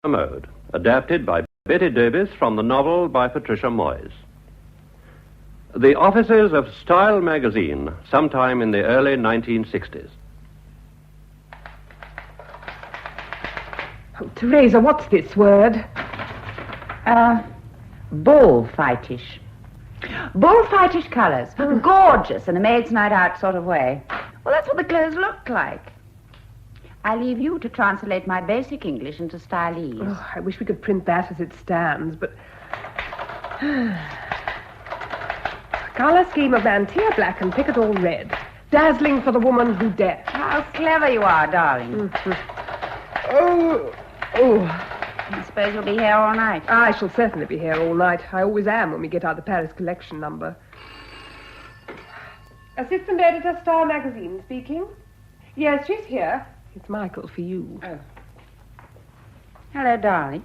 mode, adapted by Betty Davis from the novel by Patricia Moyes. The offices of Style magazine, sometime in the early 1960s. Oh, Teresa, what's this word? Bullfightish. Bullfightish colours. Gorgeous in a maid's night out sort of way. Well, that's what the clothes look like. I leave you to translate my basic English into stylese. Oh, I wish we could print that as it stands, but... Colour scheme of Mantia black and picket all red. Dazzling for the woman who dares. How clever you are, darling. Oh. I suppose you'll be here all night. I shall certainly be here all night. I always am when we get out the Paris collection number. Assistant editor, Star Magazine, speaking. Yes, she's here. It's Michael for you. Oh. Hello, darling.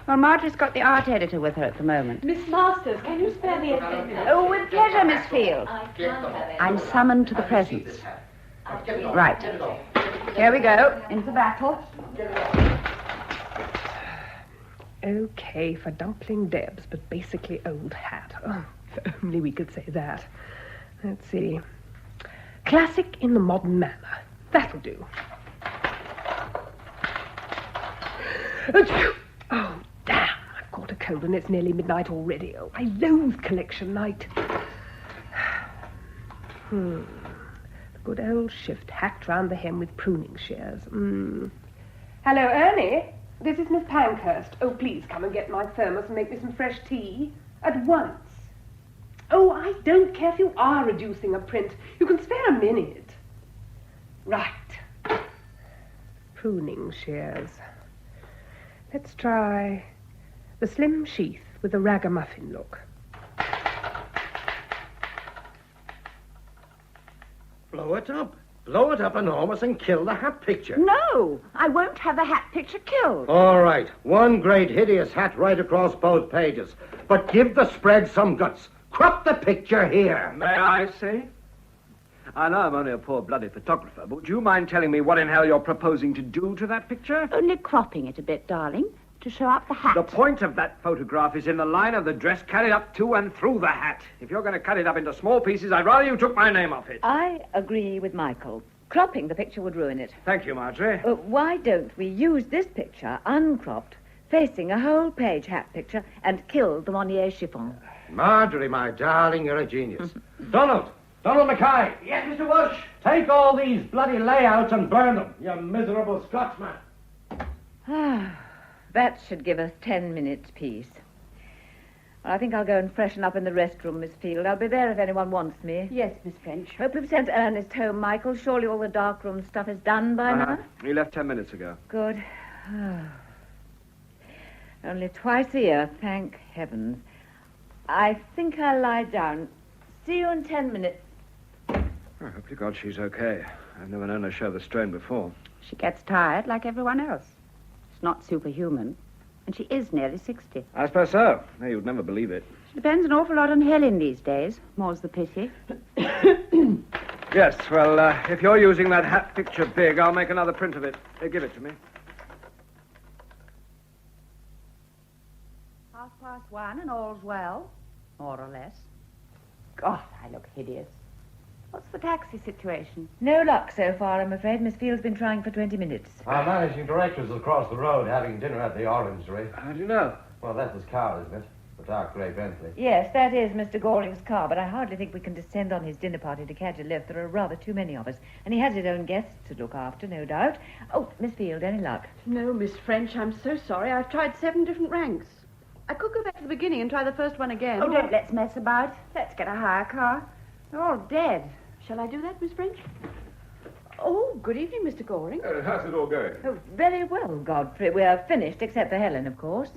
Well, Marjorie's got the art editor with her at the moment. Miss Masters, can you spare me a few minutes? Oh, with pleasure, Miss Field. I'm summoned to the presence. Right. Here we go. Into battle. Okay for Dumpling Debs, but basically old hat. Oh, if only we could say that. Let's see. Classic in the modern manner. That'll do. Oh, damn. I've caught a cold and it's nearly midnight already. Oh, I loathe collection night. The good old shift hacked round the hem with pruning shears. Hello, Ernie. This is Miss Pankhurst. Oh, please come and get my thermos and make me some fresh tea. At once. Oh, I don't care if you are reducing a print. You can spare a minute. Right. Pruning shears. Let's try the slim sheath with the ragamuffin look. Blow it up. Blow it up enormous and kill the hat picture. No, I won't have the hat picture killed. All right. One great hideous hat right across both pages. But give the spread some guts. Crop the picture here. May I say? I know I'm only a poor bloody photographer, but would you mind telling me what in hell you're proposing to do to that picture? Only cropping it a bit, darling, to show up the hat. The point of that photograph is in the line of the dress carried up to and through the hat. If you're going to cut it up into small pieces, I'd rather you took my name off it. I agree with Michael. Cropping the picture would ruin it. Thank you, Marjorie. Why don't we use this picture, uncropped, facing a whole page hat picture, and kill the Monnier chiffon? Marjorie, my darling, you're a genius. Donald Mackay. Yes, Mr. Walsh. Take all these bloody layouts and burn them, you miserable Scotsman. That should give us 10 minutes peace. Well, I think I'll go and freshen up in the restroom, Miss Field. I'll be there if anyone wants me. Yes, Miss French. Hope you've sent Ernest home, Michael. Surely all the darkroom stuff is done by now? He left 10 minutes ago. Good. Only twice a year, thank heavens. I think I'll lie down. See you in 10 minutes. I hope to God she's okay. I've never known her show the strain before. She gets tired like everyone else. She's not superhuman. And she is nearly 60. I suppose so. No, you'd never believe it. She depends an awful lot on Helen these days. More's the pity. Yes, well, if you're using that hat picture big, I'll make another print of it. Give it to me. 1:30 and all's well. More or less. God, I look hideous. What's the taxi situation? No luck so far, I'm afraid. Miss Field's been trying for 20 minutes. Our managing director's across the road having dinner at the Orangery. How do you know? Well, that's his car, isn't it? The dark grey Bentley. Yes, that is Mr. Goring's car, but I hardly think we can descend on his dinner party to catch a lift. There are rather too many of us. And he has his own guests to look after, no doubt. Oh, Miss Field, any luck? No, Miss French, I'm so sorry. I've tried 7 different ranks. I could go back to the beginning and try the first one again. Oh, don't let's mess about. Let's get a hire car. They're all dead. Shall I do that, Miss French? Oh, good evening, Mr. Goring. How's it all going? Oh, very well, Godfrey. We're finished, except for Helen, of course.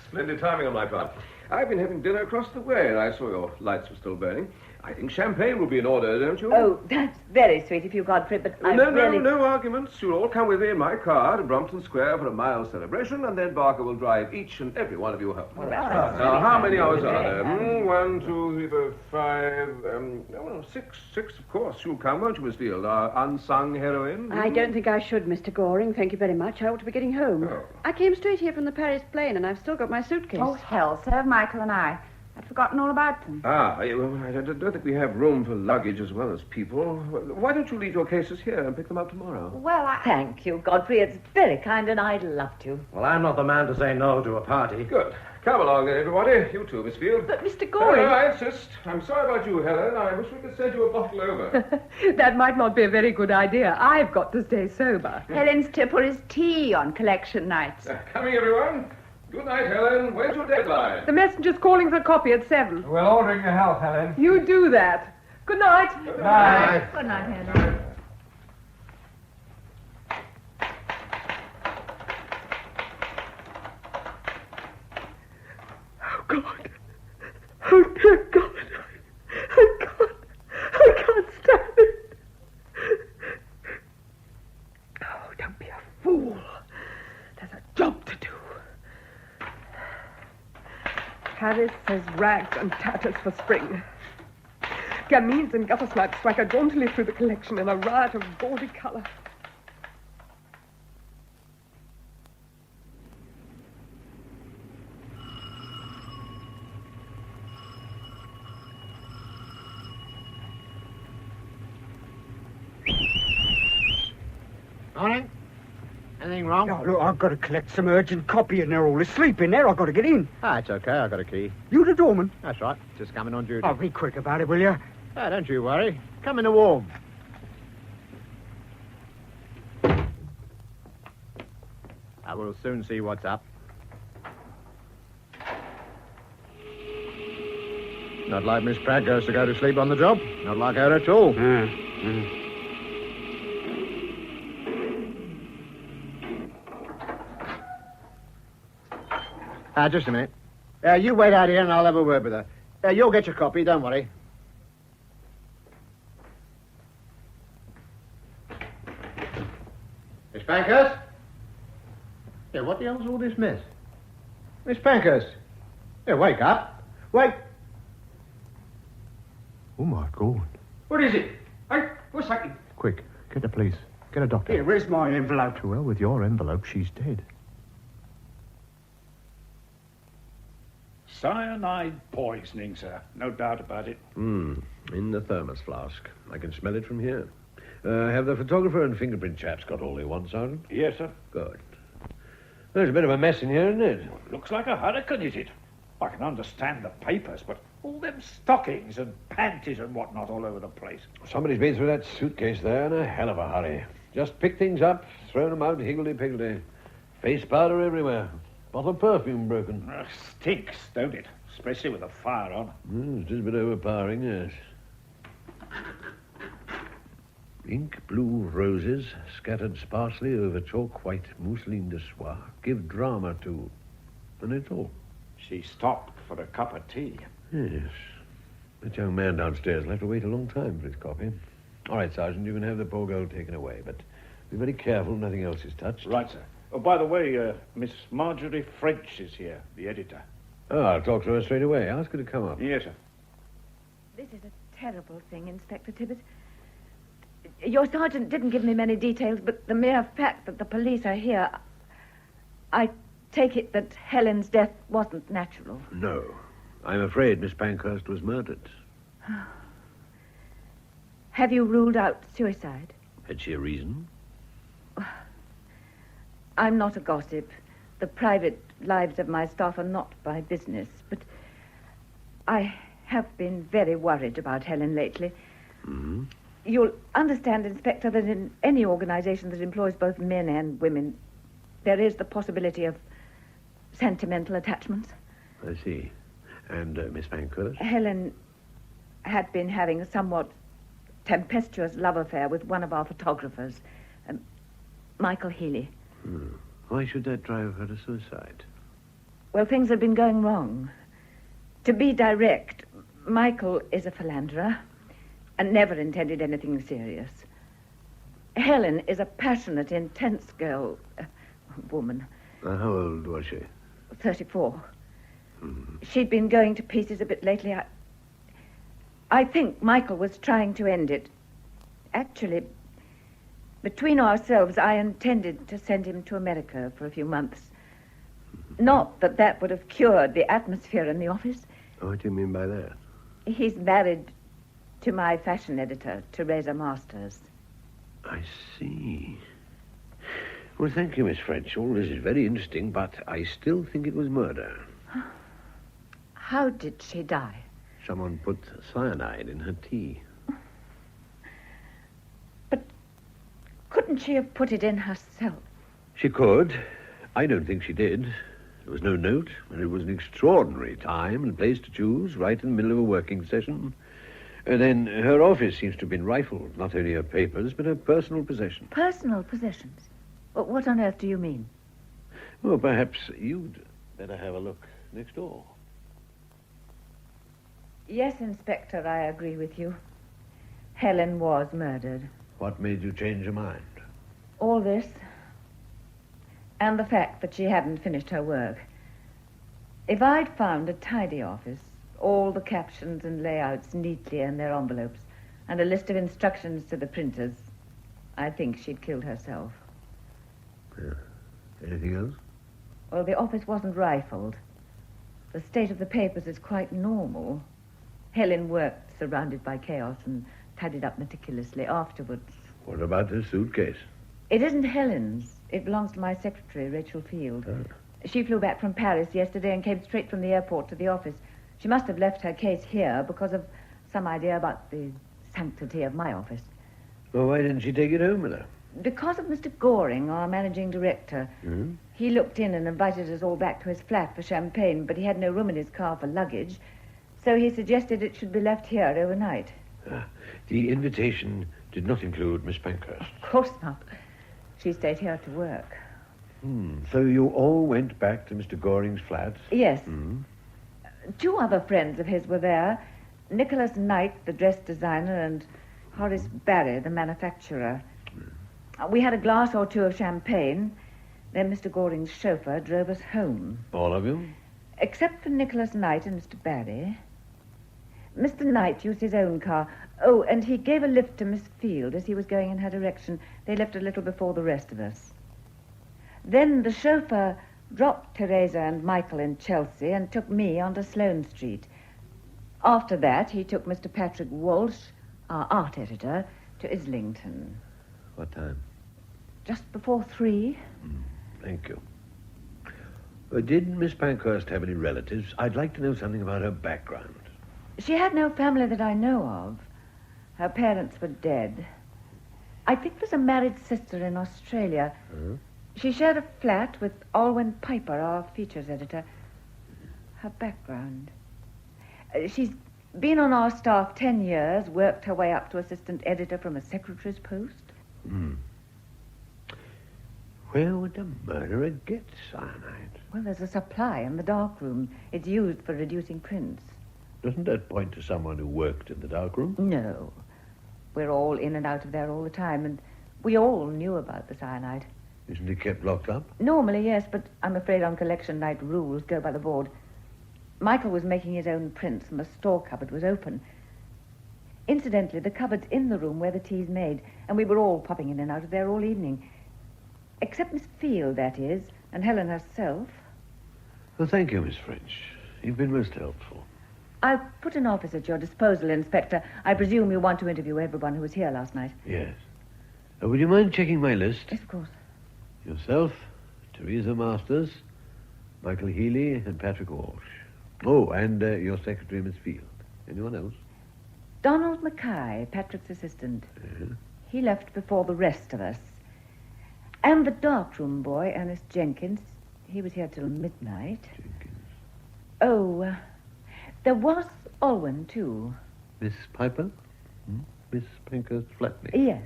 Splendid timing on my part. I've been having dinner across the way, and I saw your lights were still burning. I think champagne will be in order, don't you? Oh, that's very sweet of you, Godfrey, but I really... No arguments. You'll all come with me in my car to Brompton Square for a mild celebration, and then Barker will drive each and every one of you home. Well, that's Now, how many hours are there? 1, 2, 3, 4, 5... Six, of course. You'll come, won't you, Miss Field? Our unsung heroine? I don't think I should, Mr. Goring. Thank you very much. I ought to be getting home. Oh. I came straight here from the Paris plane, and I've still got my suitcase. Oh, hell, so have Michael and I. I'd forgotten all about them. Well, I don't think we have room for luggage as well as people. Why don't you leave your cases here and pick them up tomorrow? Well, Thank you, Godfrey. It's very kind, and I'd love to. Well, I'm not the man to say no to a party. Good. Come along, then, everybody. You too, Miss Field. But, Mr. No, Goring... I insist. I'm sorry about you, Helen. I wish we could send you a bottle over. That might not be a very good idea. I've got to stay sober. Helen's tipple is tea on collection nights. Coming, everyone. Good night, Helen. When's your deadline? The messenger's calling for a copy at 7. We're ordering your health, Helen. You do that. Good night. Good night. Good night, Helen. Oh, God. Oh, dear God. I can't stand it. Oh, don't be a fool. There's a job to do. Paris has rags and tatters for spring. Gamines and guttersnipes swagger jauntily through the collection in a riot of gaudy colour. Morning. Anything wrong? Oh, look, I've got to collect some urgent copy and they're all asleep in there. I've got to get in. It's okay. I've got a key. You the doorman? That's right. Just coming on duty. Oh, be quick about it, will you? Don't you worry. Come in the warm. I will soon see what's up. Not like Miss Pankhurst to go to sleep on the job. Not like her at all. Just a minute. You wait out here and I'll have a word with her. You'll get your copy, don't worry. Miss Pankhurst? Yeah, what the hell's all this mess? Miss Pankhurst? Yeah, wake up. Wake. Oh, my God. What is it? Hey, what's happening? Quick, get the police. Get a doctor. Here, where's my envelope? Well, with your envelope, she's dead. Cyanide poisoning, sir. No doubt about it. In the thermos flask. I can smell it from here. Have the photographer and fingerprint chaps got all they want, Sergeant? Yes, sir. Good. There's a bit of a mess in here, isn't it? Looks like a hurricane, is it? I can understand the papers, but all them stockings and panties and whatnot all over the place. Somebody's been through that suitcase there in a hell of a hurry. Just picked things up, thrown them out higgledy-piggledy. Face powder everywhere. Bottle of perfume broken. Stinks, don't it? Especially with the fire on. It's just a bit overpowering, yes. Ink blue roses scattered sparsely over chalk white mousseline de soie give drama to... And it's all. She stopped for a cup of tea. Yes. That young man downstairs will have to wait a long time for his copy. All right, Sergeant, you can have the poor girl taken away, but be very careful nothing else is touched. Right, sir. Oh, by the way, Miss Marjorie French is here, the editor. Oh, I'll talk to her straight away. Ask her to come up. Yes, sir. This is a terrible thing, Inspector Tibbet. Your sergeant didn't give me many details, but the mere fact that the police are here, I take it that Helen's death wasn't natural. No. I'm afraid Miss Pankhurst was murdered. Have you ruled out suicide? Had she a reason? I'm not a gossip. The private lives of my staff are not my business, but I have been very worried about Helen lately. Mm-hmm. You'll understand, Inspector, that in any organization that employs both men and women, there is the possibility of sentimental attachments. I see. And Miss Pankhurst? Helen had been having a somewhat tempestuous love affair with one of our photographers, Michael Healy. Why should that drive her to suicide? Well, things had been going wrong. To be direct, Michael is a philanderer and never intended anything serious. Helen is a passionate, intense woman. How old was she? 34. She'd been going to pieces a bit lately. I think Michael was trying to end it. Actually, between ourselves, I intended to send him to America for a few months. Not that that would have cured the atmosphere in the office. What do you mean by that? He's married to my fashion editor, Teresa Masters. I see. Well, thank you, Miss French. All this is very interesting, but I still think it was murder. How did she die? Someone put cyanide in her tea. But couldn't she have put it in herself? She could. I don't think she did. There was no note, and it was an extraordinary time and place to choose, right in the middle of a working session. And then her office seems to have been rifled, not only her papers, but her personal possessions. Personal possessions? What on earth do you mean? Well, perhaps you'd better have a look next door. Yes, Inspector, I agree with you. Helen was murdered. What made you change your mind? All this, and the fact that she hadn't finished her work. If I'd found a tidy office, all the captions and layouts neatly in their envelopes, and a list of instructions to the printers, I think she'd killed herself. Yeah. Anything else? Well, the office wasn't rifled. The state of the papers is quite normal. Helen worked surrounded by chaos and tidied up meticulously afterwards. What about her suitcase? It isn't Helen's. It belongs to my secretary, Rachel Field. Oh. She flew back from Paris yesterday and came straight from the airport to the office. She must have left her case here because of some idea about the sanctity of my office. Well, why didn't she take it home with her? Because of Mr. Goring, our managing director. Hmm? He looked in and invited us all back to his flat for champagne, but he had no room in his car for luggage, so he suggested it should be left here overnight. The invitation did not include Miss Pankhurst. Of course not. She stayed here to work. So you all went back to Mr. Goring's flat? Yes. Two other friends of his were there. Nicholas Knight, the dress designer, and Horace Barry, the manufacturer. We had a glass or two of champagne. Then Mr. Goring's chauffeur drove us home. All of you? Except for Nicholas Knight and Mr. Barry. Mr. Knight used his own car. Oh, and he gave a lift to Miss Field as he was going in her direction. They left a little before the rest of us. Then the chauffeur dropped Teresa and Michael in Chelsea and took me onto Sloane Street. After that, he took Mr. Patrick Walsh, our art editor, to Islington. What time? Just before 3. Thank you. Did Miss Pankhurst have any relatives? I'd like to know something about her background. She had no family that I know of. Her parents were dead. I think there's a married sister in Australia. She shared a flat with Alwyn Piper, our features editor. Her background. She's been on our staff 10 years, worked her way up to assistant editor from a secretary's post. Where would the murderer get cyanide? Well, there's a supply in the darkroom. It's used for reducing prints. Doesn't that point to someone who worked in the darkroom? No. We're all in and out of there all the time, and we all knew about the cyanide. Isn't it kept locked up? Normally, yes, but I'm afraid on collection night rules go by the board. Michael was making his own prints, and the store cupboard was open. Incidentally, the cupboard's in the room where the tea's made, and we were all popping in and out of there all evening. Except Miss Field, that is, and Helen herself. Well, thank you, Miss French. You've been most helpful. I'll put an office at your disposal, Inspector. I presume you want to interview everyone who was here last night. Yes. Would you mind checking my list? Yes, of course. Yourself, Teresa Masters, Michael Healy, and Patrick Walsh. Oh, and your secretary, Miss Field. Anyone else? Donald Mackay, Patrick's assistant. He left before the rest of us. And the darkroom boy, Ernest Jenkins. He was here till midnight. Oh, there was Alwyn, too. Miss Piper? Miss Pankhurst's flatmate? Yes.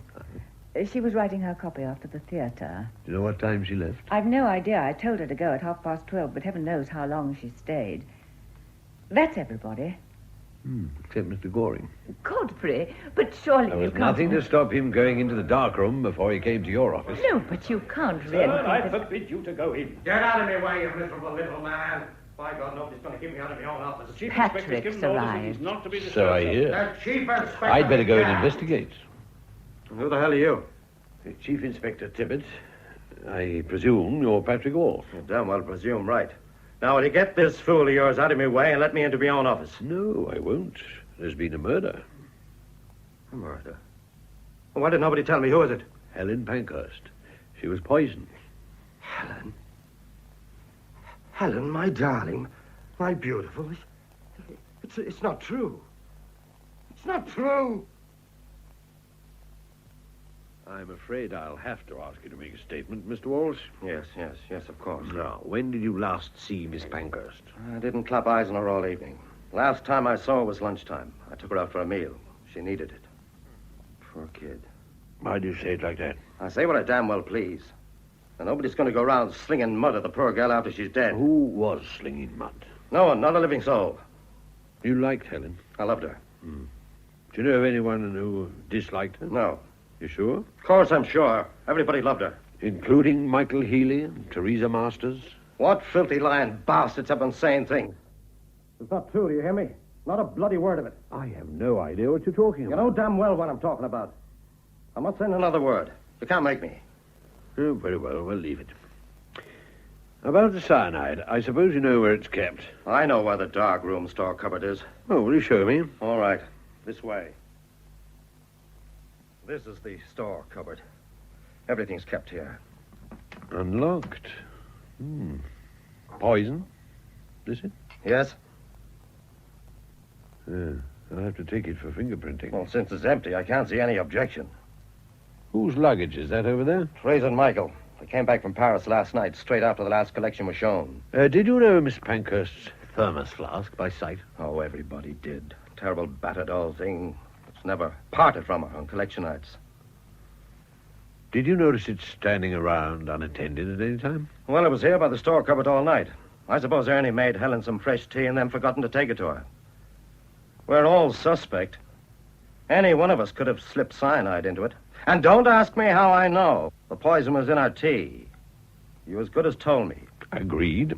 She was writing her copy after the theatre. Do you know what time she left? I've no idea. I told her to go at 12:30, but heaven knows how long she stayed. That's everybody. Except Mr. Goring. Godfrey, but surely There you was can't... nothing to stop him going into the dark room before he came to your office. No, but you can't Sir, really... I forbid you to go in. Get out of my way, you miserable little man. By God, nobody's going to keep me out of my own office. The Chief Patrick's Inspector's given orders that he's arrived. not to be disturbed. So I hear. The Chief Inspector... I'd better go and investigate. Who the hell are you? Chief Inspector Tibbet. I presume you're Patrick Wolf. You damn well presume right. Now, will you get this fool of yours out of my way and let me into my own office? No, I won't. There's been a murder. A murder? Well, why did nobody tell me? Who is it? Helen Pankhurst. She was poisoned. Helen? Helen, my darling. My beautiful. It's not true. It's not true. I'm afraid I'll have to ask you to make a statement, Mr. Walsh. Yes, of course. Now, when did you last see Miss Pankhurst? I didn't clap eyes on her all evening. Last time I saw her was lunchtime. I took her out for a meal. She needed it. Poor kid. Why do you say it like that? I say what I damn well please. And nobody's going to go around slinging mud at the poor girl after she's dead. Who was slinging mud? No one, not a living soul. You liked Helen? I loved her. Do you know of anyone who disliked her? No. You sure? Of course I'm sure. Everybody loved her. Including Michael Healy and Teresa Masters? What filthy lying bastards have been saying things? It's not true, do you hear me? Not a bloody word of it. I have no idea what you're talking You about. know damn well what I'm talking about. I'm not saying another word. You can't make me. Oh, very well, we'll leave it. About the cyanide, I suppose you know where it's kept. I know where the dark room store cupboard is. Oh, will you show me? All right. This way. This is the store cupboard. Everything's kept here. Unlocked. Poison, is it? Yes? I'll have to take it for fingerprinting. Well, since it's empty, I can't see any objection. Whose luggage is that over there? Fraser and Michael. They came back from Paris last night, straight after the last collection was shown. Did you know Miss Pankhurst's thermos flask by sight? Oh, everybody did. Terrible battered old thing. It's never parted from her on collection nights. Did you notice it standing around unattended at any time? Well, it was here by the store cupboard all night. I suppose Ernie made Helen some fresh tea and then forgotten to take it to her. We're all suspect. Any one of us could have slipped cyanide into it. And don't ask me how I know. The poison was in our tea. You as good as told me. Agreed.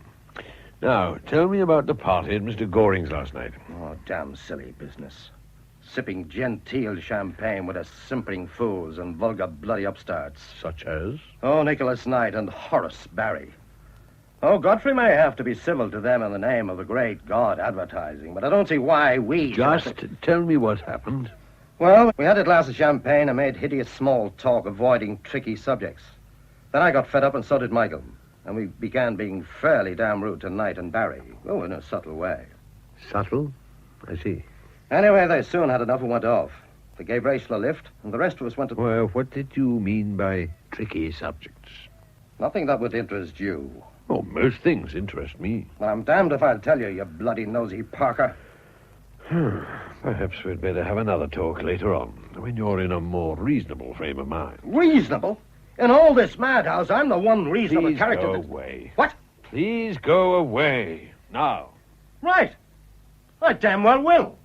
Now, tell me about the party at Mr. Goring's last night. Oh, damn silly business. Sipping genteel champagne with us simpering fools and vulgar bloody upstarts. Such as? Oh, Nicholas Knight and Horace Barry. Oh, Godfrey may have to be civil to them in the name of the great god advertising, but I don't see why we... Just tell me what happened. Well, we had a glass of champagne and made hideous small talk, avoiding tricky subjects. Then I got fed up and so did Michael. And we began being fairly damn rude to Knight and Barry. Oh, in a subtle way. Subtle? I see. Anyway, they soon had enough and went off. They gave Rachel a lift, and the rest of us went to... Well, what did you mean by tricky subjects? Nothing that would interest you. Oh, most things interest me. Well, I'm damned if I'll tell you, you bloody nosy Parker. Perhaps we'd better have another talk later on, when you're in a more reasonable frame of mind. Reasonable? In all this madhouse, I'm the one reasonable Please character go that... away. What? Please go away. Now. Right. I damn well will.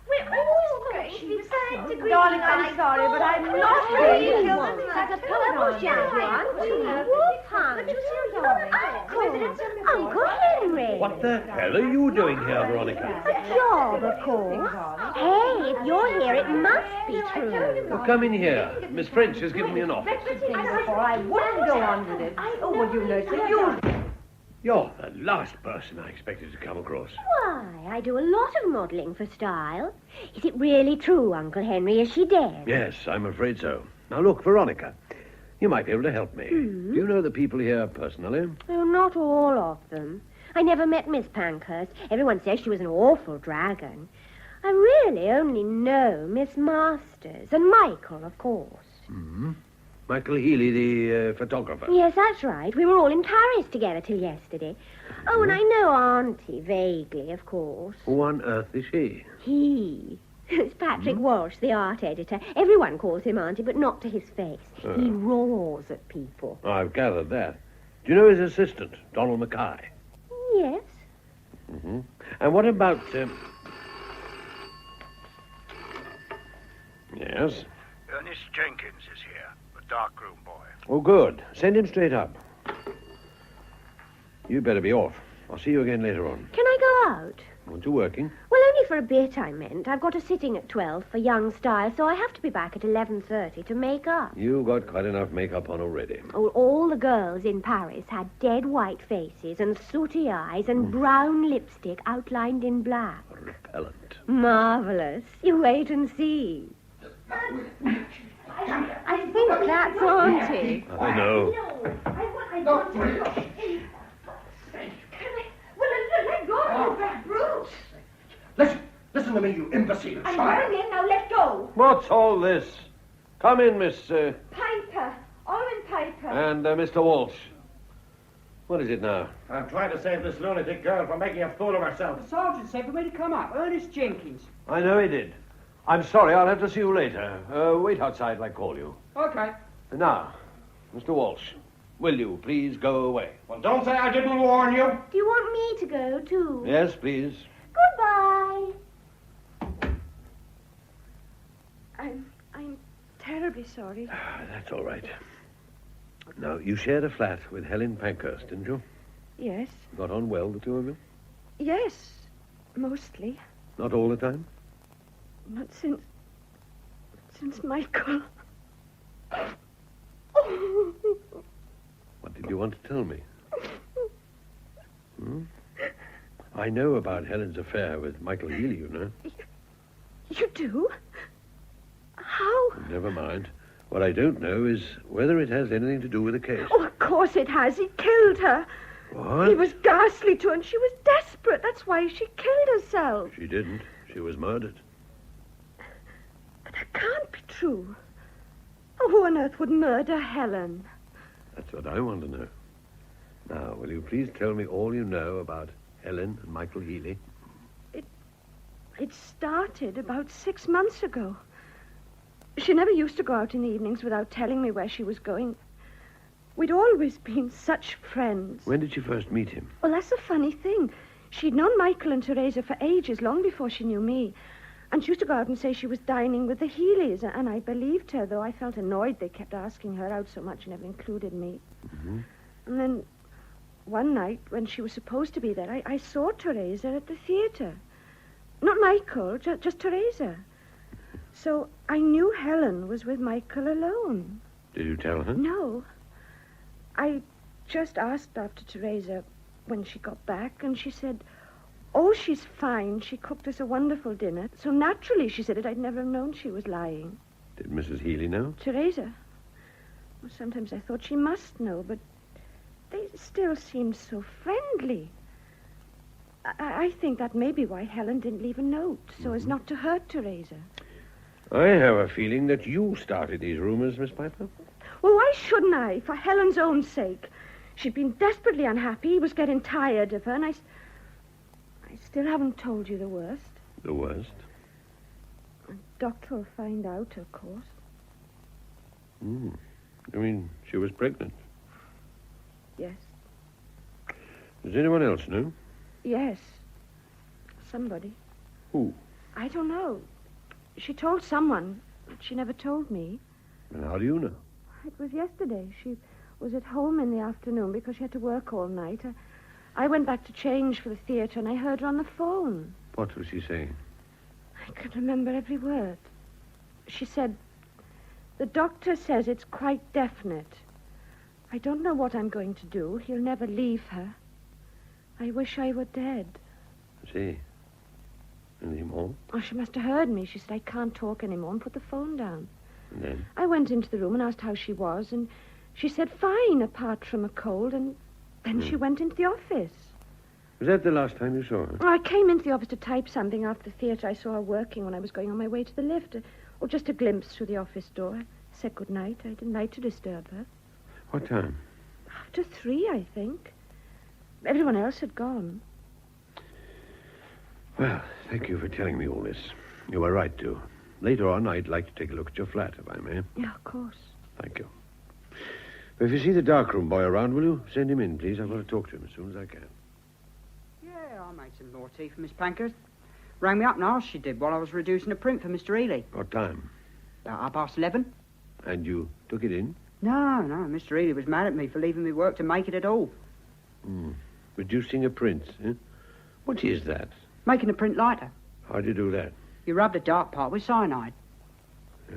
We're all strangely disagree. Darling, I'm sorry, but I'm not really killed. Like a purple champagne. Uncle Henry. What the hell are you doing here, Veronica? A job, of course. Hey, if you're here, it must be true. Well, come in here. Miss French has given me an office. I wouldn't go on with it. Oh, well, you know, so you... You're the last person I expected to come across. Why, I do a lot of modelling for style. Is it really true, Uncle Henry? Is she dead? Yes, I'm afraid so. Now, look, Veronica, you might be able to help me. Do you know the people here personally? Oh, not all of them. I never met Miss Pankhurst. Everyone says she was an awful dragon. I really only know Miss Masters and Michael, of course. Michael Healy, the photographer. Yes, that's right. We were all in Paris together till yesterday. Oh, and I know Auntie vaguely, of course. Who on earth is she? He. It's Patrick Walsh, the art editor. Everyone calls him Auntie, but not to his face. He roars at people. I've gathered that. Do you know his assistant, Donald Mackay? Yes, Mm-hmm. And what about... Yes? Ernest Jenkins is here, the darkroom boy. Oh, good. Send him straight up. You'd better be off. I'll see you again later on. Can I go out? Aren't you working? Well, only for a bit, I meant. I've got a sitting at 12 for young style, so I have to be back at 11:30 to make up. You've got quite enough makeup on already. Oh, all the girls in Paris had dead white faces and sooty eyes and brown lipstick outlined in black. Repellent. Marvelous. You wait and see. I think that's Auntie. I know. I want to look. Let go of that brute. Listen to me, you imbecile I'm child. going in, now let go. What's all this? Come in, Miss... Piper. Almond Piper. and Mr. Walsh. What is it now? I'm trying to save this lunatic girl from making a fool of herself. The sergeant said for me to come up. Ernest Jenkins. I know he did. I'm sorry, I'll have to see you later. Wait outside, I call you. Okay. Now, Mr. Walsh, will you please go away? Well, don't say I didn't warn you. Do you want me to go, too? Yes, please. Goodbye. I'm terribly sorry. That's all right. Now, you shared a flat with Helen Pankhurst, didn't you? Yes. Got on well, the two of you? Yes. Mostly. Not all the time? Not since Michael. What did you want to tell me? I know about Helen's affair with Michael Healy, you know. You do? How? Never mind. What I don't know is whether it has anything to do with the case. Oh, of course it has. He killed her. What? He was ghastly to her, and she was desperate. That's why she killed herself. She didn't. She was murdered. But that can't be true. Oh, who on earth would murder Helen? That's what I want to know. Now, will you please tell me all you know about Helen and Michael Healy? It started about 6 months ago. She never used to go out in the evenings without telling me where she was going. We'd always been such friends. When did you first meet him? Well, that's a funny thing. She'd known Michael and Teresa for ages, long before she knew me. And she used to go out and say she was dining with the Healys, and I believed her, though I felt annoyed they kept asking her out so much and never included me. Mm-hmm. And then one night, when she was supposed to be there, I saw Teresa at the theater. Not Michael, just Teresa. So I knew Helen was with Michael alone. Did you tell her? No. I just asked after Teresa when she got back, and she said, oh, she's fine. She cooked us a wonderful dinner. So naturally, she said it. I'd never known she was lying. Did Mrs. Healy know? Teresa? Well, sometimes I thought she must know, but they still seemed so friendly. I think that may be why Helen didn't leave a note, so as not to hurt Teresa. I have a feeling that you started these rumors, Miss Piper. Well, why shouldn't I? For Helen's own sake. She'd been desperately unhappy. He was getting tired of her, and I still haven't told you the worst. The worst? The doctor will find out, of course. You mean she was pregnant? Yes. Does anyone else know? Yes. Somebody. Who? I don't know. She told someone, but she never told me. And how do you know? It was yesterday. She was at home in the afternoon because she had to work all night. I went back to change for the theater, and I heard her on the phone. What was she saying? I can remember every word. She said, the doctor says it's quite definite. I don't know what I'm going to do. He'll never leave her. I wish I were dead. I see. Any more? Oh, she must have heard me. She said, I can't talk anymore, and put the phone down. And then? I went into the room and asked how she was, and she said fine, apart from a cold, and then she went into the office. Was that the last time you saw her? Oh, I came into the office to type something after the theater. I saw her working when I was going on my way to the lift. Or just a glimpse through the office door. I said good night. I didn't like to disturb her. What time? After 3, I think. Everyone else had gone. Well, thank you for telling me all this. You were right to. Later on, I'd like to take a look at your flat, if I may. Yeah, of course. Thank you. But if you see the darkroom boy around, will you send him in, please? I've got to talk to him as soon as I can. Yeah, made some more tea for Miss Pankhurst. Rang me up and asked she did while I was reducing a print for Mr. Ely. What time? About 11:30. And you took it in? No, Mr. Ely was mad at me for leaving me work to make it at all. Reducing a print, eh? What is that? Making a print lighter. How do you do that? You rub the dark part with cyanide.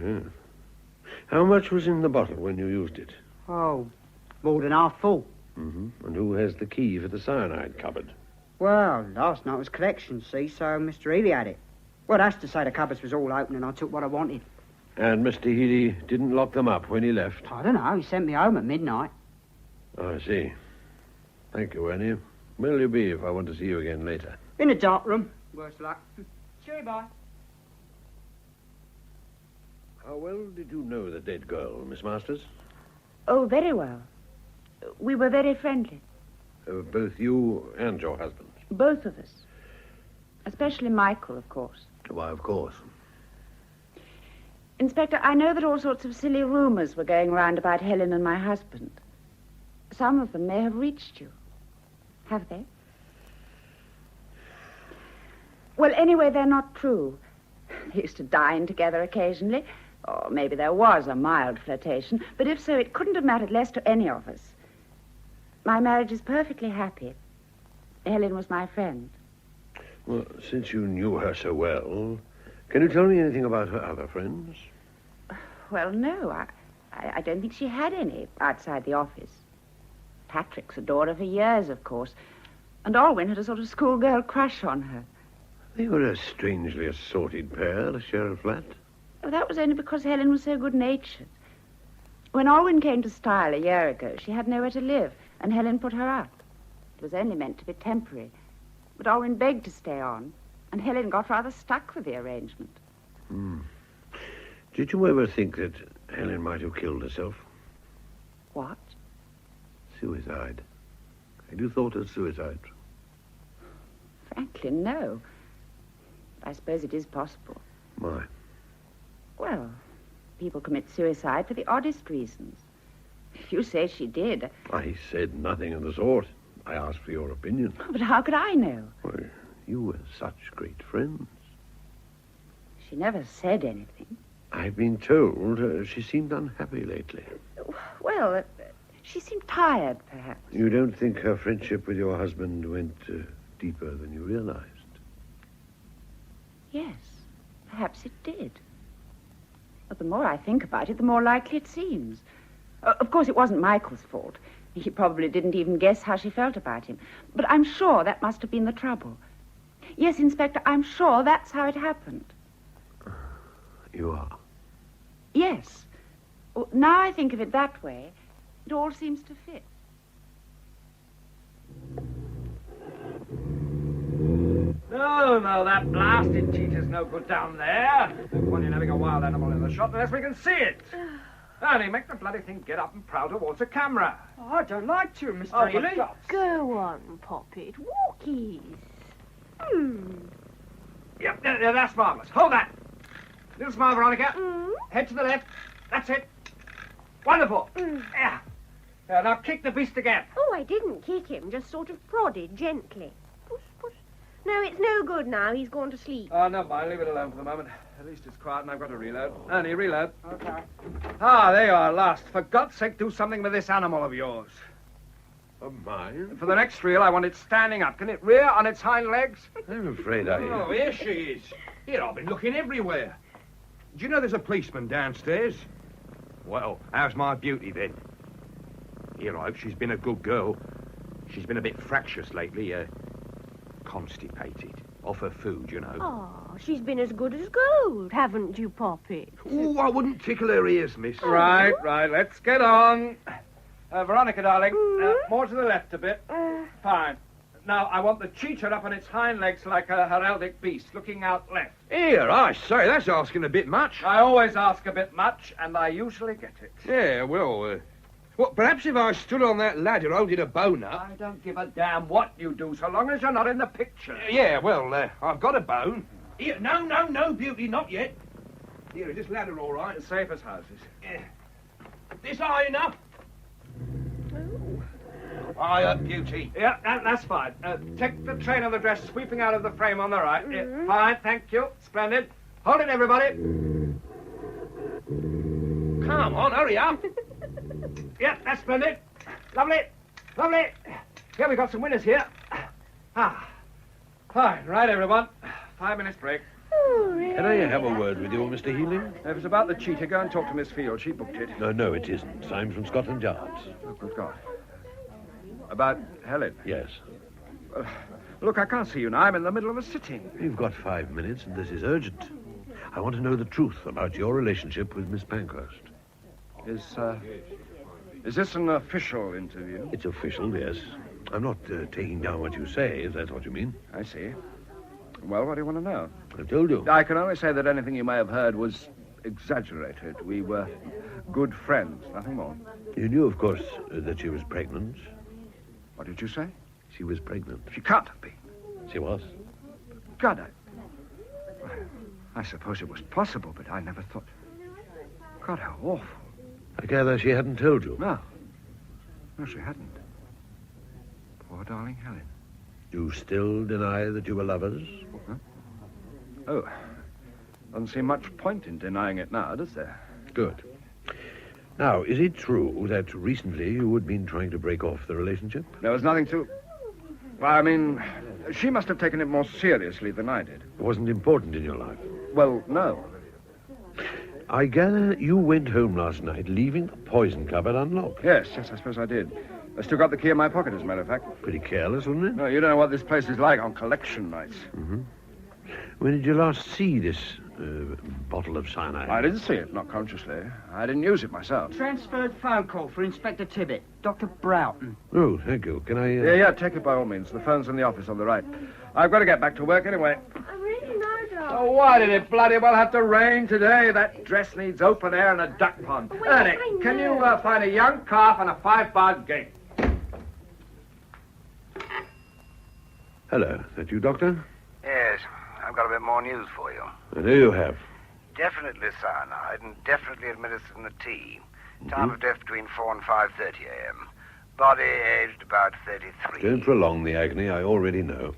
Yeah. How much was in the bottle when you used it? Oh, more than half full. And who has the key for the cyanide cupboard? Well, last night was collection, see, so Mr. Ely had it. Well, that's to say the cupboards was all open and I took what I wanted. And Mr. Healy didn't lock them up when he left? I don't know, he sent me home at midnight. Oh, I see. Thank you, Ernie. Where'll you be if I want to see you again later? In the dark room. Worse luck. Cheery, bye. How well did you know the dead girl, Miss Masters? Oh, very well. We were very friendly. Both you and your husband? Both of us. Especially Michael, of course. Why, of course. Inspector, I know that all sorts of silly rumours were going round about Helen and my husband. Some of them may have reached you. Have they? Well, anyway, they're not true. They used to dine together occasionally, or maybe there was a mild flirtation, but if so, it couldn't have mattered less to any of us. My marriage is perfectly happy. Helen was my friend. Well, since you knew her so well, can you tell me anything about her other friends? Well, no, I don't think she had any outside the office. Patrick's adored her for years, of course, and Alwyn had a sort of schoolgirl crush on her. They were a strangely assorted pair, the sheriff flat. Oh, that was only because Helen was so good-natured. When Alwyn came to Style a year ago, she had nowhere to live, and Helen put her up. It was only meant to be temporary, but Alwyn begged to stay on, and Helen got rather stuck with the arrangement. Did you ever think that Helen might have killed herself? What? Suicide. Had you thought of suicide? Frankly, no. But I suppose it is possible. Why? Well, people commit suicide for the oddest reasons. If you say she did... I said nothing of the sort. I asked for your opinion. But how could I know? Well, you were such great friends. She never said anything. I've been told she seemed unhappy lately. Well, she seemed tired, perhaps. You don't think her friendship with your husband went deeper than you realized? Yes, perhaps it did. But the more I think about it, the more likely it seems. Of course, it wasn't Michael's fault. He probably didn't even guess how she felt about him. But I'm sure that must have been the trouble. Yes, Inspector, I'm sure that's how it happened. You are? Yes. Well, now I think of it that way, it all seems to fit. No, that blasted cheater's no good down there. No point in having a wild animal in the shot unless we can see it. Ernie, make the bloody thing get up and prowl towards the camera. Oh, I don't like to, Mr. Oh, Ely. Go on, Poppet. Walkies. Yep, that's marvellous. Hold that. Little smile, Veronica. Head to the left. That's it. Wonderful. Yeah. Now kick the beast again. Oh, I didn't kick him, just sort of prodded gently. Push, push. No, it's no good now. He's gone to sleep. Oh, never mind. Leave it alone for the moment. At least it's quiet and I've got to reload. Ernie, reload. Okay. Ah, there you are, last. For God's sake, do something with this animal of yours. Of mine? For the next reel, I want it standing up. Can it rear on its hind legs? I'm afraid I... Oh, here she is. Here, I've been looking everywhere. Do you know there's a policeman downstairs? Well, how's my beauty, then? Here, I hope she's been a good girl. She's been a bit fractious lately, constipated. Off her food, you know. Oh, she's been as good as gold, haven't you, Poppet? Oh, I wouldn't tickle her ears, miss. Right, let's get on. Veronica, darling, more to the left a bit. Fine. Now, I want the cheetah up on its hind legs like a heraldic beast, looking out left. Here, I say, that's asking a bit much. I always ask a bit much, and I usually get it. Yeah, well, perhaps if I stood on that ladder holding a bone up... I don't give a damn what you do, so long as you're not in the picture. Yeah, well, I've got a bone. Here, no, Beauty, not yet. Here, is this ladder all right? As safe as houses. Yeah. This high enough? Oh, Quiet, beauty. Yeah, that's fine. Take the train of the dress sweeping out of the frame on the right. Yeah, fine, thank you. Splendid. Hold it, everybody. Come on, hurry up. Yeah, that's splendid. Lovely. Lovely. Here, we got some winners here. Fine. Right, everyone. 5 minutes break. Can I have a word with you, Mr. Healing? If it's about the cheater, go and talk to Miss Field. She booked it. No, it isn't. I'm from Scotland Yard. Oh, good God. About Helen? Yes. Look, I can't see you now. I'm in the middle of a sitting. You've got 5 minutes, and this is urgent. I want to know the truth about your relationship with Miss Pankhurst. Is this an official interview? It's official, yes. I'm not taking down what you say, if that's what you mean. I see. Well, what do you want to know? I've told you. I can only say that anything you may have heard was exaggerated. We were good friends, nothing more. You knew, of course, that she was pregnant. What did you say? She was pregnant. She can't have been. She was. God, I suppose it was possible, but I never thought... God, how awful. I gather she hadn't told you. No, she hadn't. Poor darling Helen. You still deny that you were lovers? Huh? Oh, doesn't seem much point in denying it now, does there? Good. Now, is it true that recently you had been trying to break off the relationship? There was nothing to... Well, I mean, she must have taken it more seriously than I did. It wasn't important in your life? Well, no. I gather you went home last night, leaving the poison cupboard unlocked. Yes, I suppose I did. I still got the key in my pocket, as a matter of fact. Pretty careless, wasn't it? No, you don't know what this place is like on collection nights. Mm-hmm. When did you last see this bottle of cyanide? I didn't see it, not consciously. I didn't use it myself. Transferred phone call for Inspector Tibbet. Dr. Broughton. Oh, thank you. Can I... Yeah, take it by all means. The phone's in the office on the right. I've got to get back to work anyway. I really know, Doc. Oh, why did it bloody well have to rain today? That dress needs open air and a duck pond. Wait, Ernie, I know. can you find a young calf and a 5-bar gate? Hello. That you, Doctor? Yes, I've got a bit more news for you. I know you have. Definitely cyanide and definitely administered in the tea. Time of death between 4 and 5:30 a.m. Body aged about 33. Don't prolong the agony. I already know.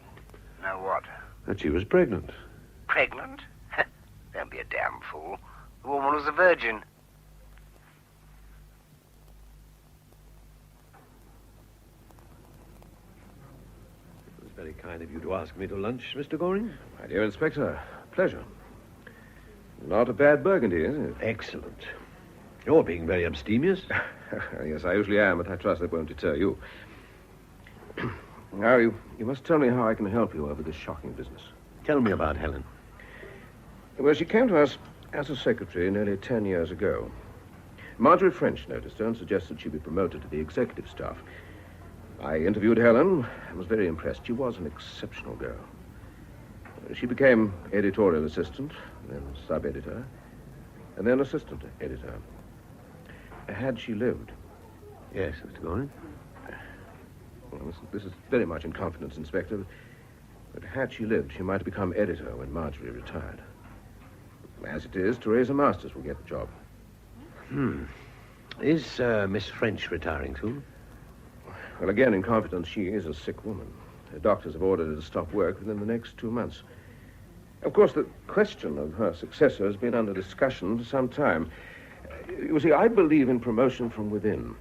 Know what? That she was pregnant. Pregnant? Don't be a damn fool. The woman was a virgin. It was very kind of you to ask me to lunch, Mr. Goring. My dear Inspector, pleasure. Not a bad burgundy, is it? Excellent. You're being very abstemious. Yes, I usually am, but I trust that won't deter you. Now, you must tell me how I can help you over this shocking business. Tell me about Helen. Well, she came to us as a secretary nearly 10 years ago. Marjorie French noticed her and suggested she be promoted to the executive staff. I interviewed Helen and was very impressed. She was an exceptional girl. She became editorial assistant, then sub-editor, and then assistant editor. Had she lived... Yes, Mr. Goring? Well, this is very much in confidence, Inspector, but had she lived, she might have become editor when Marjorie retired. As it is, Teresa Masters will get the job. Is Miss French retiring soon? Well, again, in confidence, she is a sick woman. Her doctors have ordered her to stop work within the next 2 months. Of course, the question of her successor has been under discussion for some time. You see, I believe in promotion from within.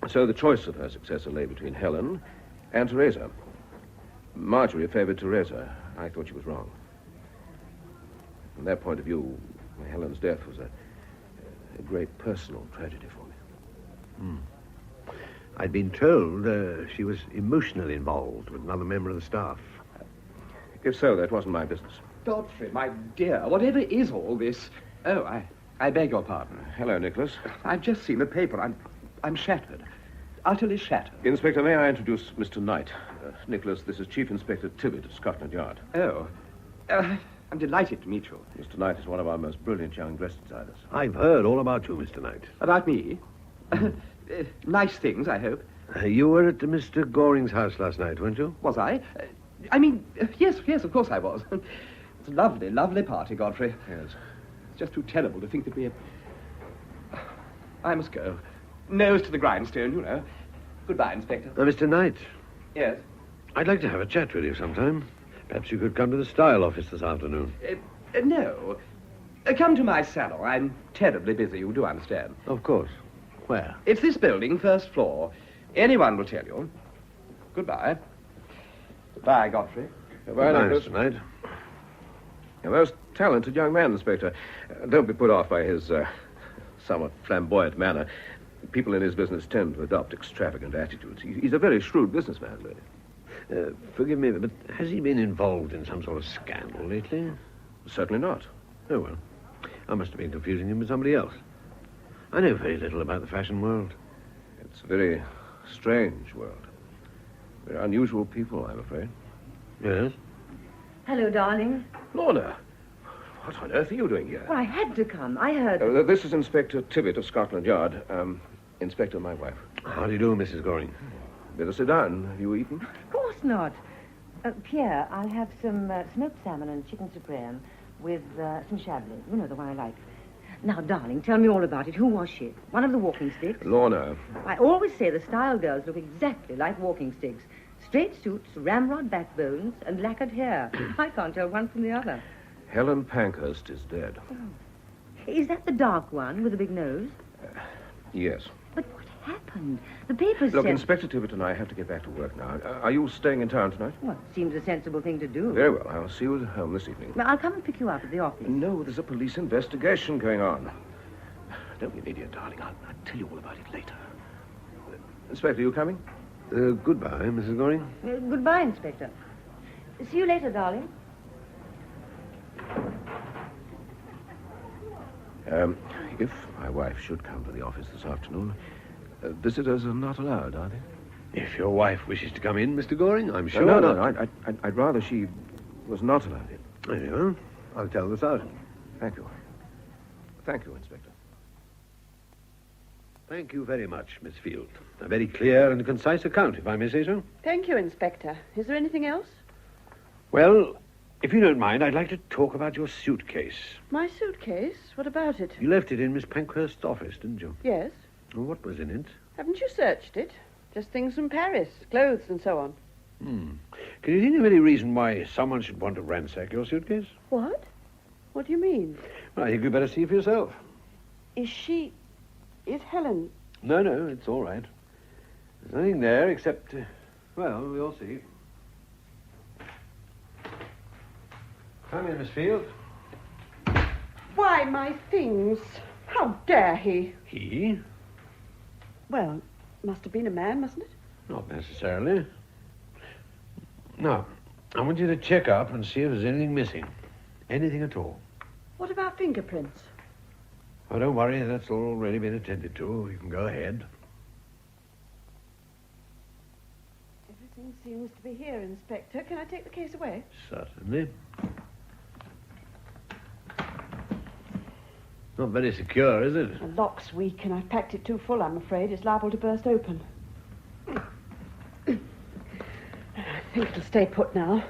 So the choice of her successor lay between Helen and Teresa. Marjorie favored Teresa. I thought she was wrong. From that point of view, Helen's death was a great personal tragedy for me. I'd been told she was emotionally involved with another member of the staff. If so, that wasn't my business. Godfrey, my dear, whatever is all this? Oh, I beg your pardon. Hello, Nicholas. I've just seen the paper. I'm shattered. Utterly shattered. Inspector, may I introduce Mr. Knight? Nicholas, this is Chief Inspector Tibbet of Scotland Yard. Oh. I'm delighted to meet you. Mr. Knight is one of our most brilliant young dress-designers. I've heard all about you, Mr. Knight. About me? Nice things, I hope. You were at Mr. Goring's house last night, weren't you? Was I? Yes, of course I was. It's a lovely, lovely party, Godfrey. Yes. It's just too terrible to think that I must go. Nose to the grindstone, you know. Goodbye, Inspector. Mr. Knight, Yes? I'd like to have a chat with you sometime. Perhaps you could come to the style office this afternoon. No. Come to my salon. I'm terribly busy, you do understand. Of course. Where? It's this building, first floor. Anyone will tell you. Goodbye. Goodbye, Godfrey. Goodbye, Mr. Knight. A most talented young man, Inspector. Don't be put off by his somewhat flamboyant manner. People in his business tend to adopt extravagant attitudes. He's a very shrewd businessman, lady. Forgive me, but has he been involved in some sort of scandal lately? Certainly not. Oh, well. I must have been confusing him with somebody else. I know very little about the fashion world. It's a very strange world. Very unusual people, I'm afraid. Yes? Hello, darling. Lorna, what on earth are you doing here? Well, I had to come. I heard... This is Inspector Tibbet of Scotland Yard. Inspector, my wife. How do you do, Mrs. Goring? Better sit down. Have you eaten? Of course not. Pierre, I'll have some smoked salmon and chicken supreme with some chablis. You know, the one I like. Now, darling, tell me all about it. Who was she? One of the walking sticks? Lorna. I always say the style girls look exactly like walking sticks. Straight suits, ramrod backbones, and lacquered hair. I can't tell one from the other. Helen Pankhurst is dead. Oh. Is that the dark one with the big nose? Yes. But what happened? The papers Look, said... Inspector Tibbet and I have to get back to work now. Are you staying in town tonight? Well, it seems a sensible thing to do. Very well. I'll see you at home this evening. Well, I'll come and pick you up at the office. No, there's a police investigation going on. Don't be an idiot, darling. I'll tell you all about it later. Inspector, you coming? Goodbye, Mrs. Goring. Goodbye, Inspector. See you later, darling. If my wife should come to the office this afternoon, visitors are not allowed, are they? If your wife wishes to come in, Mr. Goring, I'm sure... No. I'd rather she was not allowed in. There you are. I'll tell the sergeant. Thank you. Thank you, Inspector. Thank you very much, Miss Field. A very clear and concise account, if I may say so. Thank you, Inspector. Is there anything else? Well, if you don't mind, I'd like to talk about your suitcase. My suitcase? What about it? You left it in Miss Pankhurst's office, didn't you? Yes. Well, what was in it? Haven't you searched it? Just things from Paris, clothes and so on. Can you think of any reason why someone should want to ransack your suitcase? What? What do you mean? Well, I think you'd better see for yourself. Is Helen... No, it's all right. There's nothing there except... well, we'll see. Come in, Miss Field. Why, my things. How dare he? He? Well, must have been a man, mustn't it? Not necessarily. Now, I want you to check up and see if there's anything missing. Anything at all. What about fingerprints? Oh, don't worry, that's already been attended to. You can go ahead. Everything seems to be here, Inspector. Can I take the case away? Certainly. Not very secure, is it? The lock's weak, and I've packed it too full, I'm afraid. It's liable to burst open. I think it'll stay put now.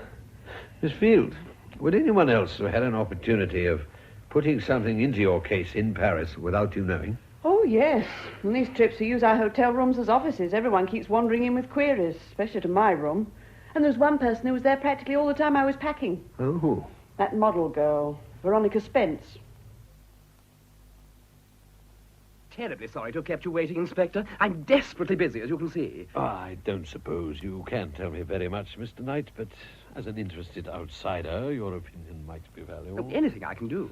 Miss Field, would anyone else have had an opportunity of putting something into your case in Paris without you knowing? Oh, yes. On these trips, we use our hotel rooms as offices. Everyone keeps wandering in with queries, especially to my room. And there's one person who was there practically all the time I was packing. Oh, who? That model girl, Veronica Spence. Terribly sorry to have kept you waiting, Inspector. I'm desperately busy, as you can see. I don't suppose you can tell me very much, Mr. Knight, but as an interested outsider, your opinion might be valuable. Anything I can do.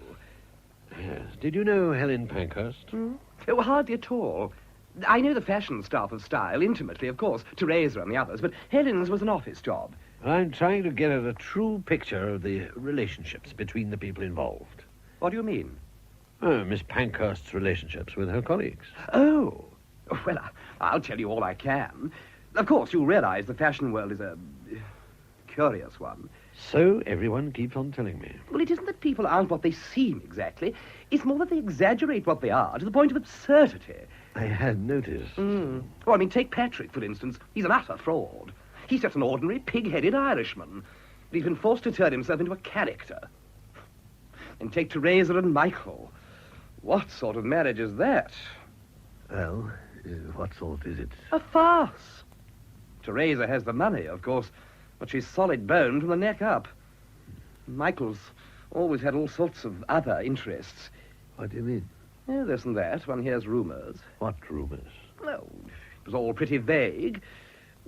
Yes. Did you know Helen Pankhurst? Oh, hardly at all. I know the fashion staff of Style intimately, of course, Teresa and the others, but Helen's was an office job. I'm trying to get at a true picture of the relationships between the people involved. What do you mean? Miss Pankhurst's relationships with her colleagues. Oh, well, I'll tell you all I can. Of course, you realize the fashion world is a curious one. So everyone keeps on telling me. Well, it isn't that people aren't what they seem exactly. It's more that they exaggerate what they are to the point of absurdity. I had noticed. Well, I mean, take Patrick, for instance. He's an utter fraud. He's just an ordinary pig-headed Irishman. But he's been forced to turn himself into a character. And take Teresa and Michael. What sort of marriage is that? Well, What sort is it? A farce. Teresa has the money, of course, but she's solid boned from the neck up. Michael's always had all sorts of other interests. What do you mean? Oh, this and that. One hears rumours. What rumours? Well, it was all pretty vague.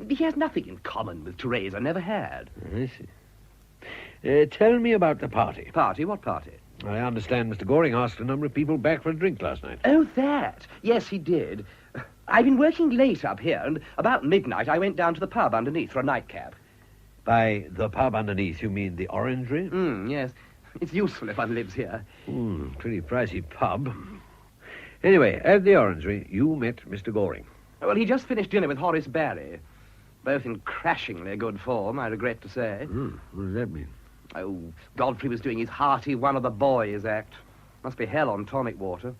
He has nothing in common with Teresa, never had. I see. Tell me about the party. Party? What party? I understand Mr. Goring asked a number of people back for a drink last night. Oh, that. Yes, he did. I've been working late up here, and about midnight I went down to the pub underneath for a nightcap. By the pub underneath, you mean the Orangery? Yes. It's useful if one lives here. Pretty pricey pub. Anyway, at the Orangery, you met Mr. Goring. Well, he just finished dinner with Horace Barry. Both in crashingly good form, I regret to say. What does that mean? Oh, Godfrey was doing his hearty one of the boys act. Must be hell on tonic water.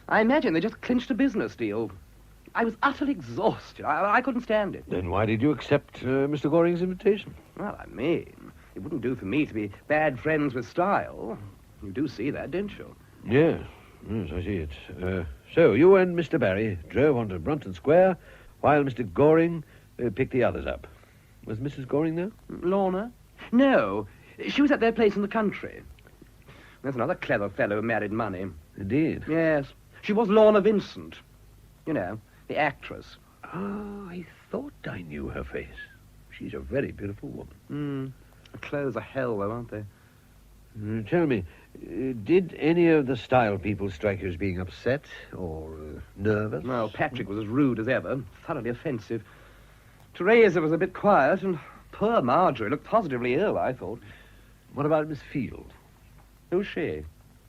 I imagine they just clinched a business deal. I was utterly exhausted. I couldn't stand it. Then why did you accept Mr. Goring's invitation? Well, I mean, it wouldn't do for me to be bad friends with Style. You do see that, don't you? Yes, I see it. So you and Mr. Barry drove onto Brunton Square while Mr. Goring picked the others up. Was Mrs. Goring there? Lorna? No. She was at their place in the country. There's another clever fellow who married money. Indeed? Yes. She was Lorna Vincent. You know, the actress. Ah, I thought I knew her face. She's a very beautiful woman. Her clothes are hell, though, aren't they? Tell me, did any of the Style people strike you as being upset or nervous? No, Patrick was as rude as ever, thoroughly offensive. Teresa was a bit quiet, and poor Marjorie looked positively ill, I thought. What about Miss Field? Who's she?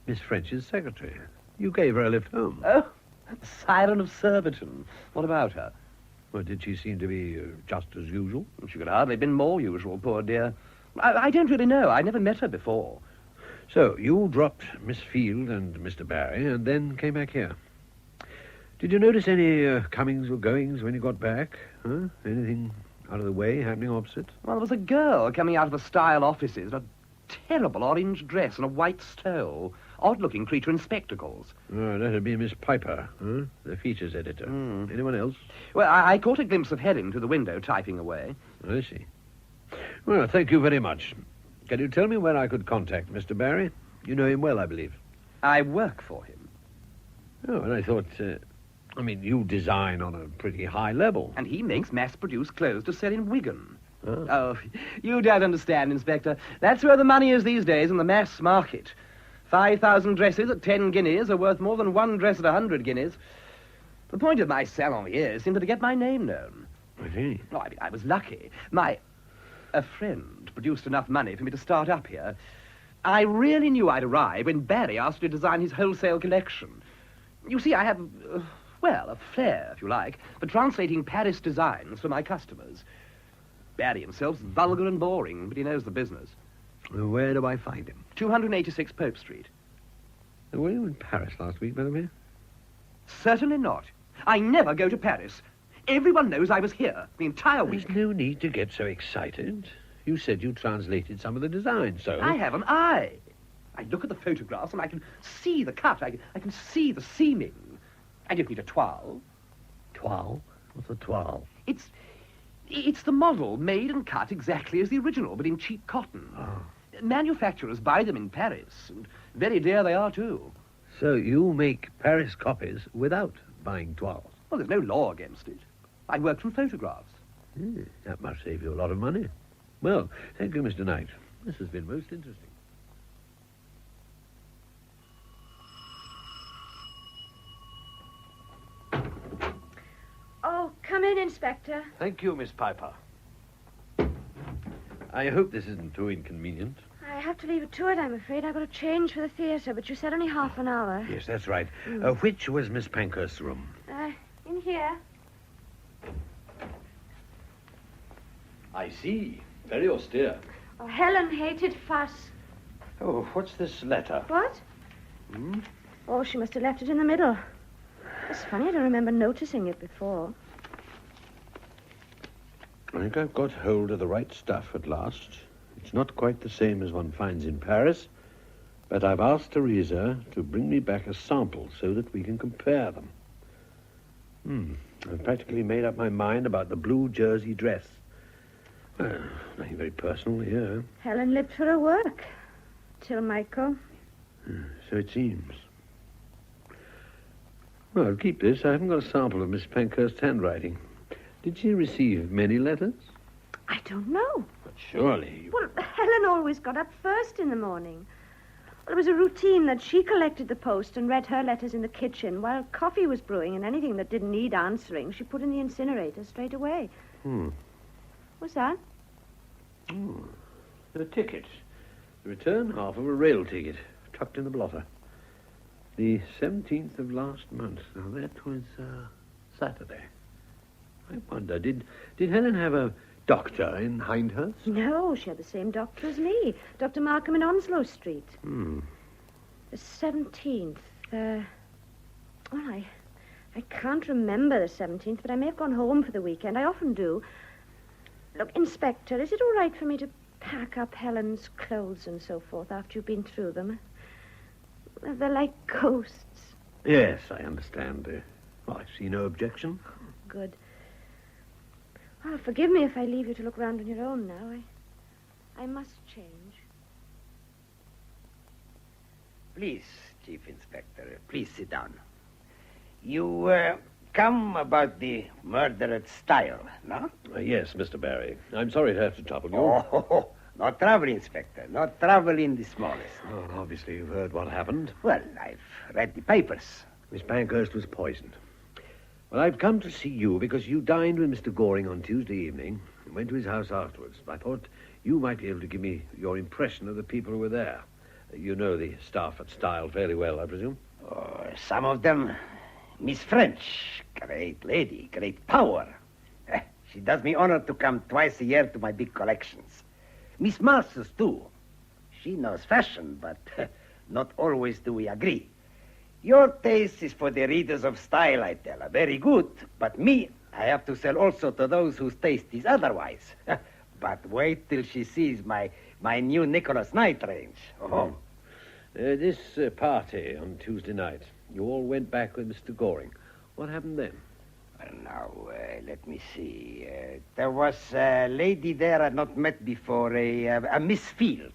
Miss French's secretary. You gave her a lift home. Oh, the Siren of Surbiton. What about her? Well, did she seem to be just as usual? She could hardly have been more usual, poor dear. I don't really know. I never met her before. So, you dropped Miss Field and Mr. Barry and then came back here. Did you notice any comings or goings when you got back? Huh? Anything out of the way happening opposite? Well, there was a girl coming out of the Style offices in a terrible orange dress and a white stole. Odd-looking creature in spectacles. Oh, that'd be Miss Piper, huh? The features editor. Anyone else? Well, I caught a glimpse of Helen through the window, typing away. I see. Well, thank you very much. Can you tell me where I could contact Mr. Barry? You know him well, I believe. I work for him. Oh, and I thought... you design on a pretty high level. And he makes mass-produced clothes to sell in Wigan. Oh, you don't understand, Inspector. That's where the money is these days, in the mass market. 5,000 dresses at 10 guineas are worth more than one dress at 100 guineas. The point of my salon here is simply to get my name known. I see. No, I was lucky. A friend produced enough money for me to start up here. I really knew I'd arrive when Barry asked me to design his wholesale collection. You see, I have, a flair, if you like, for translating Paris designs for my customers. Barry himself's vulgar and boring, but he knows the business. Where do I find him? 286 Pope Street. Were you in Paris last week, Madame? Certainly not. I never go to Paris. Everyone knows I was here the entire week. There's no need to get so excited. You said you translated some of the designs, so... I have an eye. I look at the photographs and I can see the cut. I can see the seaming. I don't need a toile. Toile? What's a toile? It's the model made and cut exactly as the original, but in cheap cotton. Oh. Manufacturers buy them in Paris, and very dear they are, too. So you make Paris copies without buying toiles? Well, there's no law against it. I work from photographs. That must save you a lot of money. Well, thank you, Mr. Knight. This has been most interesting. Oh, come in, Inspector. Thank you, Miss Piper. I hope this isn't too inconvenient. I have to leave at 2, I'm afraid. I've got to change for the theatre, but you said only half an hour. Yes, that's right. Which was Miss Pankhurst's room? In here. I see. Very austere. Oh, Helen hated fuss. Oh, what's this letter? What? Oh, she must have left it in the middle. It's funny, I don't remember noticing it before. I think I've got hold of the right stuff at last. It's not quite the same as one finds in Paris, but I've asked Teresa to bring me back a sample so that we can compare them. I've practically made up my mind about the blue jersey dress. Well, nothing very personal here. Helen lived for her work. Till Michael. So it seems. Well, I'll keep this. I haven't got a sample of Miss Pankhurst's handwriting. Did she receive many letters? I don't know. But surely... Well, Helen always got up first in the morning. Well, it was a routine that she collected the post and read her letters in the kitchen while coffee was brewing, and anything that didn't need answering she put in the incinerator straight away. What's that? A ticket. The return half of a rail ticket, tucked in the blotter. The 17th of last month. Now, that was Saturday. I wonder, did Helen have a doctor in Hindhurst? No, she had the same doctor as me. Dr. Markham in Onslow Street. The 17th. Well, I can't remember the 17th, but I may have gone home for the weekend. I often do. Look, Inspector, is it all right for me to pack up Helen's clothes and so forth after you've been through them? They're like ghosts. Yes, I understand. Well, I see no objection. Good. Well, forgive me if I leave you to look round on your own now. I must change. Please, Chief Inspector, please sit down. You come about the murder at Style, no? Yes, Mr. Barry. I'm sorry to have to trouble you. Oh, no trouble, Inspector. No trouble in the smallest. Well, obviously you've heard what happened. Well, I've read the papers. Miss Pankhurst was poisoned. Well, I've come to see you because you dined with Mr. Goring on Tuesday evening and went to his house afterwards. I thought you might be able to give me your impression of the people who were there. You know the staff at Style fairly well, I presume? Oh, some of them. Miss French, great lady, great power. She does me honor to come twice a year to my big collections. Miss Masters, too. She knows fashion, but not always do we agree. Your taste is for the readers of Style, I tell her. Very good. But me, I have to sell also to those whose taste is otherwise. But wait till she sees my new Nicholas Knight range. Oh. This party on Tuesday night, you all went back with Mr. Goring. What happened then? Well, now, let me see. There was a lady there I'd not met before, a Miss Field.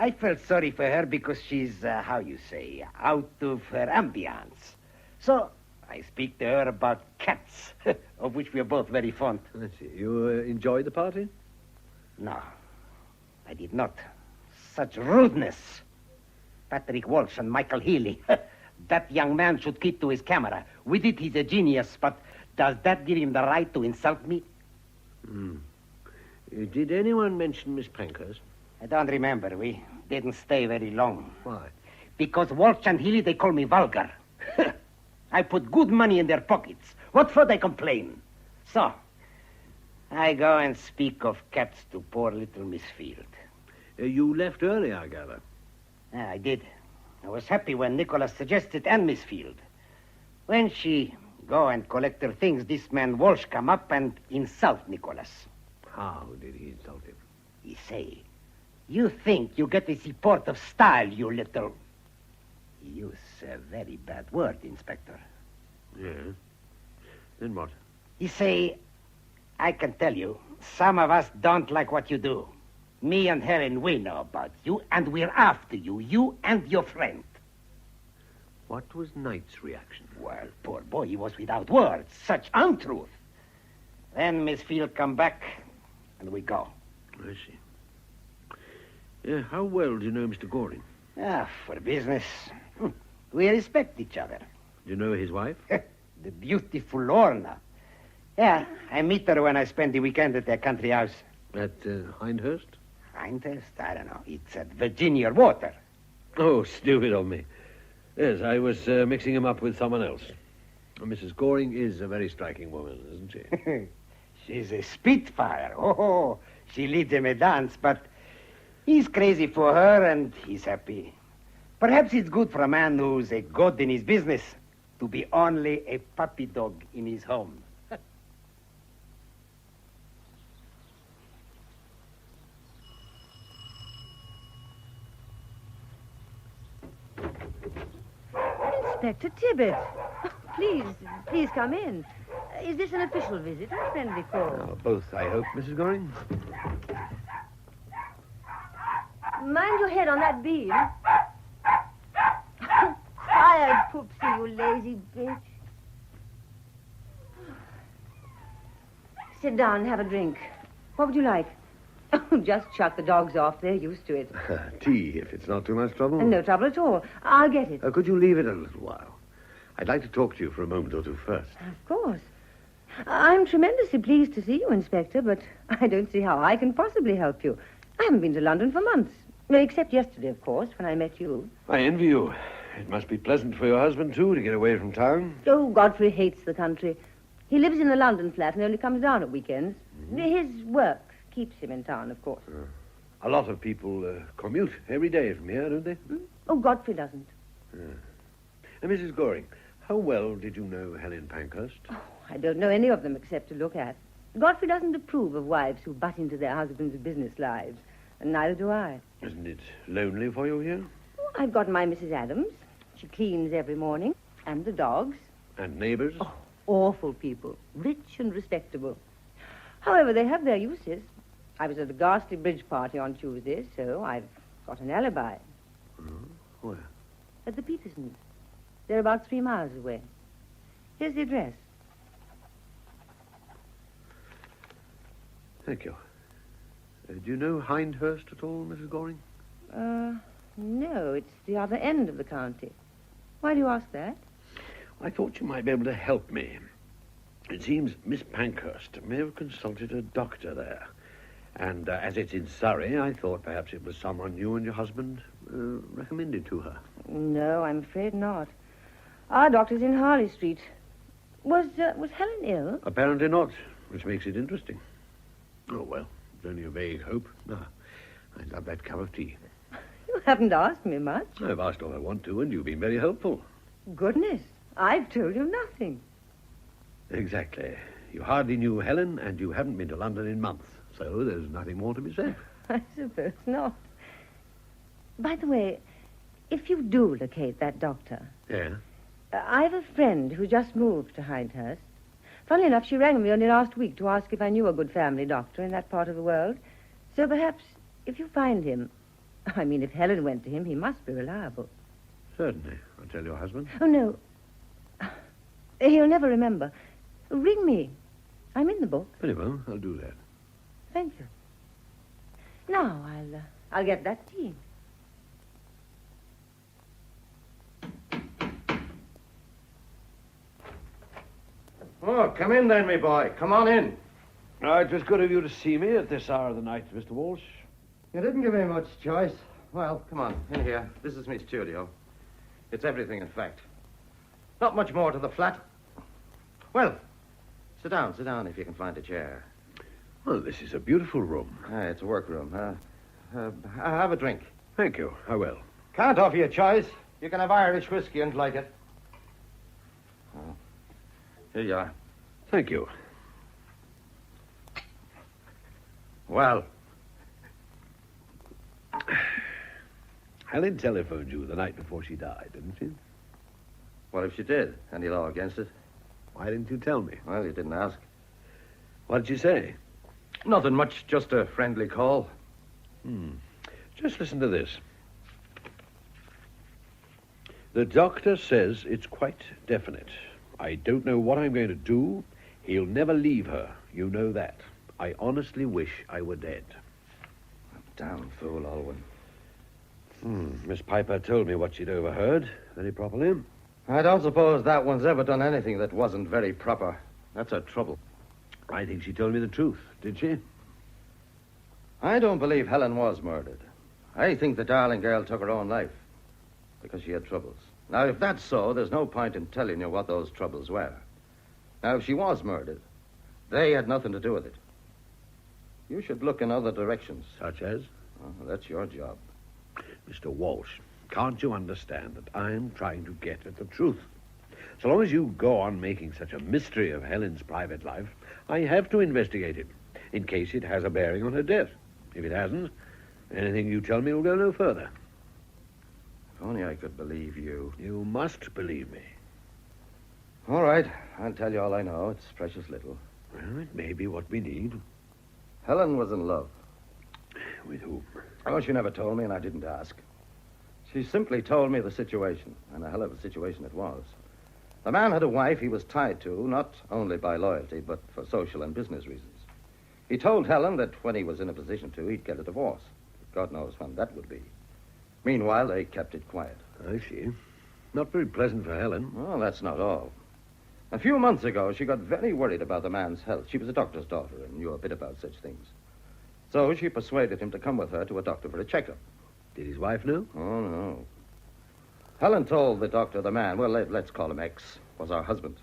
I felt sorry for her because she's, how you say, out of her ambience. So I speak to her about cats, of which we are both very fond. I see. You enjoyed the party? No, I did not. Such rudeness. Patrick Walsh and Michael Healy. That young man should keep to his camera. With it, he's a genius, but does that give him the right to insult me? Did anyone mention Miss Pankhurst? I don't remember. We didn't stay very long. Why? Because Walsh and Healy, they call me vulgar. I put good money in their pockets. What for they complain? So, I go and speak of cats to poor little Miss Field. You left early, I gather. I did. I was happy when Nicholas suggested and Miss Field. When she go and collect her things, this man Walsh come up and insult Nicholas. How did he insult him? He say, you think you get the support of Style, you little... He use a very bad word, Inspector. Yes. Then what? He say, I can tell you, some of us don't like what you do. Me and Helen, we know about you, and we're after you, you and your friend. What was Knight's reaction? Well, poor boy, he was without words. Such untruth. Then Miss Field come back, and we go. I see. How well do you know Mr. Goring? For business. We respect each other. Do you know his wife? The beautiful Lorna. Yeah, I meet her when I spend the weekend at their country house. At Hindhurst? Hindhurst? I don't know. It's at Virginia Water. Oh, stupid of me. Yes, I was mixing him up with someone else. Mrs. Goring is a very striking woman, isn't she? She's a spitfire. Oh, she leads him a dance, but he's crazy for her and he's happy. Perhaps it's good for a man who's a god in his business to be only a puppy dog in his home. Inspector Tibbet. Please come in. Is this an official visit or a friendly call? Both, I hope, Mrs. Goring. Mind your head on that beam. Tired, Poopsie, you lazy bitch. Sit down and have a drink. What would you like? Just shut the dogs off. They're used to it. Tea, if it's not too much trouble. No trouble at all. I'll get it. Could you leave it a little while? I'd like to talk to you for a moment or two first. Of course. I'm tremendously pleased to see you, Inspector, but I don't see how I can possibly help you. I haven't been to London for months. Except yesterday, of course, when I met you. I envy you. It must be pleasant for your husband, too, to get away from town. Oh, Godfrey hates the country. He lives in the London flat and only comes down at weekends. His work keeps him in town, of course. A lot of people commute every day from here, don't they? Oh, Godfrey doesn't. Mrs. Goring, how well did you know Helen Pankhurst? Oh, I don't know any of them except to look at. Godfrey doesn't approve of wives who butt into their husbands' business lives, and neither do I. Isn't it lonely for you here? Oh, I've got my Mrs. Adams. She cleans every morning, and the dogs. And neighbours? Oh, awful people, rich and respectable. However, they have their uses. I was at a ghastly bridge party on Tuesday, so I've got an alibi. Where? At the Petersons. They're about 3 miles away. Here's the address. Thank you. Do you know Hindhurst at all, Mrs. Goring? No, it's the other end of the county. Why do you ask that? I thought you might be able to help me. It seems Miss Pankhurst may have consulted a doctor there. And as it's in Surrey, I thought perhaps it was someone you and your husband recommended to her. No, I'm afraid not. Our doctor's in Harley Street. Was Helen ill? Apparently not, which makes it interesting. Oh, well, it's only a vague hope. Now, I'd love that cup of tea. You haven't asked me much. I've asked all I want to, and you've been very helpful. Goodness, I've told you nothing. Exactly. You hardly knew Helen, and you haven't been to London in months, so there's nothing more to be said. I suppose not. By the way, if you do locate that doctor... Yeah? I've a friend who just moved to Hindhurst. Funnily enough, she rang me only last week to ask if I knew a good family doctor in that part of the world. So perhaps, if you find him... I mean, if Helen went to him, he must be reliable. Certainly. I'll tell your husband. Oh, no. He'll never remember. Ring me. I'm in the book. Very well. I'll do that. Thank you. Now, I'll get that tea. Oh, come in then, me boy. Come on in. It was good of you to see me at this hour of the night, Mr. Walsh. You didn't give me much choice. Well, come on, in here. This is my studio. It's everything, in fact. Not much more to the flat. Well, sit down if you can find a chair. Well, this is a beautiful room. It's a workroom. Have a drink. Thank you. I will. Can't offer you a choice. You can have Irish whiskey and like it. Oh. Here you are. Thank you. Well. Helen telephoned you the night before she died, didn't she? What if she did? Any law against it? Why didn't you tell me? Well, you didn't ask. What did you say? Nothing much, just a friendly call. Just listen to this. The doctor says it's quite definite. I don't know what I'm going to do. He'll never leave her. You know that. I honestly wish I were dead. Damn fool, Alwyn. Miss Piper told me what she'd overheard, very properly. I don't suppose that one's ever done anything that wasn't very proper. That's her trouble. I think she told me the truth, did she? I don't believe Helen was murdered. I think the darling girl took her own life because she had troubles. Now, if that's so, there's no point in telling you what those troubles were. Now, if she was murdered, they had nothing to do with it. You should look in other directions. Such as? Oh, that's your job. Mr. Walsh, can't you understand that I'm trying to get at the truth? So long as you go on making such a mystery of Helen's private life, I have to investigate it, in case it has a bearing on her death. If it hasn't, anything you tell me will go no further. If only I could believe you. You must believe me. All right. I'll tell you all I know. It's precious little. Well, it may be what we need. Helen was in love. With whom? Oh, she never told me, and I didn't ask. She simply told me the situation, and a hell of a situation it was. The man had a wife he was tied to, not only by loyalty, but for social and business reasons. He told Helen that when he was in a position to, he'd get a divorce. God knows when that would be. Meanwhile, they kept it quiet. I see. Not very pleasant for Helen. Well, that's not all. A few months ago, she got very worried about the man's health. She was a doctor's daughter and knew a bit about such things. So she persuaded him to come with her to a doctor for a checkup. Did his wife know? Oh, no. Helen told the doctor the man, well, let's call him X, was her husband.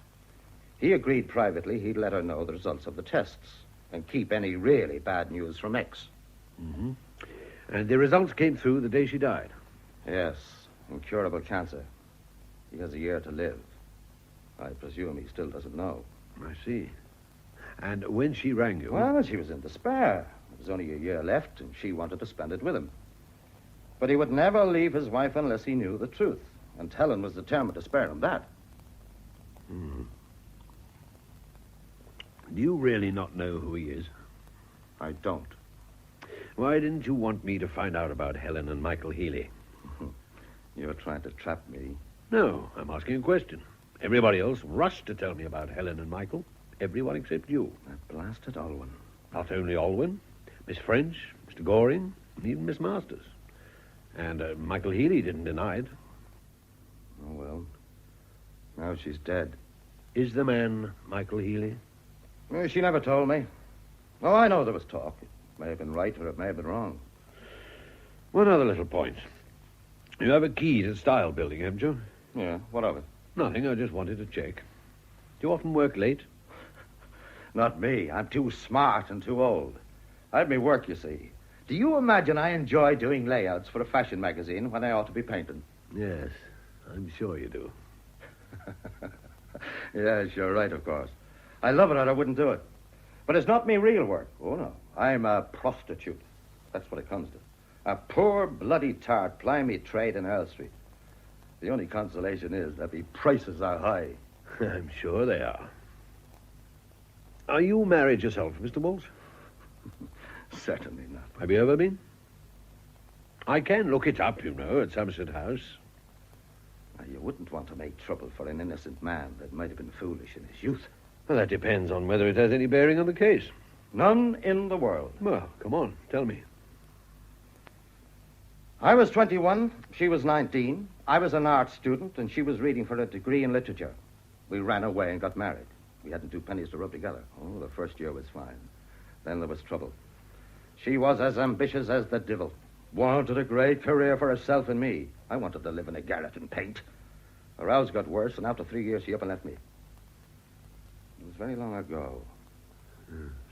He agreed privately he'd let her know the results of the tests and keep any really bad news from X. Mm-hmm. And the results came through the day she died? Yes, incurable cancer. He has a year to live. I presume he still doesn't know. I see. And when she rang you... Well, she was in despair. There was only a year left, and she wanted to spend it with him. But he would never leave his wife unless he knew the truth. And Helen was determined to spare him that. Hmm. Do you really not know who he is? I don't. Why didn't you want me to find out about Helen and Michael Healy? You're trying to trap me. No, I'm asking a question. Everybody else rushed to tell me about Helen and Michael. Everyone except you. That blasted Alwyn. Not only Alwyn, Miss French, Mr. Goring, and even Miss Masters. And Michael Healy didn't deny it. Oh, well. Now she's dead. Is the man Michael Healy? Well, she never told me. Oh, I know there was talk. It may have been right or it may have been wrong. One other little point. You have a key to the style building, haven't you? Yeah, what of it? Nothing, I just wanted to check. Do you often work late? Not me. I'm too smart and too old. I have me work, you see. Do you imagine I enjoy doing layouts for a fashion magazine when I ought to be painting? Yes, I'm sure you do. Yes, you're right, of course. I love it or I wouldn't do it. But it's not me real work. Oh, no. I'm a prostitute. That's what it comes to. A poor, bloody tart plying me trade in Earl Street. The only consolation is that the prices are high. I'm sure they are. Are you married yourself, Mr. Walsh? Certainly not. Have you ever been? I can look it up, you know, at Somerset House. Now, you wouldn't want to make trouble for an innocent man that might have been foolish in his youth. Well, that depends on whether it has any bearing on the case. None in the world. Well, come on, tell me. I was 21, she was 19. I was an art student, and she was reading for a degree in literature. We ran away and got married. We hadn't two pennies to rub together. Oh, the first year was fine. Then there was trouble. She was as ambitious as the devil. Wanted a great career for herself and me. I wanted to live in a garret and paint. Her house got worse, and after 3 years, she up and left me. It was very long ago.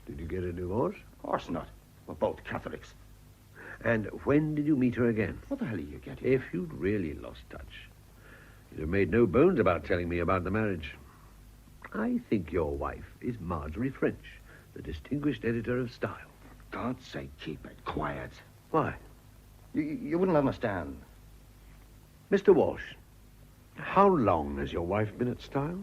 Did you get a divorce? Of course not. We're both Catholics. And when did you meet her again? What the hell are you getting? If you'd really lost touch, you'd have made no bones about telling me about the marriage. I think your wife is Marjorie French, the distinguished editor of Style. For God's sake, keep it quiet. Why? You wouldn't understand. Mr. Walsh, how long has your wife been at Style?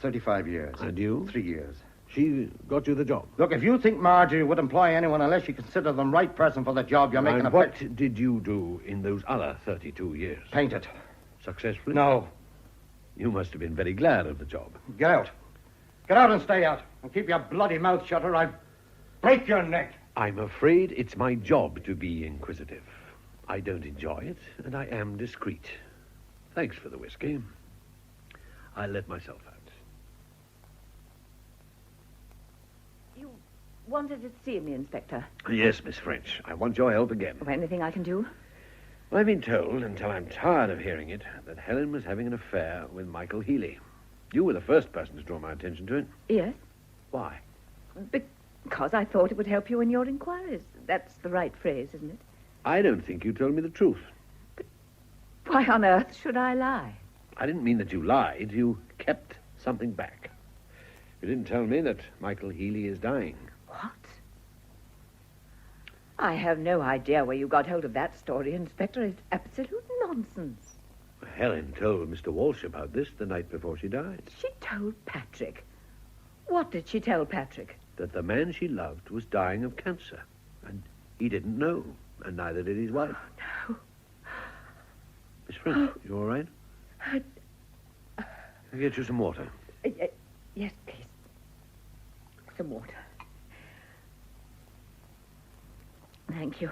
35 years. And you? 3 years. She got you the job? Look, if you think Marjorie would employ anyone unless you consider them right person for the job, you're making and a... what did you do in those other 32 years? Paint it. Successfully? No. You must have been very glad of the job. Get out. Get out and stay out. And keep your bloody mouth shut or I'll break your neck. I'm afraid it's my job to be inquisitive. I don't enjoy it, and I am discreet. Thanks for the whiskey. I'll let myself out. You wanted to see me, Inspector? Yes, Miss French. I want your help again. Oh, anything I can do? I've been told, until I'm tired of hearing it, that Helen was having an affair with Michael Healy. You were the first person to draw my attention to it. Yes. Why? Because I thought it would help you in your inquiries. That's the right phrase, isn't it? I don't think you told me the truth. But why on earth should I lie? I didn't mean that you lied. You kept something back. You didn't tell me that Michael Healy is dying. What? I have no idea where you got hold of that story, Inspector. It's absolute nonsense. Helen told Mr. Walsh about this the night before she died. She told Patrick. What did she tell Patrick? That the man she loved was dying of cancer. And he didn't know, and neither did his wife. No. Miss French, you all right? I'll get you some water. Yes, please. Some water. Thank you.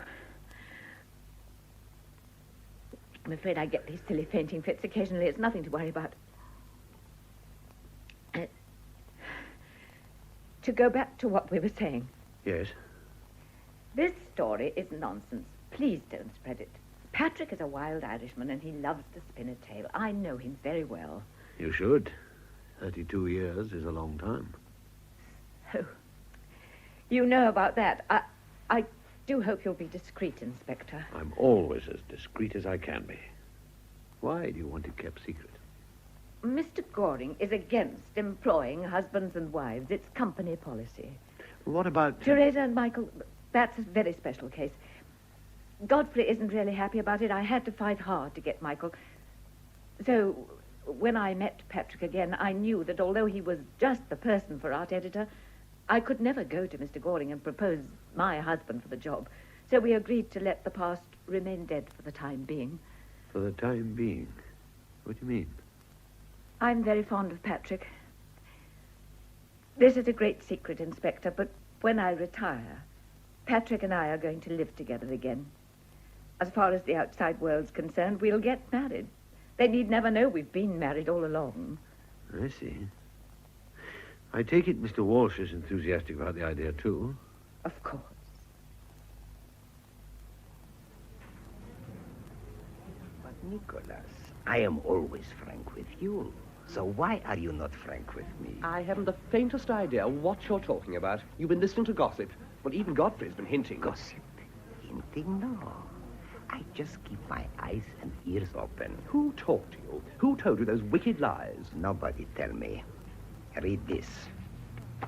I'm afraid I get these silly fainting fits occasionally. It's nothing to worry about. To go back to what we were saying. Yes? This story is nonsense. Please don't spread it. Patrick is a wild Irishman and he loves to spin a tale. I know him very well. You should. 32 years is a long time. Oh. You know about that. I do hope you'll be discreet, Inspector. I'm always as discreet as I can be. Why do you want it kept secret? Mr. Goring is against employing husbands and wives. It's company policy. What about... Teresa and Michael, that's a very special case. Godfrey isn't really happy about it. I had to fight hard to get Michael. So, when I met Patrick again, I knew that although he was just the person for art editor, I could never go to Mr. Goring and propose my husband for the job. So we agreed to let the past remain dead for the time being. For the time being? What do you mean? I'm very fond of Patrick. This is a great secret, Inspector, but when I retire, Patrick and I are going to live together again. As far as the outside world's concerned, we'll get married. They need never know we've been married all along. I see. I take it Mr. Walsh is enthusiastic about the idea, too. Of course. But, Nicholas, I am always frank with you. So why are you not frank with me? I haven't the faintest idea what you're talking about. You've been listening to gossip. Well, even Godfrey's been hinting. Gossip? Hinting? No. I just keep my eyes and ears open. Who talked to you? Who told you those wicked lies? Nobody tell me. Read this.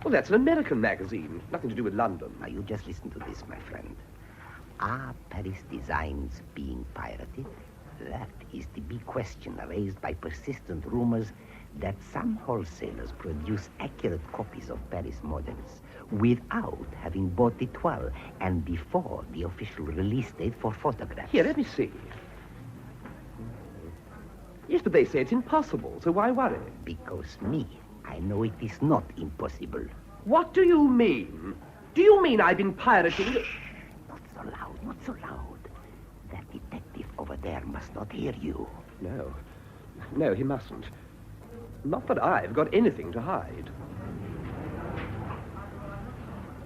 Well, that's an American magazine. Nothing to do with London. Now, you just listen to this, my friend. Are Paris designs being pirated? That is the big question raised by persistent rumors that some wholesalers produce accurate copies of Paris models without having bought the toile and before the official release date for photographs. Here, let me see. Yes, but they say it's impossible, so why worry? Because I know it is not impossible. What do you mean? Do you mean I've been pirating... Shh, not so loud, not so loud. That detective over there must not hear you. No. No, he mustn't. Not that I've got anything to hide.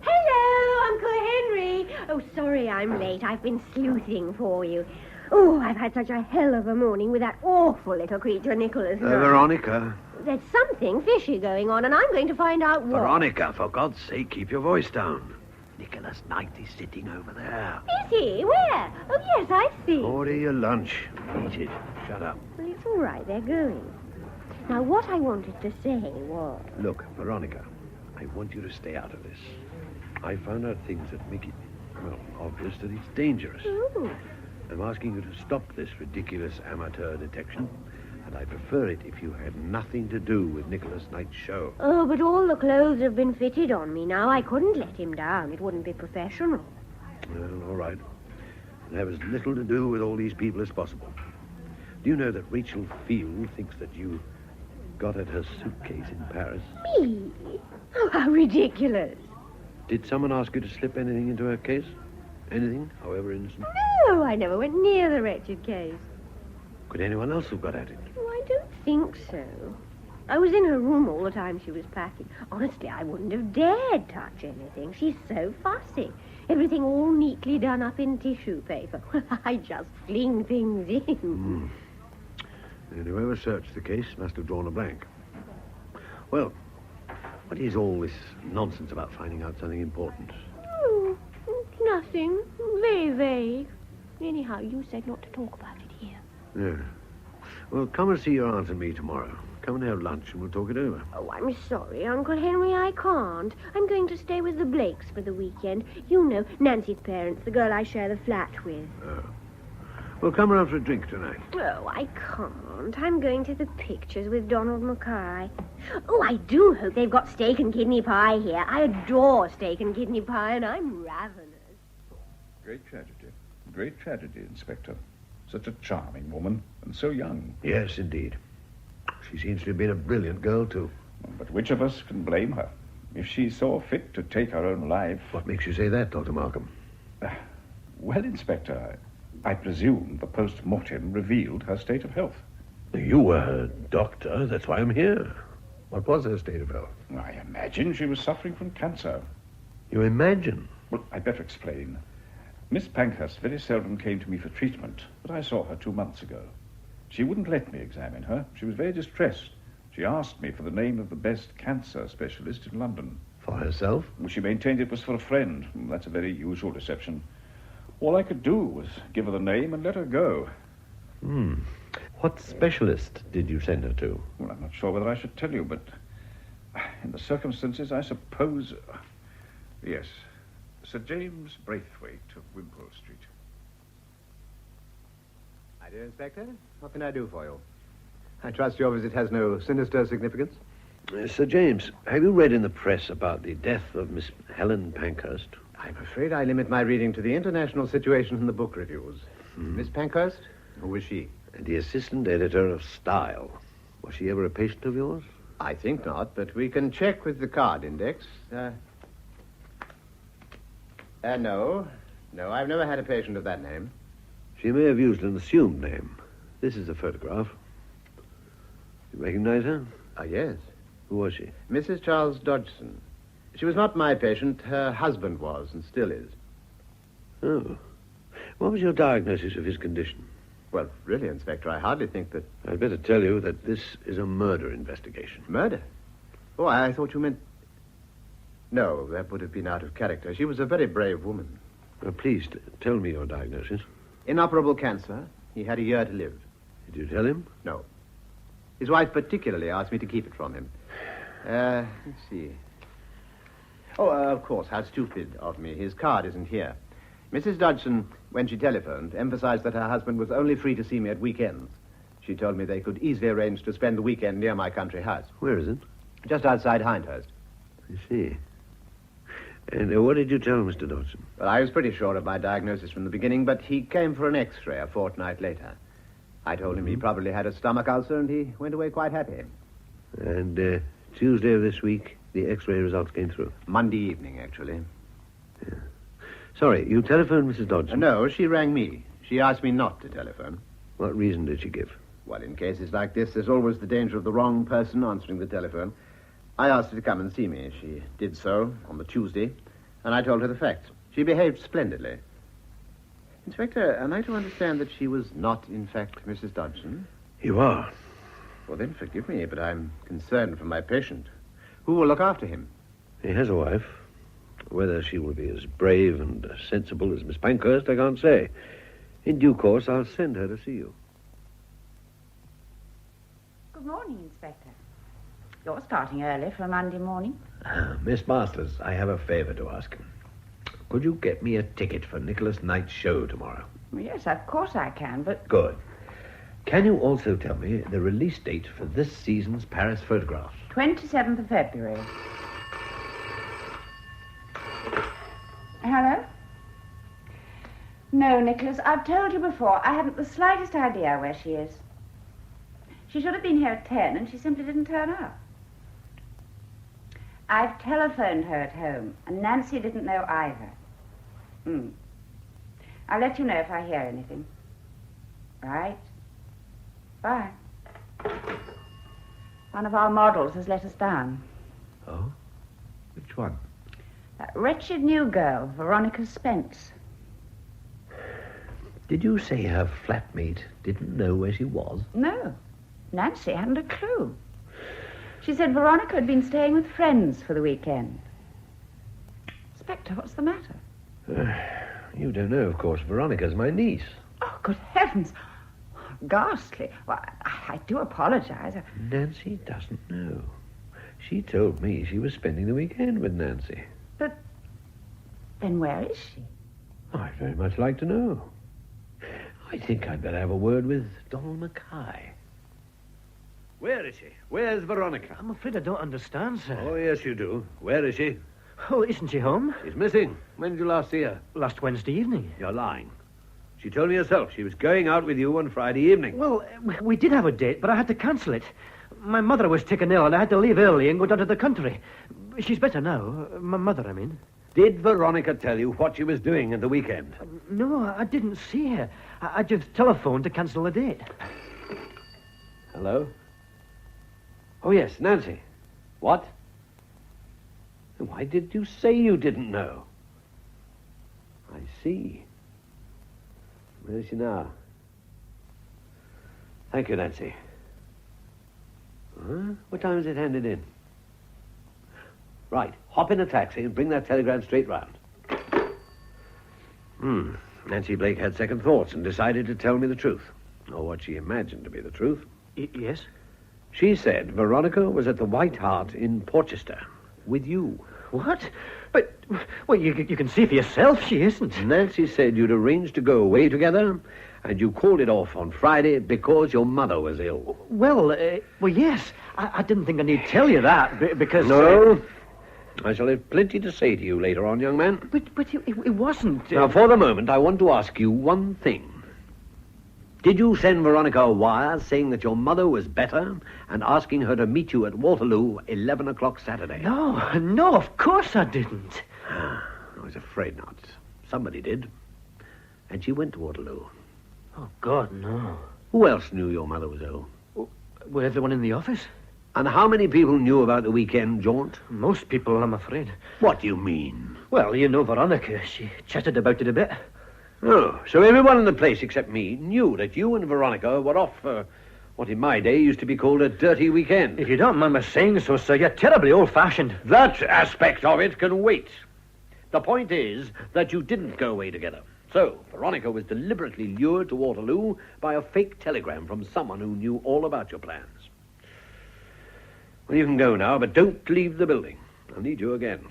Hello, Uncle Henry. Oh, sorry I'm late. I've been sleuthing for you. Oh, I've had such a hell of a morning with that awful little creature, Nicholas. Veronica. There's something fishy going on, and I'm going to find out what. Veronica, for God's sake, keep your voice down. Nicholas Knight is sitting over there. Is he? Where? Oh, yes, I see. Order your lunch. Eat it. Shut up. Well, it's all right. They're going. Now, what I wanted to say was... Look, Veronica, I want you to stay out of this. I found out things that make it, well, obvious that it's dangerous. Ooh. I'm asking you to stop this ridiculous amateur detection, and I'd prefer it if you had nothing to do with Nicholas Knight's show. Oh, but all the clothes have been fitted on me now. I couldn't let him down. It wouldn't be professional. Well, all right. I'll have as little to do with all these people as possible. Do you know that Rachel Field thinks that you got at her suitcase in Paris? Me? Oh, how ridiculous. Did someone ask you to slip anything into her case? Anything, however innocent? No, I never went near the wretched case. Could anyone else have got at it? Oh, I don't think so. I was in her room all the time she was packing. Honestly, I wouldn't have dared touch anything. She's so fussy. Everything all neatly done up in tissue paper. I just fling things in. And whoever searched the case must have drawn a blank. Well, what is all this nonsense about finding out something important? Oh, nothing. Very vague. Anyhow, you said not to talk about it here. Yeah. Well, come and see your aunt and me tomorrow. Come and have lunch and we'll talk it over. Oh, I'm sorry, Uncle Henry, I can't. I'm going to stay with the Blakes for the weekend. You know, Nancy's parents, the girl I share the flat with. Oh. Well, come round for a drink tonight. Oh, I can't. I'm going to the pictures with Donald Mackay. Oh, I do hope they've got steak and kidney pie here. I adore steak and kidney pie, and I'm ravenous. Great tragedy. Great tragedy, Inspector. Such a charming woman, and so young. Yes, indeed. She seems to have been a brilliant girl, too. But which of us can blame her? If she saw fit to take her own life... What makes you say that, Dr. Markham? Well, Inspector, I presume the post-mortem revealed her state of health. You were her doctor. That's why I'm here. What was her state of health? I imagine she was suffering from cancer. You imagine? Well, I'd better explain. Miss Pankhurst very seldom came to me for treatment, but I saw her 2 months ago. She wouldn't let me examine her. She was very distressed. She asked me for the name of the best cancer specialist in London. For herself? Well, she maintained it was for a friend. That's a very usual reception. All I could do was give her the name and let her go. What specialist did you send her to? Well, I'm not sure whether I should tell you, but in the circumstances, I suppose... Yes, Sir James Braithwaite of Wimpole Street. Hi, dear Inspector. What can I do for you? I trust your visit has no sinister significance? Sir James, have you read in the press about the death of Miss Helen Pankhurst? I'm afraid I limit my reading to the international situation in the book reviews. Miss Pankhurst? Who was she? The assistant editor of Style. Was she ever a patient of yours? I think not, but we can check with the card index. No. No, I've never had a patient of that name. She may have used an assumed name. This is a photograph. You recognize her? Yes. Who was she? Mrs. Charles Dodgson. She was not my patient. Her husband was, and still is. Oh. What was your diagnosis of his condition? Well, really, Inspector, I hardly think that... I'd better tell you that this is a murder investigation. Murder? Oh, I thought you meant... No, that would have been out of character. She was a very brave woman. Please, tell me your diagnosis. Inoperable cancer. He had a year to live. Did you tell him? No. His wife particularly asked me to keep it from him. Let's see. Oh, of course, how stupid of me. His card isn't here. Mrs. Dodgson, when she telephoned, emphasized that her husband was only free to see me at weekends. She told me they could easily arrange to spend the weekend near my country house. Where is it? Just outside Hindhurst. I see. And what did you tell Mr. Dodgson? Well, I was pretty sure of my diagnosis from the beginning, but he came for an X-ray a fortnight later. I told him he probably had a stomach ulcer, and he went away quite happy. And Tuesday of this week, the X-ray results came through? Monday evening, actually. Yeah. Sorry, you telephoned Mrs. Dodgson? No, she rang me. She asked me not to telephone. What reason did she give? Well, in cases like this, there's always the danger of the wrong person answering the telephone. I asked her to come and see me. She did so on the Tuesday, and I told her the facts. She behaved splendidly. Inspector, am I to understand that she was not, in fact, Mrs. Dodgson? You are. Well, then forgive me, but I'm concerned for my patient. Who will look after him? He has a wife. Whether she will be as brave and sensible as Miss Pankhurst, I can't say. In due course, I'll send her to see you. Good morning, Inspector. You're starting early for a Monday morning. Miss Masters, I have a favor to ask. Could you get me a ticket for Nicholas Knight's show tomorrow? Yes, of course I can, but... Good. Can you also tell me the release date for this season's Paris photographs? 27th of February. Hello? No, Nicholas, I've told you before, I haven't the slightest idea where she is. She should have been here at 10, and she simply didn't turn up. I've telephoned her at home, and Nancy didn't know either. I'll let you know if I hear anything. Right. Bye. One of our models has let us down. Oh? Which one? That wretched new girl, Veronica Spence. Did you say her flatmate didn't know where she was? No. Nancy hadn't a clue. She said Veronica had been staying with friends for the weekend. Inspector, what's the matter? You don't know, of course. Veronica's my niece. Oh, good heavens. Ghastly. Well, I do apologize. Nancy doesn't know. She told me she was spending the weekend with Nancy. But then where is she? I'd very much like to know. I think I'd better have a word with Donald Mackay. Where is she? Where's Veronica? I'm afraid I don't understand, sir. Oh, yes, you do. Where is she? Oh, isn't she home? She's missing. When did you last see her? Last Wednesday evening. You're lying. She told me herself she was going out with you on Friday evening. Well, we did have a date, but I had to cancel it. My mother was taken ill, and I had to leave early and go down to the country. She's better now. My mother, I mean. Did Veronica tell you what she was doing at the weekend? No, I didn't see her. I just telephoned to cancel the date. Hello? Oh, yes, Nancy. What? Why did you say you didn't know? I see. Where is she now? Thank you, Nancy. Huh? What time is it handed in? Right. Hop in a taxi and bring that telegram straight round. Nancy Blake had second thoughts and decided to tell me the truth. Or what she imagined to be the truth. Yes? She said Veronica was at the White Hart in Porchester with you. What? But, well, you can see for yourself she isn't. Nancy said you'd arranged to go away together, and you called it off on Friday because your mother was ill. Well, yes. I didn't think I need tell you that, because... No. I shall have plenty to say to you later on, young man. But it wasn't... Now, for the moment, I want to ask you one thing. Did you send Veronica a wire saying that your mother was better and asking her to meet you at Waterloo 11 o'clock Saturday? No, of course I didn't. I was afraid not. Somebody did. And she went to Waterloo. Oh, God, no. Who else knew your mother was ill? Well, everyone in the office. And how many people knew about the weekend jaunt? Most people, I'm afraid. What do you mean? Well, you know Veronica. She chatted about it a bit. Oh, so everyone in the place except me knew that you and Veronica were off for what in my day used to be called a dirty weekend. If you don't mind my saying so, sir, you're terribly old-fashioned. That aspect of it can wait. The point is that you didn't go away together. So, Veronica was deliberately lured to Waterloo by a fake telegram from someone who knew all about your plans. Well, you can go now, but don't leave the building. I'll need you again.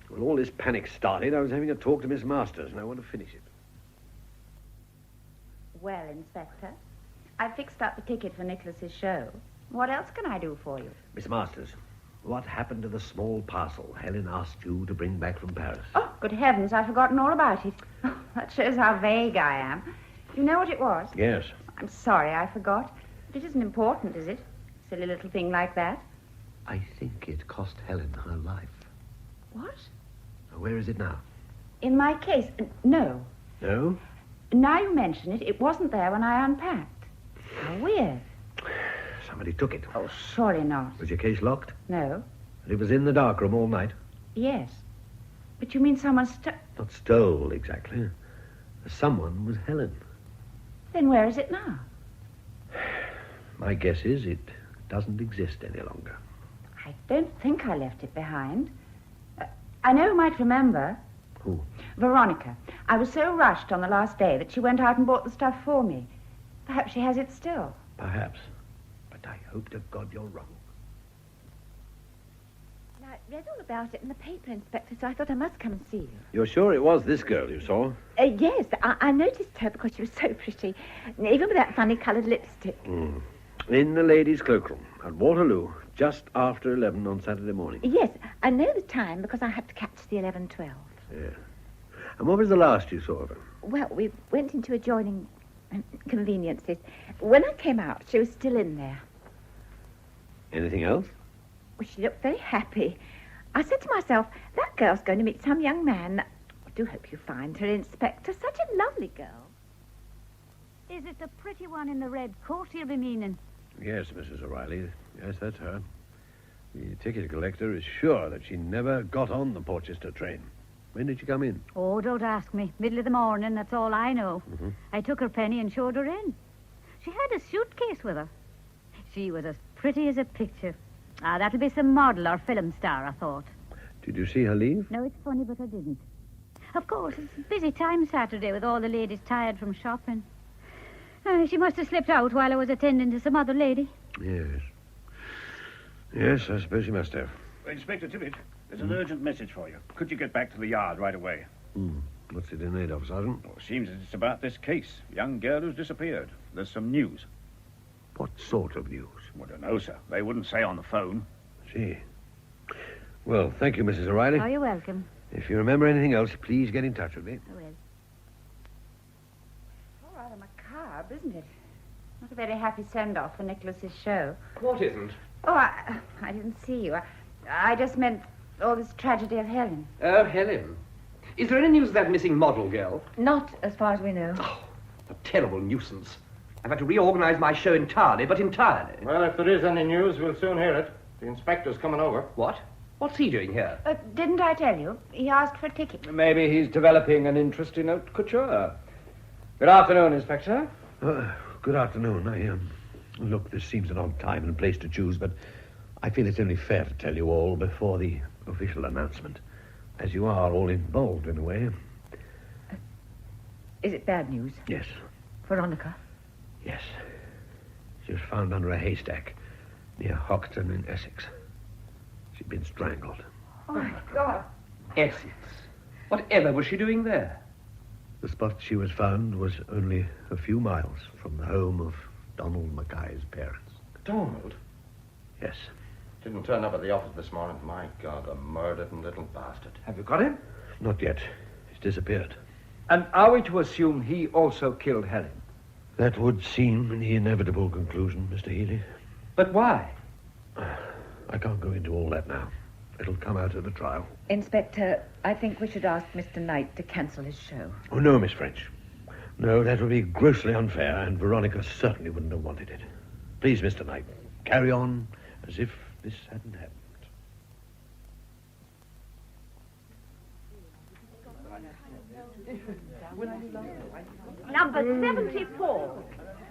When all this panic started, I was having a talk to Miss Masters, and I want to finish it. Well, Inspector, I fixed up the ticket for Nicholas's show. What else can I do for you? Miss Masters, what happened to the small parcel Helen asked you to bring back from Paris? Oh, good heavens, I've forgotten all about it. That shows how vague I am. You know what it was? Yes. I'm sorry I forgot. But it isn't important, is it? Silly little thing like that. I think it cost Helen her life. What? Where is it now? In my case, no. No? Now you mention it, it wasn't there when I unpacked. How weird. Somebody took it. Oh, surely not. Was your case locked? No. It was in the darkroom all night? Yes. But you mean someone Not stole, exactly. Someone was Helen. Then where is it now? My guess is it doesn't exist any longer. I don't think I left it behind. I know who might remember. Who? Veronica. I was so rushed on the last day that she went out and bought the stuff for me. Perhaps she has it still. Perhaps. But I hope to God you're wrong. Now, I read all about it in the paper, Inspector, so I thought I must come and see you. You're sure it was this girl you saw? Yes, I noticed her because she was so pretty, even with that funny-coloured lipstick. In the ladies' cloakroom at Waterloo, just after 11 on Saturday morning. Yes, I know the time because I had to catch the 11:12. Yeah. And what was the last you saw of her? Well, we went into adjoining conveniences. When I came out, she was still in there. Anything else? Well, she looked very happy. I said to myself, that girl's going to meet some young man. I do hope you find her, Inspector. Such a lovely girl. Is it the pretty one in the red coat he'll be meaning? Yes, Mrs. O'Reilly. Yes, that's her. The ticket collector is sure that she never got on the Porchester train. When did she come in? Oh, don't ask me. Middle of the morning, that's all I know. Mm-hmm. I took her penny and showed her in. She had a suitcase with her. She was as pretty as a picture. That'll be some model or film star, I thought. Did you see her leave? No, it's funny, but I didn't. Of course, it's a busy time Saturday with all the ladies tired from shopping. She must have slipped out while I was attending to some other lady. Yes. Yes, I suppose she must have. Inspector Tibbet, there's an urgent message for you. Could you get back to the yard right away? What's it in aid of, Sergeant? Well, it seems it's about this case. Young girl who's disappeared. There's some news. What sort of news? I don't know, sir. They wouldn't say on the phone. Gee. Well, thank you, Mrs. O'Reilly. Oh, you're welcome. If you remember anything else, please get in touch with me. I will. All rather macabre, isn't it? Not a very happy send-off for Nicholas's show. What isn't? Oh, I didn't see you. I just meant all this tragedy of Helen. Oh, Helen. Is there any news of that missing model girl? Not as far as we know. Oh, a terrible nuisance. I've had to reorganize my show entirely, but entirely. Well, if there is any news, we'll soon hear it. The inspector's coming over. What? What's he doing here? Didn't I tell you? He asked for a ticket. Maybe he's developing an interest in haute couture. Good afternoon, Inspector. Good afternoon. Look, this seems an odd time and place to choose, but I feel it's only fair to tell you all before the official announcement, as you are all involved in a way. Is it bad news? Yes. Veronica? Yes. She was found under a haystack near Hoxton in Essex. She'd been strangled. Oh, my God. Essex. Whatever was she doing there? The spot she was found was only a few miles from the home of Donald Mackay's parents. Donald? Yes. Didn't turn up at the office this morning. My God, a murdered little bastard. Have you got him? Not yet. He's disappeared. And are we to assume he also killed Helen? That would seem the inevitable conclusion, Mr. Healy. But why? I can't go into all that now. It'll come out at the trial. Inspector, I think we should ask Mr. Knight to cancel his show. Oh, no, Miss French. No, that would be grossly unfair, and Veronica certainly wouldn't have wanted it. Please, Mr. Knight, carry on as if this hadn't happened. Number 74.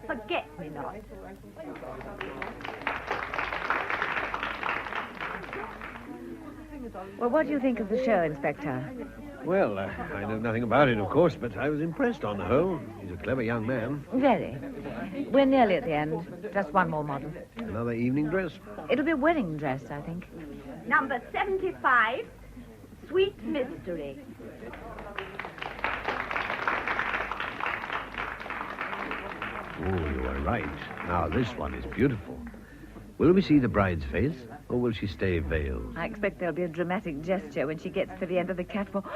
Forget-me-not. Well, what do you think of the show, Inspector? Well, I know nothing about it, of course, but I was impressed on the whole. He's a clever young man. Very. We're nearly at the end. Just one more model. Another evening dress? It'll be a wedding dress, I think. Number 75. Sweet Mystery. Oh, you are right. Now, this one is beautiful. Will we see the bride's face, or will she stay veiled? I expect there'll be a dramatic gesture when she gets to the end of the catwalk.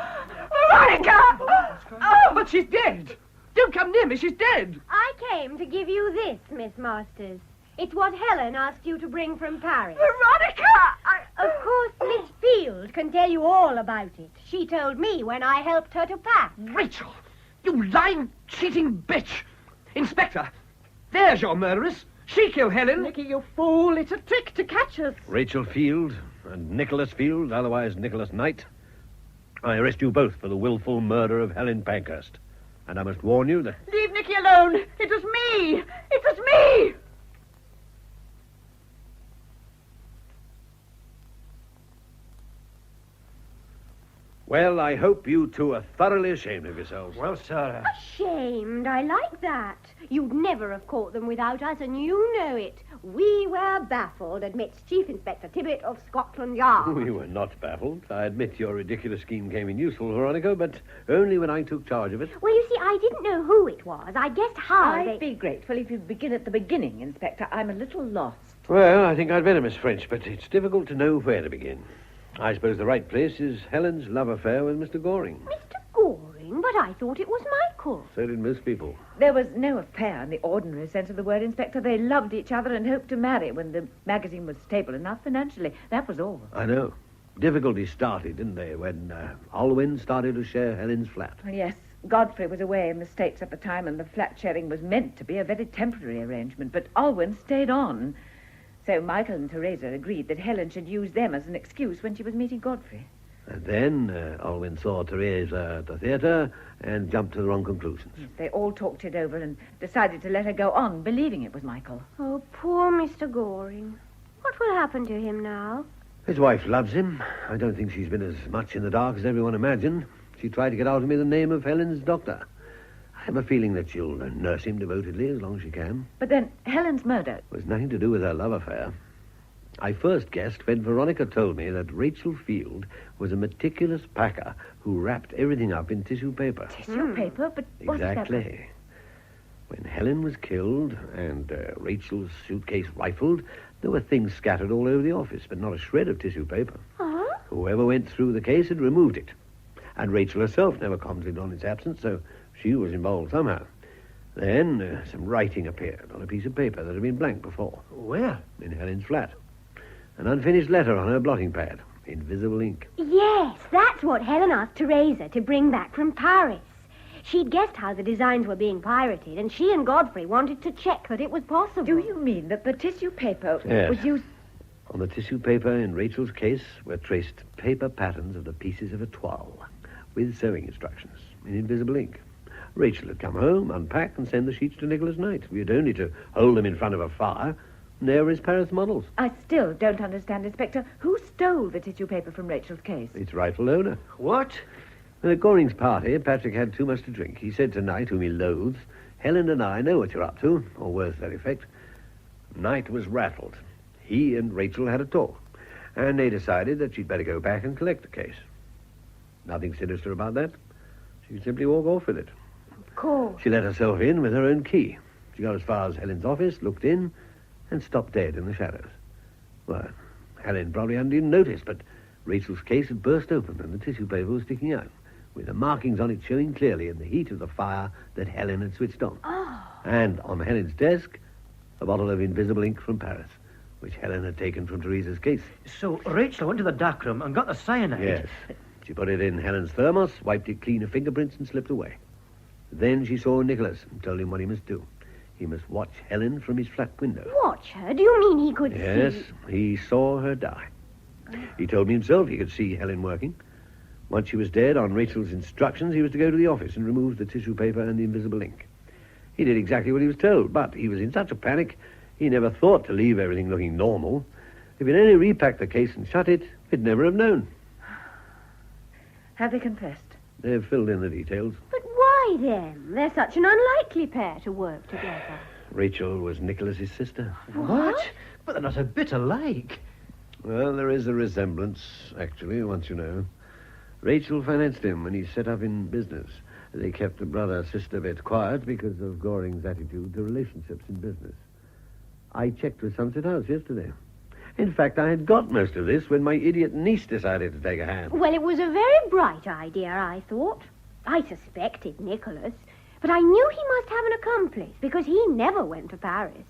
Veronica! Oh, but she's dead! Don't come near me, she's dead! I came to give you this, Miss Masters. It's what Helen asked you to bring from Paris. Veronica! Of course, Miss Field can tell you all about it. She told me when I helped her to pack. Rachel! You lying, cheating bitch! Inspector, there's your murderess. She killed Helen. Nicky, you fool. It's a trick to catch us. Rachel Field and Nicholas Field, otherwise Nicholas Knight. I arrest you both for the willful murder of Helen Pankhurst. And I must warn you that... Leave Nicky alone. It was me. It was me. Well, I hope you two are thoroughly ashamed of yourselves. Well, sir... Ashamed. I like that. You'd never have caught them without us, and you know it. We were baffled, admits Chief Inspector Tibbet of Scotland Yard. You were not baffled. I admit your ridiculous scheme came in useful, Veronica, but only when I took charge of it. Well, you see, I didn't know who it was. I guessed how I'd be grateful if you'd begin at the beginning, Inspector. I'm a little lost. Well, I think I'd better, Miss French, but it's difficult to know where to begin. I suppose the right place is Helen's love affair with Mr. Goring. Mr. Goring? But I thought it was Michael. So did most people. There was no affair in the ordinary sense of the word, Inspector. They loved each other and hoped to marry when the magazine was stable enough financially. That was all. I know. Difficulties started, didn't they, when Alwyn started to share Helen's flat. Well, yes, Godfrey was away in the States at the time, and the flat sharing was meant to be a very temporary arrangement, but Alwyn stayed on. So Michael and Teresa agreed that Helen should use them as an excuse when she was meeting Godfrey. And then Alwyn saw Teresa at the theatre and jumped to the wrong conclusions. Yes, they all talked it over and decided to let her go on, believing it was Michael. Oh, poor Mr. Goring. What will happen to him now? His wife loves him. I don't think she's been as much in the dark as everyone imagined. She tried to get out of me the name of Helen's doctor. I have a feeling that she'll nurse him devotedly as long as she can. But then Helen's murder... It was nothing to do with her love affair. I first guessed when Veronica told me that Rachel Field was a meticulous packer who wrapped everything up in tissue paper. Tissue paper? But what is that? Exactly. When Helen was killed and Rachel's suitcase rifled, there were things scattered all over the office, but not a shred of tissue paper. Huh? Whoever went through the case had removed it. And Rachel herself never commented on its absence, so she was involved somehow. Then some writing appeared on a piece of paper that had been blank before. Where? In Helen's flat. An unfinished letter on her blotting pad. Invisible ink. Yes, that's what Helen asked Teresa to bring back from Paris. She'd guessed how the designs were being pirated, and she and Godfrey wanted to check that it was possible. Do you mean that the tissue paper Yes. was used... On the tissue paper in Rachel's case were traced paper patterns of the pieces of a toile, with sewing instructions in invisible ink. Rachel had come home, unpack, and send the sheets to Nicholas Knight. We had only to hold them in front of a fire, and there were his Paris models. I still don't understand, Inspector. Who stole the tissue paper from Rachel's case? Its rightful owner. What? At Goring's party, Patrick had too much to drink. He said to Knight, whom he loathes, "Helen and I know what you're up to," or words to that effect. Knight was rattled. He and Rachel had a talk, and they decided that she'd better go back and collect the case. Nothing sinister about that. She could simply walk off with it. Of course. She let herself in with her own key. She got as far as Helen's office, looked in, and stopped dead in the shadows. Well, Helen probably hadn't even noticed, but Rachel's case had burst open and the tissue paper was sticking out, with the markings on it showing clearly in the heat of the fire that Helen had switched on. Oh. And on Helen's desk, a bottle of invisible ink from Paris, which Helen had taken from Teresa's case. So Rachel went to the darkroom and got the cyanide? Yes. She put it in Helen's thermos, wiped it clean of fingerprints, and slipped away. Then she saw Nicholas and told him what he must do. He must watch Helen from his flat window. Watch her? Do you mean he could Yes, see? he saw her die. He told me himself he could see Helen working. Once she was dead, on Rachel's instructions, he was to go to the office and remove the tissue paper and the invisible ink. He did exactly what he was told, but he was in such a panic, he never thought to leave everything looking normal. If he'd only repacked the case and shut it, he'd never have known. Have they confessed? They've filled in the details. But why then? They're such an unlikely pair to work together. Rachel was Nicholas's sister. What? But they're not a bit alike. Well, there is a resemblance, actually, once you know. Rachel financed him when he set up in business. They kept the brother-sister bit quiet because of Goring's attitude to relationships in business. I checked with Sunset House yesterday. In fact, I had got most of this when my idiot niece decided to take a hand. Well, it was a very bright idea, I thought. I suspected Nicholas, but I knew he must have an accomplice because he never went to Paris.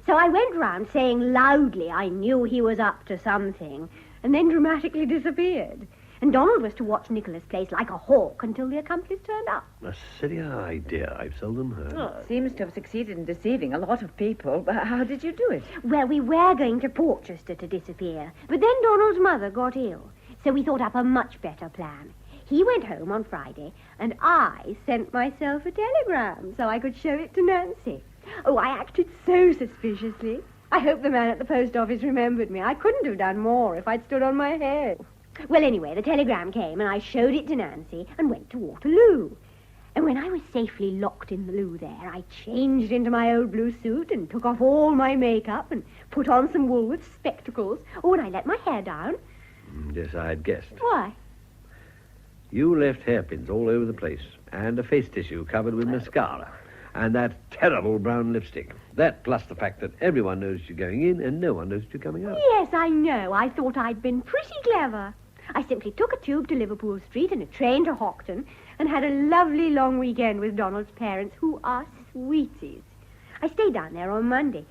So I went round saying loudly I knew he was up to something, and then dramatically disappeared. And Donald was to watch Nicholas' place like a hawk until the accomplice turned up. A sillier idea I've seldom heard. Seems to have succeeded in deceiving a lot of people. But how did you do it? Well, we were going to Portchester to disappear, but then Donald's mother got ill, so we thought up a much better plan. He went home on Friday, and I sent myself a telegram so I could show it to Nancy. Oh, I acted so suspiciously. I hope the man at the post office remembered me. I couldn't have done more if I'd stood on my head. Well, anyway, the telegram came, and I showed it to Nancy and went to Waterloo. And when I was safely locked in the loo there, I changed into my old blue suit and took off all my makeup and put on some Woolworth spectacles. Oh, and I let my hair down. Yes, I'd guessed. Why? You left hairpins all over the place, and a face tissue covered with mascara, and that terrible brown lipstick. That plus the fact that everyone knows you're going in and no one knows you're coming out. Yes, I know. I thought I'd been pretty clever. I simply took a tube to Liverpool Street and a train to Hoxton and had a lovely long weekend with Donald's parents, who are sweeties. I stayed down there on Monday.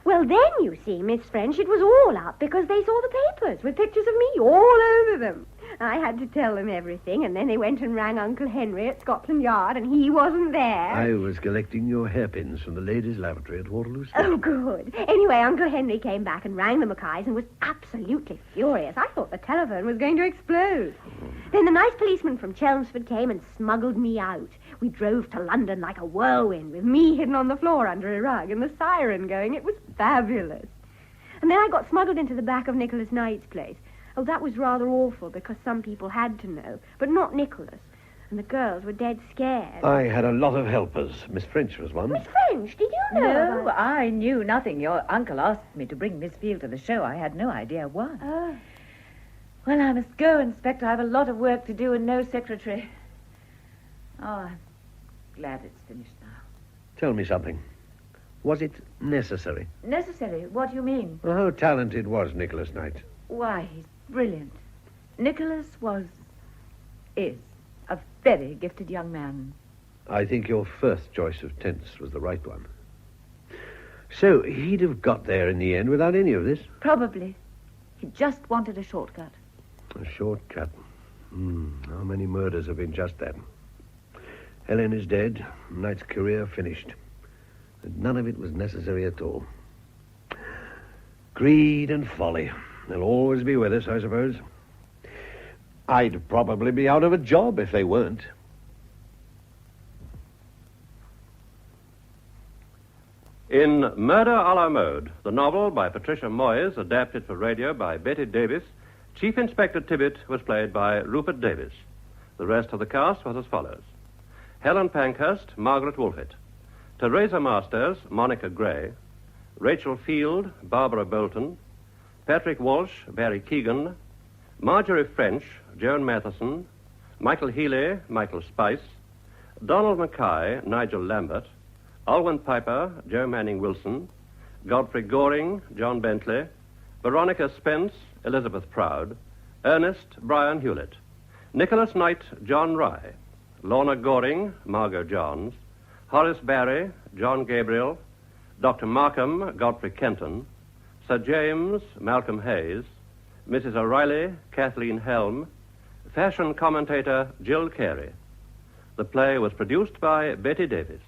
Well, then, you see, Miss French, it was all up because they saw the papers with pictures of me all over them. I had to tell them everything, and then they went and rang Uncle Henry at Scotland Yard, and he wasn't there. I was collecting your hairpins from the ladies' lavatory at Waterloo Station. Oh, good. Anyway, Uncle Henry came back and rang the Mackays and was absolutely furious. I thought the telephone was going to explode. Then the nice policeman from Chelmsford came and smuggled me out. We drove to London like a whirlwind, with me hidden on the floor under a rug and the siren going. It was fabulous. And then I got smuggled into the back of Nicholas Knight's place. Oh, that was rather awful because some people had to know, but not Nicholas. And the girls were dead scared. I had a lot of helpers. Miss French was one. Miss French, did you know? No, I knew nothing. Your uncle asked me to bring Miss Field to the show. I had no idea why. Oh. Well, I must go, Inspector. I have a lot of work to do and no secretary. Oh, I'm glad it's finished now. Tell me something. Was it necessary? Necessary? What do you mean? Well, how talented was Nicholas Knight? Why, he's brilliant. Nicholas is a very gifted young man. I think your first choice of tense was the right one. So he'd have got there in the end without any of this? Probably. He just wanted a shortcut. A shortcut? How many murders have been just that? Helen is dead, Knight's career finished. And none of it was necessary at all. Greed and folly. They'll always be with us, I suppose. I'd probably be out of a job if they weren't. In Murder à la Mode, the novel by Patricia Moyes, adapted for radio by Betty Davis, Chief Inspector Tibbet was played by Rupert Davis. The rest of the cast was as follows. Helen Pankhurst, Margaret Wolfett. Teresa Masters, Monica Gray. Rachel Field, Barbara Bolton. Patrick Walsh, Barry Keegan. Marjorie French, Joan Matheson. Michael Healy, Michael Spice. Donald Mackay, Nigel Lambert. Alwyn Piper, Joe Manning Wilson. Godfrey Goring, John Bentley. Veronica Spence, Elizabeth Proud. Ernest, Brian Hewlett. Nicholas Knight, John Rye. Lorna Goring, Margot Johns. Horace Barry, John Gabriel. Dr. Markham, Godfrey Kenton. Sir James, Malcolm Hayes. Mrs. O'Reilly, Kathleen Helm. Fashion commentator, Jill Carey. The play was produced by Betty Davis.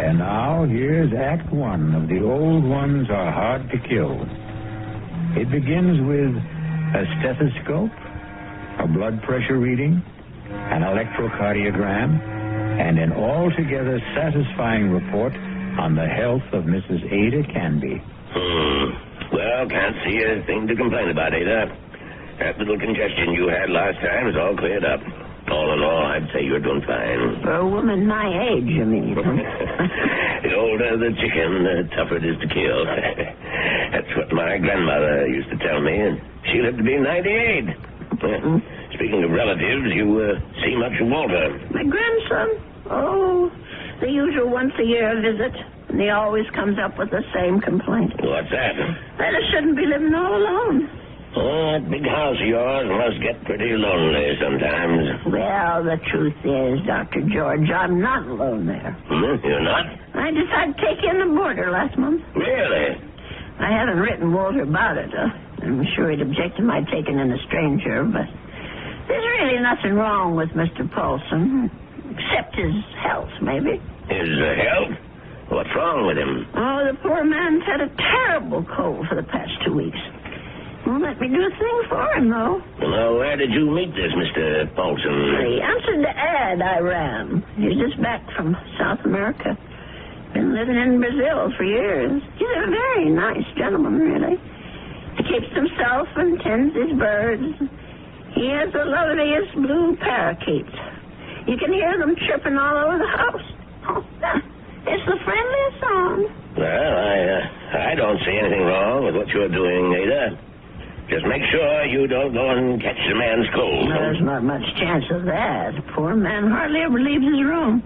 And now, here's Act One of The Old Ones Are Hard to Kill. It begins with a stethoscope, a blood pressure reading, an electrocardiogram, and an altogether satisfying report on the health of Mrs. Ada Canby. Well, can't see a thing to complain about, Ada. That little congestion you had last time is all cleared up. All in all, I'd say you're doing fine. For a woman my age, you mean? The older the chicken, the tougher it is to kill. That's what my grandmother used to tell me, and she lived to be 98. Speaking of relatives, you see much of Walter. My grandson? Oh, the usual once-a-year visit. And he always comes up with the same complaint. What's that? That I shouldn't be living all alone. Oh, that big house of yours must get pretty lonely sometimes. Well, the truth is, Dr. George, I'm not alone there. You're not? I decided to take in the boarder last month. Really? I haven't written Walter about it. I'm sure he'd object to my taking in a stranger, but there's really nothing wrong with Mr. Paulson, except his health, maybe. His health? What's wrong with him? Oh, the poor man's had a terrible cold for the past 2 weeks. Won't let me do a thing for him, though. Well, where did you meet this Mr. Paulson? He answered the ad I ran. He's just back from South America. Been living in Brazil for years. He's a very nice gentleman, really. He keeps himself and tends his birds. He has the loveliest blue parakeets. You can hear them chirping all over the house. Oh, it's the friendliest song. Well, I don't see anything wrong with what you're doing, Ada. Just make sure you don't go and catch the man's cold. There's not much chance of that. The poor man hardly ever leaves his room.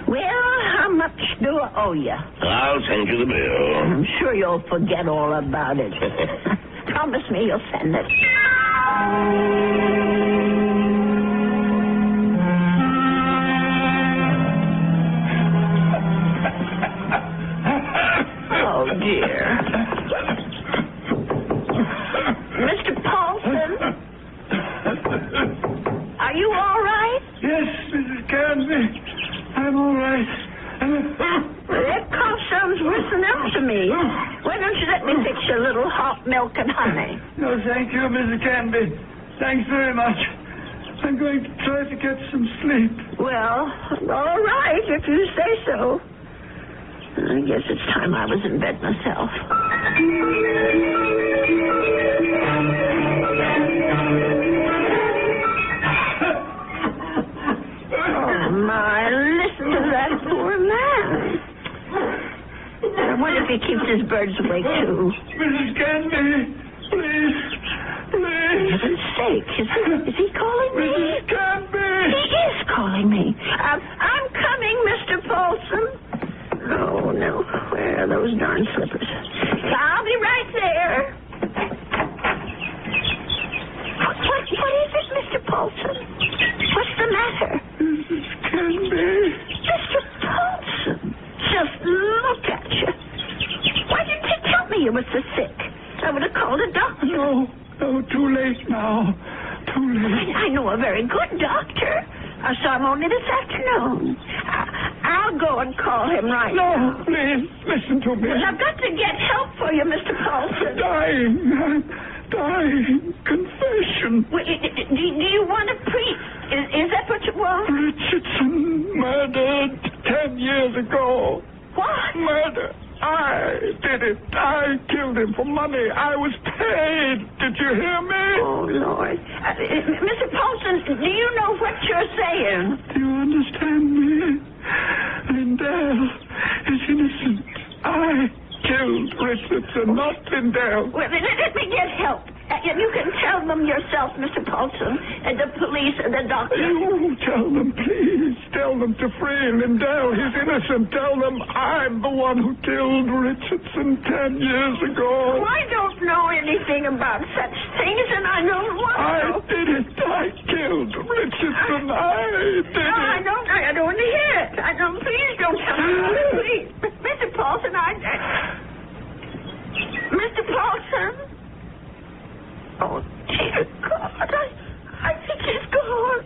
Well, how much do I owe you? I'll send you the bill. I'm sure you'll forget all about it. Promise me you'll send it. Oh, dear. Mr. Paulson? Are you all right? Yes, Mrs. Canby. I'm all right. That cough sounds worse than ever to me. Why don't you let me fix you a little hot milk and honey? No, thank you, Mrs. Canby. Thanks very much. I'm going to try to get some sleep. Well, all right, if you say so. I guess it's time I was in bed myself. Mrs. Bird's awake, too. Mrs. Canby, please. For heaven's sake, is he calling me? Mrs. Canby! He is calling me. I'm coming, Mr. Paulson. Oh, no. Where are those darn slippers? I'll be right there. What is it, Mr. Paulson? What's the matter? Mrs. Canby. Mr. Paulson, just look at you. Why didn't you tell me you were so sick? I would have called a doctor. No, too late now. Too late. I know a very good doctor. I saw him only this afternoon. I'll go and call him right now. No, please, listen to me. Well, I've got to get help for you, Mr. Paulson. I'm dying. Confession. Well, do you want to preach? Is that what you want? Richardson murdered 10 years ago. What? Murder. I did it. I killed him for money. I was paid. Did you hear me? Oh, Lord. Mr. Paulson, do you know what you're saying? Do you understand me? Lindell is innocent. I killed Richardson, not Lindell. Well, let me get help. You can tell them yourself, Mr. Paulson, and the police and the doctor. You tell them, please. Tell them to free Lindell. He's innocent. Tell them I'm the one who killed Richardson 10 years ago. Oh, I don't know anything about such things, and I don't want to. I did it. I killed Richardson. I did it. I don't want to hear it. Please don't tell me. Please. Mr. Paulson, Mr. Paulson? Oh, dear God, I think he's gone.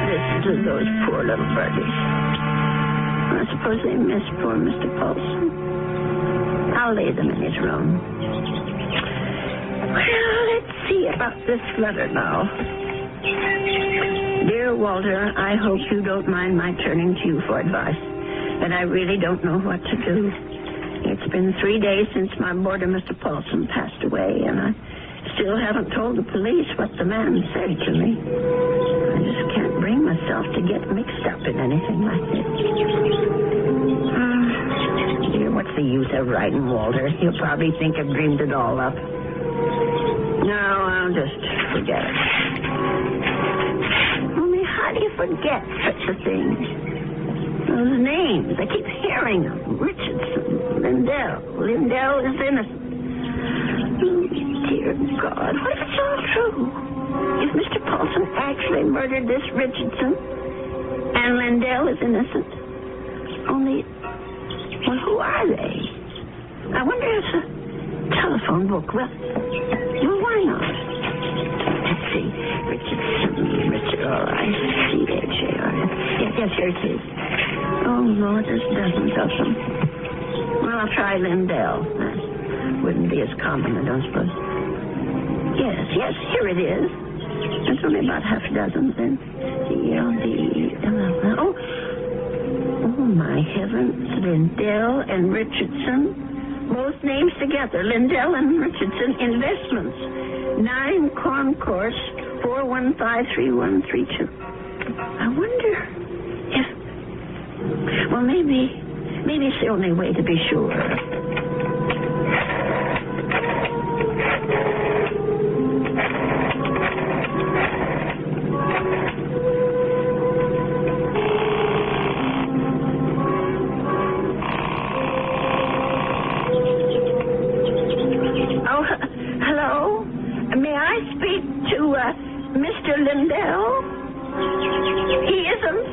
Listen to those poor little birdies. I suppose they miss poor Mr. Paulson. I'll lay them in his room. Well, let's see about this letter now. Dear Walter, I hope you don't mind my turning to you for advice, but I really don't know what to do. It's been 3 days since my boarder, Mr. Paulson, passed away, and I still haven't told the police what the man said to me. I just can't bring myself to get mixed up in anything like this. Dear, what's the use of writing Walter? He'll probably think I've dreamed it all up. No, I'll just forget it. How do you forget such a thing? Those names, I keep hearing them. Richardson, Lindell. Lindell is innocent. Oh, dear God, what if it's all true? If Mr. Paulson actually murdered this Richardson, and Lindell is innocent, only, well, who are they? I wonder if a telephone book, well, why not? Let's see. Richard, all right. C-H-A-R-N. Yes, here it is. Oh, Lord, there's dozens of them. Well, I'll try Lindell. That wouldn't be as common, I don't suppose. Yes, here it is. There's only about half a dozen, then. C-L-D-L-L. Oh, my heavens. Lindell and Richardson. Both names together. Lindell and Richardson Investments. 9 Concourse 4153132. I wonder if... Well, maybe it's the only way to be sure. Oh, hello? May I speak to Mr. Lindell? He isn't?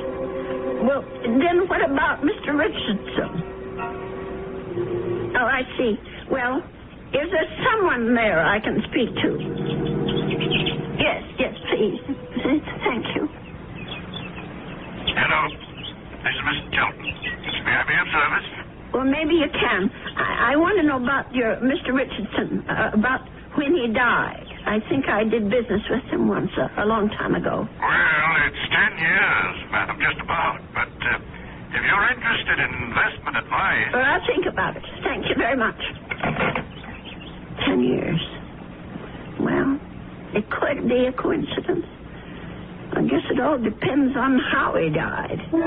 Well, then what about Mr. Richardson? Oh, I see. Well, is there someone there I can speak to? Yes, please. Thank you. Hello. This is Mr. Chesterton. May I be of service? Well, maybe you can. I want to know about your Mr. Richardson, about when he died. I think I did business with him once, a long time ago. Well, it's 10 years, madam, just about. But if you're interested in investment advice... Well, I'll think about it. Thank you very much. 10 years. Well, it could be a coincidence. I guess it all depends on how he died. Well,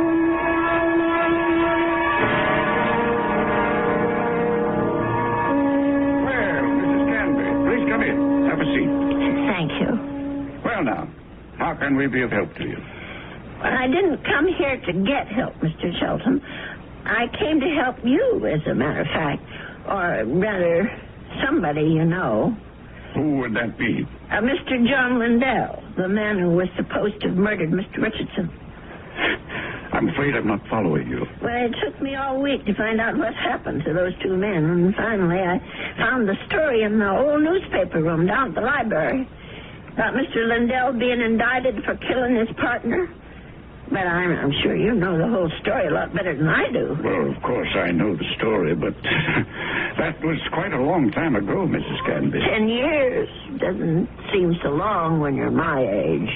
Mrs. Canby, please come in. Have a seat. Thank you. Well, now, how can we be of help to you? Well, I didn't come here to get help, Mr. Shelton. I came to help you, as a matter of fact. Or rather, somebody you know. Who would that be? Mr. John Lindell, the man who was supposed to have murdered Mr. Richardson. I'm afraid I'm not following you. Well, it took me all week to find out what happened to those two men, and finally I found the story in the old newspaper room down at the library about Mr. Lindell being indicted for killing his partner. But I'm sure you know the whole story a lot better than I do. Well, of course I know the story, but that was quite a long time ago, Mrs. Canby. 10 years doesn't seem so long when you're my age.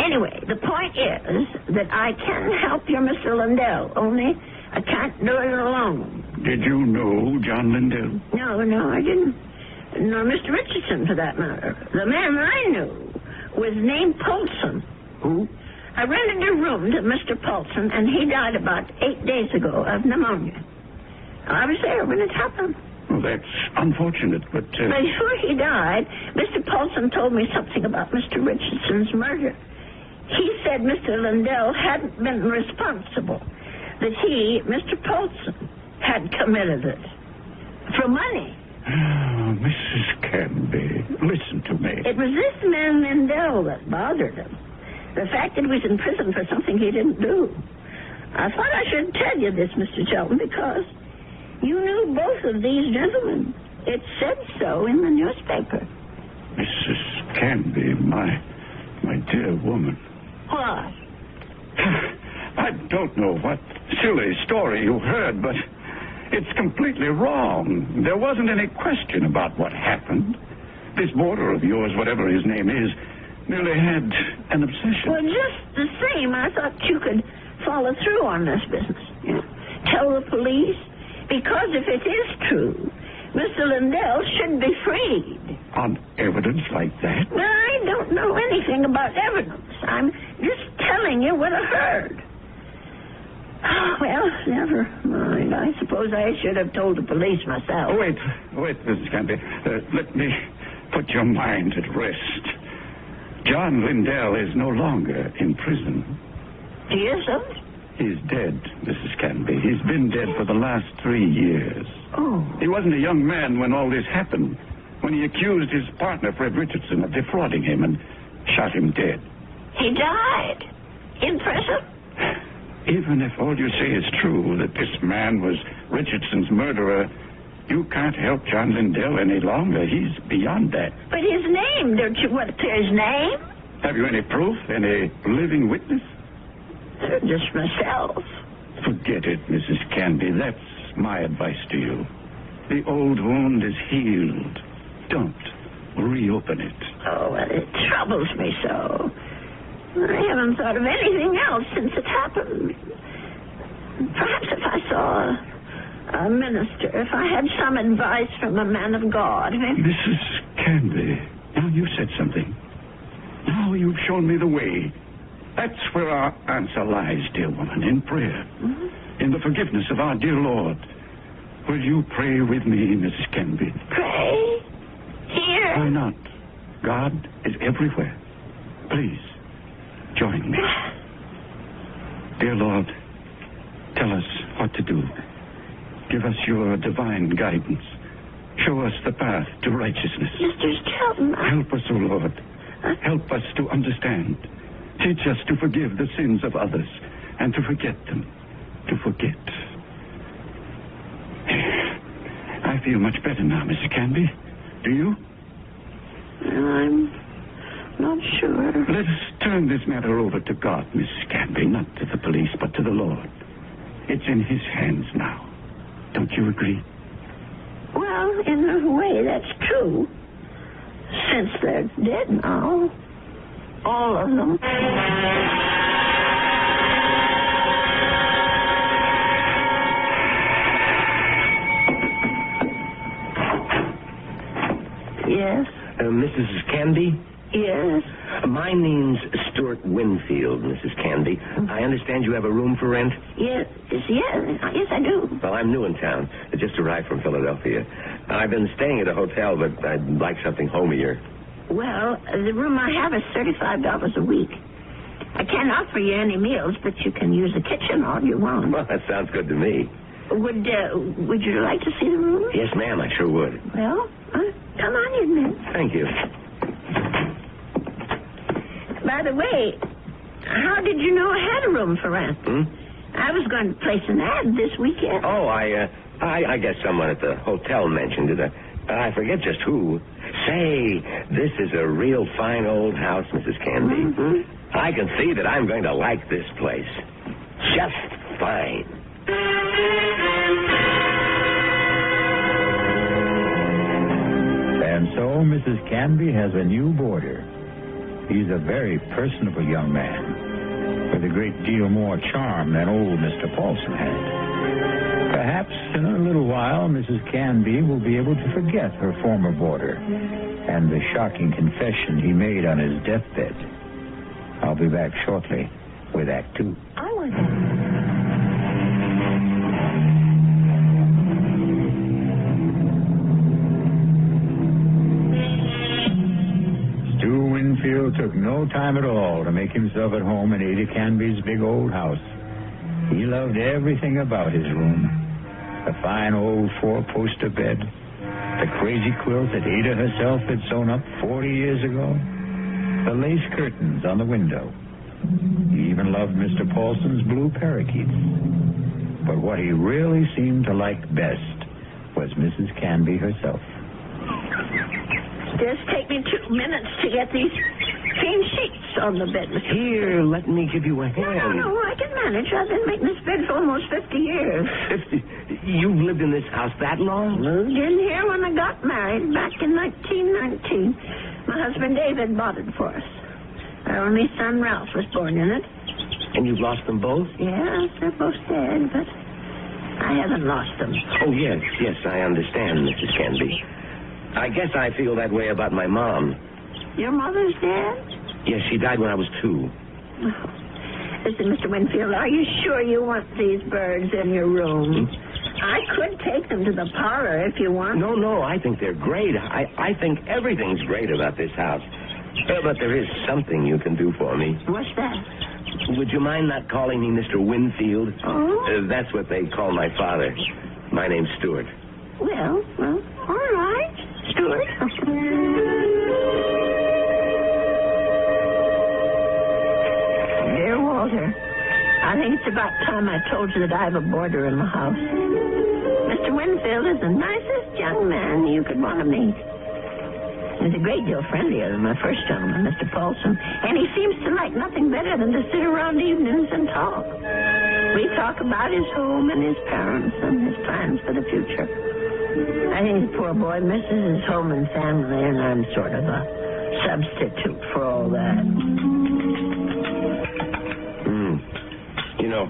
Anyway, the point is that I can help your Mr. Lindell, only I can't do it alone. Did you know John Lindell? No, I didn't. Nor Mr. Richardson, for that matter. The man I knew was named Paulson. Who? I rented a room to Mr. Paulson, and he died about 8 days ago of pneumonia. I was there when it happened. Well, that's unfortunate, but... Before he died, Mr. Paulson told me something about Mr. Richardson's murder. He said Mr. Lindell hadn't been responsible, that he, Mr. Paulson, had committed it. For money. Oh, Mrs. Canby, listen to me. It was this man Lindell that bothered him. The fact that he was in prison for something he didn't do. I thought I should tell you this, Mr. Shelton, because you knew both of these gentlemen. It said so in the newspaper. Mrs. Canby, my dear woman. What? I don't know what silly story you heard, but it's completely wrong. There wasn't any question about what happened. This boarder of yours, whatever his name is, merely had an obsession. Well, just the same, I thought you could follow through on this business. Yeah. Tell the police, because if it is true, Mr. Lindell should be freed. On evidence like that? Well, I don't know anything about evidence. I'm just telling you what I heard. Well, never mind. I suppose I should have told the police myself. Oh, wait, Mrs. Canby. Let me put your mind at rest. John Lindell is no longer in prison. He isn't? He's dead, Mrs. Canby. He's been dead for the last 3 years. Oh. He wasn't a young man when all this happened, when he accused his partner, Fred Richardson, of defrauding him and shot him dead. He died? In prison? Even if all you say is true, that this man was Richardson's murderer, you can't help John Lindell any longer. He's beyond that. But his name, don't you want to clear his name? Have you any proof? Any living witness? Just myself. Forget it, Mrs. Canby. That's my advice to you. The old wound is healed. Don't reopen it. Oh, well, it troubles me so. I haven't thought of anything else since it happened. Perhaps if I saw a minister, if I had some advice from a man of God. Mrs. Canby, now you said something. Now you've shown me the way. That's where our answer lies, dear woman, in prayer. Mm-hmm. In the forgiveness of our dear Lord. Will you pray with me, Mrs. Canby? Pray? Here? Why not? God is everywhere. Please, join me. Dear Lord, tell us what to do. Give us your divine guidance. Show us the path to righteousness. Mr. Shelton, Help us, O Lord. Help us to understand. Teach us to forgive the sins of others and to forget them. To forget. I feel much better now, Mrs. Canby. Do you? I'm not sure. Let us turn this matter over to God, Mrs. Canby, not to the police, but to the Lord. It's in His hands now. Don't you agree? Well, in a way, that's true. Since they're dead now. All of them. Yes? Mrs. Canby? Yes? My name's Stuart Stuart Winfield, Mrs. Canby. I understand you have a room for rent? Yes, I do. Well, I'm new in town. I just arrived from Philadelphia. I've been staying at a hotel, but I'd like something homier. Well, the room I have is $35 a week. I can't offer you any meals, but you can use the kitchen all you want. Well, that sounds good to me. Would you like to see the room? Yes, ma'am, I sure would. Well, come on in then. Thank you. By the way, how did you know I had a room for rent? I was going to place an ad this weekend. Oh, I guess someone at the hotel mentioned it. I forget just who. Say, this is a real fine old house, Mrs. Canby. I can see that I'm going to like this place. Just fine. And so Mrs. Canby has a new boarder. He's a very personable young man, with a great deal more charm than old Mr. Paulson had. Perhaps in a little while, Mrs. Canby will be able to forget her former boarder and the shocking confession he made on his deathbed. I'll be back shortly with Act 2. Stu Winfield took no time at all to make himself at home in Ada Canby's big old house. He loved everything about his room. The fine old four-poster bed, the crazy quilt that Ada herself had sewn up 40 years ago, the lace curtains on the window. He even loved Mr. Paulson's blue parakeets. But what he really seemed to like best was Mrs. Canby herself. Just take me 2 minutes to get these clean sheets on the bed. Here, let me give you a hand. No, I can manage. I've been making this bed for almost 50 years. 50? You've lived in this house that long? Moved in here when I got married back in 1919. My husband David bought it for us. Our only son Ralph was born in it. And you've lost them both? Yes, they're both dead, but I haven't lost them. Oh, yes, I understand, Mrs. Canby. I guess I feel that way about my mom. Your mother's dead? Yes, she died when I was 2. Listen, Mr. Winfield, are you sure you want these birds in your room? I could take them to the parlor if you want. No, I think they're great. I think everything's great about this house. But there is something you can do for me. What's that? Would you mind not calling me Mr. Winfield? Oh? That's what they call my father. My name's Stuart. Well, all right, Stuart. Dear Walter, I think it's about time I told you that I have a boarder in my house. Mr. Winfield is the nicest young man you could want to meet. He's a great deal friendlier than my first gentleman, Mr. Paulson, and he seems to like nothing better than to sit around evenings and talk. We talk about his home and his parents and his plans for the future. I think the poor boy misses his home and family, and I'm sort of a substitute for all that. You know,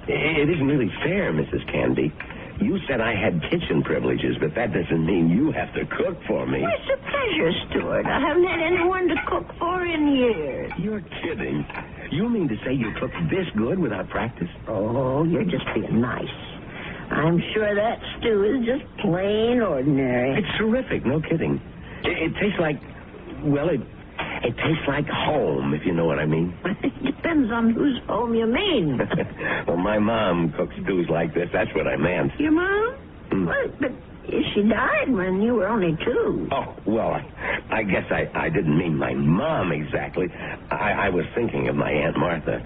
it isn't really fair, Mrs. Canby. You said I had kitchen privileges, but that doesn't mean you have to cook for me. Well, it's a pleasure, Stuart. I haven't had anyone to cook for in years. You're kidding. You mean to say you cook this good without practice? Oh, you're just being nice. I'm sure that stew is just plain ordinary. It's terrific, no kidding. It tastes like, well, it tastes like home, if you know what I mean. It depends on whose home you mean. Well, my mom cooks stews like this. That's what I meant. Your mom? Well, but she died when you were only 2. Oh, well, I guess I didn't mean my mom exactly. I was thinking of my Aunt Martha.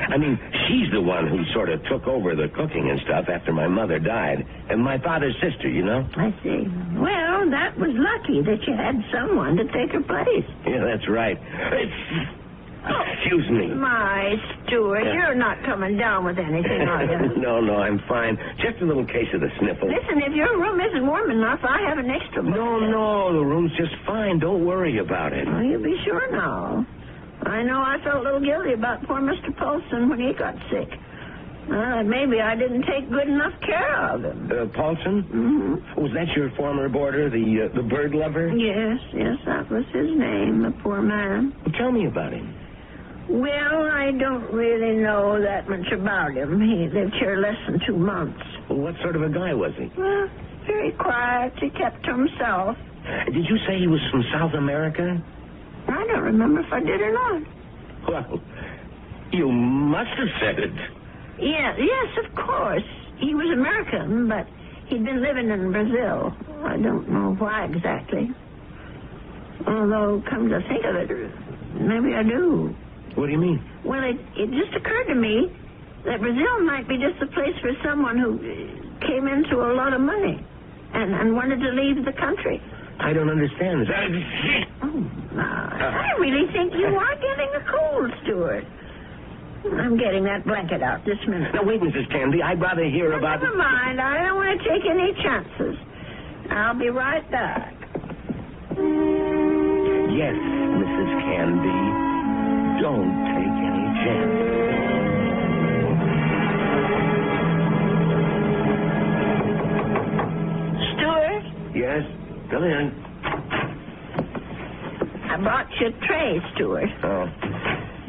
I mean, she's the one who sort of took over the cooking and stuff after my mother died. And my father's sister, you know? I see. Well, that was lucky that you had someone to take her place. Yeah, that's right. Excuse me. My, Stuart, you're not coming down with anything, are you? No, I'm fine. Just a little case of the sniffles. Listen, if your room isn't warm enough, I have an extra one. No, the room's just fine. Don't worry about it. Well, you be sure now. I know I felt a little guilty about poor Mr. Paulson when he got sick. Maybe I didn't take good enough care of him. Paulson? Mm-hmm. Was that your former boarder, the bird lover? Yes, that was his name, the poor man. Well, tell me about him. Well, I don't really know that much about him. He lived here less than 2 months. Well, what sort of a guy was he? Well, very quiet. He kept to himself. Did you say he was from South America? I don't remember if I did or not. Well, you must have said it. Yes, of course. He was American, but he'd been living in Brazil. I don't know why exactly. Although, come to think of it, maybe I do. What do you mean? Well, it just occurred to me that Brazil might be just the place for someone who came into a lot of money and wanted to leave the country. I don't understand. I really think you are getting a cold, Stuart. I'm getting that blanket out this minute. Now, wait, Mrs. Candy. I'd rather hear about... Never mind. I don't want to take any chances. I'll be right back. Yes, Mrs. Candy. Don't take any chances. Stuart? Yes? Come in. I brought you a tray, Stuart. Oh.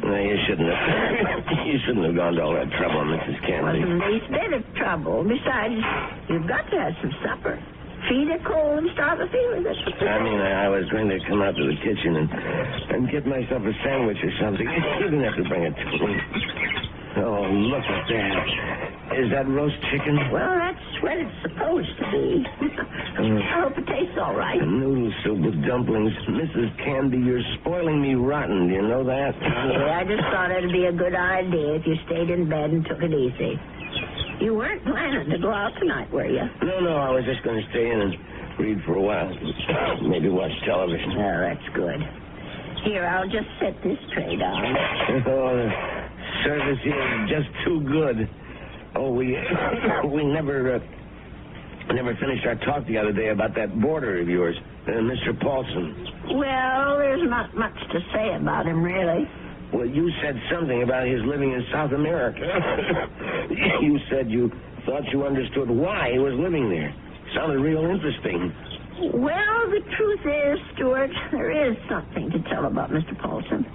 No, you shouldn't have. You shouldn't have gone to all that trouble, Mrs. Candy. Wasn't the least bit of trouble. Besides, you've got to have some supper. Feed it cold and start the fever. That's what I mean, I was going to come out to the kitchen and get myself a sandwich or something. You didn't have to bring it to me. Oh, look at that. Is that roast chicken? Well, that's what it's supposed to be. I hope it tastes all right. Noodle soup with dumplings. Mrs. Candy, you're spoiling me rotten. Do you know that? Yeah, I just thought it'd be a good idea if you stayed in bed and took it easy. You weren't planning to go out tonight, were you? No, I was just going to stay in and read for a while. Maybe watch television. Oh, that's good. Here, I'll just set this tray down. Oh, the service here is just too good. Oh, we never finished our talk the other day about that boarder of yours, Mr. Paulson. Well, there's not much to say about him, really. Well, you said something about his living in South America. You said you thought you understood why he was living there. Sounded real interesting. Well, the truth is, Stuart, there is something to tell about Mr. Paulson.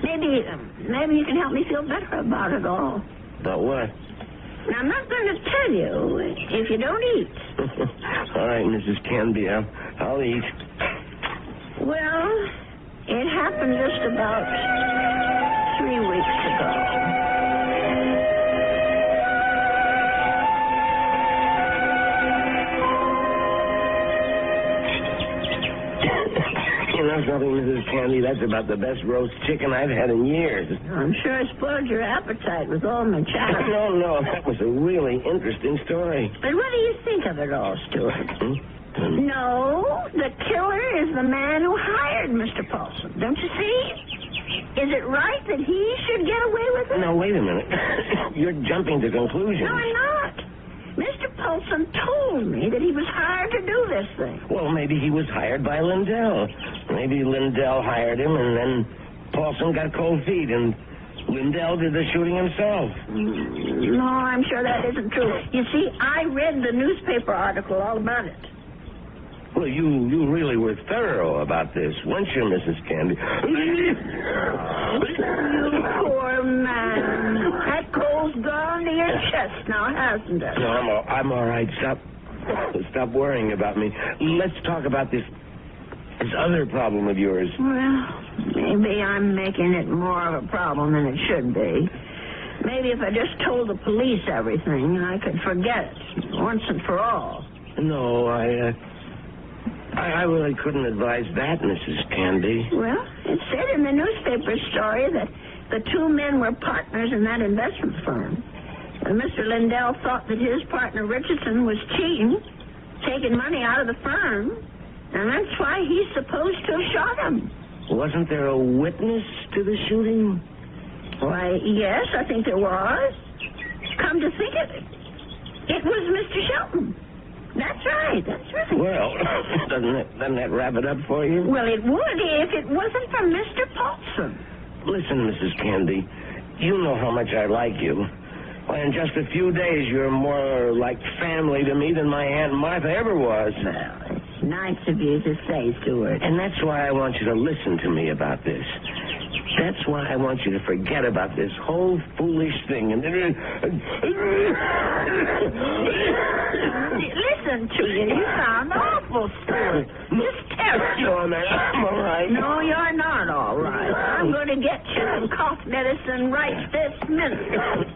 Maybe you can help me feel better about it all. About what? Now, I'm not going to tell you if you don't eat. All right, Mrs. Canby, I'll eat. Well, it happened just about 3 weeks ago. You know something, Mrs. Candy? That's about the best roast chicken I've had in years. I'm sure I spoiled your appetite with all my chatter. No, that was a really interesting story. But what do you think of it all, Stuart? No, the killer is the man who hired Mr. Paulson. Don't you see? Is it right that he should get away with it? No, wait a minute. You're jumping to conclusions. No, I'm not. Mr. Paulson told me that he was hired to do this thing. Well, maybe he was hired by Lindell. Maybe Lindell hired him, and then Paulson got cold feet, and Lindell did the shooting himself. No, I'm sure that isn't true. You see, I read the newspaper article all about it. Well, you really were thorough about this, weren't you, Mrs. Candy? You poor man. That cold's gone to your chest now, hasn't it? No, I'm all right. Stop worrying about me. Let's talk about this other problem of yours. Well, maybe I'm making it more of a problem than it should be. Maybe if I just told the police everything, I could forget it once and for all. No, I really couldn't advise that, Mrs. Candy. Well, it said in the newspaper story that the two men were partners in that investment firm. And Mr. Lindell thought that his partner, Richardson, was cheating, taking money out of the firm, and that's why he's supposed to have shot him. Wasn't there a witness to the shooting? Why, yes, I think there was. Come to think of it, it was Mr. Shelton. That's right. Well, doesn't that wrap it up for you? Well, it would if it wasn't for Mr. Paulson. Listen, Mrs. Candy, you know how much I like you. Why, in just a few days, you're more like family to me than my Aunt Martha ever was. Well, it's nice of you to say, Stuart. And that's why I want you to listen to me about this. That's why I want you to forget about this whole foolish thing. And Listen to you. You sound awful, Stuart. Just terrible. I'm all right. No, you're not all right. I'm going to get you some cough medicine right this minute.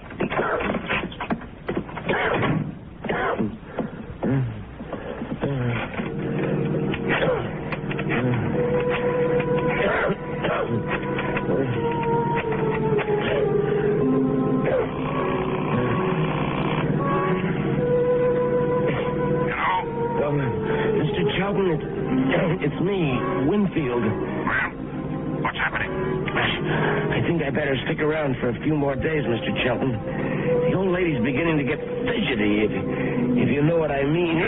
Mr. Chesterton, it's me, Winfield. Well, what's happening? I think I better stick around for a few more days, Mr. Chesterton. The old lady's beginning to get fidgety, if you know what I mean.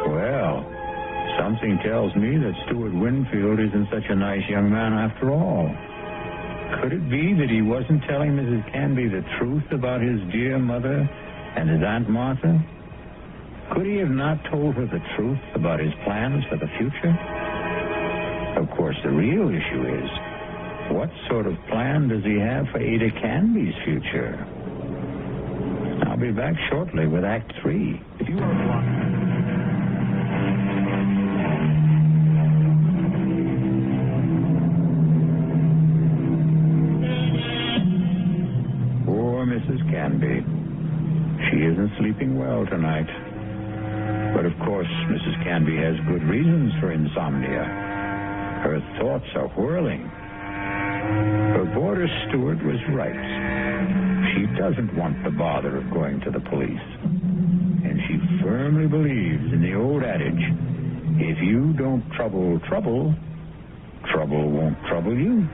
Well, something tells me that Stuart Winfield isn't such a nice young man after all. Could it be that he wasn't telling Mrs. Canby the truth about his dear mother and his Aunt Martha? Could he have not told her the truth about his plans for the future? Of course, the real issue is, what sort of plan does he have for Ada Canby's future? I'll be back shortly with Act 3. If you want to... Mrs. Canby. She isn't sleeping well tonight. But of course, Mrs. Canby has good reasons for insomnia. Her thoughts are whirling. Her boarder Stuart was right. She doesn't want the bother of going to the police. And she firmly believes in the old adage, if you don't trouble trouble, trouble won't trouble you.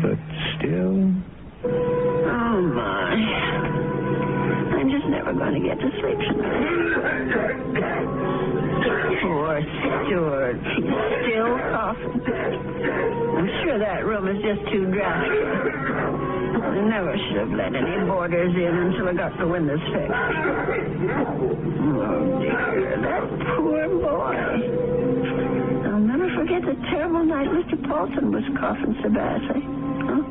But still... Oh, my. I'm just never going to get to sleep tonight. Poor Stuart. He's still coughing. I'm sure that room is just too drafty. I never should have let any boarders in until I got the windows fixed. Oh, dear. That poor boy. I'll never forget the terrible night Mr. Paulson was coughing so badly. Huh?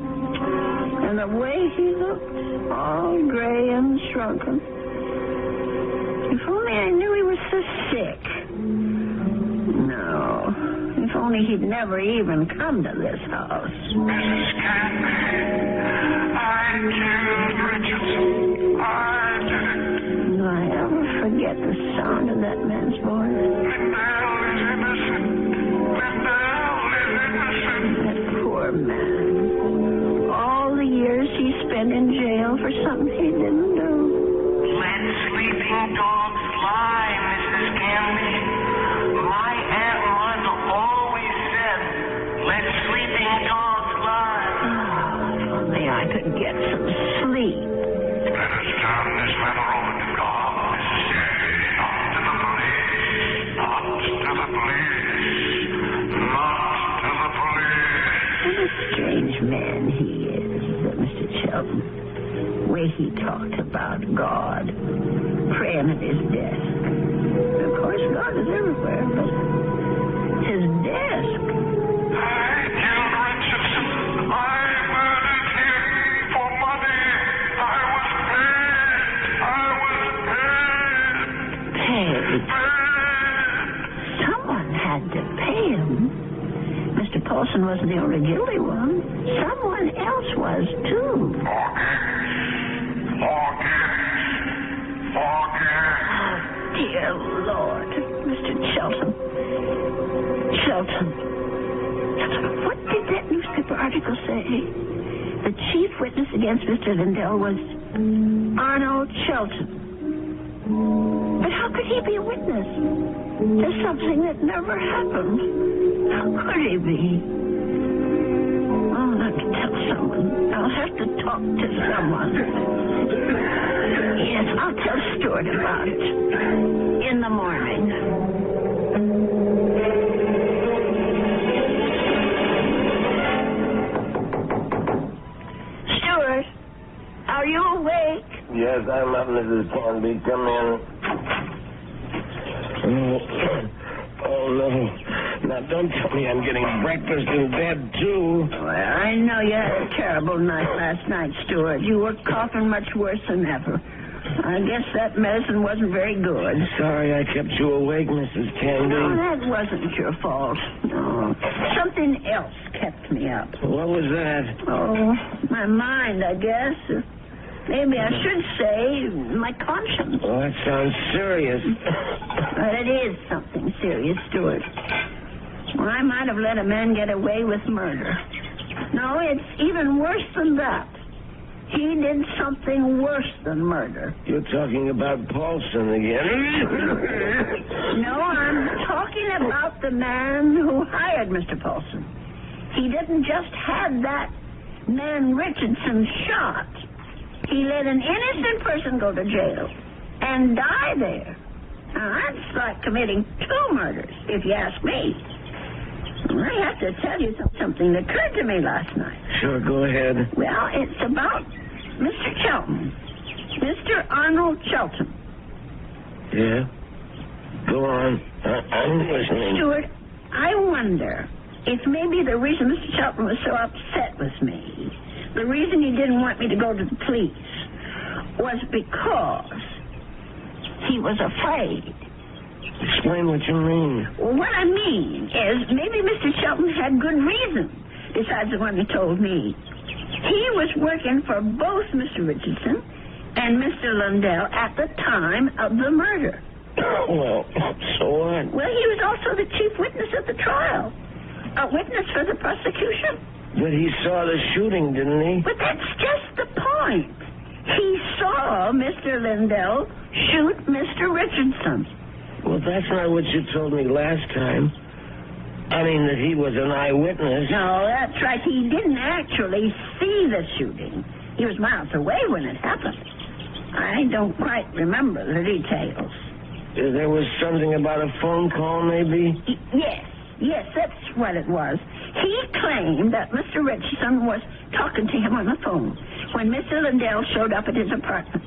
And the way he looked, all gray and shrunken. If only I knew he was so sick. No. If only he'd never even come to this house. Mrs. Canby, I killed Richardson. I did it. Do I ever forget the sound of that man's voice? Lindell is innocent. Lindell is innocent. That poor man. All the years he spent in jail for something he didn't do. Let sleeping dogs lie, Mrs. Canby. My Aunt Martha always said, let sleeping dogs lie. Oh, if only I could get some sleep. Let us turn this matter over to God, Mrs. Canby. Not to the police. Not to the police. Not to the police. What a strange man he is, Mr. Chesterton. The way he talked about God, praying at his desk. Of course, God is everywhere, but his desk. I killed Richardson. I murdered him for money. I was paid. Paid? Someone had to pay him. Mr. Paulson wasn't the only guilty one. Someone else was, too. Forget. Dear Lord, Mr. Chesterton. What did that newspaper article say? The chief witness against Mr. Lindell was Arnold Chesterton. But how could he be a witness to something that never happened? How could he be? I'll have to tell someone. I'll have to talk to someone. Yes, I'll tell Stuart about it. In the morning. Stuart, are you awake? Yes, I'm up, Mrs. Canby. Come in. Oh, no. Now, don't tell me I'm getting breakfast in bed, too. Well, I know you had a terrible night last night, Stuart. You were coughing much worse than ever. I guess that medicine wasn't very good. Sorry I kept you awake, Mrs. Candy. No, that wasn't your fault. No. Something else kept me up. What was that? Oh, my mind, I guess. Maybe I should say my conscience. Oh, that sounds serious. But it is something serious, Stuart. Well, I might have let a man get away with murder. No, it's even worse than that. He did something worse than murder. You're talking about Paulson again. No, I'm talking about the man who hired Mr. Paulson. He didn't just have that man Richardson shot. He let an innocent person go to jail and die there. Now, that's like committing 2 murders, if you ask me. I have to tell you something that occurred to me last night. Sure, go ahead. Well, it's about Mr. Chelton. Mr. Arnold Chelton. Yeah? Go on. I'm listening. Stuart, I wonder if maybe the reason Mr. Chelton was so upset with me, the reason he didn't want me to go to the police, was because he was afraid. Explain what you mean. Well, what I mean is maybe Mr. Shelton had good reason, besides the one he told me. He was working for both Mr. Richardson and Mr. Lundell at the time of the murder. Well, so what? Well, he was also the chief witness at the trial. A witness for the prosecution. But he saw the shooting, didn't he? But that's just the point. He saw Mr. Lundell shoot Mr. Richardson. Well, that's not what you told me last time. I mean that he was an eyewitness. No, that's right. He didn't actually see the shooting. He was miles away when it happened. I don't quite remember the details. There was something about a phone call, maybe? Yes, that's what it was. He claimed that Mr. Richardson was talking to him on the phone when Mr. Lundell showed up at his apartment.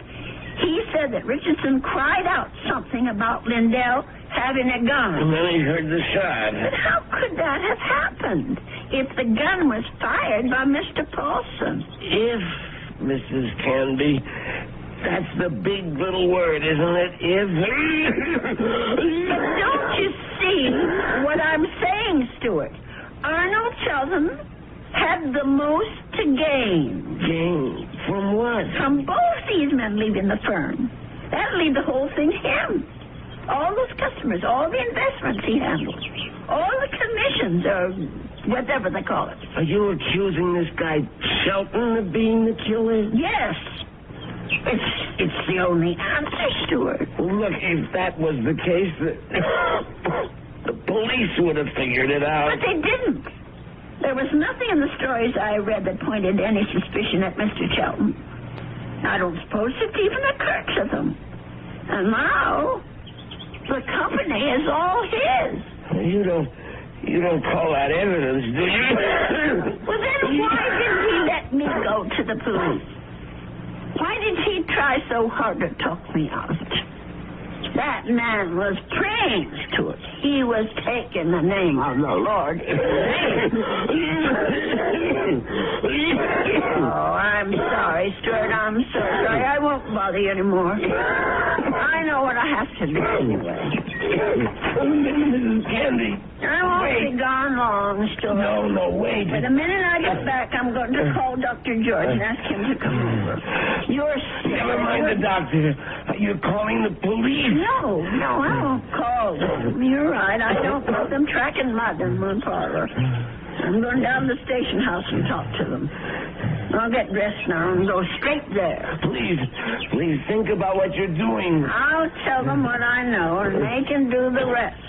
He said that Richardson cried out something about Lundell having a gun. And then he heard the shot. But how could that have happened if the gun was fired by Mr. Paulson? If, Mrs. Canby, that's the big little word, isn't it? If. But don't you see what I'm saying, Stuart? Arnold Sheldon had the most to gain. Gain? From what? From both these men leaving the firm. That'll leave the whole thing to him. All those customers, all the investments he handles, all the commissions, or whatever they call it. Are you accusing this guy Shelton of being the killer? Yes. It's the only answer, Stuart. Well, look, if that was the case, the police would have figured it out. But they didn't. There was nothing in the stories I read that pointed any suspicion at Mr. Shelton. I don't suppose it even occurred to them. And now, the company is all his. You don't call that evidence, do you? Well, then why didn't he let me go to the police? Why did he try so hard to talk me out? That man was praying to it. He was taking the name of the Lord. Oh, I'm sorry, Stuart. I'm so sorry. I won't bother you anymore. I know what I have to do anyway. Mrs. Candy. I won't be gone long, Stuart. No, wait. But the minute I get back, I'm going to call Dr. George and ask him to come over. Never mind the doctor. You're calling the police. No, I won't call them. You're right. I don't want them tracking mud in my parlor. I'm going down to the station house and talk to them. I'll get dressed now and go straight there. Please think about what you're doing. I'll tell them what I know, and they can do the rest.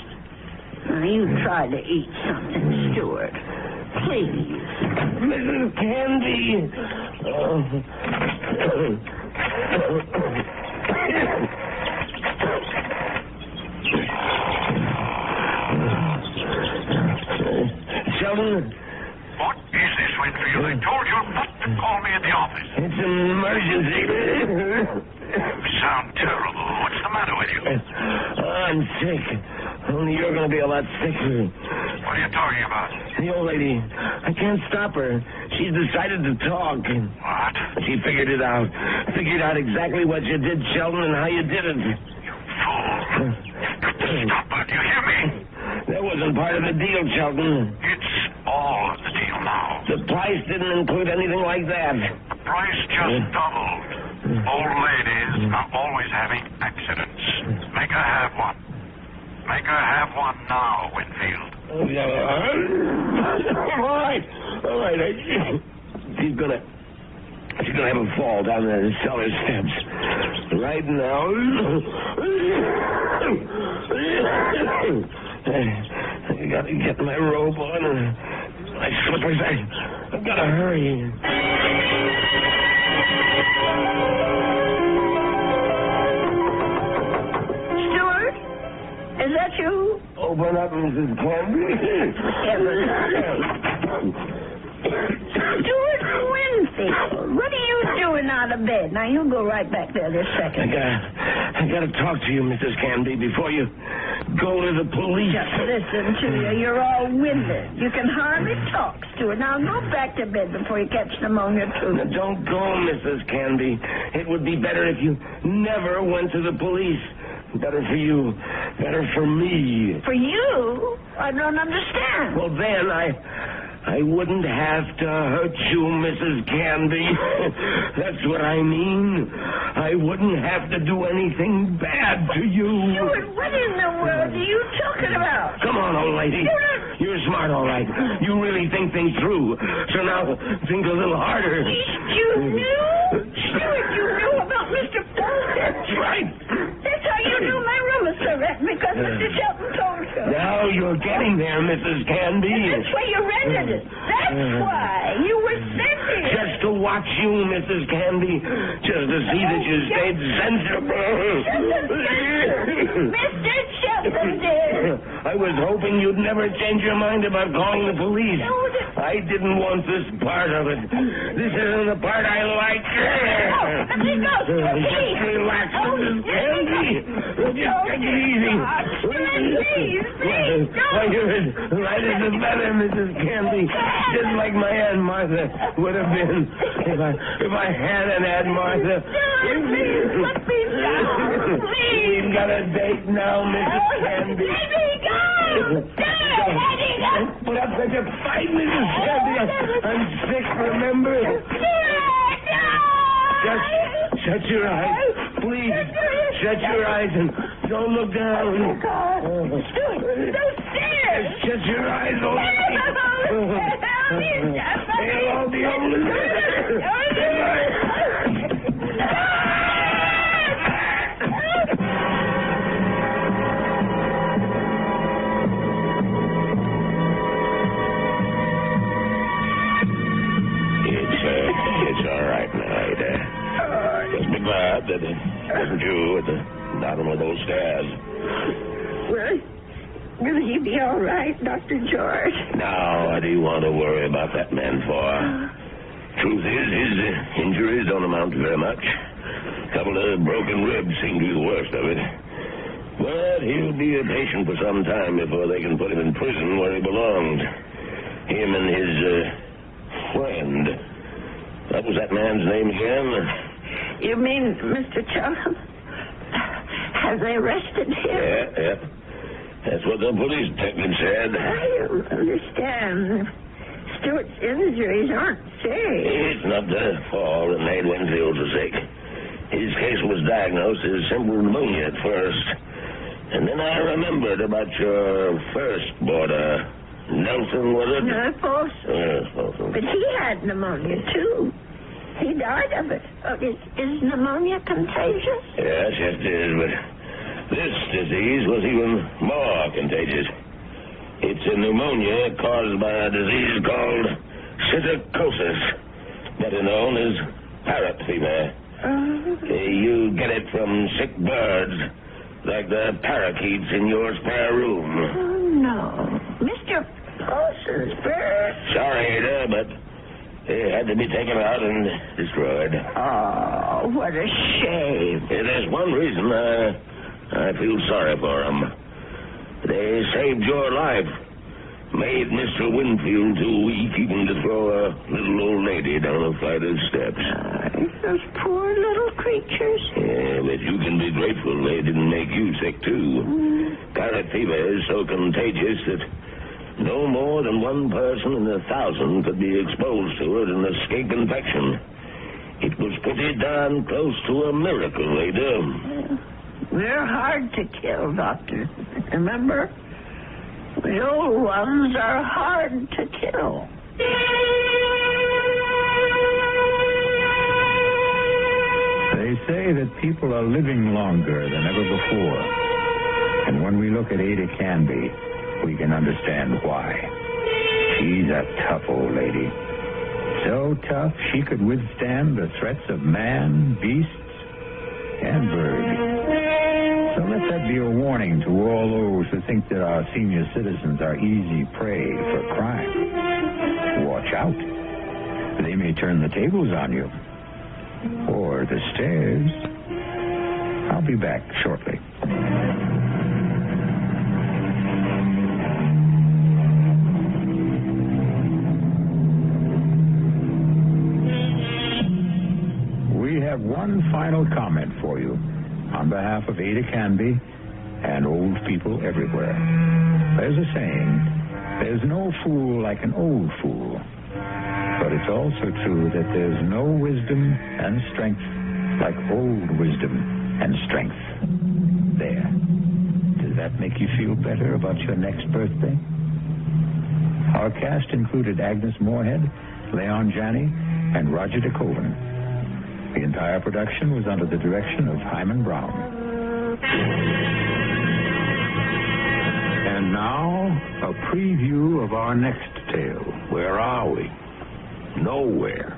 Now, you try to eat something, Stuart. Please. Mrs. Candy. Sheldon? What is this, Winfield? I told you not to call me in the office. It's an emergency. You sound terrible. What's the matter with you? I'm sick. Only you're going to be a lot sicker. What are you talking about? The old lady. I can't stop her. She's decided to talk. What? She figured it out. Figured out exactly what you did, Sheldon, and how you did it. Fool. Stop her. Do you hear me? That wasn't part of the deal, Sheldon. It's all of the deal now. The price didn't include anything like that. The price just doubled. Old ladies are always having accidents. Make her have one. Make her have one now, Winfield. All right. She's gonna have a fall down the cellar steps. Right now. I gotta get my robe on and my slippers. I've gotta hurry. Stuart? Is that you? Open up, Mrs. Canby. Stuart Winfield, what are you doing out of bed? Now, you go right back there this second. I gotta talk to you, Mrs. Canby, before you go to the police. Just listen to you. You're all winded. You can hardly talk, Stuart. Now, go back to bed before you catch pneumonia, too. Now, don't go, Mrs. Canby. It would be better if you never went to the police. Better for you. Better for me. For you? I don't understand. Well, then I wouldn't have to hurt you, Mrs. Canby. That's what I mean. I wouldn't have to do anything bad to you. Stuart, what in the world are you talking about? Come on, old lady. You're smart, all right. You really think things through. So now, think a little harder. You knew? Stuart, you knew about Mr. Parker. That's right. That's how you knew my room was so wet, because Mr. Shelton told you. Now you're getting there, Mrs. Canby. That's why you rented it. That's why you were sent here. Just to watch you, Mrs. Canby. Just to see that you stayed sensible. Mr. Shelton, dear. I was hoping you'd never change your mind about calling the police. I didn't want this part of it. This isn't the part I like. Just relax, Mrs. Canby. Just take it easy. Please, why, you're as light as a feather, Mrs. Canby. Just like my Aunt Martha would have been if I had an Aunt Martha. Please, let me down. Please. We've got a date now, Mrs. Canby. Let me go. Don't put up such a fight, Mrs. Canby. I'm sick, remember? Just shut your eyes. Please, shut your eyes and don't look down. Oh, God. Those stairs. Shut your eyes, old lady. They'll all be over It's all right now, Ada. Just be glad that it wasn't you at the bottom of those stairs. Will he be all right, Dr. George? Now, what do you want to worry about that man for? Truth is, his injuries don't amount to very much. A couple of broken ribs seem to be the worst of it. But he'll be a patient for some time before they can put him in prison where he belongs. Him and his friend. What was that man's name again? You mean Mr. Charles? Have they arrested him? Yeah. That's what the police detective said. I don't understand. Stuart's injuries aren't serious. It's not the fall that made Winfield so sick. His case was diagnosed as simple pneumonia at first. And then I remembered about your first boarder. Nelson, was it? No, Folsom. Yes, Folsom. But he had pneumonia, too. He died of it. Is pneumonia contagious? Yes, it is, but this disease was even more contagious. It's a pneumonia caused by a disease called psittacosis, better known as parrot fever. You get it from sick birds, like the parakeets in your spare room. Oh, no. Mr. Paulson's bird? Sorry, Ada, but they had to be taken out and destroyed. Oh, what a shame. There's one reason I I feel sorry for them. They saved your life. Made Mr. Winfield too weak even to throw a little old lady down a flight of steps. Those poor little creatures. Yeah, but you can be grateful they didn't make you sick, too. Scarlet fever is so contagious that no more than one person in 1,000 could be exposed to it and escape infection. It was pretty darn close to a miracle, Ada. They're hard to kill, Doctor. Remember? The old ones are hard to kill. They say that people are living longer than ever before. And when we look at Ada Canby, we can understand why. She's a tough old lady. So tough she could withstand the threats of man, beasts, and birds. So let that be a warning to all those who think that our senior citizens are easy prey for crime. Watch out. They may turn the tables on you. Or the stairs. I'll be back shortly. We have one final comment for you on behalf of Ada Canby and old people everywhere. There's a saying, there's no fool like an old fool. But it's also true that there's no wisdom and strength like old wisdom and strength. There. Does that make you feel better about your next birthday? Our cast included Agnes Moorehead, Leon Janney, and Roger DeCoven. The entire production was under the direction of Hyman Brown. And now, a preview of our next tale. Where are we? Nowhere.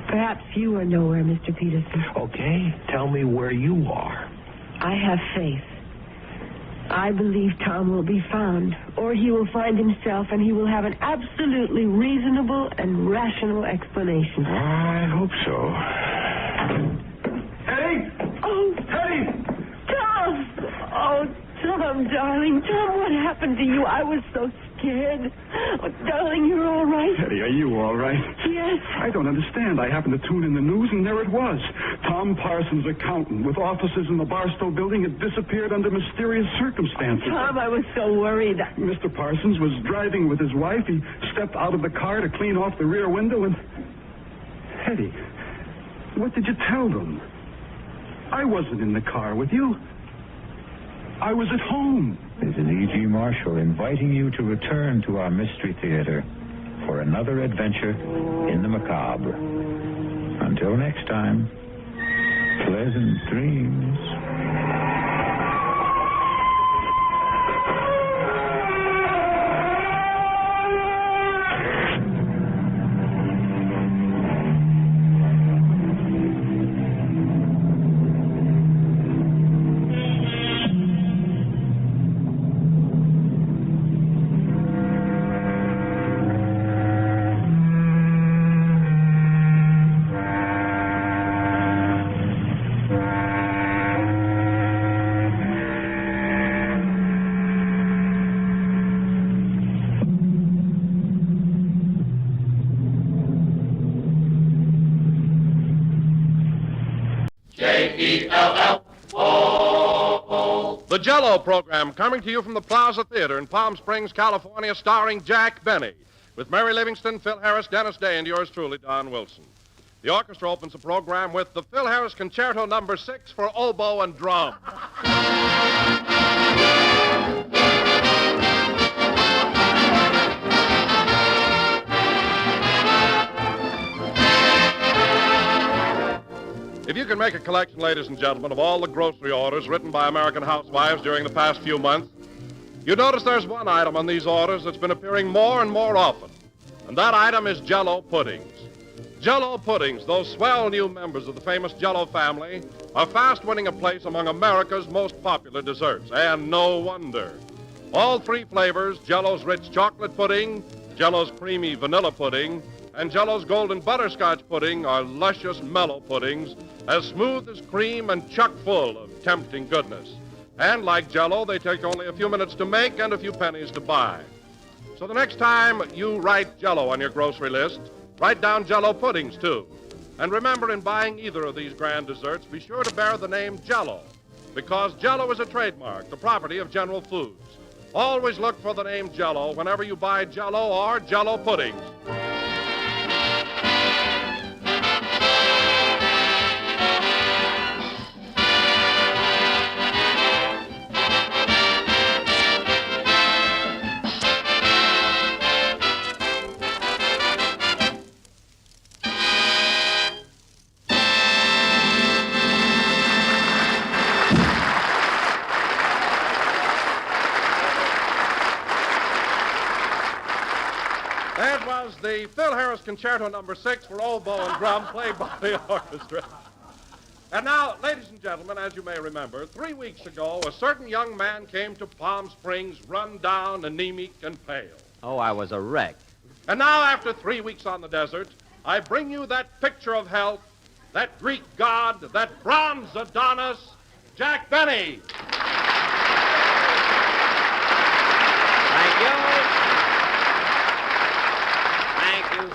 Perhaps you are nowhere, Mr. Peterson. Okay, tell me where you are. I have faith. I believe Tom will be found, or he will find himself, and he will have an absolutely reasonable and rational explanation. I hope so. Hetty! Oh, Hetty! Tom! Oh, Tom, darling. Tom, what happened to you? I was so scared. Oh, darling, you're all right? Hetty, are you all right? Yes. I don't understand. I happened to tune in the news, and there it was. Tom Parsons, accountant, with offices in the Barstow building, had disappeared under mysterious circumstances. Tom, I was so worried. Mr. Parsons was driving with his wife. He stepped out of the car to clean off the rear window, and... Hetty, what did you tell them? I wasn't in the car with you. I was at home. This is E.G. Marshall inviting you to return to our Mystery Theater for another adventure in the macabre. Until next time, pleasant dreams. The Jell-O program coming to you from the Plaza Theater in Palm Springs, California, starring Jack Benny, with Mary Livingston, Phil Harris, Dennis Day, and yours truly, Don Wilson. The orchestra opens the program with the Phil Harris Concerto No. 6 for oboe and drum. If you can make a collection, ladies and gentlemen, of all the grocery orders written by American housewives during the past few months, you notice there's one item on these orders that's been appearing more and more often, and that item is Jell-O puddings. Jell-O puddings, those swell new members of the famous Jell-O family, are fast winning a place among America's most popular desserts, and no wonder. All three flavors, Jell-O's rich chocolate pudding, Jell-O's creamy vanilla pudding, and Jell-O's golden butterscotch pudding are luscious, mellow puddings, as smooth as cream and chock full of tempting goodness. And like Jell-O, they take only a few minutes to make and a few pennies to buy. So the next time you write Jell-O on your grocery list, write down Jell-O puddings, too. And remember, in buying either of these grand desserts, be sure to bear the name Jell-O, because Jell-O is a trademark, the property of General Foods. Always look for the name Jell-O whenever you buy Jell-O or Jell-O puddings. That was the Phil Harris Concerto No. 6 for oboe and drum, played by the orchestra. And now, ladies and gentlemen, as you may remember, 3 weeks ago, a certain young man came to Palm Springs run down, anemic, and pale. Oh, I was a wreck. And now, after 3 weeks on the desert, I bring you that picture of health, that Greek god, that bronze Adonis, Jack Benny. Thank you.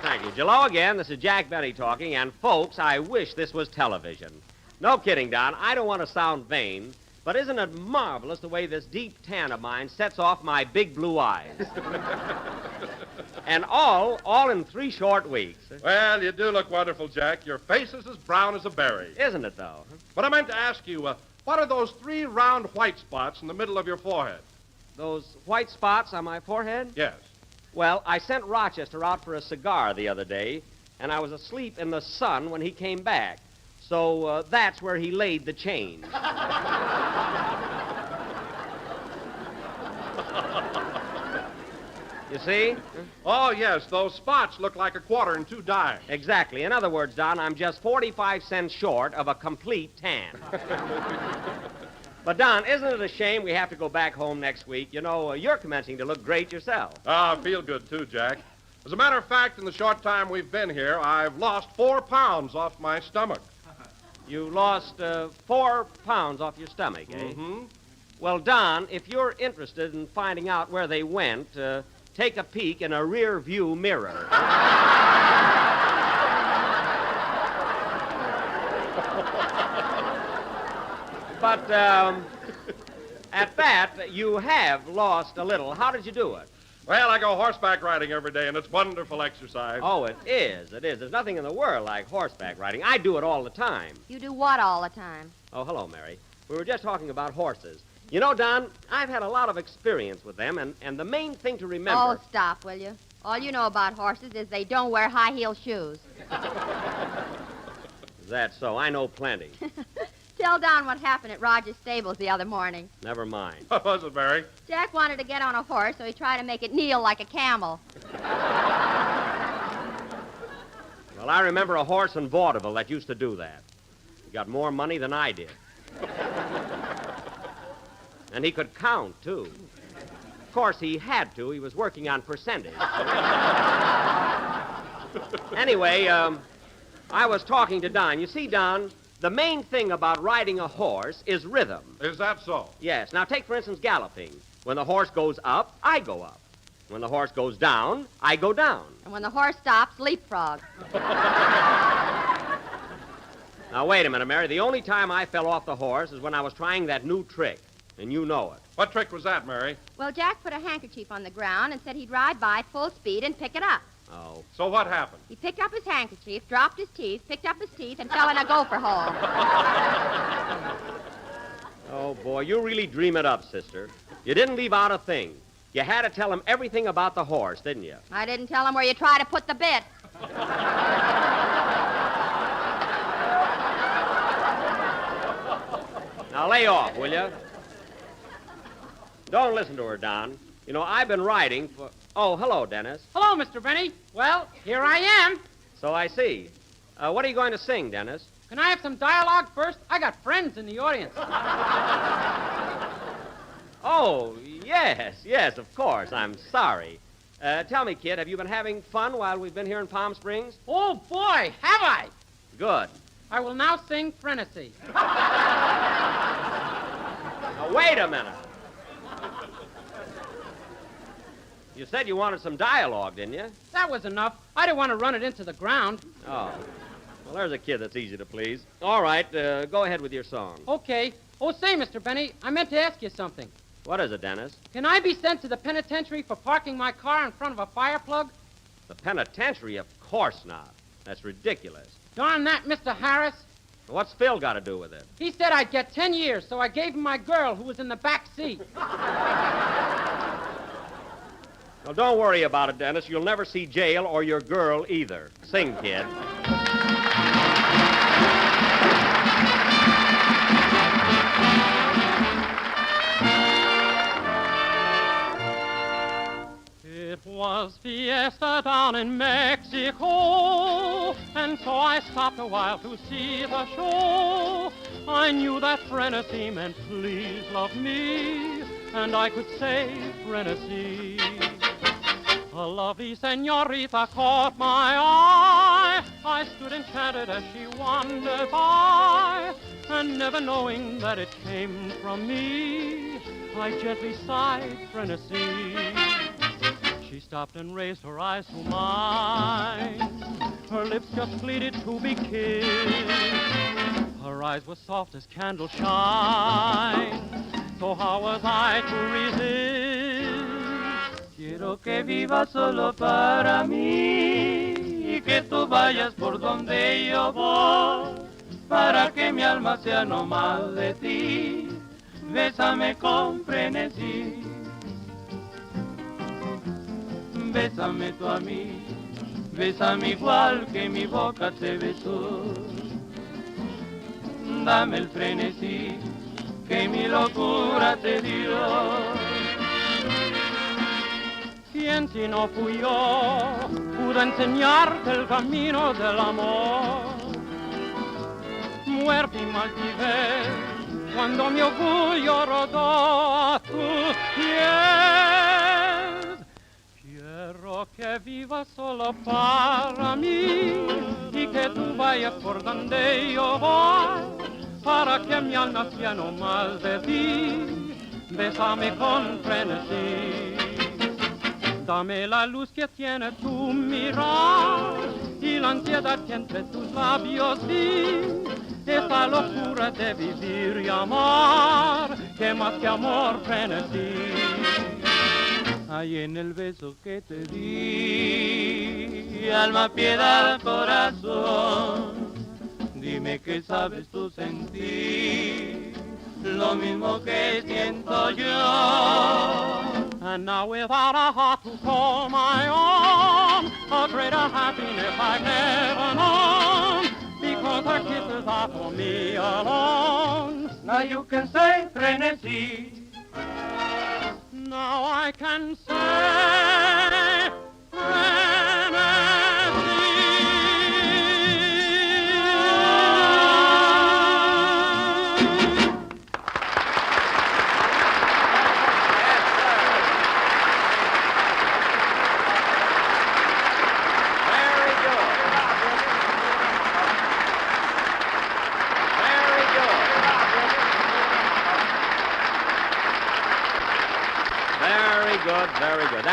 Thank you. Jello again, this is Jack Benny talking, and folks, I wish this was television. No kidding, Don, I don't want to sound vain, but isn't it marvelous the way this deep tan of mine sets off my big blue eyes? And all in 3 short weeks. Well, you do look wonderful, Jack. Your face is as brown as a berry. Isn't it, though? But I meant to ask you, what are those 3 round white spots in the middle of your forehead? Those white spots on my forehead? Yes. Well, I sent Rochester out for a cigar the other day, and I was asleep in the sun when he came back. So that's where he laid the change. You see? Oh, yes, those spots look like a quarter and 2 dimes. Exactly. In other words, Don, I'm just 45 cents short of a complete tan. But, Don, isn't it a shame we have to go back home next week? You know, you're commencing to look great yourself. I feel good, too, Jack. As a matter of fact, in the short time we've been here, I've lost 4 pounds off my stomach. You lost 4 pounds off your stomach, eh? Mm-hmm. Well, Don, if you're interested in finding out where they went, take a peek in a rear view mirror. But at that, you have lost a little. How did you do it? Well, I go horseback riding every day, and it's wonderful exercise. Oh, it is. It is. There's nothing in the world like horseback riding. I do it all the time. You do what all the time? Oh, hello, Mary. We were just talking about horses. You know, Don, I've had a lot of experience with them, and the main thing to remember... Oh, stop, will you? All you know about horses is they don't wear high-heel shoes. Is that so? I know plenty. Tell Don what happened at Roger's stables the other morning. Never mind. What was it, Mary? Jack wanted to get on a horse, so he tried to make it kneel like a camel. Well, I remember a horse in vaudeville that used to do that. He got more money than I did. And he could count, too. Of course, he had to. He was working on percentage. Anyway, I was talking to Don. You see, Don, the main thing about riding a horse is rhythm. Is that so? Yes. Now, take, for instance, galloping. When the horse goes up, I go up. When the horse goes down, I go down. And when the horse stops, leapfrog. Now, wait a minute, Mary. The only time I fell off the horse is when I was trying that new trick. And you know it. What trick was that, Mary? Well, Jack put a handkerchief on the ground and said he'd ride by full speed and pick it up. Oh. So what happened? He picked up his handkerchief, dropped his teeth, picked up his teeth, and fell in a gopher hole. Oh, boy, you really dream it up, sister. You didn't leave out a thing. You had to tell him everything about the horse, didn't you? I didn't tell him where you try to put the bit. Now, lay off, will you? Don't listen to her, Don. You know, I've been riding for... Oh, hello, Dennis. Hello, Mr. Benny. Well, here I am. So I see. What are you going to sing, Dennis? Can I have some dialogue first? I got friends in the audience. Oh, yes, of course. I'm sorry. Tell me, kid, have you been having fun while we've been here in Palm Springs? Oh, boy, have I? Good. I will now sing Frenesy. Now, wait a minute. You said you wanted some dialogue, didn't you? That was enough. I didn't want to run it into the ground. Oh. Well, there's a kid that's easy to please. All right, go ahead with your song. Okay. Oh, say, Mr. Benny, I meant to ask you something. What is it, Dennis? Can I be sent to the penitentiary for parking my car in front of a fire plug? The penitentiary? Of course not. That's ridiculous. Darn that, Mr. Harris. What's Phil got to do with it? He said I'd get 10 years, so I gave him my girl who was in the back seat. Well, don't worry about it, Dennis. You'll never see jail or your girl either. Sing, kid. It was fiesta down in Mexico, and so I stopped a while to see the show. I knew that frenesy meant please love me, and I could say frenesy. A lovely senorita caught my eye. I stood enchanted as she wandered by, and never knowing that it came from me, I gently sighed frenesy. She stopped and raised her eyes to mine. Her lips just pleaded to be kissed. Her eyes were soft as candle shine. So how was I to resist? Quiero que vivas solo para mí y que tú vayas por donde yo voy, para que mi alma sea no más de ti. Bésame con frenesí. Bésame tú a mí, bésame igual que mi boca te besó. Dame el frenesí que mi locura te dio. ¿Quién si no fui yo pudo enseñarte el camino del amor? Muerte y maltivez cuando mi orgullo rodó a tus pies. Quiero que vivas solo para mí y que tú vayas por donde yo voy, para que mi alma sea no más de ti. Bésame con frenesí. Dame la luz que tiene tu mirar y la ansiedad que entre tus labios vi. Esa locura de vivir y amar, que más que amor frenesí. Hay en el beso que te di, alma, piedad, corazón. Dime que sabes tú sentir lo mismo que siento yo. And now without a heart to call my own, a greater happiness I've never known, because her kisses are for me alone. Now you can say frenesí. Now I can say Very good.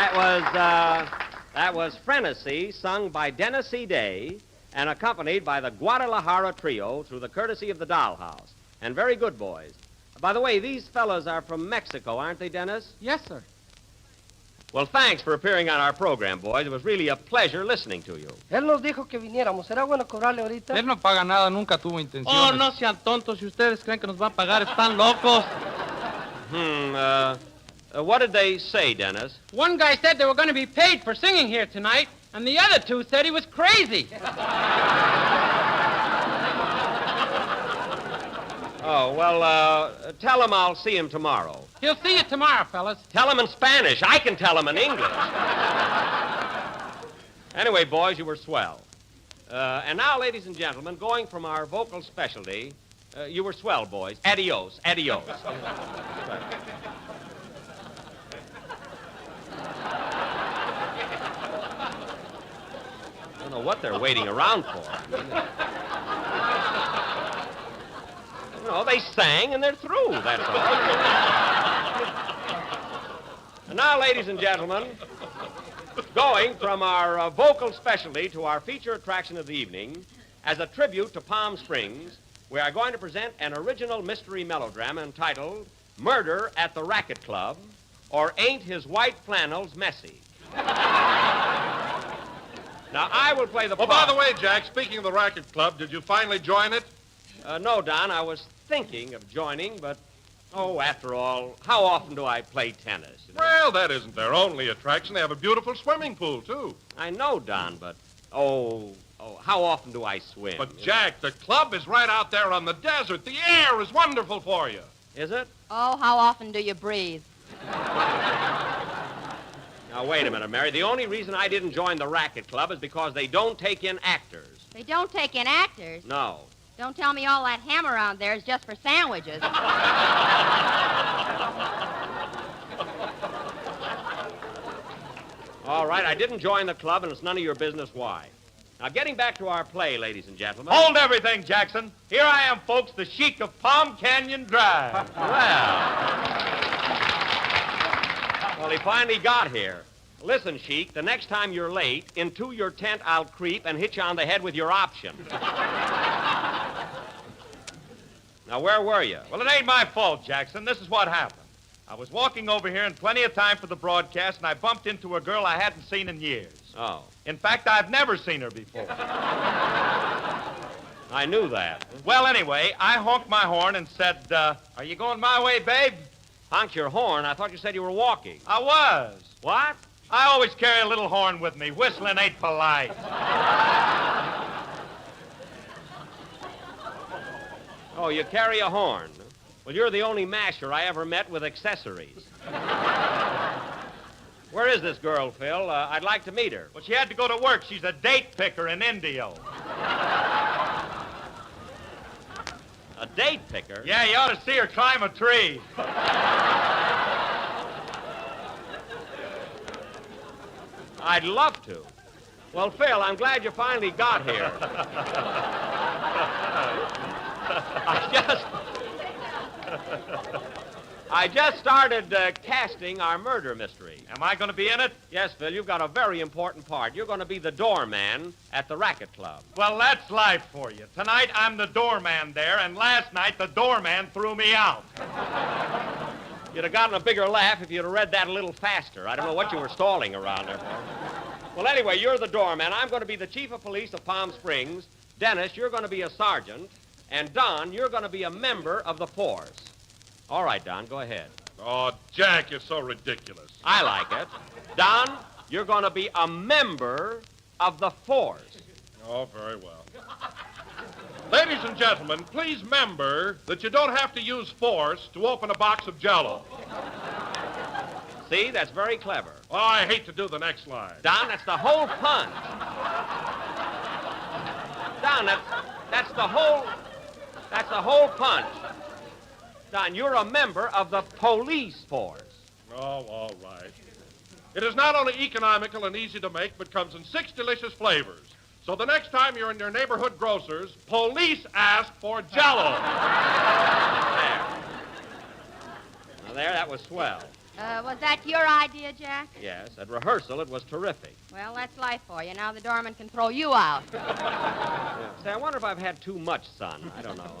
That was Frenesy, sung by Dennis C. Day and accompanied by the Guadalajara Trio through the courtesy of the Dollhouse. And very good, boys. By the way, these fellas are from Mexico, aren't they, Dennis? Yes, sir. Well, thanks for appearing on our program, boys. It was really a pleasure listening to you. Él nos dijo que viniéramos. ¿Será bueno cobrarle ahorita? Él no paga nada, nunca tuvo intención. Oh, no sean tontos. Si ustedes creen que nos va a pagar, están locos. What did they say, Dennis? One guy said they were going to be paid for singing here tonight, and the other two said he was crazy. Oh, well, tell him I'll see him tomorrow. He'll see you tomorrow, fellas. Tell him in Spanish. I can tell him in English. Anyway, boys, you were swell. And now, ladies and gentlemen, going from our vocal specialty, you were swell, boys. Adios, adios. I don't know what they're waiting around for. No, they sang and they're through, that's all. And now, ladies and gentlemen, going from our vocal specialty to our feature attraction of the evening, as a tribute to Palm Springs, we are going to present an original mystery melodrama entitled Murder at the Racket Club, or Ain't His White Flannels Messy? Now, I will play the Oh, part. by the way, Jack, speaking of the racket club, did you finally join it? No, Don, I was thinking of joining, but, after all, how often do I play tennis? You know? Well, that isn't their only attraction. They have a beautiful swimming pool, too. I know, Don, but, how often do I swim? But, Jack, the club is right out there on the desert. The air is wonderful for you. Is it? Oh, how often do you breathe? Now, wait a minute, Mary. The only reason I didn't join the racket club is because they don't take in actors. They don't take in actors. No. Don't tell me all that ham around there is just for sandwiches. All right, I didn't join the club, and it's none of your business why. Now, getting back to our play, ladies and gentlemen. Hold everything, Jackson. Here I am, folks, the Sheik of Palm Canyon Drive. Well, he finally got here. Listen, Sheik, the next time you're late, into your tent I'll creep and hit you on the head with your option. Now, where were you? Well, it ain't my fault, Jackson. This is what happened. I was walking over here in plenty of time for the broadcast, and I bumped into a girl I hadn't seen in years. Oh. In fact, I've never seen her before. I knew that. Well, anyway, I honked my horn and said, are you going my way, babe? Honked your horn? I thought you said you were walking. I was. What? I always carry a little horn with me. Whistling ain't polite. Oh, you carry a horn. Well, you're the only masher I ever met with accessories. Where is this girl, Phil? I'd like to meet her. Well, she had to go to work. She's a date picker in Indio. A date picker? Yeah, you ought to see her climb a tree. I'd love to. Well, Phil, I'm glad you finally got here. I just started casting our murder mystery. Am I going to be in it? Yes, Phil, you've got a very important part. You're going to be the doorman at the racket club. Well, that's life for you. Tonight, I'm the doorman there, and last night, the doorman threw me out. You'd have gotten a bigger laugh if you'd have read that a little faster. I don't know what you were stalling around there for. Well, anyway, you're the doorman. I'm going to be the chief of police of Palm Springs. Dennis, you're going to be a sergeant. And Don, you're going to be a member of the force. All right, Don, go ahead. Oh, Jack, you're so ridiculous. I like it. Don, you're going to be a member of the force. Oh, very well. Ladies and gentlemen, please remember that you don't have to use force to open a box of Jell-O. See, that's very clever. Oh, I hate to do the next line. Don, that's the whole punch. Don, that's the whole punch. Don, you're a member of the police force. Oh, all right. It is not only economical and easy to make, but comes in 6 delicious flavors. So the next time you're in your neighborhood grocer's, police ask for Jell-O. There, that was swell. Was that your idea, Jack? Yes, at rehearsal it was terrific. Well, that's life for you. Now the doorman can throw you out. Say, I wonder if I've had too much sun. I don't know.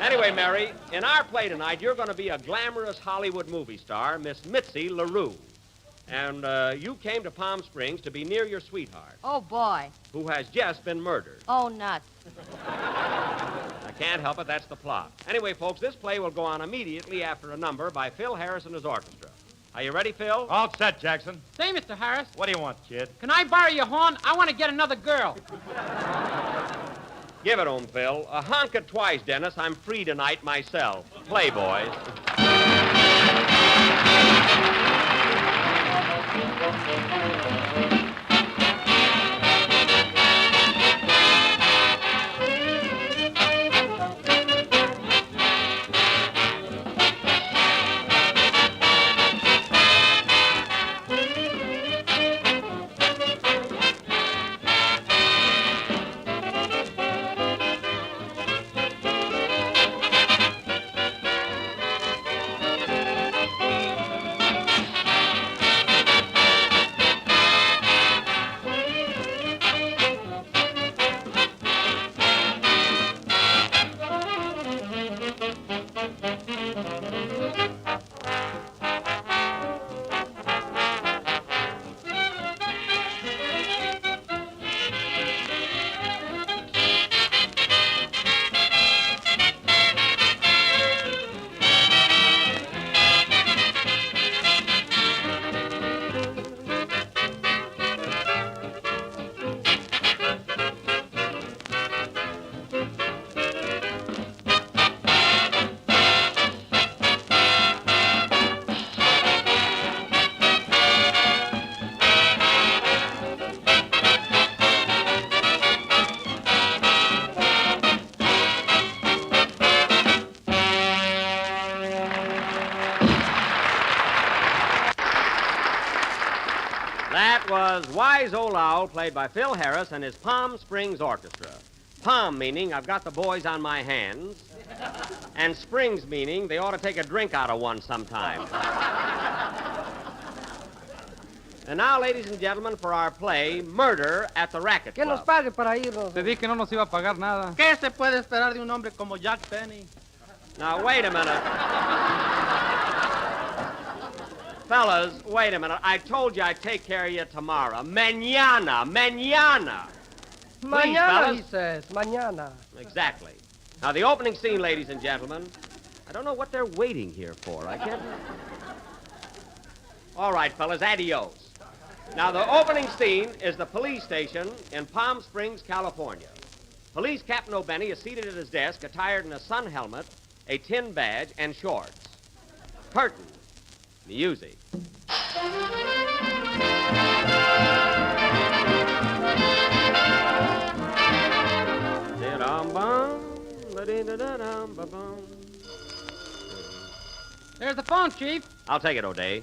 Anyway, Mary, in our play tonight, you're going to be a glamorous Hollywood movie star, Miss Mitzi LaRue. And you came to Palm Springs to be near your sweetheart, Oh, boy. who has just been murdered. Oh, nuts. I can't help it, that's the plot. Anyway, folks, this play will go on immediately after a number by Phil Harris and his orchestra. Are you ready, Phil? All set, Jackson. Say, Mr. Harris, What do you want, kid? can I borrow your horn? I want to get another girl. Give it to him, Phil. Honk it twice, Dennis. I'm free tonight myself. Play, boys. That was Wise Old Owl, played by Phil Harris and his Palm Springs Orchestra. Palm meaning I've got the boys on my hands, and Springs meaning they ought to take a drink out of one sometime. And now, ladies and gentlemen, for our play, Murder at the Racket Que nos Club. pague para irnos. Te dije que no nos iba a pagar nada. ¿Qué se puede esperar de un hombre como Jack Penny? Now, wait a minute. Fellas, wait a minute. I told you I'd take care of you tomorrow. Mañana. Please, Mañana, fellas. he says. Mañana. Exactly. Now, the opening scene, ladies and gentlemen. I don't know what they're waiting here for. I can't... All right, fellas, adios. Now, the opening scene is the police station in Palm Springs, California. Police Captain O'Benny is seated at his desk, attired in a sun helmet, a tin badge, and shorts. Curtain. Music. There's the phone, Chief. I'll take it, O'Day.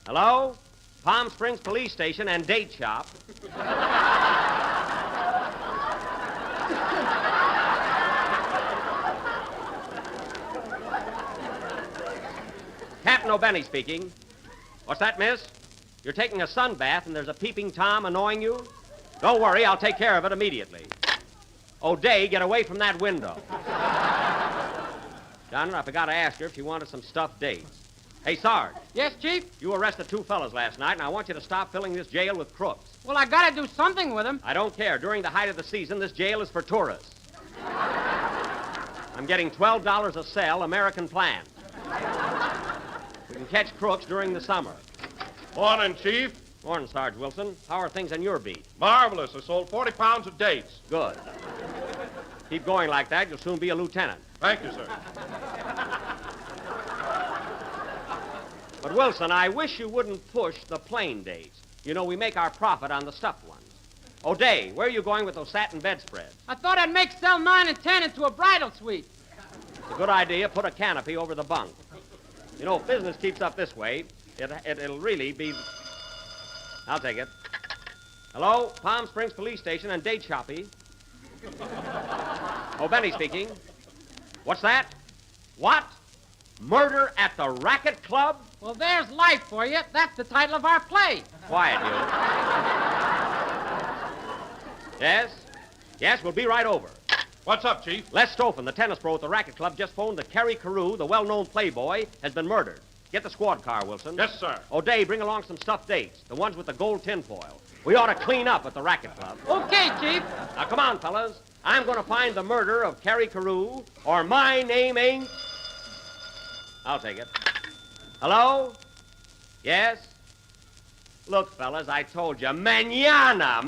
Hello? Palm Springs Police Station and Date Shop. Captain O'Benny speaking. What's that, miss? You're taking a sun bath and there's a peeping Tom annoying you? Don't worry, I'll take care of it immediately. O'Day, get away from that window. Donna, I forgot to ask her if she wanted some stuffed dates. Hey, Sarge. Yes, Chief? You arrested 2 fellas last night, and I want you to stop filling this jail with crooks. Well, I gotta do something with him. I don't care. During the height of the season, this jail is for tourists. I'm getting $12 a cell, American plan. We can catch crooks during the summer. Morning, Chief. Morning, Sarge Wilson. How are things on your beat? Marvelous. I sold 40 pounds of dates. Good. Keep going like that. You'll soon be a lieutenant. Thank you, sir. But, Wilson, I wish you wouldn't push the plain dates. You know, we make our profit on the stuffed ones. O'Day, where are you going with those satin bedspreads? I thought I'd make cell 9 and 10 into a bridal suite. It's a good idea. Put a canopy over the bunk. You know, if business keeps up this way, it'll really be... I'll take it. Hello? Palm Springs Police Station and Date Shoppy. O'Benny speaking. What's that? What? Murder at the Racket Club? Well, there's life for you. That's the title of our play. Quiet, you. Yes? Yes, we'll be right over. What's up, Chief? Les Stoffen, the tennis pro at the Racket Club, just phoned that Kerry Carew, the well-known playboy, has been murdered. Get the squad car, Wilson. Yes, sir. O'Day, bring along some stuffed dates, the ones with the gold tinfoil. We ought to clean up at the Racket Club. Okay, Chief. Now, come on, fellas. I'm going to find the murder of Kerry Carew, or my name ain't... I'll take it. Hello? Yes? Look, fellas, I told you. Mañana.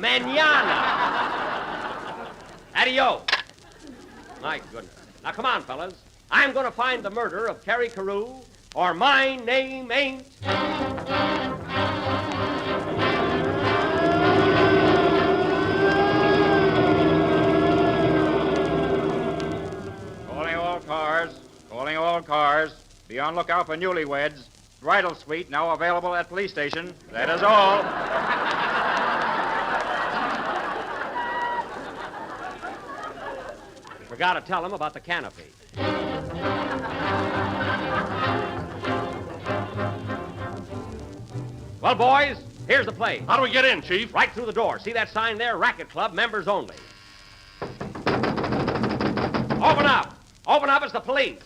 Adios. My goodness. Now, come on, fellas. I'm going to find the murder of Kerry Carew, or my name ain't... Calling all cars. Be on lookout for newlyweds. Bridal suite now available at police station. That is all. Forgot to tell him about the canopy. Well, boys, here's the place. How do we get in, Chief? Right through the door. See that sign there? Racket Club, members only. Open up! Open up, it's the police.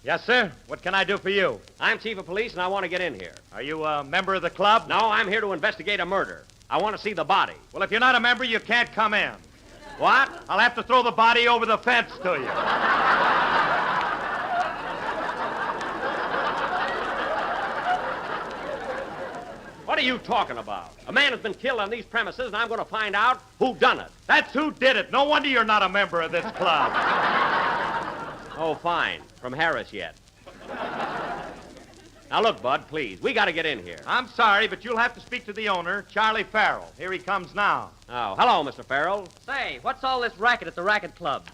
Yes, sir. What can I do for you? I'm chief of police, and I want to get in here. Are you a member of the club? No, I'm here to investigate a murder. I want to see the body. Well, if you're not a member, you can't come in. What? I'll have to throw the body over the fence to you. What are you talking about? A man has been killed on these premises, and I'm going to find out who done it. That's who did it. No wonder you're not a member of this club. Oh, fine. From Harris yet. Now, look, Bud, please. We got to get in here. I'm sorry, but you'll have to speak to the owner, Charlie Farrell. Here he comes now. Oh, hello, Mr. Farrell. Say, what's all this racket at the Racket Club?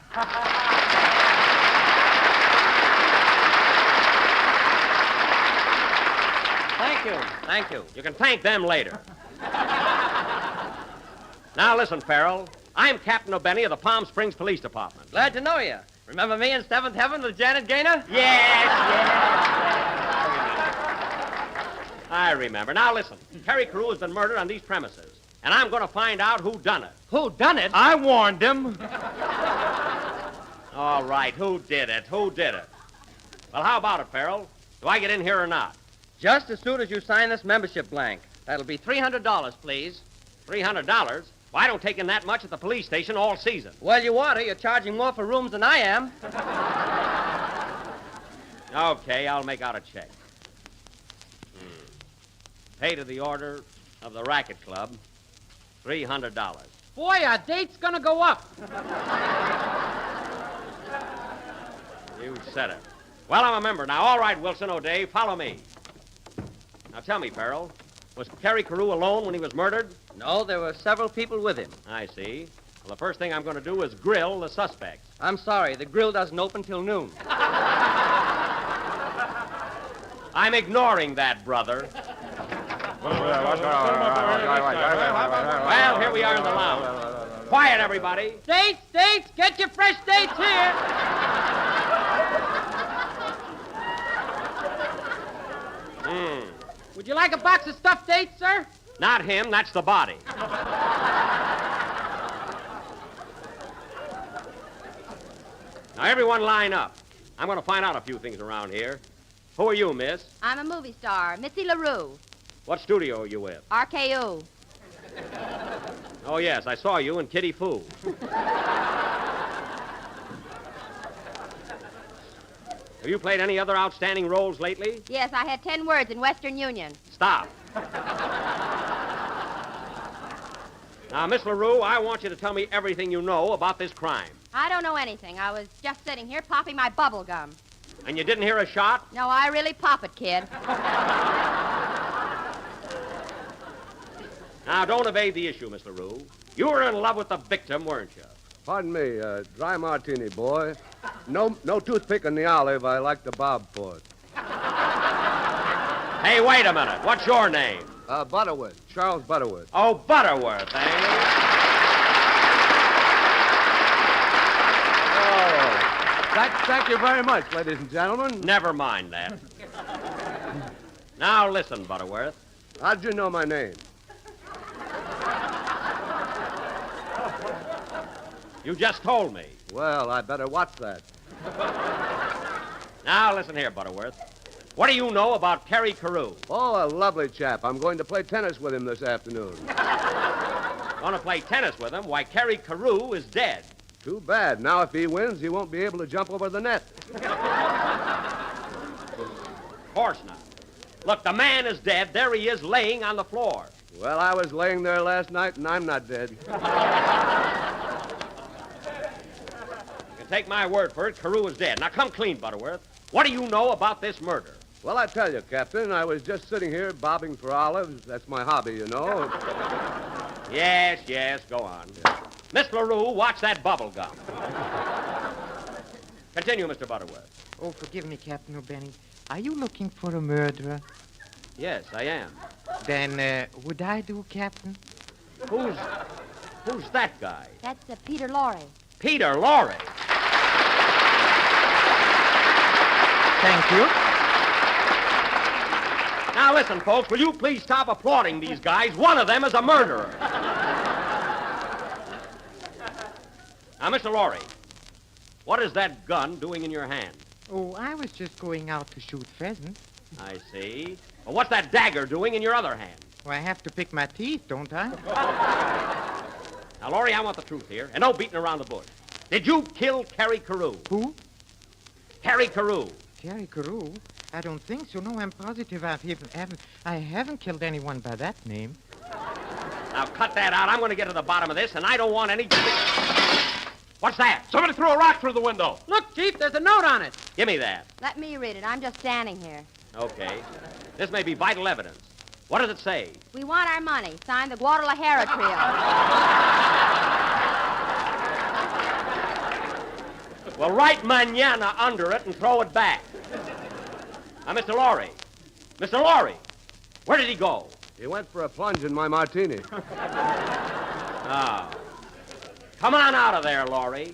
Thank you. Thank you. You can thank them later. Now, listen, Farrell. I'm Captain O'Benny of the Palm Springs Police Department. Glad to know you. Remember me in Seventh Heaven with Janet Gaynor? Yes. I remember. Now, listen. Terry Carew has been murdered on these premises, and I'm going to find out who done it. Who done it? I warned him. All right, who did it? Who did it? Well, how about it, Farrell? Do I get in here or not? Just as soon as you sign this membership blank. That'll be $300, please. $300? Well, I don't take in that much at the police station all season. Well, you ought to. You're charging more for rooms than I am. Okay, I'll make out a check. Pay to the order of the Racket Club, $300. Boy, our date's gonna go up. You said it. Well, I'm a member now. All right, Wilson O'Day, follow me. Now tell me, Farrell, was Terry Carew alone when he was murdered? No, there were several people with him. I see. Well, the first thing I'm going to do is grill the suspects. I'm sorry, the grill doesn't open till noon. I'm ignoring that, brother. Well, here we are in the lounge. Quiet, everybody. Dates, get your fresh dates here. Would you like a box of stuffed dates, sir? Not him, that's the body. Now, everyone line up. I'm going to find out a few things around here. Who are you, miss? I'm a movie star, Missy LaRue. What studio are you with? RKO. Oh, yes, I saw you in Kitty Foo. Have you played any other outstanding roles lately? Yes, I had 10 words in Western Union. Stop. Now, Miss LaRue, I want you to tell me everything you know about this crime. I don't know anything. I was just sitting here popping my bubble gum. And you didn't hear a shot? No, I really pop it, kid. Now, don't evade the issue, Miss LaRue. You were in love with the victim, weren't you? Pardon me, dry martini, boy. No toothpick in the olive. I like the bob for it. Hey, wait a minute. What's your name? Butterworth. Charles Butterworth. Oh, Butterworth, eh? Oh, thank you very much, ladies and gentlemen. Never mind that. Now, listen, Butterworth. How'd you know my name? You just told me. Well, I better watch that. Now, listen here, Butterworth. What do you know about Terry Carew? Oh, a lovely chap. I'm going to play tennis with him this afternoon. Want to play tennis with him? Why, Terry Carew is dead. Too bad. Now, if he wins, he won't be able to jump over the net. Of course not. Look, the man is dead. There he is, laying on the floor. Well, I was laying there last night, and I'm not dead. You can take my word for it. Carew is dead. Now, come clean, Butterworth. What do you know about this murder? Well, I tell you, Captain, I was just sitting here bobbing for olives. That's my hobby, you know. Yes, go on. Yeah. Miss LaRue, watch that bubble gum. Continue, Mr. Butterworth. Oh, forgive me, Captain O'Benny. Are you looking for a murderer? Yes, I am. Then, would I do, Captain? Who's that guy? That's Peter Lorre. Peter Lorre? Thank you. Now, listen, folks, will you please stop applauding these guys? One of them is a murderer. Now, Mr. Lorre, what is that gun doing in your hand? Oh, I was just going out to shoot pheasants. I see. Well, what's that dagger doing in your other hand? Well, I have to pick my teeth, don't I? Now, Lorre, I want the truth here, and no beating around the bush. Did you kill Terry Carew? Who? Terry Carew. Terry Carew? I don't think so. No, I'm positive I haven't killed anyone by that name. Now, cut that out. I'm going to get to the bottom of this, and I don't want any... What's that? Somebody threw a rock through the window. Look, Chief, there's a note on it. Give me that. Let me read it. I'm just standing here. Okay. This may be vital evidence. What does it say? We want our money. Signed the Guadalajara Trio. Well, write mañana under it and throw it back. Now, Mr. Lorre. Mr. Lorre. Where did he go? He went for a plunge in my martini. Ah. Come on out of there, Laurie.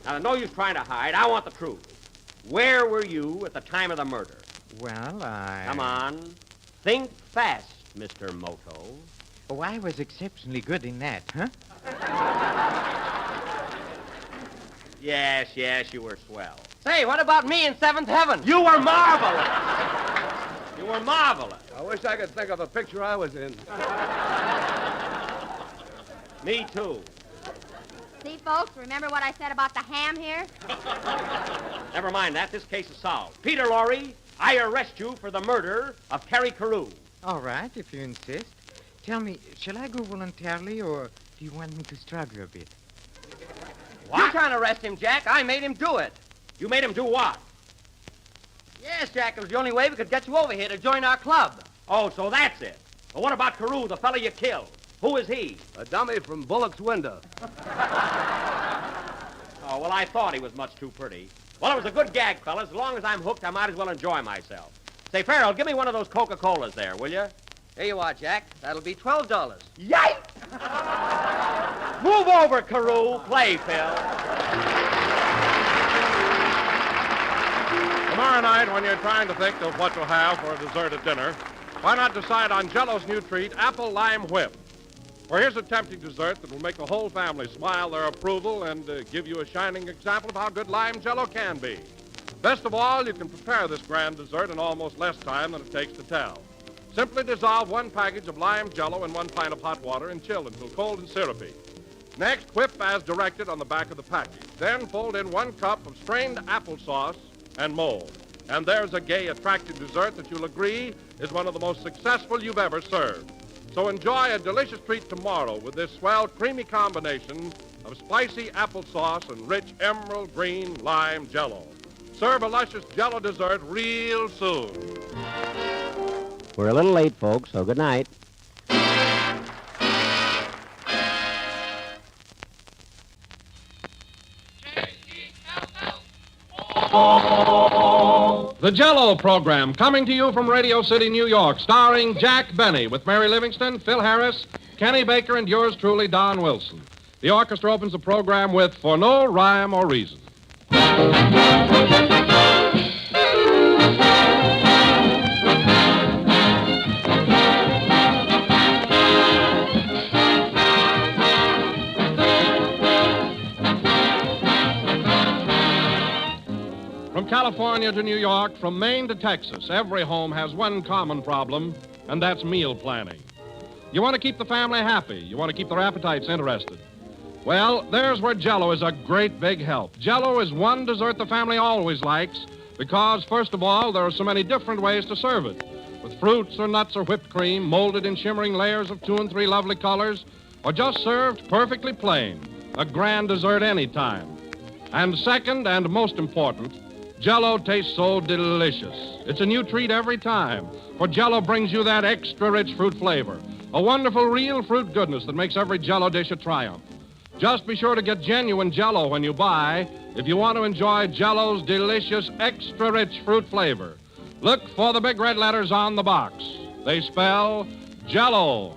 Now, no use trying to hide. I want the truth. Where were you at the time of the murder? Well, Come on. Think fast, Mr. Moto. Oh, I was exceptionally good in that, huh? Yes, you were swell. Say, what about me in seventh heaven? You were marvelous. You were marvelous. I wish I could think of a picture I was in. Me too. See, folks, remember what I said about the ham here? Never mind that. This case is solved. Peter Lorre, I arrest you for the murder of Carrie Carew. All right, if you insist. Tell me, shall I go voluntarily, or do you want me to struggle a bit? What? You can't arrest him, Jack. I made him do it. You made him do what? Yes, Jack, it was the only way we could get you over here to join our club. Oh, so that's it. Well, what about Carew, the fellow you killed? Who is he? A dummy from Bullock's window. Oh, well, I thought he was much too pretty. Well, it was a good gag, fellas. As long as I'm hooked, I might as well enjoy myself. Say, Farrell, give me one of those Coca-Colas there, will you? Here you are, Jack. That'll be $12. Yikes! Move over, Carew. Play, Phil. Tomorrow night, when you're trying to think of what to have for a dessert at dinner, why not decide on Jell-O's new treat, Apple Lime Whip? For here's a tempting dessert that will make the whole family smile their approval and give you a shining example of how good lime Jell-O can be. Best of all, you can prepare this grand dessert in almost less time than it takes to tell. Simply dissolve 1 package of lime Jell-O in 1 pint of hot water and chill until cold and syrupy. Next, whip as directed on the back of the package. Then fold in 1 cup of strained applesauce and mold. And there's a gay, attractive dessert that you'll agree is one of the most successful you've ever served. So enjoy a delicious treat tomorrow with this swell, creamy combination of spicy applesauce and rich emerald green lime Jell-O. Serve a luscious Jell-O dessert real soon. We're a little late, folks, so good night. The Jell-O program, coming to you from Radio City, New York, starring Jack Benny with Mary Livingston, Phil Harris, Kenny Baker, and yours truly, Don Wilson. The orchestra opens the program with For No Rhyme or Reason. From California to New York, from Maine to Texas, every home has one common problem, and that's meal planning. You want to keep the family happy. You want to keep their appetites interested. Well, there's where Jell-O is a great big help. Jell-O is one dessert the family always likes because, first of all, there are so many different ways to serve it. With fruits or nuts or whipped cream, molded in shimmering layers of 2 and 3 lovely colors, or just served perfectly plain. A grand dessert anytime. And second, and most important, Jell-O tastes so delicious. It's a new treat every time, for Jell-O brings you that extra rich fruit flavor, a wonderful real fruit goodness that makes every Jell-O dish a triumph. Just be sure to get genuine Jell-O when you buy if you want to enjoy Jell-O's delicious extra rich fruit flavor. Look for the big red letters on the box. They spell Jell-O.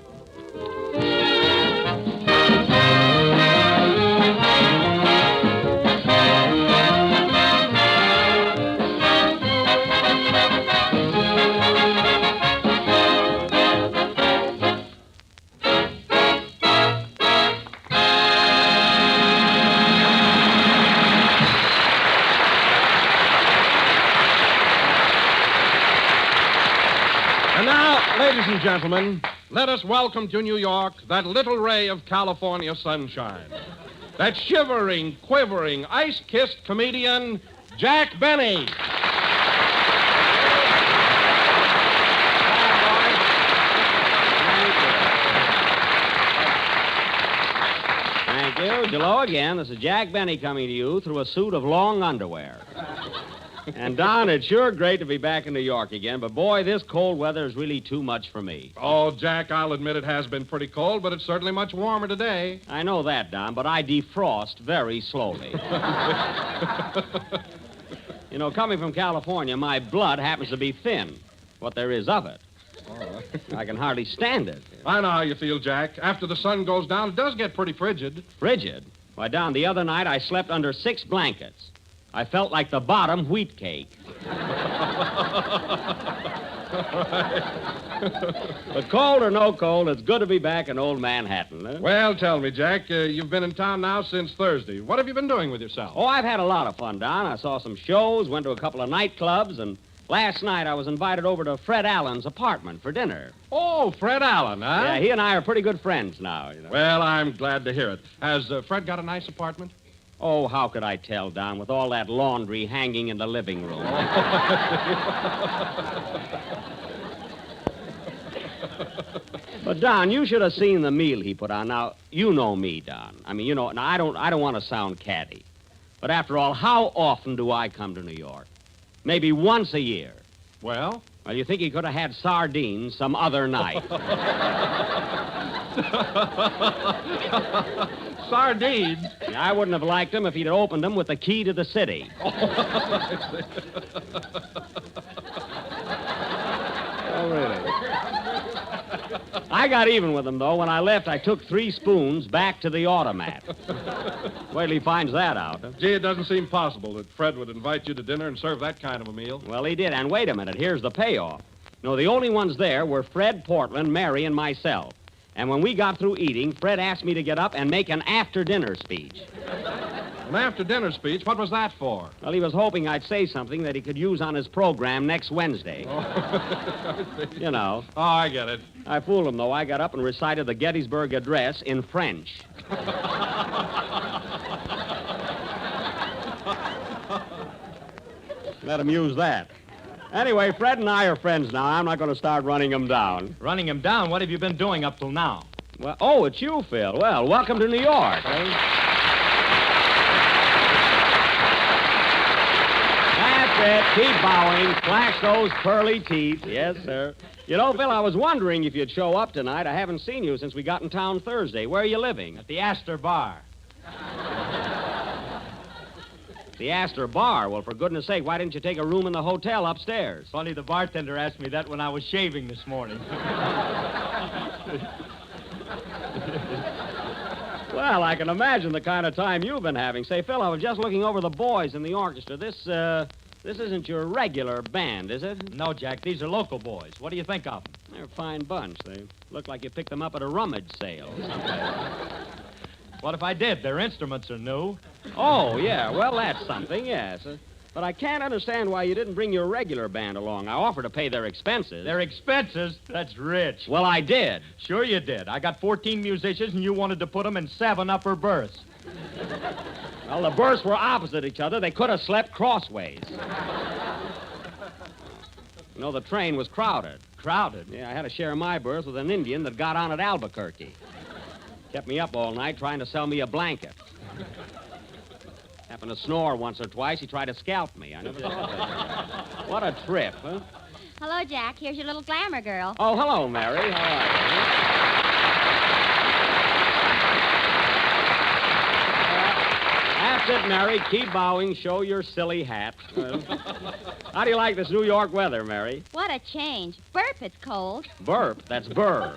Ladies and gentlemen, let us welcome to New York that little ray of California sunshine. That shivering, quivering, ice-kissed comedian, Jack Benny. Thank you. Hello again. This is Jack Benny coming to you through a suit of long underwear. And, Don, it's sure great to be back in New York again, but, boy, this cold weather is really too much for me. Oh, Jack, I'll admit it has been pretty cold, but it's certainly much warmer today. I know that, Don, but I defrost very slowly. You know, coming from California, my blood happens to be thin. What there is of it. Oh. I can hardly stand it. I know how you feel, Jack. After the sun goes down, it does get pretty frigid. Frigid? Why, Don, the other night I slept under 6 blankets. I felt like the bottom wheat cake. But cold or no cold, it's good to be back in old Manhattan. Huh? Well, tell me, Jack, you've been in town now since Thursday. What have you been doing with yourself? Oh, I've had a lot of fun, Don. I saw some shows, went to a couple of nightclubs, and last night I was invited over to Fred Allen's apartment for dinner. Oh, Fred Allen, huh? Yeah, he and I are pretty good friends now. You know. Well, I'm glad to hear it. Has Fred got a nice apartment? Oh, how could I tell, Don, with all that laundry hanging in the living room? But, Don, you should have seen the meal he put on. Now, you know me, Don. I mean, you know, now, I don't want to sound catty. But after all, how often do I come to New York? Maybe once a year. Well? Well, you think he could have had sardines some other night. Sardines? Yeah, I wouldn't have liked him if he'd opened them with the key to the city. Oh, really? I got even with him, though. When I left, I took 3 spoons back to the automat. Wait till he finds that out. Huh? Gee, it doesn't seem possible that Fred would invite you to dinner and serve that kind of a meal. Well, he did. And wait a minute. Here's the payoff. No, the only ones there were Fred, Portland, Mary, and myself. And when we got through eating, Fred asked me to get up and make an after-dinner speech. An after-dinner speech? What was that for? Well, he was hoping I'd say something that he could use on his program next Wednesday. Oh. You know. Oh, I get it. I fooled him, though. I got up and recited the Gettysburg Address in French. Let him use that. Anyway, Fred and I are friends now. I'm not going to start running him down. Running him down? What have you been doing up till now? Well, oh, it's you, Phil. Well, welcome to New York. That's it. Keep bowing. Flash those pearly teeth. Yes, sir. You know, Phil, I was wondering if you'd show up tonight. I haven't seen you since we got in town Thursday. Where are you living? At the Astor Bar. The Astor Bar? Well, for goodness sake, why didn't you take a room in the hotel upstairs? Funny, the bartender asked me that when I was shaving this morning. Well, I can imagine the kind of time you've been having. Say, Phil, I was just looking over the boys in the orchestra. This isn't your regular band, is it? No, Jack, these are local boys. What do you think of them? They're a fine bunch. They look like you picked them up at a rummage sale. What if I did? Their instruments are new. Oh, yeah. Well, that's something, yes. But I can't understand why you didn't bring your regular band along. I offered to pay their expenses. Their expenses? That's rich. Well, I did. Sure you did. I got 14 musicians, and you wanted to put them in 7 upper berths. Well, the berths were opposite each other. They could have slept crossways. You know, the train was crowded. Crowded? Yeah, I had to share my berth with an Indian that got on at Albuquerque. Kept me up all night trying to sell me a blanket. Happened to snore once or twice. He tried to scalp me. I never thought of that. What a trip, huh? Hello, Jack. Here's your little glamour girl. Oh, hello, Mary. How are you? That's it, Mary. Keep bowing. Show your silly hat. How do you like this New York weather, Mary? What a change. Burp, it's cold. Burp? That's burr.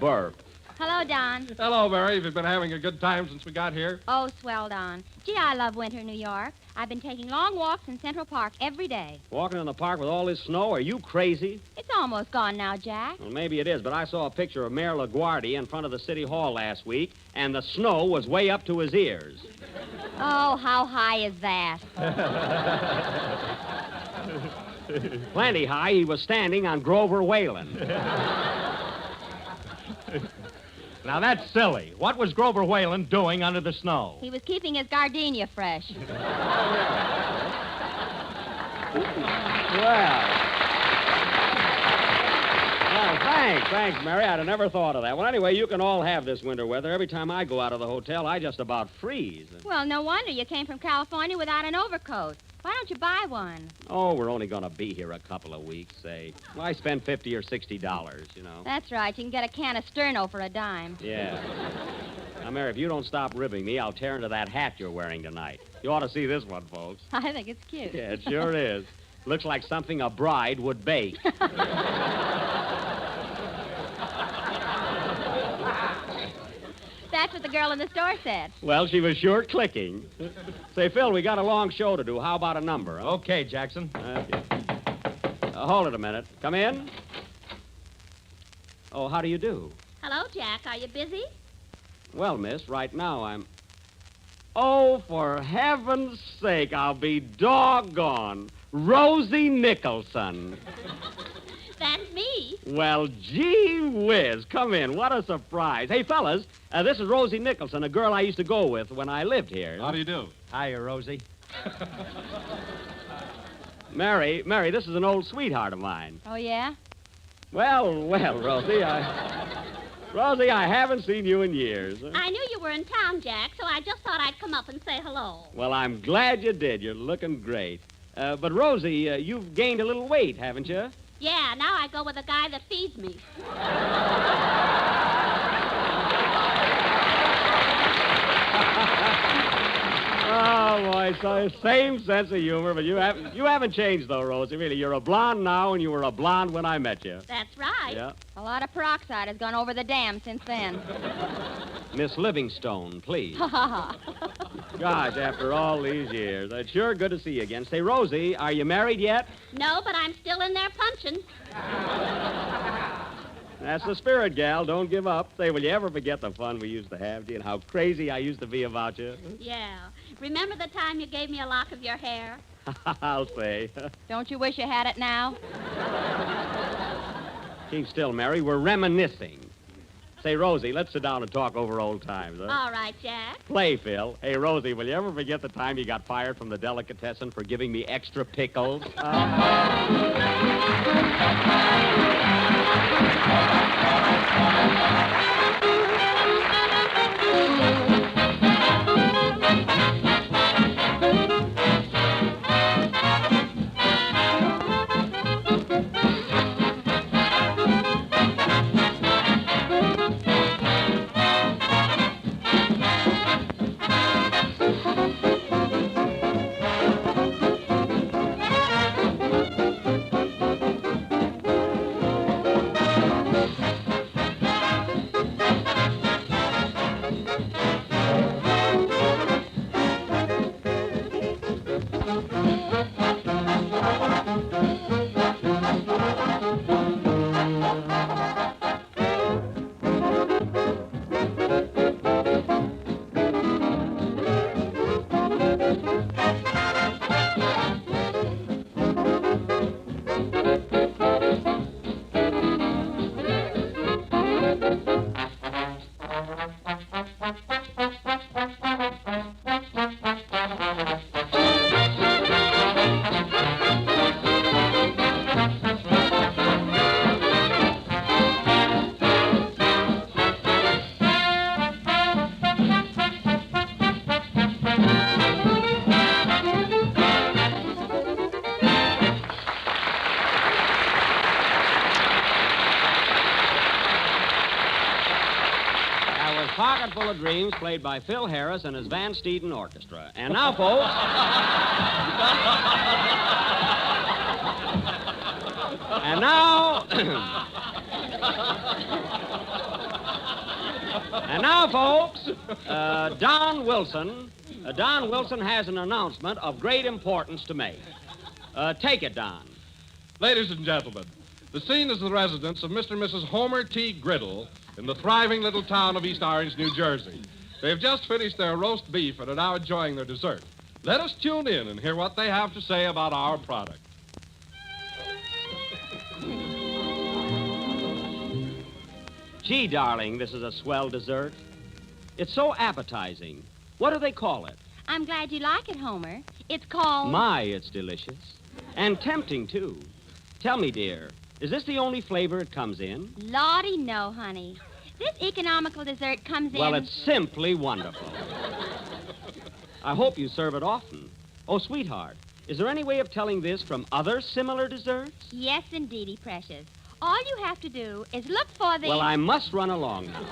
Burp. Hello, Don. Hello, Mary. Have you been having a good time since we got here? Oh, swell, Don. Gee, I love winter New York. I've been taking long walks in Central Park every day. Walking in the park with all this snow? Are you crazy? It's almost gone now, Jack. Well, maybe it is, but I saw a picture of Mayor LaGuardia in front of the City Hall last week, and the snow was way up to his ears. Oh, how high is that? Plenty high. He was standing on Grover Whalen. Now, that's silly. What was Grover Whalen doing under the snow? He was keeping his gardenia fresh. Well, thanks, Mary. I'd have never thought of that. Well, anyway, you can all have this winter weather. Every time I go out of the hotel, I just about freeze. Well, no wonder you came from California without an overcoat. Why don't you buy one? Oh, we're only going to be here a couple of weeks, say. Well, I spend $50 or $60, you know. That's right. You can get a can of Sterno for a dime. Yeah. Now, Mary, if you don't stop ribbing me, I'll tear into that hat you're wearing tonight. You ought to see this one, folks. I think it's cute. Yeah, it sure is. Looks like something a bride would bake. That's what the girl in the store said. Well, she was sure clicking. Say, Phil, we got a long show to do. How about a number? Huh? Okay, Jackson. Hold it a minute. Come in. Oh, how do you do? Hello, Jack. Are you busy? Well, miss, right now I'm... Oh, for heaven's sake, I'll be doggone. Rosie Nicholson. That's me. Well, gee whiz. Come in. What a surprise. Hey, fellas, this is Rosie Nicholson, a girl I used to go with when I lived here. How do you do? Hiya, Rosie. Mary, this is an old sweetheart of mine. Oh, yeah? Well, Rosie, Rosie, I haven't seen you in years. I knew you were in town, Jack, so I just thought I'd come up and say hello. Well, I'm glad you did. You're looking great. But, Rosie, you've gained a little weight, haven't you? Yeah, now I go with a guy that feeds me. Oh, boy, so same sense of humor, but you haven't changed, though, Rosie, really. You're a blonde now, and you were a blonde when I met you. That's right. Yeah. A lot of peroxide has gone over the dam since then. Miss Livingstone, please. Ha, ha, ha. Gosh, after all these years, it's sure good to see you again. Say, Rosie, are you married yet? No, but I'm still in there punching. That's the spirit, gal. Don't give up. Say, will you ever forget the fun we used to have, gee, and how crazy I used to be about you? Yeah. Remember the time you gave me a lock of your hair? I'll say. Don't you wish you had it now? Keep still, Mary. We're reminiscing. Say, Rosie, let's sit down and talk over old times, huh? All right, Jack. Play, Phil. Hey, Rosie, will you ever forget the time you got fired from the delicatessen for giving me extra pickles? Pocket Full of Dreams, played by Phil Harris and his Van Steeden Orchestra. And now, folks... and now... and now, folks, Don Wilson. Don Wilson has an announcement of great importance to make. Take it, Don. Ladies and gentlemen, the scene is the residence of Mr. and Mrs. Homer T. Griddle in the thriving little town of East Orange, New Jersey. They've just finished their roast beef and are now enjoying their dessert. Let us tune in and hear what they have to say about our product. Gee, darling, this is a swell dessert. It's so appetizing. What do they call it? I'm glad you like it, Homer. It's called... My, it's delicious. And tempting, too. Tell me, dear, is this the only flavor it comes in? Lordy, no, honey. This economical dessert comes in... Well, it's simply wonderful. I hope you serve it often. Oh, sweetheart, is there any way of telling this from other similar desserts? Yes, indeedy, precious. All you have to do is look for the... Well, I must run along now.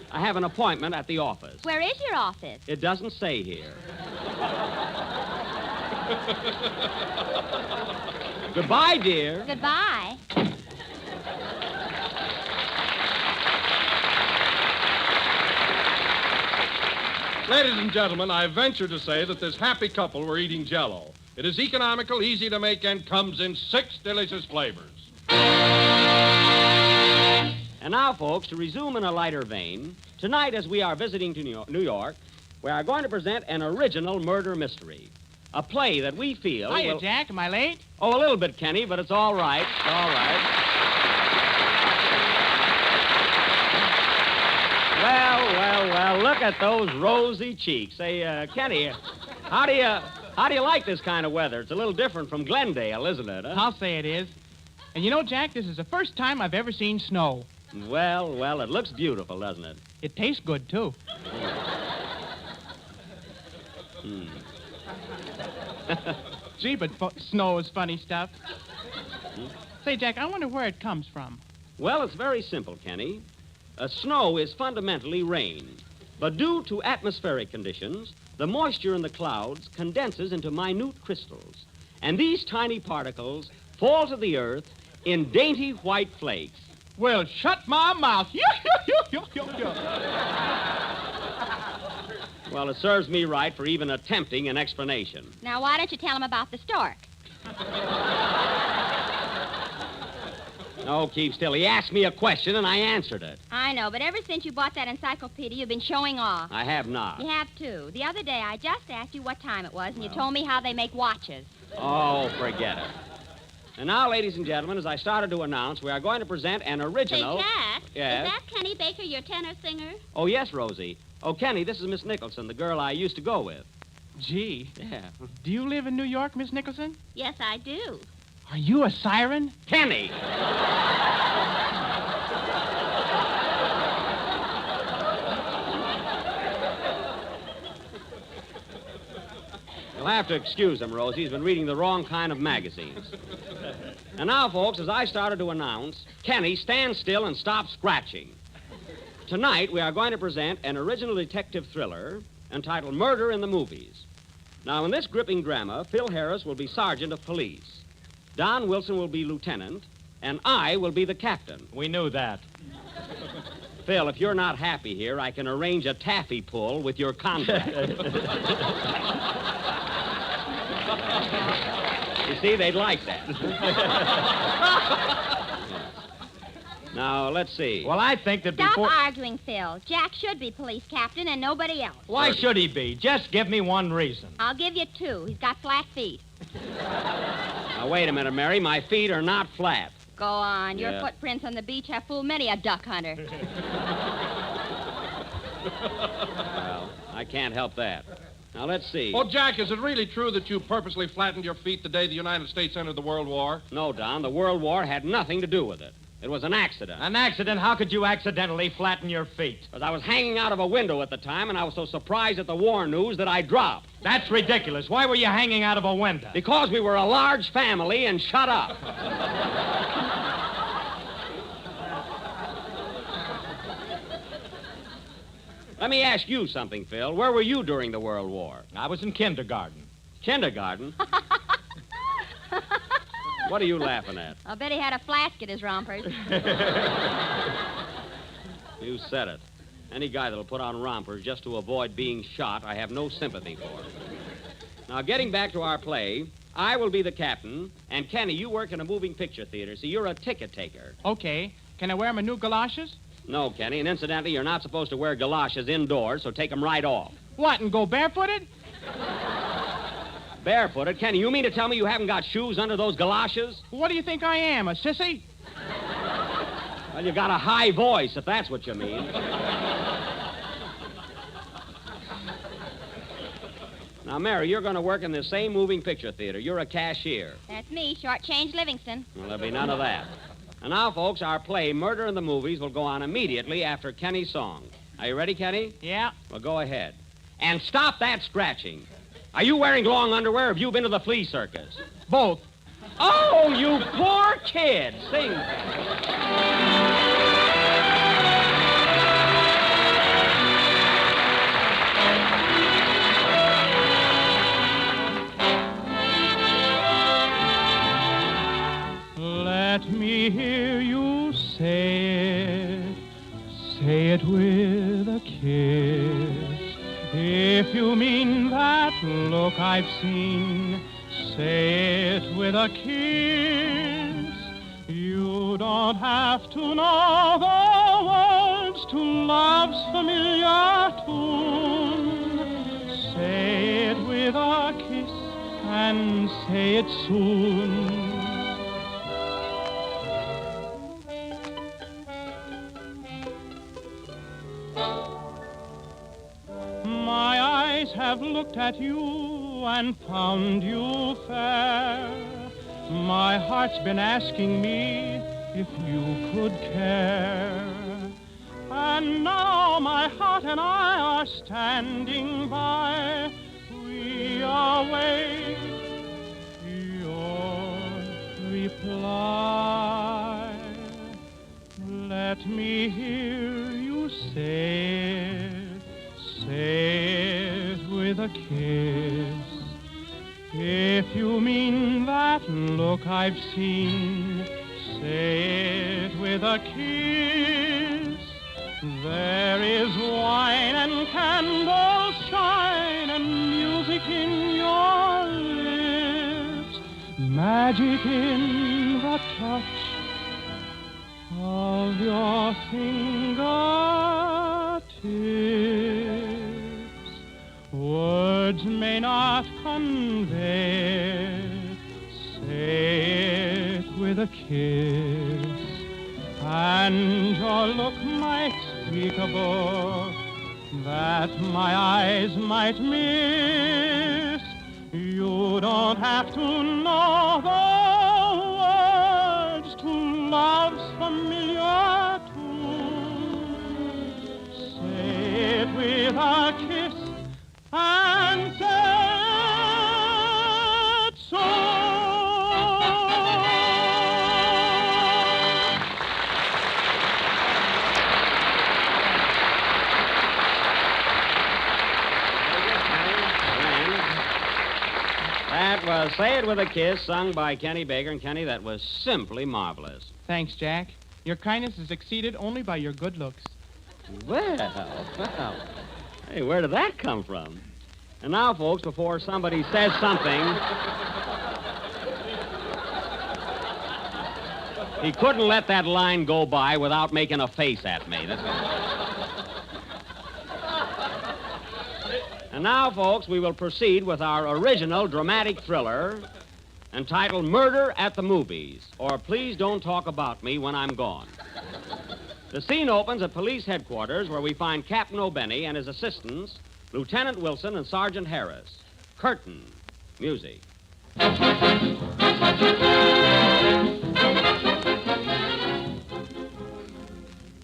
I have an appointment at the office. Where is your office? It doesn't say here. Goodbye, dear. Goodbye. Ladies and gentlemen, I venture to say that this happy couple were eating Jell-O. It is economical, easy to make, and comes in 6 delicious flavors. And now, folks, to resume in a lighter vein, tonight as we are visiting to New York, we are going to present an original murder mystery. A play that we feel Hiya, will... Jack. Am I late? Oh, a little bit, Kenny, but it's all right. It's all right. Well, look at those rosy cheeks. Say, Kenny, how do you like this kind of weather? It's a little different from Glendale, isn't it? Huh? I'll say it is. And you know, Jack, this is the first time I've ever seen snow. Well, it looks beautiful, doesn't it? It tastes good, too. Gee, but snow is funny stuff. Say, Jack, I wonder where it comes from. Well, it's very simple, Kenny. Snow is fundamentally rain. But due to atmospheric conditions, the moisture in the clouds condenses into minute crystals. And these tiny particles fall to the earth in dainty white flakes. Well, shut my mouth. Well, it serves me right for even attempting an explanation. Now, why don't you tell him about the stork? No, keep still. He asked me a question, and I answered it. I know, but ever since you bought that encyclopedia, you've been showing off. I have not. You have, too. The other day, I just asked you what time it was, and you told me how they make watches. Oh, forget it. And now, ladies and gentlemen, as I started to announce, we are going to present an original... Say, Jack, Yes? is that Kenny Baker, your tenor singer? Oh, yes, Rosie. Oh, Kenny, this is Miss Nicholson, the girl I used to go with. Gee. Yeah. Do you live in New York, Miss Nicholson? Yes, I do. Are you a siren? Kenny! You'll have to excuse him, Rosie. He's been reading the wrong kind of magazines. And now, folks, as I started to announce, Kenny, stand still and stop scratching. Tonight, we are going to present an original detective thriller entitled Murder in the Movies. Now, in this gripping drama, Phil Harris will be sergeant of police. Don Wilson will be lieutenant, and I will be the captain. We knew that. Phil, if you're not happy here, I can arrange a taffy pull with your contract. You see, they'd like that. Now, let's see. Well, I think that Stop before... arguing, Phil. Jack should be police captain and nobody else. Why should he be? Just give me one reason. I'll give you 2. He's got flat feet. Now, wait a minute, Mary. My feet are not flat. Go on. Your Yeah. footprints on the beach have fooled many a duck hunter. Well, I can't help that. Now, let's see. Oh, Jack, is it really true that you purposely flattened your feet the day the United States entered the World War? No, Don. The World War had nothing to do with it. It was an accident. An accident? How could you accidentally flatten your feet? Because I was hanging out of a window at the time, and I was so surprised at the war news that I dropped. That's ridiculous. Why were you hanging out of a window? Because we were a large family, and shut up. Let me ask you something, Phil. Where were you during the World War? I was in kindergarten. Kindergarten? What are you laughing at? I'll bet he had a flask at his rompers. You said it. Any guy that'll put on rompers just to avoid being shot, I have no sympathy for. Now, getting back to our play, I will be the captain, and Kenny, you work in a moving picture theater, so you're a ticket taker. Okay. Can I wear my new galoshes? No, Kenny, and incidentally, you're not supposed to wear galoshes indoors, so take them right off. What, and go barefooted? Barefooted? Kenny, you mean to tell me you haven't got shoes under those galoshes? What do you think I am, a sissy? Well, you got a high voice, if that's what you mean. Now, Mary, you're going to work in the same moving picture theater. You're a cashier. That's me, Shortchange Livingston. Well, there'll be none of that. And now, folks, our play, Murder in the Movies, will go on immediately after Kenny's song. Are you ready, Kenny? Yeah. Well, go ahead. And stop that scratching. Are you wearing long underwear or have you been to the flea circus? Both. Oh, you poor kid. Sing. Let me hear you say it with a kiss. If you mean that look I've seen, say it with a kiss. You don't have to know the words to love's familiar tune. Say it with a kiss and say it soon. My eyes have looked at you and found you fair. My heart's been asking me if you could care. And now my heart and I are standing by. We await your reply. Let me hear you say it with a kiss. If you mean that look I've seen, say it with a kiss. There is wine and candles shine and music in your lips, magic in the touch of your fingertips. Words may not convey, say it with a kiss, and your look might speak a book that my eyes might miss. You don't have to know the words to love's familiar tune. Say it with a kiss and say it so. That was Say It With a Kiss, sung by Kenny Baker. And Kenny, that was simply marvelous. Thanks, Jack. Your kindness is exceeded only by your good looks. Well. Hey, where did that come from? And now, folks, before somebody says something, he couldn't let that line go by without making a face at me. And now, folks, we will proceed with our original dramatic thriller entitled Murder at the Movies, or Please Don't Talk About Me When I'm Gone. The scene opens at police headquarters, where we find Captain O'Benny and his assistants, Lieutenant Wilson and Sergeant Harris. Curtain. Music.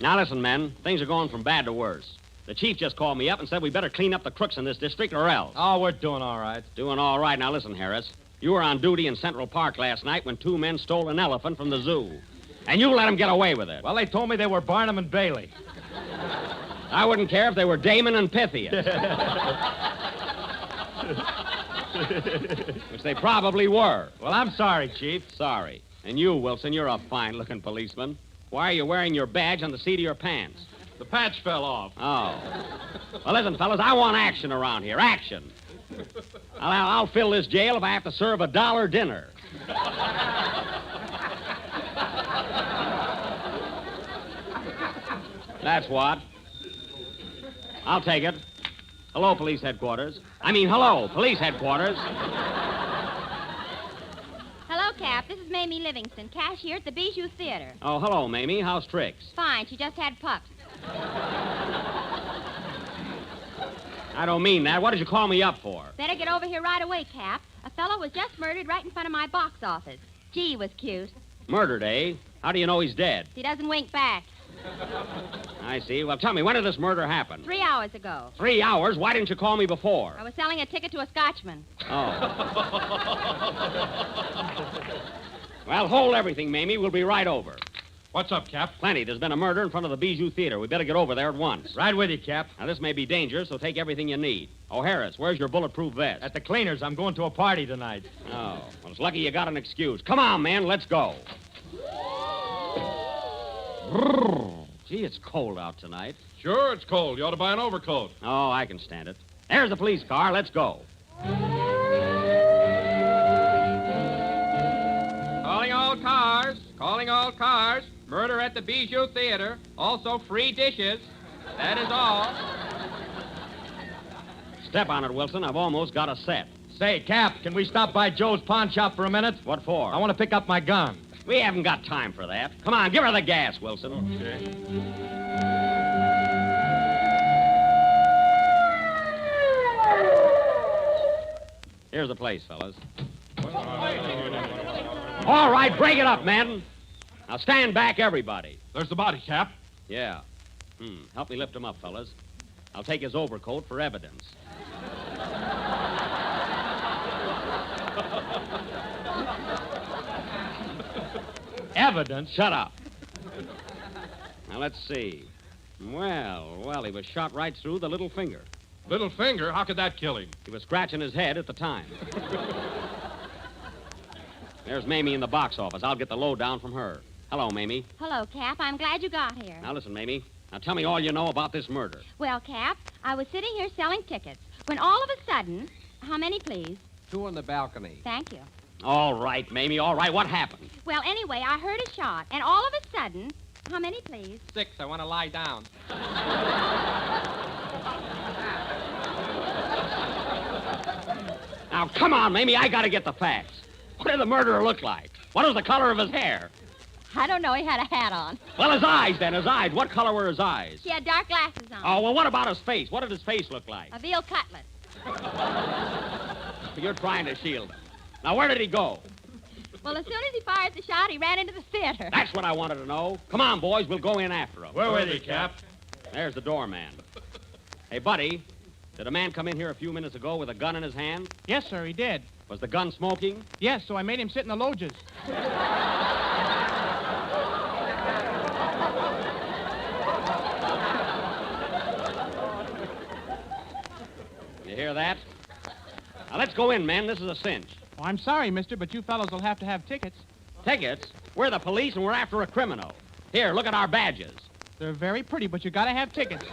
Now listen, men. Things are going from bad to worse. The chief just called me up and said we better clean up the crooks in this district or else. Oh, we're doing all right. Doing all right. Now listen, Harris. You were on duty in Central Park last night when two men stole an elephant from the zoo. And you let them get away with it. Well, they told me they were Barnum and Bailey. I wouldn't care if they were Damon and Pythias. Which they probably were. Well, I'm sorry, Chief. Sorry. And you, Wilson, you're a fine-looking policeman. Why are you wearing your badge on the seat of your pants? The patch fell off. Oh. Well, listen, fellas, I want action around here. Action. I'll fill this jail if I have to serve $1 dinner. That's what. I'll take it. Hello, police headquarters. Hello, police headquarters. Hello, Cap. This is Mamie Livingston, cashier at the Bijou Theater. Oh, hello, Mamie. How's Trix? Fine. She just had pups. I don't mean that. What did you call me up for? Better get over here right away, Cap. A fellow was just murdered right in front of my box office. Gee, was cute. Murdered, eh? How do you know he's dead? He doesn't wink back. I see. Well, tell me, when did this murder happen? 3 hours ago. 3 hours? Why didn't you call me before? I was selling a ticket to a Scotchman. Well, hold everything, Mamie. We'll be right over. What's up, Cap? Plenty. There's been a murder in front of the Bijou Theater. We better get over there at once. Right with you, Cap. Now, this may be dangerous, so take everything you need. Oh, Harris, where's your bulletproof vest? At the cleaners. I'm going to a party tonight. Oh, well, it's lucky you got an excuse. Come on, man. Let's go. Gee, it's cold out tonight. Sure, it's cold. You ought to buy an overcoat. Oh, I can stand it. There's the police car. Let's go. Calling all cars. Calling all cars. Murder at the Bijou Theater. Also free dishes. That is all. Step on it, Wilson. I've almost got a set. Say, Cap, can we stop by Joe's pawn shop for a minute? What for? I want to pick up my gun. We haven't got time for that. Come on, give her the gas, Wilson. Okay. Here's the place, fellas. All right, break it up, men. Now stand back, everybody. There's the body, Cap. Yeah. Help me lift him up, fellas. I'll take his overcoat for evidence. Evidence? Shut up. Now, let's see. Well, he was shot right through the little finger. Little finger? How could that kill him? He was scratching his head at the time. There's Mamie in the box office. I'll get the lowdown from her. Hello, Mamie. Hello, Cap. I'm glad you got here. Now, listen, Mamie. Now, tell me all you know about this murder. Well, Cap, I was sitting here selling tickets when all of a sudden... How many, please? 2 on the balcony. Thank you. All right, Mamie, all right. What happened? Well, anyway, I heard a shot, and all of a sudden... How many, please? 6. I want to lie down. Now, come on, Mamie. I got to get the facts. What did the murderer look like? What was the color of his hair? I don't know. He had a hat on. Well, his eyes, then. His eyes. What color were his eyes? He had dark glasses on. Oh, well, what about his face? What did his face look like? A veal cutlet. You're trying to shield him. Now, where did he go? Well, as soon as he fired the shot, he ran into the theater. That's what I wanted to know. Come on, boys. We'll go in after him. Where were they, Cap? There's the doorman. Hey, Buddy, did a man come in here a few minutes ago with a gun in his hand? Yes, sir, he did. Was the gun smoking? Yes, so I made him sit in the loges. You hear that? Now, let's go in, men. This is a cinch. Oh, I'm sorry, mister, but you fellows will have to have tickets. Tickets? We're the police, and we're after a criminal. Here, look at our badges. They're very pretty, but you gotta have tickets.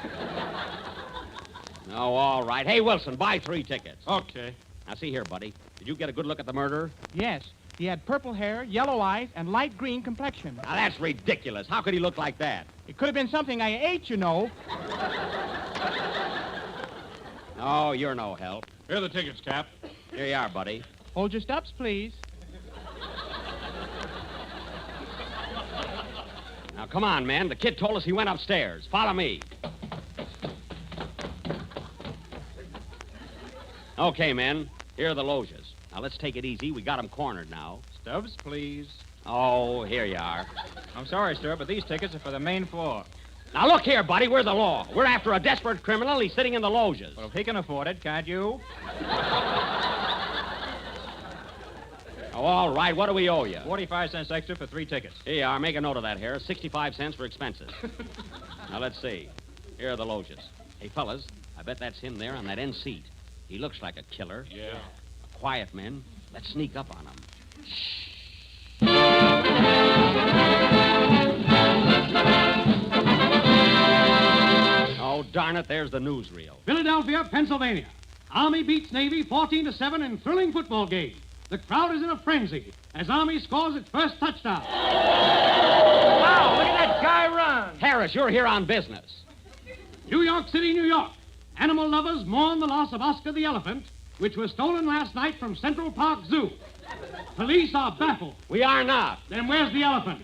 Oh, all right. Hey, Wilson, buy 3 tickets. Okay. Now, see here, buddy. Did you get a good look at the murderer? Yes. He had purple hair, yellow eyes, and light green complexion. Now, that's ridiculous. How could he look like that? It could have been something I ate, you know. Oh, you're no help. Here are the tickets, Cap. Here you are, buddy. Hold your steps, please. Now, come on, man. The kid told us he went upstairs. Follow me. Okay, men. Here are the loges. Now, let's take it easy. We got them cornered now. Stubbs, please. Oh, here you are. I'm sorry, sir, but these tickets are for the main floor. Now, look here, buddy. We're the law. We're after a desperate criminal. He's sitting in the loges. Well, if he can afford it, can't you? Oh, all right. What do we owe you? 45 cents extra for 3 tickets. Here you are. Make a note of that, Harris. 65 cents for expenses. Now, let's see. Here are the loges. Hey, fellas, I bet that's him there on that end seat. He looks like a killer. Yeah. Quiet, men. Let's sneak up on him. Oh, darn it, there's the newsreel. Philadelphia, Pennsylvania. Army beats Navy 14-7 in thrilling football game. The crowd is in a frenzy as Army scores its first touchdown. Wow, look at that guy run. Harris, you're here on business. New York City, New York. Animal lovers mourn the loss of Oscar the elephant, which was stolen last night from Central Park Zoo. Police are baffled. We are not. Then where's the elephant?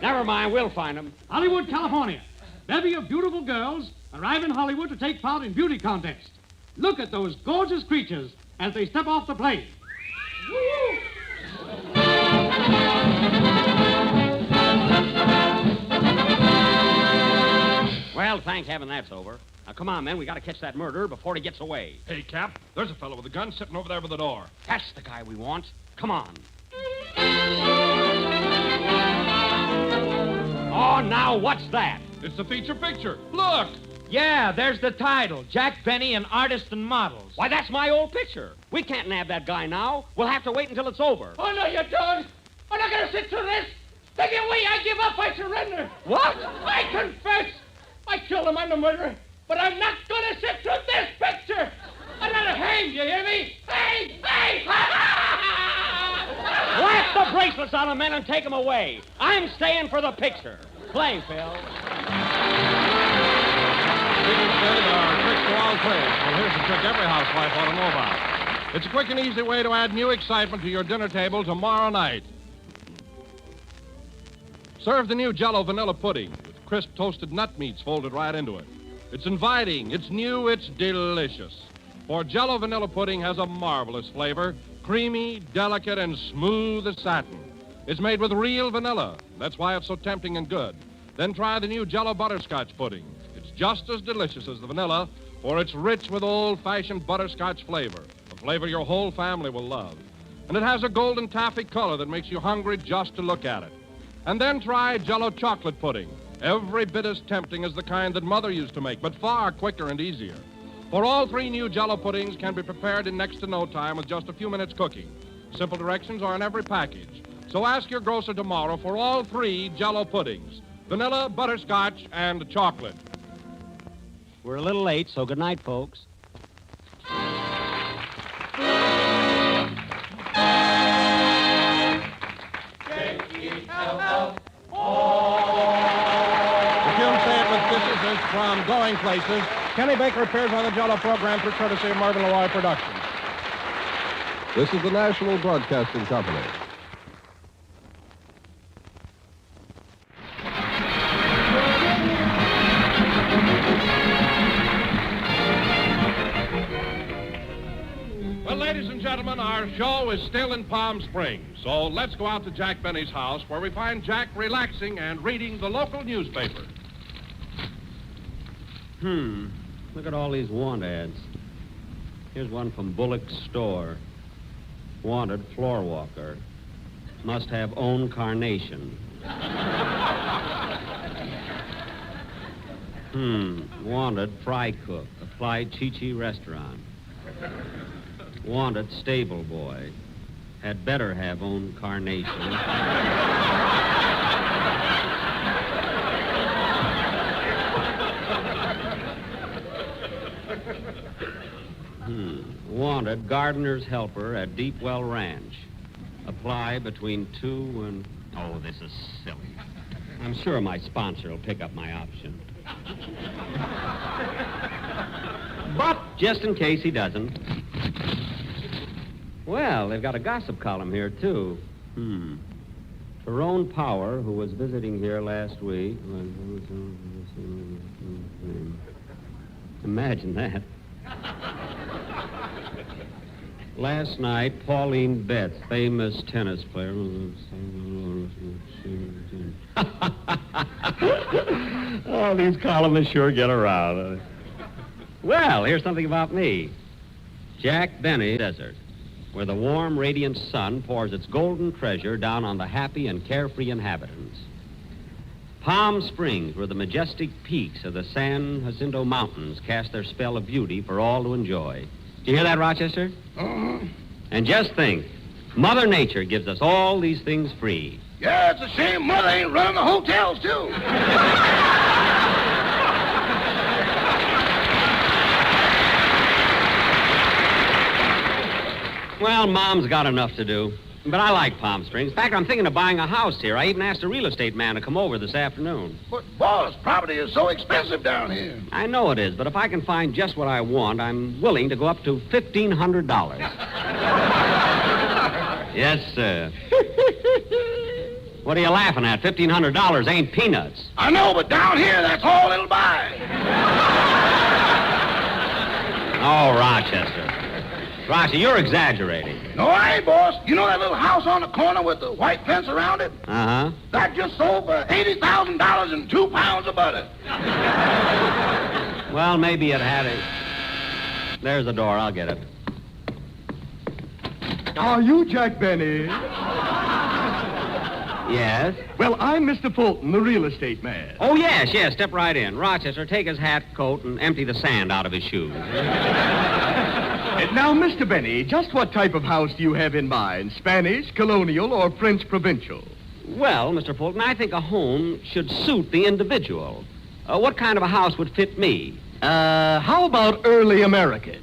Never mind, we'll find him. Hollywood, California. Bevy of beautiful girls arrive in Hollywood to take part in beauty contest. Look at those gorgeous creatures as they step off the plane. Woo! Well, thank heaven that's over. Now, come on, men. We got to catch that murderer before he gets away. Hey, Cap, there's a fellow with a gun sitting over there by the door. That's the guy we want. Come on. Oh, now what's that? It's the feature picture. Look! Yeah, there's the title. Jack Benny and Artists and Models. Why, that's my old picture. We can't nab that guy now. We'll have to wait until it's over. Oh, no, you don't. I'm not going to sit through this. Take it away. I give up. I surrender. What? I confess. I killed him. I'm the murderer. But I'm not going to sit through this picture. I'm not hanged, you hear me? Hang! Blast the bracelets on him, men, and take him away. I'm staying for the picture. Play, Phil. People say there are tricks to all trades. Well, here's a trick every housewife ought to know about. It's a quick and easy way to add new excitement to your dinner table tomorrow night. Serve the new Jell-O vanilla pudding with crisp toasted nut meats folded right into it. It's inviting, it's new, it's delicious. For Jell-O vanilla pudding has a marvelous flavor, creamy, delicate, and smooth as satin. It's made with real vanilla. That's why it's so tempting and good. Then try the new Jell-O butterscotch pudding. It's just as delicious as the vanilla, for it's rich with old-fashioned butterscotch flavor, a flavor your whole family will love. And it has a golden taffy color that makes you hungry just to look at it. And then try Jell-O chocolate pudding. Every bit as tempting as the kind that Mother used to make, but far quicker and easier. For all three new Jell-O puddings can be prepared in next to no time with just a few minutes cooking. Simple directions are in every package. So ask your grocer tomorrow for all three Jell-O puddings. Vanilla, butterscotch, and chocolate. We're a little late, so good night, folks. From Going Places, Kenny Baker appears on the Jell-O program through courtesy of Marvin Noir Productions. This is the National Broadcasting Company. Well, ladies and gentlemen, our show is still in Palm Springs, so let's go out to Jack Benny's house where we find Jack relaxing and reading the local newspaper. Look at all these want ads. Here's one from Bullock's store. Wanted floor walker. Must have own carnation. Wanted fry cook. Apply Chi-Chi restaurant. Wanted stable boy. Had better have own carnation. Wanted gardener's helper at Deepwell Ranch. Apply between 2 and... Oh, this is silly. I'm sure my sponsor will pick up my option. But just in case he doesn't... Well, they've got a gossip column here, too. Tyrone Power, who was visiting here last week... Imagine that. Last night, Pauline Betts, famous tennis player. Oh, these columnists sure get around. Well, here's something about me. Jack Benny Desert, where the warm, radiant sun pours its golden treasure down on the happy and carefree inhabitants. Palm Springs, where the majestic peaks of the San Jacinto Mountains cast their spell of beauty for all to enjoy. Do you hear that, Rochester? And just think, Mother Nature gives us all these things free. Yeah, it's a shame Mother ain't running the hotels, too. Well, Mom's got enough to do. But I like Palm Springs. In fact, I'm thinking of buying a house here. I even asked a real estate man to come over this afternoon. But, boss, property is so expensive down here. I know it is, but if I can find just what I want, I'm willing to go up to $1,500. Yes, sir. What are you laughing at? $1,500 ain't peanuts. I know, but down here, that's all it'll buy. Oh, Rochester. Rossi, you're exaggerating. No, I ain't, boss. You know that little house on the corner with the white fence around it? Uh-huh. That just sold for $80,000 and 2 pounds of butter. Well, maybe it had a... There's the door. I'll get it. Are you Jack Benny? Yes? Well, I'm Mr. Fulton, the real estate man. Oh, yes. Step right in. Rochester, take his hat, coat, and empty the sand out of his shoes. Now, Mr. Benny, just what type of house do you have in mind? Spanish, colonial, or French provincial? Well, Mr. Fulton, I think a home should suit the individual. What kind of a house would fit me? How about early American?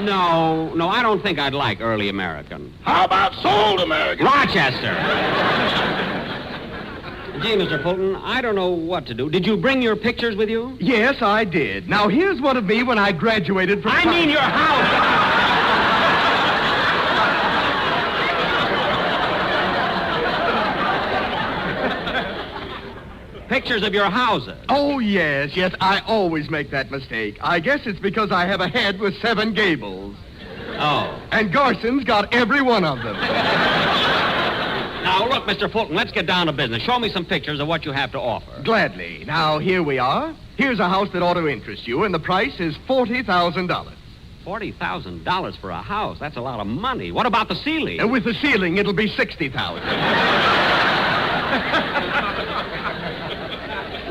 No, I don't think I'd like early American. How about sold American? Rochester! Gee, Mr. Fulton, I don't know what to do. Did you bring your pictures with you? Yes, I did. Now, here's one of me when I graduated from... I mean your house! Pictures of your houses. Oh, yes, I always make that mistake. I guess it's because I have a head with 7 gables. Oh. And Garson's got every one of them. Now, look, Mr. Fulton, let's get down to business. Show me some pictures of what you have to offer. Gladly. Now, here we are. Here's a house that ought to interest you, and the price is $40,000. $40,000 for a house? That's a lot of money. What about the ceiling? And with the ceiling, it'll be $60,000.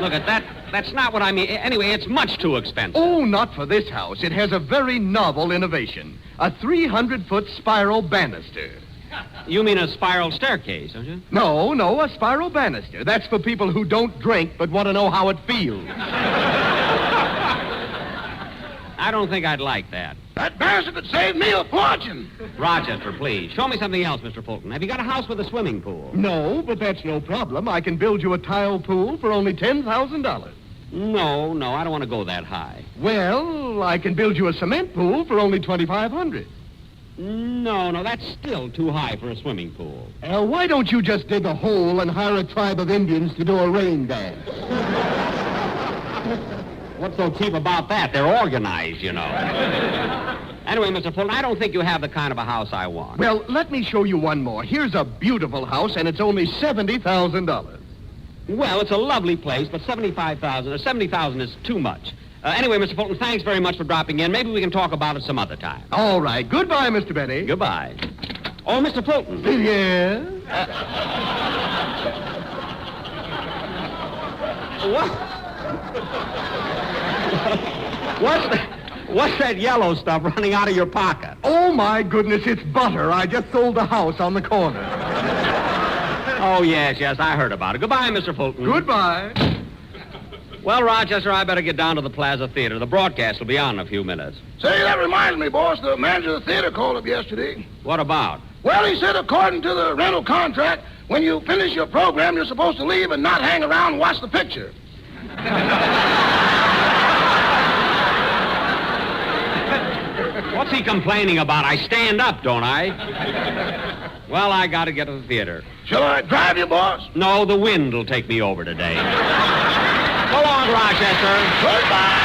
Look at that. That's not what I mean. Anyway, it's much too expensive. Oh, not for this house. It has a very novel innovation. A 300-foot spiral banister. You mean a spiral staircase, don't you? No, a spiral banister. That's for people who don't drink but want to know how it feels. I don't think I'd like that. That banister could save me a fortune. Rochester, please. Show me something else, Mr. Fulton. Have you got a house with a swimming pool? No, but that's no problem. I can build you a tile pool for only $10,000. No, I don't want to go that high. Well, I can build you a cement pool for only $2,500. No, that's still too high for a swimming pool. Why don't you just dig a hole and hire a tribe of Indians to do a rain dance? What's so cheap about that? They're organized, you know. Anyway, Mr. Fulton, I don't think you have the kind of a house I want. Well, let me show you one more. Here's a beautiful house, and it's only $70,000. Well, it's a lovely place, but $70,000 is too much. Anyway, Mr. Fulton, thanks very much for dropping in. Maybe we can talk about it some other time. All right. Goodbye, Mr. Benny. Goodbye. Oh, Mr. Fulton. Yes? What? What's that yellow stuff running out of your pocket? Oh, my goodness, it's butter. I just sold the house on the corner. Oh, yes, I heard about it. Goodbye, Mr. Fulton. Goodbye. Well, Rochester, I better get down to the Plaza Theater. The broadcast will be on in a few minutes. Say, that reminds me, boss, the manager of the theater called up yesterday. What about? Well, he said according to the rental contract, when you finish your program, you're supposed to leave and not hang around and watch the picture. What's he complaining about? I stand up, don't I? Well, I got to get to the theater. Shall I drive you, boss? No, the wind will take me over today. So long, Rochester. Goodbye.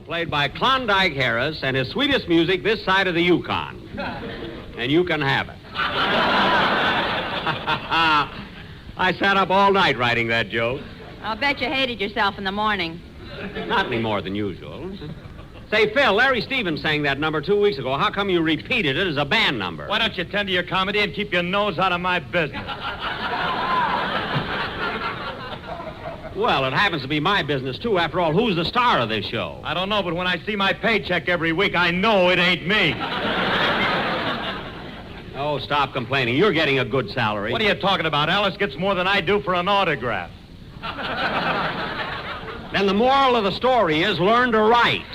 Played by Klondike Harris and his sweetest music this side of the Yukon. And you can have it. I sat up all night writing that joke. I'll bet you hated yourself in the morning. Not any more than usual. Say, Phil, Larry Stevens sang that number 2 weeks ago. How come you repeated it as a band number? Why don't you tend to your comedy and keep your nose out of my business? Well, it happens to be my business, too. After all, who's the star of this show? I don't know, but when I see my paycheck every week, I know it ain't me. Oh, stop complaining. You're getting a good salary. What are you talking about? Alice gets more than I do for an autograph. Then the moral of the story is learn to write.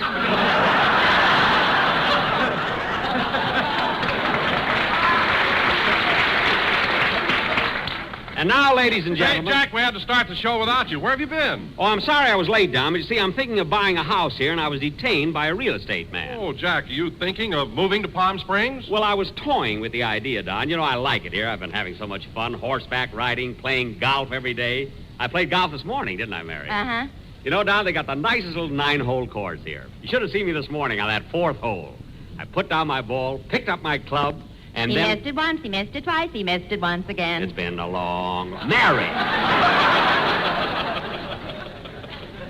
And now, ladies and gentlemen... Hey, Jack, we had to start the show without you. Where have you been? Oh, I'm sorry I was late, Don, but you see, I'm thinking of buying a house here, and I was detained by a real estate man. Oh, Jack, are you thinking of moving to Palm Springs? Well, I was toying with the idea, Don. You know, I like it here. I've been having so much fun, horseback riding, playing golf every day. I played golf this morning, didn't I, Mary? Uh-huh. You know, Don, they got the nicest little 9-hole course here. You should have seen me this morning on that 4th hole. I put down my ball, picked up my club, and He then... missed it once, he missed it twice, he missed it once again. It's been a long... Mary!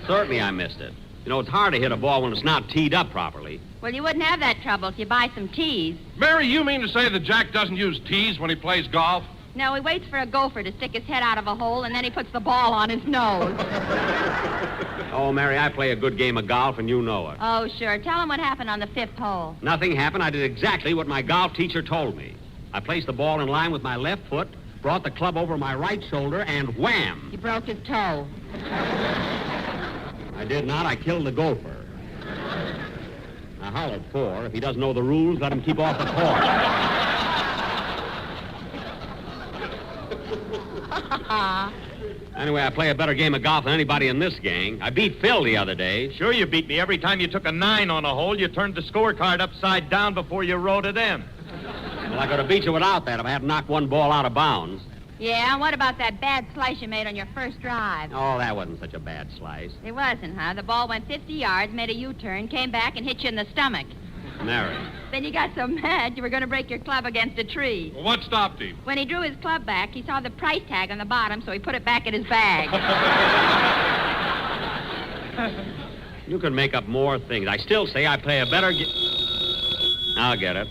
Certainly I missed it. You know, it's hard to hit a ball when it's not teed up properly. Well, you wouldn't have that trouble if you buy some tees. Mary, you mean to say that Jack doesn't use tees when he plays golf? No, he waits for a gopher to stick his head out of a hole, and then he puts the ball on his nose. Oh, Mary, I play a good game of golf, and you know it. Oh, sure. Tell him what happened on the 5th hole. Nothing happened. I did exactly what my golf teacher told me. I placed the ball in line with my left foot, brought the club over my right shoulder, and wham! You broke his toe. I did not. I killed the gopher. Now, hollered 4. If he doesn't know the rules, let him keep off the course. Anyway, I play a better game of golf than anybody in this gang. I beat Phil the other day. Sure you beat me. Every time you took a 9 on a hole, you turned the scorecard upside down before you wrote it in. Well, I could have beat you without that if I hadn't knocked one ball out of bounds. Yeah, and what about that bad slice you made on your first drive? Oh, that wasn't such a bad slice. It wasn't, huh? The ball went 50 yards, made a U-turn, came back, and hit you in the stomach. Mary. Then you got so mad you were going to break your club against a tree. Well, what stopped him? When he drew his club back, he saw the price tag on the bottom, so he put it back in his bag. You can make up more things. I still say I play a better I'll get it.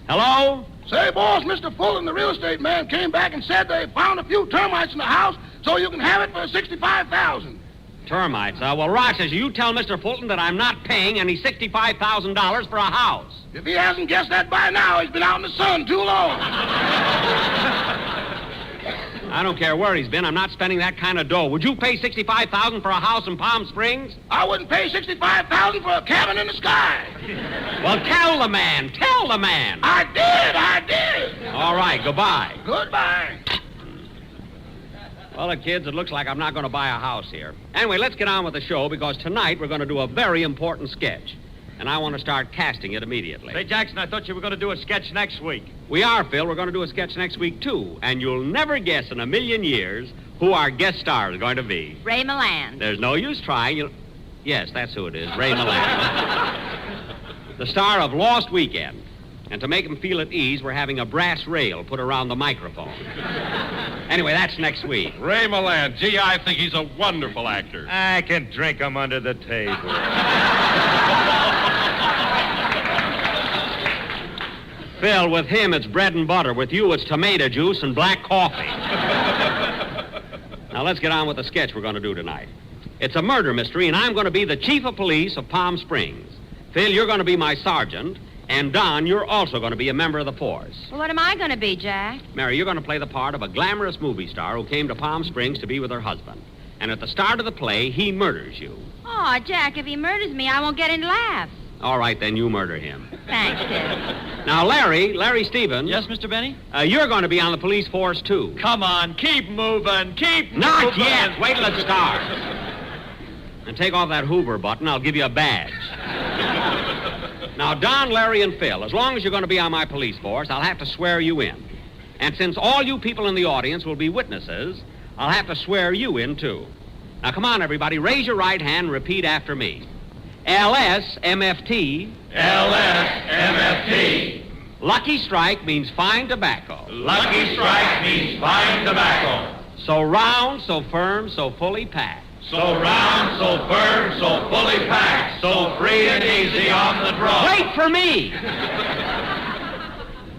Hello? Say, boss, Mr. Fulton, the real estate man, came back and said they found a few termites in the house, so you can have it for $65,000. Termites, Well, Rochester, you tell Mr. Fulton that I'm not paying any $65,000 for a house. If he hasn't guessed that by now, he's been out in the sun too long. I don't care where he's been. I'm not spending that kind of dough. Would you pay $65,000 for a house in Palm Springs? I wouldn't pay $65,000 for a cabin in the sky. Well, tell the man. Tell the man. I did. All right, goodbye. Goodbye. Well, kids, it looks like I'm not going to buy a house here. Anyway, let's get on with the show, because tonight we're going to do a very important sketch. And I want to start casting it immediately. Say, Jackson, I thought you were going to do a sketch next week. We are, Phil. We're going to do a sketch next week, too. And you'll never guess in a million years who our guest star is going to be. Ray Milland. There's no use trying. Yes, that's who it is, Ray Milland. The star of Lost Weekend. And to make him feel at ease, we're having a brass rail put around the microphone. Anyway, that's next week. Ray Milland. Gee, I think he's a wonderful actor. I can drink him under the table. Phil, with him, it's bread and butter. With you, it's tomato juice and black coffee. Now, let's get on with the sketch we're going to do tonight. It's a murder mystery, and I'm going to be the chief of police of Palm Springs. Phil, you're going to be my sergeant. And, Don, you're also going to be a member of the force. Well, what am I going to be, Jack? Mary, you're going to play the part of a glamorous movie star who came to Palm Springs to be with her husband. And at the start of the play, he murders you. Oh, Jack, if he murders me, I won't get any laughs. All right, then you murder him. Thanks, Sid. Now, Larry Stevens. Yes, Mr. Benny? You're going to be on the police force, too. Come on, keep moving, Not moving. yet. Wait till it starts. And take off that Hoover button. I'll give you a badge. Now, Don, Larry, and Phil, as long as you're going to be on my police force, I'll have to swear you in. And since all you people in the audience will be witnesses, I'll have to swear you in, too. Now, come on, everybody. Raise your right hand and repeat after me. LSMFT. LSMFT. Lucky strike means fine tobacco. Lucky strike means fine tobacco. So round, so firm, so fully packed. So round, so firm, so fully packed, so free and easy on the draw. Wait for me!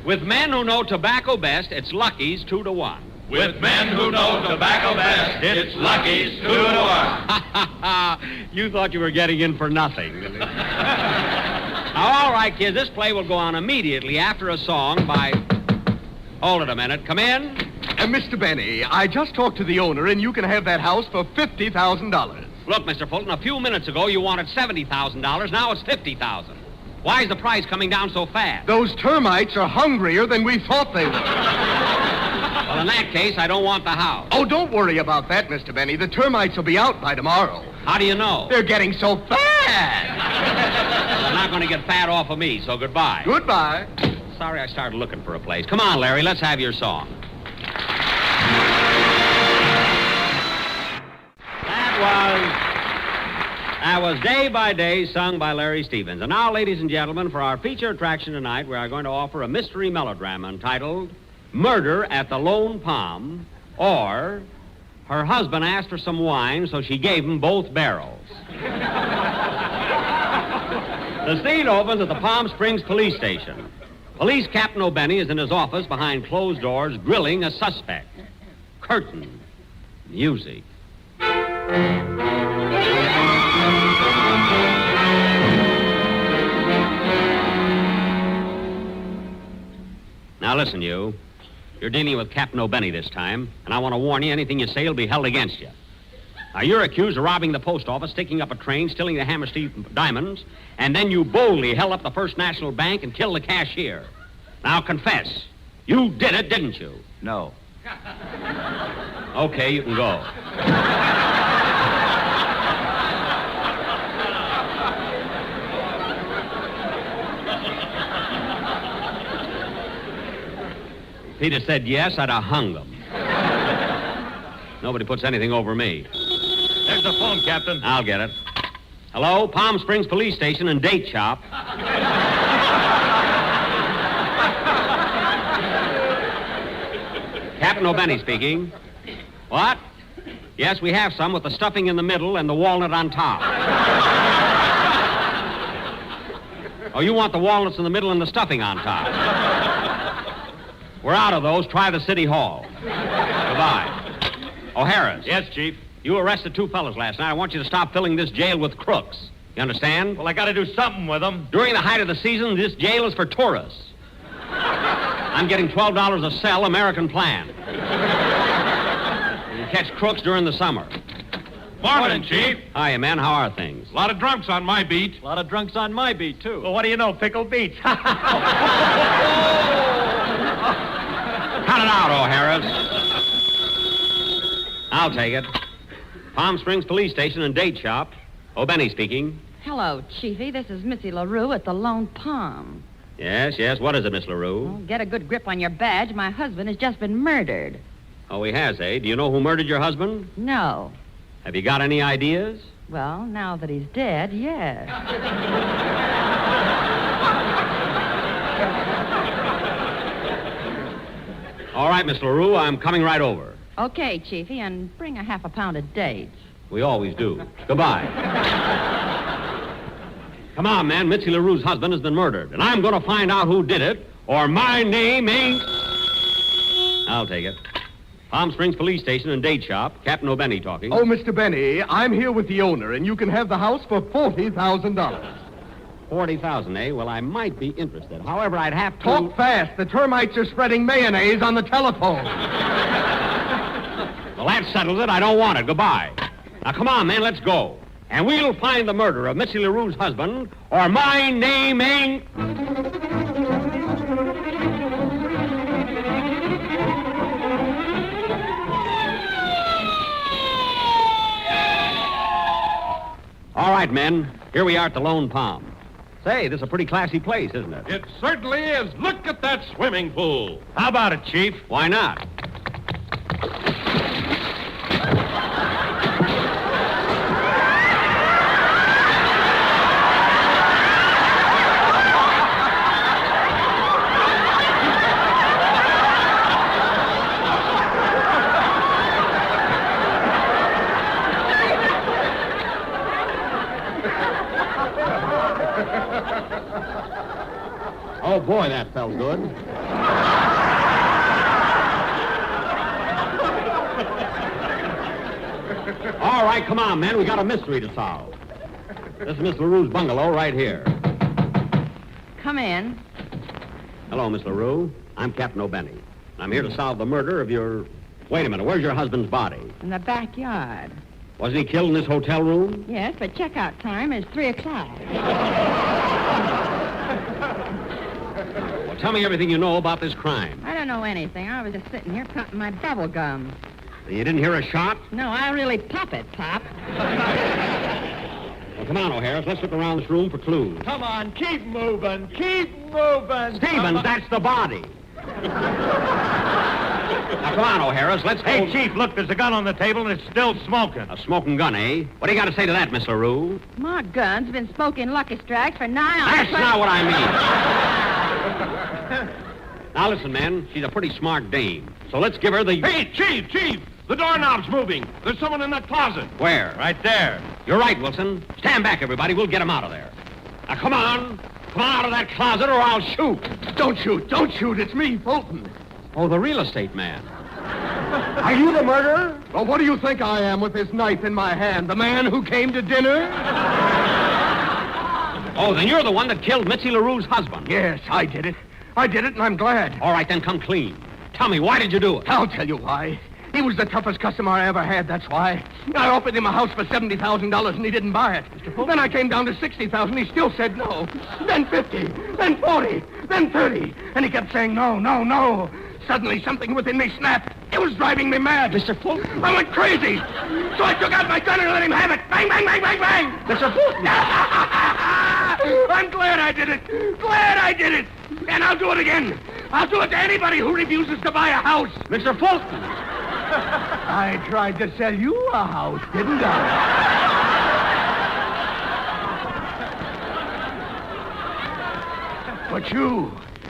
With men who know tobacco best, it's Lucky's 2-to-1. With men who know tobacco best, it's Lucky's 2-to-1. You thought you were getting in for nothing. Now, all right, kids, this play will go on immediately after a song by... Hold it a minute. Come in. Mr. Benny, I just talked to the owner, and you can have that house for $50,000. Look, Mr. Fulton, a few minutes ago you wanted $70,000. Now it's $50,000. Why is the price coming down so fast? Those termites are hungrier than we thought they were. Well, in that case, I don't want the house. Oh, don't worry about that, Mr. Benny. The termites will be out by tomorrow. How do you know? They're getting so fat. They're not going to get fat off of me, so goodbye. Goodbye. Sorry I started looking for a place. Come on, Larry, let's have your song. That was Day by Day, sung by Larry Stevens. And now, ladies and gentlemen, for our feature attraction tonight, we are going to offer a mystery melodrama entitled Murder at the Lone Palm, or Her Husband Asked for Some Wine, so she gave him both barrels. The scene opens at the Palm Springs Police Station. Police Captain O'Benny is in his office behind closed doors grilling a suspect. Curtain. Music. Now listen, you. You're dealing with Captain O'Benny this time, and I want to warn you, anything you say will be held against you. Now, you're accused of robbing the post office, sticking up a train, stealing the Hammerstein diamonds, and then you boldly held up the First National Bank and killed the cashier. Now, confess. You did it, didn't you? No. Okay, you can go. If he'd have said yes, I'd have hung them. Nobody puts anything over me. There's the phone, Captain. I'll get it. Hello, Palm Springs Police Station and Date Shop. Captain O'Benny speaking. What? Yes, we have some with the stuffing in the middle and the walnut on top. Oh, you want the walnuts in the middle and the stuffing on top? We're out of those. Try the city hall. Goodbye. Oh, Harris. Yes, Chief. You arrested 2 fellas last night. I want you to stop filling this jail with crooks. You understand? Well, I got to do something with them. During the height of the season, this jail is for tourists. I'm getting $12 a cell, American plan. You catch crooks during the summer. Morning, Chief. Hiya, man. How are things? A lot of drunks on my beat. A lot of drunks on my beat, too. Well, what do you know? Pickle beats. Cut it out, O'Harris. I'll take it. Palm Springs Police Station and Date Shop. O'Benny speaking. Hello, Chiefy. This is Missy LaRue at the Lone Palm. Yes, yes. What is it, Miss LaRue? Oh, get a good grip on your badge. My husband has just been murdered. Oh, he has, eh? Do you know who murdered your husband? No. Have you got any ideas? Well, now that he's dead, yes. All right, Miss LaRue, I'm coming right over. Okay, Chiefy, and bring a half a pound of dates. We always do. Goodbye. Come on, man. Mitzi LaRue's husband has been murdered, and I'm going to find out who did it, or my name ain't... I'll take it. Palm Springs Police Station and Date Shop. Captain O'Benny talking. Oh, Mr. Benny, I'm here with the owner, and you can have the house for $40,000. 40,000, eh? Well, I might be interested. However, I'd have to... Talk fast. The termites are spreading mayonnaise on the telephone. Well, that settles it. I don't want it. Goodbye. Now, come on, man. Let's go. And we'll find the murderer of Mitzi LaRue's husband, or my name ain't... All right, men. Here we are at the Lone Palm. Say, this is a pretty classy place, isn't it? It certainly is. Look at that swimming pool. How about it, Chief? Why not? Oh, boy, that felt good. All right, come on, man. We got a mystery to solve. This is Miss LaRue's bungalow right here. Come in. Hello, Miss LaRue. I'm Captain O'Benny. I'm here to solve the murder of your... Wait a minute. Where's your husband's body? In the backyard. Wasn't he killed in this hotel room? Yes, but checkout time is 3 o'clock. Well, tell me everything you know about this crime. I don't know anything. I was just sitting here counting my bubble gum. You didn't hear a shot? No, I really pop it, Pop. Well, come on, O'Hara. Let's look around this room for clues. Come on, keep moving. Keep moving. Stevens, that's the body. Now, come on, O'Hara's. Let's go. Hey, Chief, look, there's a gun on the table and it's still smoking. A smoking gun, eh? What do you got to say to that, Miss LaRue? My gun's been smoking Lucky Strikes for 9 hours. That's not what I mean. Now, listen, men. She's a pretty smart dame. So let's give her the... Hey, Chief! The doorknob's moving. There's someone in that closet. Where? Right there. You're right, Wilson. Stand back, everybody. We'll get him out of there. Now, come on. Come on out of that closet or I'll shoot. Don't shoot. It's me, Fulton. Oh, the real estate man. Are you the murderer? Well, what do you think I am with this knife in my hand? The man who came to dinner? Oh, then you're the one that killed Mitzi LaRue's husband. Yes, I did it. And I'm glad. All right, then come clean. Tell me, why did you do it? I'll tell you why. He was the toughest customer I ever had, that's why. I offered him a house for $70,000 and he didn't buy it. Then I came down to $60,000. He still said no. Then 50, then 40, then 30. And he kept saying no. Suddenly something within me snapped. It was driving me mad. Mr. Fulton. I went crazy. So I took out my gun and let him have it. Bang, bang, bang, bang, bang. Mr. Fulton. I'm glad I did it. And I'll do it again. I'll do it to anybody who refuses to buy a house. Mr. Fulton. I tried to sell you a house, didn't I? But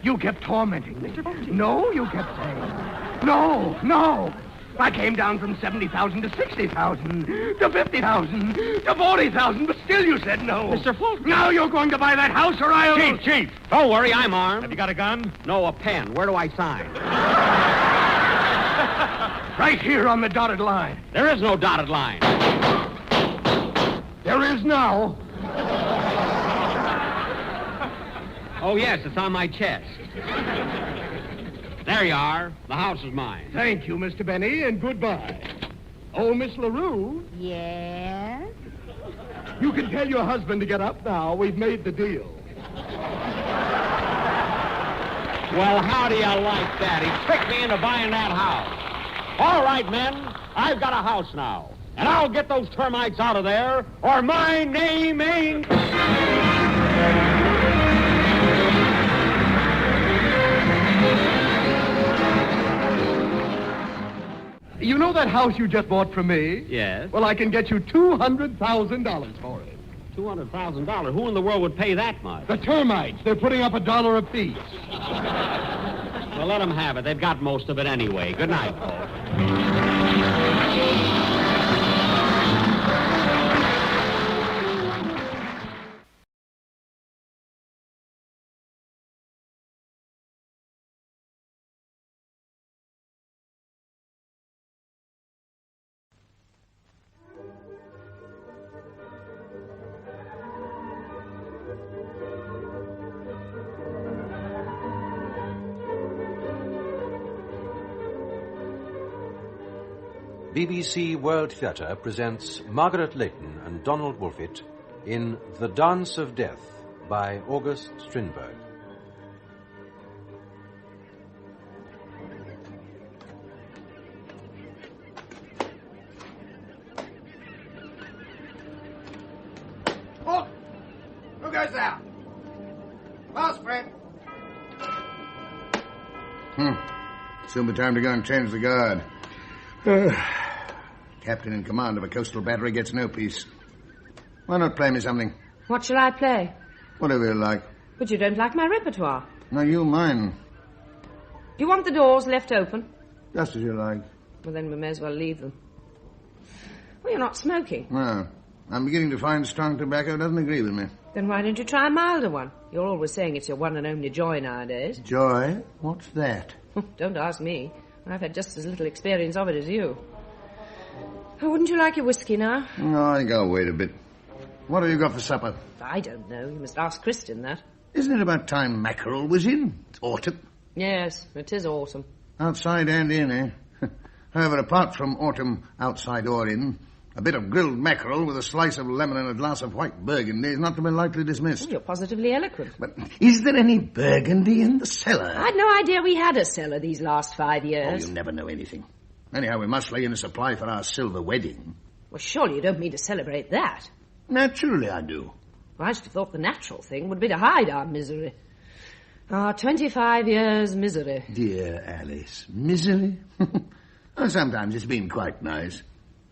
you kept tormenting me. No, you kept saying. No. I came down from 70,000 to 60,000, to 50,000, to 40,000, but still you said no. Mr. Fulton. Now you're going to buy that house or I'll... Chief. Don't worry, I'm armed. Have you got a gun? No, a pen. Where do I sign? Right here on the dotted line. There is no dotted line. There is now. Oh, yes, it's on my chest. There you are. The house is mine. Thank you, Mr. Benny, and goodbye. Oh, Miss LaRue. Yes? You can tell your husband to get up now. We've made the deal. Well, how do you like that? He tricked me into buying that house. All right, men. I've got a house now. And I'll get those termites out of there, or my name ain't... You know that house you just bought from me? Yes. Well, I can get you $200,000 for it. $200,000? Who in the world would pay that much? The termites. They're putting up $1 apiece. Well, let them have it. They've got most of it anyway. Good night, folks. BBC World Theatre presents Margaret Leighton and Donald Wolfett in The Dance of Death by August Strindberg. Oh! Who goes there? Last friend. Soon be time to go and change the guard. Captain in command of a coastal battery gets no peace. Why not play me something? What shall I play? Whatever you like. But you don't like my repertoire. No, you mine. Do you want the doors left open? Just as you like. Well, then we may as well leave them. Well, you're not smoking. No. I'm beginning to find strong tobacco doesn't agree with me. Then why don't you try a milder one? You're always saying it's your one and only joy nowadays. Joy? What's that? Don't ask me. I've had just as little experience of it as you. Oh, wouldn't you like your whiskey now? No, I think I'll wait a bit. What have you got for supper? I don't know. You must ask Kristen that. Isn't it about time mackerel was in? It's autumn. Yes, it is autumn. Outside and in, eh? However, apart from autumn, outside or in, A bit of grilled mackerel with a slice of lemon and a glass of white burgundy is not to be lightly dismissed. You're positively eloquent. But is there any burgundy in the cellar? I'd no idea we had a cellar these last 5 years. Oh, you never know anything. Anyhow, we must lay in a supply for our silver wedding. Well, surely you don't mean to celebrate that. Naturally I do. Well, I should have thought the natural thing would be to hide our misery. Our 25 years' misery. Dear Alice, misery? Well, sometimes it's been quite nice.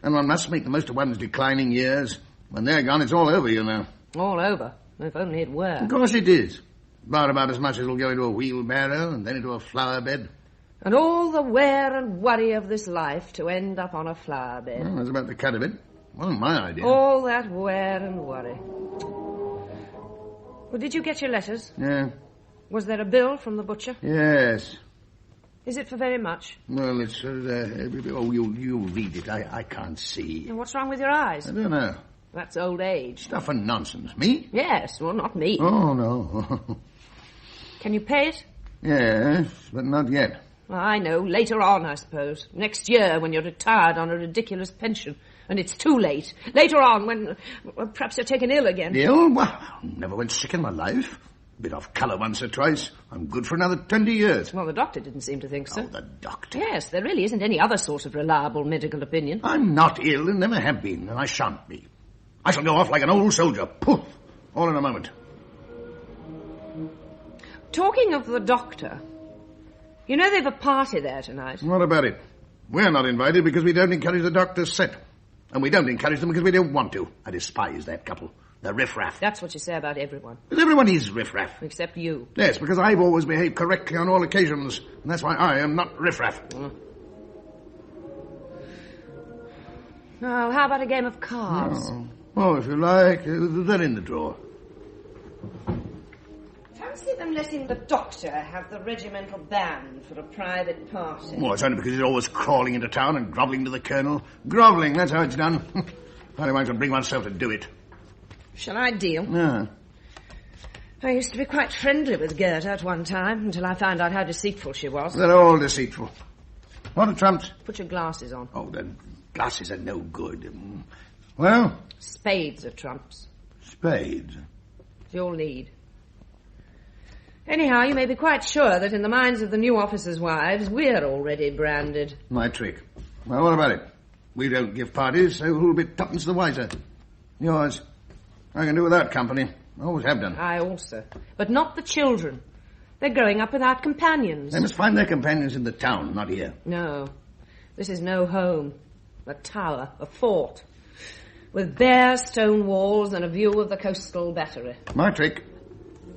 And one must make the most of one's declining years. When they're gone, it's all over, you know. All over? If only it were. Of course it is. About as much as will go into a wheelbarrow and then into a flower bed. And all the wear and worry of this life to end up on a flower bed. Well, that's about the cut of it. Wasn't my idea. All that wear and worry. Well, did you get your letters? Yeah. Was there a bill from the butcher? Yes. Is it for very much? Well, it's... you read it. I can't see. And what's wrong with your eyes? I don't know. That's old age. Stuff and nonsense. Me? Yes, well, not me. Oh, no. Can you pay it? Yes, but not yet. Well, I know. Later on, I suppose. Next year, when you're retired on a ridiculous pension. And it's too late. Later on, when perhaps you're taken ill again. Ill? Well, I never went sick in my life. Bit off colour once or twice. I'm good for another 20 years. Well, the doctor didn't seem to think so. Oh, the doctor? Yes, there really isn't any other sort of reliable medical opinion. I'm not ill and never have been, and I shan't be. I shall go off like an old soldier. Poof! All in a moment. Talking of the doctor, you know they've a party there tonight. What about it? We're not invited because we don't encourage the doctor's set. And we don't encourage them because we don't want to. I despise that couple. They're riffraff. That's what you say about everyone. But everyone is riffraff. Except you. Yes, because I've always behaved correctly on all occasions. And that's why I am not riffraff. Now, how about a game of cards? No. Oh, if you like, they're in the drawer. Fancy them letting the doctor have the regimental band for a private party. Well, it's only because he's always crawling into town and grovelling to the colonel. Grovelling, that's how it's done. Only one can bring oneself to do it. Shall I deal? No. I used to be quite friendly with Gerda at one time, until I found out how deceitful she was. They're all deceitful. What are trumps? Put your glasses on. Oh, the glasses are no good. Well? Spades are trumps. Spades? You'll need. Anyhow, you may be quite sure that in the minds of the new officers' wives, we're already branded. My trick. Well, what about it? We don't give parties, so who'll be tuppence the wiser? Yours. I can do without company. Always have done. I also. But not the children. They're growing up without companions. They must find their companions in the town, not here. No. This is no home. A tower. A fort. With bare stone walls and a view of the coastal battery. My trick.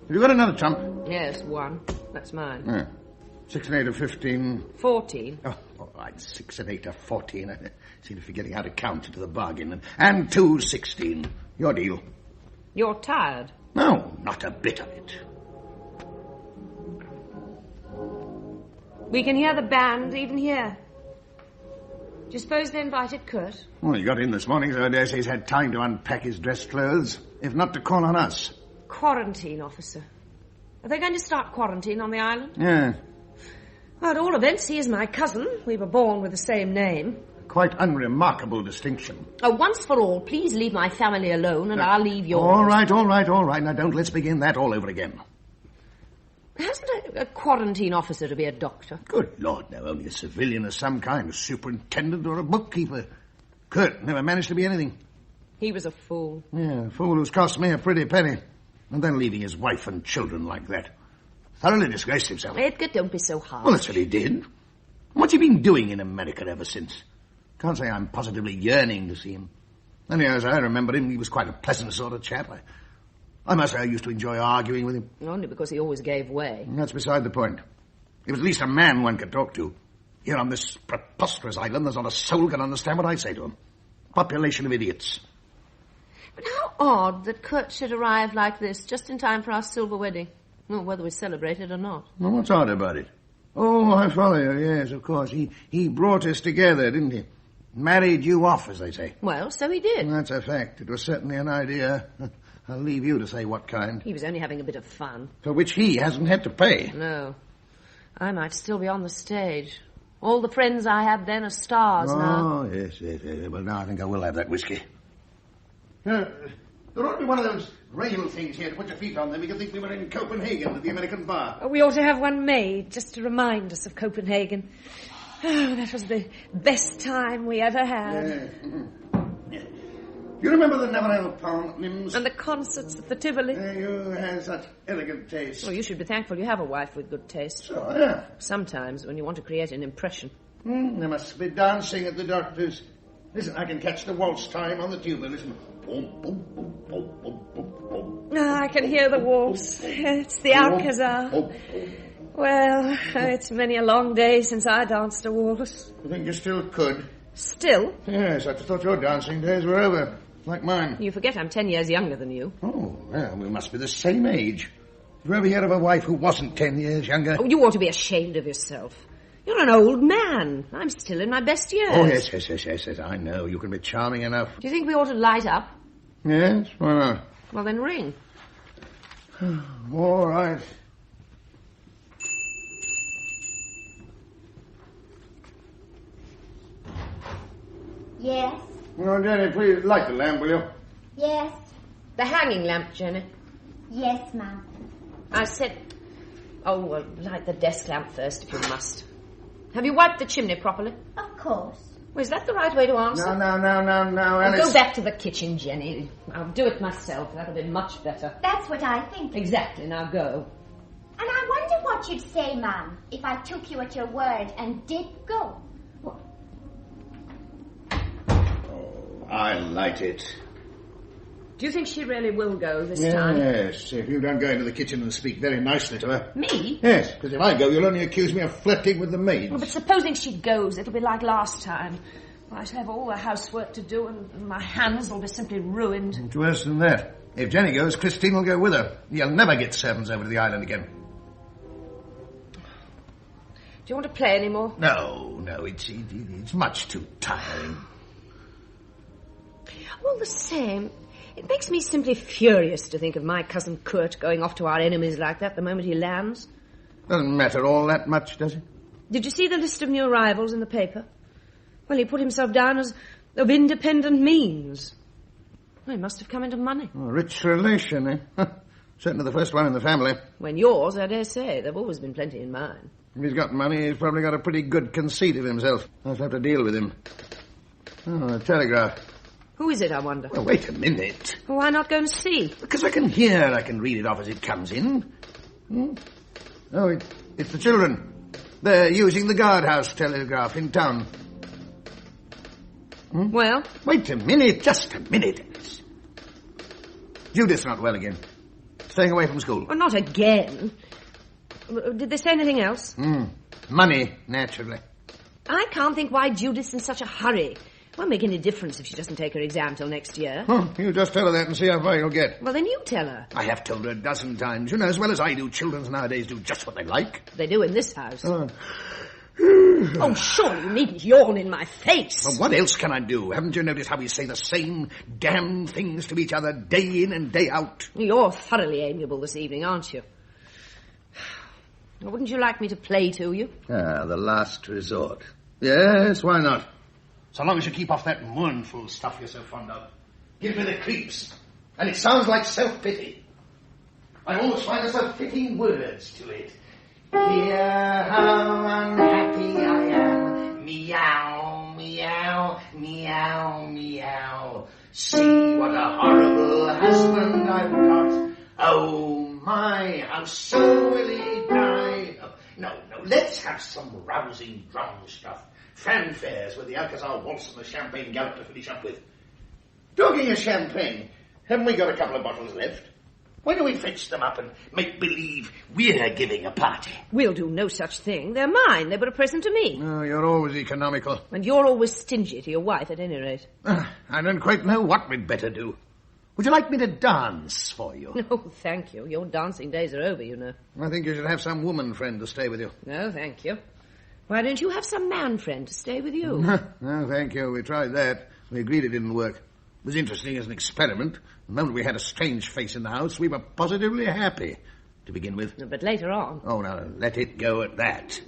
Have you got another trump? Yes, one. That's mine. Yeah. 6 and 8 of 15. 14. Oh, all right. 6 and 8 of 14. I seem to be forgetting how to count into the bargain. And 2, 16. Your deal. You're tired? No, not a bit of it. We can hear the band even here. Do you suppose they invited Kurt? Well, he got in this morning, so I dare say he's had time to unpack his dress clothes, if not to call on us. Quarantine officer. Are they going to start quarantine on the island? Yeah. Well, at all events, he is my cousin. We were born with the same name. Quite unremarkable distinction. Oh, once for all, please leave my family alone and I'll leave yours. All right. Now, don't let's begin that all over again. Hasn't a quarantine officer to be a doctor? Good Lord, no, only a civilian of some kind, a superintendent or a bookkeeper. Kurt never managed to be anything. He was a fool. Yeah, a fool who's cost me a pretty penny. And then leaving his wife and children like that. Thoroughly disgraced himself. Edgar, don't be so harsh. Well, that's what he did. What's he been doing in America ever since? Can't say I'm positively yearning to see him. Anyhow, as I remember him, he was quite a pleasant sort of chap. I must say I used to enjoy arguing with him. Only because he always gave way. That's beside the point. He was at least a man one could talk to. Here on this preposterous island, there's not a soul can understand what I say to him. Population of idiots. But how odd that Kurt should arrive like this, just in time for our silver wedding. Well, whether we celebrate it or not. Well, what's odd about it? Oh, I follow you, yes, of course. He brought us together, didn't he? Married you off, as they say. Well, so he did. That's a fact. It was certainly an idea. I'll leave you to say what kind. He was only having a bit of fun. For which he hasn't had to pay. No. I might still be on the stage. All the friends I had then are stars now. Oh, yes. Well, now I think I will have that whiskey. There ought to be one of those rail things here to put your feet on. Then we could think we were in Copenhagen at the American bar. We ought to have one made, just to remind us of Copenhagen. Oh, that was the best time we ever had. You remember the Neverell pantomimes? And the concerts at the Tivoli. You had such elegant taste. Well, you should be thankful you have a wife with good taste. So, yeah. Sometimes, when you want to create an impression. There must be dancing at the doctor's. Listen, I can catch the waltz time on the tuba. Listen. Boom, boom, boom, boom, boom, boom, boom. I can hear the waltz. It's the Alcazar. Well, it's many a long day since I danced a waltz. You think you still could? Still? Yes, I thought your dancing days were over. Like mine. You forget I'm 10 years younger than you. Oh, well, we must be the same age. Did you ever hear of a wife who wasn't 10 years younger? Oh, you ought to be ashamed of yourself. You're an old man. I'm still in my best years. Oh, yes, I know. You can be charming enough. Do you think we ought to light up? Yes, why not? Well, then ring. All right. Yes. Oh, Jenny, please light the lamp, will you? Yes. The hanging lamp, Jenny. Yes, ma'am. I said... Oh, well, light the desk lamp first, if you must. Have you wiped the chimney properly? Of course. Well, is that the right way to answer? No, Well, Alice. go back to the kitchen, Jenny. I'll do it myself. That'll be much better. That's what I think. Exactly. Now go. And I wonder what you'd say, ma'am, if I took you at your word and did go. I'll light it. Do you think she really will go this time? Yes, if you don't go into the kitchen and speak very nicely to her. Me? Yes, because if I go, you'll only accuse me of flirting with the maids. Well, but supposing she goes, it'll be like last time. I shall have all the housework to do, and my hands will be simply ruined. It's worse than that. If Jenny goes, Christine will go with her. You'll never get servants over to the island again. Do you want to play any more? No, it's much too tiring. All the same, it makes me simply furious to think of my cousin Kurt going off to our enemies like that the moment he lands. Doesn't matter all that much, does it? Did you see the list of new arrivals in the paper? Well, he put himself down as of independent means. Well, he must have come into money. A rich relation, eh? Certainly the first one in the family. When yours, I dare say. There have always been plenty in mine. If he's got money, he's probably got a pretty good conceit of himself. I'll have to deal with him. Oh, a telegraph. Who is it, I wonder? Well, wait a minute. Well, why not go and see? Because I can read it off as it comes in. Oh, it's the children. They're using the guardhouse telegraph in town. Well? Wait a minute, just a minute. Judith's not well again. Staying away from school. Well, not again. Did they say anything else? Money, naturally. I can't think why Judith's in such a hurry. It won't make any difference if she doesn't take her exam till next year. You just tell her that and see how far you'll get. Well, then you tell her. I have told her a dozen times. You know as well as I do, children nowadays do just what they like. They do in this house. Oh, surely you needn't yawn in my face. Well, what else can I do? Haven't you noticed how we say the same damn things to each other day in and day out? You're thoroughly amiable this evening, aren't you? Wouldn't you like me to play to you? The last resort. Yes, why not? So long as you keep off that mournful stuff you're so fond of. Give me the creeps. And it sounds like self-pity. I always find myself fitting words to it. Hear how unhappy I am. Meow, meow, meow, meow. See what a horrible husband I've got. Oh, my, how so will he die? No, let's have some rousing drum stuff. Fanfares with the Alcazar waltz and the champagne gallop to finish up with. Talking of champagne, haven't we got a couple of bottles left? Why don't we fetch them up and make believe we're giving a party? We'll do no such thing. They're mine. They were a present to me. Oh, you're always economical. And you're always stingy to your wife, at any rate. I don't quite know what we'd better do. Would you like me to dance for you? No, thank you. Your dancing days are over, you know. I think you should have some woman friend to stay with you. No, thank you. Why don't you have some man friend to stay with you? No, thank you. We tried that. We agreed it didn't work. It was interesting as an experiment. The moment we had a strange face in the house, we were positively happy, to begin with. But later on... Oh, now, let it go at that.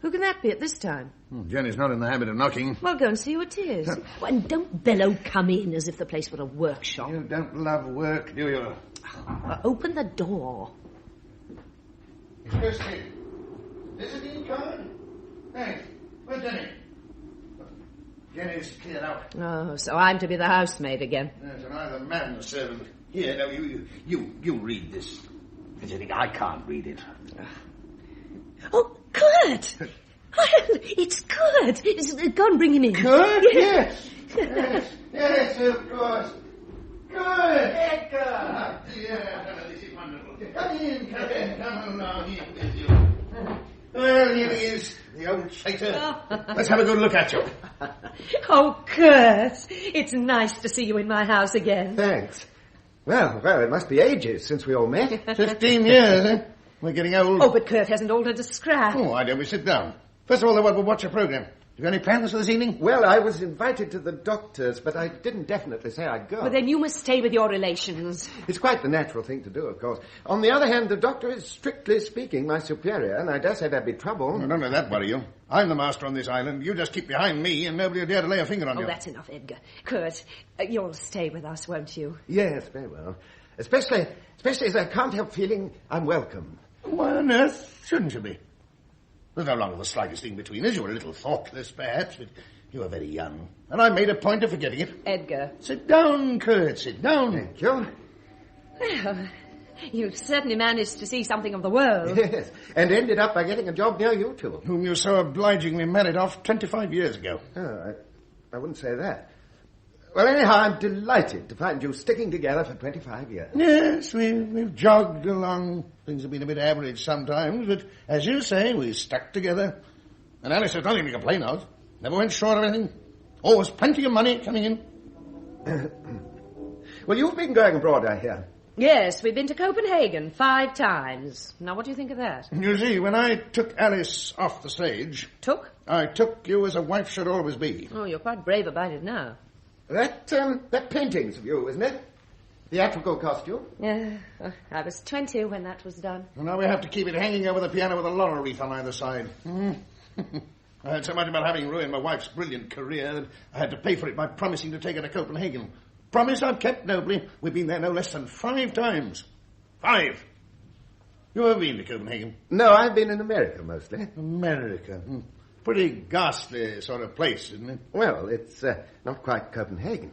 Who can that be at this time? Jenny's not in the habit of knocking. Well, go and see who it is. Oh, and don't bellow come in as if the place were a workshop. You don't love work, do you? Open the door. Kirsty, is it in card? Thanks. Where's Jenny? Jenny's cleared out. Oh, so I'm to be the housemaid again. Yes, and I'm the man servant. Here, now, you read this. I can't read it. Oh, Kurt! It's Kurt. Go and bring him in. Kurt? Yes. Yes, of course. Kurt! Edgar! Yeah, this is wonderful. Come in. Come along. Here with you. Well, here he is, the old traitor. Let's have a good look at you. Oh, Kurt, it's nice to see you in my house again. Thanks. Well, it must be ages since we all met. 15 years, eh? We're getting old. Oh, but Kurt hasn't altered a scrap. Oh, why don't we sit down? First of all, we'll watch a program. Have you any plans for this evening? Well, I was invited to the doctor's, but I didn't definitely say I'd go. Well, then you must stay with your relations. It's quite the natural thing to do, of course. On the other hand, the doctor is, strictly speaking, my superior, and I dare say there'd be trouble. Well, don't let that worry you. I'm the master on this island. You just keep behind me, and nobody will dare to lay a finger on you. Oh, that's enough, Edgar. Kurt, you'll stay with us, won't you? Yes, very well. Especially as I can't help feeling I'm welcome. Why on earth shouldn't you be? There's no longer the slightest thing between us. You were a little thoughtless, perhaps, but you were very young. And I made a point of forgetting it. Edgar. Sit down, Kurt, sit down. Thank you. Well, you've certainly managed to see something of the world. Yes, and ended up by getting a job near you two. Whom you so obligingly married off 25 years ago. Oh, I wouldn't say that. Well, anyhow, I'm delighted to find you sticking together for 25 years. Yes, we've jogged along. Things have been a bit average sometimes, but as you say, we stuck together. And Alice has nothing to complain of. Never went short of anything. Always plenty of money coming in. Well, you've been going abroad, I hear. Yes, we've been to Copenhagen 5 times. Now, what do you think of that? You see, when I took Alice off the stage... Took? I took you as a wife should always be. Oh, you're quite brave about it now. That painting's of you, isn't it? Theatrical costume? Yeah, I was 20 when that was done. And now we have to keep it hanging over the piano with a laurel wreath on either side. I heard so much about having ruined my wife's brilliant career that I had to pay for it by promising to take her to Copenhagen. Promise I've kept nobly. We've been there no less than 5 times. 5. You ever been to Copenhagen? No, I've been in America mostly. America? Pretty ghastly sort of place, isn't it? Well, it's not quite Copenhagen.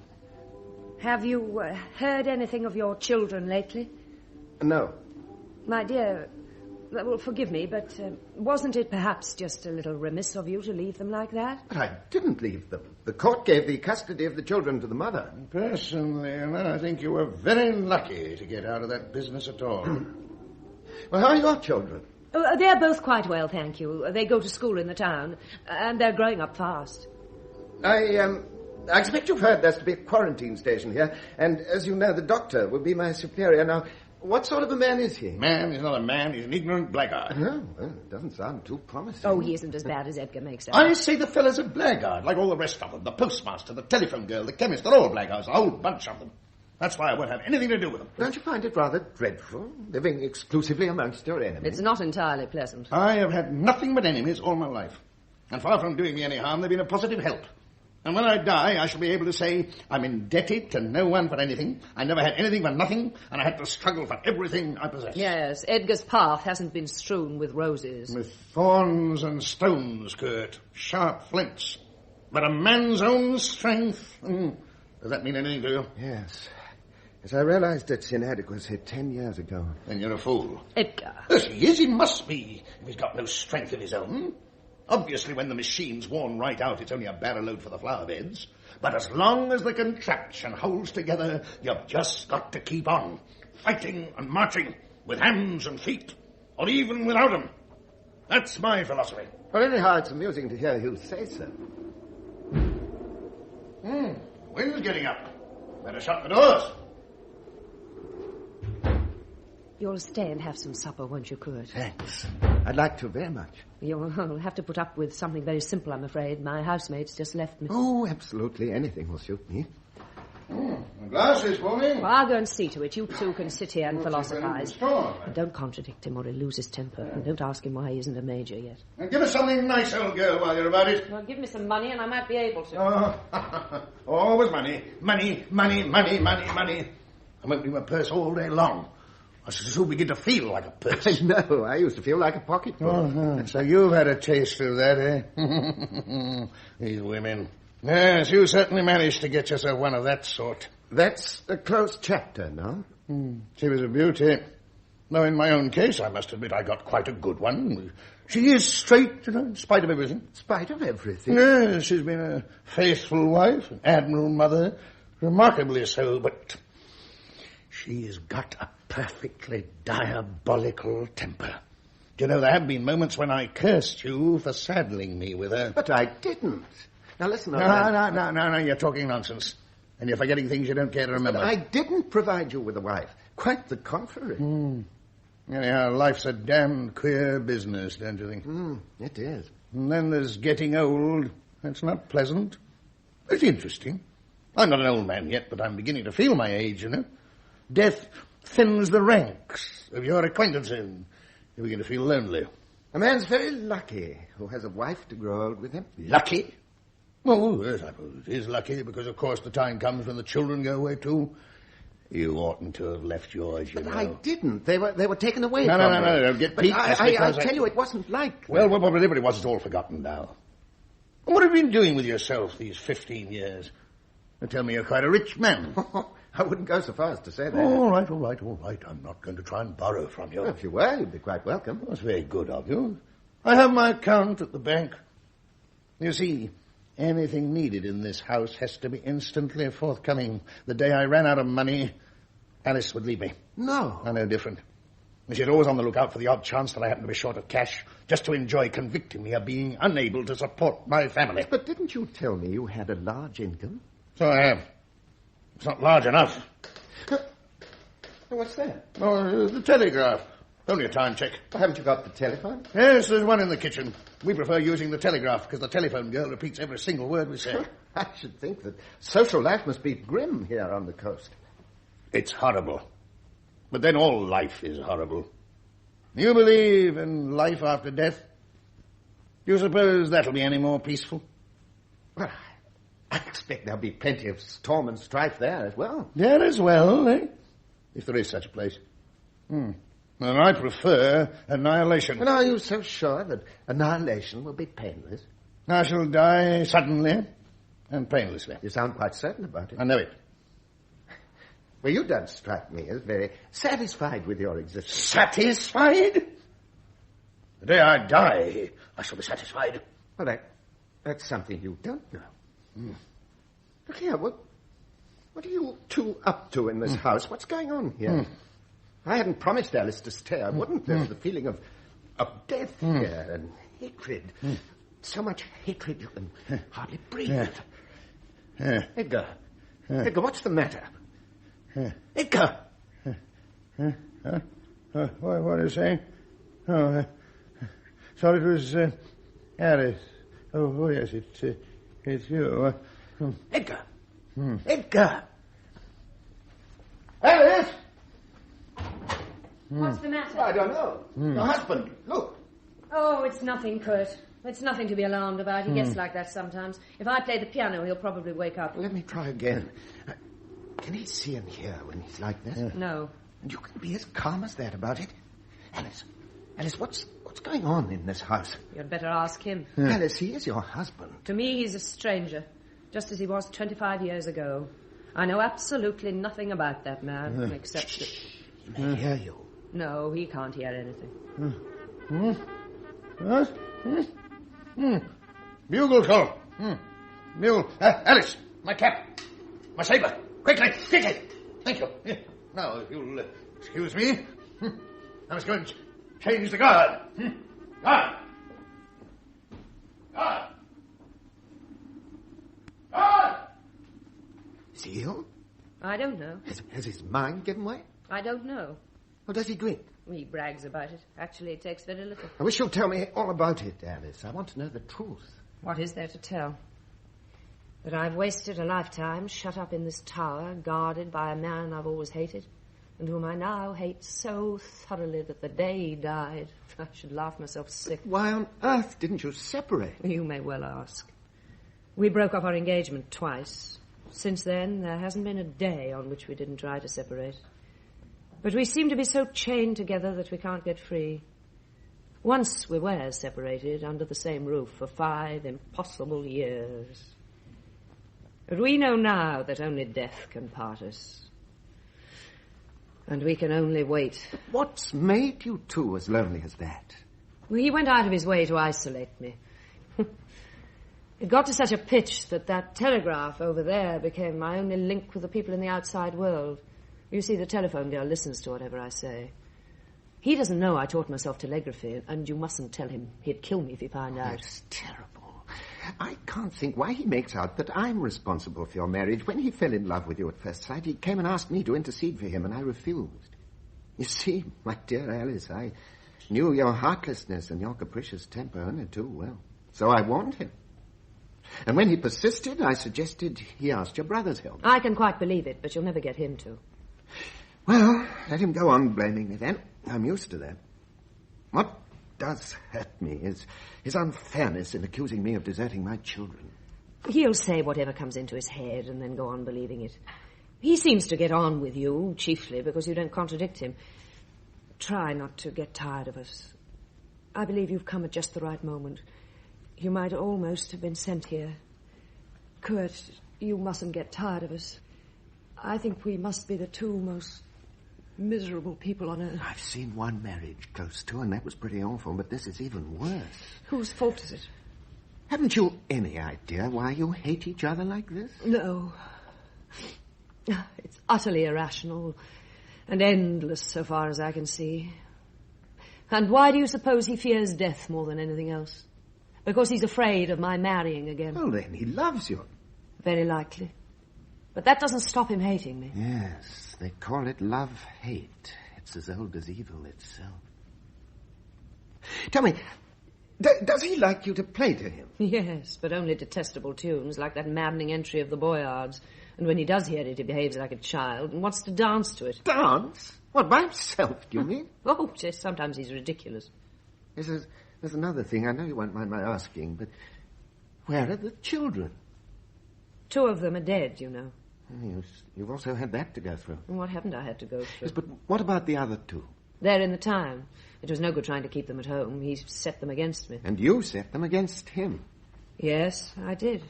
Have you heard anything of your children lately? No. My dear, well, forgive me, but wasn't it perhaps just a little remiss of you to leave them like that? But I didn't leave them. The court gave the custody of the children to the mother. Personally, I think you were very lucky to get out of that business at all. Well, how are your children? Oh, they're both quite well, thank you. They go to school in the town, and they're growing up fast. I expect you've heard there's to be a quarantine station here, and as you know, the doctor will be my superior. Now, what sort of a man is he? Man? He's not a man. He's an ignorant blackguard. Oh, well, it doesn't sound too promising. Oh, he isn't as bad as Edgar makes out. I say the fellow's a blackguard, like all the rest of them. The postmaster, the telephone girl, the chemist, they're all blackguards, a whole bunch of them. That's why I won't have anything to do with them. Don't you find it rather dreadful, living exclusively amongst your enemies? It's not entirely pleasant. I have had nothing but enemies all my life. And far from doing me any harm, they've been a positive help. And when I die, I shall be able to say I'm indebted to no one for anything. I never had anything for nothing, and I had to struggle for everything I possess. Yes, Edgar's path hasn't been strewn with roses. With thorns and stones, Kurt. Sharp flints. But a man's own strength. Does that mean anything to you? Yes. Yes, I realized its inadequacy 10 years ago. Then you're a fool. Edgar. Yes, he is. He must be, if he's got no strength of his own. Obviously, when the machine's worn right out, it's only a barrow load for the flower beds. But as long as the contraption holds together, you've just got to keep on. Fighting and marching, with hands and feet, or even without them. That's my philosophy. Well, anyhow, it's amusing to hear you say so. Wind's getting up. Better shut the doors. You'll stay and have some supper, won't you, Kurt? Thanks. I'd like to very much. You'll have to put up with something very simple, I'm afraid. My housemaid's just left me. Oh, absolutely. Anything will suit me. Glasses for me? Well, I'll go and see to it. You two can sit here and philosophize. Sure. And don't contradict him or he'll lose his temper. And don't ask him why he isn't a major yet. And give us something nice, old girl, while you're about it. Well, give me some money and I might be able to. Oh, always money. Money, money, money, money, money. I'm opening my purse all day long. I should soon begin to feel like a purse. No, I used to feel like a pocketbook. Uh-huh. So you've had a taste of that, eh? These women. Yes, you certainly managed to get yourself one of that sort. That's a closed chapter, no? She was a beauty. Though in my own case, I must admit I got quite a good one. She is straight, in spite of everything. In spite of everything? Yes, she's been a faithful wife, an admirable mother, remarkably so, but she's got a perfectly diabolical temper. Do you know, there have been moments when I cursed you for saddling me with her. But I didn't. Now listen, No, you're talking nonsense. And you're forgetting things you don't care to remember. But I didn't provide you with a wife. Quite the contrary. Anyhow, life's a damned queer business, don't you think? It is. And then there's getting old. That's not pleasant. It's interesting. I'm not an old man yet, but I'm beginning to feel my age, you know. Death thins the ranks of your acquaintances. You begin to feel lonely. A man's very lucky who has a wife to grow old with him. Lucky? Oh, yes, I suppose it is lucky, because, of course, the time comes when the children go away, too. You oughtn't to have left yours, you know. I didn't. They were taken away No, from me. no, don't get But beat. I tell you, it wasn't like that. Well, whatever it was, it's all forgotten now. And what have you been doing with yourself these 15 years? You tell me you're quite a rich man. I wouldn't go so far as to say that. All right. I'm not going to try and borrow from you. Well, if you were, you'd be quite welcome. That's very good of you. I have my account at the bank. You see, anything needed in this house has to be instantly forthcoming. The day I ran out of money, Alice would leave me. No. I know different. She's always on the lookout for the odd chance that I happen to be short of cash, just to enjoy convicting me of being unable to support my family. But didn't you tell me you had a large income? So I have. It's not large enough. What's that? Oh, the telegraph. Only a time check. Well, haven't you got the telephone? Yes, there's one in the kitchen. We prefer using the telegraph because the telephone girl repeats every single word we say. I should think that social life must be grim here on the coast. It's horrible. But then all life is horrible. You believe in life after death? Do you suppose that'll be any more peaceful? Well, I expect there'll be plenty of storm and strife there as well. There as well, eh? If there is such a place. And I prefer annihilation. And are you so sure that annihilation will be painless? I shall die suddenly and painlessly. You sound quite certain about it. I know it. Well, you don't strike me as very satisfied with your existence. Satisfied? The day I die, I shall be satisfied. Well, that's something you don't know. Look here, what are you two up to in this house? What's going on here? I hadn't promised Alice to stay. I wouldn't. There's the feeling of death here and hatred. So much hatred you can hardly breathe. Edgar. Edgar, what's the matter? Edgar! What are you saying? Oh, thought it was Alice. Oh, yes, it's you. Edgar! Edgar! Alice! What's the matter? I don't know. Your husband, look. Oh, it's nothing, Kurt. It's nothing to be alarmed about. He gets like that sometimes. If I play the piano, he'll probably wake up. Let me try again. Can he see and hear when he's like this? No. And you can be as calm as that about it? Alice, what's going on in this house? You'd better ask him. Alice, he is your husband. To me, he's a stranger, just as he was 25 years ago. I know absolutely nothing about that man, except that... He may hear you. No, he can't hear anything. What? Bugle call. Bugle. Alice, my cap. My saber. Quickly, get it. Thank you. Now, if you'll excuse me, I was going to change the guard. Guard. Guard. Guard. Is he ill? I don't know. Has his mind given way? I don't know. Or does he drink? He brags about it. Actually, it takes very little. I wish you'd tell me all about it, Alice. I want to know the truth. What is there to tell? That I've wasted a lifetime shut up in this tower, guarded by a man I've always hated, and whom I now hate so thoroughly that the day he died, I should laugh myself sick. Why on earth didn't you separate? You may well ask. We broke off our engagement twice. Since then, there hasn't been a day on which we didn't try to separate. But we seem to be so chained together that we can't get free. Once we were separated under the same roof for 5 impossible years. But we know now that only death can part us. And we can only wait. What's made you two as lonely as that? Well, he went out of his way to isolate me. It got to such a pitch that telegraph over there became my only link with the people in the outside world. You see, the telephone girl listens to whatever I say. He doesn't know I taught myself telegraphy, and you mustn't tell him. He'd kill me if he found out. That's terrible. I can't think why he makes out that I'm responsible for your marriage. When he fell in love with you at first sight, he came and asked me to intercede for him, and I refused. You see, my dear Alice, I knew your heartlessness and your capricious temper only too well. So I warned him. And when he persisted, I suggested he asked your brother's help. I can quite believe it, but you'll never get him to. Well, let him go on blaming me then. I'm used to that. What does hurt me is his unfairness in accusing me of deserting my children. He'll say whatever comes into his head and then go on believing it. He seems to get on with you, chiefly because you don't contradict him. Try not to get tired of us. I believe you've come at just the right moment. You might almost have been sent here. Kurt, you mustn't get tired of us. I think we must be the two most miserable people on earth. I've seen one marriage close to, and that was pretty awful, but this is even worse. Whose fault is it? Haven't you any idea why you hate each other like this? No. It's utterly irrational and endless so far as I can see. And why do you suppose he fears death more than anything else? Because he's afraid of my marrying again. Well, then, he loves you. Very likely. But that doesn't stop him hating me. Yes, they call it love-hate. It's as old as evil itself. Tell me, does he like you to play to him? Yes, but only detestable tunes, like that maddening entry of the Boyards. And when he does hear it, he behaves like a child and wants to dance to it. Dance? What, by himself, do you mean? Oh, yes, sometimes he's ridiculous. There's another thing. I know you won't mind my asking, but where are the children? 2 of them are dead, you know. You've also had that to go through. What haven't I had to go through? Yes, but what about the other 2? They're in the town. It was no good trying to keep them at home. He set them against me. And you set them against him. Yes, I did.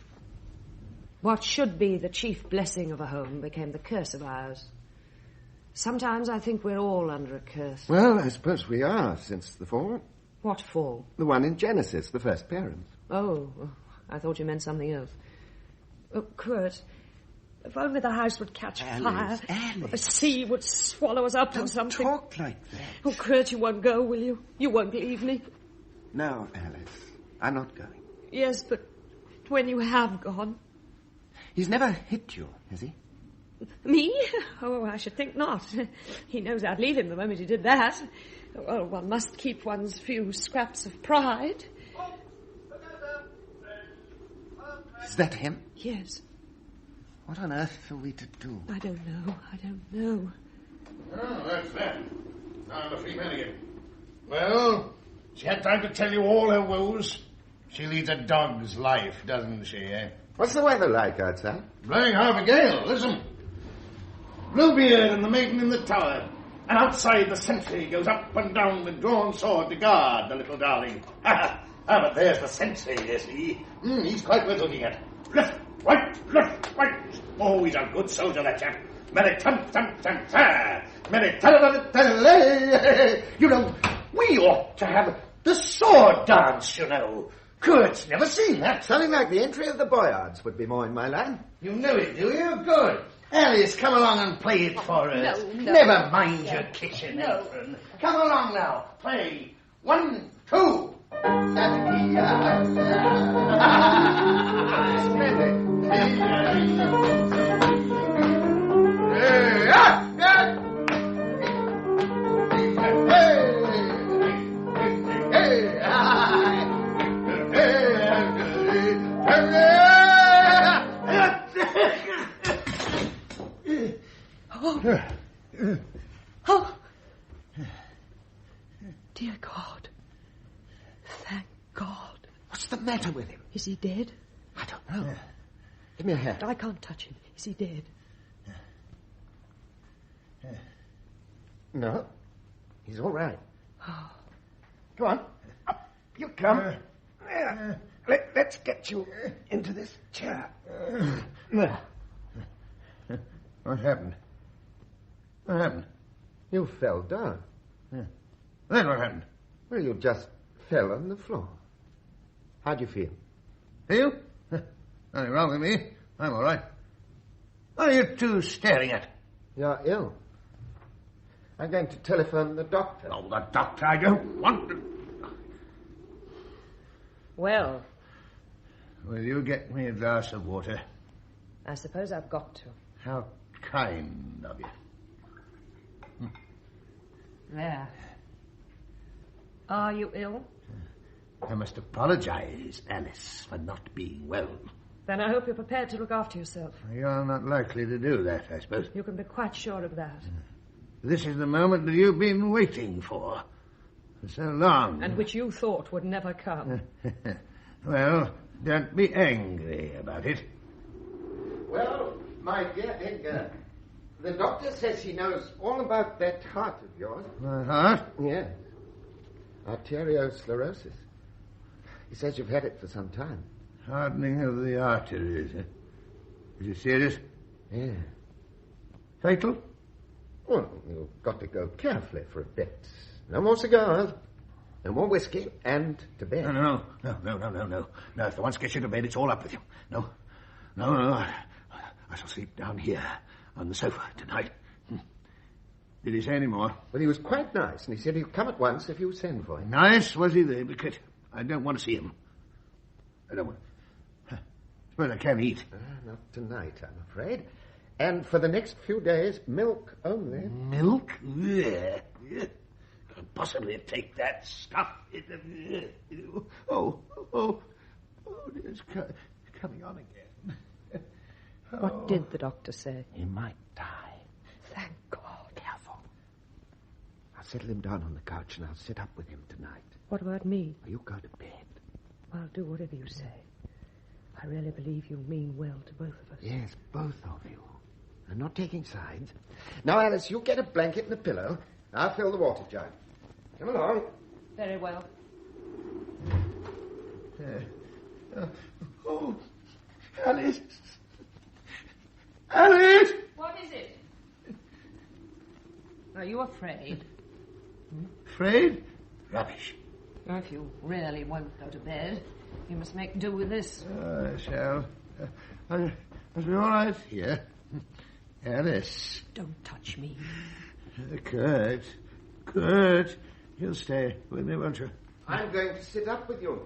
What should be the chief blessing of a home became the curse of ours. Sometimes I think we're all under a curse. Well, I suppose we are, since the fall. What fall? The one in Genesis, the first parents. Oh, I thought you meant something else. Oh, Kurt, if only the house would catch fire. Alice. Or the sea would swallow us up or something. Don't talk like that. Oh, Kurt, you won't go, will you? You won't leave me. No, Alice, I'm not going. Yes, but when you have gone... He's never hit you, has he? Me? Oh, I should think not. He knows I'd leave him the moment he did that. Well, one must keep one's few scraps of pride. Is that him? Yes. What on earth are we to do? I don't know. Oh, that's that. Now the free man again. Well, she had time to tell you all her woes. She leads a dog's life, doesn't she, eh? What's the weather like outside? Blowing half a gale, listen. Bluebeard and the maiden in the tower. And outside the sentry goes up and down with drawn sword to guard the little darling. But there's the sentry, you see. He's quite worth looking at. Left, right. Oh, he's a good soldier, that chap. You know, we ought to have the sword dance, you know. Kurt's never seen that. Something like the entry of the Boyards would be more in my line. You know it, do you? Good. Alice, come along and play it for us. No. Never mind your kitchen apron. Come along now. Play. 1, 2. Oh. Oh. Dear God. Thank God. What's the matter with him? Is he dead? I don't know. Give me a hand. I can't touch him. Is he dead? No. He's all right. Oh. Come on. Up you come. Let's get you into this chair. What happened? What happened? You fell down. Then what happened? Well, you just fell on the floor. How do you feel? Feel? Nothing wrong with me. I'm all right. What are you two staring at? You're ill. I'm going to telephone the doctor. Oh, the doctor, I don't want to. Well, Will you get me a glass of water? I suppose I've got to. How kind of you. There. Are you ill? I must apologize, Alice, for not being well. Then I hope you're prepared to look after yourself. You're not likely to do that, I suppose. You can be quite sure of that. This is the moment that you've been waiting for so long. And which you thought would never come. Well, don't be angry about it. Well, my dear Edgar, the doctor says he knows all about that heart of yours. My heart? Yes. Arteriosclerosis. He says you've had it for some time. Hardening of the arteries. Is it serious? Yeah. Fatal? Well, you've got to go carefully for a bit. No more cigars, no more whiskey, and to bed. No. No, if the once gets you to bed, it's all up with you. No. I shall sleep down here on the sofa tonight. Did he say any more? Well, he was quite nice, and he said he'd come at once if you send for him. Nice, was he, the hypocrite? I don't want to see him. I don't want... Suppose I can eat. Not tonight, I'm afraid. And for the next few days, milk only. Milk? Yeah. Can't possibly take that stuff. Oh, it's coming on again. What did the doctor say? He might die. Thank God. Careful. I'll settle him down on the couch and I'll sit up with him tonight. What about me? You go to bed. I'll do whatever you say. I really believe you mean well to both of us. Yes, both of you. I'm not taking sides. Now, Alice, you get a blanket and a pillow. I'll fill the water jug. Come along. Very well. Oh, Alice. Alice! What is it? Are you afraid? Afraid? Rubbish. If you really won't go to bed, you must make do with this. I shall. I'll be all right here. Alice. Don't touch me. Kurt. You'll stay with me, won't you? I'm going to sit up with you,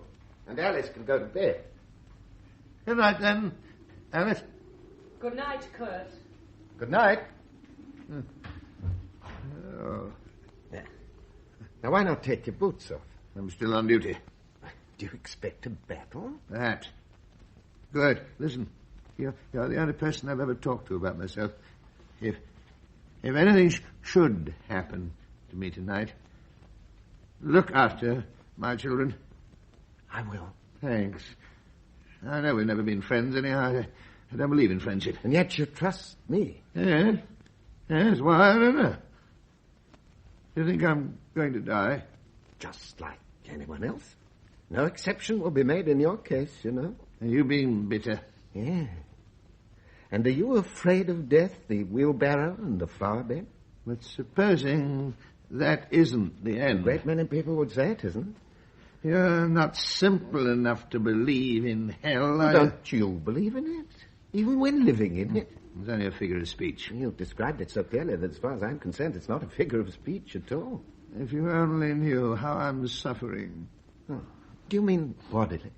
and Alice can go to bed. Good night, then, Alice. Good night, Kurt. Good night. Oh. Now, why not take your boots off? I'm still on duty. Do you expect a battle? That. Good. Listen, you're the only person I've ever talked to about myself. If anything should happen to me tonight, look after my children. I will. Thanks. I know we've never been friends anyhow. I don't believe in friendship. And yet you trust me. Yes. Yes, well, I don't know. Do you think I'm going to die? Just like anyone else. No exception will be made in your case, you know. Are you being bitter? Yeah. And are you afraid of death, the wheelbarrow and the flower bed? But supposing that isn't the end. A great many people would say it isn't. You're not simple enough to believe in hell, are you? Don't you believe in it? Even when living in it? It's only a figure of speech. You've described it so clearly that as far as I'm concerned, it's not a figure of speech at all. If you only knew how I'm suffering. Oh. Do you mean bodily?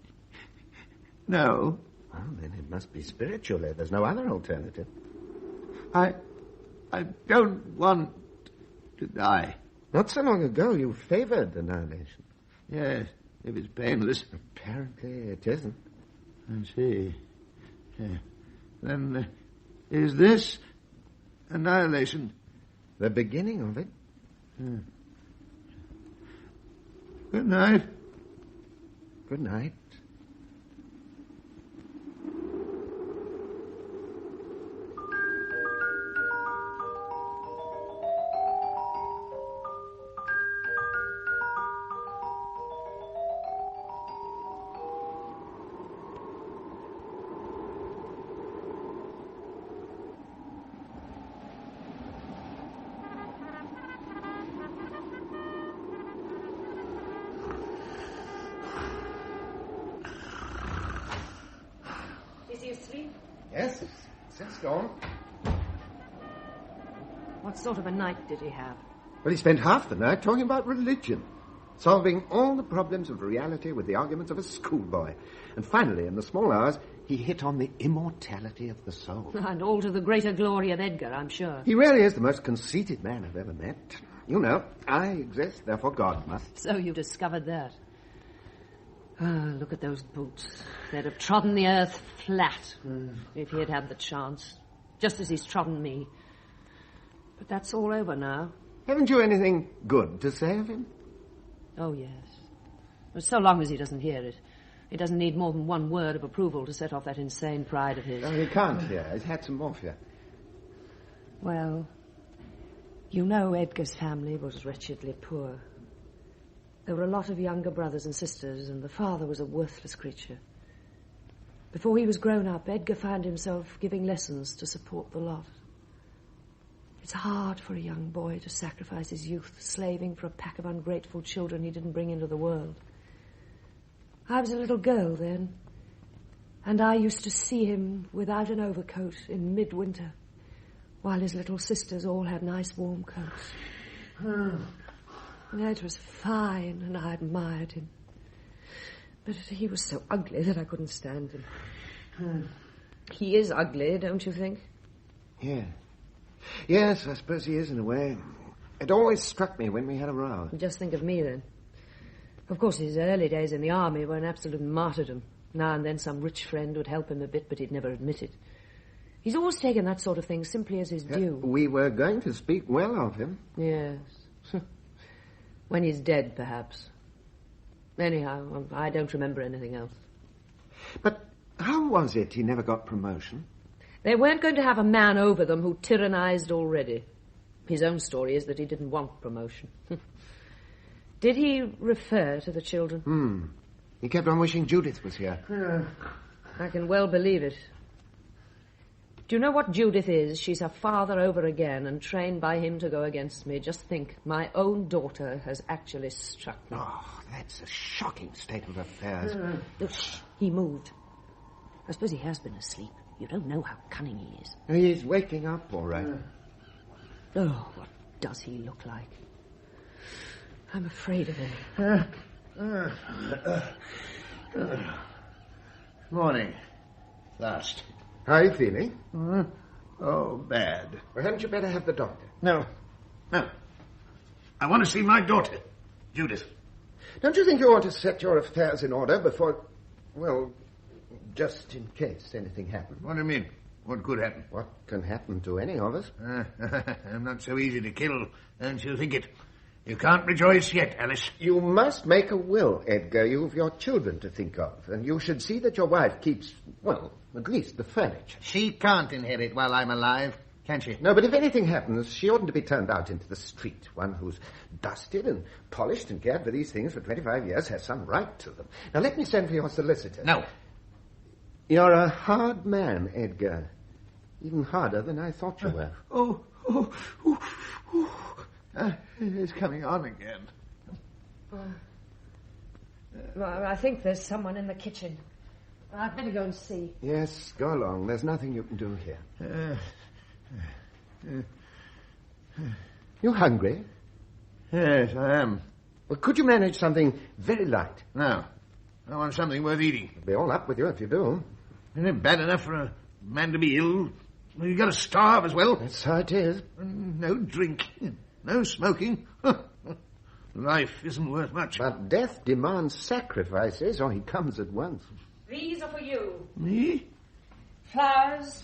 No. Well, then it must be spiritually. There's no other alternative. I don't want to die. Not so long ago, you favored annihilation. Yes, if it's painless. Apparently it isn't. I see. Yeah. Then, is this Annihilation. The beginning of it. Good night. Good night. Is he asleep? Yes, since dawn. What sort of a night did he have? Well, he spent half the night talking about religion, solving all the problems of reality with the arguments of a schoolboy. And finally, in the small hours, he hit on the immortality of the soul. And all to the greater glory of Edgar, I'm sure. He really is the most conceited man I've ever met. You know, I exist, therefore God must. So you discovered that. Ah, look at those boots. They'd have trodden the earth flat if he had had the chance, just as he's trodden me. But that's all over now. Haven't you anything good to say of him? Oh, yes. But so long as he doesn't hear it. He doesn't need more than one word of approval to set off that insane pride of his. No, he can't hear. He's had some morphia. Well, you know Edgar's family was wretchedly poor. There were a lot of younger brothers and sisters, and the father was a worthless creature. Before he was grown up, Edgar found himself giving lessons to support the lot. It's hard for a young boy to sacrifice his youth, slaving for a pack of ungrateful children he didn't bring into the world. I was a little girl then, and I used to see him without an overcoat in midwinter, while his little sisters all had nice warm coats. It was fine, and I admired him. But he was so ugly that I couldn't stand him. He is ugly, don't you think? Yeah. Yes, I suppose he is in a way. It always struck me when we had a row. Just think of me, then. Of course, his early days in the army were an absolute martyrdom. Now and then some rich friend would help him a bit, but he'd never admit it. He's always taken that sort of thing simply as his due. We were going to speak well of him. Yes. When he's dead, perhaps. Anyhow, I don't remember anything else. But how was it he never got promotion? They weren't going to have a man over them who tyrannized already. His own story is that he didn't want promotion. Did he refer to the children? He kept on wishing Judith was here. I can well believe it. Do you know what Judith is? She's her father over again and trained by him to go against me. Just think, my own daughter has actually struck me. Oh, that's a shocking state of affairs. Shh, he moved. I suppose he has been asleep. You don't know how cunning he is. He's waking up, all right. Oh, what does he look like? I'm afraid of him. Morning. Last. How are you feeling? Oh, bad. Well, hadn't you better have the doctor? No. I want to see my daughter, Judith. Don't you think you ought to set your affairs in order before... Well, just in case anything happens. What do you mean? What could happen? What can happen to any of us? I'm not so easy to kill, don't you think it? You can't rejoice yet, Alice. You must make a will, Edgar. You've your children to think of, and you should see that your wife keeps, well, at least the furniture. She can't inherit while I'm alive, can she? No, but if anything happens, she oughtn't to be turned out into the street. One who's dusted and polished and cared for these things for 25 years has some right to them. Now, let me send for your solicitor. No. You're a hard man, Edgar. Even harder than I thought you were. It's coming on again. Well, I think there's someone in the kitchen. I'd better go and see. Yes, go along. There's nothing you can do here. You hungry? Yes, I am. Well, could you manage something very light? No. I want something worth eating. It'll be all up with you if you do. Isn't it bad enough for a man to be ill? Well, you've got to starve as well. That's how it is. No drink. No smoking. Life isn't worth much. But death demands sacrifices, or he comes at once. These are for you. Me? Flowers,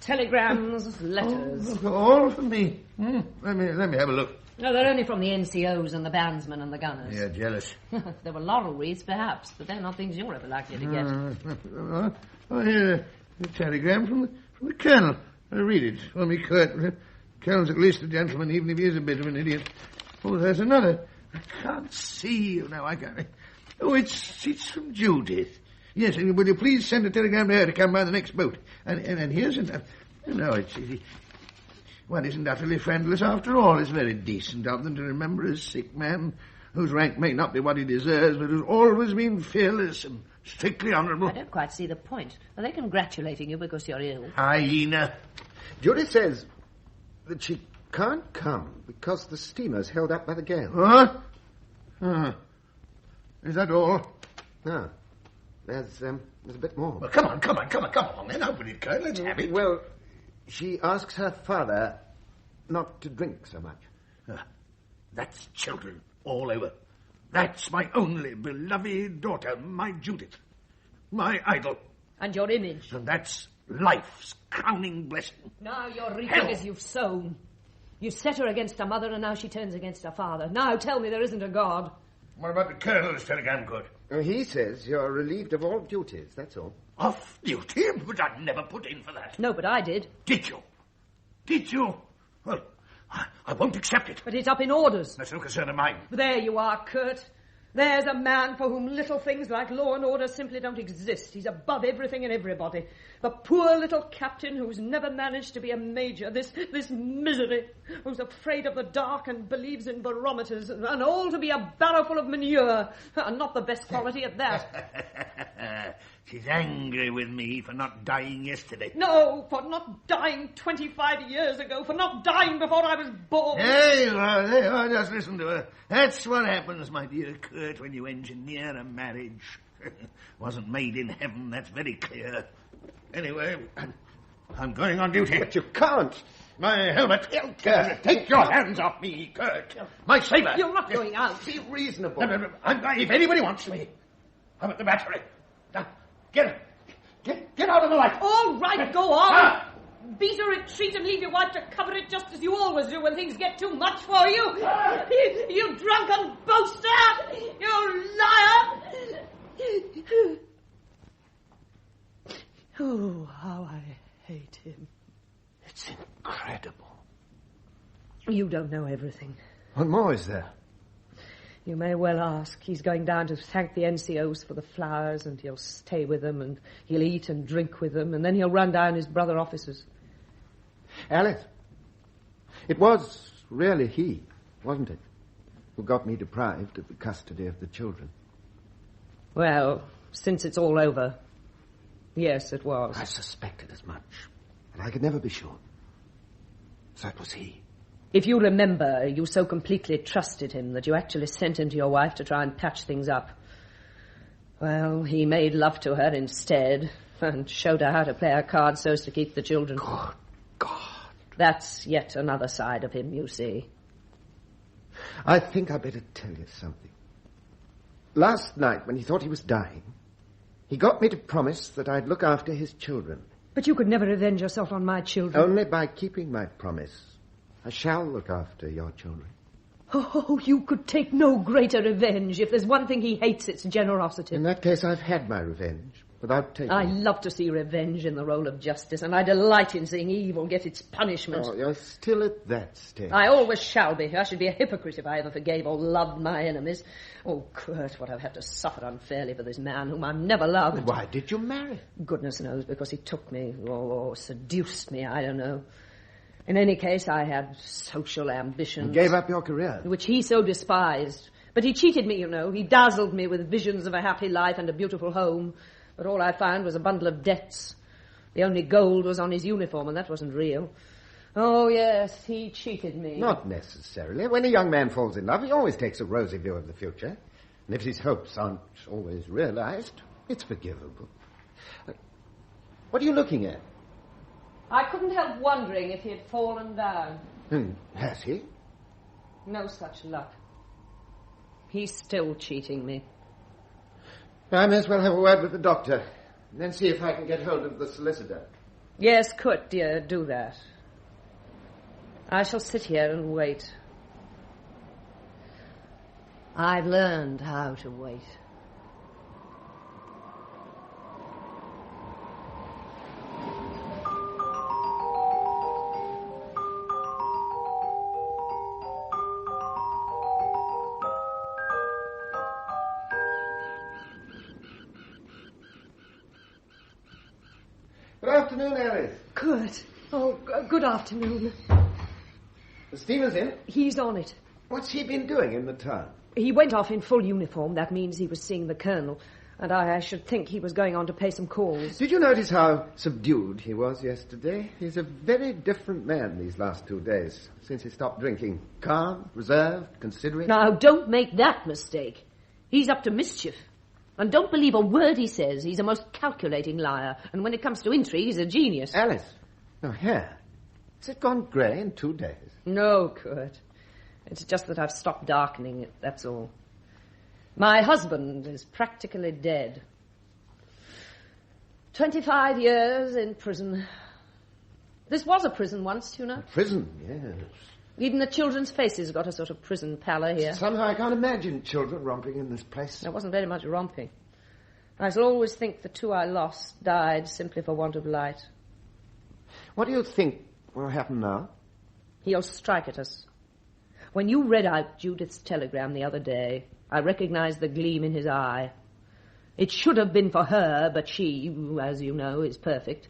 telegrams, letters. All from me. Let me have a look. No, they're only from the NCOs and the bandsmen and the gunners. Yeah, jealous. There were laurel wreaths, perhaps, but they're not things you're ever likely to get. Here, a telegram from the Colonel. Read it for me, Kurt. Colonel's at least a gentleman, even if he is a bit of an idiot. Oh, there's another. I can't see you now. I can't. Oh, it's from Judith. Yes, will you please send a telegram to her to come by the next boat? And here's another. No, it's... One isn't utterly friendless after all. It's very decent of them to remember a sick man whose rank may not be what he deserves, but who's always been fearless and strictly honourable. I don't quite see the point. Are they congratulating you because you're ill? Hyena. Judith says that she can't come because the steamer's held up by the gale. What? Is that all? No. There's a bit more. Well, come on, then. Open it, Kurt. Let's have it. Well, she asks her father not to drink so much. That's children all over. That's my only beloved daughter, my Judith. My idol. And your image. And that's life's crowning blessing. Now you're reaping as you've sown. You set her against her mother, and now she turns against her father. Now tell me there isn't a God. What about the Colonel's telegram, good? He says you're relieved of all duties, that's all. Off duty? But I'd never put in for that. No, but I did. Did you? Did you? Well, I won't accept it. But it's up in orders. That's no concern of mine. There you are, Kurt. There's a man for whom little things like law and order simply don't exist. He's above everything and everybody. The poor little captain who's never managed to be a major. This misery, who's afraid of the dark and believes in barometers, and all to be a barrow full of manure, and not the best quality at that. She's angry with me for not dying yesterday. No, for not dying 25 years ago, for not dying before I was born. There you are, just listen to her. That's what happens, my dear Kurt, when you engineer a marriage. Wasn't made in heaven, that's very clear. Anyway, I'm going on duty. But you can't. My helmet. Kurt, take your hands off me, Kurt. My saber. You're not going out. Be reasonable. No, if anybody wants me, I'm at the battery. Now, get out of the light. All right, go on. Beat a retreat and leave your wife to cover it just as you always do when things get too much for you. You drunken boaster! You liar! Oh, how I hate him. It's incredible. You don't know everything. What more is there? You may well ask. He's going down to thank the NCOs for the flowers, and he'll stay with them, and he'll eat and drink with them, and then he'll run down his brother officers. Alice, it was really he, wasn't it, who got me deprived of the custody of the children? Well, since it's all over, yes, it was. I suspected as much, and I could never be sure. So it was he. If you remember, you so completely trusted him that you actually sent him to your wife to try and patch things up. Well, he made love to her instead and showed her how to play her cards so as to keep the children. Good God. That's yet another side of him, you see. I think I'd better tell you something. Last night, when he thought he was dying, he got me to promise that I'd look after his children. But you could never avenge yourself on my children. Only by keeping my promise. I shall look after your children. Oh, you could take no greater revenge. If there's one thing he hates, it's generosity. In that case, I've had my revenge, without taking I it. love to see revenge in the role of justice, and I delight in seeing evil get its punishment. Oh, you're still at that stage. I always shall be. I should be a hypocrite if I ever forgave or loved my enemies. Oh, Kurt, what I've had to suffer unfairly for this man whom I've never loved. Why did you marry? Goodness knows, because he took me, or seduced me, I don't know. In any case, I had social ambitions. You gave up your career. Which he so despised. But he cheated me, you know. He dazzled me with visions of a happy life and a beautiful home. But all I found was a bundle of debts. The only gold was on his uniform, and that wasn't real. Oh, yes, he cheated me. Not necessarily. When a young man falls in love, he always takes a rosy view of the future. And if his hopes aren't always realized, it's forgivable. What are you looking at? I couldn't help wondering if he had fallen down. Has he? No such luck. He's still cheating me. I may as well have a word with the doctor, and then see if I can get hold of the solicitor. Yes, Kurt, dear, do that. I shall sit here and wait. I've learned how to wait. Good afternoon, Alice. Kurt. Oh, good afternoon. The steamer's in? He's on it. What's he been doing in the town? He went off in full uniform. That means he was seeing the colonel. And I should think he was going on to pay some calls. Did you notice how subdued he was yesterday? He's a very different man these last 2 days, since he stopped drinking. Calm, reserved, considerate. Now, don't make that mistake. He's up to mischief. And don't believe a word he says. He's a most calculating liar. And when it comes to intrigue, he's a genius. Alice, your hair. Has it gone grey in 2 days? No, Kurt. It's just that I've stopped darkening it, that's all. My husband is practically dead. 25 years in prison. This was a prison once, you know. Prison, yes. Even the children's faces got a sort of prison pallor here. Somehow I can't imagine children romping in this place. There wasn't very much romping. I shall always think the two I lost died simply for want of light. What do you think will happen now? He'll strike at us. When you read out Judith's telegram the other day, I recognized the gleam in his eye. It should have been for her, but she, as you know, is perfect.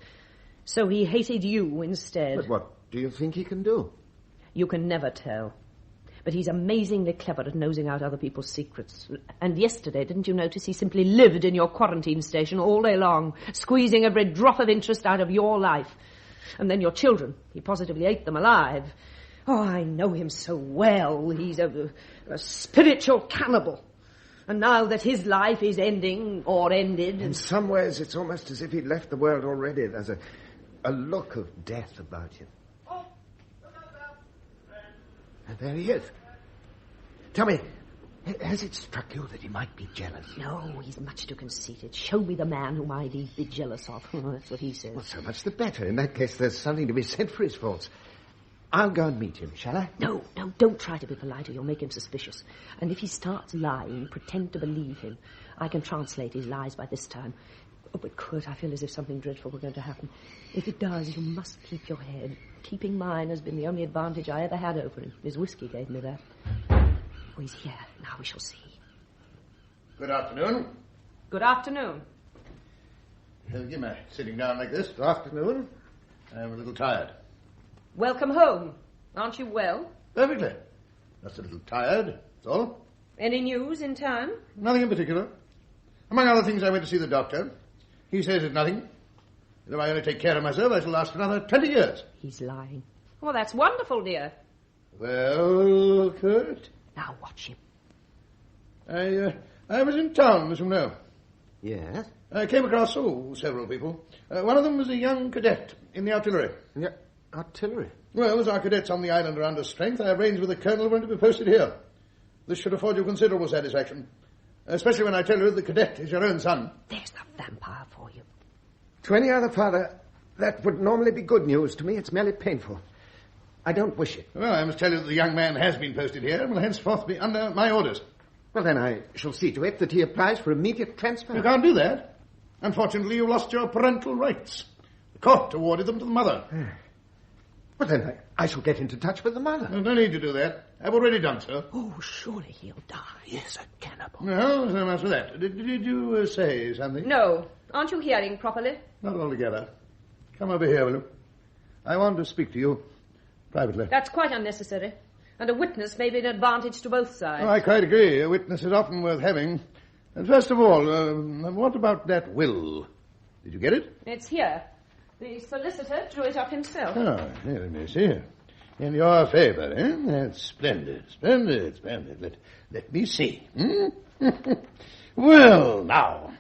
So he hated you instead. But what do you think he can do? You can never tell. But he's amazingly clever at nosing out other people's secrets. And yesterday, didn't you notice, he simply lived in your quarantine station all day long, squeezing every drop of interest out of your life. And then your children, he positively ate them alive. Oh, I know him so well. He's a spiritual cannibal. And now that his life is ending, or ended... In some ways, it's almost as if he'd left the world already. There's a look of death about him. And there he is. Tell me, has it struck you that he might be jealous? No, he's much too conceited. Show me the man whom I'd be jealous of. That's what he says. Well, so much the better. In that case, there's something to be said for his faults. I'll go and meet him, shall I? No, don't try to be polite or you'll make him suspicious. And if he starts lying, pretend to believe him. I can translate his lies by this time. Oh, but Kurt, I feel as if something dreadful were going to happen. If it does, you must keep your head. Keeping mine has been the only advantage I ever had over him. His whiskey gave me that. Oh, he's here. Now we shall see. Good afternoon. Good afternoon. Forgive me sitting down like this. Good afternoon. I'm a little tired. Welcome home. Aren't you well? Perfectly. Just a little tired, that's all. Any news in town? Nothing in particular. Among other things, I went to see the doctor. He says it's nothing. If I only take care of myself, I shall last another 20 years. He's lying. Oh, that's wonderful, dear. Well, Kurt? Now watch him. I was in town, as you know. Yes? I came across several people. One of them was a young cadet in the artillery. Yeah, artillery? Well, as our cadets on the island are under strength, I arranged with the colonel for him to be posted here. This should afford you considerable satisfaction, especially when I tell you the cadet is your own son. There's the vampire for you. To any other father, that would normally be good news. To me, it's merely painful. I don't wish it. Well, I must tell you that the young man has been posted here and will henceforth be under my orders. Well, then I shall see to it that he applies for immediate transfer. You can't do that. Unfortunately, you lost your parental rights. The court awarded them to the mother. Well, then I shall get into touch with the mother. No need to do that. I've already done so. Oh, surely he'll die. Yes, a cannibal. No, so much for that. Did you say something? No. Aren't you hearing properly? Not altogether. Come over here, will you? I want to speak to you privately. That's quite unnecessary. And a witness may be an advantage to both sides. Oh, I quite agree. A witness is often worth having. And first of all, what about that will? Did you get it? It's here. The solicitor drew it up himself. Oh, here it is, here. In your favor, eh? That's splendid, splendid, splendid. Let me see. Well, now.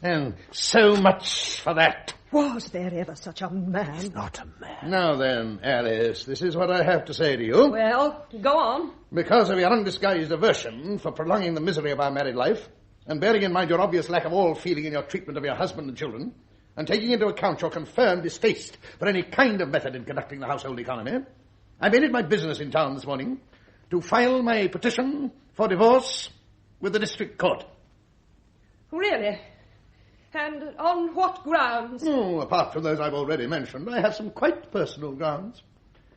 And so much for that. Was there ever such a man? He's not a man. Now then, Alice, this is what I have to say to you. Well, go on. Because of your undisguised aversion for prolonging the misery of our married life, and bearing in mind your obvious lack of all feeling in your treatment of your husband and children, and taking into account your confirmed distaste for any kind of method in conducting the household economy, I made it my business in town this morning to file my petition for divorce with the district court. Really? And on what grounds? Oh, apart from those I've already mentioned, I have some quite personal grounds.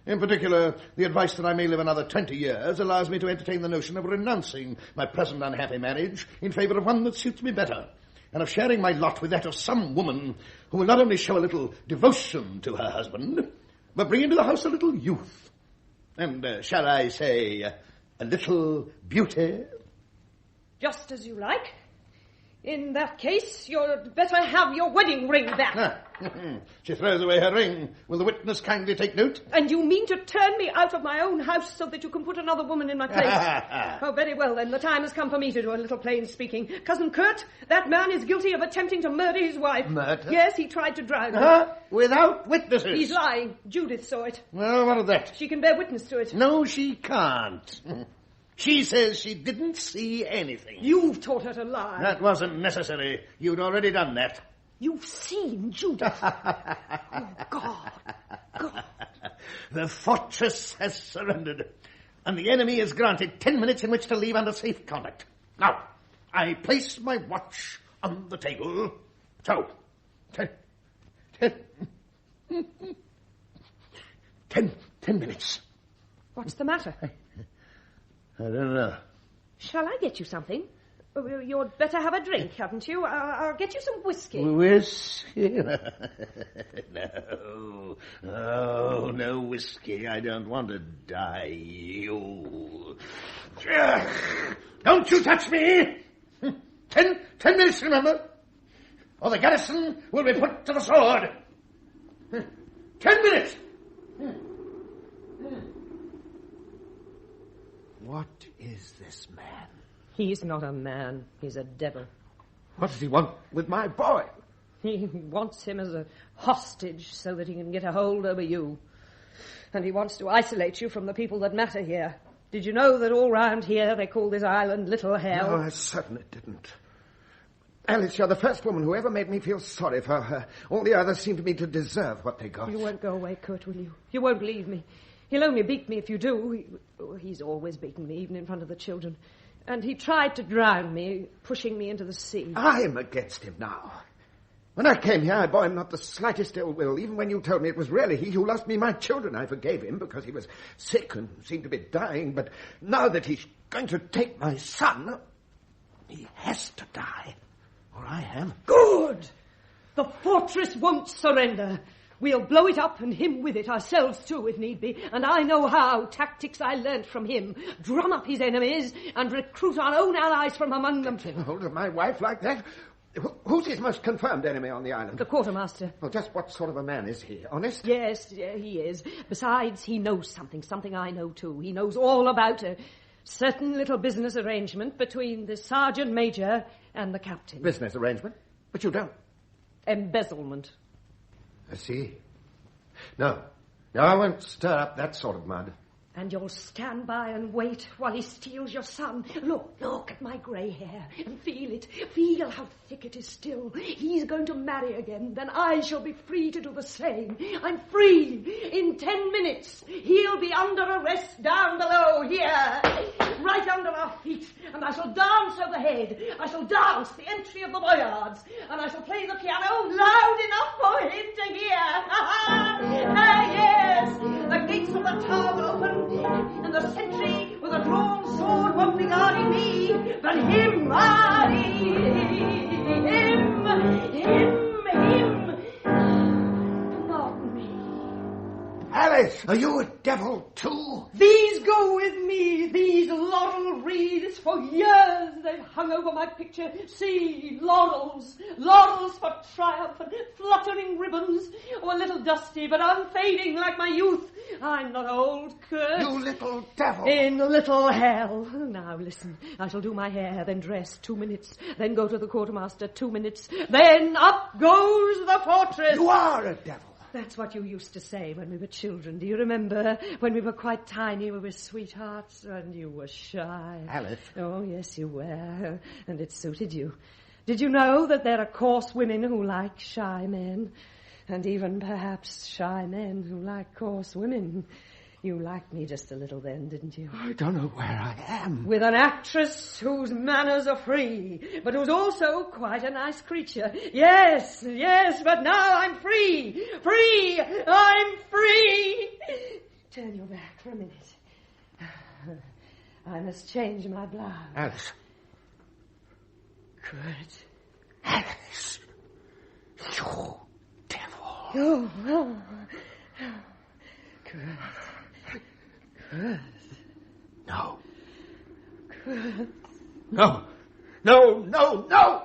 In particular, the advice that I may live another 20 years allows me to entertain the notion of renouncing my present unhappy marriage in favour of one that suits me better, and of sharing my lot with that of some woman who will not only show a little devotion to her husband, but bring into the house a little youth. And, shall I say, a little beauty? Just as you like. In that case, you'd better have your wedding ring back. She throws away her ring. Will the witness kindly take note? And you mean to turn me out of my own house so that you can put another woman in my place? Oh, very well, then. The time has come for me to do a little plain speaking. Cousin Kurt, that man is guilty of attempting to murder his wife. Murder? Yes, he tried to drown her. Without witnesses? He's lying. Judith saw it. Well, what of that? She can bear witness to it. No, she can't. She says she didn't see anything. You've taught her to lie. That wasn't necessary. You'd already done that. You've seen Judith. Oh, God. The fortress has surrendered, and the enemy is granted 10 minutes in which to leave under safe conduct. Now, I place my watch on the table. So, 10 minutes. What's the matter? I don't know. Shall I get you something? You'd better have a drink, haven't you? I'll get you some whiskey. Whiskey? No whiskey. I don't want to die. You. Don't you touch me! 10 minutes, remember? Or the garrison will be put to the sword. 10 minutes! What is this man? He's not a man. He's a devil. What does he want with my boy? He wants him as a hostage so that he can get a hold over you. And he wants to isolate you from the people that matter here. Did you know that all round here they call this island Little Hell? No, I certainly didn't. Alice, you're the first woman who ever made me feel sorry for her. All the others seem to me to deserve what they got. You won't go away, Kurt, will you? You won't leave me. He'll only beat me if you do. He's always beaten me, even in front of the children. And he tried to drown me, pushing me into the sea. I'm against him now. When I came here, I bore him not the slightest ill will. Even when you told me it was really he who lost me my children, I forgave him because he was sick and seemed to be dying. But now that he's going to take my son, he has to die, or I am. Good! The fortress won't surrender. We'll blow it up and him with it, ourselves too, if need be. And I know how. Tactics I learnt from him. Drum up his enemies and recruit our own allies from among them. Getting hold of my wife like that? Who's his most confirmed enemy on the island? The quartermaster. Well, just what sort of a man is he? Honest? Yes, he is. Besides, he knows something I know too. He knows all about a certain little business arrangement between the sergeant major and the captain. Business arrangement? But you don't. Embezzlement. I see. No, I won't stir up that sort of mud. And you'll stand by and wait while he steals your son. Look at my grey hair and feel it. Feel how thick it is still. He's going to marry again. Then I shall be free to do the same. I'm free. In 10 minutes, he'll be under arrest down below here, right under our feet. And I shall dance overhead. I shall dance the entry of the boyards. And I shall play the piano loud enough for him to hear. Yes, the gates of the tower will open. And the sentry with a drawn sword won't be guarding me, but him, not me. Alice, are you a devil too? These go with me, these laurel wreaths. For years they've hung over my picture. See, laurels for triumph and fluttering ribbons. Oh, a little dusty, but unfading like my youth. I'm not old, Kurt. You little devil. In little hell. Now, listen. I shall do my hair, then dress 2 minutes, then go to the quartermaster 2 minutes, then up goes the fortress. You are a devil. That's what you used to say when we were children. Do you remember? When we were quite tiny, we were sweethearts, and you were shy. Alice. Oh, yes, you were. And it suited you. Did you know that there are coarse women who like shy men? And even perhaps shy men who like coarse women. You liked me just a little then, didn't you? I don't know where I am. With an actress whose manners are free, but who's also quite a nice creature. Yes, but now I'm free! Free! I'm free! Turn your back for a minute. I must change my blouse. Alice. Good. Alice. You devil. Oh. Good. Good. No. Good. No. No, no, no!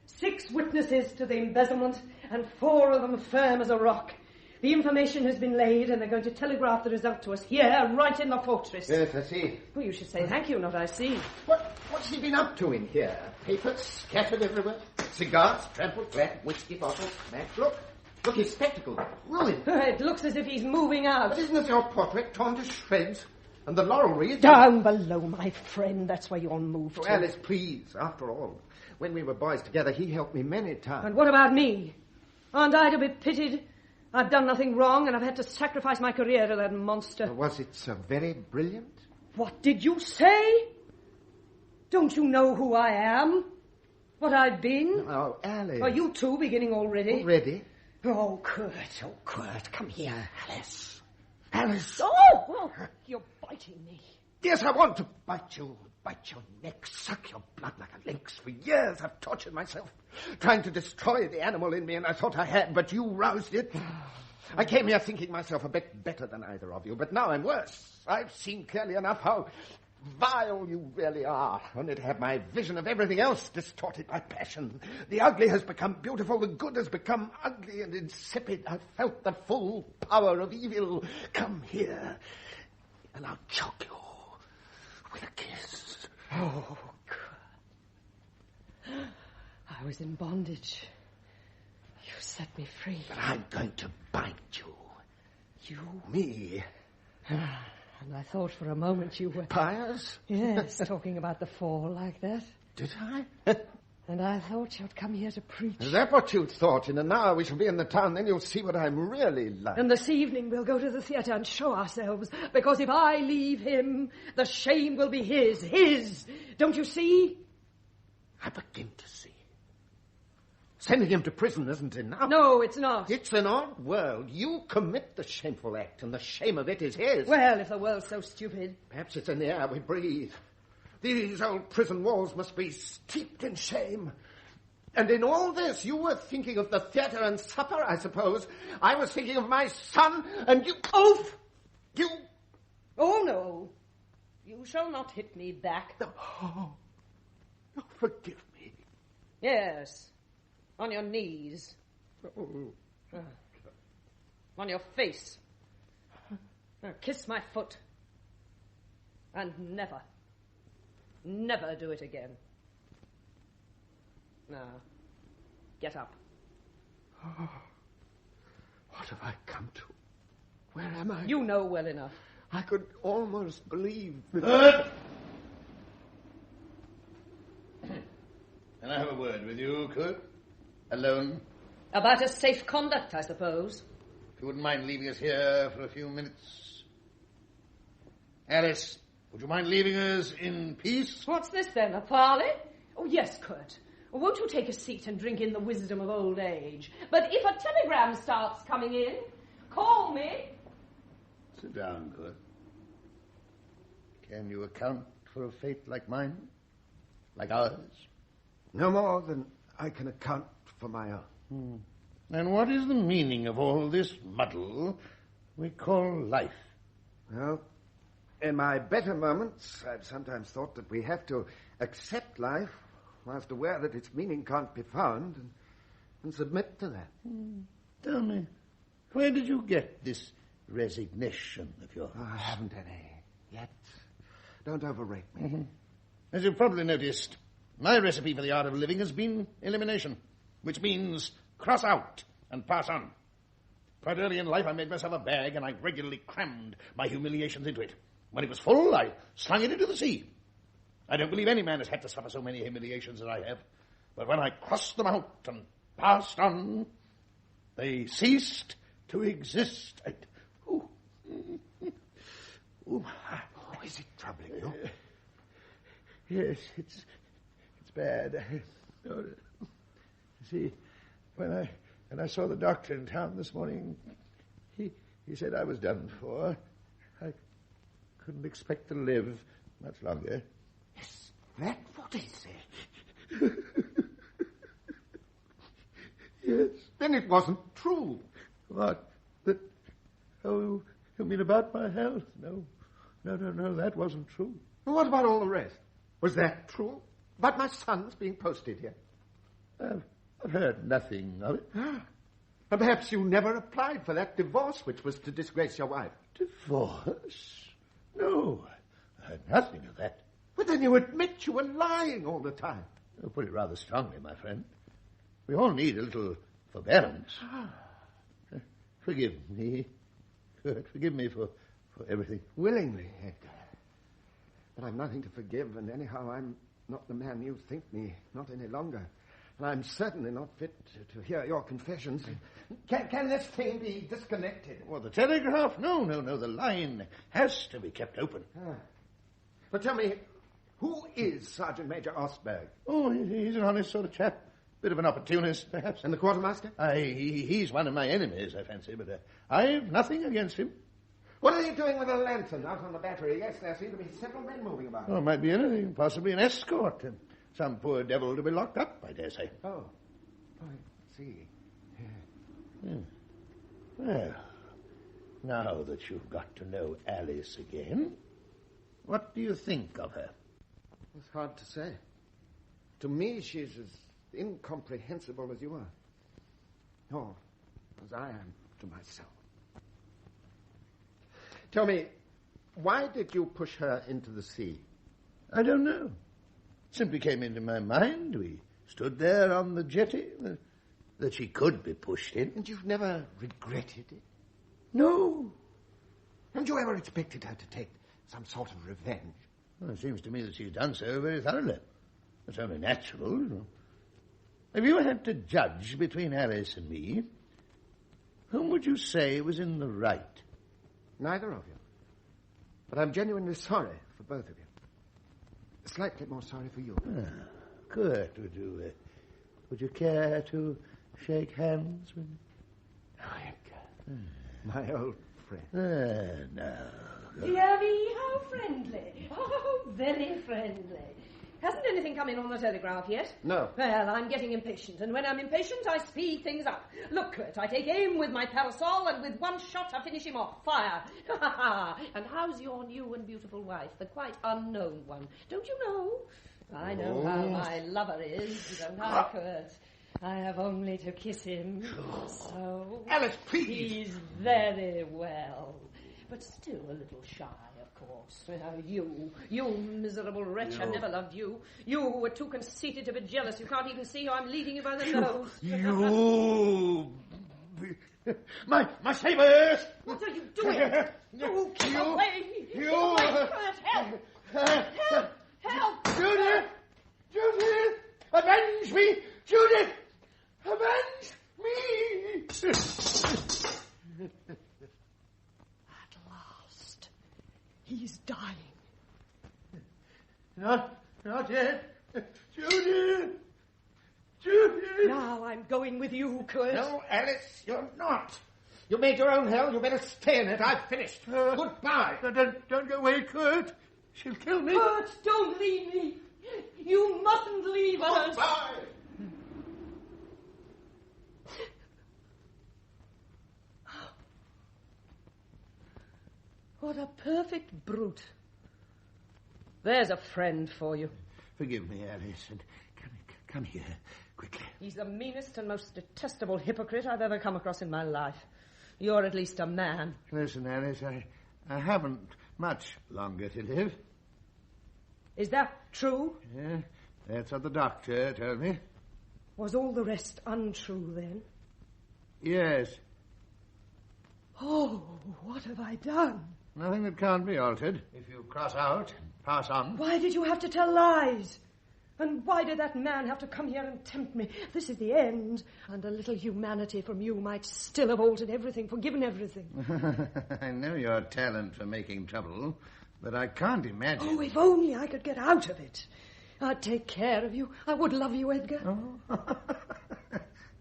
Six witnesses to the embezzlement, and 4 of them firm as a rock. The information has been laid, and they're going to telegraph the result to us here, right in the fortress. Yes, I see. Well, you should say thank you, not I see. What's he been up to in here? Papers scattered everywhere. Cigars trampled flat, whiskey bottles smashed. Look, his spectacles. Ruined. It looks as if he's moving out. But isn't this your portrait torn to shreds? And the laurel wreath... Down below, my friend. That's where you're moved to. Alice, please. After all, when we were boys together, he helped me many times. And what about me? Aren't I to be pitied? I've done nothing wrong, and I've had to sacrifice my career to that monster. Was it so very brilliant? What did you say? Don't you know who I am? What I've been? Oh, Alice. Are you two beginning already? Already? Oh, Kurt, come here. Alice. Alice. Oh, you're biting me. Yes, I want to bite you. Bite your neck, suck your blood like a lynx. For years I've tortured myself, trying to destroy the animal in me, and I thought I had, but you roused it. I came here thinking myself a bit better than either of you, but now I'm worse. I've seen clearly enough how vile you really are. Only to have my vision of everything else distorted by passion. The ugly has become beautiful, the good has become ugly and insipid. I've felt the full power of evil. Come here, and I'll choke you with a kiss. Oh, God. I was in bondage. You set me free. But I'm going to bite you. You? Me. And I thought for a moment you were... Pious? Yes, talking about the fall like that. Did I? And I thought you'd come here to preach. Is that what you thought? In an hour we shall be in the town, then you'll see what I'm really like. And this evening we'll go to the theatre and show ourselves, because if I leave him, the shame will be his. Don't you see? I begin to see. Sending him to prison isn't enough. No, it's not. It's an odd world. You commit the shameful act, and the shame of it is his. Well, if the world's so stupid. Perhaps it's in the air we breathe. These old prison walls must be steeped in shame. And in all this, you were thinking of the theatre and supper, I suppose. I was thinking of my son, and you... Oaf! You... Oh, no. You shall not hit me back. Oh, forgive me. Yes. On your knees. Oh. On your face. Kiss my foot. And never do it again. Now, get up. Oh, what have I come to? Where am I? You know well enough. I could almost believe... Can I have a word with you, Kurt? Alone? About a safe conduct, I suppose. If you wouldn't mind leaving us here for a few minutes. Alice, would you mind leaving us in peace? What's this, then, a parley? Oh, yes, Kurt. Won't you take a seat and drink in the wisdom of old age? But if a telegram starts coming in, call me. Sit down, Kurt. Can you account for a fate like mine? Like ours? No more than I can account for my own. And what is the meaning of all this muddle we call life? Well, in my better moments, I've sometimes thought that we have to accept life whilst aware that its meaning can't be found and submit to that. Tell me, where did you get this resignation of yours? I haven't any yet. Don't overrate me. As you've probably noticed, my recipe for the art of living has been elimination. which means cross out and pass on. Quite early in life, I made myself a bag, and I regularly crammed my humiliations into it. When it was full, I slung it into the sea. I don't believe any man has had to suffer so many humiliations as I have. But when I crossed them out and passed on, they ceased to exist. Is it troubling you? Yes, it's bad. See, when I saw the doctor in town this morning, he said I was done for. I couldn't expect to live much longer. Is that what he said? Yes. Then it wasn't true. What? You mean about my health? No, that wasn't true. Well, what about all the rest? Was that true? About my son's being posted here? I've heard nothing of it. But perhaps you never applied for that divorce which was to disgrace your wife. Divorce? No, I heard nothing of that. But then you admit you were lying all the time. You put it rather strongly, my friend. We all need a little forbearance. Forgive me. Good. Forgive me for everything. Willingly, Edgar. But I've nothing to forgive, and anyhow I'm not the man you think me, not any longer. And I'm certainly not fit to hear your confessions. Can this thing be disconnected? Well, the telegraph? No. The line has to be kept open. But tell me, who is Sergeant Major Osberg? Oh, he's an honest sort of chap. Bit of an opportunist, perhaps. And the quartermaster? He's one of my enemies, I fancy, but I've nothing against him. What are you doing with a lantern out on the battery? Yes, there seem to be several men moving about. Oh, it might be anything. Possibly an escort. And some poor devil to be locked up, I dare say. Oh, I see. Yeah. Well, now that you've got to know Alice again, what do you think of her? It's hard to say. To me, she's as incomprehensible as you are. Or as I am to myself. Tell me, why did you push her into the sea? I don't know. Simply came into my mind. We stood there on the jetty, that she could be pushed in. And you've never regretted it? No. Haven't you ever expected her to take some sort of revenge? Well, it seems to me that she's done so very thoroughly. It's only natural, you know. If you had to judge between Alice and me, whom would you say was in the right? Neither of you. But I'm genuinely sorry for both of you. Slightly more sorry for you. Good. Would you care to shake hands with me? Oh, Edgar. My old friend. No. Dear me, how friendly. Oh, very friendly. Hasn't anything come in on the telegraph yet? No. Well, I'm getting impatient, and when I'm impatient, I speed things up. Look, Kurt, I take aim with my parasol, and with one shot I finish him off. Fire. And how's your new and beautiful wife, the quite unknown one? Don't you know? I know how my lover is, don't I, Kurt? I have only to kiss him. So... Alice, please! He's very well, but still a little shy. Of course. You miserable wretch, I never loved you. You were too conceited to be jealous. You can't even see how I'm leading you by the nose. You... My sabers! What are you doing? You keep away! Keep away! Help! Help! Judith! Avenge me! Judith! Avenge me! He's dying. Not yet. Judith! Now I'm going with you, Kurt. No, Alice, you're not. You made your own hell. You better stay in it. I've finished. Goodbye. Don't go away, Kurt. She'll kill me. Kurt, don't leave me. You mustn't leave us. Goodbye. What a perfect brute. There's a friend for you. Forgive me, Alice, and come here, quickly. He's the meanest and most detestable hypocrite I've ever come across in my life. You're at least a man. Listen, Alice, I haven't much longer to live. Is that true? Yeah, that's what the doctor told me. Was all the rest untrue then? Yes. Oh, what have I done? Nothing that can't be altered. If you cross out, pass on. Why did you have to tell lies? And why did that man have to come here and tempt me? This is the end. And a little humanity from you might still have altered everything, forgiven everything. I know your talent for making trouble, but I can't imagine... Oh, if only I could get out of it. I'd take care of you. I would love you, Edgar. Oh.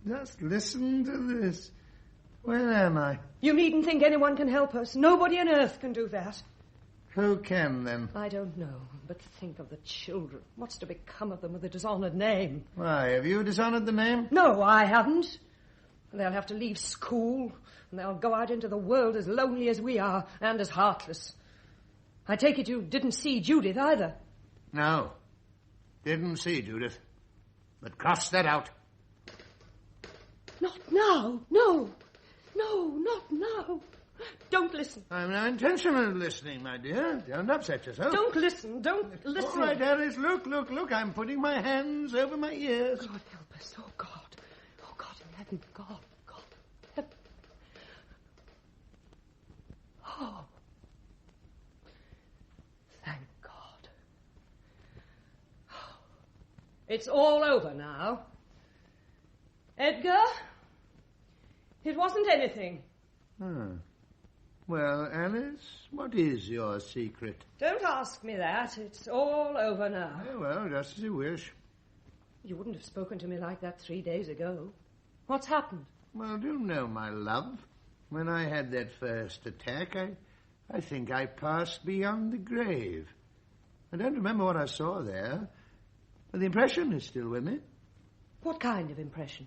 Just listen to this. Where am I? You needn't think anyone can help us. Nobody on earth can do that. Who can, then? I don't know, but think of the children. What's to become of them with a dishonoured name? Why, have you dishonoured the name? No, I haven't. They'll have to leave school, and they'll go out into the world as lonely as we are, and as heartless. I take it you didn't see Judith either. No. Didn't see Judith. But cross that out. Not now. No. No, not now. Don't listen. I'm no intention of listening, my dear. Don't upset yourself. Don't listen. Don't listen. All right, Alice, look. I'm putting my hands over my ears. God help us. Oh, God. Oh, God in heaven. God. Heaven. Oh. Thank God. It's all over now. Edgar? It wasn't anything. Well, Alice, what is your secret? Don't ask me that. It's all over now. Oh, well, just as you wish. You wouldn't have spoken to me like that 3 days ago. What's happened? Well, do you know, my love, when I had that first attack, I think I passed beyond the grave. I don't remember what I saw there, but the impression is still with me. What kind of impression?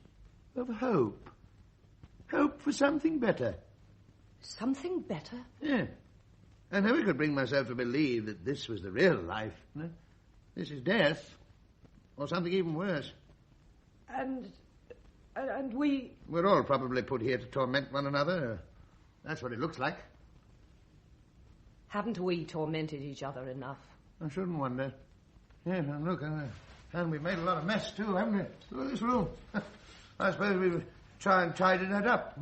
Of hope. Hope for something better. Something better? Yeah. I never could bring myself to believe that this was the real life. No? This is death. Or something even worse. And we... We're all probably put here to torment one another. That's what it looks like. Haven't we tormented each other enough? I shouldn't wonder. Yes, and look, and we've made a lot of mess, too, haven't we? Look at this room. I suppose we'll try and tidy that up.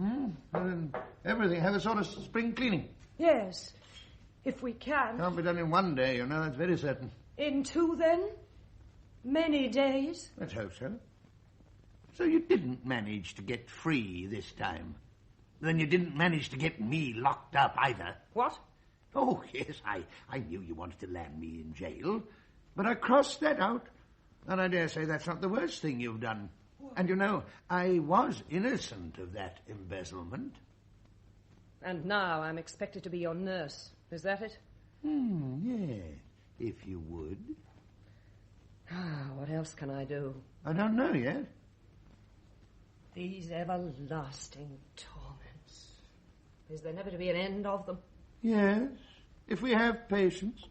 And everything, have a sort of spring cleaning. Yes, if we can. Can't be done in one day, you know, that's very certain. In 2, then? Many days? Let's hope so. So you didn't manage to get free this time. Then you didn't manage to get me locked up either. What? Oh, yes, I knew you wanted to land me in jail. But I crossed that out. And I dare say that's not the worst thing you've done. And, you know, I was innocent of that embezzlement. And now I'm expected to be your nurse. Is that it? Yeah, if you would. What else can I do? I don't know yet. These everlasting torments. Is there never to be an end of them? Yes, if we have patience.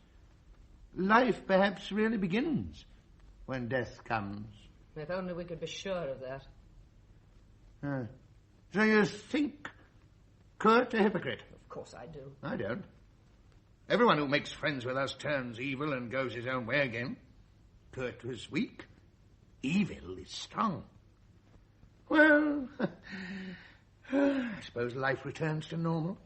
Life perhaps really begins when death comes. If only we could be sure of that. So you think Kurt a hypocrite? Of course I do. I don't. Everyone who makes friends with us turns evil and goes his own way again. Kurt was weak. Evil is strong. Well, I suppose life returns to normal.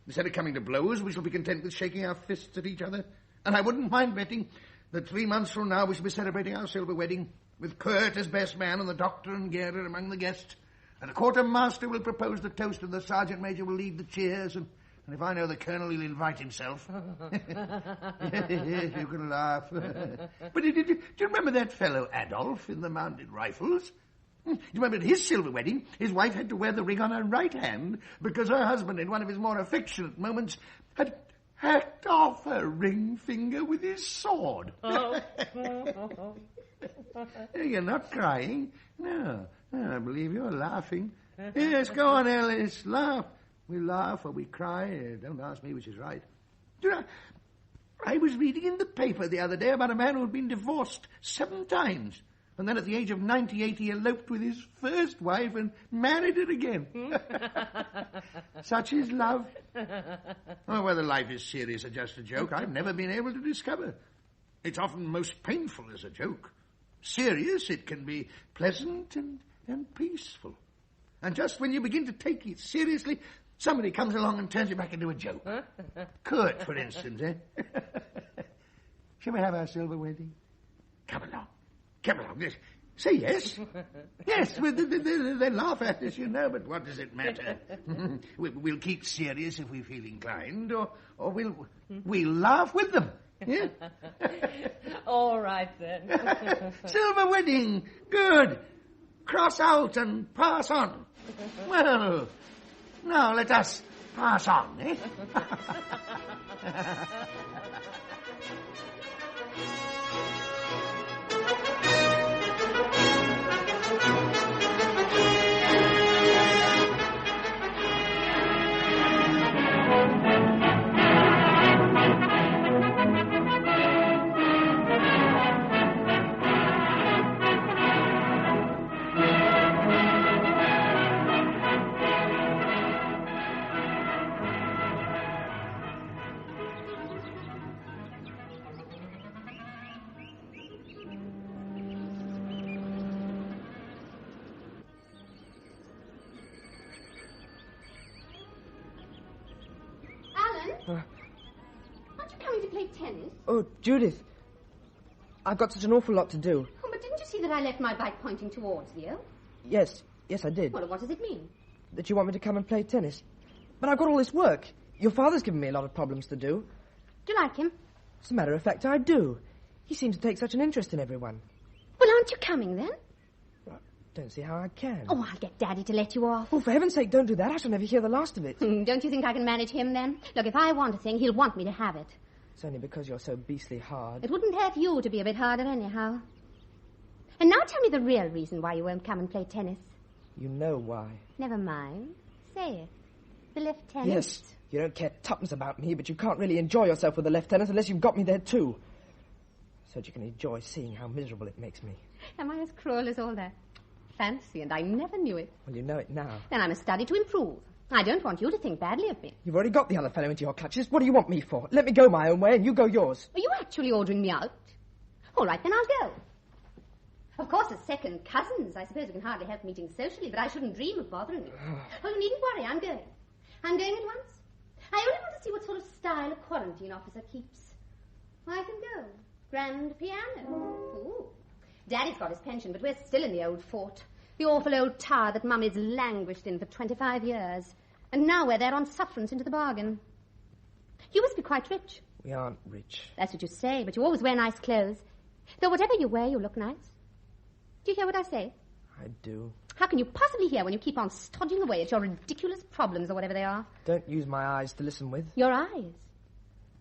Instead of coming to blows, we shall be content with shaking our fists at each other. And I wouldn't mind betting that 3 months from now we shall be celebrating our silver wedding, with Kurt as best man and the doctor and Gera among the guests. And the quartermaster will propose the toast and the sergeant major will lead the cheers. And if I know the colonel, he'll invite himself. Yes, you can laugh. But do you remember that fellow Adolf in the Mounted Rifles? Do you remember at his silver wedding, his wife had to wear the ring on her right hand because her husband, in one of his more affectionate moments, had hacked off her ring finger with his sword. You're not crying. No, I believe you're laughing. Yes, go on, Alice, laugh. We laugh or we cry. Don't ask me which is right. Do you know, I was reading in the paper the other day about a man who had been divorced 7 times. And then at the age of 98, he eloped with his first wife and married her again. Such is love. Oh, whether life is serious or just a joke, I've never been able to discover. It's often most painful as a joke. serious, it can be pleasant and peaceful. And just when you begin to take it seriously, somebody comes along and turns it back into a joke. Kurt, for instance, eh? Shall we have our silver wedding? Come along. Come along. Yes. Say yes. Yes, well, they laugh at us, you know, but what does it matter? We'll keep serious if we feel inclined, or we'll laugh with them. Yeah? All right, then. Silver wedding. Good. Cross out and pass on. Well, now let us pass on, eh? Aren't you coming to play tennis? Oh, Judith. I've got such an awful lot to do. Oh, but didn't you see that I left my bike pointing towards you? Yes, I did. Well, what does it mean? That you want me to come and play tennis. But I've got all this work. Your father's given me a lot of problems to do. Do you like him? As a matter of fact, I do. He seems to take such an interest in everyone. Well, aren't you coming, then? Don't see how I can. Oh, I'll get Daddy to let you off. Oh, for heaven's sake, don't do that. I shall never hear the last of it. Don't you think I can manage him, then? Look, if I want a thing, he'll want me to have it. It's only because you're so beastly hard. It wouldn't hurt you to be a bit harder anyhow. And now tell me the real reason why you won't come and play tennis. You know why. Never mind. Say it. The lieutenant. Yes, you don't care tuppence about me, but you can't really enjoy yourself with the lieutenant unless you've got me there too. So that you can enjoy seeing how miserable it makes me. Am I as cruel as all that? Fancy, and I never knew it. Well, you know it now. Then I must study to improve. I don't want you to think badly of me. You've already got the other fellow into your clutches. What do you want me for? Let me go my own way and you go yours. Are you actually ordering me out? All right, then I'll go. Of course, as second cousins, I suppose we can hardly help meeting socially, but I shouldn't dream of bothering you. Oh, you needn't worry, I'm going. I'm going at once. I only want to see what sort of style a quarantine officer keeps. I can go. Grand piano. Ooh. Daddy's got his pension, but we're still in the old fort. The awful old tower that Mummy's languished in for 25 years. And now we're there on sufferance into the bargain. You must be quite rich. We aren't rich. That's what you say, but you always wear nice clothes. Though whatever you wear, you look nice. Do you hear what I say? I do. How can you possibly hear when you keep on stodging away at your ridiculous problems or whatever they are? Don't use my eyes to listen with. Your eyes?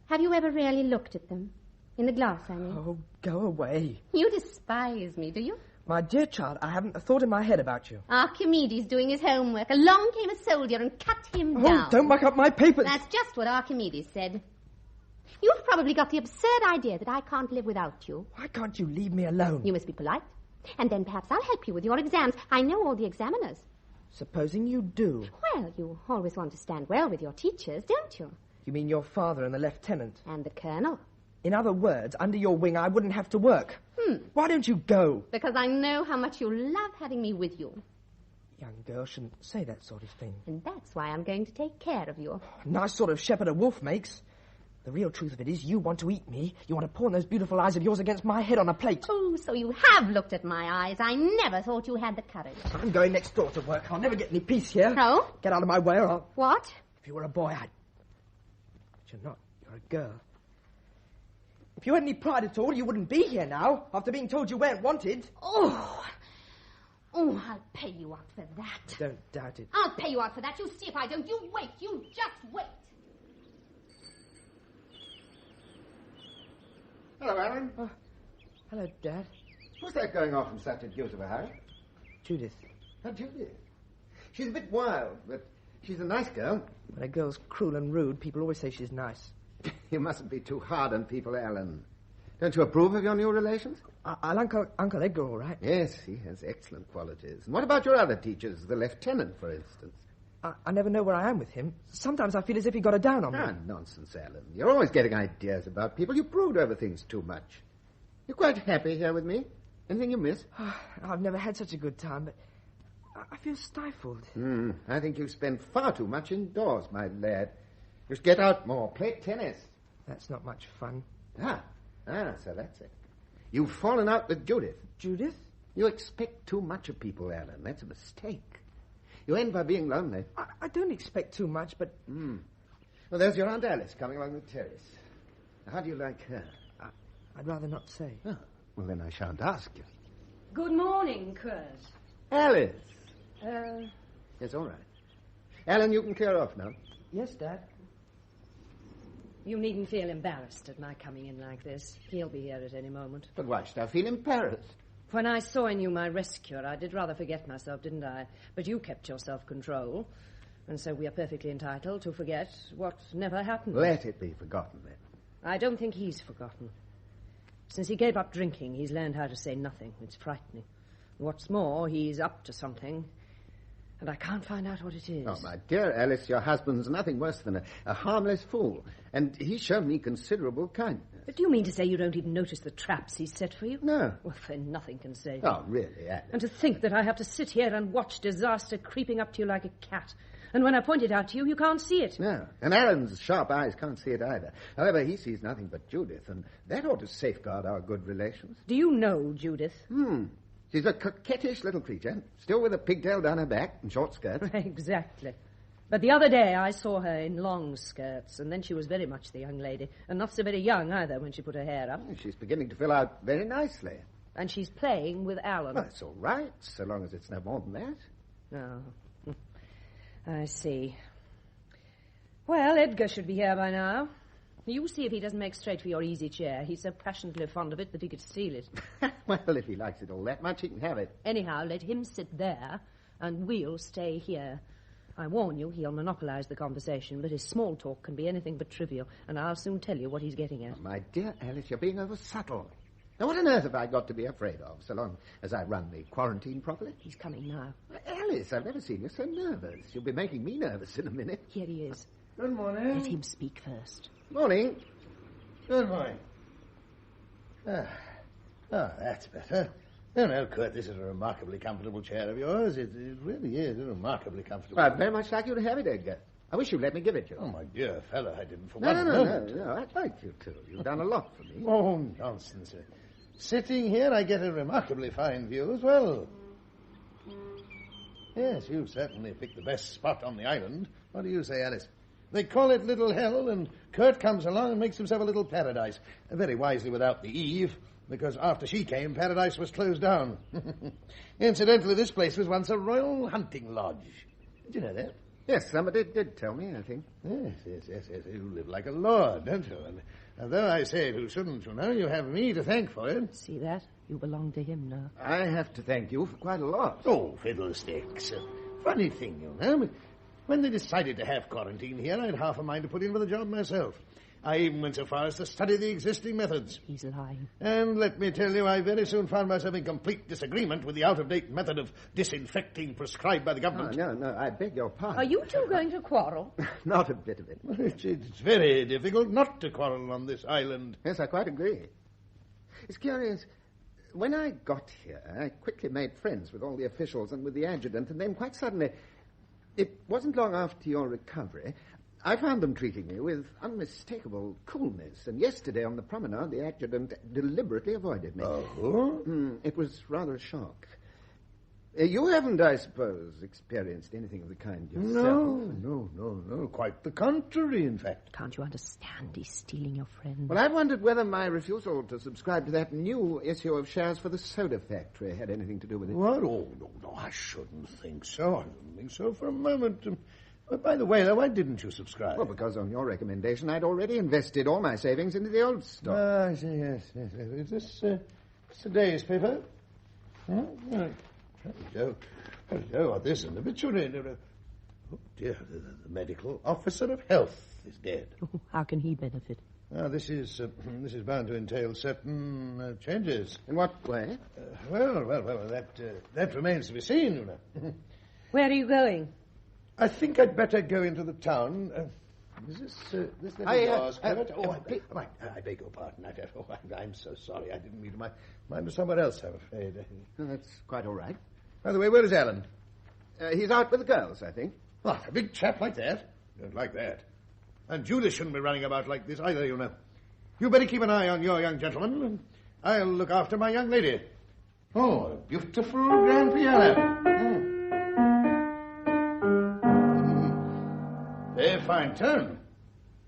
Have you ever really looked at them? In the glass, I mean. Oh, go away. You despise me, do you? My dear child, I haven't a thought in my head about you. Archimedes doing his homework. Along came a soldier and cut him down. Oh, don't muck up my papers. That's just what Archimedes said. You've probably got the absurd idea that I can't live without you. Why can't you leave me alone? You must be polite. And then perhaps I'll help you with your exams. I know all the examiners. Supposing you do. Well, you always want to stand well with your teachers, don't you? You mean your father and the lieutenant? And the colonel. In other words, under your wing, I wouldn't have to work. Why don't you go? Because I know how much you love having me with you. Young girl shouldn't say that sort of thing. And that's why I'm going to take care of you. Nice sort of shepherd a wolf makes. The real truth of it is you want to eat me. You want to pawn those beautiful eyes of yours against my head on a plate. Oh, so you have looked at my eyes. I never thought you had the courage. I'm going next door to work. I'll never get any peace here. No? Get out of my way or I'll... What? If you were a boy, I'd... But you're not. You're a girl. If you had any pride at all, you wouldn't be here now, after being told you weren't wanted. Oh, I'll pay you out for that. Don't doubt it. I'll pay you out for that. You see if I don't. You wait. You just wait. Hello, Alan. Oh, hello, Dad. What's that going off in such a deuce of a hurry? Judith. Oh, Judith. She's a bit wild, but she's a nice girl. When a girl's cruel and rude, people always say she's nice. You mustn't be too hard on people, Alan. Don't you approve of your new relations? I like Uncle Edgar all right. Yes, he has excellent qualities. And what about your other teachers, the lieutenant, for instance? I never know where I am with him. Sometimes I feel as if he got a down on me. Ah, nonsense, Alan. You're always getting ideas about people. You brood over things too much. You're quite happy here with me? Anything you miss? I've never had such a good time, but I feel stifled. I think you spend far too much indoors, my lad. Just get out more. Play tennis. That's not much fun. So that's it. You've fallen out with Judith. Judith? You expect too much of people, Alan. That's a mistake. You end by being lonely. I don't expect too much, but... Well, there's your Aunt Alice coming along the terrace. How do you like her? I'd rather not say. Oh, well, then I shan't ask you. Good morning, Kurt. Alice. Yes, all right. Alan, you can clear off now. Yes, Dad. You needn't feel embarrassed at my coming in like this. He'll be here at any moment. But why should I feel embarrassed? When I saw in you my rescuer, I did rather forget myself, didn't I? But you kept your self-control. And so we are perfectly entitled to forget what never happened. Let it be forgotten, then. I don't think he's forgotten. Since he gave up drinking, he's learned how to say nothing. It's frightening. What's more, he's up to something, and I can't find out what it is. Oh, my dear Alice, your husband's nothing worse than a harmless fool, and he's shown me considerable kindness. But do you mean to say you don't even notice the traps he's set for you? No. Well, then nothing can save Oh, really, Alice? And to think that I have to sit here and watch disaster creeping up to you like a cat. And when I point it out to you, you can't see it. No, and Alan's sharp eyes can't see it either. However, he sees nothing but Judith, and that ought to safeguard our good relations. Do you know Judith? She's a coquettish little creature, still with a pigtail down her back and short skirts. Exactly. But the other day I saw her in long skirts, and then she was very much the young lady, and not so very young either when she put her hair up. She's beginning to fill out very nicely. And she's playing with Alan. Well, that's all right, so long as it's no more than that. Oh, I see. Well, Edgar should be here by now. You see if he doesn't make straight for your easy chair. He's so passionately fond of it that he could steal it. Well, if he likes it all that much, he can have it. Anyhow, let him sit there, and we'll stay here. I warn you, he'll monopolize the conversation, but his small talk can be anything but trivial, and I'll soon tell you what he's getting at. Oh, my dear Alice, you're being over subtle. Now, what on earth have I got to be afraid of, so long as I run the quarantine properly? He's coming now. Alice, I've never seen you so nervous. You'll be making me nervous in a minute. Here he is. Good morning. Let him speak first. Morning. Good morning. That's better. No, Kurt, this is a remarkably comfortable chair of yours. It really is remarkably comfortable. Well, I'd very much like you to have it, Edgar. I wish you'd let me give it you. Oh, my dear fellow, I didn't for No, one moment. No, I'd like you to. You've done a lot for me. Oh, nonsense. Sitting here, I get a remarkably fine view as well. Yes, you've certainly picked the best spot on the island. What do you say, Alice? They call it Little Hell, and Kurt comes along and makes himself a little paradise. Very wisely without the Eve, because after she came, paradise was closed down. Incidentally, this place was once a royal hunting lodge. Did you know that? Yes, somebody did tell me, I think. Yes. You live like a lord, don't you? And though I say who shouldn't, you know, you have me to thank for it. See that? You belong to him now. I have to thank you for quite a lot. Oh, fiddlesticks. Funny thing, you know. When they decided to have quarantine here, I had half a mind to put in for the job myself. I even went so far as to study the existing methods. He's lying. And let me tell you, I very soon found myself in complete disagreement with the out-of-date method of disinfecting prescribed by the government. No, I beg your pardon. Are you two going to quarrel? Not a bit of it. It's very difficult not to quarrel on this island. Yes, I quite agree. It's curious. When I got here, I quickly made friends with all the officials and with the adjutant, and then quite suddenly, it wasn't long after your recovery, I found them treating me with unmistakable coolness, and yesterday on the promenade, the adjutant deliberately avoided me. Oh? It was rather a shock. You haven't, I suppose, experienced anything of the kind yourself. No. Quite the contrary, in fact. Can't you understand? He's stealing your friend. Well, I wondered whether my refusal to subscribe to that new issue of shares for the soda factory had anything to do with it. What? Oh, no, I shouldn't think so. I shouldn't think so for a moment. By the way, though, why didn't you subscribe? Well, because on your recommendation, I'd already invested all my savings into the old stock. I see, yes. Is this today's paper? Hello, this is an obituary. Oh, dear, the medical officer of health is dead. Oh, how can he benefit? This is bound to entail certain changes. In what way? That remains to be seen, you know. Where are you going? I think I'd better go into the town. Is this the I, yours, Herbert? I beg your pardon. I'm so sorry. I didn't mean to. Mine was somewhere else, I'm afraid. No, that's quite all right. By the way, where is Alan? He's out with the girls, I think. What, a big chap like that? Don't like that. And Judas shouldn't be running about like this either, you know. You better keep an eye on your young gentleman, and I'll look after my young lady. Oh, a beautiful grand piano. Very fine tone.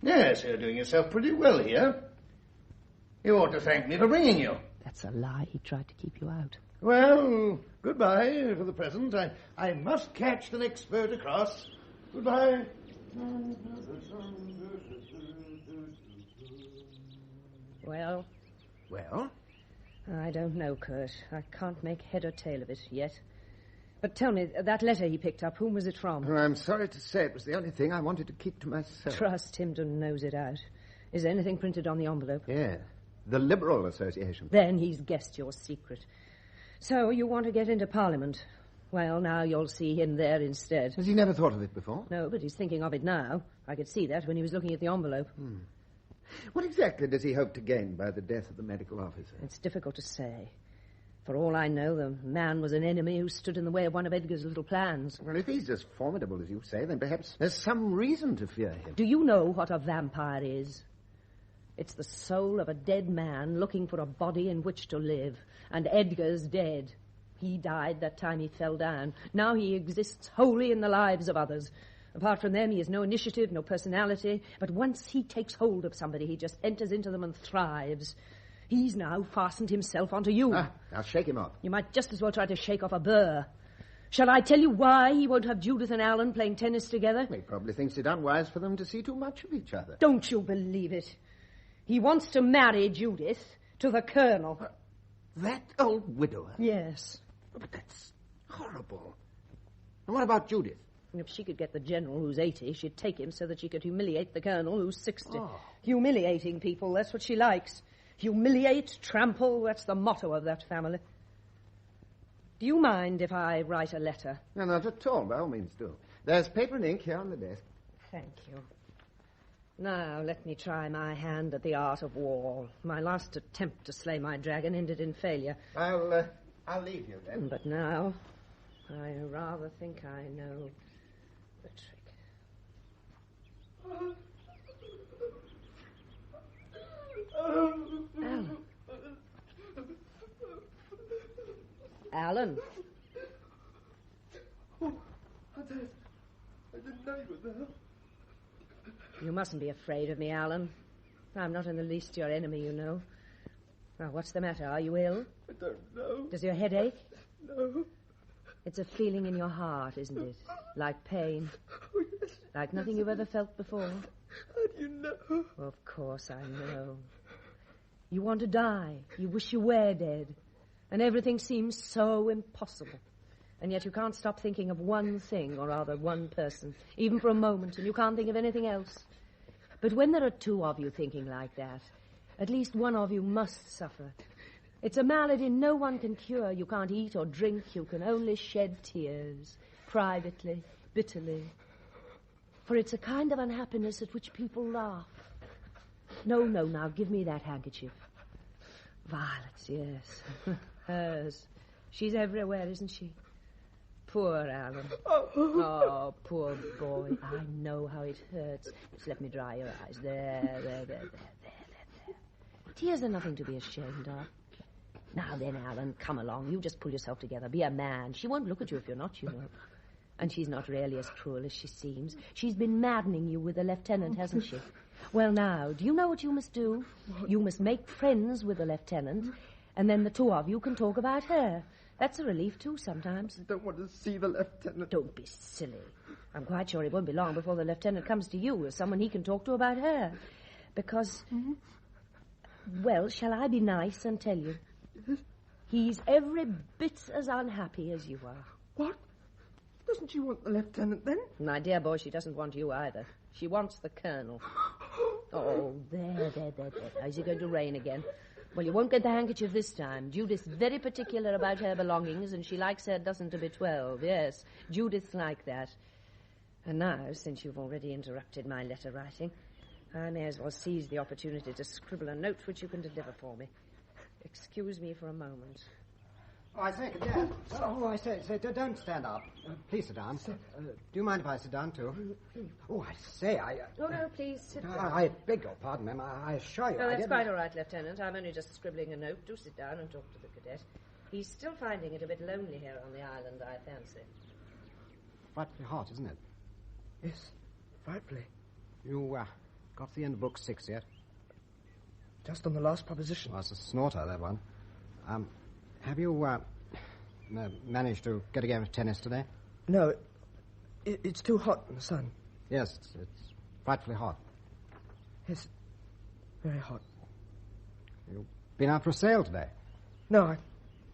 Yes, you're doing yourself pretty well here. You ought to thank me for bringing you. That's a lie. He tried to keep you out. Well, goodbye for the present. I must catch the next boat across. Goodbye. Well? Well? I don't know, Kurt. I can't make head or tail of it yet. But tell me, that letter he picked up, whom was it from? Well, I'm sorry to say it was the only thing I wanted to keep to myself. Trust him to nose it out. Is there anything printed on the envelope? Yeah. The Liberal Association. Then he's guessed your secret. So you want to get into Parliament. Well, now you'll see him there instead. Has he never thought of it before? No, but he's thinking of it now. I could see that when he was looking at the envelope. What exactly does he hope to gain by the death of the medical officer? It's difficult to say. For all I know, the man was an enemy who stood in the way of one of Edgar's little plans. Well, if he's as formidable as you say, then perhaps there's some reason to fear him. Do you know what a vampire is? It's the soul of a dead man looking for a body in which to live. And Edgar's dead. He died that time he fell down. Now he exists wholly in the lives of others. Apart from them, he has no initiative, no personality. But once he takes hold of somebody, he just enters into them and thrives. He's now fastened himself onto you. I'll shake him off. You might just as well try to shake off a burr. Shall I tell you why he won't have Judith and Alan playing tennis together? He probably thinks it unwise for them to see too much of each other. Don't you believe it? He wants to marry Judith to the Colonel. That old widower? Yes. But that's horrible. And what about Judith? If she could get the General, who's 80, she'd take him so that she could humiliate the Colonel, who's 60. Oh. Humiliating people, that's what she likes. Humiliate, trample, that's the motto of that family. Do you mind if I write a letter? No, not at all. By all means, do. There's paper and ink here on the desk. Thank you. Now, let me try my hand at the art of war. My last attempt to slay my dragon ended in failure. I'll leave you then. But now, I rather think I know the trick. Alan. Oh, I didn't know you were there. You mustn't be afraid of me, Alan. I'm not in the least your enemy, you know. Now, what's the matter? Are you ill? I don't know. Does your head ache? No. It's a feeling in your heart, isn't it? Like pain. Oh, yes. Like nothing you've ever felt before. How do you know? Well, of course I know. You want to die. You wish you were dead. And everything seems so impossible. And yet you can't stop thinking of one thing, or rather one person, even for a moment, and you can't think of anything else. But when there are two of you thinking like that, at least one of you must suffer. It's a malady no one can cure. You can't eat or drink. You can only shed tears, privately, bitterly. For it's a kind of unhappiness at which people laugh. No, now, give me that handkerchief. Violet's, yes. Hers. She's everywhere, isn't she? Poor Alan. Oh, poor boy. I know how it hurts. Just let me dry your eyes. There. Tears are nothing to be ashamed of. Now then, Alan, come along. You just pull yourself together. Be a man. She won't look at you if you're not, you know. And she's not really as cruel as she seems. She's been maddening you with the lieutenant, hasn't she? Well, now, do you know what you must do? You must make friends with the lieutenant, and then the two of you can talk about her. That's a relief, too, sometimes. I don't want to see the lieutenant. Don't be silly. I'm quite sure it won't be long before the lieutenant comes to you as someone he can talk to about her. Because, well, shall I be nice and tell you? He's every bit as unhappy as you are. What? Doesn't she want the lieutenant, then? My dear boy, she doesn't want you either. She wants the colonel. Oh, there. Is it going to rain again? Well, you won't get the handkerchief this time. Judith's very particular about her belongings, and she likes her dozen to be 12. Yes, Judith's like that. And now, since you've already interrupted my letter writing, I may as well seize the opportunity to scribble a note which you can deliver for me. Excuse me for a moment. Oh, I say, Cadet. Oh, I say, don't stand up. Please sit down. Do you mind if I sit down, too? Oh, I say, Oh, no, please, sit down. I beg your pardon, ma'am. I assure you, No, I that's didn't... quite all right, Lieutenant. I'm only just scribbling a note. Do sit down and talk to the cadet. He's still finding it a bit lonely here on the island, I fancy. Frightfully hot, isn't it? Yes, frightfully. You, got to the end of Book 6 yet? Just on the last proposition. Oh, it's a snorter, that one. Have you, managed to get a game of tennis today? No, it's too hot in the sun. Yes, it's frightfully hot. Yes, very hot. You've been out for a sail today? No, I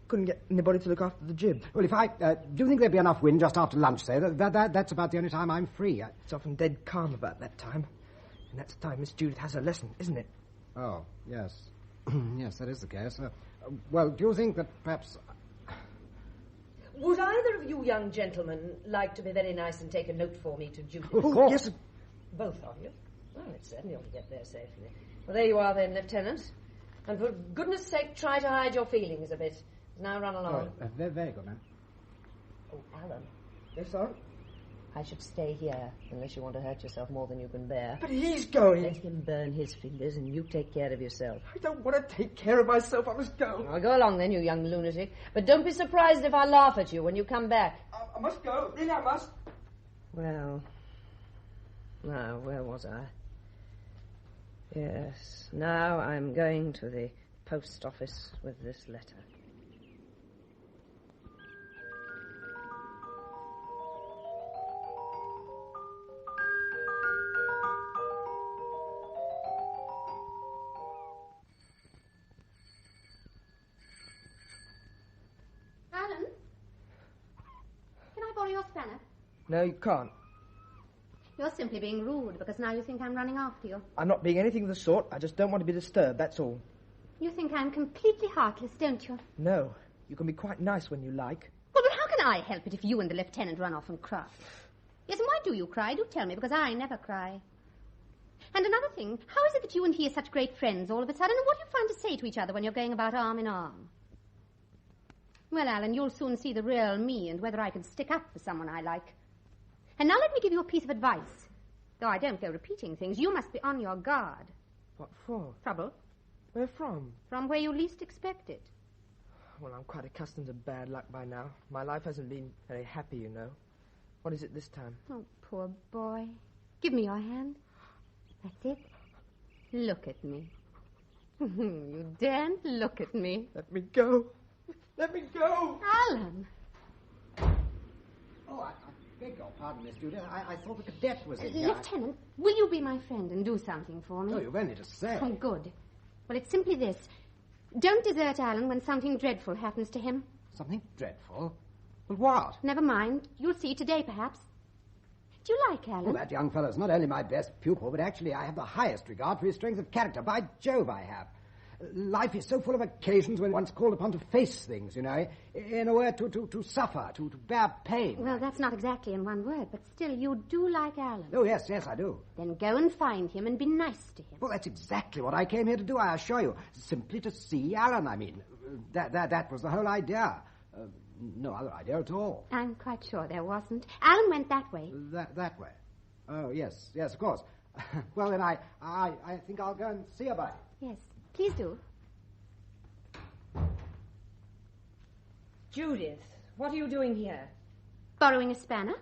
couldn't get anybody to look after the jib. Well, if I... do you think there'd be enough wind just after lunch, say? That's about the only time I'm free. It's often dead calm about that time. And that's the time Miss Judith has her lesson, isn't it? Oh, yes. Yes, that is the case. Well, do you think that perhaps... Would either of you young gentlemen like to be very nice and take a note for me to Judith? Of course. Yes. Both of you? Well, it certainly ought to get there safely. Well, there you are then, Lieutenant. And for goodness sake, try to hide your feelings a bit. Now run along. Very good, ma'am. Oh, Alan. Yes, sir? I should stay here, unless you want to hurt yourself more than you can bear. But he's going. Let him burn his fingers, and you take care of yourself. I don't want to take care of myself. I must go. I'll go along then, you young lunatic. But don't be surprised if I laugh at you when you come back. I must go. Really, I must. Well, now, where was I? Yes, now I'm going to the post office with this letter. Alan? Can I borrow your spanner? No, you can't. You're simply being rude because now you think I'm running after you. I'm not being anything of the sort. I just don't want to be disturbed, that's all. You think I'm completely heartless, don't you? No. You can be quite nice when you like. Well, but how can I help it if you and the lieutenant run off and cry? Yes, and why do you cry? Do tell me, because I never cry. And another thing, how is it that you and he are such great friends all of a sudden, and what do you find to say to each other when you're going about arm in arm? Well, Alan, you'll soon see the real me and whether I can stick up for someone I like. And now let me give you a piece of advice. Though I don't go repeating things, you must be on your guard. What for? Trouble? Where from? From where you least expect it. Well, I'm quite accustomed to bad luck by now. My life hasn't been very happy, you know. What is it this time? Oh, poor boy. Give me your hand. That's it. Look at me. You daren't look at me. Let me go. Let me go. Alan. Oh, I beg your pardon, Miss Judith. I thought the cadet was in here. Lieutenant, will you be my friend and do something for me? Oh, you've only to say. Oh, good. Well, it's simply this. Don't desert Alan when something dreadful happens to him. Something dreadful? Well, what? Never mind. You'll see today, perhaps. Do you like Alan? Oh, that young fellow's not only my best pupil, but actually I have the highest regard for his strength of character. By Jove, I have. Life is so full of occasions when one's called upon to face things, you know. In a word, to suffer, to bear pain. Well, that's not exactly in one word, but still, you do like Alan. Oh, yes, I do. Then go and find him and be nice to him. Well, that's exactly what I came here to do, I assure you. Simply to see Alan, I mean. That was the whole idea. No other idea at all. I'm quite sure there wasn't. Alan went that way. That way? Oh, yes, of course. Well, then I think I'll go and see about it. Yes, please do. Judith, what are you doing here? Borrowing a spanner?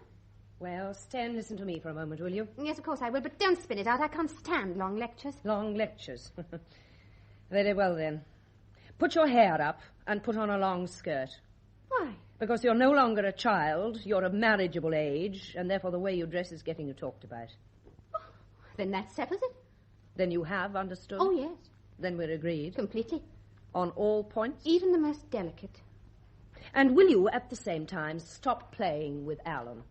Well, stay and listen to me for a moment, will you? Yes, of course I will, but don't spin it out. I can't stand long lectures. Long lectures? Very well, then. Put your hair up and put on a long skirt. Why? Because you're no longer a child, you're of marriageable age, and therefore the way you dress is getting you talked about. Oh, then that settles it. Then you have understood? Oh, yes. Then we're agreed? Completely. On all points? Even the most delicate. And will you, at the same time, stop playing with Alan?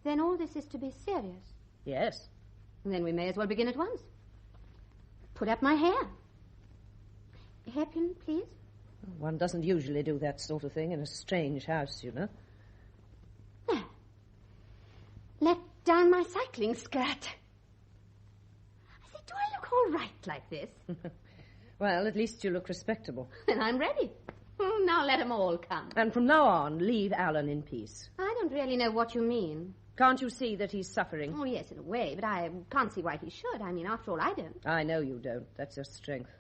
Then all this is to be serious? Yes. And then we may as well begin at once. Put up my hair. A hairpin, please. One doesn't usually do that sort of thing in a strange house, you know. There. Let on my cycling skirt. I say, do I look all right like this? Well, at least you look respectable. Then I'm ready. Now let 'em all come. And from now on, leave Alan in peace. I don't really know what you mean. Can't you see that he's suffering? Oh, yes, in a way, but I can't see why he should. I mean, after all, I don't. I know you don't. That's your strength.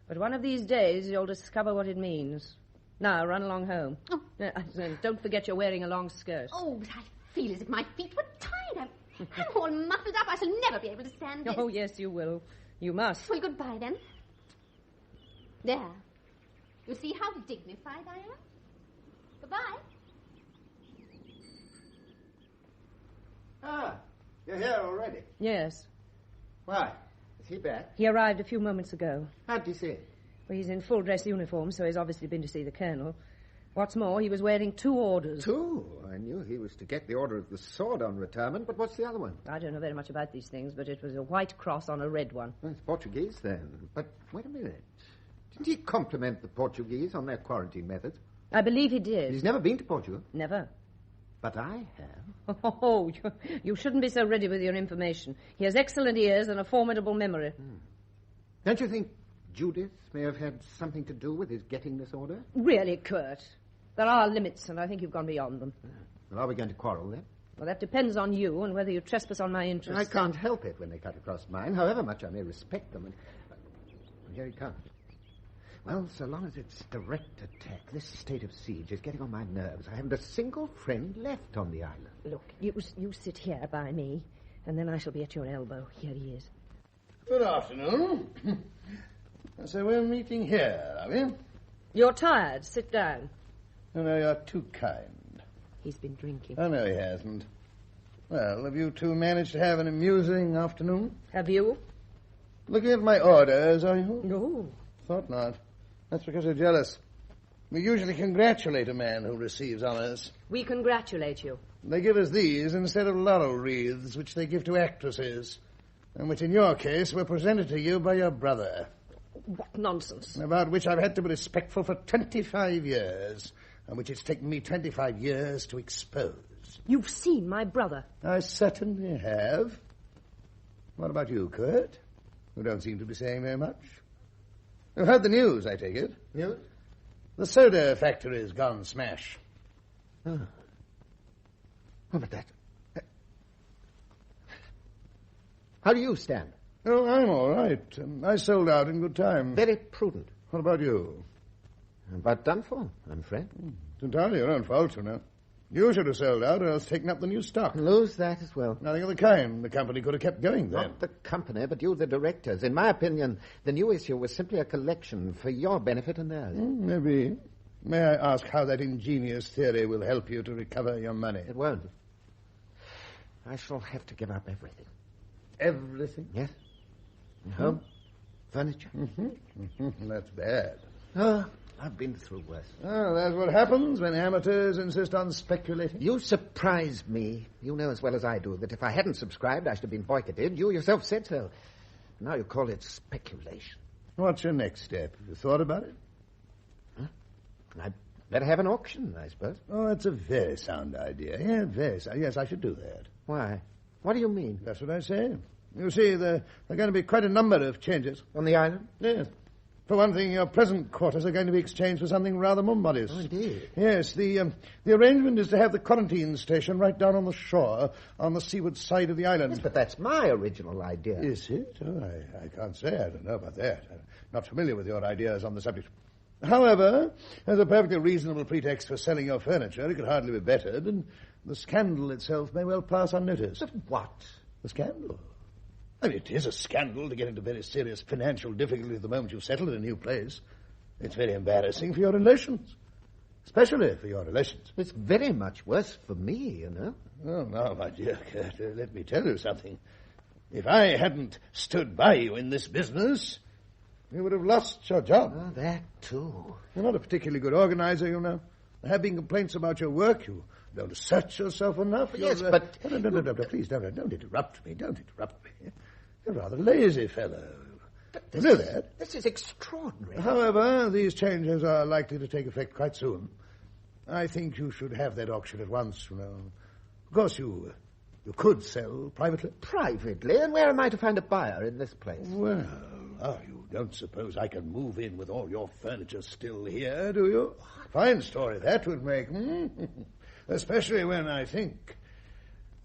But one of these days, you'll discover what it means. Now, run along home. Oh. And don't forget you're wearing a long skirt. Oh, but I feel as if my feet were tied. I'm all muffled up. I shall never be able to stand this. Oh, yes, you will. You must. Well, goodbye, then. There. You see how dignified I am? Goodbye. Ah, you're here already. Yes. Why? Is he back? He arrived a few moments ago. How did you see him? Well, he's in full-dress uniform, so he's obviously been to see the Colonel. What's more, he was wearing 2 orders. 2? I knew he was to get the Order of the Sword on retirement, but what's the other one? I don't know very much about these things, but it was a white cross on a red one. Well, it's Portuguese, then. But wait a minute. Didn't he compliment the Portuguese on their quarantine methods? I believe he did. He's never been to Portugal. Never. But I have. Oh, you shouldn't be so ready with your information. He has excellent ears and a formidable memory. Don't you think Judith may have had something to do with his getting this order? Really, Kurt. There are limits, and I think you've gone beyond them. Well, are we going to quarrel, then? Well, that depends on you and whether you trespass on my interests. I can't help it when they cut across mine, however much I may respect them. And here he comes. Well, so long as it's direct attack, this state of siege is getting on my nerves. I haven't a single friend left on the island. Look, you sit here by me, and then I shall be at your elbow. Here he is. Good afternoon. So we're meeting here, are we? You're tired. Sit down. Oh, no, you're too kind. He's been drinking. Oh, no, he hasn't. Well, have you two managed to have an amusing afternoon? Have you? Looking at my orders, are you? No. Thought not. That's because you're jealous. We usually congratulate a man who receives honors. We congratulate you. They give us these instead of laurel wreaths, which they give to actresses, and which in your case were presented to you by your brother. What nonsense. About which I've had to be respectful for 25 years, and which it's taken me 25 years to expose. You've seen my brother. I certainly have. What about you, Kurt? You don't seem to be saying very much. You've heard the news, I take it. News? The soda factory's gone smash. Oh, but that... How do you stand? Oh, I'm all right. I sold out in good time. Very prudent. What about you? About done for, I'm afraid. It's entirely your own fault, you know. You should have sold out or else taken up the new stock. Lose that as well. Nothing of the kind. The company could have kept going then. Not the company, but you, the directors. In my opinion, the new issue was simply a collection for your benefit and theirs. Maybe. May I ask how that ingenious theory will help you to recover your money? It won't. I shall have to give up everything. Everything? Yes. Home, furniture. That's bad. Oh, I've been through worse. Oh, that's what happens when amateurs insist on speculating. You surprise me. You know as well as I do that if I hadn't subscribed, I should have been boycotted. You yourself said so. Now you call it speculation. What's your next step? Have you thought about it? Huh? I'd better have an auction, I suppose. Oh, that's a very sound idea. Yeah, very sound. Yes, I should do that. Why? What do you mean? That's what I say. You see, there are going to be quite a number of changes. On the island? Yes. For one thing, your present quarters are going to be exchanged for something rather more modest. Oh, indeed. Yes, the arrangement is to have the quarantine station right down on the shore, on the seaward side of the island. Yes, but that's my original idea. Is it? Oh, I can't say. I don't know about that. I'm not familiar with your ideas on the subject. However, as a perfectly reasonable pretext for selling your furniture, it could hardly be bettered, and the scandal itself may well pass unnoticed. But what? The scandal? I mean, it is a scandal to get into very serious financial difficulty the moment you've settled in a new place. It's very embarrassing for your relations. Especially for your relations. It's very much worse for me, you know. Oh, no, my dear Kurt, let me tell you something. If I hadn't stood by you in this business, you would have lost your job. Oh, that too. You're not a particularly good organizer, you know. There have been complaints about your work. You don't assert yourself enough. Yes, but... No, please, don't interrupt me. Don't interrupt me. You're a rather lazy fellow. You know that? This is extraordinary. However, these changes are likely to take effect quite soon. I think you should have that auction at once, you know. Of course, you You could sell privately. Privately? And where am I to find a buyer in this place? Well, you don't suppose I can move in with all your furniture still here, do you? Fine story that would make. Especially when I think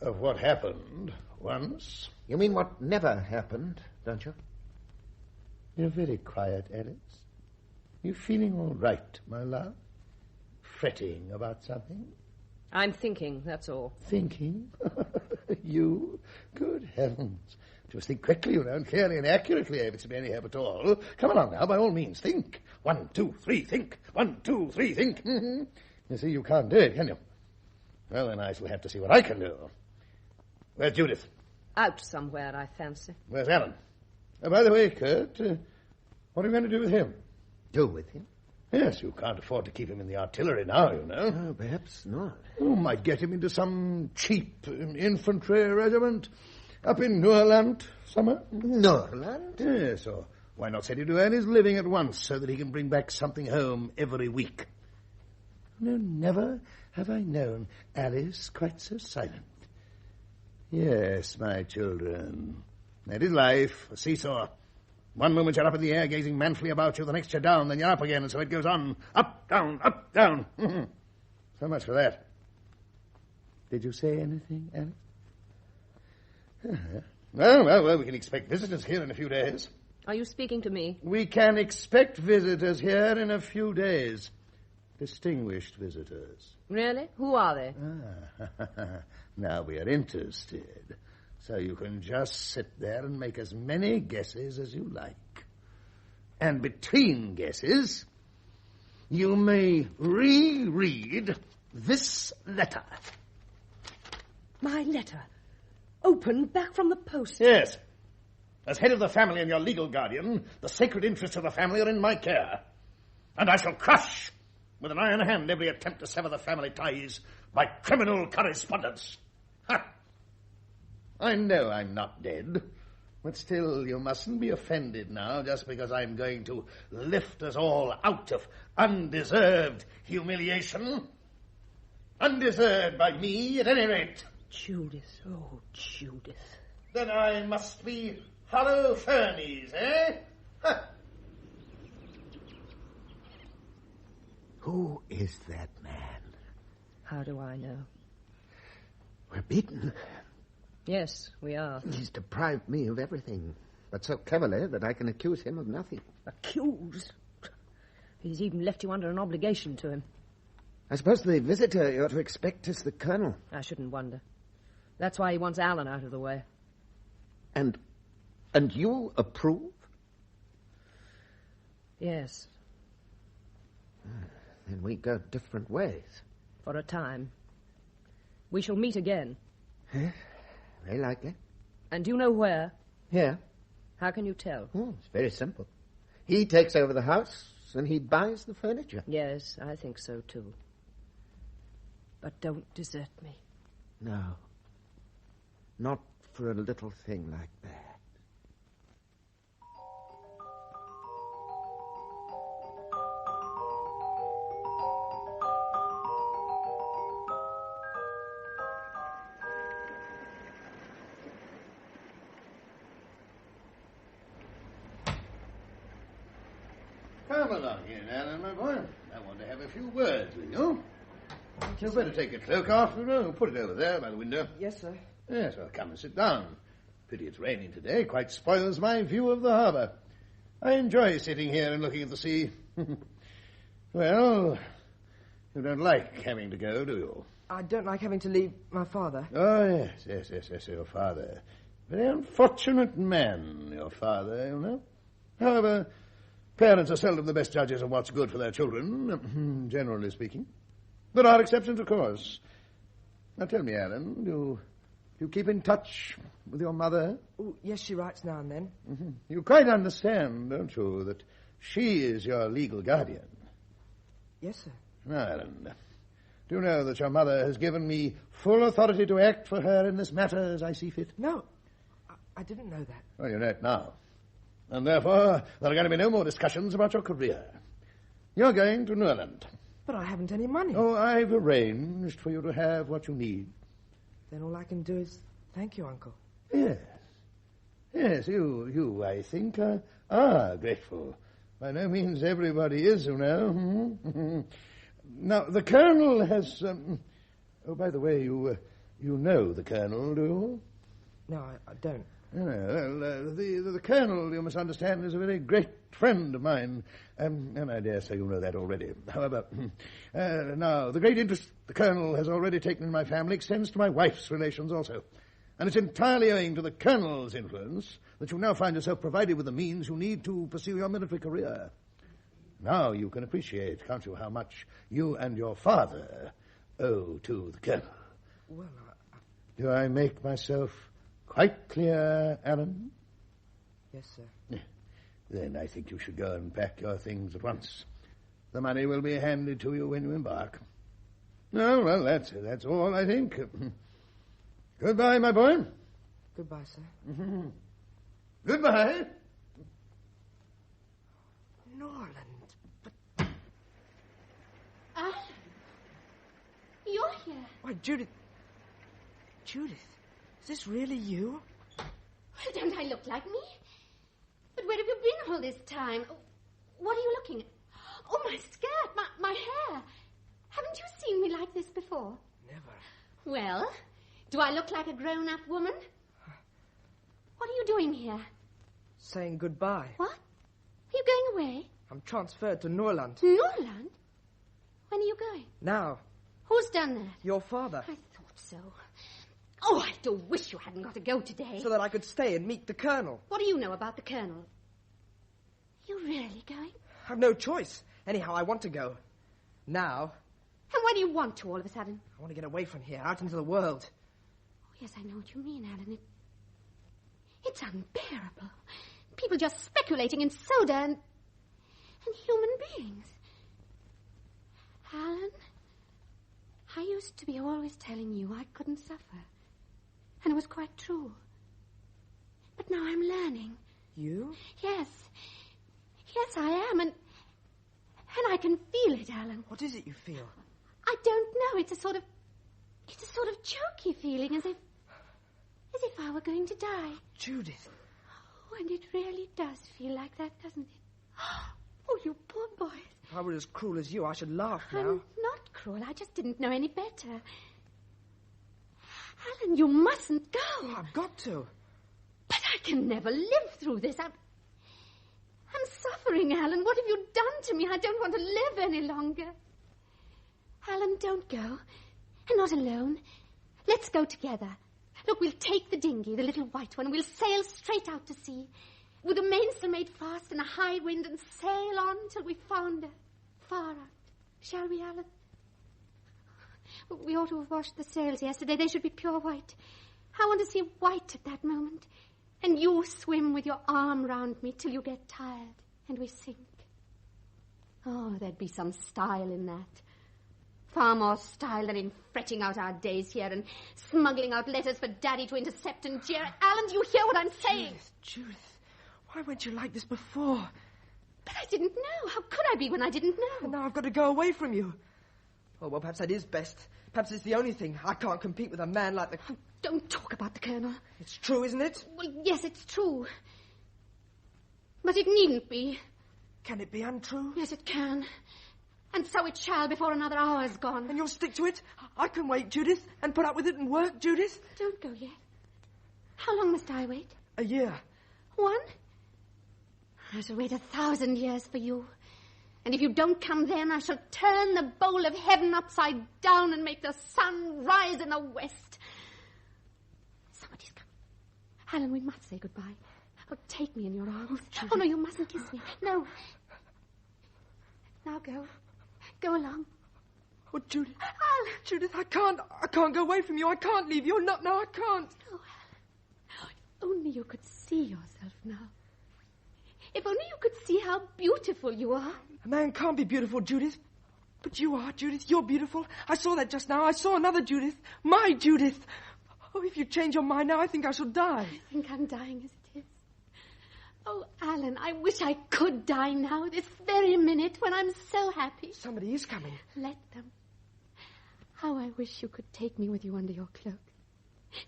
of what happened once. You mean what never happened, don't you? You're very quiet, Alice. You feeling all right, my love? Fretting about something? I'm thinking, that's all. Thinking? You? Good heavens. Just think quickly, you know, and clearly and accurately, if it's to be any help at all. Come along now, by all means, think. 1, 2, 3, think. 1, 2, 3, think. You see, you can't do it, can you? Well, then I shall have to see what I can do. Where's Judith? Out somewhere, I fancy. Where's Alan? By the way, Kurt, what are you going to do with him? Do with him? Yes, you can't afford to keep him in the artillery now, you know. Oh, perhaps not. You might get him into some cheap infantry regiment up in Noirland somewhere. Noirland? Yes, or why not send him to earn his living at once so that he can bring back something home every week? No, never have I known Alice quite so silent. Yes, my children. That is life, a seesaw. One moment you're up in the air gazing manfully about you, the next you're down, then you're up again, and so it goes on. Up, down, up, down. So much for that. Did you say anything, Alice? Well, we can expect visitors here in a few days. Are you speaking to me? We can expect visitors here in a few days. Distinguished visitors. Really? Who are they? Now we are interested. So you can just sit there and make as many guesses as you like. And between guesses, you may reread this letter. My letter? Open back from the post? Yes. As head of the family and your legal guardian, the sacred interests of the family are in my care. And I shall crush with an iron hand every attempt to sever the family ties by criminal correspondence. Ha! I know I'm not dead, but still you mustn't be offended now just because I'm going to lift us all out of undeserved humiliation. Undeserved by me, at any rate. Judith, oh, Judith. Then I must be hollow fernies, eh? Ha! Who is that man? How do I know? We're beaten. Yes, we are. He's deprived me of everything, but so cleverly that I can accuse him of nothing. Accuse? He's even left you under an obligation to him. I suppose the visitor you're to expect is the Colonel. I shouldn't wonder. That's why he wants Alan out of the way. And you approve? Yes. Then we go different ways. For a time. We shall meet again. Yes, very likely. And do you know where? Here. How can you tell? Oh, it's very simple. He takes over the house and he buys the furniture. Yes, I think so too. But don't desert me. No. Not for a little thing like that. Come along here, Alan, my boy. I want to have a few words with you. You'd better take your cloak off. Put it over there by the window. Yes, sir. Yes, well, come and sit down. Pity it's raining today. Quite spoils my view of the harbour. I enjoy sitting here and looking at the sea. Well, you don't like having to go, do you? I don't like having to leave my father. Oh, yes, your father. Very unfortunate man, your father, you know. However, parents are seldom the best judges of what's good for their children, generally speaking. There are exceptions, of course. Now tell me, Alan, do you keep in touch with your mother? Oh, yes, she writes now and then. Mm-hmm. You quite understand, don't you, that she is your legal guardian? Yes, sir. Now, Alan, do you know that your mother has given me full authority to act for her in this matter as I see fit? No, I didn't know that. Well, you know it now. And therefore, there are going to be no more discussions about your career. You're going to Noirland. But I haven't any money. Oh, I've arranged for you to have what you need. Then all I can do is Thank you, Uncle. Yes. Yes, you, I think, are grateful. By no means everybody is, you know. Now, the Colonel has... Oh, by the way, you know the Colonel, do you? No, I don't. The Colonel, you must understand, is a very great friend of mine. And I dare say you know that already. However, now, the great interest the Colonel has already taken in my family extends to my wife's relations also. And it's entirely owing to the Colonel's influence that you now find yourself provided with the means you need to pursue your military career. Now you can appreciate, can't you, how much you and your father owe to the Colonel. Well, Do I make myself quite clear, Alan? Yes, sir. Then I think you should go and pack your things at once. The money will be handed to you when you embark. No, well, that's all, I think. Goodbye, my boy. Goodbye, sir. Goodbye. Norland. You're here. Why, Judith. Judith, is this really you? Well, don't I look like me? But where have you been all this time? What are you looking at? Oh, my skirt, my hair. Haven't you seen me like this before? Never. Well, do I look like a grown-up woman? What are you doing here? Saying goodbye. What? Are you going away? I'm transferred to Norland. Norland? When are you going? Now. Who's done that? Your father. I thought so. Oh, I do wish you hadn't got to go today. So that I could stay and meet the Colonel. What do you know about the Colonel? You really going? I've no choice. Anyhow, I want to go. Now. And why do you want to all of a sudden? I want to get away from here, out into the world. Oh, yes, I know what you mean, Alan. It's unbearable. People just speculating in soda and human beings. Alan, I used to be always telling you I couldn't suffer. And it was quite true. But now I'm learning. You? Yes. Yes, I am, and I can feel it, Alan. What is it you feel? I don't know. It's a sort of choky feeling, as if I were going to die. Judith. Oh, and it really does feel like that, doesn't it? Oh, you poor boys. If I were as cruel as you, I should laugh now. I'm not cruel. I just didn't know any better. Alan, you mustn't go. Oh, I've got to. But I can never live through this. I'm suffering, Alan. What have you done to me? I don't want to live any longer. Alan, don't go. And not alone. Let's go together. Look, we'll take the dinghy, the little white one, and we'll sail straight out to sea, with the mainsail made fast in a high wind, and sail on till we founder far out. Shall we, Alan? We ought to have washed the sails yesterday. They should be pure white. I want to see white at that moment. And you swim with your arm round me till you get tired, and we sink. Oh, there'd be some style in that. Far more style than in fretting out our days here and smuggling out letters for Daddy to intercept and jeer. Alan, do you hear what I'm saying? Judith, why weren't you like this before? But I didn't know. How could I be when I didn't know? And now I've got to go away from you. Oh, well, perhaps that is best. Perhaps it's the only thing. I can't compete with a man like the... Oh, don't talk about the Colonel. It's true, isn't it? Well, yes, it's true. But it needn't be. Can it be untrue? Yes, it can. And so it shall before another hour's gone. And you'll stick to it? I can wait, Judith, and put up with it and work, Judith. Don't go yet. How long must I wait? A year. One? I shall wait 1,000 years for you. And if you don't come then, I shall turn the bowl of heaven upside down and make the sun rise in the west. Somebody's coming. Alan, we must say goodbye. Oh, take me in your arms. Oh, no, you mustn't kiss me. No. Now go. Go along. Oh, Judith. Alan. Judith, I can't go away from you. I can't leave you. No, I can't. Oh, Alan. Only you could see yourself now. If only you could see how beautiful you are. A man can't be beautiful, Judith. But you are, Judith. You're beautiful. I saw that just now. I saw another Judith. My Judith. Oh, if you change your mind now, I think I shall die. I think I'm dying as it is. Oh, Alan, I wish I could die now, this very minute, when I'm so happy. Somebody is coming. Let them. How I wish you could take me with you under your cloak.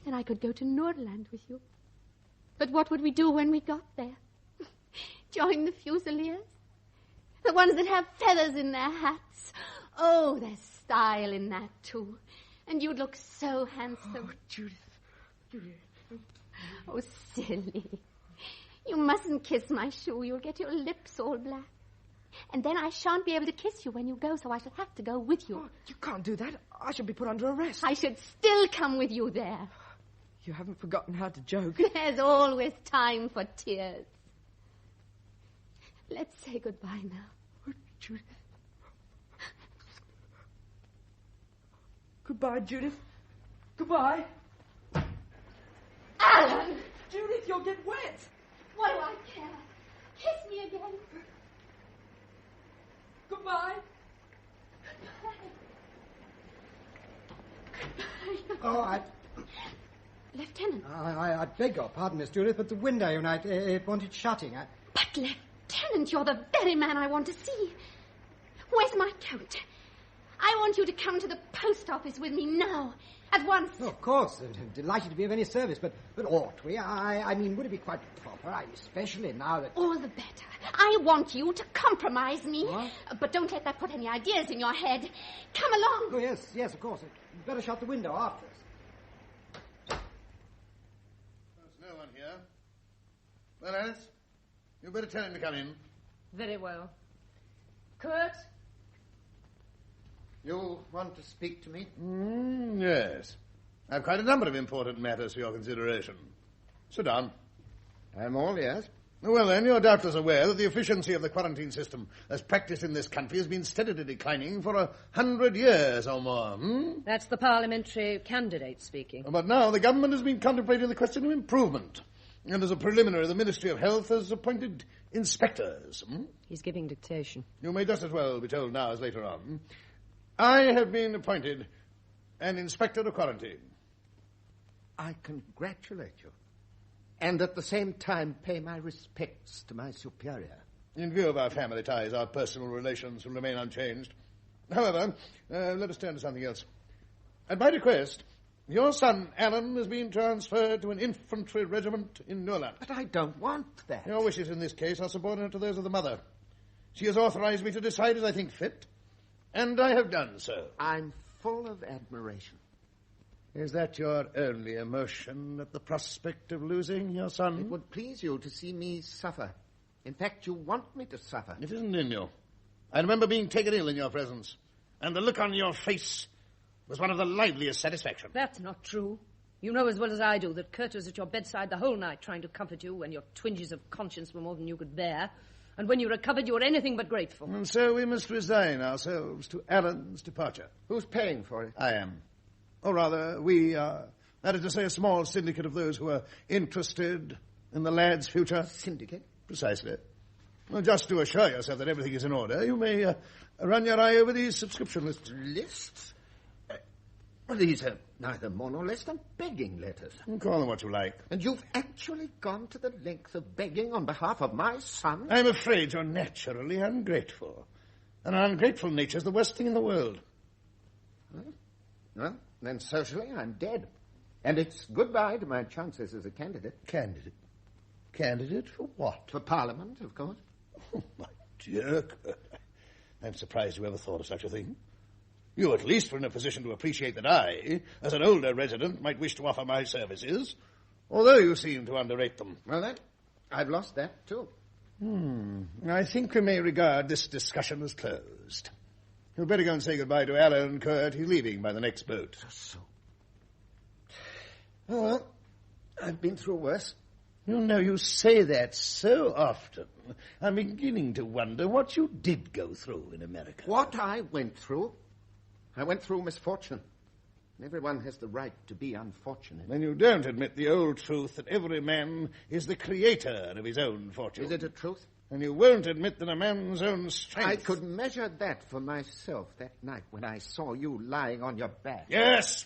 Then I could go to Nordland with you. But what would we do when we got there? Join the Fusiliers? The ones that have feathers in their hats. Oh, there's style in that, too. And you'd look so handsome. Oh, Judith. Judith. Oh, silly. You mustn't kiss my shoe. You'll get your lips all black. And then I shan't be able to kiss you when you go, so I shall have to go with you. Oh, you can't do that. I shall be put under arrest. I should still come with you there. You haven't forgotten how to joke. There's always time for tears. Let's say goodbye now. Oh, Judith. Goodbye, Judith. Goodbye. Alan! Judith, you'll get wet. What do I care? Kiss me again. Goodbye. Oh, Lieutenant. I beg your pardon, Miss Judith, but the window, you know, it wanted shutting. But, Lieutenant, you're the very man I want to see. Where's my coat? I want you to come to the post office with me now, at once. Oh, of course. Delighted to be of any service, but ought we? I mean, would it be quite proper, especially now that... All the better. I want you to compromise me. What? But don't let that put any ideas in your head. Come along. Oh, yes, of course. You'd better shut the window after us. There's no one here. Well, Alice, you better tell him to come in. Very well. Kurt? You want to speak to me? Yes. I've quite a number of important matters for your consideration. Sit down. I'm all ears. Well, then, you're doubtless aware that the efficiency of the quarantine system as practiced in this country has been steadily declining for 100 years or more. That's the parliamentary candidate speaking. But now the government has been contemplating the question of improvement. And as a preliminary, the Ministry of Health has appointed inspectors. He's giving dictation. You may just as well be told now as later on. I have been appointed an inspector of quarantine. I congratulate you. And at the same time pay my respects to my superior. In view of our family ties, our personal relations will remain unchanged. However, let us turn to something else. At my request, your son, Alan, has been transferred to an infantry regiment in Noir. But I don't want that. Your wishes in this case are subordinate to those of the mother. She has authorized me to decide as I think fit, and I have done so. I'm full of admiration. Is that your only emotion at the prospect of losing your son? It would please you to see me suffer. In fact, you want me to suffer. It isn't in you. I remember being taken ill in your presence, and the look on your face was one of the liveliest satisfaction. That's not true. You know as well as I do that Kurt was at your bedside the whole night trying to comfort you when your twinges of conscience were more than you could bear. And when you recovered, you were anything but grateful. And so we must resign ourselves to Alan's departure. Who's paying for it? I am. Or rather, we are, that is to say, a small syndicate of those who are interested in the lad's future. Syndicate? Precisely. Well, just to assure yourself that everything is in order, you may run your eye over these subscription lists. Lists? Well, these are neither more nor less than begging letters. Call them what you like. And you've actually gone to the length of begging on behalf of my son? I'm afraid you're naturally ungrateful. An ungrateful nature's the worst thing in the world. Well, then socially I'm dead. And it's goodbye to my chances as a candidate. Candidate? Candidate for what? For Parliament, of course. Oh, my dear Kurt. I'm surprised you ever thought of such a thing. You at least were in a position to appreciate that I, as an older resident, might wish to offer my services, although you seem to underrate them. Well, then, I've lost that, too. I think we may regard this discussion as closed. You'd better go and say goodbye to Alan, Kurt. He's leaving by the next boat. So. Oh, well, I've been through worse. You know, you say that so often. I'm beginning to wonder what you did go through in America. What I went through? I went through misfortune. Everyone has the right to be unfortunate. Then you don't admit the old truth that every man is the creator of his own fortune. Is it a truth? And you won't admit that a man's own strength... I could measure that for myself that night when I saw you lying on your back. Yes,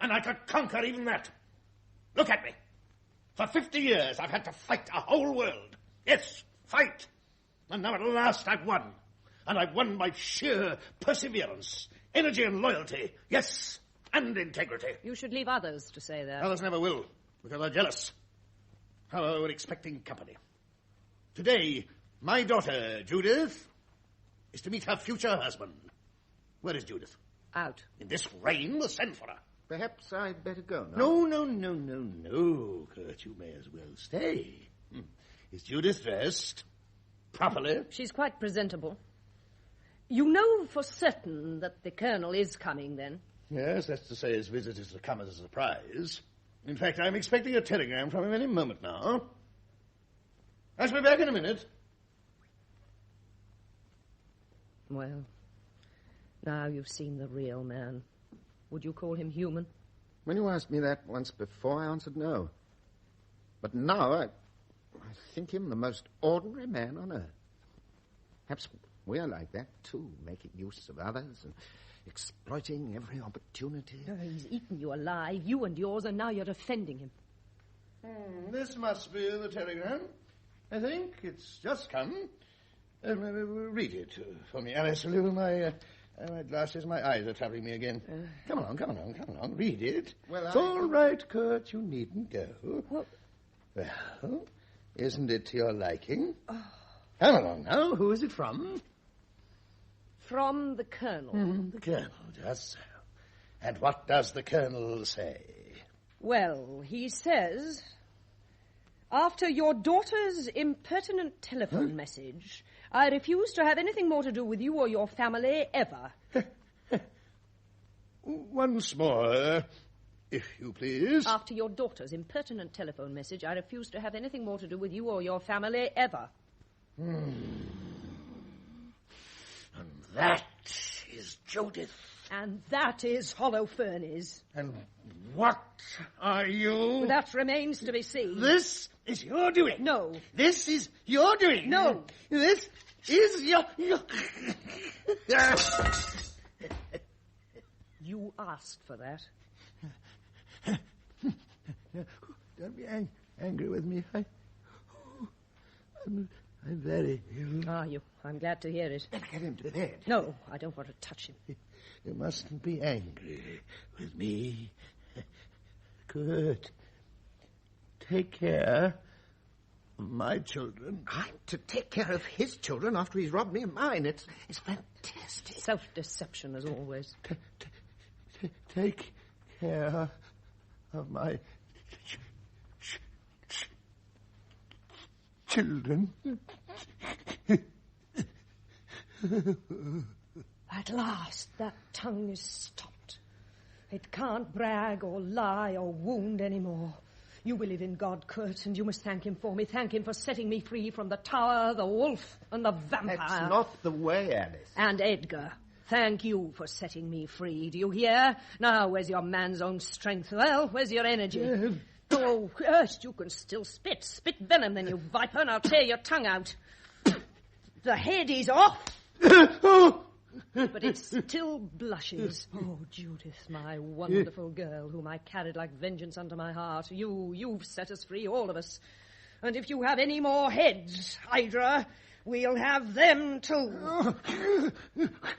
and I could conquer even that. Look at me. For 50 years I've had to fight a whole world. Yes, fight. And now at last I've won. And I've won by sheer perseverance, energy and loyalty. Yes, and integrity. You should leave others to say that. Others never will, because they're jealous. Hello, we're expecting company. Today, my daughter, Judith, is to meet her future husband. Where is Judith? Out. In this rain, we'll send for her. Perhaps I'd better go now. No, Kurt, you may as well stay. Is Judith dressed properly? She's quite presentable. You know for certain that the Colonel is coming, then? Yes, that's to say his visit is to come as a surprise. In fact, I'm expecting a telegram from him any moment now. I shall be back in a minute. Well, now you've seen the real man. Would you call him human? When you asked me that once before, I answered no. But now I think him the most ordinary man on earth. Perhaps we're like that, too, making use of others and exploiting every opportunity. Oh, he's eaten you alive, you and yours, and now you're defending him. This must be the telegram. I think it's just come. Read it for me, Alice, will you? My glasses, my eyes are troubling me again. Come along, read it. Well, it's all right, Kurt, you needn't go. Well, isn't it to your liking? Oh. Come along now, who is it from? From the Colonel. The Colonel, just so. And what does the Colonel say? Well, he says, after your daughter's impertinent telephone message, I refuse to have anything more to do with you or your family ever. Once more, if you please. After your daughter's impertinent telephone message, I refuse to have anything more to do with you or your family ever. And that is Judith. And that is Holofernes. And what are you? That remains to be seen. This is your doing. No. This is your doing. No. This is your... You asked for that. Don't be angry with me. I'm very ill. Are you? I'm glad to hear it. Better get him to bed. No, I don't want to touch him. You mustn't be angry with me. Good. Take care of my children. I'm to take care of his children after he's robbed me of mine. It's fantastic. Self-deception, as always. Take care of my children. At last, that tongue is stopped. It can't brag or lie or wound anymore. You believe in God, Kurt, and you must thank him for me. Thank him for setting me free from the tower, the wolf, and the vampire. That's not the way, Alice. And Edgar. Thank you for setting me free. Do you hear? Now, where's your man's own strength? Well, where's your energy? Oh, first, you can still spit. Spit venom, then, you viper, and I'll tear your tongue out. The head is off. But it still blushes. Oh, Judith, my wonderful girl, whom I carried like vengeance under my heart. You've set us free, all of us. And if you have any more heads, Hydra, we'll have them too.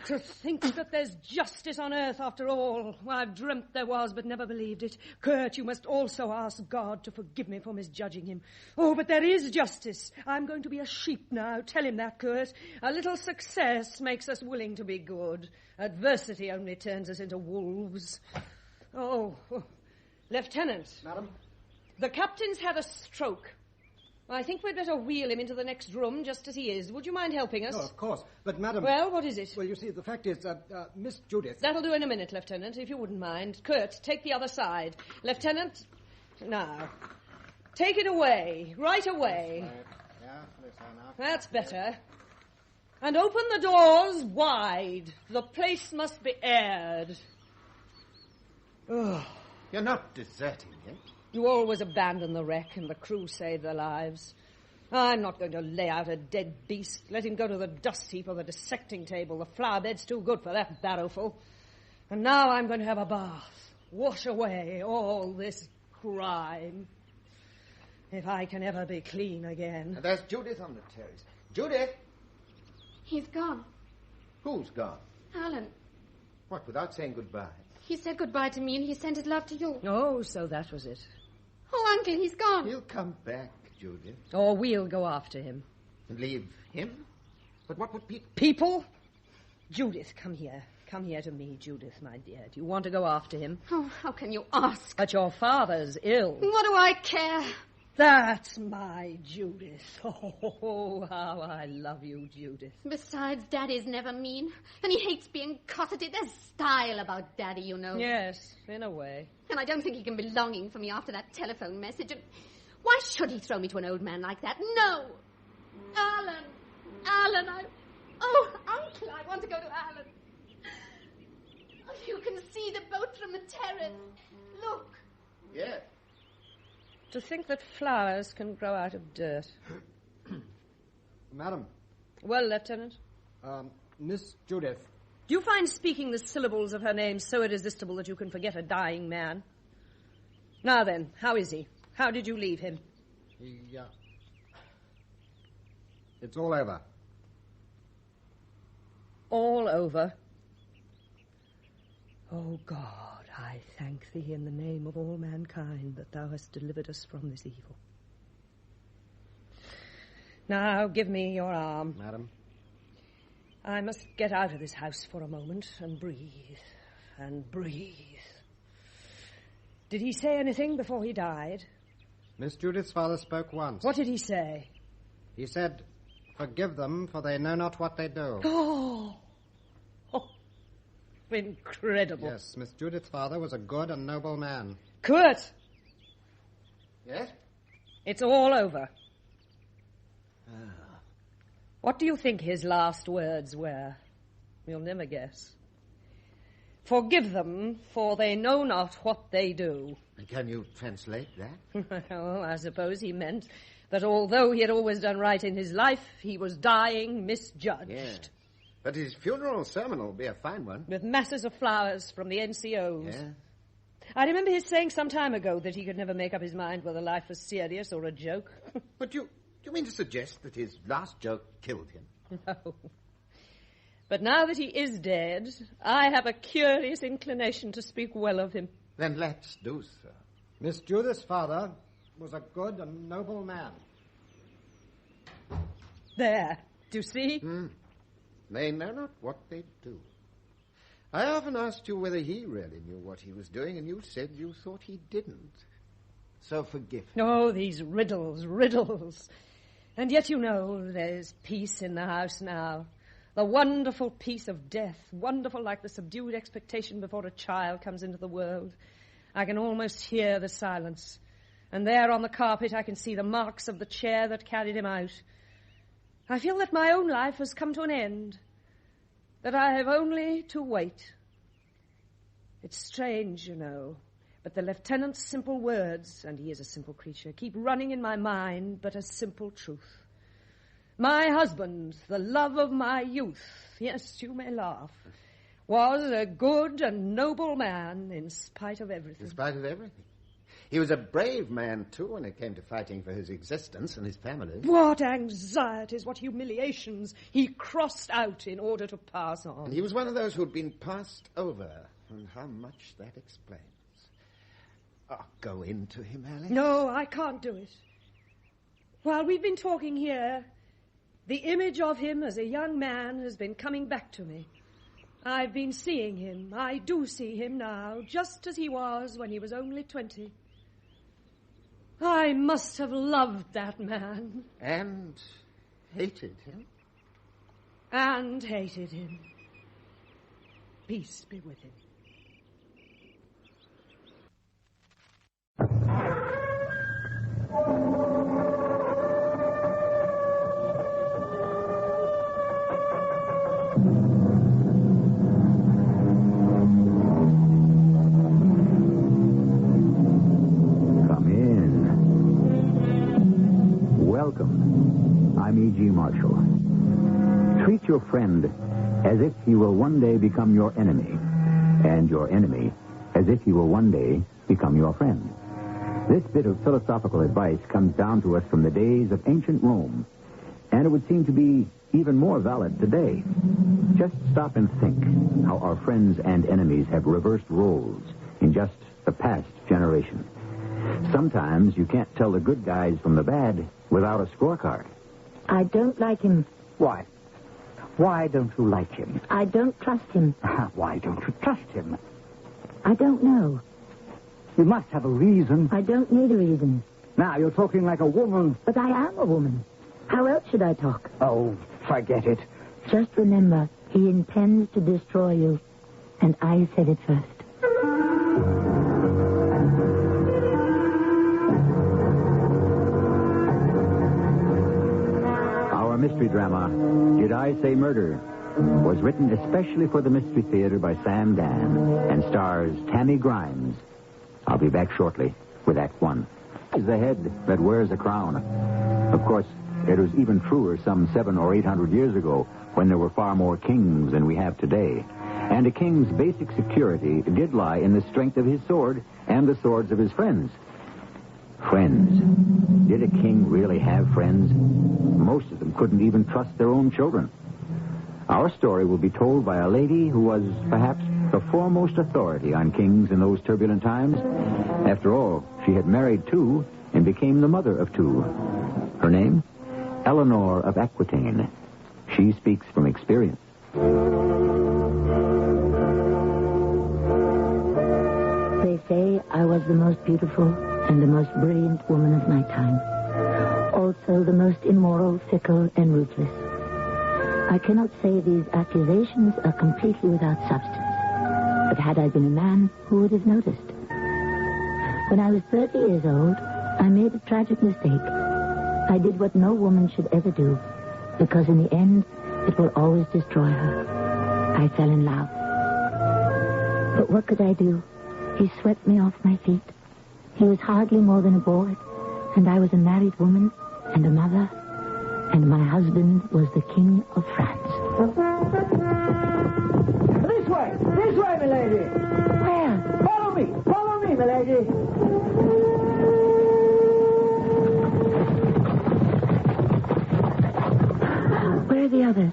To think that there's justice on earth after all. I've dreamt there was, but never believed it. Kurt, you must also ask God to forgive me for misjudging him. Oh, but there is justice. I'm going to be a sheep now. Tell him that, Kurt. A little success makes us willing to be good. Adversity only turns us into wolves. Oh, Lieutenant. Madam? The captain's had a stroke. I think we'd better wheel him into the next room just as he is. Would you mind helping us? Oh, of course. But, Madam... Well, what is it? Well, you see, the fact is that Miss Judith... That'll do in a minute, Lieutenant, if you wouldn't mind. Kurt, take the other side. Lieutenant, now. Take it away. Right away. That's better. And open the doors wide. The place must be aired. You're not deserting him. You always abandon the wreck and the crew save their lives. I'm not going to lay out a dead beast. Let him go to the dust heap or the dissecting table. The flower bed's too good for that barrowful. And now I'm going to have a bath. Wash away all this crime. If I can ever be clean again. And there's Judith on the terrace. Judith! He's gone. Who's gone? Alan. What, without saying goodbye? He said goodbye to me and he sent his love to you. Oh, so that was it. Oh, Uncle, he's gone. He'll come back, Judith. Or we'll go after him. And leave him? But what would people... People? Judith, come here. Come here to me, Judith, my dear. Do you want to go after him? Oh, how can you ask? But your father's ill. What do I care? That's my Judith. Oh, how I love you, Judith. Besides, Daddy's never mean. And he hates being cosseted. There's style about Daddy, you know. Yes, in a way. And I don't think he can be longing for me after that telephone message. And why should he throw me to an old man like that? No. Alan, Oh, Uncle, I want to go to Alan. Oh, you can see the boat from the terrace. Look. Yes. To think that flowers can grow out of dirt. Madam. Well, Lieutenant? Miss Judith. Do you find speaking the syllables of her name so irresistible that you can forget a dying man? Now then, how is he? How did you leave him? It's all over. All over? Oh, God, I thank thee in the name of all mankind that thou hast delivered us from this evil. Now, give me your arm. Madam. I must get out of this house for a moment and breathe. And breathe. Did he say anything before he died? Miss Judith's father spoke once. What did he say? He said, "Forgive them, for they know not what they do." Oh, incredible. Yes, Miss Judith's father was a good and noble man. Kurt! Yes? It's all over. What do you think his last words were? You'll never guess. Forgive them, for they know not what they do. Can you translate that? Well, I suppose he meant that although he had always done right in his life, he was dying misjudged. Yeah. But his funeral sermon will be a fine one. With masses of flowers from the NCOs. Yeah. I remember his saying some time ago that he could never make up his mind whether life was serious or a joke. But you mean to suggest that his last joke killed him? No. But now that he is dead, I have a curious inclination to speak well of him. Then let's do so. Miss Judith's father was a good and noble man. There. Do you see? They know not what they do. I often asked you whether he really knew what he was doing, and you said you thought he didn't. So forgive him. Oh, these riddles. And yet, you know, there's peace in the house now. The wonderful peace of death, wonderful like the subdued expectation before a child comes into the world. I can almost hear the silence. And there on the carpet I can see the marks of the chair that carried him out. I feel that my own life has come to an end, that I have only to wait. It's strange, you know, but the lieutenant's simple words, and he is a simple creature, keep running in my mind but as simple truth. My husband, the love of my youth, yes, you may laugh, was a good and noble man in spite of everything. In spite of everything. He was a brave man, too, when it came to fighting for his existence and his family. What anxieties, what humiliations he crossed out in order to pass on. And he was one of those who had been passed over, and how much that explains. Oh, go in to him, Alice. No, I can't do it. While we've been talking here, the image of him as a young man has been coming back to me. I've been seeing him. I do see him now, just as he was when he was only 20. I must have loved that man. And hated him. And hated him. Peace be with him. Welcome. I'm E.G. Marshall. Treat your friend as if he will one day become your enemy, and your enemy as if he will one day become your friend. This bit of philosophical advice comes down to us from the days of ancient Rome, and it would seem to be even more valid today. Just stop and think how our friends and enemies have reversed roles in just the past generation. Sometimes you can't tell the good guys from the bad without a scorecard. I don't like him. Why? Why don't you like him? I don't trust him. Why don't you trust him? I don't know. You must have a reason. I don't need a reason. Now, you're talking like a woman. But I am a woman. How else should I talk? Oh, forget it. Just remember, he intends to destroy you. And I said it first. Our mystery drama, Did I Say Murder, was written especially for the Mystery Theater by Sam Dan and stars Tammy Grimes. I'll be back shortly with Act One. Is the head that wears a crown. Of course, it was even truer some 700 or 800 years ago when there were far more kings than we have today. And a king's basic security did lie in the strength of his sword and the swords of his friends. Friends. Did a king really have friends? Most of them couldn't even trust their own children. Our story will be told by a lady who was perhaps the foremost authority on kings in those turbulent times. After all, she had married two and became the mother of two. Her name? Eleanor of Aquitaine. She speaks from experience. They say I was the most beautiful and the most brilliant woman of my time. Also the most immoral, fickle, and ruthless. I cannot say these accusations are completely without substance. But had I been a man, who would have noticed? When I was 30 years old, I made a tragic mistake. I did what no woman should ever do, because in the end, it will always destroy her. I fell in love. But what could I do? He swept me off my feet. He was hardly more than a boy, and I was a married woman and a mother, and my husband was the King of France. This way, my lady. Where? Follow me, my lady. Where are the others?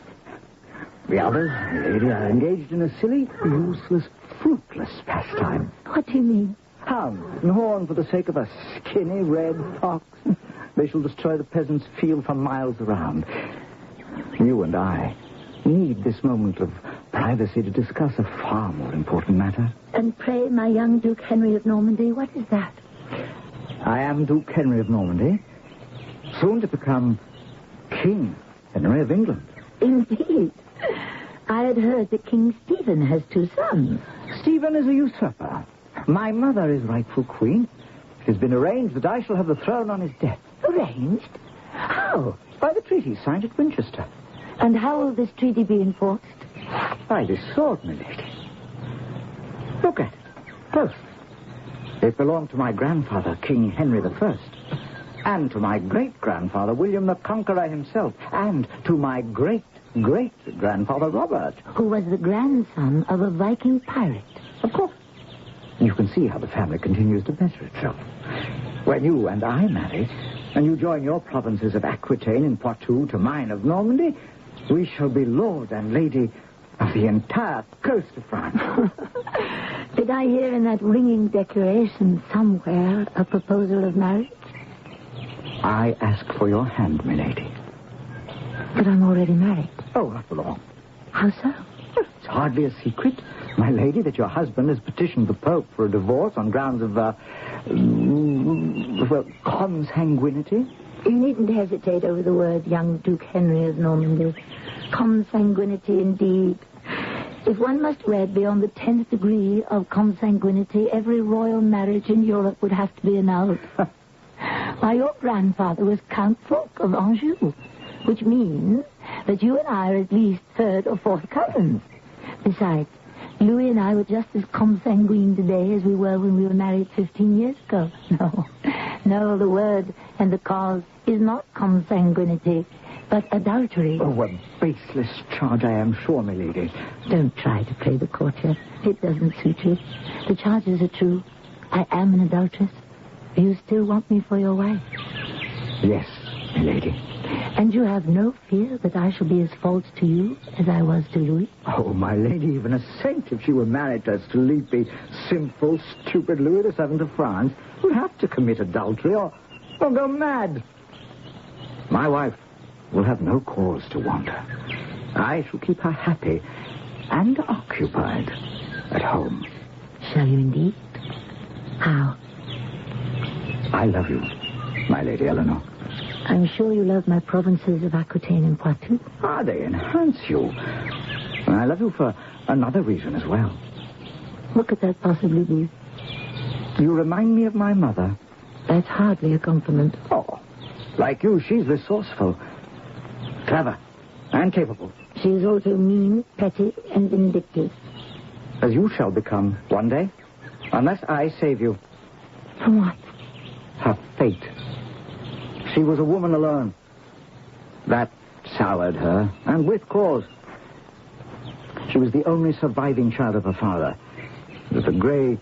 The others, my lady, are engaged in a silly, useless, fruitless pastime. What do you mean? Hounds and horn for the sake of a skinny red fox. They shall destroy the peasants' field for miles around. You and I need this moment of privacy to discuss a far more important matter. And pray, my young Duke Henry of Normandy, what is that? I am Duke Henry of Normandy, soon to become King Henry of England. Indeed. I had heard that King Stephen has two sons. Stephen is a usurper. My mother is rightful queen. It has been arranged that I shall have the throne on his death. Arranged? How? By the treaty signed at Winchester. And how will this treaty be enforced? By this sword, my lady. Look at it. Close. It belonged to my grandfather, King Henry I, and to my great-grandfather, William the Conqueror himself, and to my great-great-grandfather, Robert. Who was the grandson of a Viking pirate. Of course. You can see how the family continues to better itself. When you and I marry, and you join your provinces of Aquitaine and Poitou to mine of Normandy, we shall be lord and lady of the entire coast of France. Did I hear in that ringing declaration somewhere a proposal of marriage? I ask for your hand, milady. But I'm already married. Oh, not for long. How so? It's hardly a secret, my lady, that your husband has petitioned the Pope for a divorce on grounds of, consanguinity. You needn't hesitate over the word, young Duke Henry of Normandy. Consanguinity, indeed. If one must read beyond the 10th degree of consanguinity, every royal marriage in Europe would have to be annulled. Why, your grandfather was Count Fulk of Anjou, which means that you and I are at least third or fourth cousins. Besides, Louis and I were just as consanguine today as we were when we were married 15 years ago. No, the word and the cause is not consanguinity, but adultery. Oh, a baseless charge, I am sure, my lady. Don't try to play the courtier. It doesn't suit you. The charges are true. I am an adulteress. Do you still want me for your wife? Yes, my lady. And you have no fear that I shall be as false to you as I was to Louis? Oh, my lady, even a saint, if she were married to sleepy, simple, stupid Louis VII of France, would have to commit adultery or go mad. My wife will have no cause to wander. I shall keep her happy and occupied at home. Shall you indeed? How? I love you, my Lady Eleanor. I'm sure you love my provinces of Aquitaine and Poitou. Ah, they enhance you. And I love you for another reason as well. What could that possibly be? You remind me of my mother. That's hardly a compliment. Oh, like you, she's resourceful, clever, and capable. She is also mean, petty, and vindictive. As you shall become one day, unless I save you. From what? Her fate. She was a woman alone. That soured her, and with cause. She was the only surviving child of her father. At the grey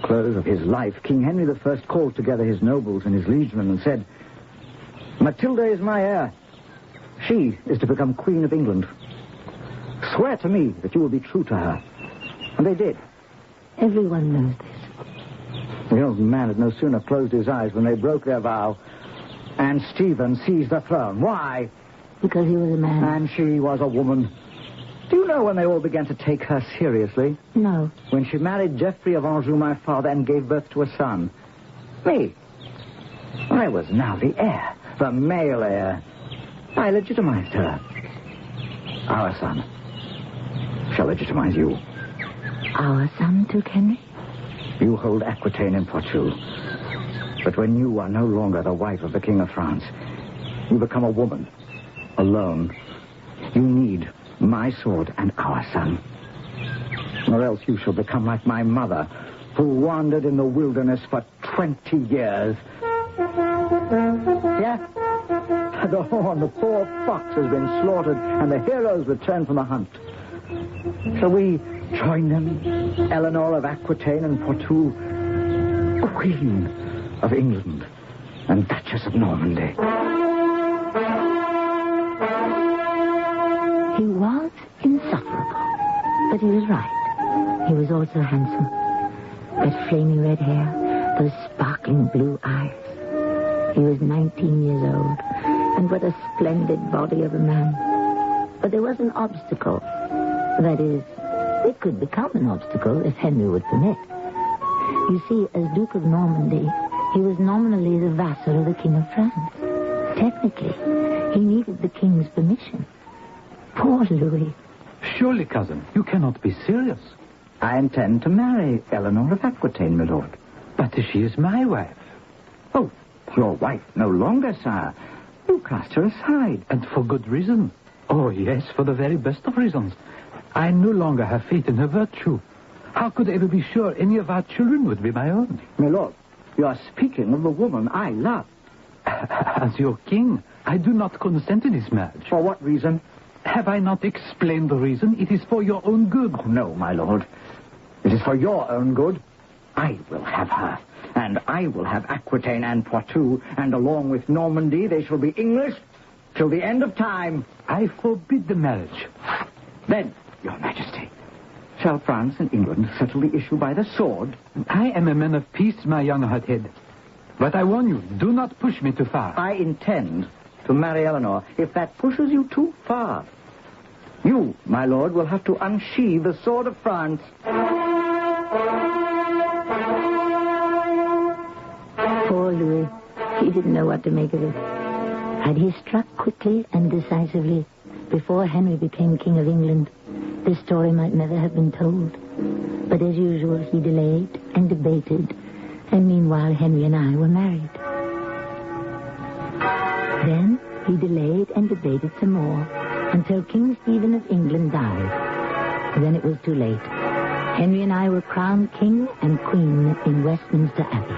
close of his life, King Henry I called together his nobles and his liegemen and said, "Matilda is my heir. She is to become Queen of England. Swear to me that you will be true to her." And they did. Everyone knows this. The old man had no sooner closed his eyes when they broke their vow, and Stephen seized the throne. Why? Because he was a man. And she was a woman. Do you know when they all began to take her seriously? No. When she married Geoffrey of Anjou, my father, and gave birth to a son. Me. I was now the heir, the male heir. I legitimized her. Our son shall legitimize you. Our son, Duke Henry? You hold Aquitaine and Poitou. But when you are no longer the wife of the King of France, you become a woman, alone. You need my sword and our son. Or else you shall become like my mother, who wandered in the wilderness for 20 years. Yeah? The horn, the poor fox has been slaughtered, and the heroes return from the hunt. Shall we join them, Eleanor of Aquitaine and Poitou, Queen of England and Duchess of Normandy? He was insufferable, but he was right. He was also handsome. That flaming red hair, those sparkling blue eyes. He was 19 years old, and what a splendid body of a man. But there was an obstacle. That is, it could become an obstacle if Henry would permit. You see, as Duke of Normandy, he was nominally the vassal of the King of France. Technically, he needed the king's permission. Poor Louis. Surely, cousin, you cannot be serious. I intend to marry Eleanor of Aquitaine, my lord. But she is my wife. Oh, your wife no longer, sire. You cast her aside. And for good reason. Oh, yes, for the very best of reasons. I no longer have faith in her virtue. How could I ever be sure any of our children would be my own? My lord, you are speaking of the woman I love. As your king, I do not consent to this marriage. For what reason? Have I not explained the reason? It is for your own good. Oh, no, my lord. It is for your own good. I will have her. And I will have Aquitaine and Poitou. And along with Normandy, they shall be English till the end of time. I forbid the marriage. Then, your majesty, shall France and England settle the issue by the sword? I am a man of peace, my young hothead. But I warn you, do not push me too far. I intend to marry Eleanor if that pushes you too far. You, my lord, will have to unsheathe the sword of France. Poor Louis. He didn't know what to make of it. Had he struck quickly and decisively before Henry became King of England, this story might never have been told. But as usual, he delayed and debated, and meanwhile Henry and I were married. Then he delayed and debated some more until King Stephen of England died. Then it was too late. Henry and I were crowned king and queen in Westminster Abbey.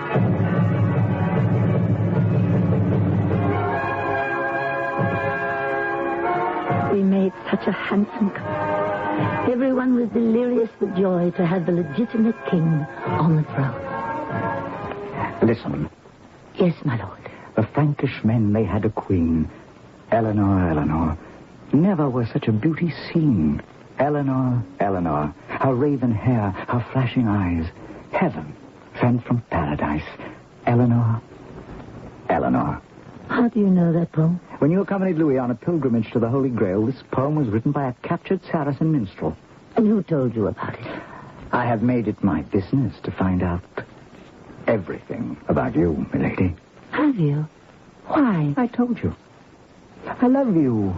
We made such a handsome couple. Everyone was delirious with joy to have the legitimate king on the throne. Listen. Yes, my lord. The Frankish men they had a queen. Eleanor, Eleanor. Never was such a beauty seen. Eleanor, Eleanor. Her raven hair, her flashing eyes. Heaven sent from paradise. Eleanor, Eleanor. How do you know that poem? When you accompanied Louis on a pilgrimage to the Holy Grail, this poem was written by a captured Saracen minstrel. And who told you about it? I have made it my business to find out everything about you, milady. Have you? Why? I told you. I love you.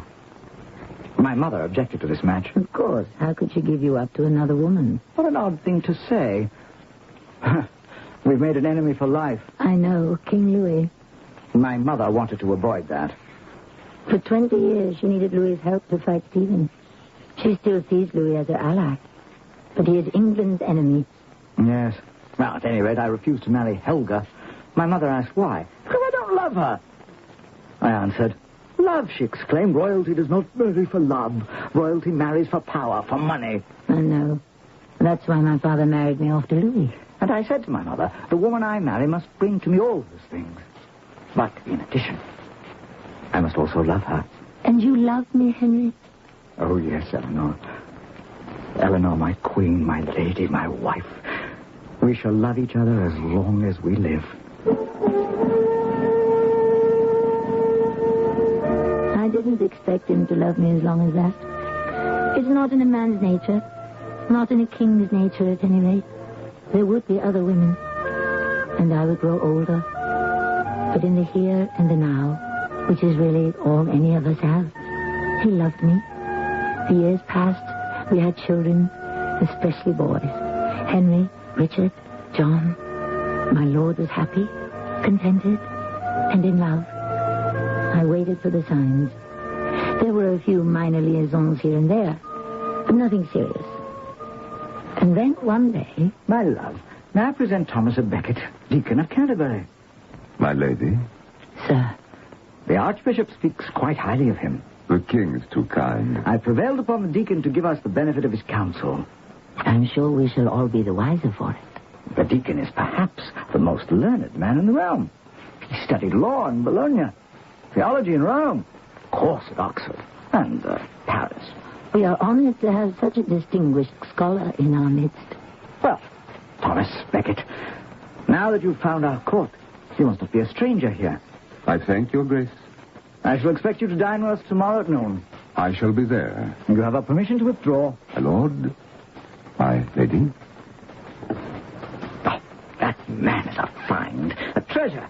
My mother objected to this match. Of course. How could she give you up to another woman? What an odd thing to say. We've made an enemy for life. I know, King Louis. My mother wanted to avoid that. For 20 years, she needed Louis's help to fight Stephen. She still sees Louis as her ally. But he is England's enemy. Yes. Well, at any rate, I refused to marry Helga. My mother asked why. Because I don't love her. I answered, love, she exclaimed. Royalty does not marry for love. Royalty marries for power, for money. I know. That's why my father married me off to Louis. And I said to my mother, the woman I marry must bring to me all those things. But in addition, I must also love her. And you love me, Henry? Oh, yes, Eleanor. Eleanor, my queen, my lady, my wife. We shall love each other as long as we live. I didn't expect him to love me as long as that. It's not in a man's nature. Not in a king's nature, at any rate. There would be other women. And I would grow older. But in the here and the now, which is really all any of us have, he loved me. The years passed. We had children, especially boys. Henry, Richard, John. My lord was happy, contented, and in love. I waited for the signs. There were a few minor liaisons here and there, but nothing serious. And then one day... My love, may I present Thomas of Becket, Deacon of Canterbury? My lady? Sir. The Archbishop speaks quite highly of him. The king is too kind. I prevailed upon the deacon to give us the benefit of his counsel. I'm sure we shall all be the wiser for it. The deacon is perhaps the most learned man in the realm. He studied law in Bologna, theology in Rome, of course at Oxford, and Paris. We are honored to have such a distinguished scholar in our midst. Well, Thomas Becket, now that you've found our court, you must not be a stranger here. I thank your grace. I shall expect you to dine with us tomorrow at noon. I shall be there. You have our permission to withdraw. My lord, my lady. Oh, that man is a find, a treasure.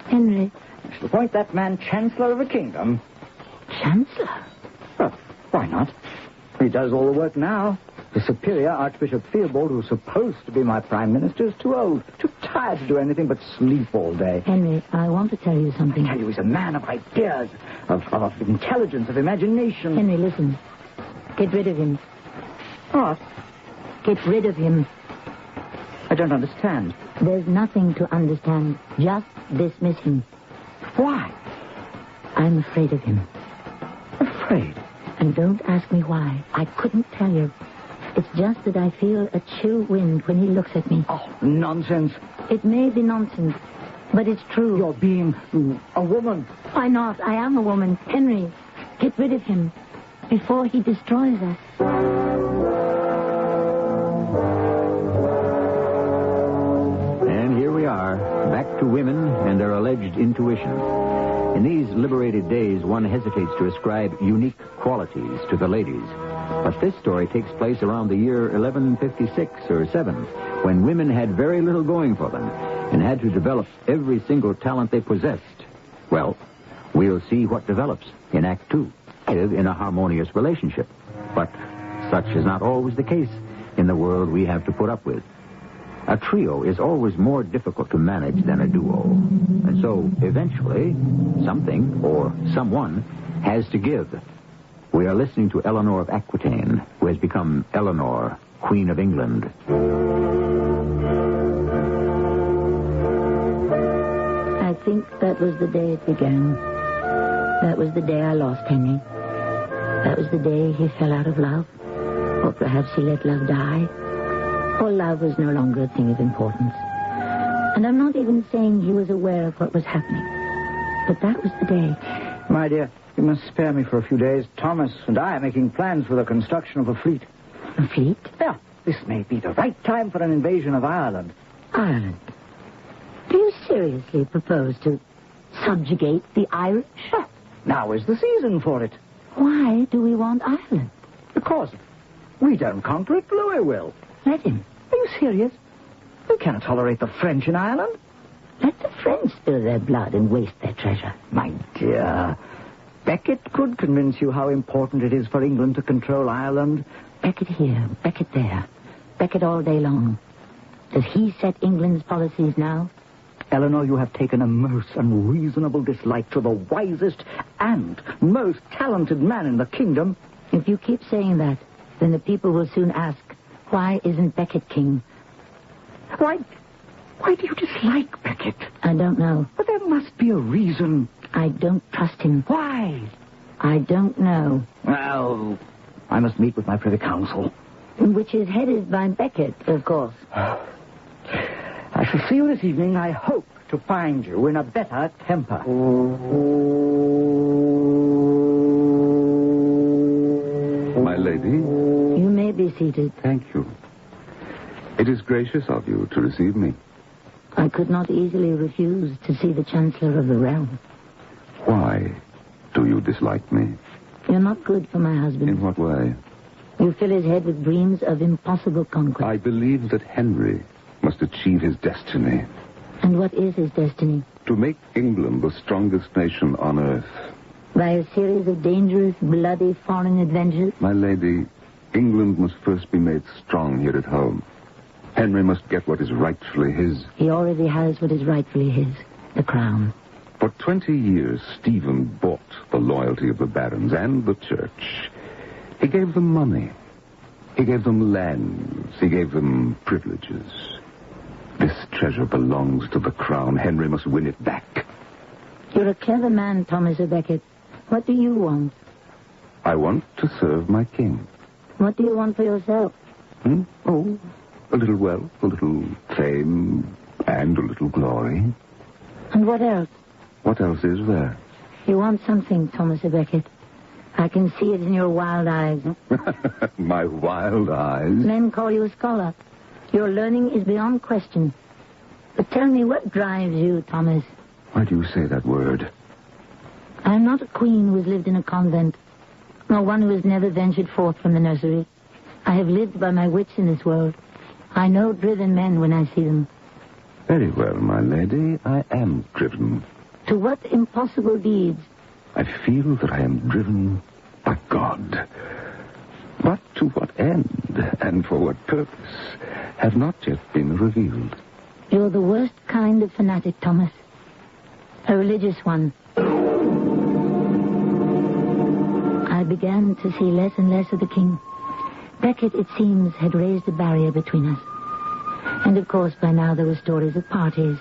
Henry. I shall appoint that man Chancellor of a kingdom. Chancellor? Well, why not? He does all the work now. The superior, Archbishop Theobald, who's supposed to be my prime minister, is too old, too tired to do anything but sleep all day. Henry, I want to tell you something. I tell you, he's a man of ideas, of intelligence, of imagination. Henry, listen. Get rid of him. What? Get rid of him. I don't understand. There's nothing to understand. Just dismiss him. Why? I'm afraid of him. Afraid? And don't ask me why. I couldn't tell you. It's just that I feel a chill wind when he looks at me. Oh, nonsense. It may be nonsense, but it's true. You're being a woman. Why not? I am a woman. Henry, get rid of him before he destroys us. And here we are, back to women and their alleged intuition. In these liberated days, one hesitates to ascribe unique qualities to the ladies. But this story takes place around the year 1156 or 7, when women had very little going for them and had to develop every single talent they possessed. Well, we'll see what develops in Act 2, in a harmonious relationship. But such is not always the case in the world we have to put up with. A trio is always more difficult to manage than a duo. And so, eventually, something or someone has to give. We are listening to Eleanor of Aquitaine, who has become Eleanor, Queen of England. I think that was the day it began. That was the day I lost Henry. That was the day he fell out of love. Or perhaps he let love die. Or love was no longer a thing of importance. And I'm not even saying he was aware of what was happening. But that was the day. My dear, you must spare me for a few days. Thomas and I are making plans for the construction of a fleet. A fleet? Yeah, this may be the right time for an invasion of Ireland. Ireland? Do you seriously propose to subjugate the Irish? Now is the season for it. Why do we want Ireland? Because we don't conquer it, Louis will. Let him. Are you serious? We can't tolerate the French in Ireland. Let the French spill their blood and waste their treasure. My dear, Becket could convince you how important it is for England to control Ireland. Becket here, Becket there. Becket all day long. Does he set England's policies now? Eleanor, you have taken a most unreasonable dislike to the wisest and most talented man in the kingdom. If you keep saying that, then the people will soon ask, why isn't Becket king? Why do you dislike Becket? I don't know. But there must be a reason. I don't trust him. Why? I don't know. Well, I must meet with my privy council. Which is headed by Becket, of course. I shall see you this evening. I hope to find you in a better temper. My lady? You may be seated. Thank you. It is gracious of you to receive me. I could not easily refuse to see the Chancellor of the realm. Why do you dislike me? You're not good for my husband. In what way? You fill his head with dreams of impossible conquest. I believe that Henry must achieve his destiny. And what is his destiny? To make England the strongest nation on earth. By a series of dangerous, bloody foreign adventures? My lady, England must first be made strong here at home. Henry must get what is rightfully his. He already has what is rightfully his, the crown. For 20 years, Stephen bought the loyalty of the barons and the church. He gave them money. He gave them lands. He gave them privileges. This treasure belongs to the crown. Henry must win it back. You're a clever man, Thomas à Becket. What do you want? I want to serve my king. What do you want for yourself? Oh, a little wealth, a little fame, and a little glory. And what else? What else is there? You want something, Thomas à Becket. I can see it in your wild eyes. My wild eyes? Men call you a scholar. Your learning is beyond question. But tell me, what drives you, Thomas? Why do you say that word? I am not a queen who has lived in a convent, nor one who has never ventured forth from the nursery. I have lived by my wits in this world. I know driven men when I see them. Very well, my lady. I am driven. To what impossible deeds? I feel that I am driven by God. But to what end and for what purpose have not yet been revealed. You're the worst kind of fanatic, Thomas. A religious one. I began to see less and less of the king. Becket, it seems, had raised a barrier between us. And of course, by now there were stories of parties.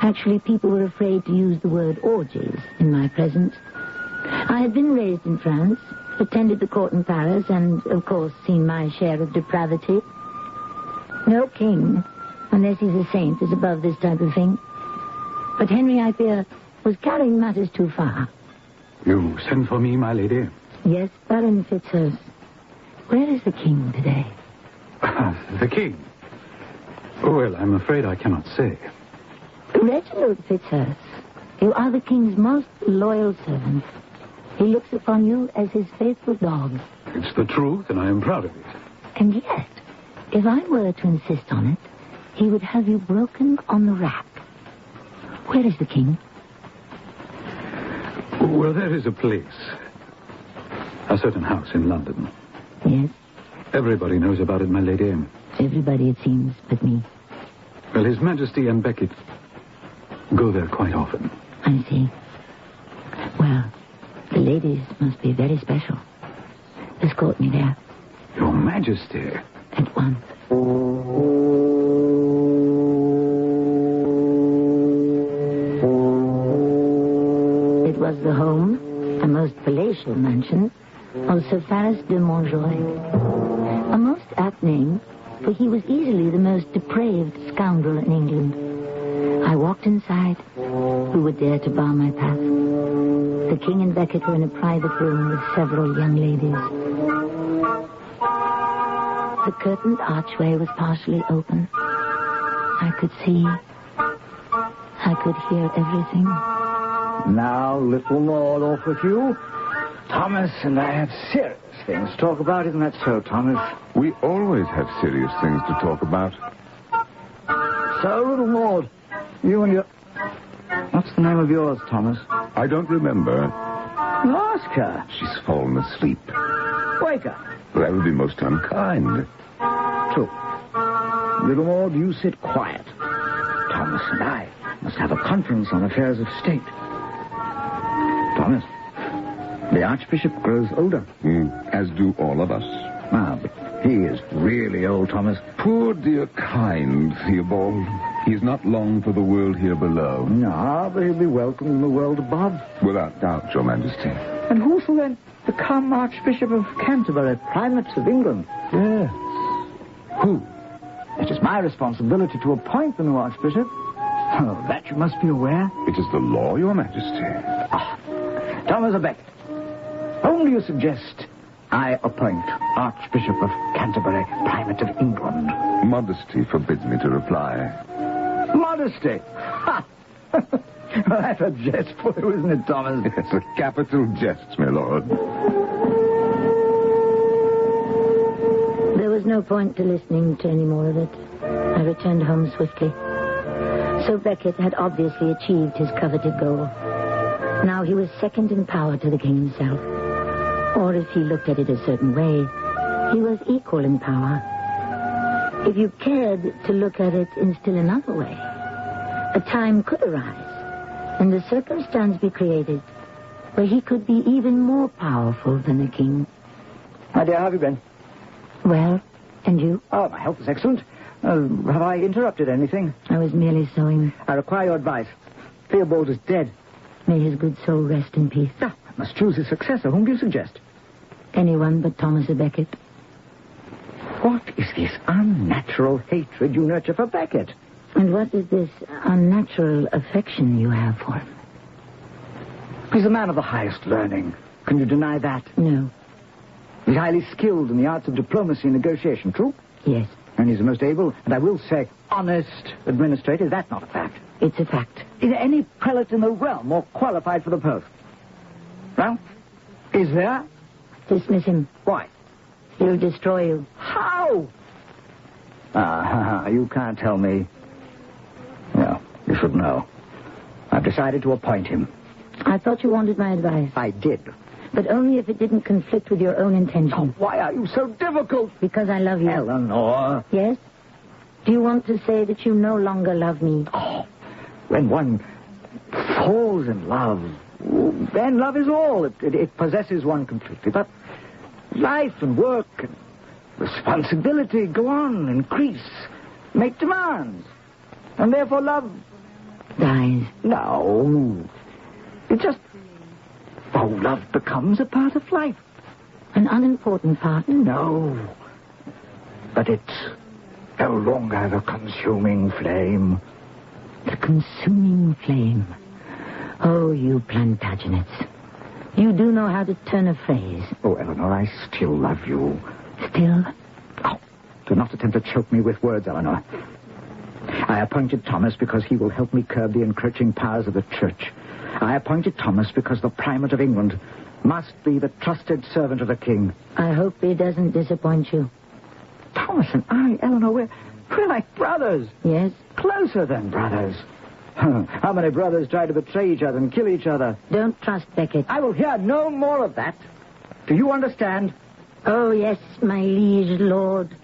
Actually, people were afraid to use the word orgies in my presence. I had been raised in France, attended the court in Paris, and, of course, seen my share of depravity. No king, unless he's a saint, is above this type of thing. But Henry, I fear, was carrying matters too far. You sent for me, my lady? Yes, Baron Fitzhurst. Where is the king today? The king? Well, I'm afraid I cannot say. Reginald Fitzhurst, you are the king's most loyal servant. He looks upon you as his faithful dog. It's the truth, and I am proud of it. And yet, if I were to insist on it, he would have you broken on the rack. Where is the king? Well, there is a place. A certain house in London. Yes? Everybody knows about it, my lady. Everybody, it seems, but me. Well, His Majesty and Becket go there quite often. I see. Well, the ladies must be very special. Escort me there. Your Majesty. At once. It was the home, a most palatial mansion, of Sir Faris de Montjoy. A most apt name, for he was easily the most depraved scoundrel in England. I walked inside. who would dare to bar my path. The king and Becket were in a private room with several young ladies. The curtained archway was partially open. I could see. I could hear everything. Now, little Maud, off with you. Thomas and I have serious things to talk about, isn't that so, Thomas? We always have serious things to talk about. So, little Maud, you and your... What's the name of yours, Thomas? I don't remember. Ask her. She's fallen asleep. Wake her. That would be most unkind. True. Little Maud, you sit quiet. Thomas and I must have a conference on affairs of state. Thomas, the Archbishop grows older. As do all of us. Ah, but he is really old, Thomas. Poor dear kind Theobald. He is not long for the world here below. No, but he'll be welcome in the world above. Without doubt, Your Majesty. And who shall then become Archbishop of Canterbury, Primate of England? Yes. Who? It is my responsibility to appoint the new Archbishop. Oh, that you must be aware. It is the law, Your Majesty. Thomas Becket, whom do you suggest I appoint Archbishop of Canterbury, Primate of England? Modesty forbids me to reply. Modesty? Ha! Well, that's a jest for you, isn't it, Thomas? It's a capital jest, my lord. There was no point to listening to any more of it. I returned home swiftly. So Becket had obviously achieved his coveted goal. Now he was second in power to the king himself. Or if he looked at it a certain way, he was equal in power. If you cared to look at it in still another way, a time could arise and a circumstance be created where he could be even more powerful than the king. My dear, how have you been? Well, and you? Oh, my health is excellent. Have I interrupted anything? I was merely sewing. I require your advice. Theobald is dead. May his good soul rest in peace. I must choose his successor. Whom do you suggest? Anyone but Thomas à Becket. What is this unnatural hatred you nurture for Becket? And what is this unnatural affection you have for him? He's a man of the highest learning. Can you deny that? No. He's highly skilled in the arts of diplomacy and negotiation, true? Yes. And he's the most able, and I will say, honest administrator. Is that not a fact? It's a fact. Is there any prelate in the realm more qualified for the post? Well, is there? Dismiss him. Why? He'll destroy you. How? You can't tell me. No, you should know. I've decided to appoint him. I thought you wanted my advice. I did. But only if it didn't conflict with your own intention. Oh, why are you so difficult? Because I love you. Eleanor. Yes? Do you want to say that you no longer love me? Oh, when one falls in love, then love is all. It possesses one completely. But life and work and responsibility go on, increase, make demands. And therefore love dies. No. It just... Oh, love becomes a part of life. An unimportant part? No. But it's no longer the consuming flame. The consuming flame. Oh, you Plantagenets. You do know how to turn a phrase. Oh, Eleanor, I still love you. Still? Oh, do not attempt to choke me with words, Eleanor. I appointed Thomas because he will help me curb the encroaching powers of the church. I appointed Thomas because the Primate of England must be the trusted servant of the king. I hope he doesn't disappoint you. Thomas and I, Eleanor, we're like brothers. Yes? Closer than brothers. How many brothers try to betray each other and kill each other? Don't trust Becket. I will hear no more of that. Do you understand? Oh, yes, my liege lord.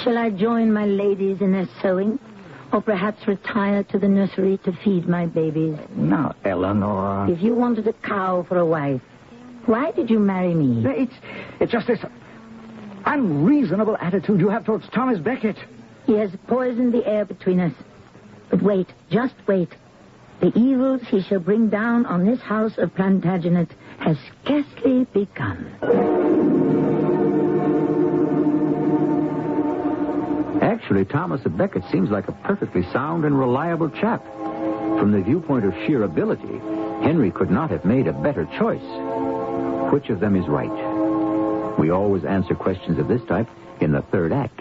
Shall I join my ladies in their sewing? Or perhaps retire to the nursery to feed my babies? Now, Eleanor. If you wanted a cow for a wife, why did you marry me? It's just this unreasonable attitude you have towards Thomas Becket. He has poisoned the air between us. But wait, just wait. The evils he shall bring down on this house of Plantagenet has scarcely begun. Actually, Thomas à Becket seems like a perfectly sound and reliable chap. From the viewpoint of sheer ability, Henry could not have made a better choice. Which of them is right? We always answer questions of this type in the third act.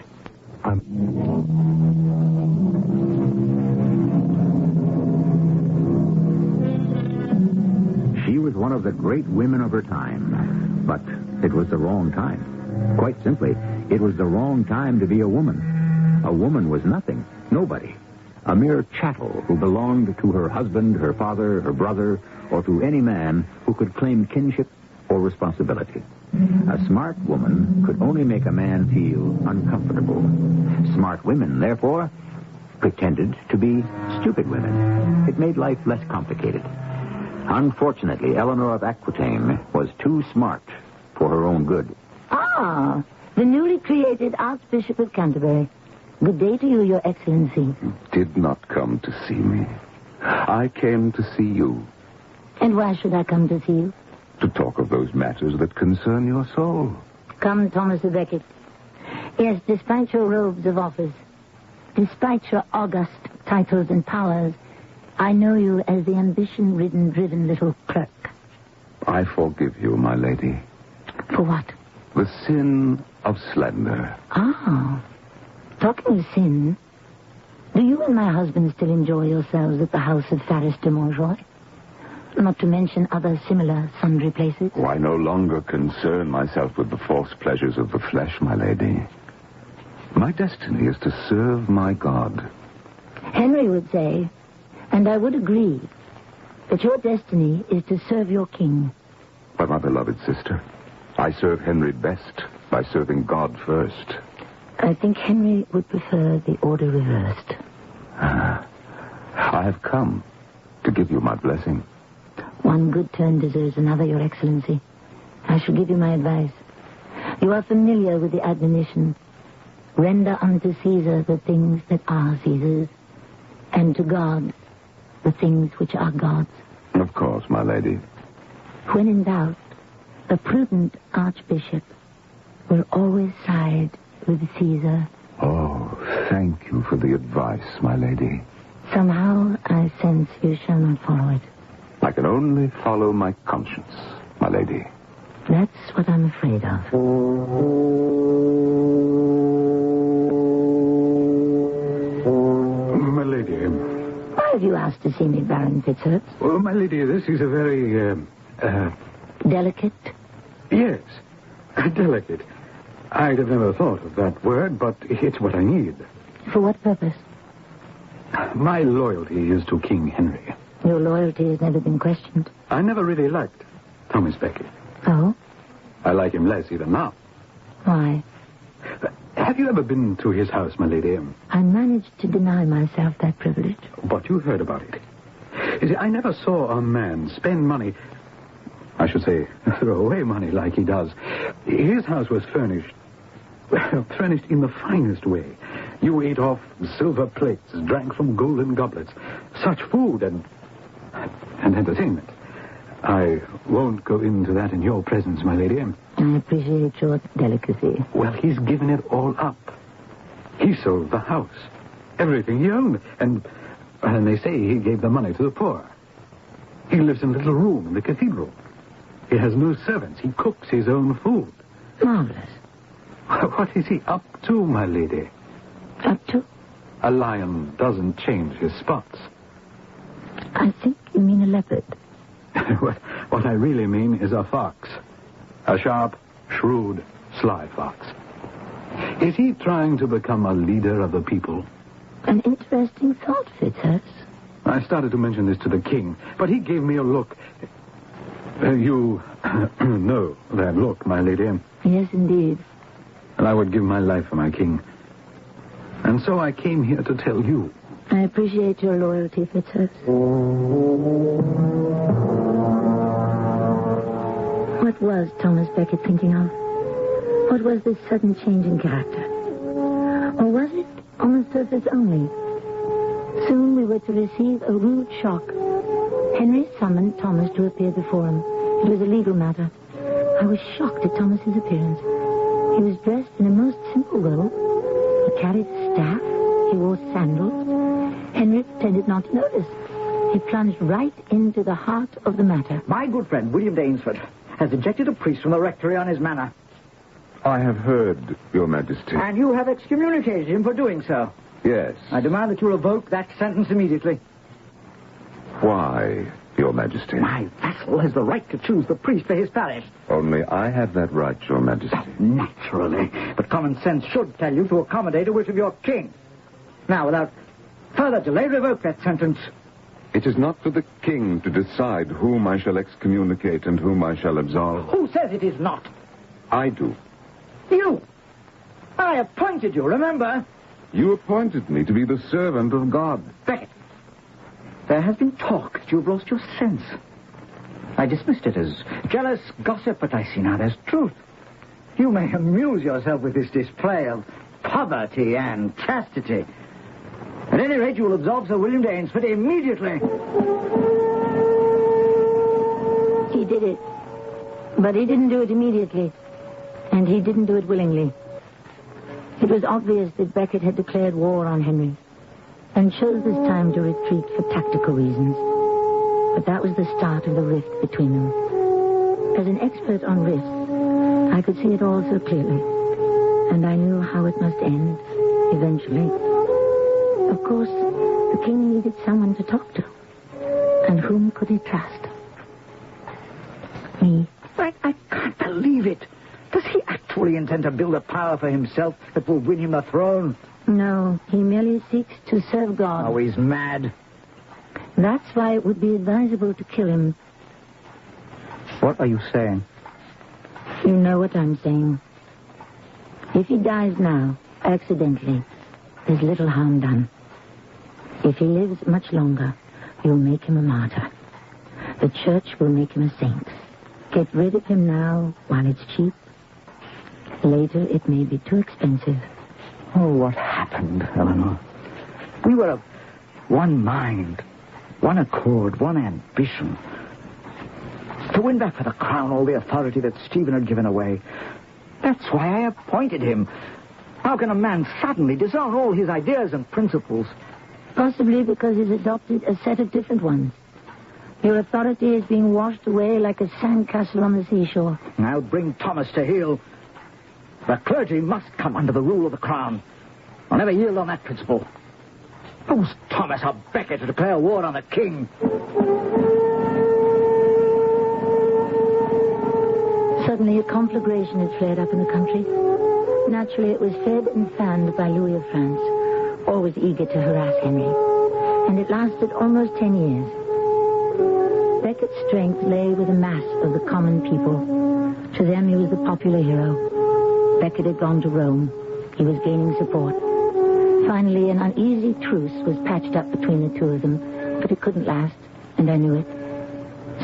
She was one of the great women of her time, but it was the wrong time. Quite simply, it was the wrong time to be a woman. A woman was nothing, nobody. A mere chattel who belonged to her husband, her father, her brother, or to any man who could claim kinship or responsibility. A smart woman could only make a man feel uncomfortable. Smart women, therefore, pretended to be stupid women. It made life less complicated. Unfortunately, Eleanor of Aquitaine was too smart for her own good. Ah, the newly created Archbishop of Canterbury. Good day to you, Your Excellency. You did not come to see me. I came to see you. And why should I come to see you? To talk of those matters that concern your soul. Come, Thomas de Becket. Yes, despite your robes of office, despite your august titles and powers, I know you as the ambition-ridden, driven little clerk. I forgive you, my lady. For what? The sin of slender. Ah. Talking of sin, do you and my husband still enjoy yourselves at the house of Faris de Montjoy? Not to mention other similar sundry places? Oh, I no longer concern myself with the false pleasures of the flesh, my lady. My destiny is to serve my God. Henry would say, and I would agree, that your destiny is to serve your king. But, my beloved sister, I serve Henry best by serving God first. I think Henry would prefer the order reversed. I have come to give you my blessing. One good turn deserves another, Your Excellency. I shall give you my advice. You are familiar with the admonition, render unto Caesar the things that are Caesar's, and to God the things which are God's. Of course, my lady. When in doubt, a prudent archbishop will always side with Caesar. Oh, thank you for the advice, my lady. Somehow I sense you shall not follow it. I can only follow my conscience, my lady. That's what I'm afraid of. My lady. Why have you asked to see me, Baron Fitzurse? Well, my lady, this is a very, Delicate? Yes, delicate. I'd have never thought of that word, but it's what I need. For what purpose? My loyalty is to King Henry. Your loyalty has never been questioned. I never really liked Thomas Becket. Oh? I like him less even now. Why? Have you ever been to his house, my lady? I managed to deny myself that privilege. But you heard about it. You see, I never saw a man spend money, I should say, throw away money like he does. His house was furnished in the finest way. You ate off silver plates, drank from golden goblets. Such food and entertainment. I won't go into that in your presence, my lady. I appreciate your delicacy. Well, he's given it all up. He sold the house. Everything he owned. And they say he gave the money to the poor. He lives in a little room in the cathedral. He has no servants. He cooks his own food. Marvelous. What is he up to, my lady? Up to? A lion doesn't change his spots. I think you mean a leopard. What I really mean is a fox. A sharp, shrewd, sly fox. Is he trying to become a leader of the people? An interesting thought, Fitzurse. I started to mention this to the king, but he gave me a look. You know that look, my lady. Yes, indeed. And I would give my life for my king. And so I came here to tell you. I appreciate your loyalty, Fitzurse. What was Thomas Becket thinking of? What was this sudden change in character? Or was it on the surface only? Soon we were to receive a rude shock. Henry summoned Thomas to appear before him. It was a legal matter. I was shocked at Thomas's appearance. He was dressed in a most simple robe. He carried a staff. He wore sandals. Henry pretended not to notice. He plunged right into the heart of the matter. My good friend, William Danesford, has ejected a priest from the rectory on his manor. I have heard, Your Majesty. And you have excommunicated him for doing so. Yes. I demand that you revoke that sentence immediately. Why, Your Majesty? My vassal has the right to choose the priest for his parish. Only I have that right, Your Majesty. Naturally. But common sense should tell you to accommodate a wish of your king. Now, without further delay, revoke that sentence. It is not for the king to decide whom I shall excommunicate and whom I shall absolve. Who says it is not? I do. You. I appointed you, remember? You appointed me to be the servant of God. Beckett, there has been talk that you have lost your sense. I dismissed it as jealous gossip, but I see now there's truth. You may amuse yourself with this display of poverty and chastity. At any rate, you will absolve Sir William Danesford immediately. He did it. But he didn't do it immediately. And he didn't do it willingly. It was obvious that Beckett had declared war on Henry and chose this time to retreat for tactical reasons. But that was the start of the rift between them. As an expert on rifts, I could see it all so clearly. And I knew how it must end, eventually. Of course, the king needed someone to talk to. And whom could he trust? Me. I can't believe it. Does he actually intend to build a power for himself that will win him the throne? No, he merely seeks to serve God. Oh, he's mad. That's why it would be advisable to kill him. What are you saying? You know what I'm saying. If he dies now, accidentally, there's little harm done. If he lives much longer, you'll make him a martyr. The church will make him a saint. Get rid of him now while it's cheap. Later, it may be too expensive. Oh, what happened, Eleanor? We were of one mind, one accord, one ambition. To win back for the crown all the authority that Stephen had given away. That's why I appointed him. How can a man suddenly disown all his ideas and principles? Possibly because he's adopted a set of different ones. Your authority is being washed away like a sandcastle on the seashore. I'll bring Thomas to heel. The clergy must come under the rule of the crown. I'll never yield on that principle. Who's Thomas or Becket to declare war on the king? Suddenly, a conflagration had flared up in the country. Naturally, it was fed and fanned by Louis of France, always eager to harass Henry. And it lasted almost 10 years. Becket's strength lay with the mass of the common people. To them, he was the popular hero. Becket had gone to Rome. He was gaining support. Finally, an uneasy truce was patched up between the two of them, but it couldn't last, and I knew it.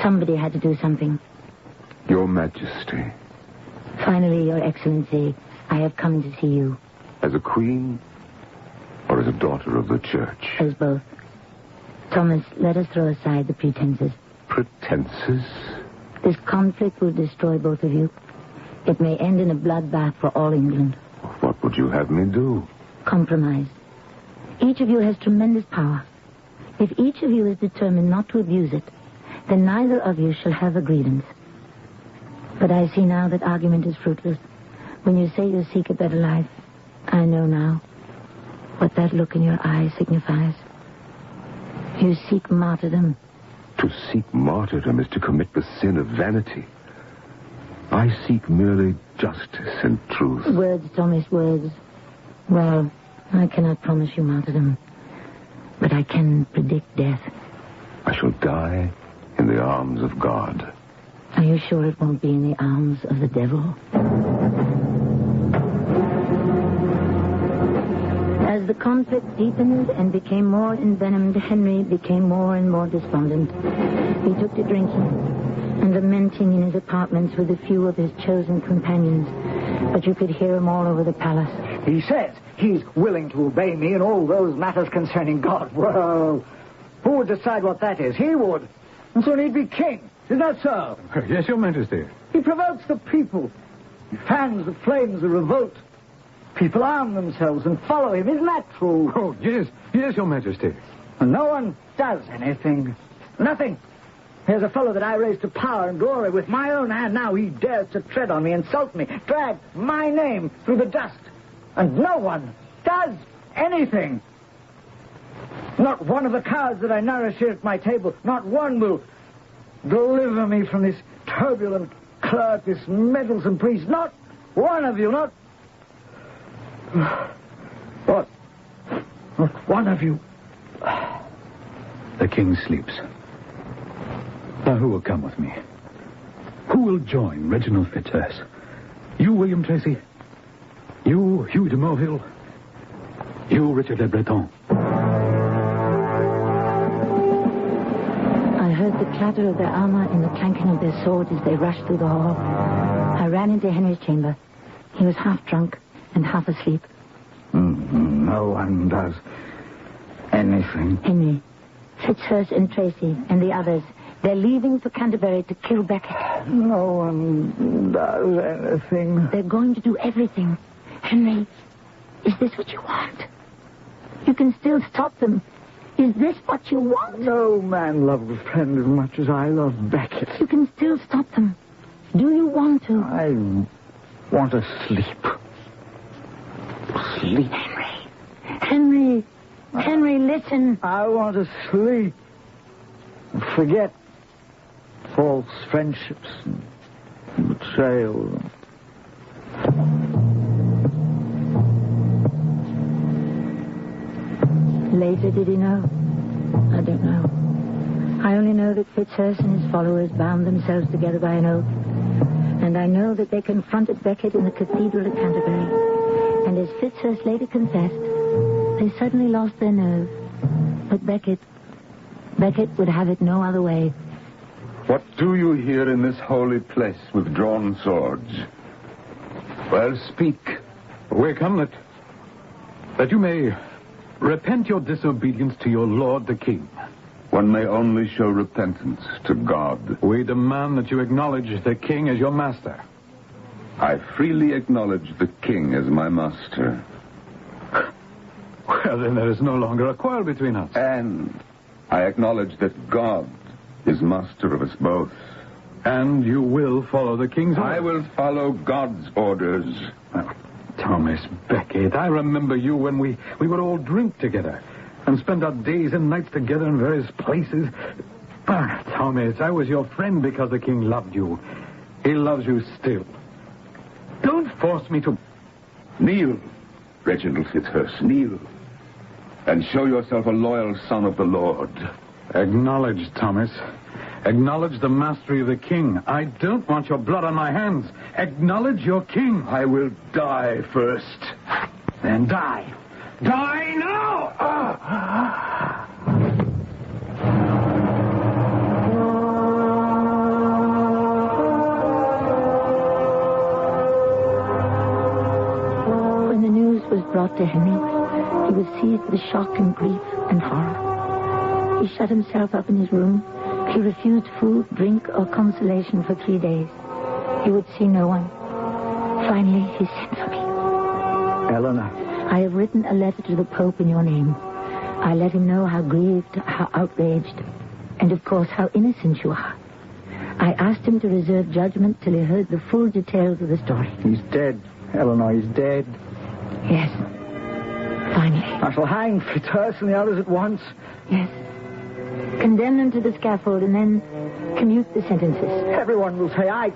Somebody had to do something. Your Majesty. Finally, Your Excellency, I have come to see you. As a queen or as a daughter of the church? As both. Thomas, let us throw aside the pretenses. Pretenses? This conflict will destroy both of you. It may end in a bloodbath for all England. What would you have me do? Compromise. Each of you has tremendous power. If each of you is determined not to abuse it, then neither of you shall have a grievance. But I see now that argument is fruitless. When you say you seek a better life, I know now what that look in your eye signifies. You seek martyrdom. To seek martyrdom is to commit the sin of vanity. I seek merely justice and truth. Words, Thomas, words. Well, I cannot promise you martyrdom, but I can predict death. I shall die in the arms of God. Are you sure it won't be in the arms of the devil? As the conflict deepened and became more envenomed, Henry became more and more despondent. He took to drinking and lamenting in his apartments with a few of his chosen companions. But you could hear him all over the palace. He says he's willing to obey me in all those matters concerning God. Well, who would decide what that is? He would. And so he'd be king. Is that so? Yes, Your Majesty. He provokes the people. He fans the flames of revolt. People arm themselves and follow him. Isn't that true? Oh, yes. Yes, Your Majesty. No one does anything. Nothing. Here's a fellow that I raised to power and glory with my own hand. Now he dares to tread on me, insult me, drag my name through the dust. And no one does anything. Not one of the cows that I nourish here at my table, not one will deliver me from this turbulent clerk, this meddlesome priest. Not one of you, not one of you. The king sleeps. Now, who will come with me? Who will join Reginald Fitzurse? You, William Tracy? You, Hugh de Morville? You, Richard Le Breton? I heard the clatter of their armor and the clanking of their swords as they rushed through the hall. I ran into Henry's chamber. He was half drunk and half asleep. No one does anything. Henry, Fitzurse and Tracy and the others, they're leaving for Canterbury to kill Becket. No one does anything. They're going to do everything. Henry, is this what you want? You can still stop them. Is this what you want? No man loved a friend as much as I love Becket. You can still stop them. Do you want to? I want to sleep. Sleep. Henry, listen. I want to sleep. Forget false friendships and betrayal. Later, did he know? I don't know. I only know that Fitzurse and his followers bound themselves together by an oath. And I know that they confronted Becket in the cathedral at Canterbury. And as Fitzurse later confessed, they suddenly lost their nerve. But Becket would have it no other way. What do you here in this holy place with drawn swords? Well, speak. We come that you may repent your disobedience to your lord the king. One may only show repentance to God. We demand that you acknowledge the king as your master. I freely acknowledge the king as my master. Well, then there is no longer a quarrel between us. And I acknowledge that God is master of us both. And you will follow the king's orders? I will follow God's orders. Thomas Becket, I remember you when we would all drink together and spend our days and nights together in various places. Thomas, I was your friend because the king loved you. He loves you still. Don't force me to... Kneel, Reginald Fitzurse, kneel. And show yourself a loyal son of the Lord. Acknowledge, Thomas. Acknowledge the mastery of the king. I don't want your blood on my hands. Acknowledge your king. I will die first. Then die. Die now! When the news was brought to Henry, he was seized with shock and grief and horror. He shut himself up in his room. He refused food, drink, or consolation for 3 days. He would see no one. Finally, he sent for me. Eleanor. I have written a letter to the Pope in your name. I let him know how grieved, how outraged, and of course how innocent you are. I asked him to reserve judgment till he heard the full details of the story. He's dead, Eleanor, he's dead. Yes. Finally. I shall hang Fitzurse and the others at once. Yes. Condemn them to the scaffold and then commute the sentences. Everyone will say I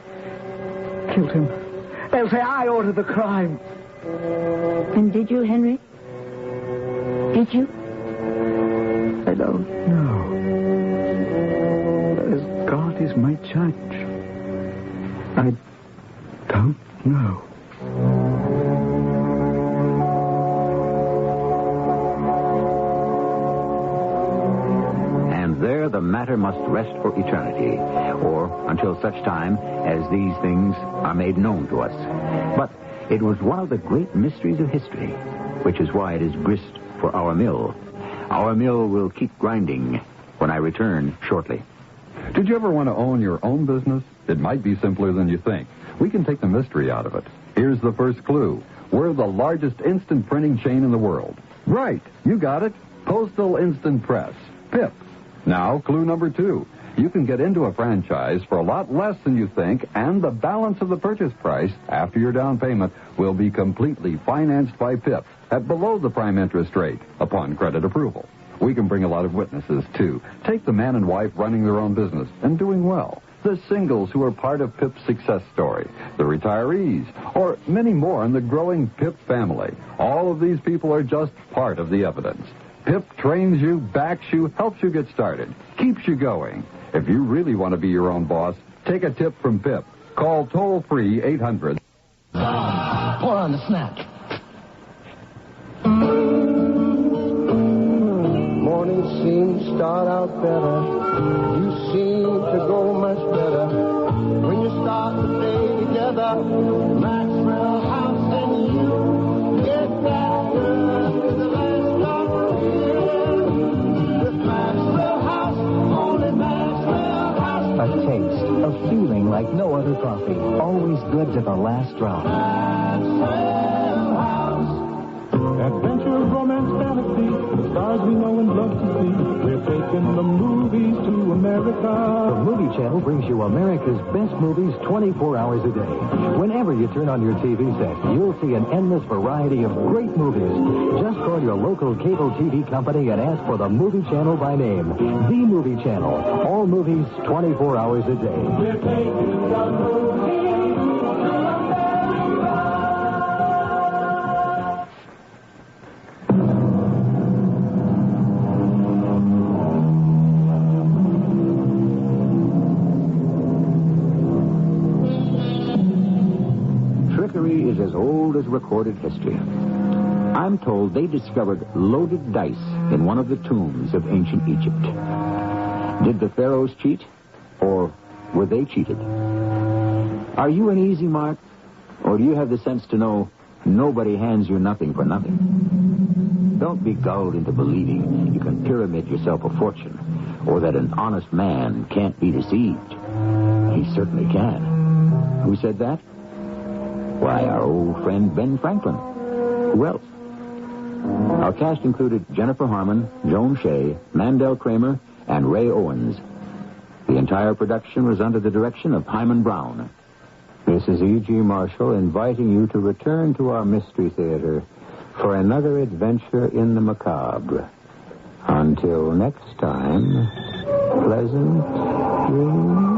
killed him. They'll say I ordered the crime. And did you, Henry? Did you? I don't know. As God is my judge, I don't know. And there the matter must rest for eternity, or until such time as these things are made known to us. But it was one of the great mysteries of history, which is why it is grist for our mill. Our mill will keep grinding when I return shortly. Did you ever want to own your own business? It might be simpler than you think. We can take the mystery out of it. Here's the first clue. We're the largest instant printing chain in the world. Right. You got it. Postal Instant Press, PIP. Now, clue number 2. You can get into a franchise for a lot less than you think, and the balance of the purchase price after your down payment will be completely financed by PIP at below the prime interest rate upon credit approval. We can bring a lot of witnesses, too. Take the man and wife running their own business and doing well. The singles who are part of PIP's success story. The retirees. Or many more in the growing PIP family. All of these people are just part of the evidence. PIP trains you, backs you, helps you get started, keeps you going. If you really want to be your own boss, take a tip from PIP. Call toll-free 800. Pour on the snack. Morning seems to start out better. You seem to go much better when you start the day together. Maxwell House and you get that good with the last drop of beer. With Maxwell House, only Maxwell House. A taste, a feeling like no other coffee. Always good to the last drop. Maxwell House. Adventure, romance, fantasy, the stars we know and love to see. We're taking the movies to America. The Movie Channel brings you America's best movies 24 hours a day. Whenever you turn on your TV set, you'll see an endless variety of great movies. Just call your local cable TV company and ask for the Movie Channel by name. The Movie Channel. All movies 24 hours a day. We're taking the movies. Trickery is as old as recorded history. I'm told they discovered loaded dice in one of the tombs of ancient Egypt. Did the pharaohs cheat, or were they cheated? Are you an easy mark, or do you have the sense to know nobody hands you nothing for nothing? Don't be gulled into believing you can pyramid yourself a fortune, or that an honest man can't be deceived. He certainly can. Who said that? Why, our old friend Ben Franklin. Who else? Our cast included Jennifer Harmon, Joan Shea, Mandel Kramer, and Ray Owens. The entire production was under the direction of Hyman Brown. This is E.G. Marshall inviting you to return to our Mystery Theater for another adventure in the macabre. Until next time, pleasant dreams.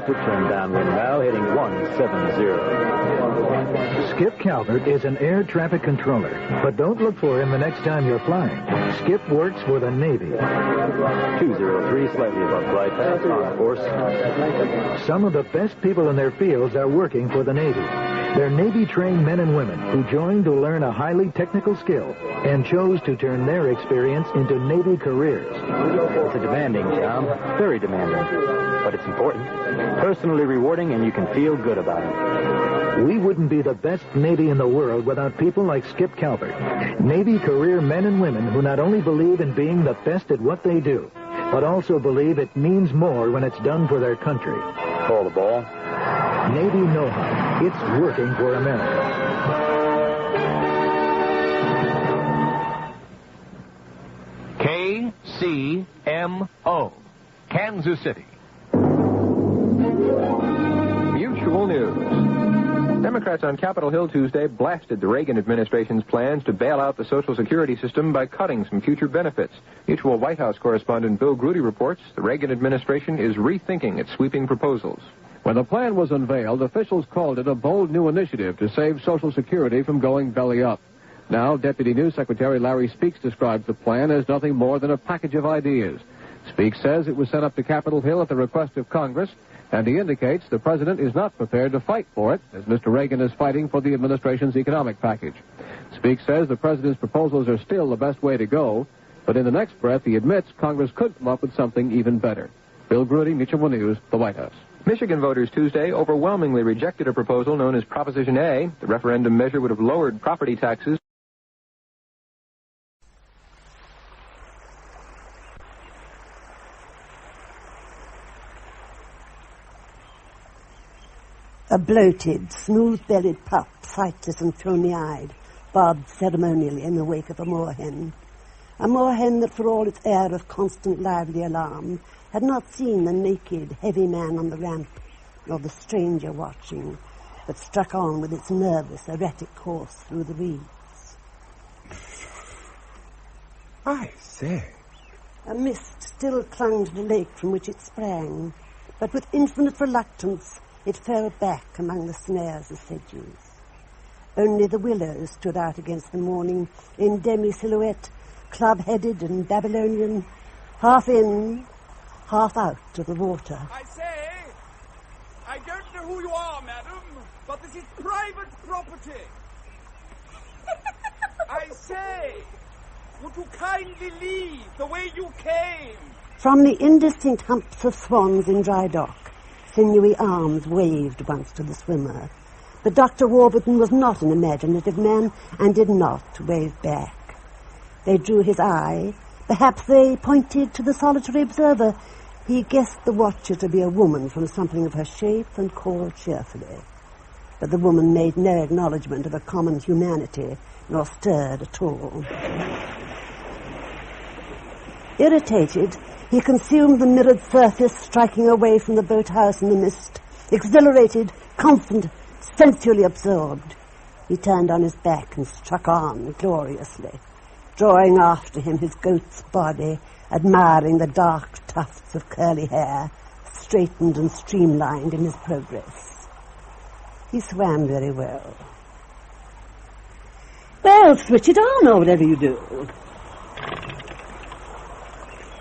Turn downwind now, heading 170. Skip Calvert is an air traffic controller, but don't look for him the next time you're flying. Skip works for the Navy. 203, slightly above flight path, on course. Some of the best people in their fields are working for the Navy. They're Navy-trained men and women who joined to learn a highly technical skill and chose to turn their experience into Navy careers. It's a demanding job, very demanding, but it's important, personally rewarding, and you can feel good about it. We wouldn't be the best Navy in the world without people like Skip Calvert. Navy career men and women who not only believe in being the best at what they do, but also believe it means more when it's done for their country. Call the ball. Navy know-how. It's working for America. KCMO, Kansas City. Mutual News. Democrats on Capitol Hill Tuesday blasted the Reagan administration's plans to bail out the Social Security system by cutting some future benefits. Mutual White House correspondent Bill Grudy reports the Reagan administration is rethinking its sweeping proposals. When the plan was unveiled, officials called it a bold new initiative to save Social Security from going belly up. Now, Deputy News Secretary Larry Speaks describes the plan as nothing more than a package of ideas. Speaks says it was sent up to Capitol Hill at the request of Congress, and he indicates the president is not prepared to fight for it, as Mr. Reagan is fighting for the administration's economic package. Speaks says the president's proposals are still the best way to go, But in the next breath, he admits Congress could come up with something even better. Bill Grudy, Mutual One News, the White House. Michigan voters Tuesday overwhelmingly rejected a proposal known as Proposition A. The referendum measure would have lowered property taxes. A bloated, smooth-bellied pup, sightless and filmy-eyed, bobbed ceremonially in the wake of a moorhen. A moorhen that, for all its air of constant lively alarm, had not seen the naked, heavy man on the ramp, nor the stranger watching, but struck on with its nervous, erratic course through the reeds. I say. A mist still clung to the lake from which it sprang, but with infinite reluctance it fell back among the snares of sedges. Only the willows stood out against the morning in demi-silhouette, club-headed and Babylonian, half in, half out of the water. I say, I don't know who you are, madam, but this is private property. I say, would you kindly leave the way you came? From the indistinct humps of swans in dry dock, sinewy arms waved once to the swimmer. But Dr. Warburton was not an imaginative man and did not wave back. They drew his eye. Perhaps they pointed to the solitary observer. He guessed the watcher to be a woman from something of her shape and called cheerfully. But the woman made no acknowledgement of a common humanity, nor stirred at all. Irritated, he consumed the mirrored surface, striking away from the boathouse in the mist. Exhilarated, confident, sensually absorbed, he turned on his back and struck on gloriously, drawing after him his goat's body, admiring the dark tufts of curly hair, straightened and streamlined in his progress. He swam very well. Well, switch it on or whatever you do.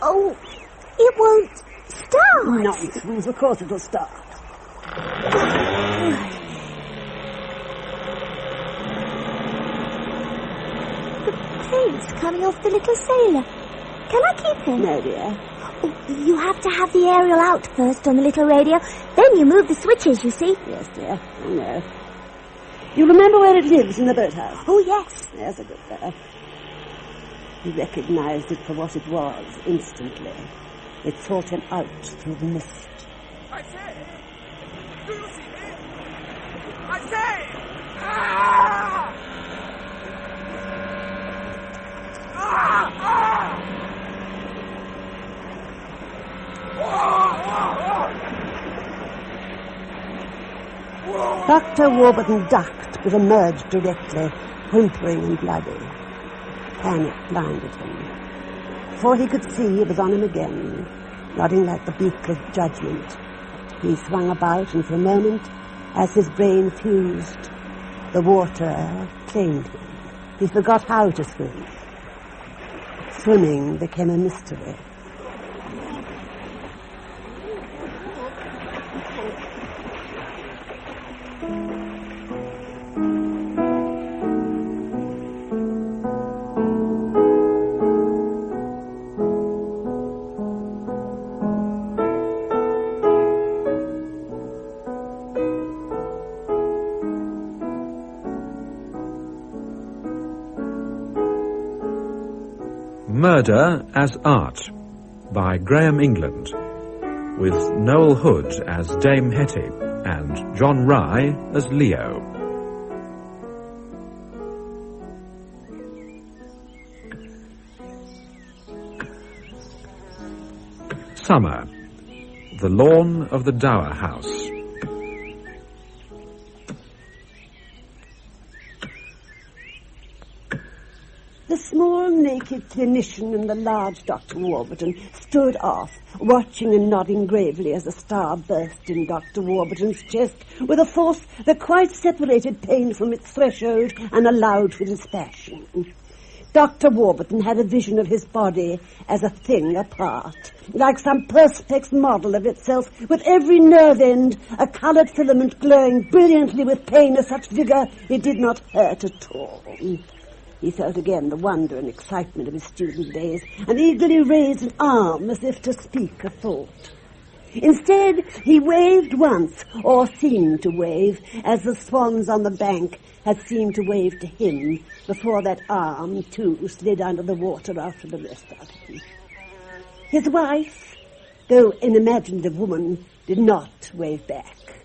Oh, it won't start. Nonsense, of course it'll start. The paint's coming off the little sailor. Can I keep him? No, dear. Oh, you have to have the aerial out first on the little radio. Then you move the switches, you see. Yes, dear, I know. You remember where it lives in the boathouse? Oh, yes. There's a good fellow. He recognized it for what it was instantly. It sought him out through the mist. I say, do you see me? I say! Ah! Ah! Ah! Dr. Warburton ducked, but emerged directly, whimpering and bloody. Panic blinded him. Before he could see, it was on him again, nodding like the beak of judgment. He swung about, and for a moment, as his brain fused, the water claimed him. He forgot how to swim. Swimming became a mystery. Murder as Art by Graham England, with Noel Hood as Dame Hetty and John Rye as Leo. Summer. The lawn of the Dower House. The small, naked clinician and the large Dr. Warburton stood off, watching and nodding gravely as a star burst in Dr. Warburton's chest with a force that quite separated pain from its threshold and allowed for its passion. Dr. Warburton had a vision of his body as a thing apart, like some perspex model of itself, with every nerve end a coloured filament glowing brilliantly with pain of such vigour it did not hurt at all. He felt again the wonder and excitement of his student days, and eagerly raised an arm as if to speak a thought. Instead, he waved once, or seemed to wave, as the swans on the bank had seemed to wave to him before that arm, too, slid under the water after the rest of him. His wife, though an imaginative woman, did not wave back,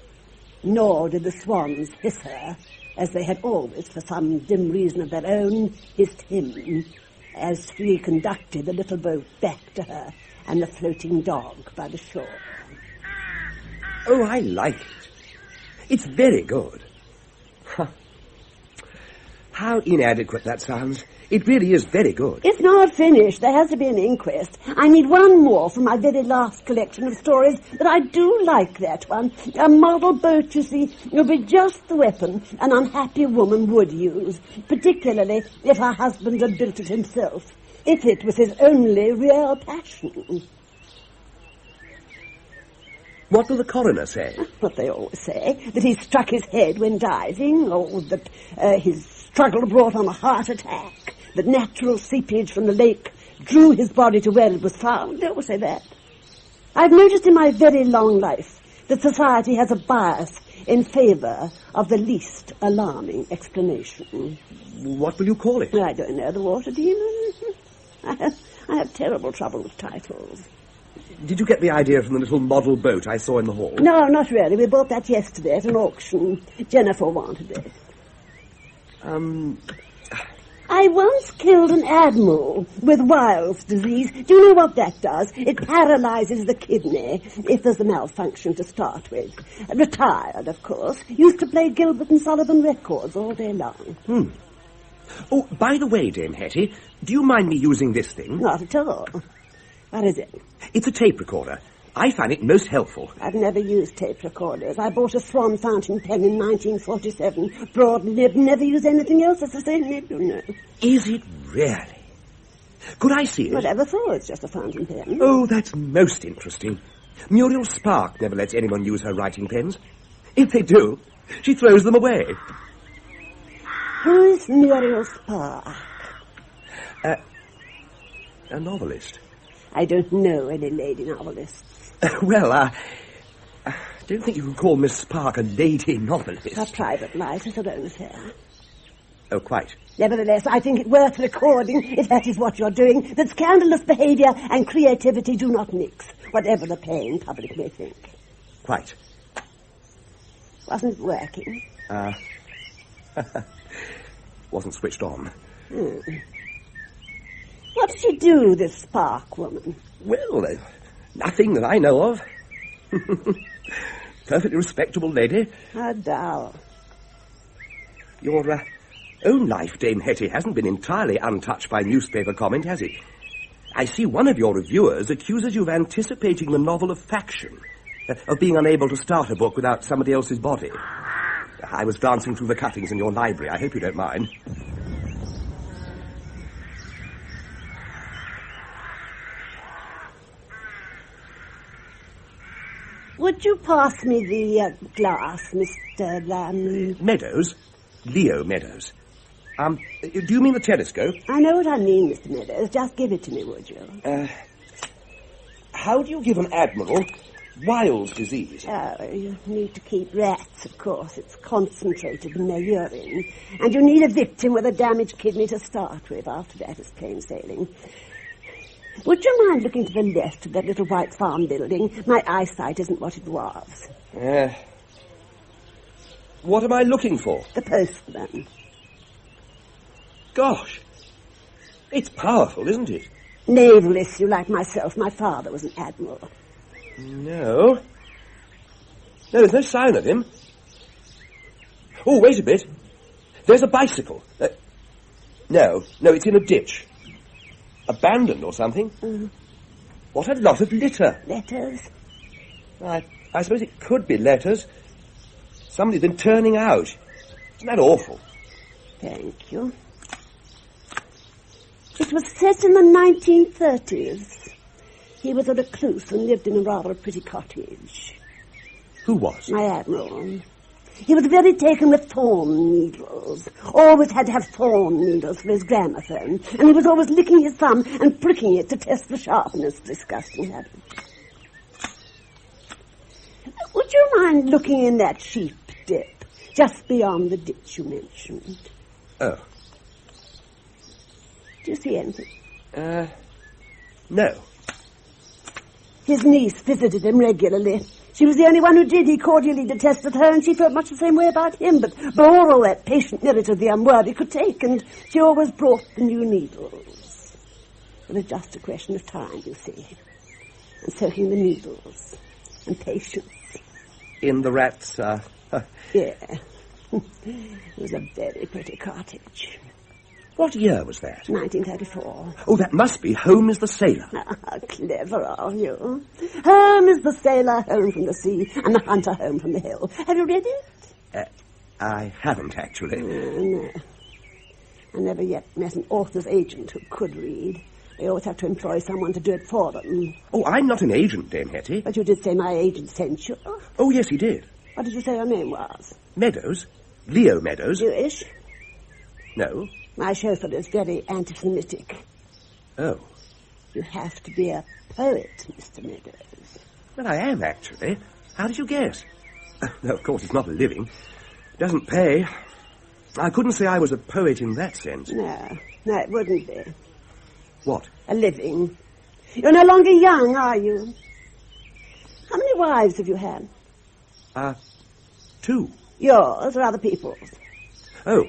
nor did the swans hiss her, as they had always, for some dim reason of their own, hissed him, as he conducted the little boat back to her and the floating dog by the shore. Oh, I like it. It's very good. How inadequate that sounds. It really is very good. It's not finished. There has to be an inquest. I need one more from my very last collection of stories, but I do like that one. A model boat, you see, will be just the weapon an unhappy woman would use, particularly if her husband had built it himself, if it was his only real passion. What will the coroner say? What they always say, that he struck his head when diving, or that his struggle brought on a heart attack, that natural seepage from the lake drew his body to where it was found. They always say that. I've noticed in my very long life that society has a bias in favour of the least alarming explanation. What will you call it? I don't know, the water demon. I have terrible trouble with titles. Did you get the idea from the little model boat I saw in the hall? No, not really. We bought that yesterday at an auction. Jennifer wanted it. I once killed an admiral with Weil's disease. Do you know what that does? It paralyzes the kidney, if there's a malfunction to start with. Retired, of course. Used to play Gilbert and Sullivan records all day long. Oh, by the way, Dame Hetty, do you mind me using this thing? Not at all. What is it? It's a tape recorder. I find it most helpful. I've never used tape recorders. I bought a Swan fountain pen in 1947. Broad nib, never use anything else. It's the same nib, you know. Is it really? Could I see it? Whatever for, it's just a fountain pen. Oh, that's most interesting. Muriel Spark never lets anyone use her writing pens. If they do, she throws them away. Who is Muriel Spark? A novelist. I don't know any lady novelists. Well, I don't think you can call Miss Spark a lady novelist. Her private life is her own affair. Oh, quite. Nevertheless, I think it worth recording, if that is what you're doing, that scandalous behaviour and creativity do not mix, whatever the paying public may think. Quite. Wasn't it working? Wasn't switched on. What did she do, this Spark woman? Well, nothing that I know of. Perfectly respectable lady. How dull. Your own life, Dame Hetty, hasn't been entirely untouched by newspaper comment, has it? I see one of your reviewers accuses you of anticipating the novel of faction, of being unable to start a book without somebody else's body. I was glancing through the cuttings in your library. I hope you don't mind. Would you pass me the glass, Mr. Meadows? Leo Meadows. Do you mean the telescope? I know what I mean, Mr. Meadows. Just give it to me, would you? How do you give an admiral Weil's disease? Oh, you need to keep rats, of course. It's concentrated in their urine. And you need a victim with a damaged kidney to start with. After that, it's plain sailing. Would you mind looking to the left of that little white farm building? My eyesight isn't what it was. What am I looking for? The postman. Gosh. It's powerful, isn't it? Naval issue like myself. My father was an admiral. No, there's no sign of him. Oh, wait a bit. There's a bicycle. No, it's in a ditch. Abandoned or something. What a lot of litter. Letters? I suppose it could be letters. Somebody's been turning out. Isn't that awful? Thank you. It was set in the 1930s. He was a recluse and lived in a rather pretty cottage. Who was? My admiral. He was very taken with thorn needles. Always had to have thorn needles for his gramophone. And he was always licking his thumb and pricking it to test the sharpness. Disgusting habit. Would you mind looking in that sheep dip, just beyond the ditch you mentioned? Oh. Do you see anything? No. His niece visited him regularly. She was the only one who did. He cordially detested her, and she felt much the same way about him, but bore all that patient merit of the unworthy could take, and she always brought the new needles. It was just a question of time, you see. And soaking the needles. And patience. In the rat's, Yeah. It was a very pretty cottage. What year was that? 1934. Oh, that must be Home is the Sailor. How clever of you. Home is the sailor home from the sea, and the hunter home from the hill. Have you read it? I haven't, actually. No. I never yet met an author's agent who could read. They always have to employ someone to do it for them. Oh, I'm not an agent, Dame Hetty. But you did say my agent sent you. Oh, yes, he did. What did you say your name was? Meadows. Leo Meadows. Jewish? No. My chauffeur is very anti-Semitic. Oh. You have to be a poet, Mr. Meadows. Well, I am, actually. How did you guess? No, of course, it's not a living. It doesn't pay. I couldn't say I was a poet in that sense. No, it wouldn't be. What? A living. You're no longer young, are you? How many wives have you had? 2. Yours or other people's? Oh.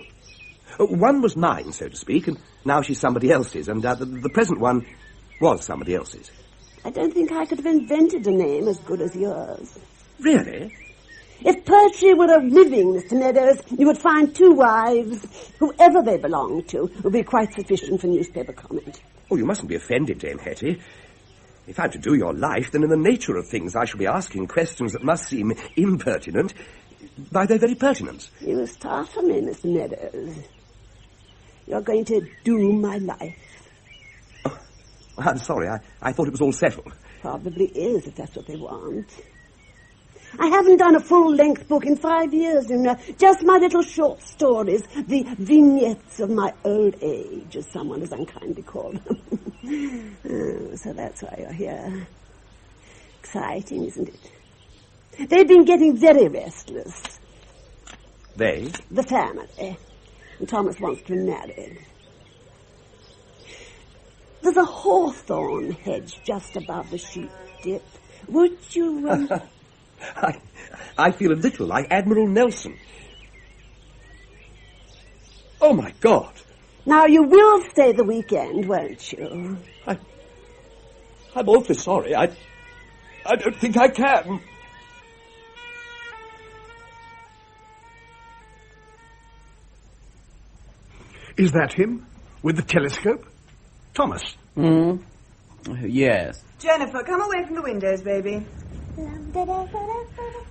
One was mine, so to speak, and now she's somebody else's, and the present one was somebody else's. I don't think I could have invented a name as good as yours. Really? If poetry were a living, Mr. Meadows, you would find 2 wives, whoever they belonged to, would be quite sufficient for newspaper comment. Oh, you mustn't be offended, Dame Hetty. If I'm to do your life, then in the nature of things I shall be asking questions that must seem impertinent by their very pertinence. You startle me, Mr. Meadows. You're going to do my life. Oh, I'm sorry. I thought it was all settled. Probably is, if that's what they want. I haven't done a full-length book in 5 years, you know. Just my little short stories, the vignettes of my old age, as someone has unkindly called them. So that's why you're here. Exciting, isn't it? They've been getting very restless. They? The family. And Thomas wants to be married. There's a hawthorn hedge just above the sheep dip. Would you... I feel a little like Admiral Nelson. Oh, my God. Now, you will stay the weekend, won't you? I'm awfully sorry. I don't think I can. Is that him? With the telescope? Thomas? Yes. Jennifer, come away from the windows, baby.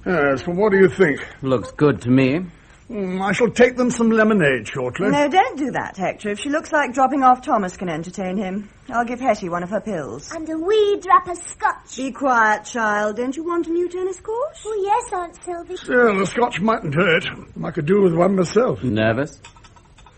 Yes, well, what do you think? Looks good to me. I shall take them some lemonade shortly. No, don't do that, Hector. If she looks like dropping off, Thomas can entertain him. I'll give Hetty one of her pills. And a wee drop of scotch. Be quiet, child. Don't you want a new tennis court? Oh, yes, Aunt Sylvie. Still, the scotch mightn't hurt. I could do with one myself. Nervous?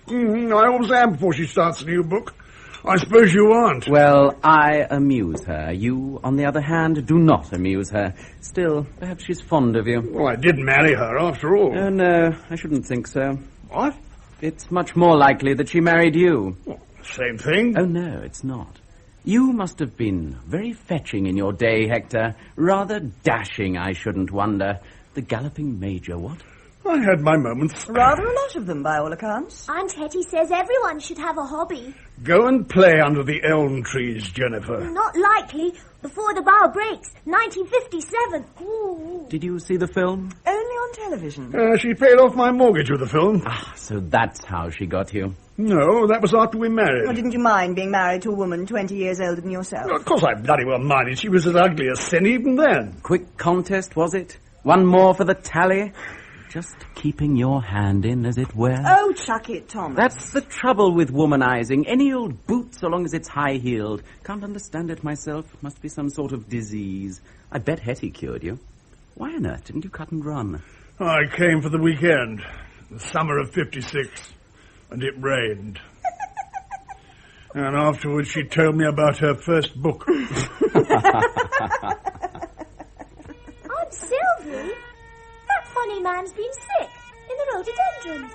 I always am before she starts a new book. I suppose you aren't. Well, I amuse her. You, on the other hand, do not amuse her. Still, perhaps she's fond of you. Well, I did marry her, after all. Oh, no, I shouldn't think so. What? It's much more likely that she married you. Well, same thing. Oh, no, it's not. You must have been very fetching in your day, Hector. Rather dashing, I shouldn't wonder. The galloping major, what? I had my moments. Rather a lot of them, by all accounts. Aunt Hetty says everyone should have a hobby. Go and play under the elm trees, Jennifer. Not likely. Before the bough breaks. 1957. Ooh. Did you see the film? Only on television. She paid off my mortgage with the film. Ah, so that's how she got you. No, that was after we married. Well, didn't you mind being married to a woman 20 years older than yourself? Well, of course I bloody well minded. She was as ugly as sin even then. Quick contest, was it? One more for the tally? Just keeping your hand in, as it were. Oh, chuck it, Thomas. That's the trouble with womanizing. Any old boot, so long as it's high-heeled. Can't understand it myself. Must be some sort of disease. I bet Hetty cured you. Why on earth didn't you cut and run? I came for the weekend, the summer of '56, and it rained. And afterwards she told me about her first book. Aunt Sylvie? That funny man's been sick in the rhododendrons.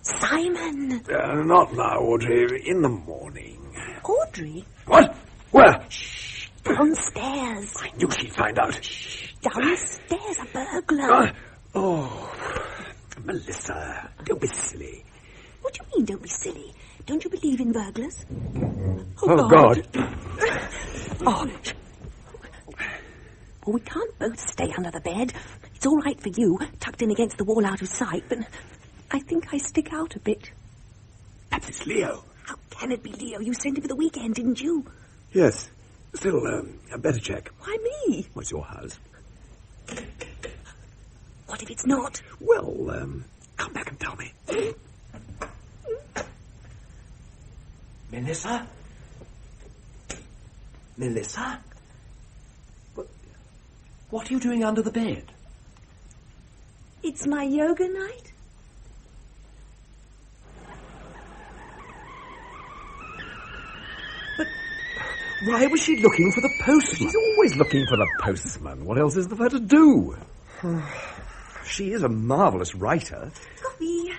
Simon! Not now, Audrey. In the morning. Audrey? What? Where? Shh! Downstairs. I knew she'd find out. Shh! Downstairs, a burglar. Oh, Melissa, don't be silly. What do you mean, don't be silly? Don't you believe in burglars? Oh, God. Oh. Well, we can't both stay under the bed. It's all right for you, tucked in against the wall out of sight, but I think I stick out a bit. Perhaps it's Leo. How can it be Leo? You sent him for the weekend, didn't you? Yes. Still, I better check. Why me? What's your house? What if it's not? Well, come back and tell me. Melissa? Melissa? What are you doing under the bed? It's my yoga night. Why was she looking for the postman? She's always looking for the postman. What else is there to do? She is a marvellous writer. Coffee.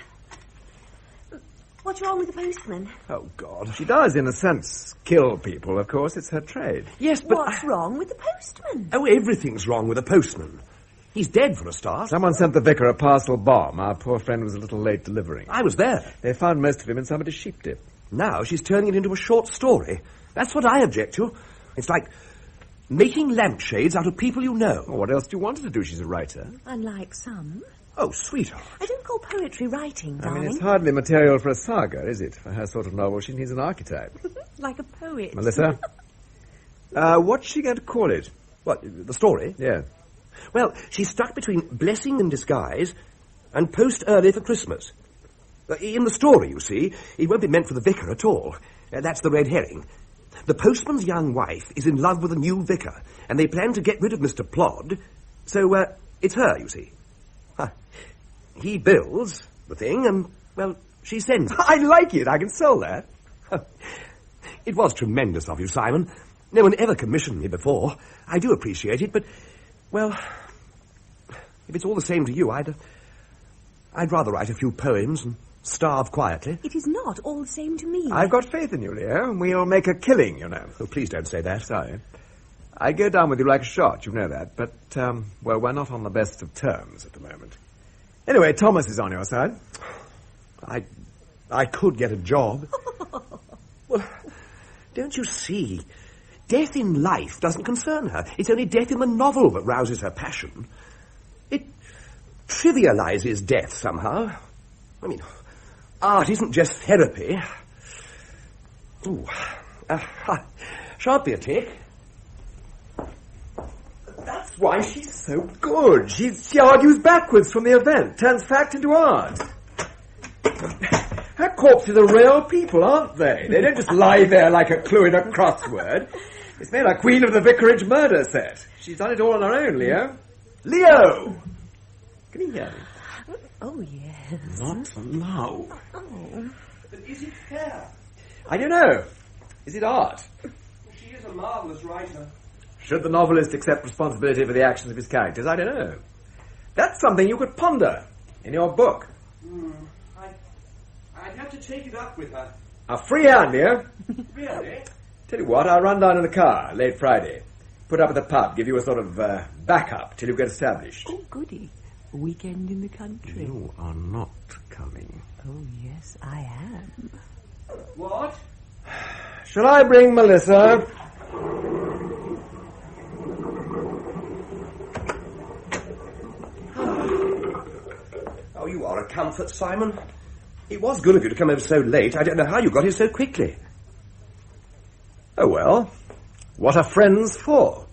What's wrong with the postman? Oh, God. She does, in a sense, kill people, of course. It's her trade. Yes, but... What's wrong with the postman? Oh, everything's wrong with the postman. He's dead for a start. Someone sent the vicar a parcel bomb. Our poor friend was a little late delivering. I was there. They found most of him in somebody's sheep dip. Now she's turning it into a short story. That's what I object to. It's like making lampshades out of people you know. Well, what else do you want her to do? She's a writer. Unlike some. Oh, sweetheart. I don't call poetry writing, darling. I mean, it's hardly material for a saga, is it? For her sort of novel, she needs an archetype. Like a poet. Melissa? What's she going to call it? What, the story? Yeah. Well, she's stuck between Blessing in Disguise and Post Early for Christmas. In the story, you see, it won't be meant for the vicar at all. That's the red herring. The postman's young wife is in love with a new vicar, and they plan to get rid of Mr. Plod, so, it's her, you see. He builds the thing, and, well, she sends it. I like it. I can sell that. It was tremendous of you, Simon. No one ever commissioned me before. I do appreciate it, but, well, if it's all the same to you, I'd rather write a few poems and starve quietly. It is not all the same to me. I've got faith in you, Leo. We'll make a killing, you know. Oh, please don't say that. Sorry. I go down with you like a shot, you know that. But, well, we're not on the best of terms at the moment. Anyway, Thomas is on your side. I could get a job. Well, don't you see? Death in life doesn't concern her. It's only death in the novel that rouses her passion. It trivializes death somehow. I mean, art isn't just therapy. Ooh. Shan't be a tick. That's why she's so good. She argues backwards from the event, turns fact into art. Her corpses are real people, aren't they? They don't just lie there like a clue in a crossword. It's made a Queen of the Vicarage murder set. She's done it all on her own, Leo. Leo! Can you hear me? Oh, yes. Not now. Oh. But is it fair? I don't know. Is it art? She is a marvellous writer. Should the novelist accept responsibility for the actions of his characters? I don't know. That's something you could ponder in your book. I'd have to take it up with her. A free hand, Leo. Really? Tell you what, I'll run down in the car late Friday. Put up at the pub, give you a sort of backup till you get established. Oh, goody. A weekend in the country. You are not coming. Oh, yes, I am. What? Shall I bring Melissa? Oh, you are a comfort, Simon. It was good of you to come over so late. I don't know how you got here so quickly. Oh, well, what are friends for?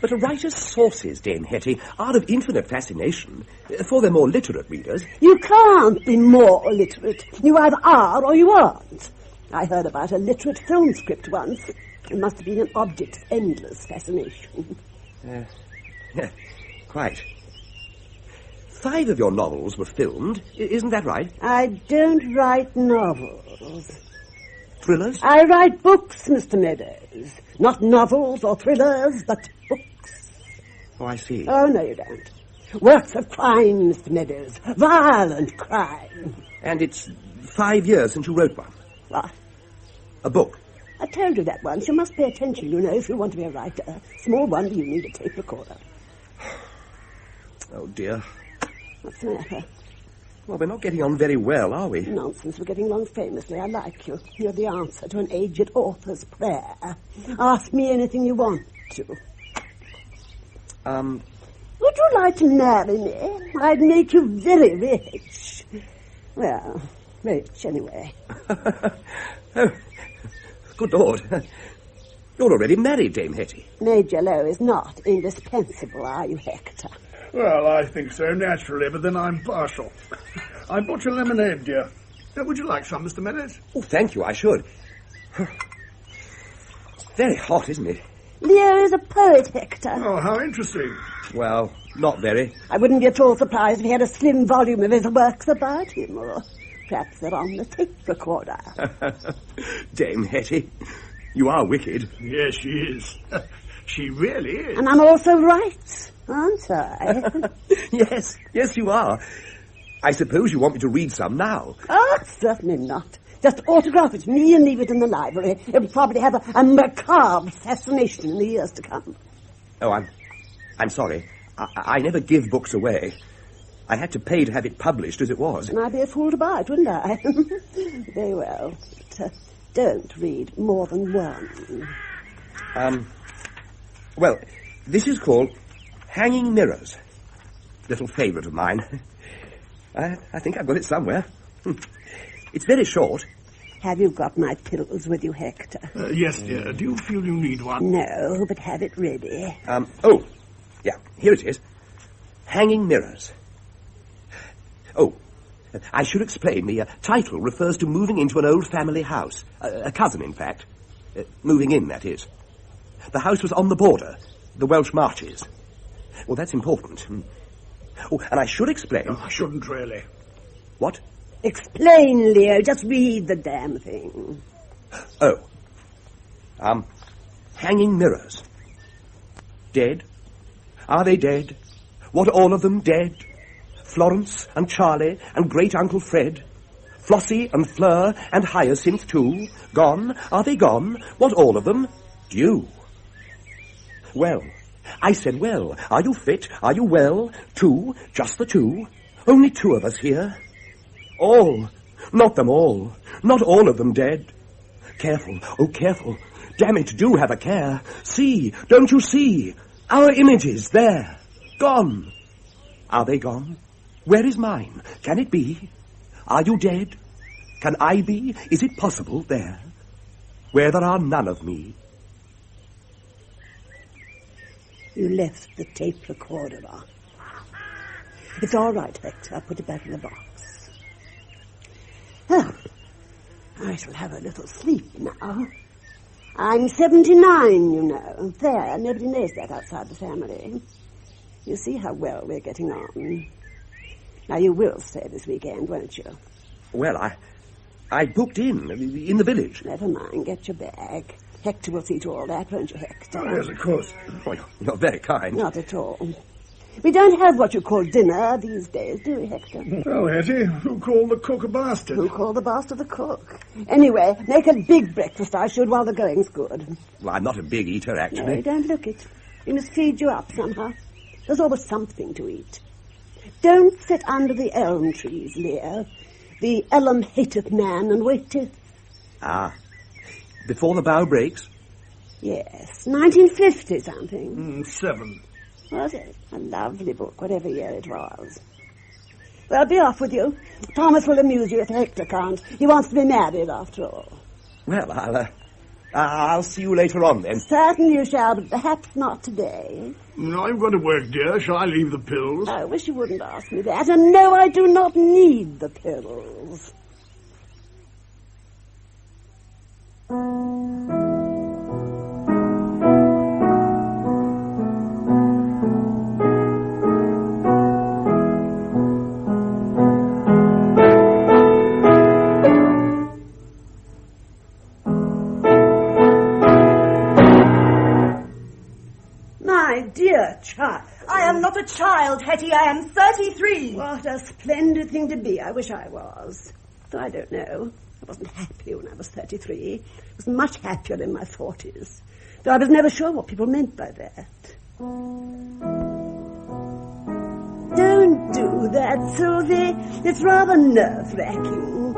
But a writer's sources, Dame Hetty, are of infinite fascination for their more literate readers. You can't be more literate. You either are or you aren't. I heard about a literate film script once. It must have been an object of endless fascination. Yeah, quite. 5 of your novels were filmed, isn't that right? I don't write novels. Thrillers? I write books, Mr. Meadows. Not novels or thrillers, but books. Oh, I see. Oh, no, you don't. Works of crime, Mr. Meadows. Violent crime. And it's 5 years since you wrote one. What? A book. I told you that once. You must pay attention, you know, if you want to be a writer. Small wonder you need a tape recorder. Oh, dear. What's the matter? Well, we're not getting on very well, are we? Nonsense. We're getting along famously. I like you. You're the answer to an aged author's prayer. Ask me anything you want to. Would you like to marry me? I'd make you very rich. Well, rich anyway. Oh, good Lord. You're already married, Dame Hetty. Major Lowe is not indispensable, are you, Hector? Well, I think so, naturally, but then I'm partial. I bought you lemonade, dear. Would you like some, Mr. Meadows? Oh, thank you, I should. It's very hot, isn't it? Leo is a poet, Hector. Oh, how interesting. Well, not very. I wouldn't be at all surprised if he had a slim volume of his works about him, or perhaps they're on the tape recorder. Dame Hetty, you are wicked. Yes, she is. She really is. And I'm also right, aren't I? Yes, you are. I suppose you want me to read some now. Oh, certainly not. Just autograph it to me and leave it in the library. It'll probably have a macabre fascination in the years to come. Oh, I'm sorry. I never give books away. I had to pay to have it published as it was. And I'd be a fool to buy it, wouldn't I? Very well. But, don't read more than one. Well, this is called Hanging Mirrors. Little favourite of mine. I think I've got it somewhere. It's very short. Have you got my pills with you, Hector? Yes, dear. Do you feel you need one? No, but have it ready. Oh, yeah, here it is. Hanging Mirrors. Oh, I should explain. The title refers to moving into an old family house. A cousin, in fact. Moving in, that is. The house was on the border, the Welsh Marches. Well, that's important. Oh, and I should explain... No, I shouldn't really. What? Explain, Leo. Just read the damn thing. Oh. Hanging Mirrors. Dead? Are they dead? What, all of them dead? Florence and Charlie and great-uncle Fred? Flossie and Fleur and Hyacinth, too? Gone? Are they gone? What, all of them? Due. Well, I said well. Are you fit? Are you well? 2, just the 2. Only 2 of us here. All. Not them all. Not all of them dead. Careful. Oh, careful. Damn it, do have a care. See, don't you see? Our images, there. Gone. Are they gone? Where is mine? Can it be? Are you dead? Can I be? Is it possible there? Where there are none of me. You left the tape recorder on. It's all right, Hector. I'll put it back in the box. I shall have a little sleep now. I'm 79, you know. There, nobody knows that outside the family. You see how well we're getting on. Now, you will stay this weekend, won't you? Well, I booked in the village. Never mind, get your bag. Hector will see to all that, won't you, Hector? Oh, yes, of course. Oh, you're very kind. Not at all. We don't have what you call dinner these days, do we, Hector? Oh, Hetty, who called the cook a bastard? Who called the bastard a cook? Anyway, make a big breakfast, I should, while the going's good. Well, I'm not a big eater, actually. No, you don't look it. We must feed you up somehow. There's always something to eat. Don't sit under the elm trees, Leo. The elm hateth man and waiteth. Ah. Before the bough breaks? Yes, 1950 something. 7. Was it? A lovely book, whatever year it was. Well, be off with you. Thomas will amuse you if Hector can't. He wants to be married, after all. Well, I'll see you later on, then. Certainly you shall, but perhaps not today. I've got to work, dear. Shall I leave the pills? I wish you wouldn't ask me that. And no, I do not need the pills. Dear child. I am not a child, Hetty. I am 33. What a splendid thing to be. I wish I was. Though I don't know. I wasn't happy when I was 33. I was much happier in my 40s. Though I was never sure what people meant by that. Don't do that, Susie. It's rather nerve-wracking.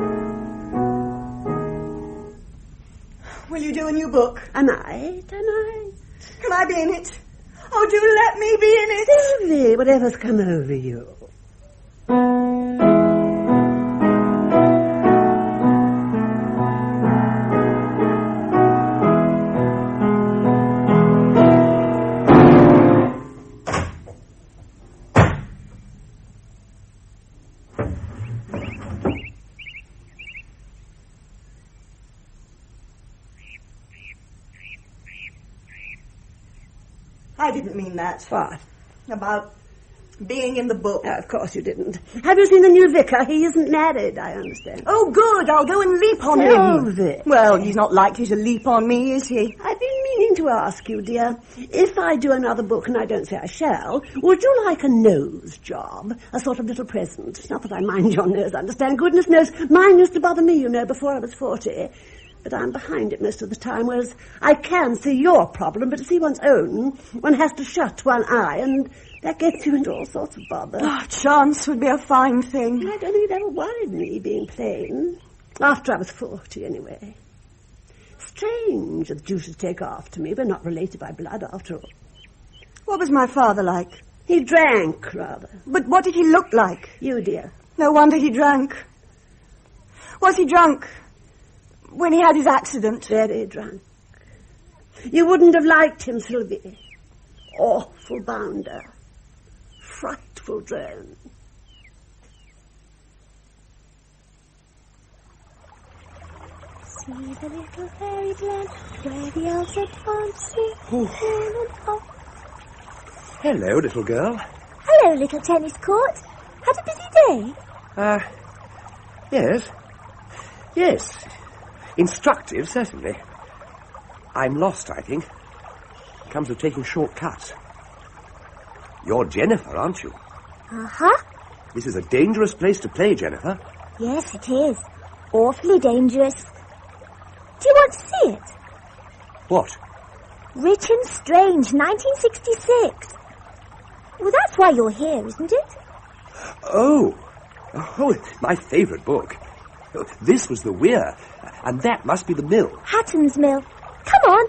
Will you do a new book? I might. Can I be in it? Oh, do let me be in it. Susie, whatever's come over you. I didn't mean that. What? About being in the book. Oh, of course you didn't. Have you seen the new vicar? He isn't married, I understand. Oh, good. I'll go and leap on him. Well, he's not likely to leap on me, is he? I've been meaning to ask you, dear, if I do another book, and I don't say I shall, would you like a nose job? A sort of little present. Not that I mind your nose, understand. Goodness knows, mine used to bother me, you know, before I was 40. But I'm behind it most of the time, whereas I can see your problem, but to see one's own, one has to shut one eye, and that gets you into all sorts of bother. Oh, chance would be a fine thing. I don't think it ever worried me, being plain. After I was 40, anyway. Strange that you should take after me. We're not related by blood, after all. What was my father like? He drank, rather. But what did he look like? You, dear. No wonder he drank. Was he drunk when he had his accident? Very drunk. You wouldn't have liked him, Sylvie. Awful bounder. Frightful drone. See the little fairy glen where the elves are dancing. Hello, little girl. Hello, little tennis court. Had a busy day? Yes. Yes. Instructive, certainly. I'm lost, I think. Comes of taking shortcuts. You're Jennifer, aren't you? Uh-huh. This is a dangerous place to play, Jennifer. Yes, it is. Awfully dangerous. Do you want to see it? What? Rich and Strange, 1966. Well, that's why you're here, isn't it? Oh, my favourite book. This was the weir, and that must be the mill. Hatton's Mill. Come on.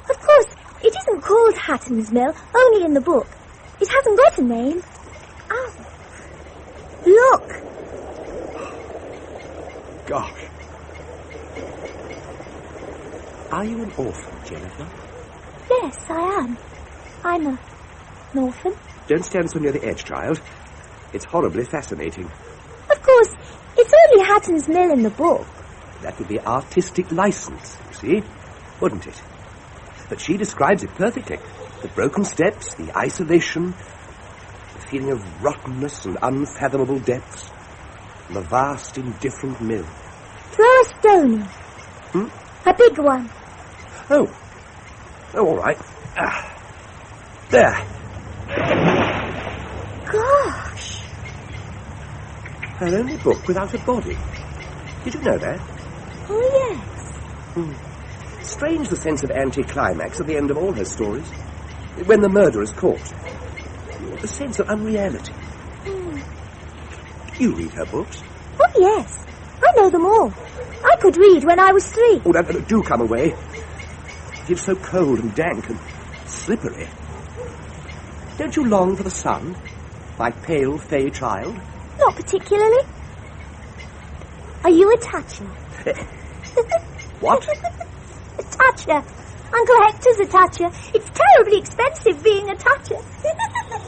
Of course, it isn't called Hatton's Mill, only in the book. It hasn't got a name. Oh. Look. Gosh. Are you an orphan, Jennifer? Yes, I am. I'm an orphan. Don't stand so near the edge, child. It's horribly fascinating. Of course, it's only Hatton's Mill in the book. That would be artistic license, you see, wouldn't it? But she describes it perfectly. The broken steps, the isolation, the feeling of rottenness and unfathomable depths, and the vast, indifferent mill. Throw a stone in. A big one. Oh, all right. There. Gosh. Her only book without a body. Did you know that? Oh, yes. Strange the sense of anticlimax at the end of all her stories. When the murder is caught. The sense of unreality. You read her books? Oh, yes. I know them all. I could read when I was 3. Oh, do come away. It's so cold and dank and slippery. Don't you long for the sun, my pale, fey child? Not particularly. Are you a Thatcher? What? A toucher. Uncle Hector's a toucher. It's terribly expensive being a toucher.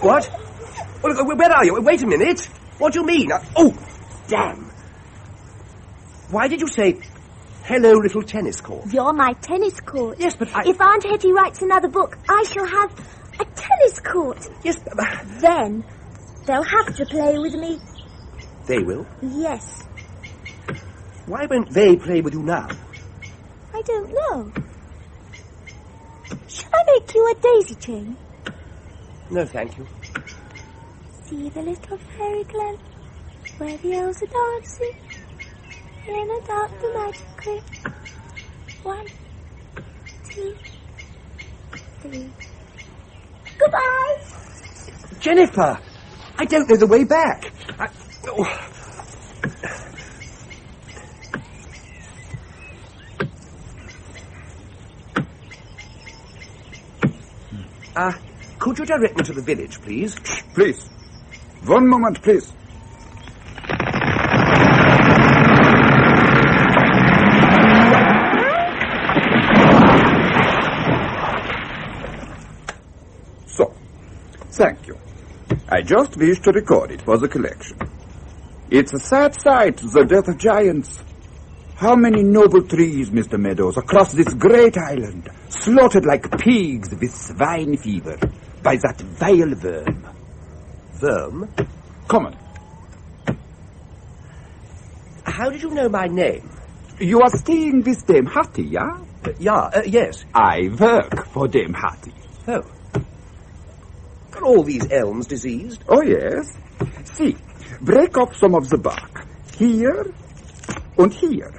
What? Well, where are you? Wait a minute. What do you mean? Oh, damn. Why did you say, hello, little tennis court? You're my tennis court. Yes, but If Aunt Hetty writes another book, I shall have a tennis court. Yes, Then they'll have to play with me. They will? Yes. Why won't they play with you now? I don't know. Shall I make you a daisy chain? No, thank you. See the little fairy glen where the elves are dancing in a dark the magic creek. 1, 2, 3. Goodbye! Jennifer! I don't know the way back. Could you direct me to the village, please? Please. 1 moment, please. So, thank you. I just wish to record it for the collection. It's a sad sight, the death of giants. How many noble trees, Mr. Meadows, across this great island, slaughtered like pigs with swine fever by that vile worm. Worm? Come on. How did you know my name? You are staying with Dame Hattie, yeah? Yes. I work for Dame Hattie. Oh. Are all these elms diseased? Oh, yes. See, break off some of the bark. Here and here.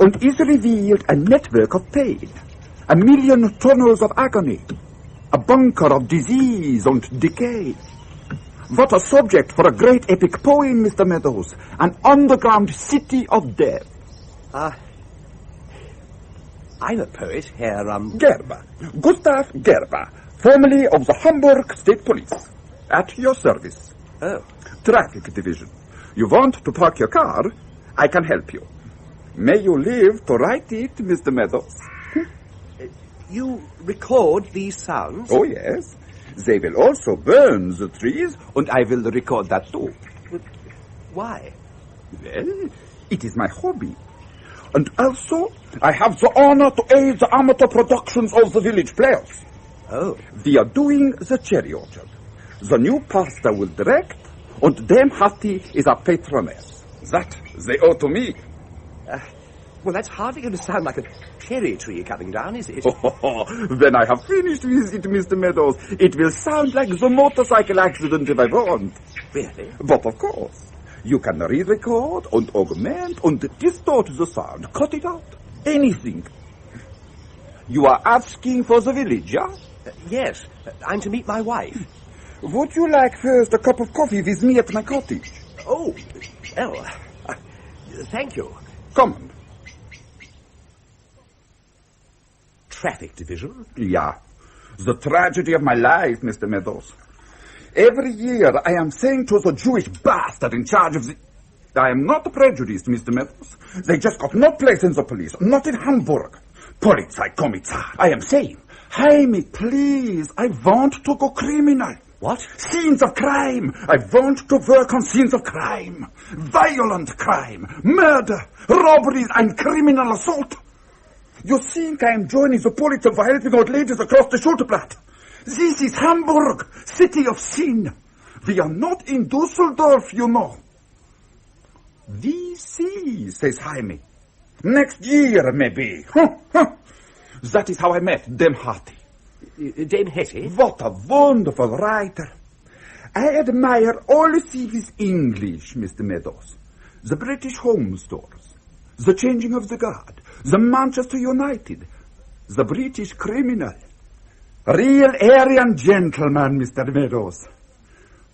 And is revealed a network of pain. 1,000,000 tunnels of agony. A bunker of disease and decay. What a subject for a great epic poem, Mr. Meadows. An underground city of death. I'm a poet, Herr, Gerber. Gustav Gerber, formerly of the Hamburg State Police. At your service. Oh. Traffic Division. You want to park your car? I can help you. May you live to write it, Mr. Meadows. You record these sounds? Oh, yes. They will also burn the trees, and I will record that too. But why? Well, it is my hobby. And also, I have the honor to aid the amateur productions of the village players. Oh. We are doing the cherry orchard. The new pastor will direct, and Dame Hattie is our patroness. That they owe to me. Well, that's hardly going to sound like a cherry tree coming down, is it? When I have finished with it, Mr. Meadows, it will sound like the motorcycle accident if I want. Really? But of course, you can re-record and augment and distort the sound. Cut it out. Anything. You are asking for the village, yeah? Yes. I'm to meet my wife. Would you like first a cup of coffee with me at my cottage? Oh, well, thank you. Come on. Traffic Division? Yeah. The tragedy of my life, Mr. Meadows. Every year I am saying to the Jewish bastard in charge of the... I am not prejudiced, Mr. Meadows. They just got no place in the police, not in Hamburg. Polizeikommissar. I am saying, Jaime, please, I want to go criminal. What? Scenes of crime. I want to work on scenes of crime. Violent crime. Murder. Robberies and criminal assault. You think I am joining the police for helping out ladies across the Schulterblatt? This is Hamburg, city of sin. We are not in Dusseldorf, you know. We see, says Jaime. Next year, maybe. That is how I met Dame Hattie. Dame Hetty? What a wonderful writer. I admire all Stevie's English, Mr. Meadows. The British Home Stores. The Changing of the Guard. The Manchester United. The British Criminal. Real Aryan gentleman, Mr. Meadows.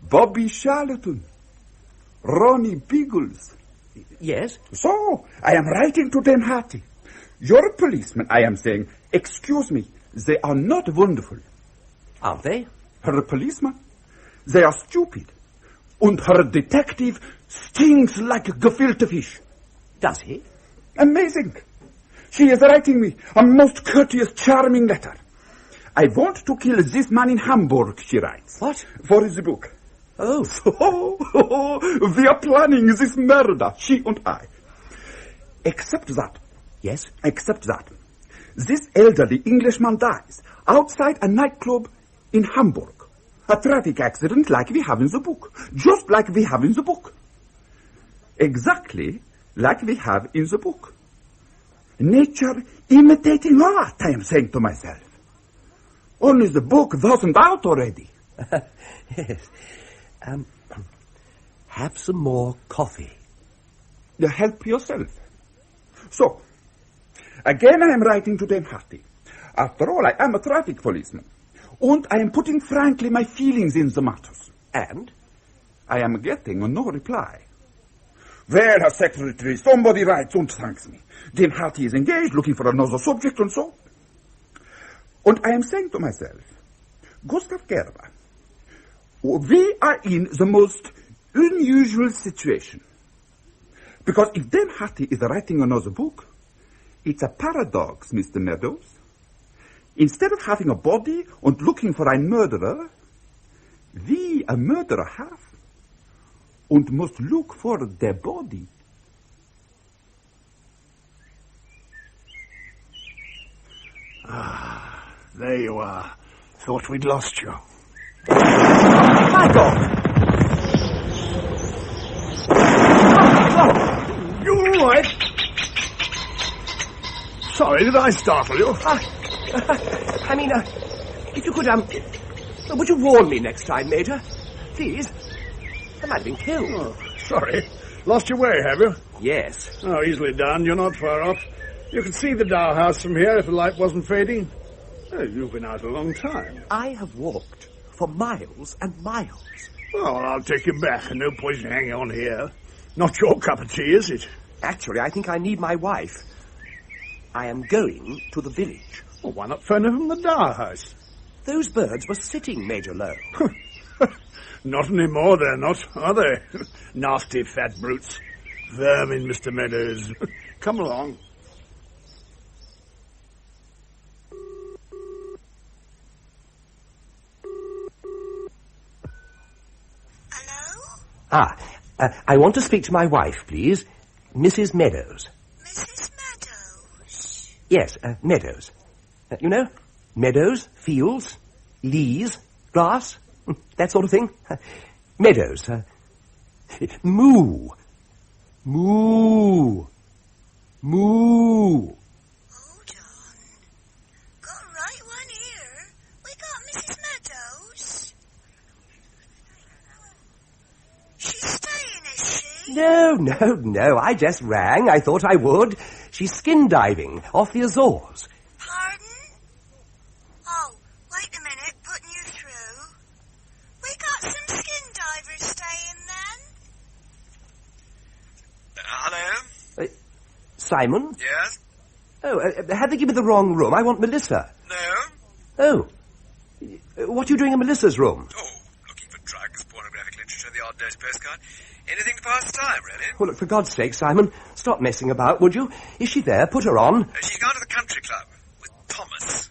Bobby Charlton. Ronnie Biggles. Yes? So, I am writing to Dame Hattie. Your policeman, I am saying, excuse me, they are not wonderful. Aren't they? Her policeman, they are stupid. And her detective stinks like gefilte fish. Does he? Amazing. She is writing me a most courteous, charming letter. I want to kill this man in Hamburg, she writes. What? For the book. Oh. So, we are planning this murder, she and I. Except that. Yes? Except that. This elderly Englishman dies outside a nightclub in Hamburg. A traffic accident like we have in the book. Just like we have in the book. Exactly like we have in the book. Nature imitating art, I am saying to myself. Only the book wasn't out already. Yes. Have some more coffee. You help yourself. So, again I am writing to Dame Hattie. After all, I am a traffic policeman. And I am putting frankly my feelings in the matters. And? I am getting no reply. Well, Herr Secretary, somebody writes and thanks me. Dame Hattie is engaged, looking for another subject and so. And I am saying to myself, Gustav Gerber, we are in the most unusual situation. Because if Dame Hattie is writing another book, it's a paradox, Mr. Meadows. Instead of having a body and looking for a murderer, we a murderer have and must look for the body. Ah, there you are. Thought we'd lost you. My God! You all right? Sorry, did I startle you? I mean, if you could, would you warn me next time, Major? Please. I might have been killed. Oh, sorry. Lost your way, have you? Yes. Oh, easily done. You're not far off. You could see the Dow House from here if the light wasn't fading. Oh, you've been out a long time. I have walked for miles and miles. Well, I'll take you back. No point in hanging on here. Not your cup of tea, is it? Actually, I think I need my wife. I am going to the village. Well, why not phone her from the Dow House? Those birds were sitting, Major Lowe. Not anymore, they're not, are they? Nasty fat brutes. Vermin, Mr. Meadows. Come along. I want to speak to my wife, please. Mrs. Meadows. Mrs. Meadows? Yes, Meadows. You know, meadows, fields, leas, grass, that sort of thing. Meadows. Moo. Moo. Moo. Hold on. Got right one here. We got Mrs. Meadows. She's staying, is she? No. I just rang. I thought I would. She's skin diving off the Azores. Pardon? Oh, wait a minute. Putting you through. We got some skin divers staying then. Hello? Simon? Yes? Oh, have they given me the wrong room? I want Melissa. No? Oh. What are you doing in Melissa's room? Oh, looking for drugs, pornographic literature, the odd dose postcard. Anything to pass the time, really. Well, look, for God's sake, Simon, stop messing about, would you? Is she there? Put her on. She's gone to the country club with Thomas.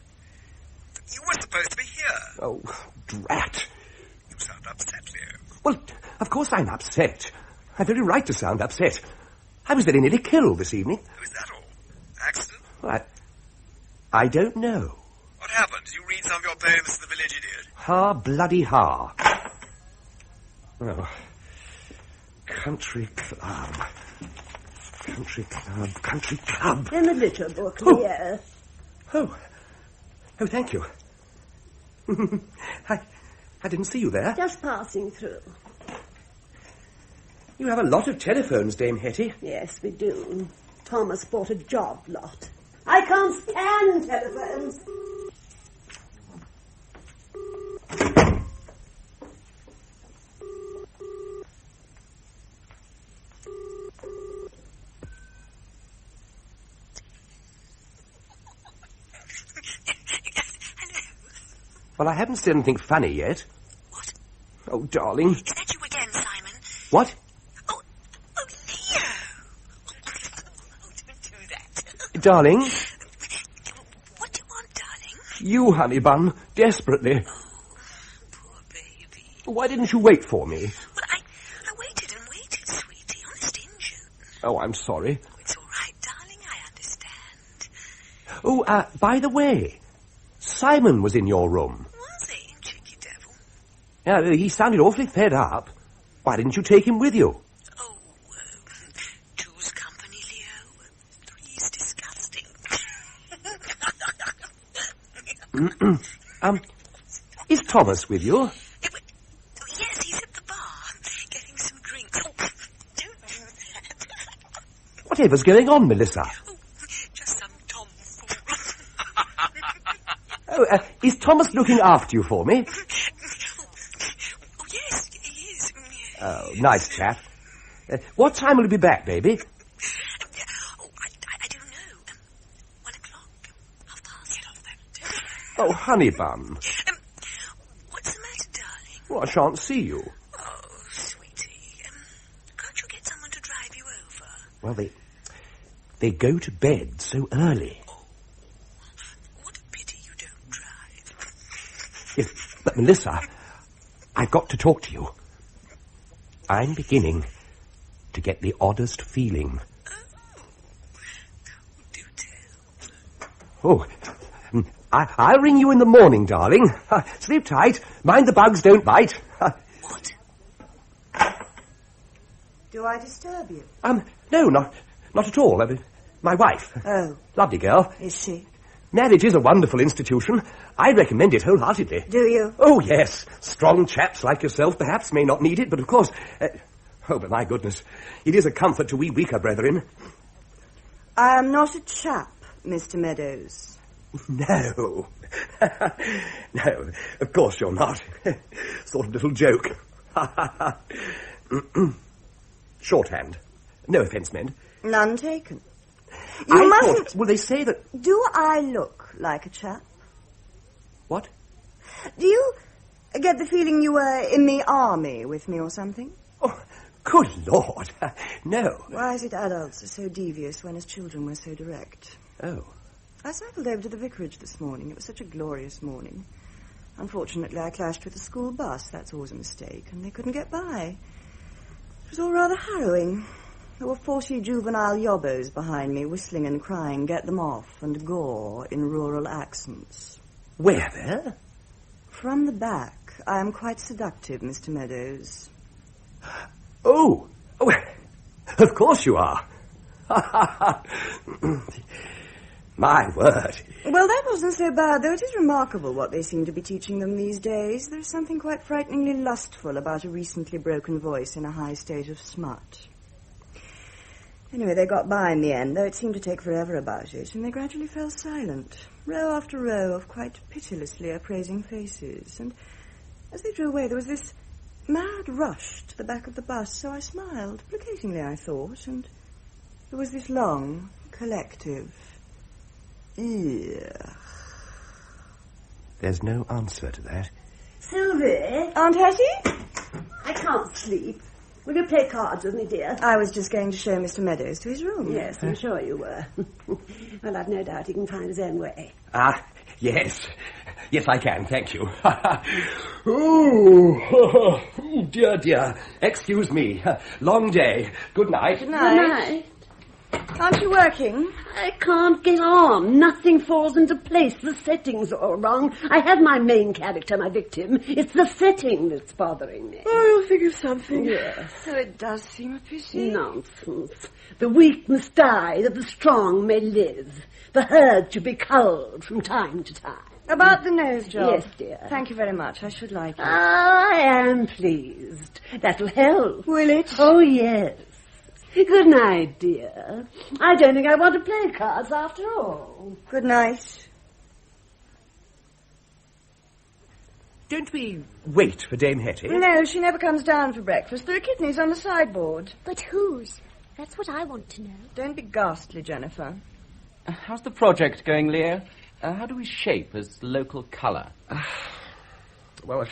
You were supposed to be here. Oh, drat. You sound upset, Leo. Well, of course I'm upset. I've every right to sound upset. I was very nearly killed this evening. Oh, is that all? Accident? Well, I don't know. What happened? Did you read some of your poems to the village idiot? Ha, bloody ha. Oh. Country club. Country club, country club. In the litter book, Leo. Oh, thank you. I didn't see you there. Just passing through. You have a lot of telephones, Dame Hetty. Yes, we do. Thomas bought a job lot. I can't stand telephones. Well, I haven't said anything funny yet. What? Oh, darling. Is that you again, Simon? What? Oh, Leo. Oh, don't do that. darling? What do you want, darling? You, honey bun, desperately. Poor baby. Why didn't you wait for me? Well, I waited and waited, sweetie. Honest injun. Oh, I'm sorry. Oh, it's all right, darling. I understand. Oh, by the way, Simon was in your room. Was he, cheeky devil? Yeah, he sounded awfully fed up. Why didn't you take him with you? Oh, two's company, Leo. Three's disgusting. Is Thomas with you? Yes, he's at the bar, getting some drinks. Oh, don't do that. Whatever's going on, Melissa? Just some tomfool. Oh, is Thomas looking after you for me? Oh, yes, he is. Oh, nice chap. What time will he be back, baby? Oh, I don't know. 1 o'clock. Half past. Oh, honey bun. What's the matter, darling? Well, I shan't see you. Oh, sweetie. Can't you get someone to drive you over? Well, they go to bed so early. What a pity you don't drive. Yes, but Melissa, I've got to talk to you. I'm beginning to get the oddest feeling. Oh, I'll ring you in the morning, darling. Sleep tight. Mind the bugs don't bite. What? Do I disturb you? No, not at all. My wife. Oh. Lovely girl. Is she? Marriage is a wonderful institution. I recommend it wholeheartedly. Do you? Oh, yes. Strong chaps like yourself perhaps may not need it, but of course... oh, but my goodness. It is a comfort to we weaker brethren. I am not a chap, Mr. Meadows. No. No, of course you're not. Sort of little joke. Shorthand. No offence meant. None taken. You mustn't... Well, they say that... Do I look like a chap? What? Do you get the feeling you were in the army with me or something? Oh, good Lord. No. Why is it adults are so devious when as children we're so direct? Oh. I cycled over to the vicarage this morning. It was such a glorious morning. Unfortunately, I clashed with a school bus. That's always a mistake, and they couldn't get by. It was all rather harrowing. There were 40 juvenile yobbos behind me, whistling and crying, "Get them off," and gore in rural accents. Where there? From the back. I am quite seductive, Mr. Meadows. Oh, of course you are. My word. Well, that wasn't so bad, though it is remarkable what they seem to be teaching them these days. There's something quite frighteningly lustful about a recently broken voice in a high state of smut. Anyway, they got by in the end, though it seemed to take forever about it, and they gradually fell silent, row after row of quite pitilessly appraising faces. And as they drew away, there was this mad rush to the back of the bus, so I smiled, placatingly, I thought, and there was this long, collective... Ugh. There's no answer to that. Sylvie? Aunt Hetty? I can't sleep. Will you play cards with me, dear? I was just going to show Mr. Meadows to his room. Yes, I'm sure you were. Well, I've no doubt he can find his own way. Yes. Yes, I can, thank you. Oh, dear. Excuse me. Long day. Good night. Good night. Good night. Aren't you working? I can't get on. Nothing falls into place. The setting's all wrong. I have my main character, my victim. It's the setting that's bothering me. Oh, you'll think of something. Yes. So it does seem a pity. Nonsense. The weak must die that the strong may live. The herd should be culled from time to time. About the nose job? Yes, dear. Thank you very much. I should like it. I am pleased. That'll help. Will it? Oh, yes. Good night, dear. I don't think I want to play cards after all. Good night. Don't we wait for Dame Hetty? No, she never comes down for breakfast. There are kidneys on the sideboard. But whose? That's what I want to know. Don't be ghastly, Jennifer. How's the project going, Leo? How do we shape as local colour? Well,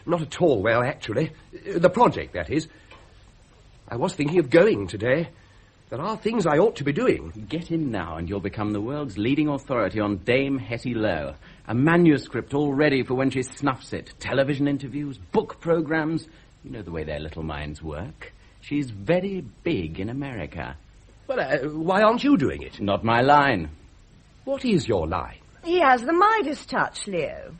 not at all well, actually. The project, that is. I was thinking of going today. There are things I ought to be doing. Get in now and you'll become the world's leading authority on Dame Hetty Lowe. A manuscript all ready for when she snuffs it. Television interviews, book programs. You know the way their little minds work. She's very big in America. Well, why aren't you doing it? Not my line. What is your line? He has the Midas touch, Leo.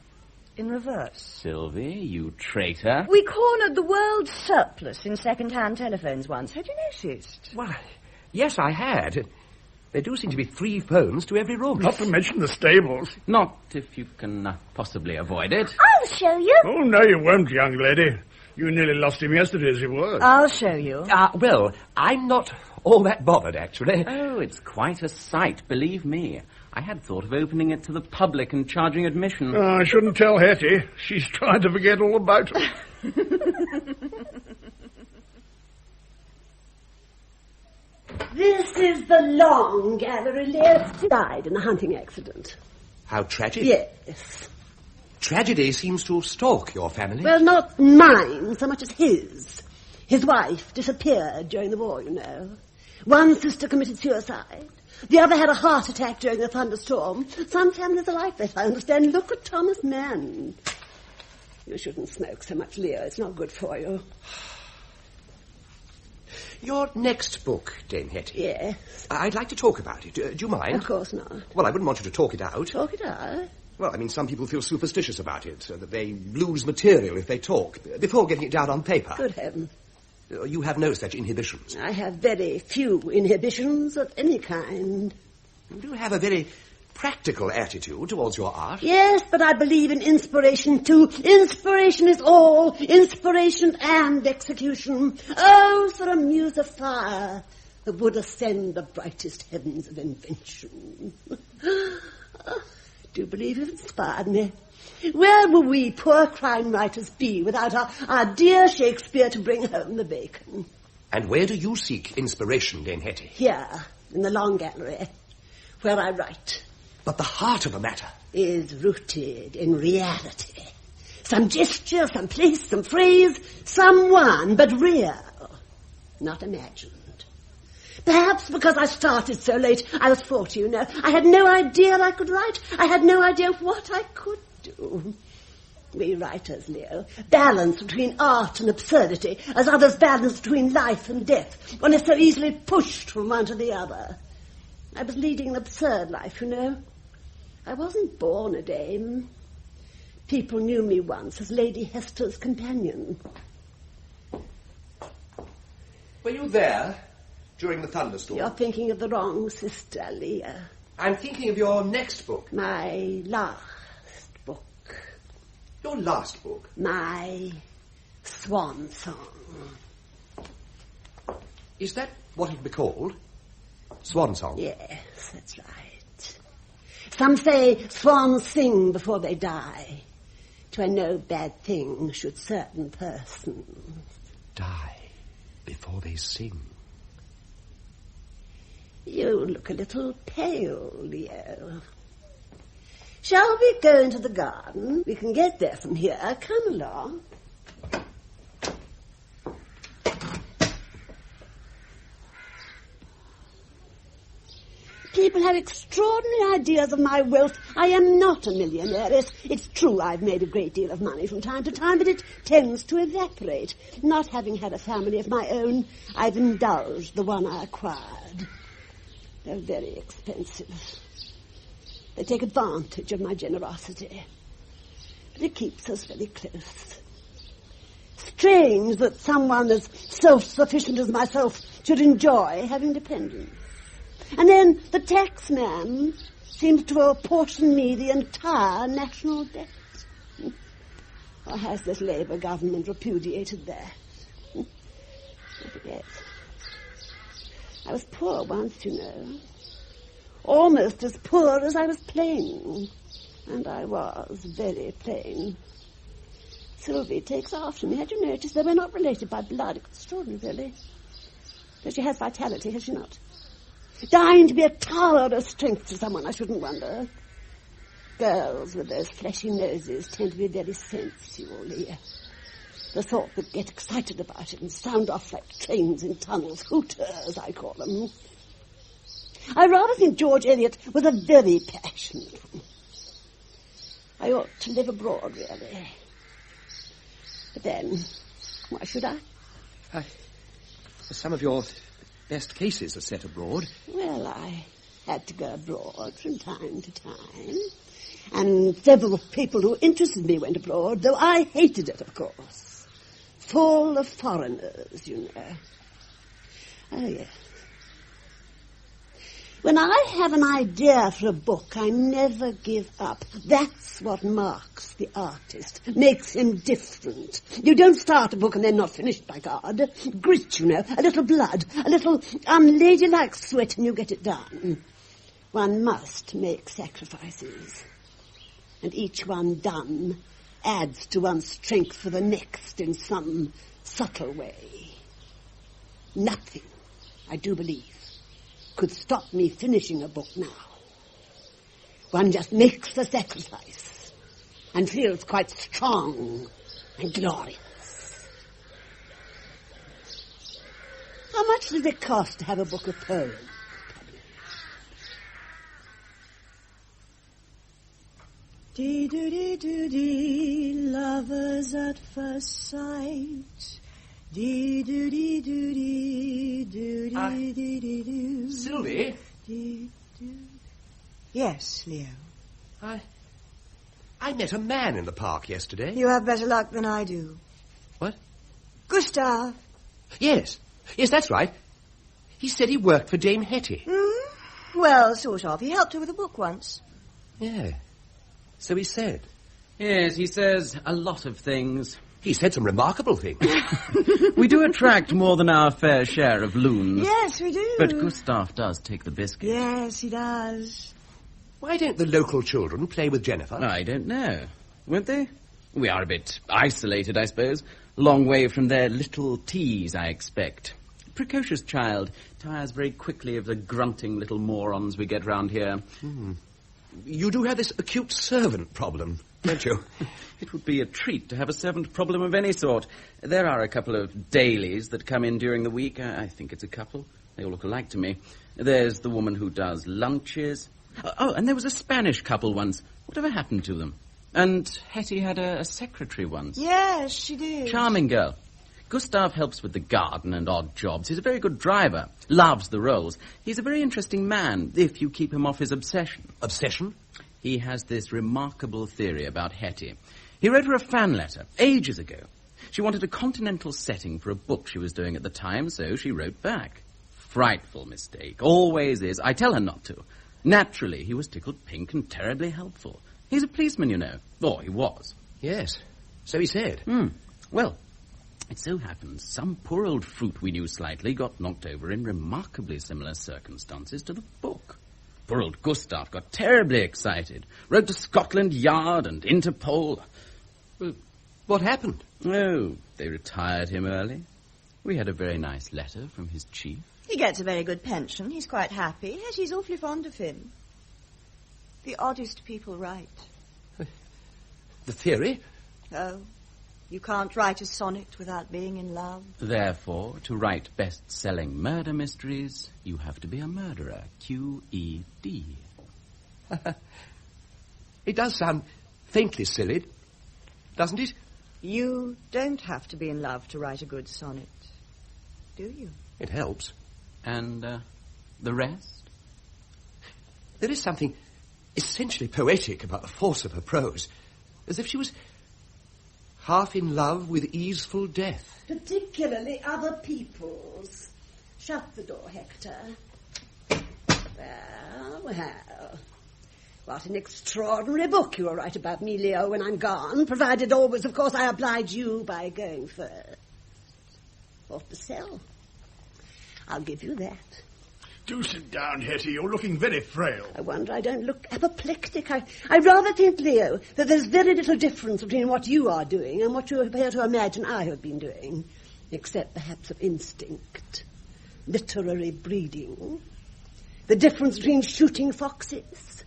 In reverse. Sylvie, you traitor. We cornered the world's surplus in second-hand telephones once. Had you noticed? Why, yes, I had. There do seem to be 3 phones to every room. Not to mention the stables. Not if you can possibly avoid it. I'll show you. Oh, no, you won't, young lady. You nearly lost him yesterday as it was. I'll show you. Well, I'm not all that bothered, actually. Oh, it's quite a sight, believe me. I had thought of opening it to the public and charging admission. Oh, I shouldn't tell Hetty. She's trying to forget all about it. This is the long gallery, Leo. He died in a hunting accident. How tragic. Yes. Tragedy seems to stalk your family. Well, not mine so much as his. His wife disappeared during the war, you know. One sister committed suicide. The other had a heart attack during a thunderstorm. Some families are like this, I understand. Look at Thomas Mann. You shouldn't smoke so much, Leo. It's not good for you. Your next book, Dame Hetty. Yes. I'd like to talk about it. Do you mind? Of course not. Well, I wouldn't want you to talk it out. Talk it out? Well, I mean, some people feel superstitious about it, so that they lose material if they talk, before getting it down on paper. Good heaven. You have no such inhibitions. I have very few inhibitions of any kind. You do have a very practical attitude towards your art. Yes, but I believe in inspiration, too. Inspiration is all. Inspiration and execution. Oh, for a muse of fire that would ascend the brightest heavens of invention. I do believe you've inspired me. Where will we poor crime writers be without our dear Shakespeare to bring home the bacon? And where do you seek inspiration, Dame Hetty? Here, in the long gallery, where I write. But the heart of the matter is rooted in reality. Some gesture, some place, some phrase, someone, but real, not imagined. Perhaps because I started so late. I was 40, you know. I had no idea I could write. I had no idea what I could do. We writers, Leo, balance between art and absurdity, as others balance between life and death. One is so easily pushed from one to the other. I was leading an absurd life, you know. I wasn't born a dame. People knew me once as Lady Hester's companion. Were you there during the thunderstorm? You're thinking of the wrong sister, Leo. I'm thinking of your next book. My last book. Your last book? My swan song. Is that what it'll be called? Swan song? Yes, that's right. Some say swans sing before they die. To a no bad thing should certain persons die before they sing. You look a little pale, Leo. Shall we go into the garden? We can get there from here. Come along. People have extraordinary ideas of my wealth. I am not a millionaire. It's true I've made a great deal of money from time to time, but it tends to evaporate. Not having had a family of my own, I've indulged the one I acquired. They're very expensive. They take advantage of my generosity. But it keeps us very close. Strange that someone as self-sufficient as myself should enjoy having dependents. And then the taxman seems to apportion me the entire national debt. Or has this Labour government repudiated that? I forget. I was poor once, you know. Almost as poor as I was plain. And I was very plain. Sylvie takes after me. Had you noticed that we're not related by blood? Extraordinary, really. But she has vitality, has she not? Dying to be a tower of strength to someone, I shouldn't wonder. Girls with those fleshy noses tend to be very sensual, Leah. The sort that get excited about it and sound off like trains in tunnels. Hooters, I call them. I rather think George Eliot was a very passionate one. I ought to live abroad, really. But then, why should I? Some of your best cases are set abroad. Well, I had to go abroad from time to time. And several people who interested me went abroad, though I hated it, of course. Full of foreigners, you know. Oh, yes. When I have an idea for a book, I never give up. That's what marks the artist, makes him different. You don't start a book and then not finish it, by God. Grit, you know, a little blood, a little unladylike sweat, and you get it done. One must make sacrifices. And each one done adds to one's strength for the next in some subtle way. Nothing, I do believe, could stop me finishing a book now. One just makes the sacrifice and feels quite strong and glorious. How much does it cost to have a book of poems? Dee-doo-dee-doo-dee, lovers at first sight. Dee-doo-dee-doo-dee, Sylvie? Yes, Leo. I met a man in the park yesterday. You have better luck than I do. What? Gustav. Yes, that's right. He said he worked for Dame Hetty. Well, sort of. He helped her with a book once. Yeah, so he said. Yes, he says a lot of things. He said some remarkable things. We do attract more than our fair share of loons. Yes, we do. But Gustav does take the biscuit. Yes, he does. Why don't the local children play with Jennifer? I don't know. Won't they? We are a bit isolated, I suppose. Long way from their little teas, I expect. Precocious child. Tires very quickly of the grunting little morons we get round here. You do have this acute servant problem, don't you? It would be a treat to have a servant problem of any sort. There are a couple of dailies that come in during the week. I think it's a couple. They all look alike to me. There's the woman who does lunches. Oh, and there was a Spanish couple once. Whatever happened to them? And Hetty had a secretary once. Yes, she did. Charming girl. Gustav helps with the garden and odd jobs. He's a very good driver. Loves the rolls. He's a very interesting man, if you keep him off his obsession. Obsession? He has this remarkable theory about Hetty. He wrote her a fan letter ages ago. She wanted a continental setting for a book she was doing at the time, so she wrote back. Frightful mistake. Always is. I tell her not to. Naturally, he was tickled pink and terribly helpful. He's a policeman, you know. Or he was. Yes, so he said. Well, it so happens some poor old fruit we knew slightly got knocked over in remarkably similar circumstances to the book. Poor old Gustav got terribly excited. Wrote to Scotland Yard and Interpol. Well, what happened? Oh, they retired him early. We had a very nice letter from his chief. He gets a very good pension. He's quite happy. Hetty's awfully fond of him. The oddest people write. The theory? Oh, you can't write a sonnet without being in love. Therefore, to write best-selling murder mysteries, you have to be a murderer. Q-E-D. It does sound faintly silly, doesn't it? You don't have to be in love to write a good sonnet, do you? It helps. And the rest? There is something essentially poetic about the force of her prose, as if she was half in love with easeful death. Particularly other people's. Shut the door, Hector. Well. What an extraordinary book you will write about me, Leo, when I'm gone, provided always, of course, I oblige you by going first. Ought to sell. I'll give you that. Do sit down, Hetty. You're looking very frail. I wonder I don't look apoplectic. I rather think, Leo, that there's very little difference between what you are doing and what you appear to imagine I have been doing, except perhaps of instinct, literary breeding, the difference between shooting foxes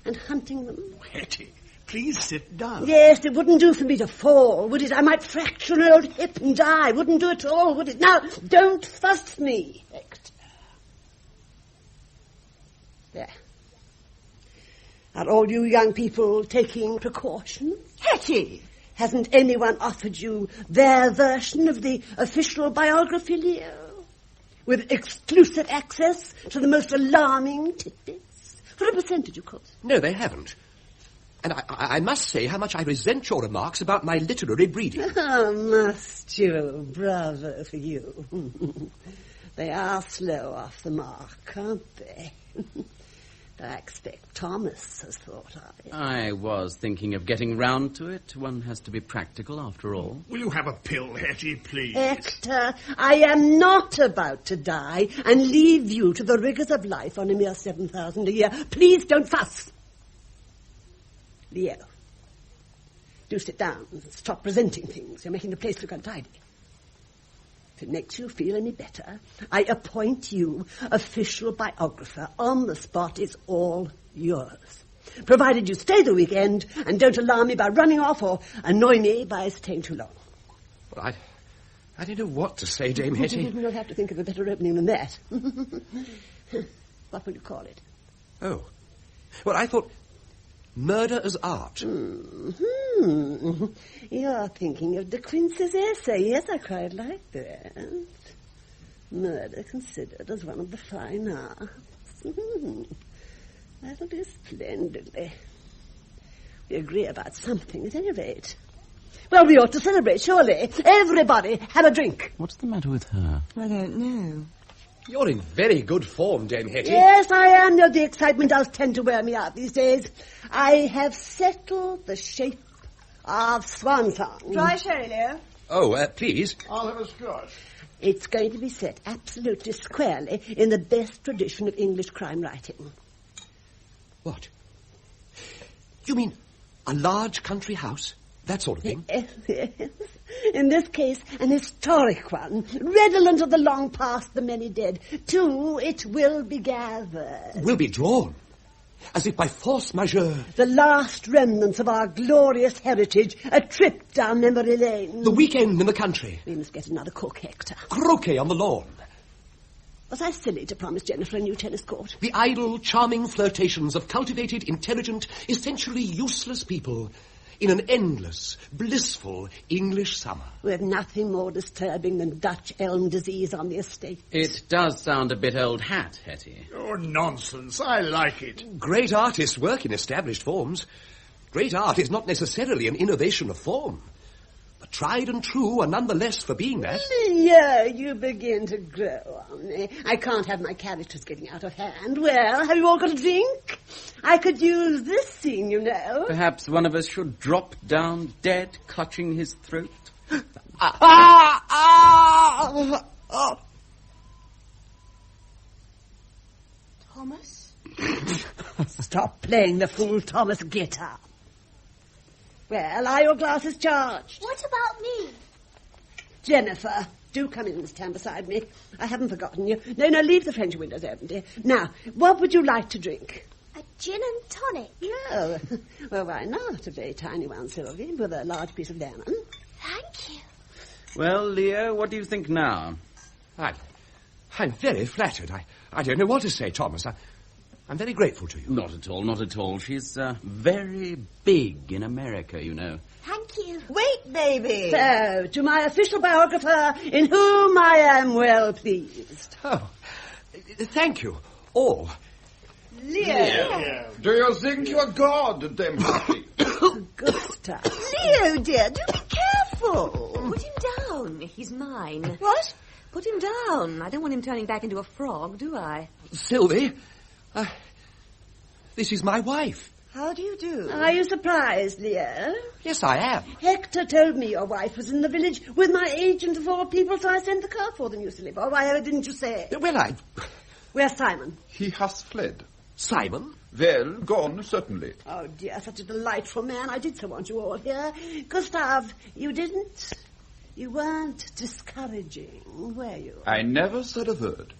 and hunting them. Hetty, please sit down? Yes, it wouldn't do for me to fall, would it? I might fracture an old hip and die. Wouldn't do at all, would it? Now, don't fuss me, Hector. There. Are all you young people taking precautions? Hetty! Hasn't anyone offered you their version of the official biography, Leo? With exclusive access to the most alarming tidbits? For a percentage, of course. No, they haven't. And I must say how much I resent your remarks about my literary breeding. Oh, must you? Bravo for you. They are slow off the mark, aren't they? I expect Thomas has thought of it. I was thinking of getting round to it. One has to be practical, after all. Will you have a pill, Hetty, please? Hector, I am not about to die and leave you to the rigours of life on a mere 7,000 a year. Please don't fuss. Leo, do sit down and stop presenting things. You're making the place look untidy. If it makes you feel any better, I appoint you official biographer. On the spot, it's all yours. Provided you stay the weekend and don't alarm me by running off or annoy me by staying too long. Well, I don't know what to say, Dame Hetty. You'll have to think of a better opening than that. What will you call it? Oh. Well, I thought murder as art. Mm-hmm. You're thinking of De Quincey's essay. Yes, I quite like that. Murder considered as one of the fine arts. That'll do splendidly. We agree about something, at any rate. Well, we ought to celebrate, surely. Everybody, have a drink. What's the matter with her? I don't know. You're in very good form, Dame Hetty. Yes, I am. The excitement does tend to wear me out these days. I have settled the shape of swan song. Dry sherry, Leo. Oh, please. I'll have a scotch. It's going to be set absolutely squarely in the best tradition of English crime writing. What? You mean a large country house? That sort of thing? Yes. In this case, an historic one, redolent of the long past, the many dead. To it will be gathered. Will be drawn, as if by force majeure. The last remnants of our glorious heritage, a trip down memory lane. The weekend in the country. We must get another cook, Hector. Croquet on the lawn. Was I silly to promise Jennifer a new tennis court? The idle, charming flirtations of cultivated, intelligent, essentially useless people in an endless, blissful English summer. With nothing more disturbing than Dutch elm disease on the estate. It does sound a bit old hat, Hetty. Oh, nonsense. I like it. Great artists work in established forms. Great art is not necessarily an innovation of form. But tried and true are nonetheless for being that. Yeah, you begin to grow on me. I can't have my characters getting out of hand. Well, have you all got a drink? I could use this scene, you know. Perhaps one of us should drop down dead, clutching his throat. Thomas? Stop playing the fool, Thomas. Get up. Well, are your glasses charged? What about me? Jennifer, do come in and stand beside me. I haven't forgotten you. No, leave the French windows open, dear. Now, what would you like to drink? A gin and tonic. No. Well, why not? A very tiny one, Sylvie, with a large piece of lemon. Thank you. Well, Leo, what do you think now? I'm very flattered. I don't know what to say, Thomas. I'm very grateful to you. Not at all, not at all. She's very big in America, you know. Thank you. Wait, baby. So, to my official biographer, in whom I am well pleased. Oh, thank you, all. Leo. Do you think you're God, Dame Hetty? Gustav. Leo, dear, do be careful. Put him down. He's mine. What? Put him down. I don't want him turning back into a frog, do I? Sylvie, this is my wife. How do you do? Are you surprised, Leo? Yes, I am. Hector told me your wife was in the village with my agent of all people, so I sent the car for them, you silly boy. Why didn't you say? Well, Where's Simon? He has fled. Simon? Well, gone, certainly. Oh, dear, such a delightful man. I did so want you all here. Gustav, you didn't? You weren't discouraging, were you? I never said a word.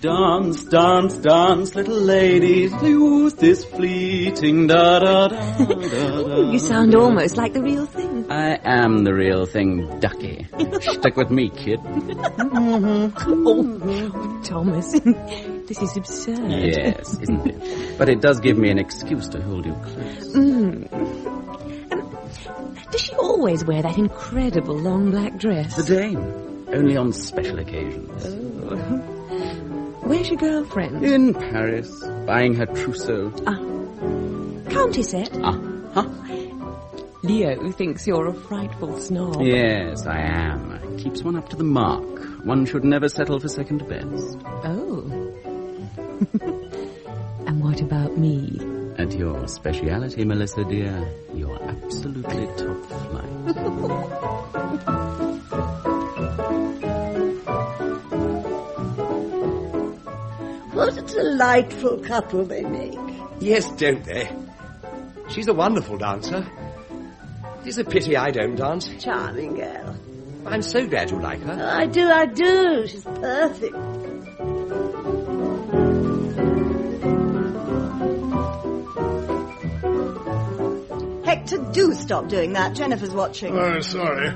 Dance, dance, dance, little ladies, youth is fleeting, da-da-da-da-da. You sound almost like the real thing. I am the real thing, ducky. Stick with me, kid. Oh, Thomas, this is absurd. Yes, isn't it? But it does give me an excuse to hold you close. Does she always wear that incredible long black dress? The dame. Only on special occasions. Oh. Where's your girlfriend? In Paris, buying her trousseau. Countessette? Huh? Leo thinks you're a frightful snob. Yes, I am. Keeps one up to the mark. One should never settle for second best. Oh. And what about me? And your speciality, Melissa, dear, you're absolutely top flight. What a delightful couple they make. Yes, don't they? She's a wonderful dancer. It's a pity I don't dance. Charming girl. I'm so glad you like her. Oh, I do. She's perfect. Hector, do stop doing that. Jennifer's watching. Oh, sorry.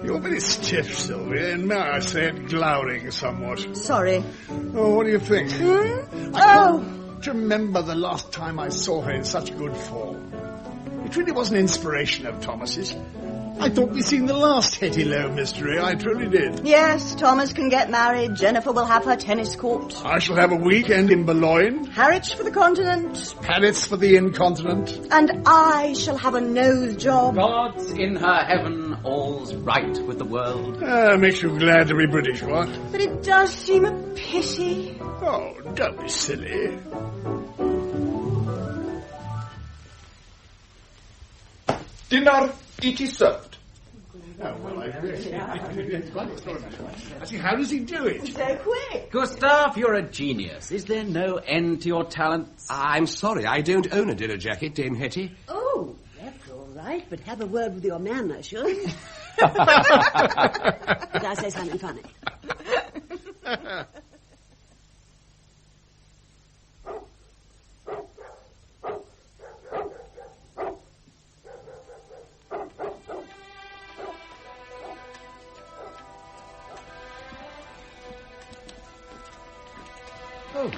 You're very stiff, Sylvia, and may I say it, glowering somewhat. Sorry. Oh, what do you think? I can't remember the last time I saw her in such good form. It really was an inspiration of Thomas's. I thought we'd seen the last Hetty Lowe mystery. I truly did. Yes, Thomas can get married. Jennifer will have her tennis court. I shall have a weekend in Boulogne. Harwich for the continent. Paris for the incontinent. And I shall have a nose job. God's in her heaven, all's right with the world. Makes you glad to be British, what? But it does seem a pity. Oh, don't be silly. Dinner, it is served. Oh, well, I agree. See, how does he do it? So quick. Gustav, you're a genius. Is there no end to your talents? I'm sorry, I don't own a dinner jacket, Dame Hetty. Oh, that's all right, but have a word with your man, I should. Did I say something funny? Oh,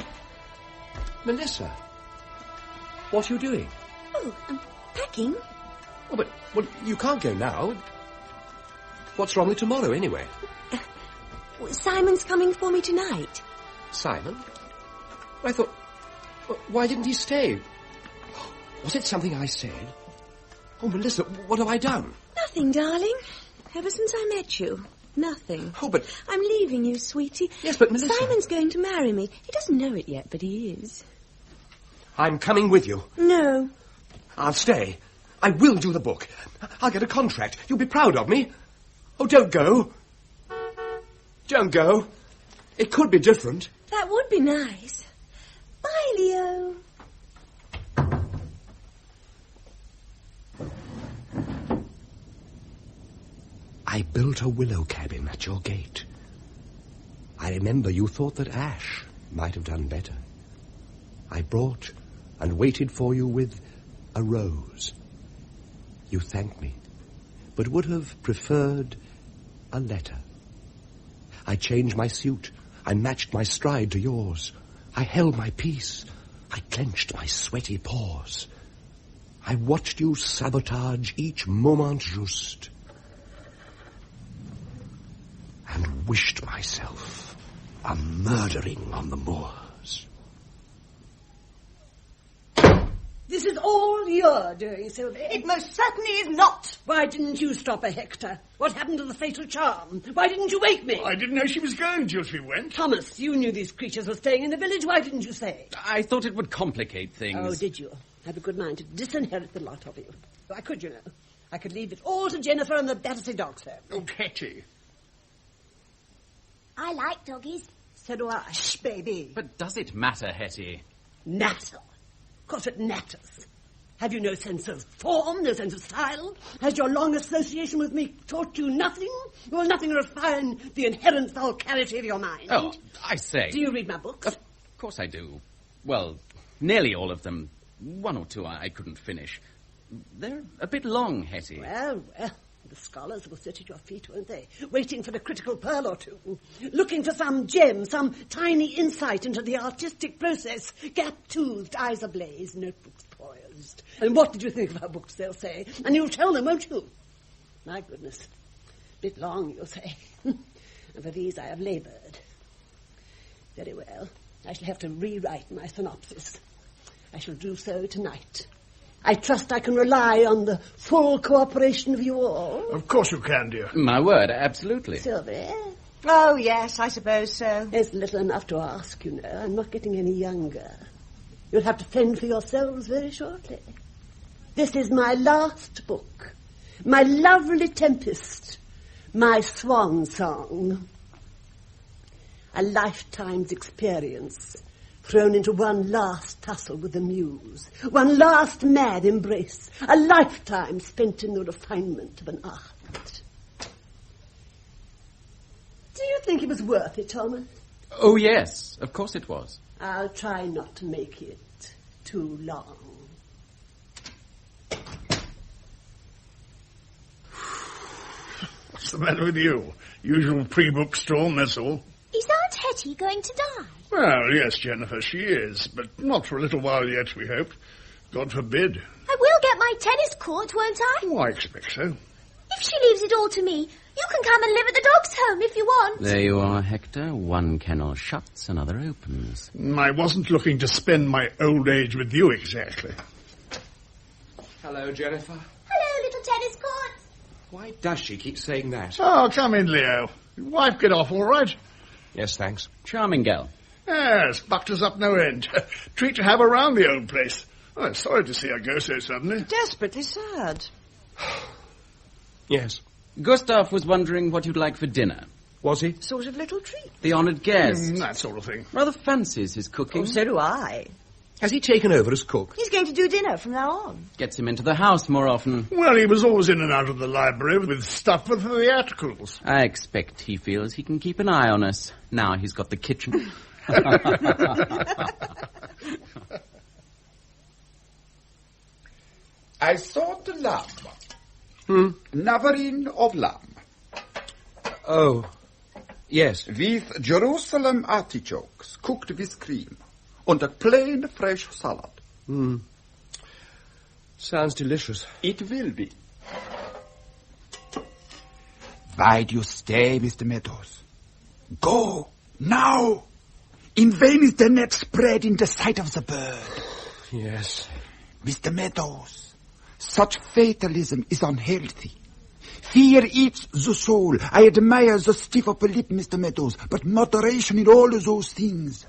Melissa, what are you doing? Oh, I'm packing. Oh, but you can't go now. What's wrong with tomorrow, anyway? Simon's coming for me tonight. Simon? I thought... Why didn't he stay? Was it something I said? Oh, Melissa, what have I done? Nothing, darling. Ever since I met you. Nothing. Oh, but... I'm leaving you, sweetie. Yes, but Melissa... Simon's going to marry me. He doesn't know it yet, but he is. I'm coming with you. No. I'll stay. I will do the book. I'll get a contract. You'll be proud of me. Oh, don't go. Don't go. It could be different. That would be nice. Bye, Leo. I built a willow cabin at your gate. I remember you thought that ash might have done better. I brought and waited for you with a rose. You thanked me, but would have preferred a letter. I changed my suit. I matched my stride to yours. I held my peace. I clenched my sweaty paws. I watched you sabotage each moment juste, and wished myself a murdering on the moors. This is all you're doing, Sylvia. It most certainly is not. Why didn't you stop her, Hector? What happened to the fatal charm? Why didn't you wake me? I didn't know she was going till she went. Thomas, you knew these creatures were staying in the village. Why didn't you say? I thought it would complicate things. Oh, did you? Have a good mind to disinherit the lot of you. I could, you know. I could leave it all to Jennifer and the Battersea dogs there. Oh, Hetty. I like doggies. So do I. Shh, baby. But does it matter, Hetty? Natter. Of course it natters. Have you no sense of form, no sense of style? Has your long association with me taught you nothing? Will nothing refine the inherent vulgarity of your mind? Oh, I say. Do you read my books? Of course I do. Well, nearly all of them. One or two I couldn't finish. They're a bit long, Hetty. Well, the scholars will sit at your feet, won't they? Waiting for the critical pearl or two. Looking for some gem, some tiny insight into the artistic process. Gap-toothed, eyes ablaze, notebooks poised. And what did you think of our books, they'll say. And you'll tell them, won't you? My goodness. Bit long, you'll say. And for these I have laboured. Very well. I shall have to rewrite my synopsis. I shall do so tonight. I trust I can rely on the full cooperation of you all. Of course you can, dear. My word, absolutely. Sylvie? Oh, yes, I suppose so. It's little enough to ask, you know. I'm not getting any younger. You'll have to fend for yourselves very shortly. This is my last book. My lovely Tempest. My swan song. A lifetime's experience thrown into one last tussle with the muse, one last mad embrace, a lifetime spent in the refinement of an art. Do you think it was worth it, Thomas? Oh, yes, of course it was. I'll try not to make it too long. What's the matter with you? Usual pre-book storm, that's all. Is Aunt Hetty going to die? Well, yes, Jennifer, she is, but not for a little while yet, we hope. God forbid. I will get my tennis court, won't I? Oh, I expect so. If she leaves it all to me, you can come and live at the dog's home if you want. There you are, Hector. One kennel shuts, another opens. I wasn't looking to spend my old age with you exactly. Hello, Jennifer. Hello, little tennis court. Why does she keep saying that? Oh, come in, Leo. Your wife get off all right? Yes, thanks. Charming girl. Yes, bucked us up no end. Treat to have her round the old place. Oh, I'm sorry to see her go so suddenly. Desperately sad. Yes. Gustav was wondering what you'd like for dinner. Was he? Sort of little treat. The honoured guest. That sort of thing. Rather fancies his cooking. Oh, so do I. Has he taken over as cook? He's going to do dinner from now on. Gets him into the house more often. Well, he was always in and out of the library with stuff for the theatricals. I expect he feels he can keep an eye on us. Now he's got the kitchen. I saw the lamb. Navarin of lamb. Oh, yes. With Jerusalem artichokes cooked with cream. And a plain fresh salad. Sounds delicious. It will be. Why do you stay, Mr. Meadows? Go, now! In vain is the net spread in the sight of the bird. Yes. Mr. Meadows, such fatalism is unhealthy. Fear eats the soul. I admire the stiff upper lip, Mr. Meadows, but moderation in all of those things.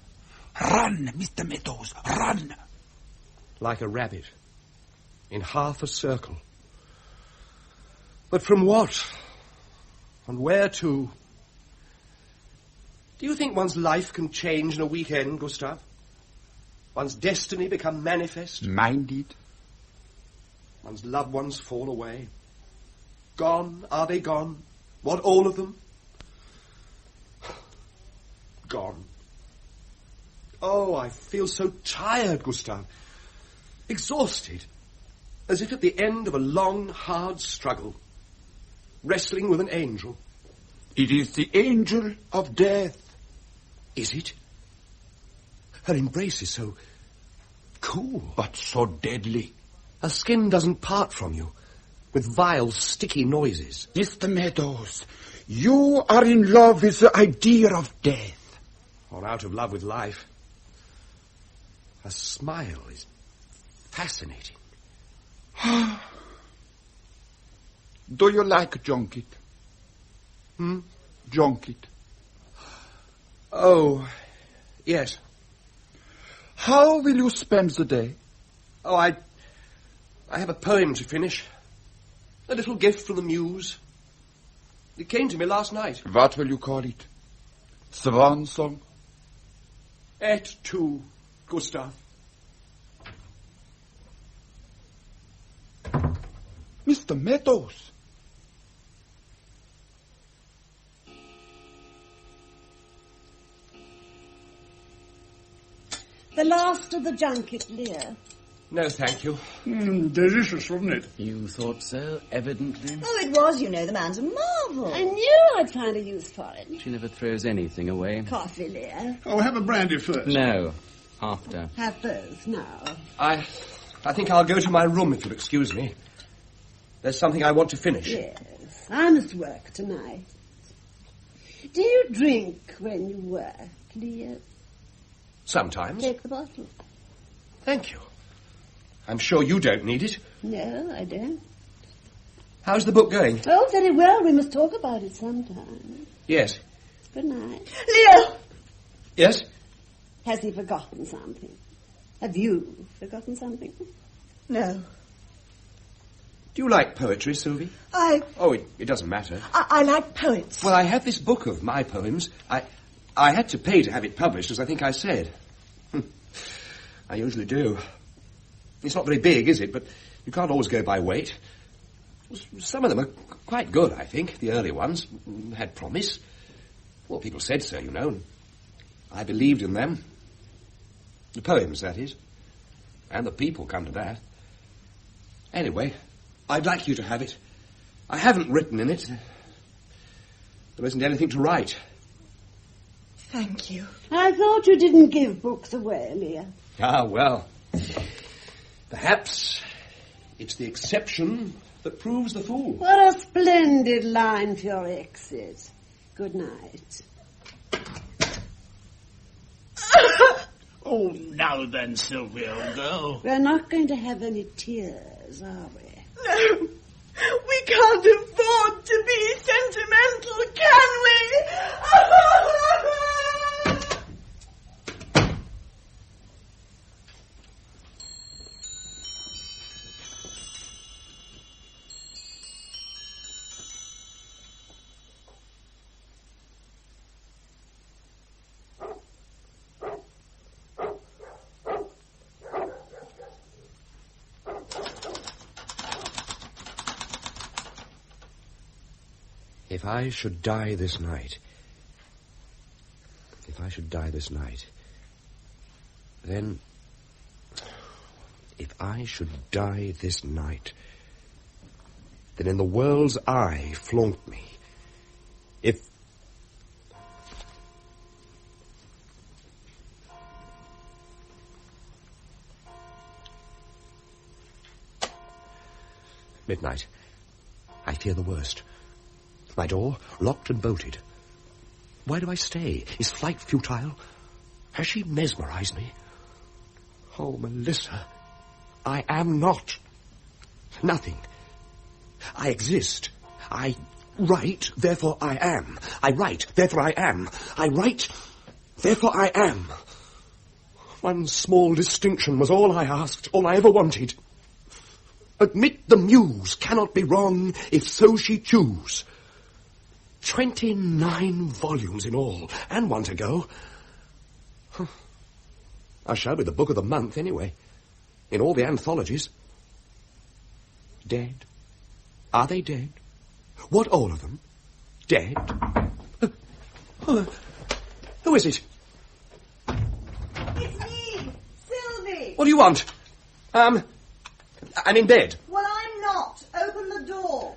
Run, Mr. Meadows, run. Like a rabbit, in half a circle. But from what? And where to? Do you think one's life can change in a weekend, Gustav? One's destiny become manifest? Minded. One's loved ones fall away. Gone? Are they gone? What, all of them? Gone. Oh, I feel so tired, Gustav. Exhausted. As if at the end of a long, hard struggle. Wrestling with an angel. It is the angel of death. Is it? Her embrace is so cool. But so deadly. Her skin doesn't part from you, with vile, sticky noises. Mr. Meadows, you are in love with the idea of death. Or out of love with life. Her smile is fascinating. Do you like junket? Junket. Oh, yes. How will you spend the day? Oh, I have a poem to finish. A little gift from the muse. It came to me last night. What will you call it? Swan song? Et tu, Gustav. the meadows. The last of the junket, Lear. No, thank you. Delicious, wasn't it? You thought so, evidently. Oh, it was, you know. The man's a marvel. I knew I'd find a use for it. She never throws anything away. Coffee, Lear. Oh, have a brandy first. No, after. Have both now. I think I'll go to my room, if you'll excuse me. There's something I want to finish. Yes, I must work tonight. Do you drink when you work, Lear? Sometimes. Take the bottle. Thank you. I'm sure you don't need it. No, I don't. How's the book going? Oh, very well. We must talk about it sometime. Yes. Good night. Leo! Yes? Has he forgotten something? Have you forgotten something? No. Do you like poetry, Sylvie? Oh, it doesn't matter. I like poets. Well, I have this book of my poems. I had to pay to have it published, as I think I said. I usually do. It's not very big, is it? But you can't always go by weight. Some of them are quite good, I think. The early ones had promise. Well, people said so, you know. And I believed in them. The poems, that is. And the people come to that. Anyway, I'd like you to have it. I haven't written in it. There isn't anything to write. Thank you. I thought you didn't give books away, Leah. Ah, well. Perhaps it's the exception that proves the fool. What a splendid line for your exit. Good night. Oh, now then, Sylvia, old girl. We're not going to have any tears, are we? No. We can't afford to be sentimental, can we? If I should die this night, then... If I should die this night, then in the world's eye flaunt me. If... Midnight. I fear the worst. My door locked and bolted. Why do I stay? Is flight futile? Has she mesmerized me? Oh, Melissa, I am not. Nothing. I exist. I write, therefore I am. I write, therefore I am. I write, therefore I am. One small distinction was all I asked, all I ever wanted. Admit the muse cannot be wrong if so she choose. 29 volumes in all, and one to go. I shall be the book of the month, anyway, in all the anthologies. Dead? Are they dead? What, all of them? Dead? Who is it? It's me, Sylvie. What do you want? I'm in bed. Well, I'm not. Open the door.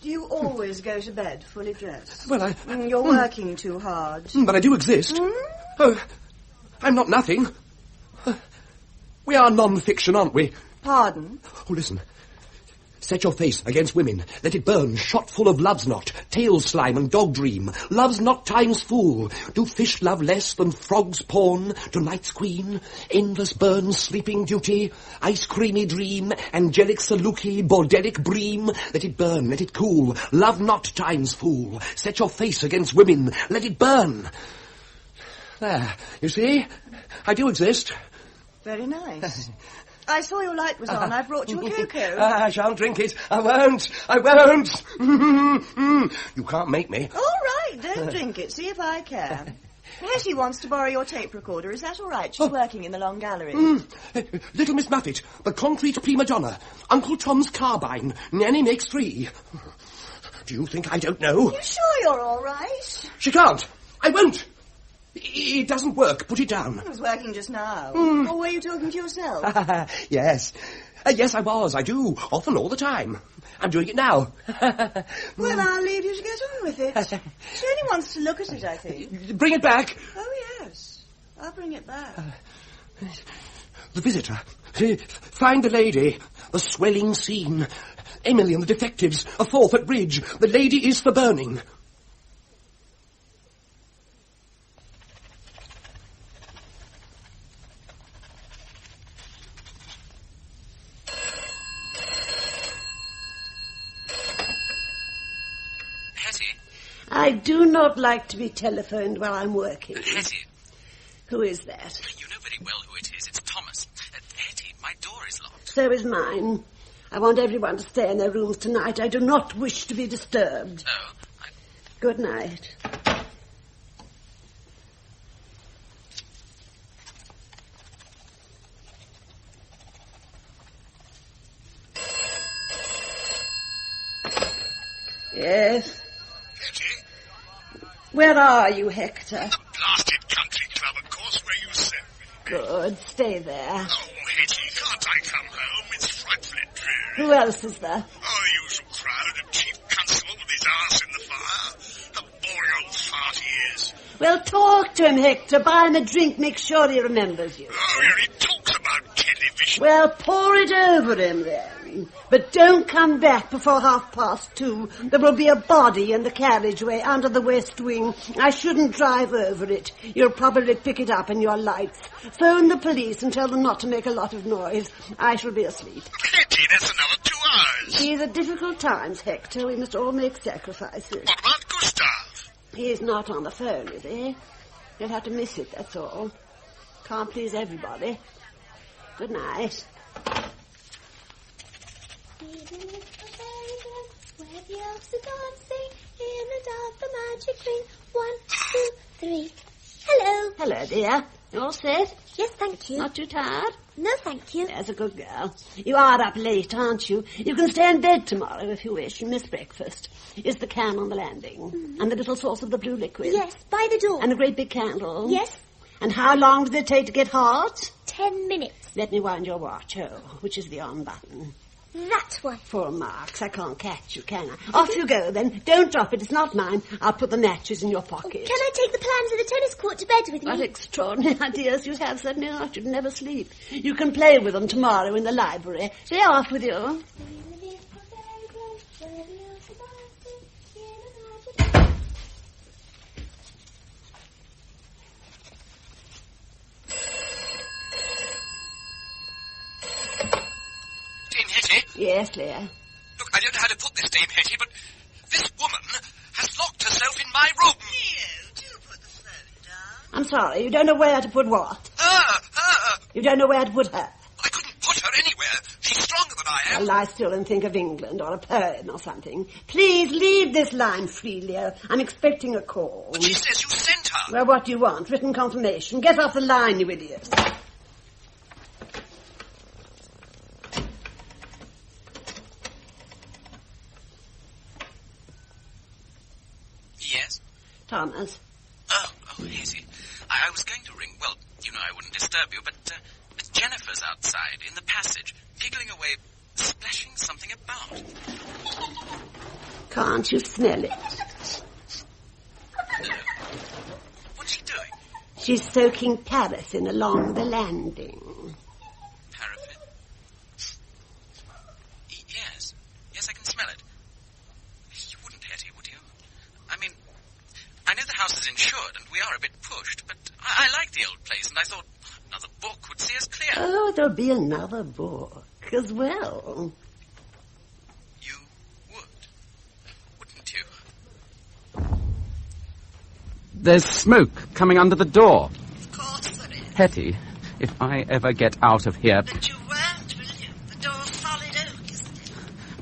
Do you always go to bed fully dressed? Well, You're working too hard. But I do exist. Oh, I'm not nothing. We are non-fiction, aren't we? Pardon? Oh, listen. Set your face against women. Let it burn, shot full of love's knot, tail slime and dog dream. Love's not time's fool. Do fish love less than frogs pawn to night's queen? Endless burn, sleeping duty, ice creamy dream, angelic saluki, bordelic bream. Let it burn, let it cool. Love not time's fool. Set your face against women. Let it burn. There, you see? I do exist. Very nice. I saw your light was on. I brought you a cocoa. I shan't drink it. I won't. I won't. You can't make me. All right, don't drink it. See if I can. Hetty wants to borrow your tape recorder. Is that all right? She's working in the long gallery. Little Miss Muffet, the concrete prima donna, Uncle Tom's carbine, Nanny makes 3. Do you think I don't know? You sure you're all right? She can't. I won't. It doesn't work. Put it down. It was working just now. Or were you talking to yourself? Yes. Yes, I was. I do. Often, all the time. I'm doing it now. Well, I'll leave you to get on with it. She only wants to look at it, I think. Bring it back. Oh, yes. I'll bring it back. The visitor. Find the lady. The swelling scene. Emily and the detectives. A 4th at bridge. The lady is for burning. I do not like to be telephoned while I'm working. Hetty. Who is that? You know very well who it is. It's Thomas. Hetty, my door is locked. So is mine. I want everyone to stay in their rooms tonight. I do not wish to be disturbed. Oh, Good night. Yes? Where are you, Hector? The blasted country club, of course, where you sent me. Good. Stay there. Oh, Hetty, can't I come home? It's frightfully dreary. Who else is there? Oh, the usual crowd. A chief constable with his arse in the fire. A boring old fart he is. Well, talk to him, Hector. Buy him a drink. Make sure he remembers you. Oh, yeah, he talks about television. Well, pour it over him, then. But don't come back before 2:30. There will be a body in the carriageway under the west wing. I shouldn't drive over it. You'll probably pick it up in your lights. Phone the police and tell them not to make a lot of noise. I shall be asleep. Hetty, that's another 2 hours. These are difficult times, Hector. We must all make sacrifices. What about Gustav? He's not on the phone, is he? You'll have to miss it, that's all. Can't please everybody. Good night. Where the elves are dancing in the dark, the magic ring. 1, 2, 3. Hello. Hello, dear. You all set? Yes, thank you. Not too tired? No, thank you. There's a good girl. You are up late, aren't you? You can stay in bed tomorrow if you wish and miss breakfast. Is the can on the landing? And the little source of the blue liquid? Yes, by the door. And a great big candle? Yes. And how long did it take to get hot? 10 minutes. Let me wind your watch. Oh, which is the on button? That one. 4 marks. I can't catch you, can I? Off you go, then. Don't drop it. It's not mine. I'll put the matches in your pocket. Can I take the plans of the tennis court to bed with me? What extraordinary ideas you have. Suddenly I should never sleep. You can play with them tomorrow in the library. Be off with you. Yes, Leah. Look, I don't know how to put this, Dame Hetty, but this woman has locked herself in my room. Leo, do put the phone down. I'm sorry, you don't know where to put what? Her. You don't know where to put her? I couldn't put her anywhere. She's stronger than I am. I'll lie still and think of England or a poem or something. Please leave this line free, Leo. I'm expecting a call. But she says you sent her. Well, what do you want? Written confirmation. Get off the line, you idiot. Yes? Thomas. Oh, Hetty. I was going to ring. Well, you know I wouldn't disturb you, but Jennifer's outside in the passage, giggling away, splashing something about. Can't you smell it? No. What's she doing? She's soaking paraffin along the landing. Paraffin? Yes. Yes, I can smell it. You wouldn't, Hetty, would you? I mean, I know the house is insured and we are a bit pushed, but I like the old place and I thought another book would see us clear. Oh, there'll be another book as well. You would, wouldn't you? There's smoke coming under the door. Of course there is. Hetty, if I ever get out of here... But you won't, will you? The door's solid oak, isn't it?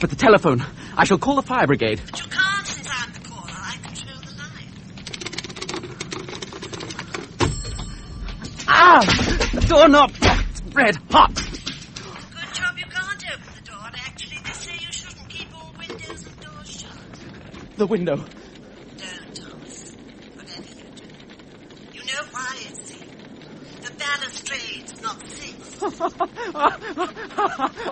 But the telephone. I shall call the fire brigade. But you can't since I'm the caller. I control the line. The doorknob blocked. Red hot. Good job you can't open the door. Actually, they say you shouldn't keep all windows and doors shut. The window. Don't, Thomas. Whatever you do. You know why, it's safe. The balustrades, not safe.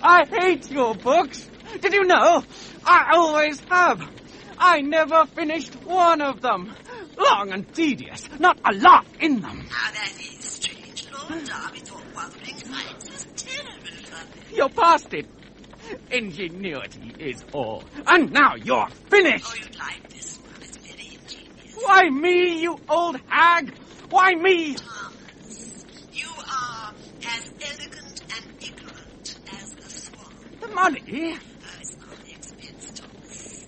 I hate your books. Did you know? I always have. I never finished one of them. Long and tedious. Not a lot in them. Now, that is strange. Lord Derby thought Wuthering Heights was terribly funny. You're past it. Ingenuity is all. And now you're finished. Oh, you'd like this one. It's very ingenious. Why me, you old hag? Why me? Thomas, you are as elegant and ignorant as a swan. The money? Oh, it's not the expense, Thomas.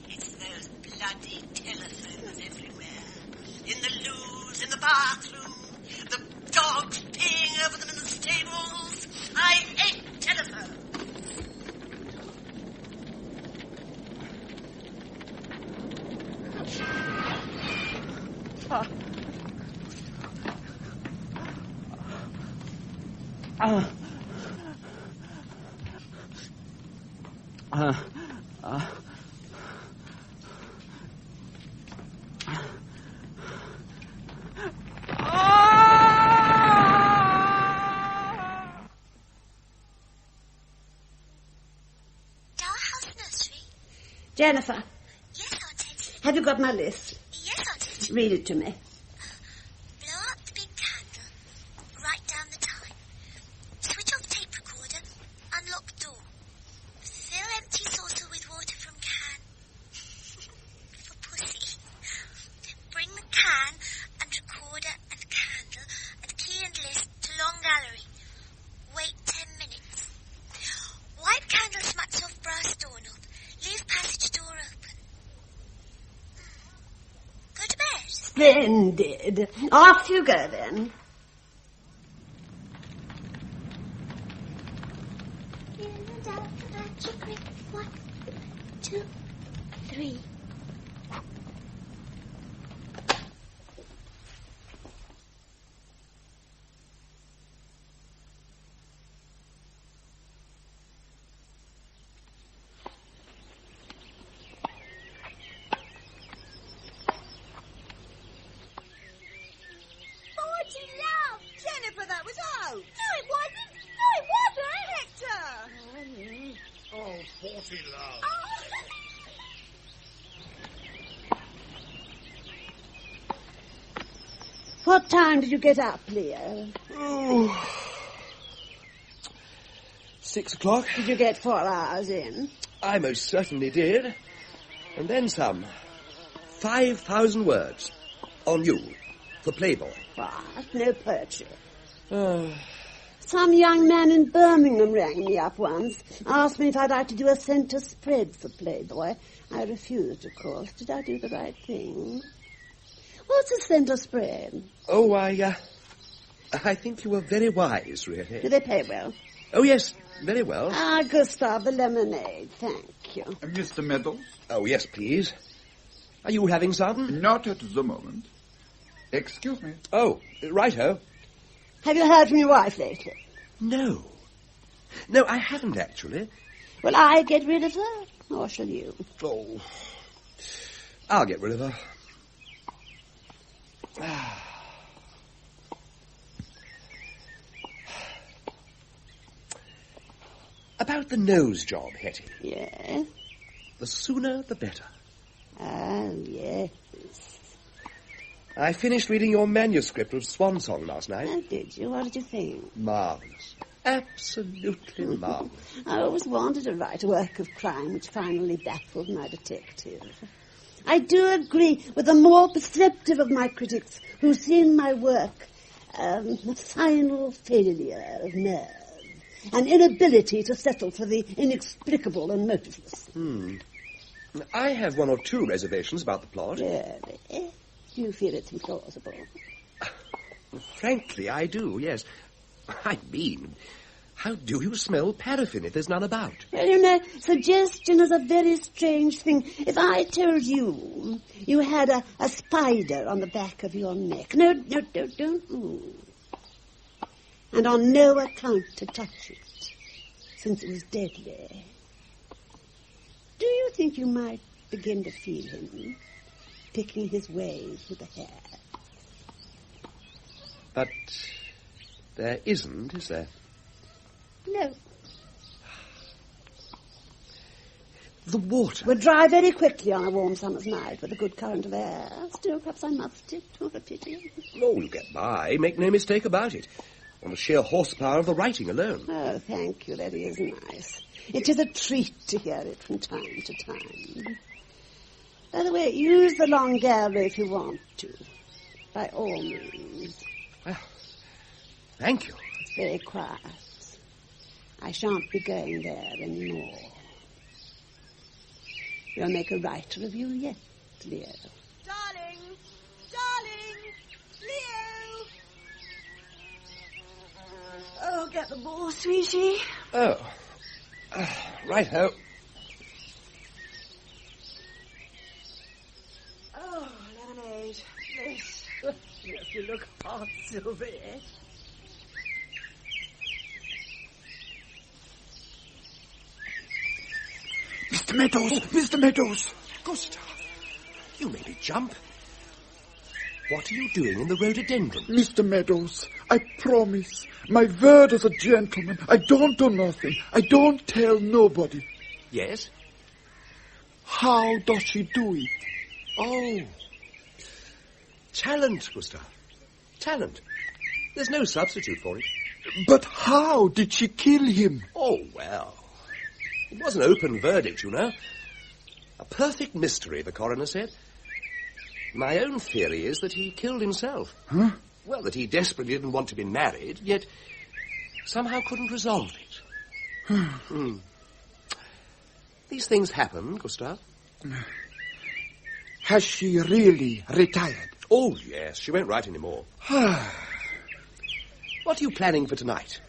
It's those bloody telephones everywhere. In the loos, in the bathroom, the dogs peeing over them in the stables. I hate telephones. Jennifer. Yes, Auntie. Have you got my list? Yes, Auntie. Read it to me. Blow up the big candle. Write down the time. Switch off tape recorder. Unlock door. Fill empty saucer with water from can. For pussy. Bring the can and recorder and candle and key and list to long gallery. Wait 10 minutes. Wipe candle smacks off brass doorknob. Leave passage door open. Go to bed. Splendid. Off you go, then. In and out the batch of quick. 1, 2, 3. Jennifer, that was out. No, it wasn't. Hector. Oh, 40 love. What time did you get up, Leo? Oh, 6 o'clock. Did you get 4 hours in? I most certainly did. And then some. 5,000 words. On you. For Playboy. What? No poetry. Some young man in Birmingham rang me up once, asked me if I'd like to do a centre spread for Playboy. I refused, of course. Did I do the right thing? What's a centre spread? Oh, I think you were very wise, really. Do they pay well? Oh, yes, very well. Ah, Gustav, the lemonade, thank you. Mr. Meadows? Oh, yes, please. Are you having some? Not at the moment. Excuse me. Oh, righto. Have you heard from your wife lately? No. No, I haven't, actually. Will I get rid of her, or shall you? Oh, I'll get rid of her. About the nose job, Hetty. Yes? The sooner, the better. Oh, yes. I finished reading your manuscript of Swan Song last night. Oh, did you? What did you think? Marvellous. Absolutely marvellous. I always wanted to write a work of crime which finally baffled my detective. I do agree with the more perceptive of my critics who see in my work a final failure of nerve, an inability to settle for the inexplicable and motiveless. I have 1 or 2 reservations about the plot. Really? Do you feel it's implausible? Frankly, I do, yes. I mean, how do you smell paraffin if there's none about? Well, you know, suggestion is a very strange thing. If I told you you had a spider on the back of your neck... No, don't. Ooh. and on no account to touch it, since it was deadly. Do you think you might begin to feel him picking his ways with the hair? But there isn't, is there? No. The water. Would dry very quickly on a warm summer's night with a good current of air. Still, perhaps I must it. What a pity. Oh, we'll get by. Make no mistake about it. On the sheer horsepower of the writing alone. Oh, thank you. That is nice. It is a treat to hear it from time to time. By the way, use the long gallery if you want to. By all means. Well, thank you. It's very quiet. I shan't be going there anymore. You'll make a writer of you yet, Leo. Darling! Darling! Leo! Oh, get the ball, sweetie. Oh. Right-ho. Oh, lemonade. Yes. Yes, you look hot, Sylvie. Mr. Meadows! Mr. Meadows! Gustav, you made me jump. What are you doing in the rhododendron? Mr. Meadows, I promise, my word as a gentleman, I don't do nothing. I don't tell nobody. Yes? How does she do it? Oh. Talent, Gustav. Talent. There's no substitute for it. But how did she kill him? Oh, well. It was an open verdict, you know. A perfect mystery, the coroner said. My own theory is that he killed himself. Huh? Well, that he desperately didn't want to be married, yet somehow couldn't resolve it. These things happen, Gustav. Has she really retired? Oh, yes. She won't write anymore. What are you planning for tonight?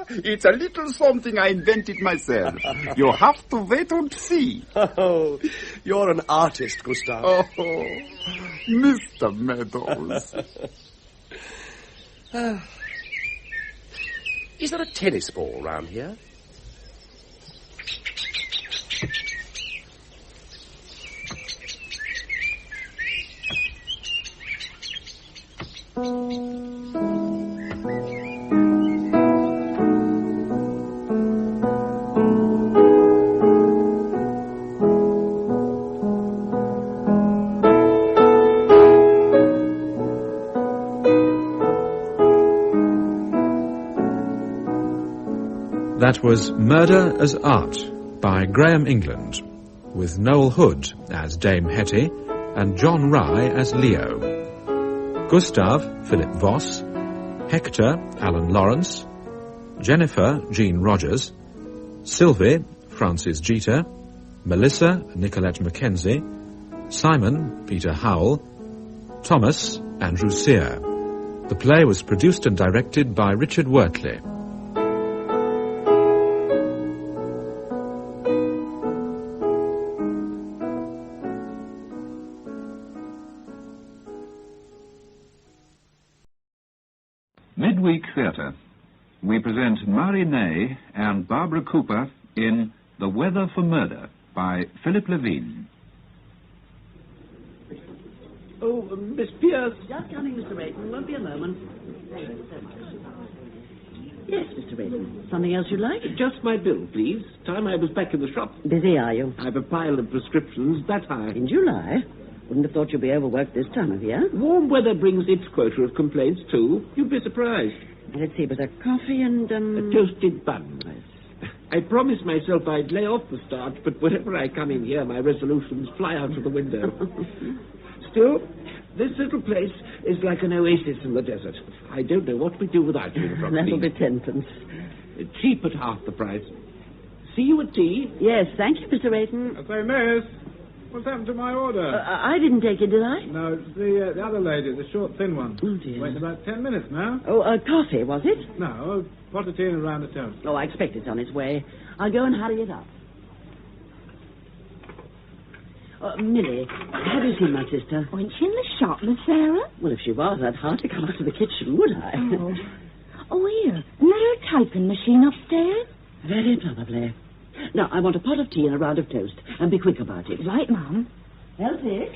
It's a little something I invented myself. You have to wait and see. Oh, you're an artist, Gustav. Oh, Mr. Meadows. Is there a tennis ball round here? That was Murder as Art by Graham England, with Noel Hood as Dame Hetty and John Rye as Leo. Gustav, Philip Voss. Hector, Alan Lawrence. Jennifer, Jean Rogers. Sylvie, Frances Jeter. Melissa, Nicolette Mackenzie. Simon, Peter Howell. Thomas, Andrew Sear. The play was produced and directed by Richard Wortley. Midweek Theatre. We present Murray Ney and Barbara Cooper in The Weather for Murder by Philip Levine. Oh, Miss Pierce. Just coming, Mr. Rayton. Won't be a moment. Thank you so much. Yes, Mr. Rayton. Something else you'd like? Just my bill, please. Time I was back in the shop. Busy, are you? I've a pile of prescriptions that high. In July? Wouldn't have thought you'd be overworked this time of year. Warm weather brings its quota of complaints, too. You'd be surprised. Let's see, but a coffee and, a toasted bun. I promised myself I'd lay off the starch, but whenever I come in here, my resolutions fly out of the window. Still, this little place is like an oasis in the desert. I don't know what we'd do without you. That'll be 10pence. Cheap at half the price. See you at tea? Yes, thank you, Mr. Rayton. Say, miss, what's happened to my order? I didn't take it, did I? No, it's the other lady, the short, thin one. Oh, dear. Waiting about 10 minutes now. Oh, coffee, was it? No, a pot of tea and a round of toast. Oh, I expect it's on its way. I'll go and hurry it up. Millie, have you seen my sister? Wasn't she in the shop, Miss Sarah? Well, if she was, I'd hardly come out of the kitchen, would I? Oh, here. Another typing machine upstairs? Very probably. Now, I want a pot of tea and a round of toast. And be quick about it. Right, Mum. Elsie!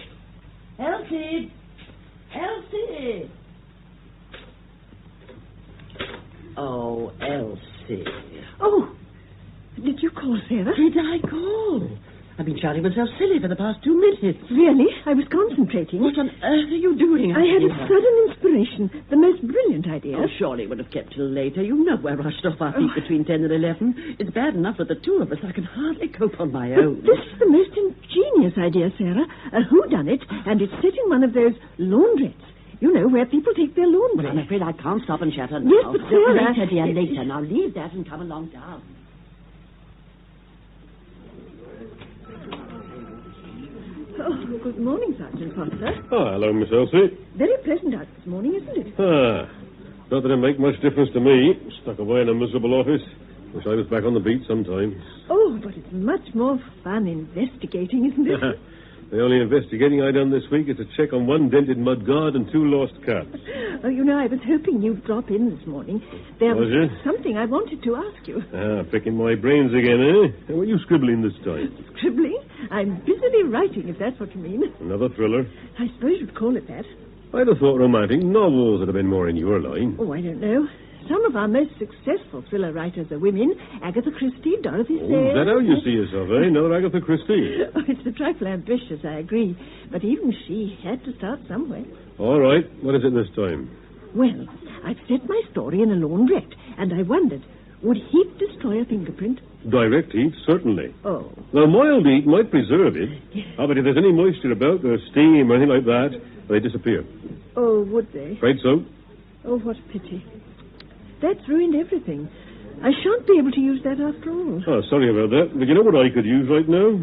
Elsie! Elsie! Oh, Elsie. Oh, did you call, Sarah? Did I call? I've been shouting myself silly for the past 2 minutes. Really? I was concentrating. What on earth are you doing? I had a sudden inspiration. The most brilliant idea. Oh, surely it would have kept till later. You know we're rushed off our feet between 10 and 11. It's bad enough for the two of us. I can hardly cope on my own. This is the most ingenious idea, Sarah. A whodunit, and it's set in one of those laundrettes. You know, where people take their laundry. Well, I'm afraid I can't stop and chatter now. Yes, but Sarah... Later, dear, later. Now leave that and come along down. Oh, good morning, Sergeant Foster. Oh, hello, Miss Elsie. Very pleasant out this morning, isn't it? Not that it make much difference to me. Stuck away in a miserable office. Wish I was back on the beat sometime. Oh, but it's much more fun investigating, isn't it? The only investigating I done this week is to check on one dented mudguard and 2 lost cats. Oh, you know, I was hoping you'd drop in this morning. There Was you? something I wanted to ask you. Picking my brains again, eh? What are you scribbling this time? Scribbling? I'm busily writing, if that's what you mean. Another thriller? I suppose you'd call it that. I'd have thought romantic novels would have been more in your line. Oh, I don't know. Some of our most successful thriller writers are women. Agatha Christie, Dorothy Oh, Sayers. is that how you see yourself, eh? Another Agatha Christie. Oh, it's a trifle ambitious, I agree. But even she had to start somewhere. All right. What is it this time? Well, I've set my story in a laundrette, and I wondered, would heat destroy a fingerprint? Direct heat, certainly. Oh. Now, mild heat might preserve it. Yes. But if there's any moisture about, or steam or anything like that, they disappear. Oh, would they? Afraid so. Oh, what a pity. That's ruined everything. I shan't be able to use that after all. Oh, sorry about that. But you know what I could use right now?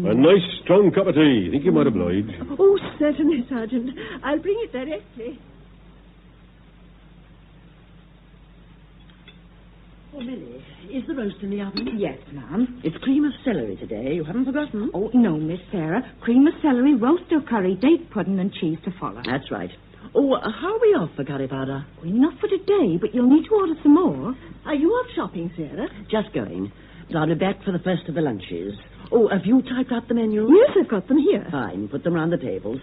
A nice, strong cup of tea. Think you might oblige? Oh, certainly, Sergeant. I'll bring it directly. Oh, Millie, is the roast in the oven? Yes, ma'am. It's cream of celery today. You haven't forgotten? Oh, no, Miss Sarah. Cream of celery, roast of curry, date pudding and cheese to follow. That's right. Oh, how are we off for curry powder? Well, enough for today, but you'll need to order some more. Are you off shopping, Sarah? Just going. But I'll be back for the first of the lunches. Oh, have you typed out the menu? Yes, I've got them here. Fine. Put them round the tables.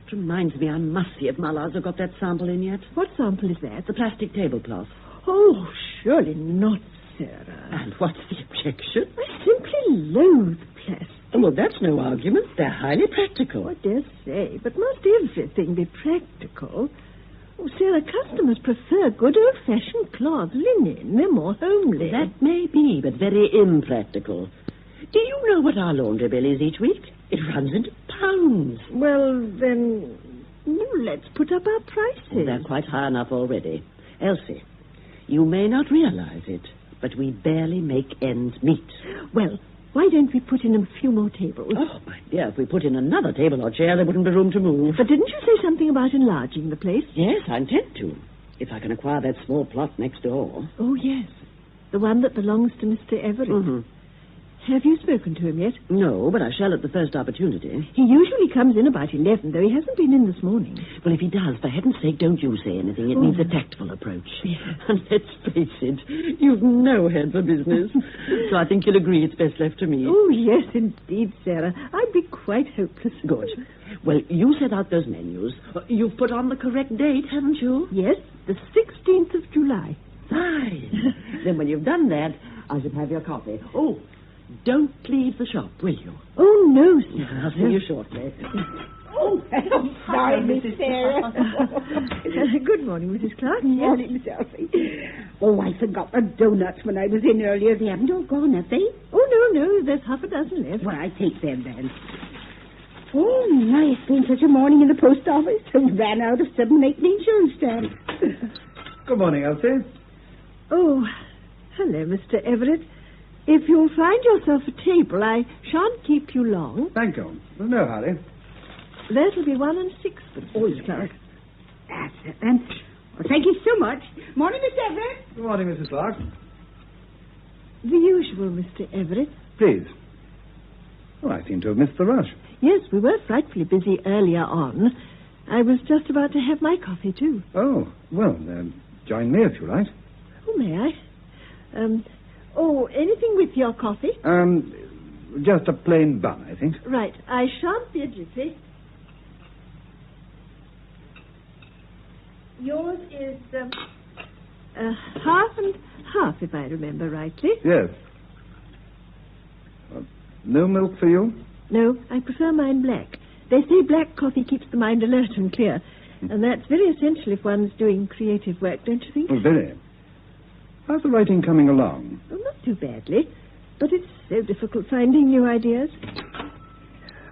It reminds me, I must see if Mallards have got that sample in yet. What sample is that? The plastic tablecloth. Oh, surely not, Sarah. And what's the objection? I simply loathe plastic. Oh, well, that's no argument. They're highly practical. I dare say, but must everything be practical? Oh, Sarah, customers prefer good old-fashioned cloth, linen. They're more homely. That may be, but very impractical. Do you know what our laundry bill is each week? It runs into pounds. Well, then, let's put up our prices. Oh, they're quite high enough already. Elsie, you may not realize it, but we barely make ends meet. Well, why don't we put in a few more tables? Oh, my dear, if we put in another table or chair, there wouldn't be room to move. But didn't you say something about enlarging the place? Yes, I intend to, if I can acquire that small plot next door. Oh, yes. The one that belongs to Mr. Everett. Mm-hmm. Have you spoken to him yet? No, but I shall at the first opportunity. He usually comes in about 11, though he hasn't been in this morning. Well, if he does, for heaven's sake, don't you say anything. It needs a tactful approach. Yeah. And let's face it, you've no head for business. So I think you'll agree it's best left to me. Oh, yes, indeed, Sarah. I'd be quite hopeless. Good. Well, you set out those menus. You've put on the correct date, haven't you? Yes, the 16th of July. Fine. Then when you've done that, I shall have your coffee. Oh, don't leave the shop, will you? Oh, no, sir. I'll see you shortly. Oh, I'm sorry, Miss Sarah. Good morning, Mrs. Clark. Good morning, Miss Elsie. Oh, I forgot the donuts when I was in earlier. They haven't all gone, have they? Oh, no, there's half a dozen left. Well, I take them then. Oh, my, it's been such a morning in the post office. I ran out of 7 8 insurance stamps. Good morning, Elsie. Oh, hello, Mr. Everett. If you'll find yourself a table, I shan't keep you long. Thank you. There's no hurry. That'll be 1 and 6, Mrs. Clark. That's it, then. Well, thank you so much. Morning, Miss Everett. Good morning, Mrs. Clark. The usual, Mr. Everett. Please. Oh, I seem to have missed the rush. Yes, we were frightfully busy earlier on. I was just about to have my coffee, too. Oh, well, then join me if you like. Oh, may I? Anything with your coffee? Just a plain bun, I think. Right. I shan't be a jiffy. Yours is half and half, if I remember rightly. Yes. No milk for you? No, I prefer mine black. They say black coffee keeps the mind alert and clear. And that's very essential if one's doing creative work, don't you think? Oh, very. How's the writing coming along? Oh, not too badly. But it's so difficult finding new ideas.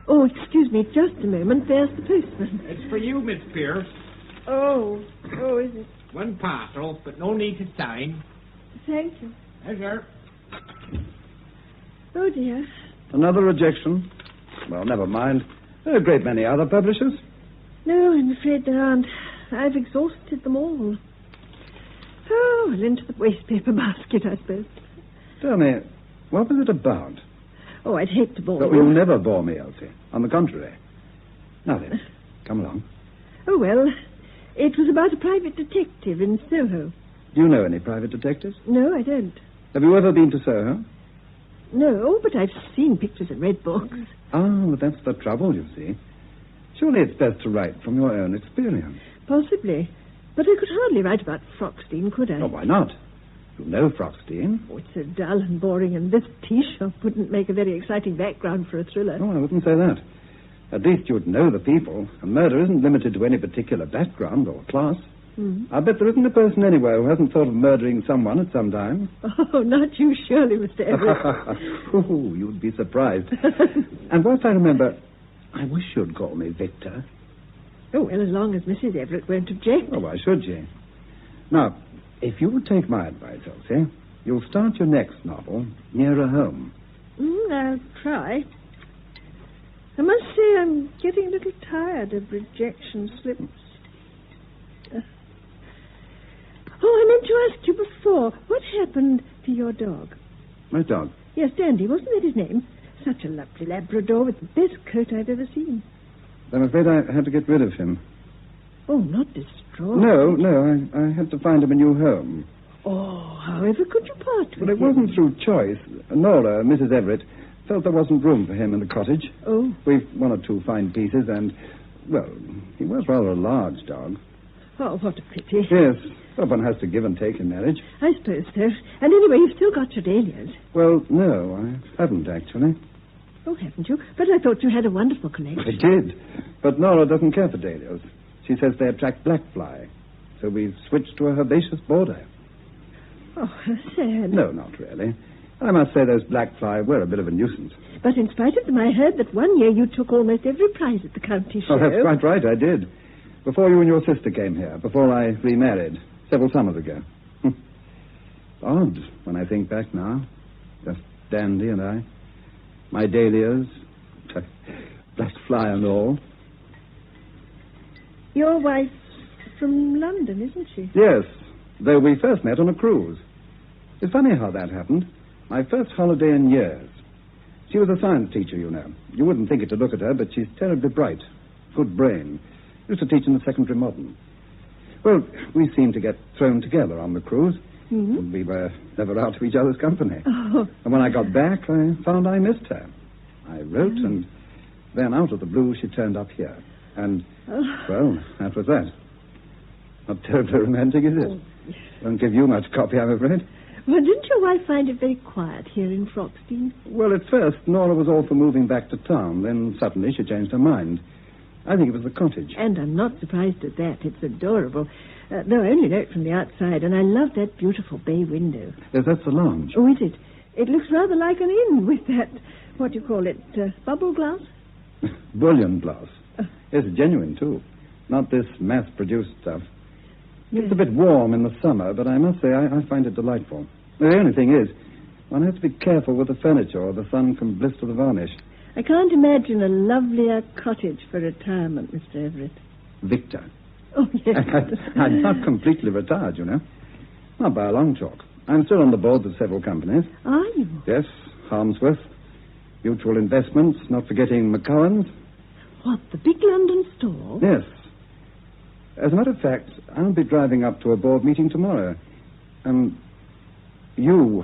Oh, excuse me, just a moment. There's the postman. It's for you, Miss Pierce. Oh, is it? One parcel, but no need to sign. Thank you. Pleasure. Oh, dear. Another rejection? Well, never mind. There are a great many other publishers. No, I'm afraid there aren't. I've exhausted them all. Oh, well, into the wastepaper basket, I suppose. Tell me, what was it about? Oh, I'd hate to bore But you. you'll never bore me, Elsie. On the contrary. Now then, come along. Oh, well, it was about a private detective in Soho. Do you know any private detectives? No, I don't. Have you ever been to Soho? No, but I've seen pictures and read books. Ah, but that's the trouble, you see. Surely it's best to write from your own experience. Possibly. But I could hardly write about Frockstein, could I? Oh, why not? You know Frockstein. Oh, it's so dull and boring, and this tea shop wouldn't make a very exciting background for a thriller. Oh, I wouldn't say that. At least you'd know the people. And murder isn't limited to any particular background or class. I bet there isn't a person anywhere who hasn't thought of murdering someone at some time. Oh, not you, surely, Mr. Everett. Oh, you'd be surprised. And whilst I remember, I wish you'd call me Victor. Oh, well, as long as Mrs. Everett won't object. Oh, why should she? Now, if you would take my advice, Elsie, you'll start your next novel nearer home. I'll try. I must say I'm getting a little tired of rejection slips. I meant to ask you before, what happened to your dog? My dog? Yes, Dandy, wasn't that his name? Such a lovely Labrador with the best coat I've ever seen. I'm afraid I had to get rid of him. Oh, not distraught. No, I had to find him a new home. Oh, however could you part with But it him? wasn't through choice. Nora, Mrs. Everett, felt there wasn't room for him in the cottage. Oh. We've one or two fine pieces and, well, he was rather a large dog. Oh, what a pity. Yes, but one has to give and take in marriage. I suppose so. And anyway, you've still got your dahlias. Well, no, I haven't actually. Oh, haven't you? But I thought you had a wonderful collection. I did, but Nora doesn't care for dahlias. She says they attract blackfly, so we've switched to a herbaceous border. Oh, sad. No, not really. I must say those blackfly were a bit of a nuisance. But in spite of them, I heard that one year you took almost every prize at the county show. Oh, that's quite right, I did. Before you and your sister came here, before I remarried, several summers ago. Odd, when I think back now. Just Dandy and I. My dahlias, blackfly and all. Your wife's from London, isn't she? Yes, though we first met on a cruise. It's funny how that happened. My first holiday in years. She was a science teacher, you know. You wouldn't think it to look at her, but she's terribly bright. Good brain. Used to teach in the secondary modern. Well, we seemed to get thrown together on the cruise. Mm-hmm. We were never out of each other's company. Oh. And when I got back, I found I missed her. I wrote, and then out of the blue, she turned up here. And, well, that was that. Not terribly romantic, is it? Won't give you much copy, I'm afraid. Well, didn't your wife find it very quiet here in Frockstein? Well, at first, Nora was all for moving back to town. Then suddenly she changed her mind. I think it was the cottage. And I'm not surprised at that. It's adorable. Though I only know it from the outside, and I love that beautiful bay window. Yes, that's the lounge. Oh, is it? It looks rather like an inn with that, what do you call it, bubble glass? Bullion glass. Yes, genuine, too. Not this mass-produced stuff. Yes. It's a bit warm in the summer, but I must say I find it delightful. The only thing is, one has to be careful with the furniture or the sun can blister the varnish. I can't imagine a lovelier cottage for retirement, Mr. Everett. Victor. Oh, yes. I'm not completely retired, you know. Not by a long chalk. I'm still on the boards of several companies. Are you? Yes, Harmsworth, Mutual Investments, not forgetting McCowan's. What, the big London store? Yes. As a matter of fact, I'll be driving up to a board meeting tomorrow. You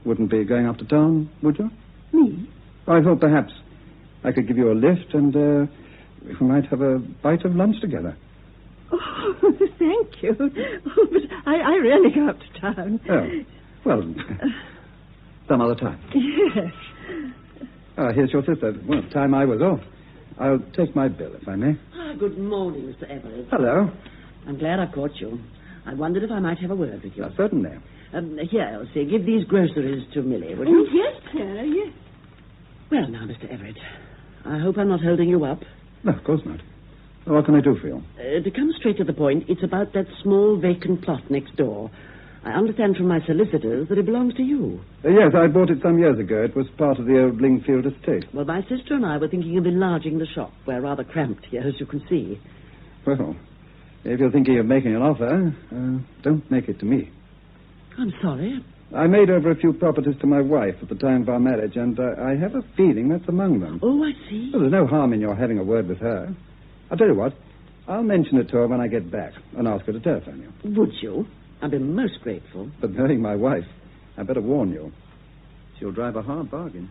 wouldn't be going up to town, would you? Me? I thought perhaps I could give you a lift and we might have a bite of lunch together. Oh, thank you. Oh, but I rarely go up to town. Oh, well, some other time. Yes. Here's your sister. Well, time I was off. I'll take my bill, if I may. Good morning, Mr. Everett. Hello. I'm glad I caught you. I wondered if I might have a word with you. Certainly. Here, Elsie, give these groceries to Millie, would you? Oh, yes, sir, yes. Well, now, Mr. Everett, I hope I'm not holding you up. No, of course not. Well, what can I do for you? To come straight to the point, it's about that small vacant plot next door. I understand from my solicitors that it belongs to you. Yes, I bought it some years ago. It was part of the old Lingfield estate. Well, my sister and I were thinking of enlarging the shop. We're rather cramped here, as you can see. Well, if you're thinking of making an offer, don't make it to me. I'm sorry. I made over a few properties to my wife at the time of our marriage, and I have a feeling that's among them. Oh, I see. Well, there's no harm in your having a word with her. I'll tell you what. I'll mention it to her when I get back and ask her to telephone you. Would you? I'd be most grateful. But knowing my wife, I better warn you. She'll drive a hard bargain.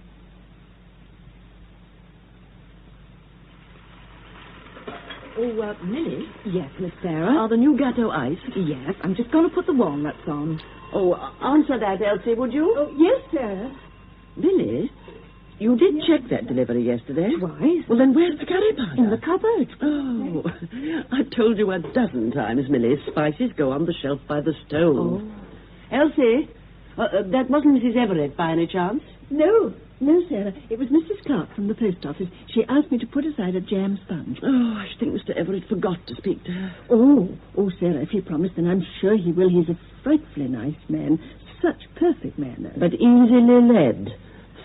Oh, Millie? Yes, Miss Sarah? Are the new gatto iced? Yes, I'm just going to put the walnuts on. Oh, answer that, Elsie, would you? Oh, yes, sir. Millie, you did check that delivery yesterday. Twice. Well, then where's the curry powder? In the cupboard. Oh, I've told you a dozen times, Millie. Spices go on the shelf by the stove. Oh. Elsie, that wasn't Mrs. Everett by any chance? No, Sarah. It was Mrs. Clark from the post office. She asked me to put aside a jam sponge. Oh, I think Mr. Everett forgot to speak to her. Oh, Sarah, if he promised, then I'm sure he will. He's a frightfully nice man. Such perfect manners. But easily led.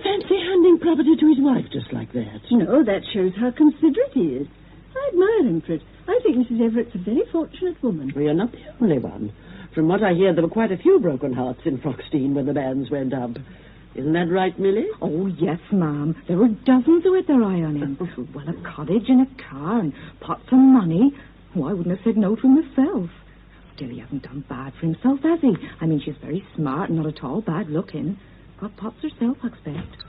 Fancy handing property to his wife just like that. No, that shows how considerate he is. I admire him for it. I think Mrs. Everett's a very fortunate woman. Well, you're not the only one. From what I hear, there were quite a few broken hearts in Froxteen when the banns went up. Isn't that right, Millie? Oh, yes, ma'am. There were dozens who had their eye on him. Well, a cottage and a car and pots of money. Oh, I wouldn't have said no to him myself. Still, he hasn't done bad for himself, has he? I mean, she's very smart and not at all bad looking. Got pots herself, I expect.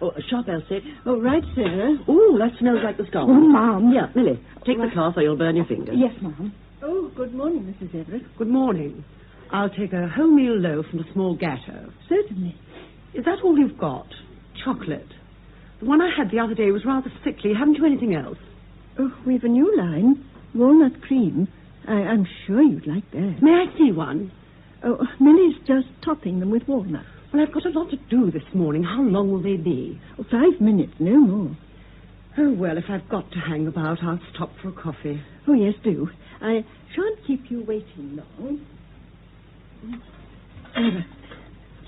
Oh, a shop, Elsie. Oh, right, Sarah. Oh, that smells like the scone. Oh, ma'am. Yeah, Millie, take the cloth or you'll burn your fingers. Yes, ma'am. Oh, good morning, Mrs. Everett. Good morning. I'll take a wholemeal loaf and a small gatto. Certainly. Is that all you've got? Chocolate. The one I had the other day was rather sickly. Haven't you anything else? Oh, we've a new line. Walnut cream. I'm sure you'd like that. May I see one? Oh, Millie's just topping them with walnuts. Well, I've got a lot to do this morning. How long will they be? Oh, 5 minutes, no more. Oh, well, if I've got to hang about, I'll stop for a coffee. Oh, yes, do. I shan't keep you waiting long.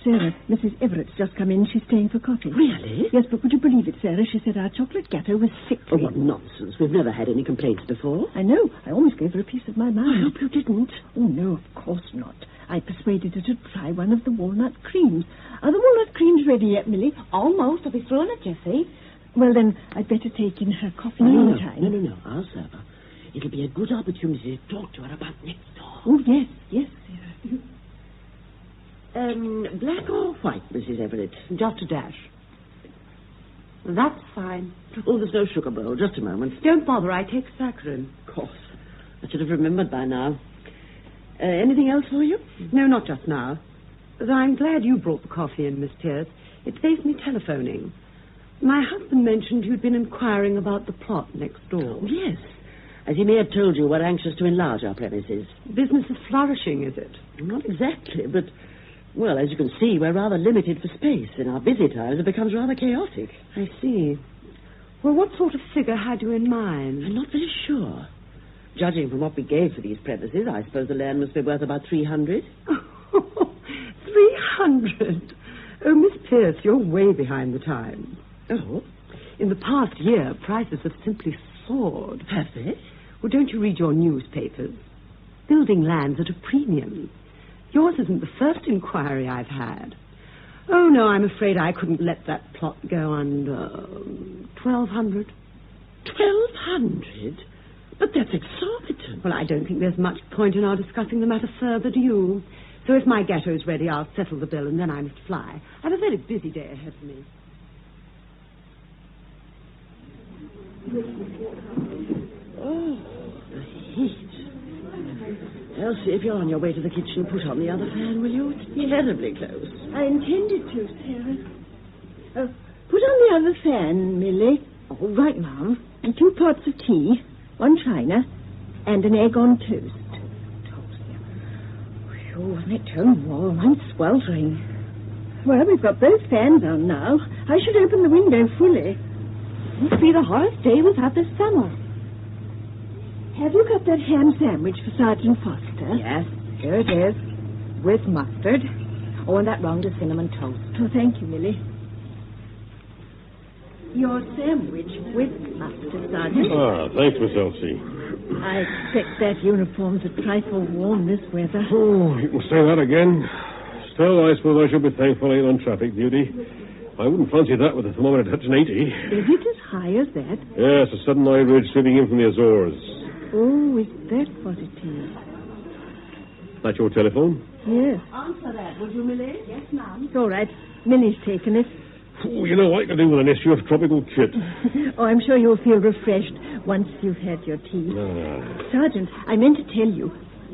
Sarah, Mrs. Everett's just come in. She's staying for coffee. Really? Yes, but would you believe it, Sarah? She said our chocolate gatto was sickly. Oh, what nonsense. We've never had any complaints before. I know. I almost gave her a piece of my mind. I hope you didn't. Oh, no, of course not. I persuaded her to try one of the walnut creams. Are the walnut creams ready yet, Millie? Almost. I'll be throwing it, Jessie. Well, then, I'd better take in her coffee No. I'll serve her. It'll be a good opportunity to talk to her about next door. Oh, yes, Sarah. Black or white, Mrs. Everett? Just a dash. That's fine. Oh, there's no sugar bowl. Just a moment. Don't bother. I take saccharin. Of course. I should have remembered by now. Anything else for you? No, not just now. Though I'm glad you brought the coffee in, Miss Pierce. It saves me telephoning. My husband mentioned you'd been inquiring about the plot next door. Oh, yes. As he may have told you, we're anxious to enlarge our premises. Business is flourishing, is it? Not exactly, but, well, as you can see, we're rather limited for space. In our busy times, it becomes rather chaotic. I see. Well, what sort of figure had you in mind? I'm not very sure. Judging from what we gave for these premises, I suppose the land must be worth about 300. 300? Oh, Miss Pierce, you're way behind the times. Oh? In the past year, prices have simply soared. Have they? Well, don't you read your newspapers? Building land's at a premium. Yours isn't the first inquiry I've had. Oh, no, I'm afraid I couldn't let that plot go under 1,200. 1,200? But that's exorbitant. Well, I don't think there's much point in our discussing the matter further, do you? So if my ghetto's ready, I'll settle the bill and then I must fly. I have a very busy day ahead of me. Oh, the heat. Elsie, if you're on your way to the kitchen, put on the other fan, will you? It's terribly close. I intended to, Sarah. Put on the other fan, Millie. All right, Mum. And 2 pots of tea, 1 china, and an egg on toast. Oh, wasn't it too warm? I'm sweltering. Well, we've got both fans on now. I should open the window fully. Must be the hottest day we've had this summer. Have you got that ham sandwich for Sergeant Foster? Yes, here it is. With mustard. Oh, and that round of cinnamon toast. Oh, thank you, Millie. Your sandwich with mustard, Sergeant. Thanks, Miss Elsie. I expect that uniform's a trifle warm this weather. Oh, you can say that again. Still, I suppose I should be thankful I ain't on traffic duty. I wouldn't fancy that with the thermometer touching 80. Is it as high as that? Yes, a sudden eye ridge sweeping in from the Azores. Oh, is that what it is? That your telephone? Yes. Answer that, would you, Millie? Yes, ma'am. It's all right. Millie's taken it. Oh, you know, I could do with an issue of Tropical Kit. Oh, I'm sure you'll feel refreshed once you've had your tea. Sergeant, I meant to tell you,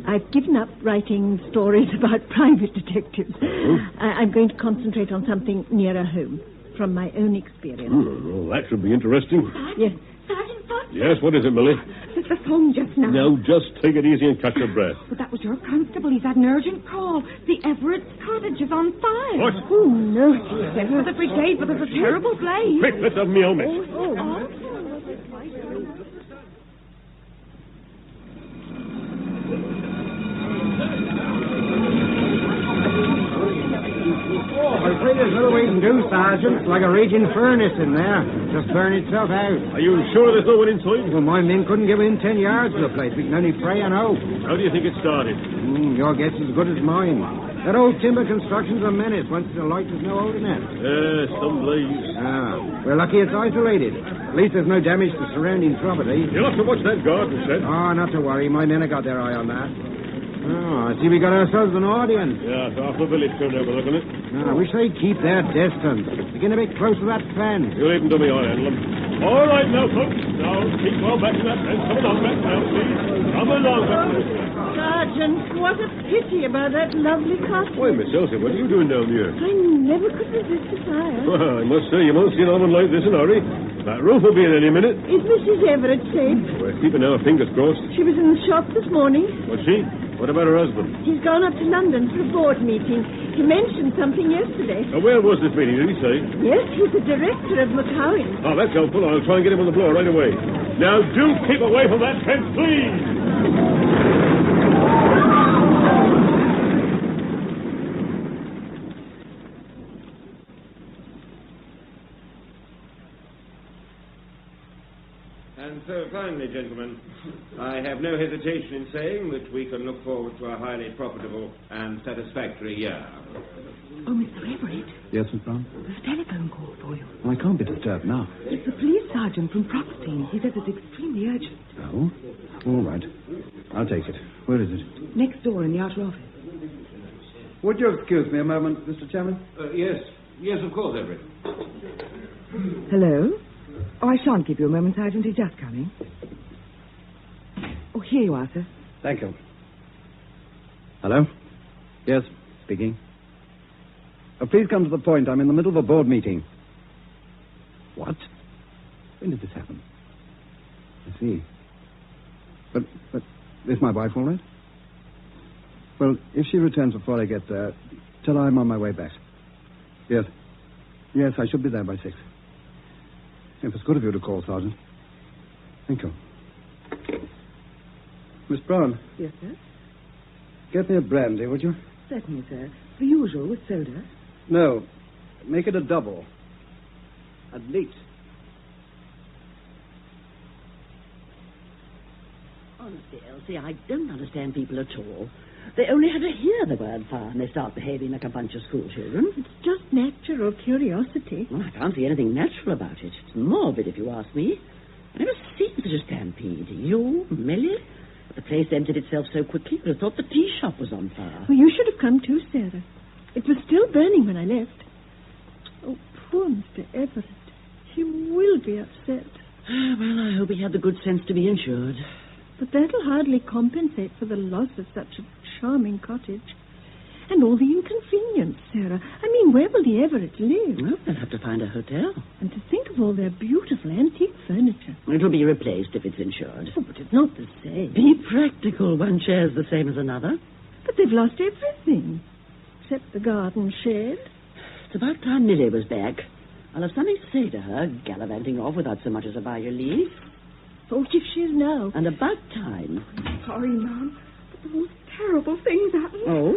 I've given up writing stories about private detectives. Oh? I'm going to concentrate on something nearer home, from my own experience. Well, that should be interesting. Yes. Sergeant Foster? Yes, what is it, Millie? It's the phone just now. No, just take it easy and catch your breath. But that was your constable. He's had an urgent call. The Everett's cottage is on fire. What? Oh, no. He sent for the brigade, but there's a terrible blaze. Quick, let's have me helmet. I'm afraid there's little we can do, Sergeant. It's like a raging furnace in there. Just burn itself out. Are you sure there's no one inside? Well, my men couldn't get within 10 yards of the place. We can only pray and hope. How do you think it started? Your guess is as good as mine. That old timber construction's a menace. Once it's alight, there's no holding it. Yes, some blaze. We're lucky it's isolated. At least there's no damage to surrounding property. You'll have to watch that garden shed. Oh, not to worry. My men have got their eye on that. Oh, I see we got ourselves an audience. Yeah, it's half the village turned over looking at it. I wish they'd keep their distance. They're getting a bit close to that fence. You leave them to me, I'll handle them. All right now, folks. Now, keep well back to that fence. Come along back now, please. Come along back. Sergeant, what a pity about that lovely cottage. Why, Miss Elsie, what are you doing down here? I never could resist a fire. Well, I must say, you won't see an oven like this in a hurry. That roof will be in any minute. Is Mrs. Everett safe? We're keeping our fingers crossed. She was in the shop this morning. Was she? What about her husband? He's gone up to London for a board meeting. He mentioned something yesterday. Where was this meeting, did he say? Yes, he's the director of McCowan. Oh, that's helpful. I'll try and get him on the floor right away. Now, do keep away from that fence, please! And so, finally, gentlemen, I have no hesitation in saying that we can look forward to a highly profitable and satisfactory year. Oh, Mr. Everett. Yes, Miss Brown? There's a telephone call for you. Well, I can't be disturbed now. It's the police sergeant from Propstein. He says it's extremely urgent. Oh? All right. I'll take it. Where is it? Next door in the outer office. Would you excuse me a moment, Mr. Chairman? Yes. Yes, of course, Everett. Hello? Oh, I shan't give you a moment, Sergeant. He's just coming. Oh, here you are, sir. Thank you. Hello? Yes, speaking. Please come to the point. I'm in the middle of a board meeting. What? When did this happen? I see. But is my wife all right? Well, if she returns before I get there, tell her I'm on my way back. Yes. Yes, I should be there by 6. It was good of you to call, Sergeant. Thank you. Miss Brown. Yes, sir? Get me a brandy, would you? Certainly, sir. The usual with soda. No. Make it a double. At least. Honestly, Elsie, I don't understand people at all. They only have to hear the word fire and they start behaving like a bunch of schoolchildren. It's just natural curiosity. Well, I can't see anything natural about it. It's morbid, if you ask me. I've never seen such a stampede. You, Millie, the place emptied itself so quickly, you'd have thought the tea shop was on fire. Well, you should have come too, Sarah. It was still burning when I left. Oh, poor Mr. Everett. He will be upset. Well, I hope he had the good sense to be insured. But that'll hardly compensate for the loss of such a charming cottage. And all the inconvenience, Sarah. I mean, where will the Everetts live? Well, they'll have to find a hotel. And to think of all their beautiful antique furniture. It'll be replaced if it's insured. Oh, but it's not the same. Be practical. One chair's the same as another. But they've lost everything. Except the garden shed. It's about time Millie was back. I'll have something to say to her, gallivanting off without so much as a by your leave. Oh, if she is now. And about time. Sorry, Mum, but the most terrible things happened. Oh?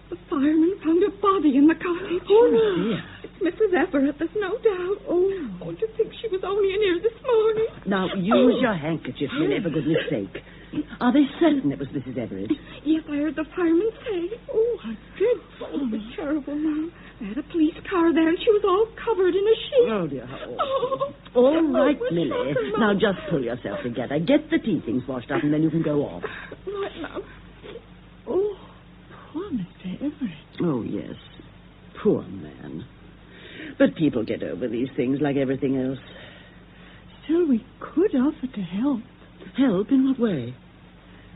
The fireman found a body in the cottage. Oh, dear. It's Mrs. Everett, there's no doubt. Oh, to think she was only in here this morning. Now, use your handkerchief, Millie, for goodness sake. Are they certain it was Mrs. Everett? Yes, I heard the fireman say. Oh, how dreadful. Oh, it was terrible, Mum. They had a police car there, and she was all covered in a sheet. Oh, dear. All right, Millie. Now, just pull yourself together. Get the tea things washed up, and then you can go off. Right, Mum. Oh, poor Mr. Everett. Oh, yes. Poor man. But people get over these things like everything else. Still, we could offer to help. Help? In what way?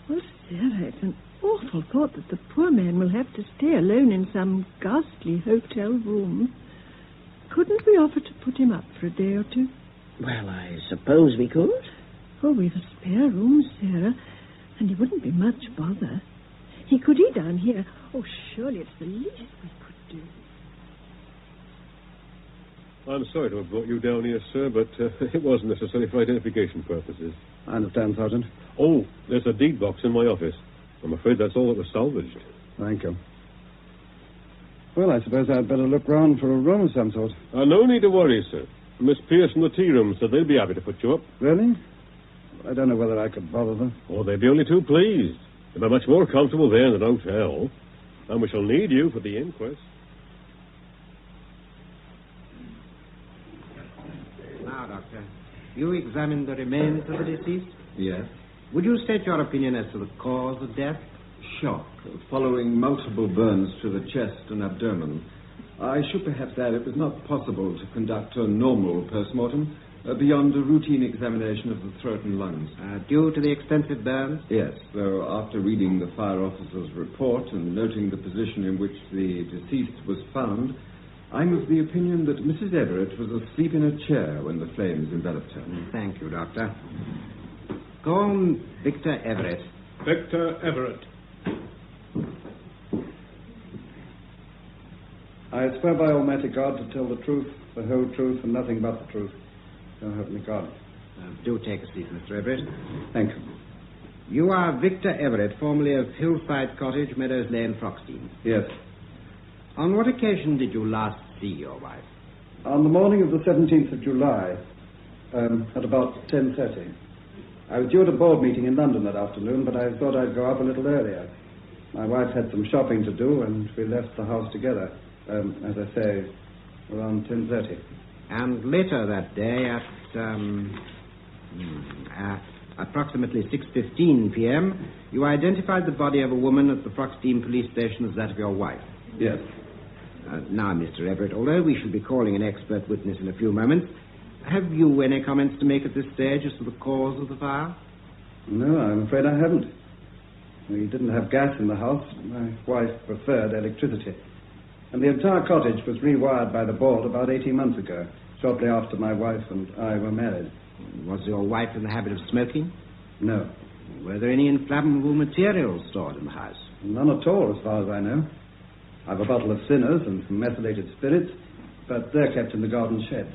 Well, Sarah, it's an awful thought that the poor man will have to stay alone in some ghastly hotel room. Couldn't we offer to put him up for a day or two? Well, I suppose we could. Oh, we've a spare room, Sarah, and he wouldn't be much bother. He could eat down here. Oh, surely it's the least we could do. I'm sorry to have brought you down here, sir, but it wasn't necessary for identification purposes. I understand, Sergeant. Oh, there's a deed box in my office. I'm afraid that's all that was salvaged. Thank you. Well, I suppose I'd better look round for a room of some sort. No need to worry, sir. Miss Pierce from the tea room said they'd be happy to put you up. Really? I don't know whether I could bother them. Oh, they'd be only too pleased. They'll be much more comfortable there than an hotel. And we shall need you for the inquest. Now, Doctor, you examined the remains of the deceased? Yes. Would you state your opinion as to the cause of death? Shock, following multiple burns to the chest and abdomen. I should perhaps add it was not possible to conduct a normal post-mortem beyond a routine examination of the throat and lungs. Due to the extensive burns? Yes, though after reading the fire officer's report and noting the position in which the deceased was found, I'm of the opinion that Mrs. Everett was asleep in a chair when the flames enveloped her. Thank you, Doctor. Go on, Victor Everett. Victor Everett. I swear by Almighty God to tell the truth, the whole truth, and nothing but the truth. So help me God. Do take a seat, Mr. Everett. Thank you. You are Victor Everett, formerly of Hillside Cottage, Meadows Lane, Froxdean. Yes. On what occasion did you last see your wife? On the morning of the 17th of July, at about 10:30. I was due at a board meeting in London that afternoon, but I thought I'd go up a little earlier. My wife had some shopping to do, and we left the house together, as I say, around 10:30. And later that day at approximately 6:15 p.m., you identified the body of a woman at the Froxdean police station as that of your wife? Yes. Now, Mr. Everett, although we shall be calling an expert witness in a few moments, have you any comments to make at this stage as to the cause of the fire? No, I'm afraid I haven't. We didn't have gas in the house. My wife preferred electricity. And the entire cottage was rewired by the board about 18 months ago, shortly after my wife and I were married. Was your wife in the habit of smoking? No. Were there any inflammable materials stored in the house? None at all, as far as I know. I've a bottle of sinners and some methylated spirits, but they're kept in the garden shed,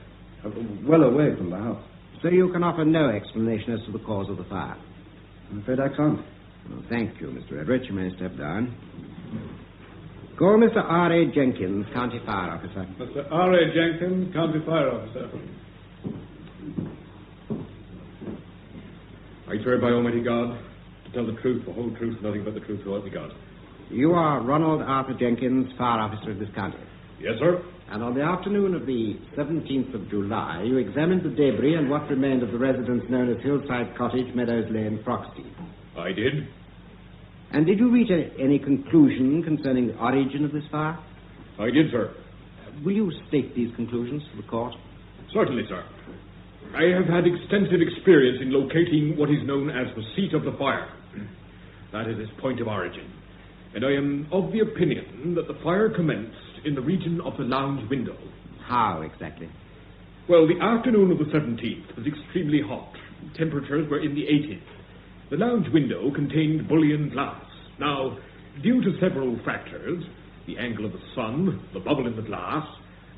well away from the house. So you can offer no explanation as to the cause of the fire? I'm afraid I can't. Well, thank you, Mr. Everett. You may step down. Call Mr. R.A. Jenkins, County Fire Officer. Mr. R.A. Jenkins, County Fire Officer. I swear by Almighty God to tell the truth, the whole truth, nothing but the truth, so help me God. You are Ronald Arthur Jenkins, Fire Officer of this county? Yes, sir. And on the afternoon of the 17th of July, you examined the debris and what remained of the residence known as Hillside Cottage, Meadows Lane, Froxdean. I did. And did you reach any conclusion concerning the origin of this fire? I did, sir. Will you state these conclusions to the court? Certainly, sir. I have had extensive experience in locating what is known as the seat of the fire. That is its point of origin. And I am of the opinion that the fire commenced in the region of the lounge window. How exactly? Well, the afternoon of the 17th was extremely hot. Temperatures were in the 80s. The lounge window contained bullion glass. Now, due to several factors, the angle of the sun, the bubble in the glass,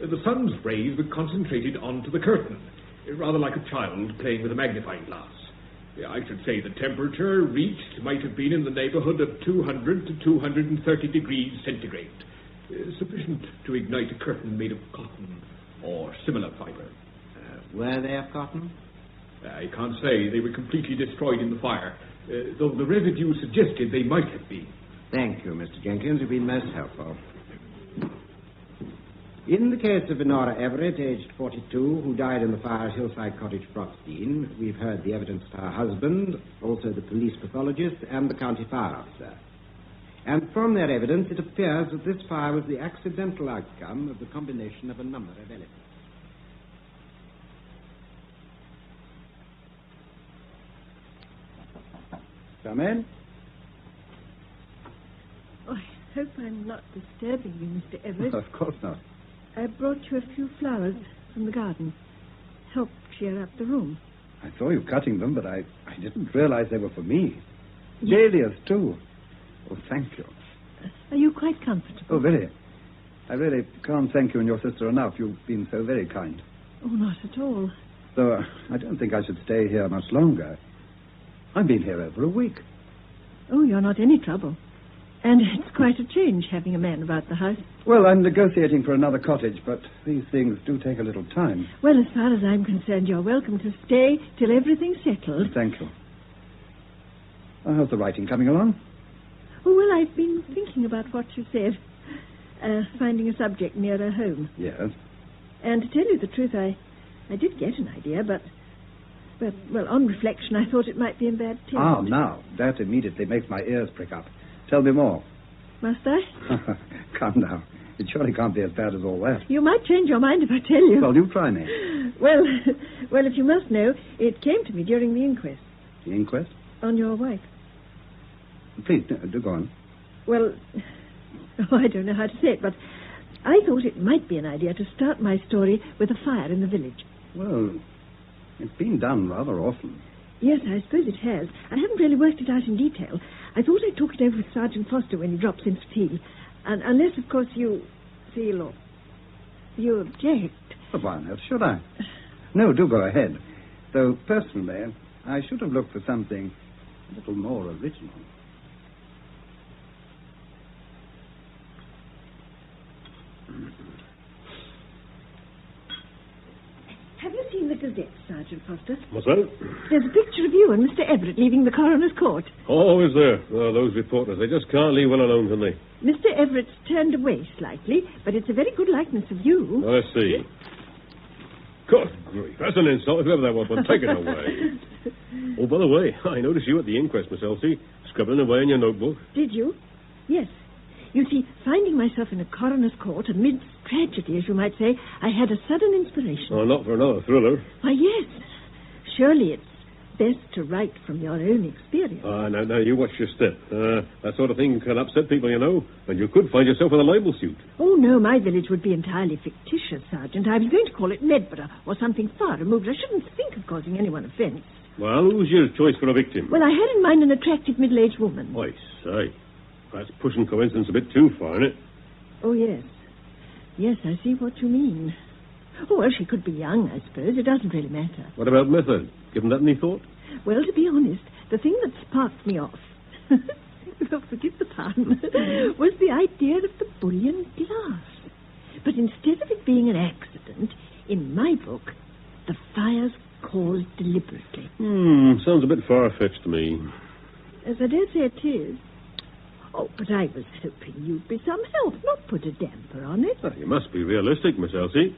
the sun's rays were concentrated onto the curtain, rather like a child playing with a magnifying glass. I should say the temperature reached might have been in the neighborhood of 200 to 230 degrees centigrade, sufficient to ignite a curtain made of cotton or similar fiber. Were they of cotton? I can't say. They were completely destroyed in the fire, though the residue suggested they might have been. Thank you, Mr. Jenkins. You've been most helpful. In the case of Honora Everett, aged 42, who died in the fire at Hillside Cottage, Broxdean, we've heard the evidence of her husband, also the police pathologist, and the county fire officer. And from their evidence, it appears that this fire was the accidental outcome of the combination of a number of elements. Come in. Oh, I hope I'm not disturbing you, Mr. Everett. Of course not. I brought you a few flowers from the garden. Help cheer up the room. I saw you cutting them, but I didn't realize they were for me. Yes. Dahlias, too. Oh, thank you. Are you quite comfortable? Oh, very. I really can't thank you and your sister enough. You've been so very kind. Oh, not at all. Though I don't think I should stay here much longer. I've been here over a week. Oh, you're not any trouble. And it's quite a change having a man about the house. Well, I'm negotiating for another cottage, but these things do take a little time. Well, as far as I'm concerned, you're welcome to stay till everything's settled. Thank you. How's the writing coming along? Oh, well, I've been thinking about what you said. Finding a subject nearer home. Yes. And to tell you the truth, I did get an idea, but, well, on reflection, I thought it might be in bad taste. Ah, now, that immediately makes my ears prick up. Tell me more. Must I? Come now. It surely can't be as bad as all that. You might change your mind if I tell you. Well, you try me. Well, if you must know, it came to me during the inquest. The inquest? On your wife. Please, do go on. Well, I don't know how to say it, but I thought it might be an idea to start my story with a fire in the village. Well, it's been done rather often. Yes, I suppose it has. I haven't really worked it out in detail. I thought I'd talk it over with Sergeant Foster when he drops in for tea. And unless, of course, you feel or you object. But why on earth should I? No, do go ahead. Though, personally, I should have looked for something a little more original. Have you seen the Gazette, Sergeant Foster? What's that? There's a picture of you and Mr. Everett leaving the coroner's court. Oh, is there? Oh, those reporters, they just can't leave well alone, can they? Mr. Everett's turned away slightly, but it's a very good likeness of you. Let's see. Good grief, that's an insult, whoever that was, but take it away. Oh, by the way, I noticed you at the inquest, Miss Elsie, scribbling away in your notebook. Did you? Yes. You see, finding myself in a coroner's court amidst tragedy, as you might say, I had a sudden inspiration. Oh, not for another thriller. Why, yes. Surely it's best to write from your own experience. Now, you watch your step. That sort of thing can upset people, you know, and you could find yourself in a libel suit. Oh, no, my village would be entirely fictitious, Sergeant. I was going to call it Medborough or something far removed. I shouldn't think of causing anyone offence. Well, who's your choice for a victim? Well, I had in mind an attractive middle-aged woman. I say. That's pushing coincidence a bit too far, isn't it? Oh, yes. Yes, I see what you mean. Oh, well, she could be young, I suppose. It doesn't really matter. What about method? Given that any thought? Well, to be honest, the thing that sparked me off, forgive the pun, was the idea of the bullion glass. But instead of it being an accident, in my book, the fire's caused deliberately. Sounds a bit far-fetched to me. As I dare say it is. Oh, but I was hoping you'd be some help, not put a damper on it. Well, you must be realistic, Miss Elsie.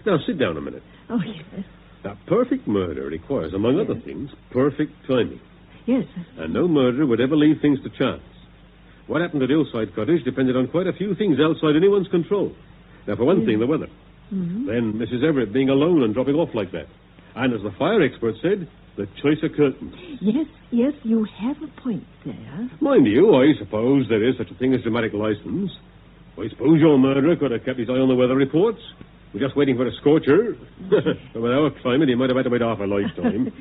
Now, sit down a minute. Oh, yes. Now, perfect murder requires, among other things, perfect timing. Yes. And no murderer would ever leave things to chance. What happened at Hillside Cottage depended on quite a few things outside anyone's control. Now, for one thing, the weather. Mm-hmm. Then Mrs. Everett being alone and dropping off like that. And as the fire expert said, the choice of curtains. Yes, you have a point there. Mind you, I suppose there is such a thing as dramatic license. I suppose your murderer could have kept his eye on the weather reports. We're just waiting for a scorcher. But with our climate, he might have had to wait half a lifetime.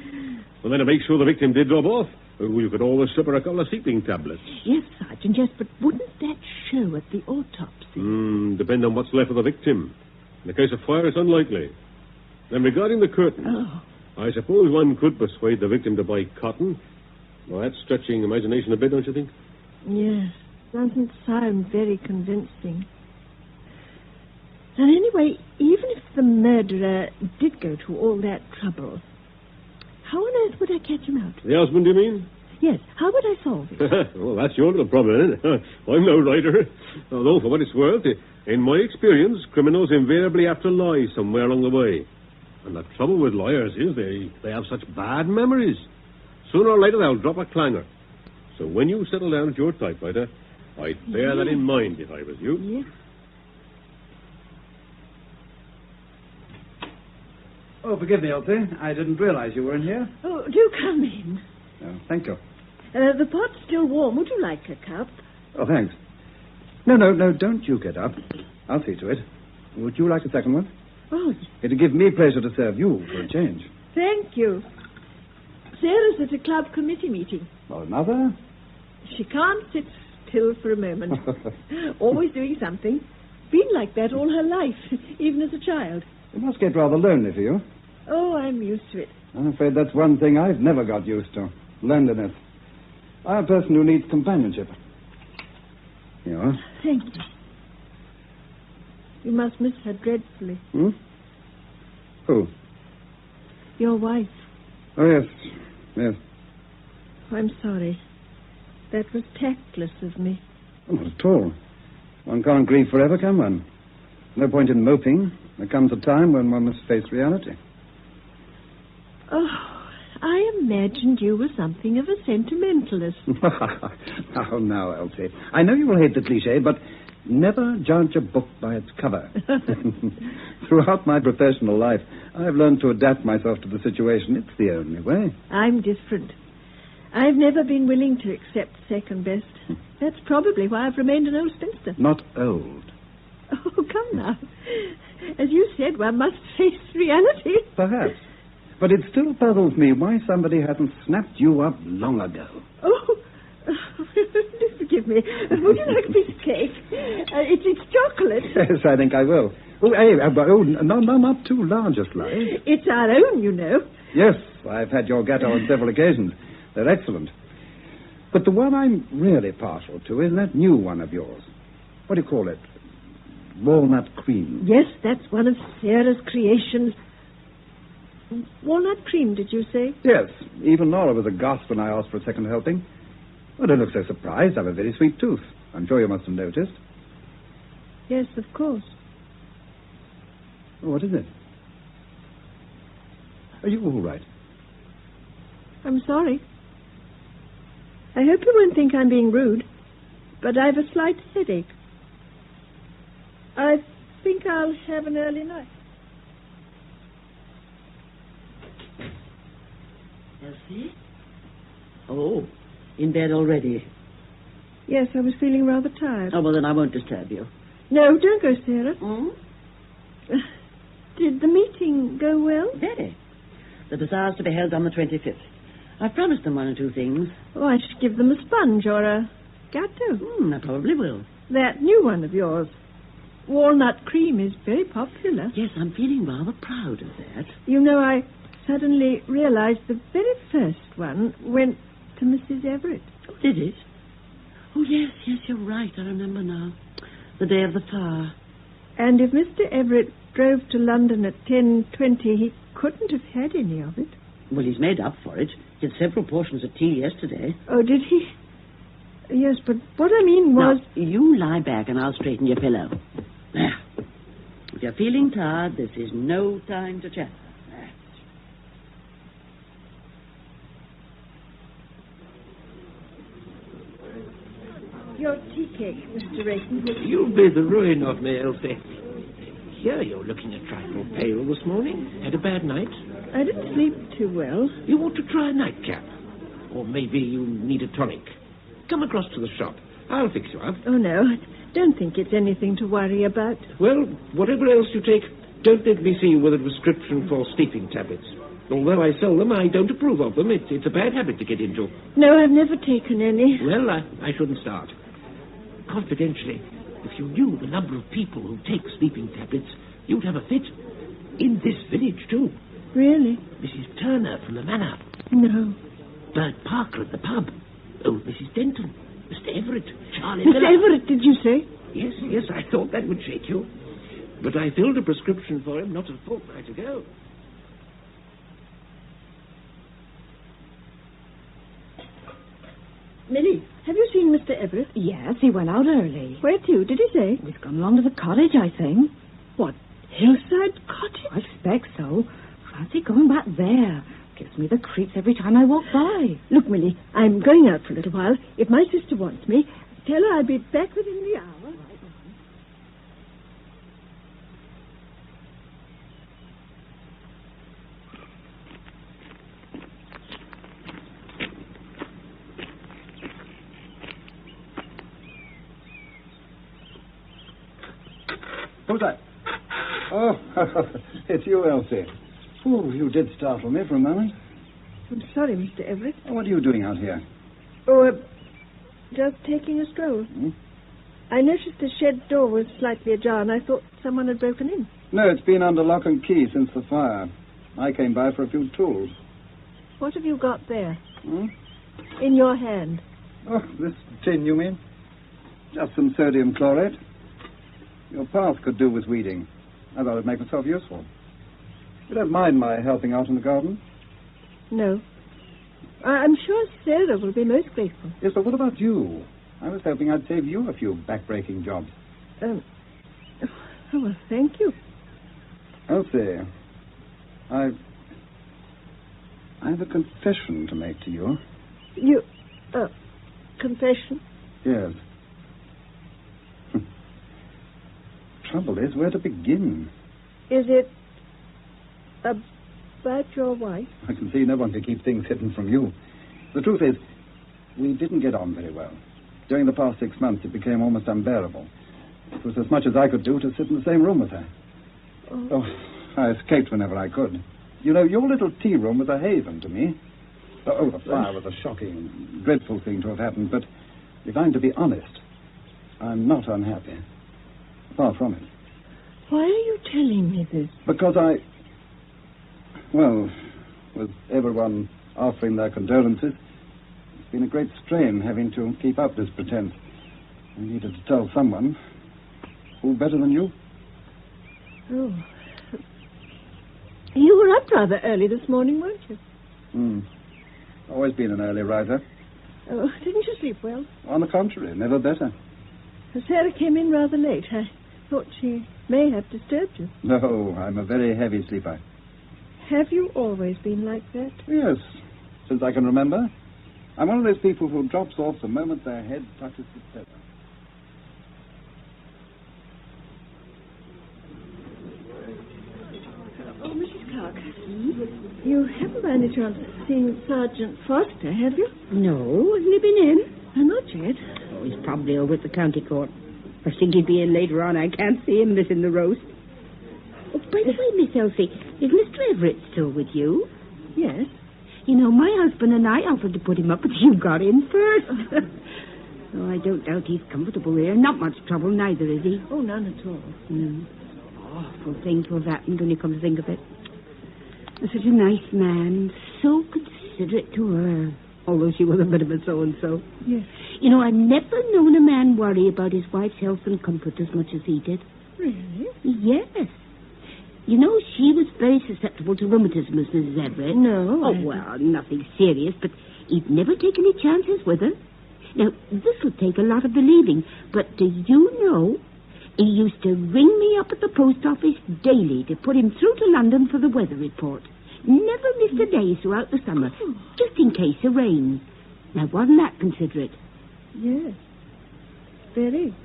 And then to make sure the victim did drop off, you could always slip her a couple of sleeping tablets. Yes, Sergeant, yes, but wouldn't that show at the autopsy? Depend on what's left of the victim. In the case of fire, it's unlikely. Then regarding the curtains, I suppose one could persuade the victim to buy cotton. Well, that's stretching imagination a bit, don't you think? Yes, doesn't sound very convincing. And anyway, even if the murderer did go to all that trouble, how on earth would I catch him out? The husband, you mean? Yes, how would I solve it? Well, that's your little problem, isn't it? I'm no writer. Although, for what it's worth, in my experience, criminals invariably have to lie somewhere along the way. And the trouble with liars is they have such bad memories. Sooner or later, they'll drop a clanger. So when you settle down at your typewriter, I'd bear that in mind if I was you. Yes. Oh, forgive me, Elsie. I didn't realize you were in here. Oh, do come in. Oh, thank you. The pot's still warm. Would you like a cup? Oh, thanks. No, don't you get up. I'll see to it. Would you like a second one? Oh, It'd give me pleasure to serve you for a change. thank you. Sarah's at a club committee meeting. Oh, another? She can't sit still for a moment. Always doing something. Been like that all her life, even as a child. It must get rather lonely for you. Oh, I'm used to it. I'm afraid that's one thing I've never got used to. Loneliness. I'm a person who needs companionship. Here you are. Thank you. You must miss her dreadfully. Who? Your wife. Oh, yes. I'm sorry. That was tactless of me. Oh, not at all. One can't grieve forever, can one? No point in moping. There comes a time when one must face reality. Oh, I imagined you were something of a sentimentalist. Oh, now, Elsie. I know you will hate the cliché, but never judge a book by its cover. Throughout my professional life, I've learned to adapt myself to the situation. It's the only way. I'm different. I've never been willing to accept second best. That's probably why I've remained an old spinster. Not old. Oh, come now. As you said, one must face reality. Perhaps. But it still puzzles me why somebody hasn't snapped you up long ago. Oh, forgive me. Would you like a piece of cake? It's chocolate. Yes, I think I will. Oh, hey, no, not too large a slice. It's our own, you know. Yes, I've had your gâteau on several occasions. They're excellent. But the one I'm really partial to is that new one of yours. What do you call it? Walnut cream. Yes, that's one of Sarah's creations. Walnut cream, did you say? Yes. Even Nora was aghast when I asked for a second helping. Oh, don't look so surprised. I have a very sweet tooth. I'm sure you must have noticed. Yes, of course. Oh, what is it? Are you all right? I'm sorry. I hope you won't think I'm being rude, but I've a slight headache. I think I'll have an early night. Elsie? Oh, in bed already? Yes, I was feeling rather tired. Oh, well, then I won't disturb you. No, don't go, Sarah. Hmm? Did the meeting go well? Very. The bazaar's to be held on the 25th. I've promised them one or two things. Oh, I should give them a sponge or a gâteau. I probably will. That new one of yours. Walnut cream is very popular. Yes, I'm feeling rather proud of that. You know, I suddenly realized the very first one went to Mrs. Everett. Oh, did it? Oh, yes, you're right. I remember now. The day of the fire. And if Mr. Everett drove to London at 10:20, he couldn't have had any of it. Well, he's made up for it. He had several portions of tea yesterday. Oh, did he? Yes, but what I mean was... Now, you lie back and I'll straighten your pillow. There. If you're feeling tired, this is no time to chat. You're cake, Mr. Rayton. You'll be the ruin of me, Elsie. Here you're looking a trifle pale this morning. Had a bad night? I didn't sleep too well. You ought to try a nightcap. Or maybe you need a tonic. Come across to the shop. I'll fix you up. Oh, no. I don't think it's anything to worry about. Well, whatever else you take, don't let me see you with a prescription for sleeping tablets. Although I sell them, I don't approve of them. It's a bad habit to get into. No, I've never taken any. Well, I shouldn't start. Confidentially, if you knew the number of people who take sleeping tablets, you'd have a fit. In this village, too. Really? Mrs. Turner from the manor. No. Bert Parker at the pub. Oh, Mrs. Denton. Mr. Everett. Charlie Mr. Miller. Everett, did you say? Yes, I thought that would shake you. But I filled a prescription for him not a fortnight ago. Millie, have you seen Mr. Everett? Yes, he went out early. Where to, did he say? He's gone along to the cottage, I think. What, Hillside Cottage? I expect so. Fancy going back there. Gives me the creeps every time I walk by. Look, Millie, I'm going out for a little while. If my sister wants me, tell her I'll be back within the hour. Who's that? Oh, it's you, Elsie. Oh, you did startle me for a moment. I'm sorry, Mr. Everett. Oh, what are you doing out here? Oh, just taking a stroll. Hmm? I noticed the shed door was slightly ajar, and I thought someone had broken in. No, it's been under lock and key since the fire. I came by for a few tools. What have you got there? Hmm? In your hand? Oh, this tin, you mean? Just some sodium chlorate. Your path could do with weeding. I thought it'd make myself useful. You don't mind my helping out in the garden? No. I'm sure Sarah will be most grateful. Yes, but what about you? I was hoping I'd save you a few back-breaking jobs. Oh, well, thank you. Elsie, I have a confession to make to you. You... confession? Yes. Trouble is, where to begin? Is it about your wife? I can see no one can keep things hidden from you. The truth is, we didn't get on very well. During the past 6 months, it became almost unbearable. It was as much as I could do to sit in the same room with her. Oh, I escaped whenever I could. You know, your little tea room was a haven to me. Oh, the fire was a shocking, dreadful thing to have happened, but if I'm to be honest, I'm not unhappy. Far from it. Why are you telling me this? Because with everyone offering their condolences, it's been a great strain having to keep up this pretense. I needed to tell someone. Who better than you? Oh. You were up rather early this morning, weren't you? Always been an early riser. Oh, didn't you sleep well? On the contrary, never better. Sarah came in rather late. I thought she may have disturbed you. No, I'm a very heavy sleeper. Have you always been like that? Yes, since I can remember. I'm one of those people who drops off the moment their head touches the feather. Oh, Mrs. Clark, you haven't by any chance seen Sergeant Foster, have you? No, hasn't he been in? Not yet. Oh, he's probably over at the county court. I think he'll be in later on. I can't see him missing the roast. Oh, by the way, Miss Elsie, is Mr. Everett still with you? Yes. You know, my husband and I offered to put him up, but you got in first. Oh, I don't doubt he's comfortable here. Not much trouble, neither, is he? Oh, none at all. No. Awful thing to have happened when you come to think of it. Such a nice man, so considerate to her. Although she was a bit of a so-and-so. Yes. You know, I've never known a man worry about his wife's health and comfort as much as he did. Really? Yes. You know, she was very susceptible to rheumatism, Mrs. Everett. No. Oh, well, nothing serious, but he'd never take any chances with her. Now, this will take a lot of believing, but do you know, he used to ring me up at the post office daily to put him through to London for the weather report. Never missed a day throughout the summer, just in case of rain. Now, wasn't that considerate? Yes. very.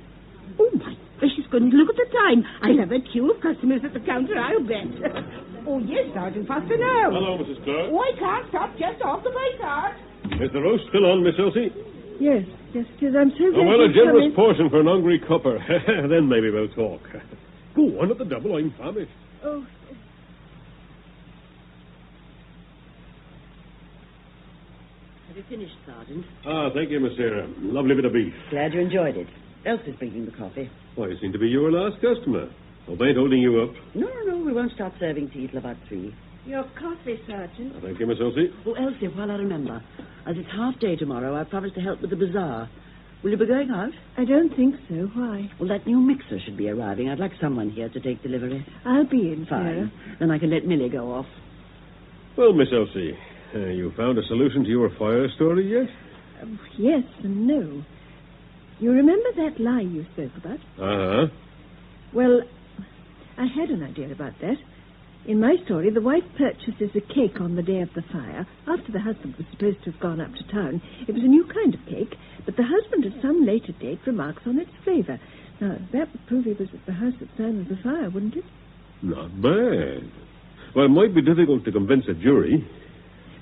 Oh, my gracious goodness, look at the time. I'll have a queue of customers at the counter, I'll bet. Oh, yes, Sergeant Foster, now. Hello, Mrs. Clark. Oh, I can't stop just off the way, Sarge. Is the roast still on, Miss Elsie? Yes, it is. I'm so glad Well, a you've generous come in. portion for an hungry copper. Then maybe we'll talk. Go on at the double, I'm famished. Oh, Have you finished, Sergeant? Thank you, Miss Sarah. Lovely bit of beef. Glad you enjoyed it. Elsie's bringing the coffee. Why, you seem to be your last customer. Hope I ain't holding you up. No, we won't start serving tea till about 3. your coffee, Sergeant. Thank you, Miss Elsie. Oh, Elsie, while I remember, as it's half day tomorrow, I promised to help with the bazaar. Will you be going out? I don't think so. Why? Well, that new mixer should be arriving. I'd like someone here to take delivery. I'll be in, Fine. Sarah. Then I can let Millie go off. Well, Miss Elsie, you found a solution to your fire story yet? Yes and no. You remember that lie you spoke about? Uh-huh. Well, I had an idea about that. In my story, the wife purchases a cake on the day of the fire, after the husband was supposed to have gone up to town. It was a new kind of cake, but the husband at some later date remarks on its flavour. Now, that would prove he was at the house at the time of the fire, wouldn't it? Not bad. Well, it might be difficult to convince a jury.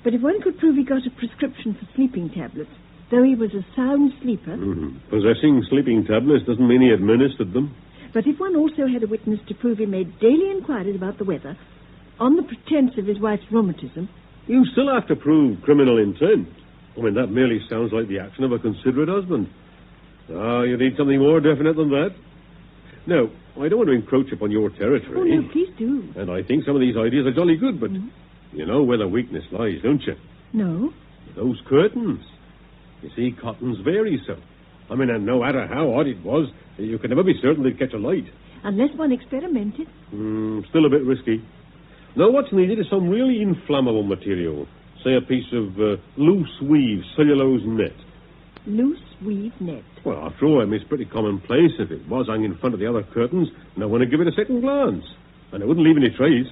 But if one could prove he got a prescription for sleeping tablets, though he was a sound sleeper... Mm-hmm. Possessing sleeping tablets doesn't mean he administered them. But if one also had a witness to prove he made daily inquiries about the weather, on the pretense of his wife's rheumatism... You still have to prove criminal intent. I mean, that merely sounds like the action of a considerate husband. You need something more definite than that. No, I don't want to encroach upon your territory. Oh, no, please do. And I think some of these ideas are jolly good, but you know where the weakness lies, don't you? No. Those curtains. You see, cottons vary so. I mean, and no matter how odd it was, you could never be certain they'd catch a light. Unless one experimented. Still a bit risky. Now, what's needed is some really inflammable material. Say a piece of loose weave, cellulose net. Loose weave net? Well, after all, I mean, it's pretty commonplace. If it was hung in front of the other curtains, no one would give it a second glance. And it wouldn't leave any trace.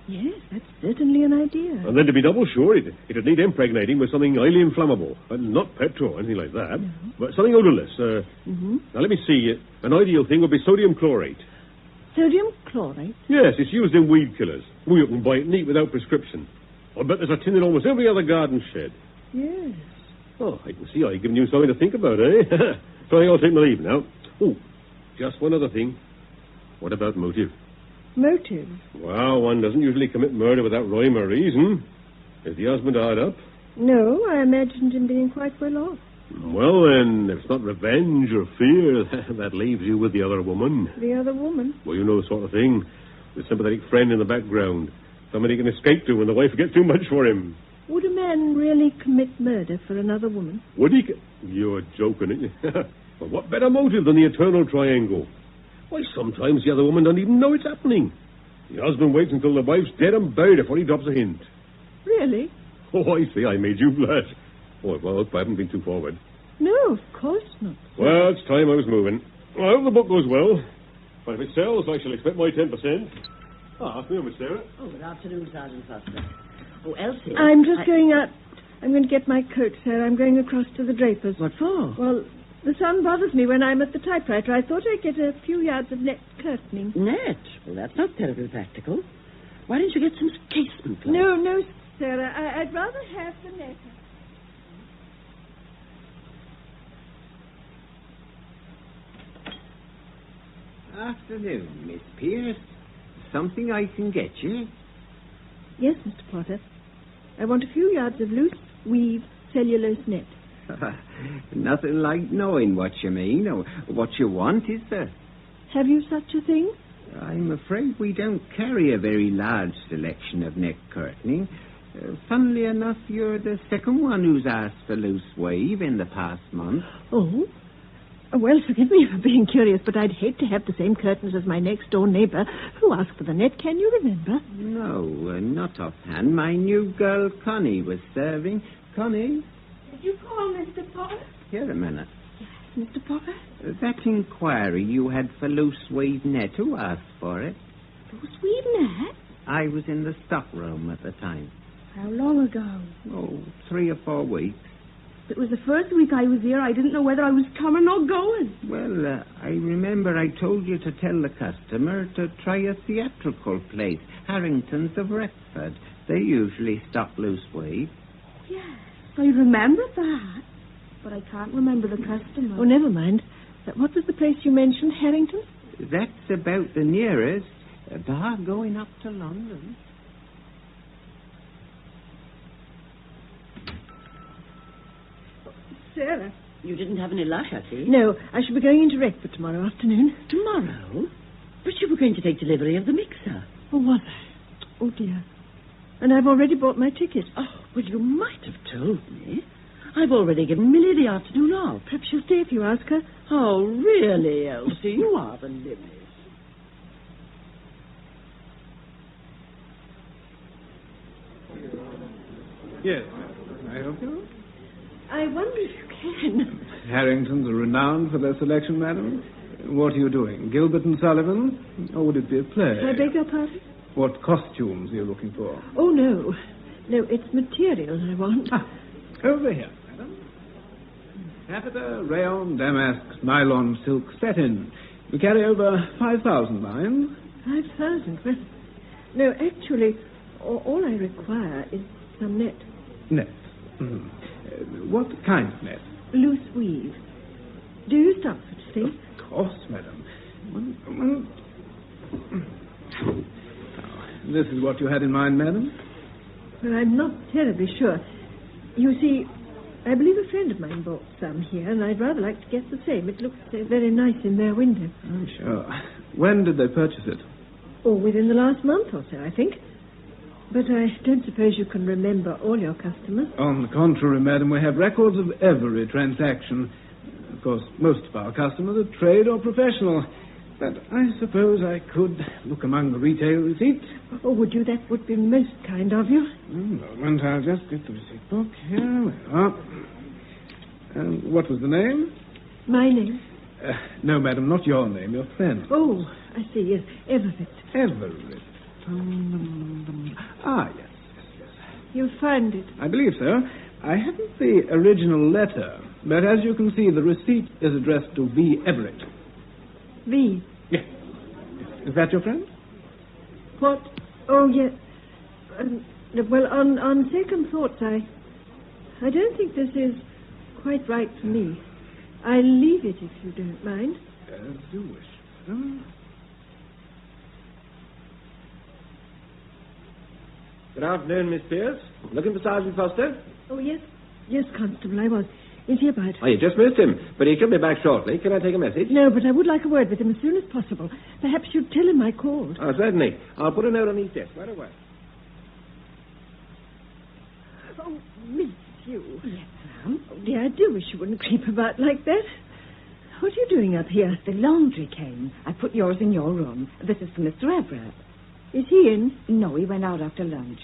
Yes, that's certainly an idea. And then to be double sure, it'd need impregnating with something highly inflammable. Not petrol or anything like that, but something odorless. Now, let me see. An ideal thing would be sodium chlorate. Sodium chlorate? Yes, it's used in weed killers. You can buy it neat without prescription. I bet there's a tin in almost every other garden shed. Yes. Oh, I can see I've given you something to think about, eh? So I'll take my leave now. Oh, just one other thing. What about motive? Motive? Well, one doesn't usually commit murder without rhyme or reason. Is the husband hard up? No, I imagined him being quite well off. Well, then, if it's not revenge or fear, that leaves you with the other woman. The other woman? Well, you know the sort of thing. The sympathetic friend in the background. Somebody he can escape to when the wife gets too much for him. Would a man really commit murder for another woman? Would he? You're joking, aren't you? Well, what better motive than the eternal triangle? Why, sometimes the other woman doesn't even know it's happening. The husband waits until the wife's dead and buried before he drops a hint. Really? Oh, I see. I made you blush. Oh, well, I hope I haven't been too forward. No, of course not. Well, it's time I was moving. I hope the book goes well. But if it sells, I shall expect my 10%. Afternoon, Miss Sarah. Oh, good afternoon, Sergeant Foster. Oh, Elsie. I'm just going out. I'm going to get my coat, sir. I'm going across to the draper's. What for? Well, the sun bothers me when I'm at the typewriter. I thought I'd get a few yards of net curtaining. Net? Well, that's not terribly practical. Why don't you get some casement cloth? No, Sarah. I'd rather have the net. Afternoon, Miss Pierce. Something I can get you? Yes, Mr. Potter. I want a few yards of loose weave cellulose net. Nothing like knowing what you mean or what you want, is there? Have you such a thing? I'm afraid we don't carry a very large selection of net curtaining. Funnily enough, you're the second one who's asked for loose wave in the past month. Oh? Well, forgive me for being curious, but I'd hate to have the same curtains as my next-door neighbour who asked for the net. Can you remember? No, not offhand. My new girl, Connie, was serving. Connie? Did you call, Mr. Potter? Here a minute. Yes, Mr. Potter? That inquiry you had for loose weave net, who asked for it? Loose weave net? I was in the stockroom at the time. How long ago? Oh, 3 or 4 weeks. It was the first week I was here. I didn't know whether I was coming or going. Well, I remember I told you to tell the customer to try a theatrical place, Harrington's of Retford. They usually stock loose weight. Yes, I remember that. But I can't remember the customer. Oh, never mind. What was the place you mentioned, Harrington? That's about the nearest, bar going up to London. Sarah. You didn't have any luck, I see. No, I shall be going into Retford tomorrow afternoon. Tomorrow? But you were going to take delivery of the mixer. Oh, was I? Oh, dear. And I've already bought my ticket. Oh, well, you might have told me. I've already given Millie the afternoon off. Perhaps she'll stay if you ask her. Oh, really, Elsie? You are the limit. Yes. Can I help you? I wonder if you can. Harringtons are renowned for their selection, madam. What are you doing? Gilbert and Sullivan? Or would it be a play? I beg your pardon? What costumes are you looking for? Oh, no. No, it's material I want. Over here, madam. Taffeta, rayon, damask, nylon, silk, satin. We carry over 5,000 lines. 5,000? Well, no, actually, all I require is some net. Net? Mm. What kind of net? Loose weave. Do you stock such things? Of course, madam. This is what you had in mind, madam? Well, I'm not terribly sure. You see, I believe a friend of mine bought some here, and I'd rather like to get the same. It looks very nice in their window. I'm sure. When did they purchase it? Oh, within the last month or so, I think. But I don't suppose you can remember all your customers. On the contrary, madam, we have records of every transaction. Of course, most of our customers are trade or professional. But I suppose I could look among the retail receipts. Oh, would you? That would be most kind of you. A moment, I'll just get the receipt book. Here we are. And what was the name? My name? No, madam, not your name, your friend. Oh, I see, yes. Everett. Everett. Yes. You'll find it. I believe so. I haven't the original letter, but as you can see, the receipt is addressed to V. Everett. V? Yes. Is that your friend? What? Oh, yes. Well, on second thoughts, I don't think this is quite right for me. I'll leave it if you don't mind. As you wish. Good afternoon, Miss Pierce. Looking for Sergeant Foster? Oh, yes. Yes, Constable, I was. Is he about? Oh, you just missed him, but he should be back shortly. Can I take a message? No, but I would like a word with him as soon as possible. Perhaps you'd tell him I called. Oh, certainly. I'll put a note on his desk right away. Oh, Miss, you. Yes, ma'am. Oh, dear, I do wish you wouldn't creep about like that. What are you doing up here? The laundry came. I put yours in your room. This is for Mr. Everett. Is he in? No, he went out after lunch.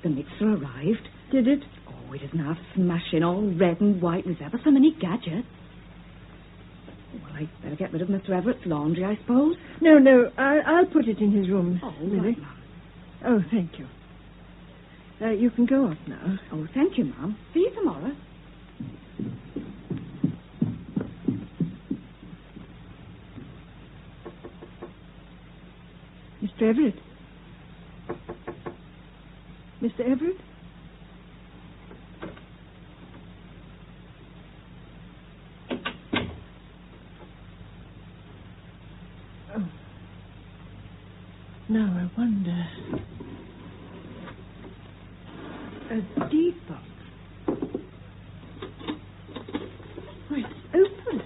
The mixer arrived. Did it? Oh, it isn't half smashing, all red and white. There's ever so many gadgets. Well, I'd better get rid of Mr. Everett's laundry, I suppose. No, I'll put it in his room. Oh, really? right, ma'am. Oh, thank you. You can go off now. Oh, thank you, ma'am. See you tomorrow. Mr. Everett? Mr. Everett? Oh. Now I wonder. A deed box. Oh, it's open.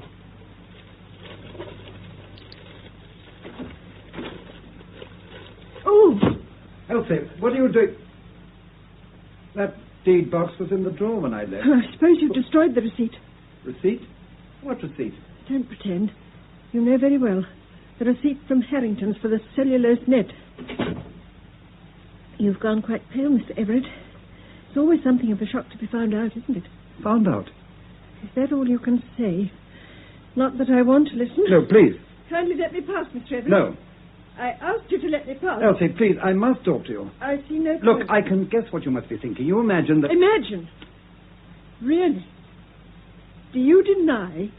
Oh! Elsie, what are you doing? That deed box was in the drawer when I left. I suppose you've destroyed the receipt. Receipt? What receipt? Don't pretend. You know very well. The receipt from Harrington's for the cellulose net. You've gone quite pale, Mr. Everett. It's always something of a shock to be found out, isn't it? Found out? Is that all you can say? Not that I want to listen. No, please. Kindly let me pass, Mr. Everett. No. I asked you to let me pass. Elsie, please, I must talk to you. I see no Look, point. I can guess what you must be thinking. You imagine that... Imagine? Really? Do you deny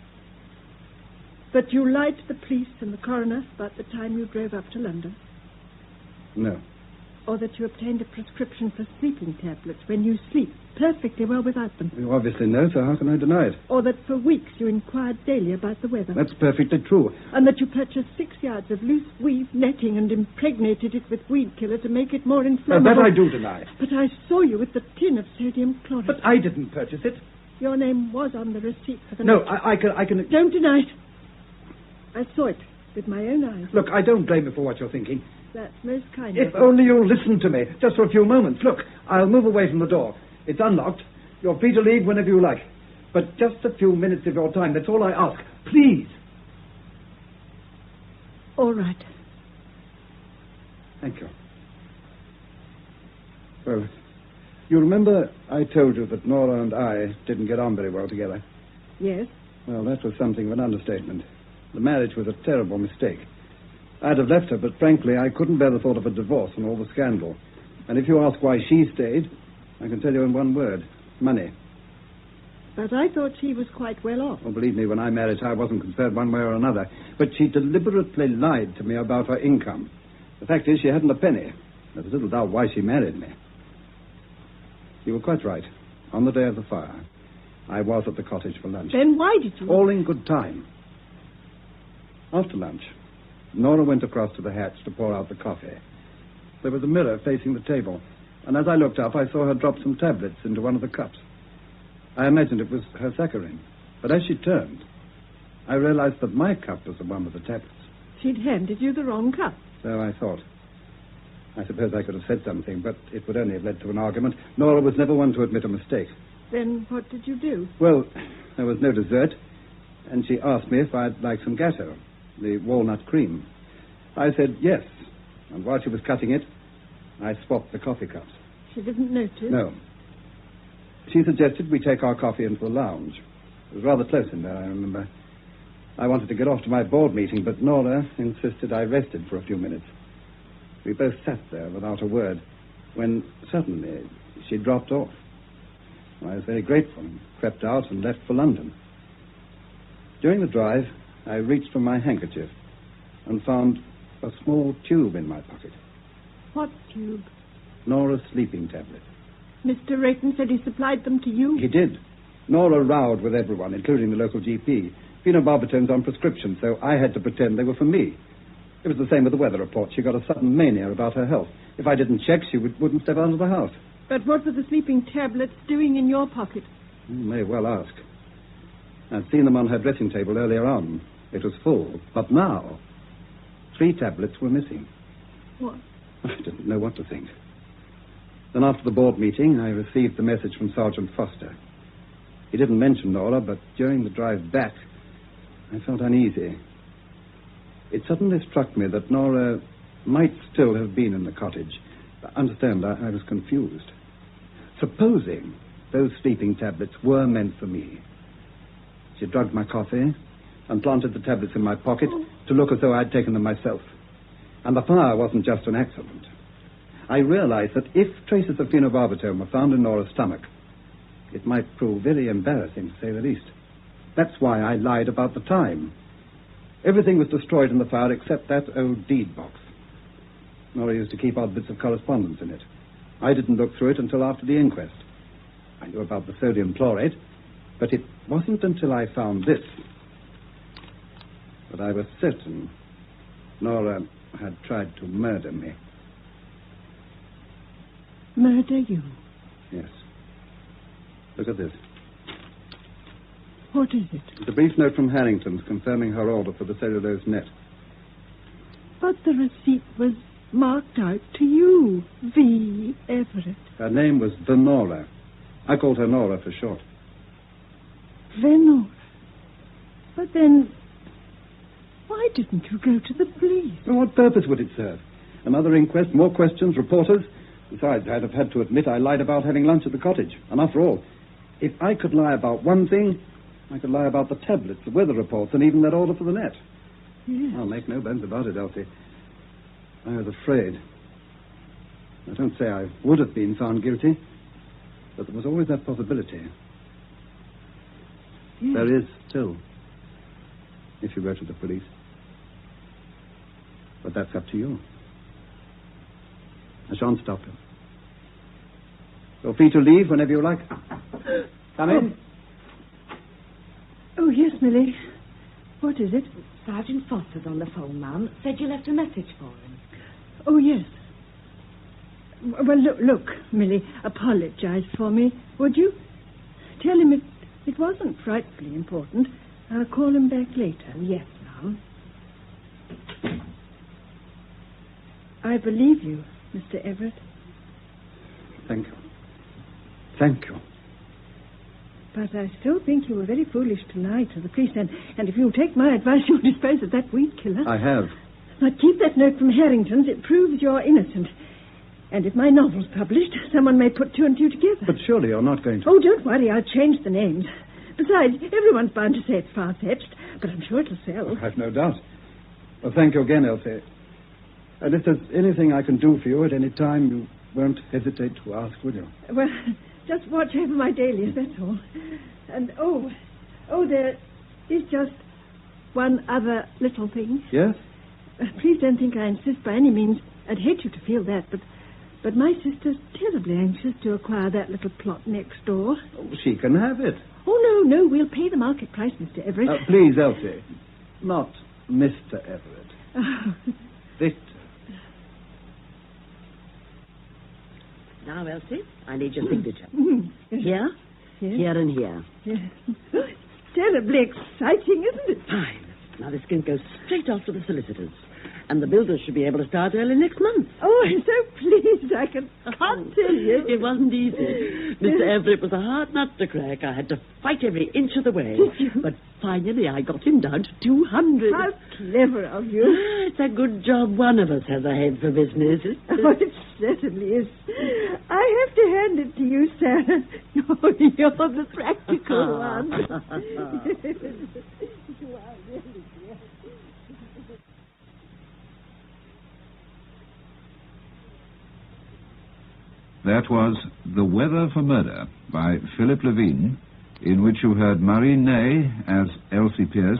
that you lied to the police and the coroner about the time you drove up to London? No. Or that you obtained a prescription for sleeping tablets when you sleep perfectly well without them? You obviously know, so how can I deny it? Or that for weeks you inquired daily about the weather? That's perfectly true. And that you purchased 6 yards of loose weave netting and impregnated it with weed killer to make it more inflammable? That I do deny. But I saw you with the tin of sodium chloride. But I didn't purchase it. Your name was on the receipt for the No, net. I can... Don't deny it. I saw it with my own eyes. Look, I don't blame you for what you're thinking. That's most kind If of you. only you'll listen to me, just for a few moments. Look, I'll move away from the door. It's unlocked. You're free to leave whenever you like. But just a few minutes of your time, that's all I ask. Please. All right. Thank you. Well, you remember I told you that Nora and I didn't get on very well together? Yes. Well, that was something of an understatement. The marriage was a terrible mistake. I'd have left her, but frankly, I couldn't bear the thought of a divorce and all the scandal. And if you ask why she stayed, I can tell you in one word: money. But I thought she was quite well off. Oh, believe me, when I married her, I wasn't concerned one way or another. But she deliberately lied to me about her income. The fact is, she hadn't a penny. There's little doubt why she married me. You were quite right. On the day of the fire, I was at the cottage for lunch. Then why did you... All in good time. After lunch, Nora went across to the hatch to pour out the coffee. There was a mirror facing the table, and as I looked up, I saw her drop some tablets into one of the cups. I imagined it was her saccharin, but as she turned, I realized that my cup was the one with the tablets. She'd handed you the wrong cup. So I thought. I suppose I could have said something, but it would only have led to an argument. Nora was never one to admit a mistake. Then what did you do? Well, there was no dessert, and she asked me if I'd like some gatto, the walnut cream. I said yes, and while she was cutting it, I swapped the coffee cups. She didn't notice? No. She suggested we take our coffee into the lounge. It was rather close in there, I remember. I wanted to get off to my board meeting, but Nora insisted I rested for a few minutes. We both sat there without a word, when suddenly she dropped off. I was very grateful and crept out and left for London. During the drive, I reached for my handkerchief and found a small tube in my pocket. What tube? Nora's sleeping tablet. Mr. Rayton said he supplied them to you? He did. Nora rowed with everyone, including the local GP. Phenobarbital's on prescription, so I had to pretend they were for me. It was the same with the weather report. She got a sudden mania about her health. If I didn't check, she wouldn't step out of the house. But what were the sleeping tablets doing in your pocket? You may well ask. I'd seen them on her dressing table earlier on. It was full. But now, 3 tablets were missing. What? I didn't know what to think. Then after the board meeting, I received the message from Sergeant Foster. He didn't mention Nora, but during the drive back, I felt uneasy. It suddenly struck me that Nora might still have been in the cottage. Understand, I was confused. Supposing those sleeping tablets were meant for me. She drugged my coffee and planted the tablets in my pocket to look as though I'd taken them myself. And the fire wasn't just an accident. I realized that if traces of phenobarbital were found in Nora's stomach, it might prove very embarrassing, to say the least. That's why I lied about the time. Everything was destroyed in the fire except that old deed box. Nora used to keep odd bits of correspondence in it. I didn't look through it until after the inquest. I knew about the sodium chloride, but it wasn't until I found this that I was certain Nora had tried to murder me. Murder you? Yes. Look at this. What is it? It's a brief note from Harrington's confirming her order for the cellulose net. But the receipt was marked out to you, V. Everett. Her name was Venora. I called her Nora for short. Venora? But then, why didn't you go to the police? Well, what purpose would it serve? Another inquest, more questions, reporters? Besides, I'd have had to admit I lied about having lunch at the cottage. And after all, if I could lie about one thing, I could lie about the tablets, the weather reports, and even that order for the net. Yes. I'll make no bones about it, Elsie. I was afraid. I don't say I would have been found guilty, but there was always that possibility. Yes. There is still, if you go to the police. But that's up to you. I shan't stop you. You're free to leave whenever you like. Come in. Oh, yes, Millie. What is it? Sergeant Foster's on the phone, ma'am. Said you left a message for him. Oh, yes. Well, look, Millie, apologize for me, would you? Tell him it wasn't frightfully important. I'll call him back later. Yes, ma'am. I believe you, Mr. Everett. Thank you. Thank you. But I still think you were very foolish to lie to the police, and if you'll take my advice, you'll dispose of that weed killer. I have. But keep that note from Harrington's. It proves you're innocent. And if my novel's published, someone may put two and two together. But surely you're not going to... Oh, don't worry. I'll change the names. Besides, everyone's bound to say it's far-fetched, but I'm sure it'll sell. I've no doubt. Well, thank you again, Elsie. And if there's anything I can do for you at any time, you won't hesitate to ask, will you? Well, just watch over my dailies, that's all. And, there is just one other little thing. Yes? Please don't think I insist by any means. I'd hate you to feel that, but my sister's terribly anxious to acquire that little plot next door. Oh, she can have it. Oh, no, we'll pay the market price, Mr. Everett. Please, Elsie. Not Mr. Everett. Oh. Victor. Now, Elsie, I need your signature. Yes. Here, yes. Here, and here. Yes. Terribly exciting, isn't it? Fine. Now, this can go straight off to the solicitors. And the builders should be able to start early next month. Oh, I'm so pleased. I can't tell you. It wasn't easy. Mr. Everett was a hard nut to crack. I had to fight every inch of the way. Did you? But finally, I got him down to 200. How clever of you. It's a good job one of us has a head for business. Oh, it certainly is. I have to hand it to you, Sarah. Oh, you're the practical one. You are really dear. That was The Weather for Murder by Philip Levine, in which you heard Marie Ney as Elsie Pierce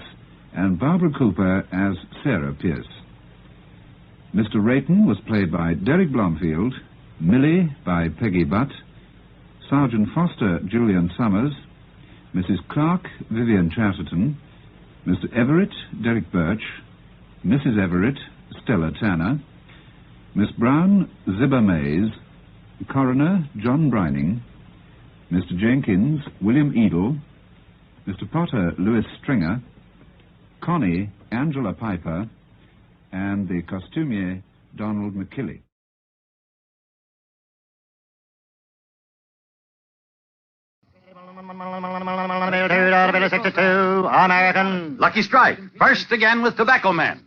and Barbara Cooper as Sarah Pierce. Mr. Rayton was played by Derek Blomfield, Millie by Peggy Butt, Sergeant Foster Julian Summers, Mrs. Clark Vivian Chesterton, Mr. Everett Derek Birch, Mrs. Everett Stella Tanner, Miss Brown Zibba Mays, Coroner John Brining, Mr. Jenkins William Edel, Mr. Potter Louis Stringer, Connie Angela Piper, and the costumier Donald McKillie. American. Lucky Strike, first again with Tobacco Men.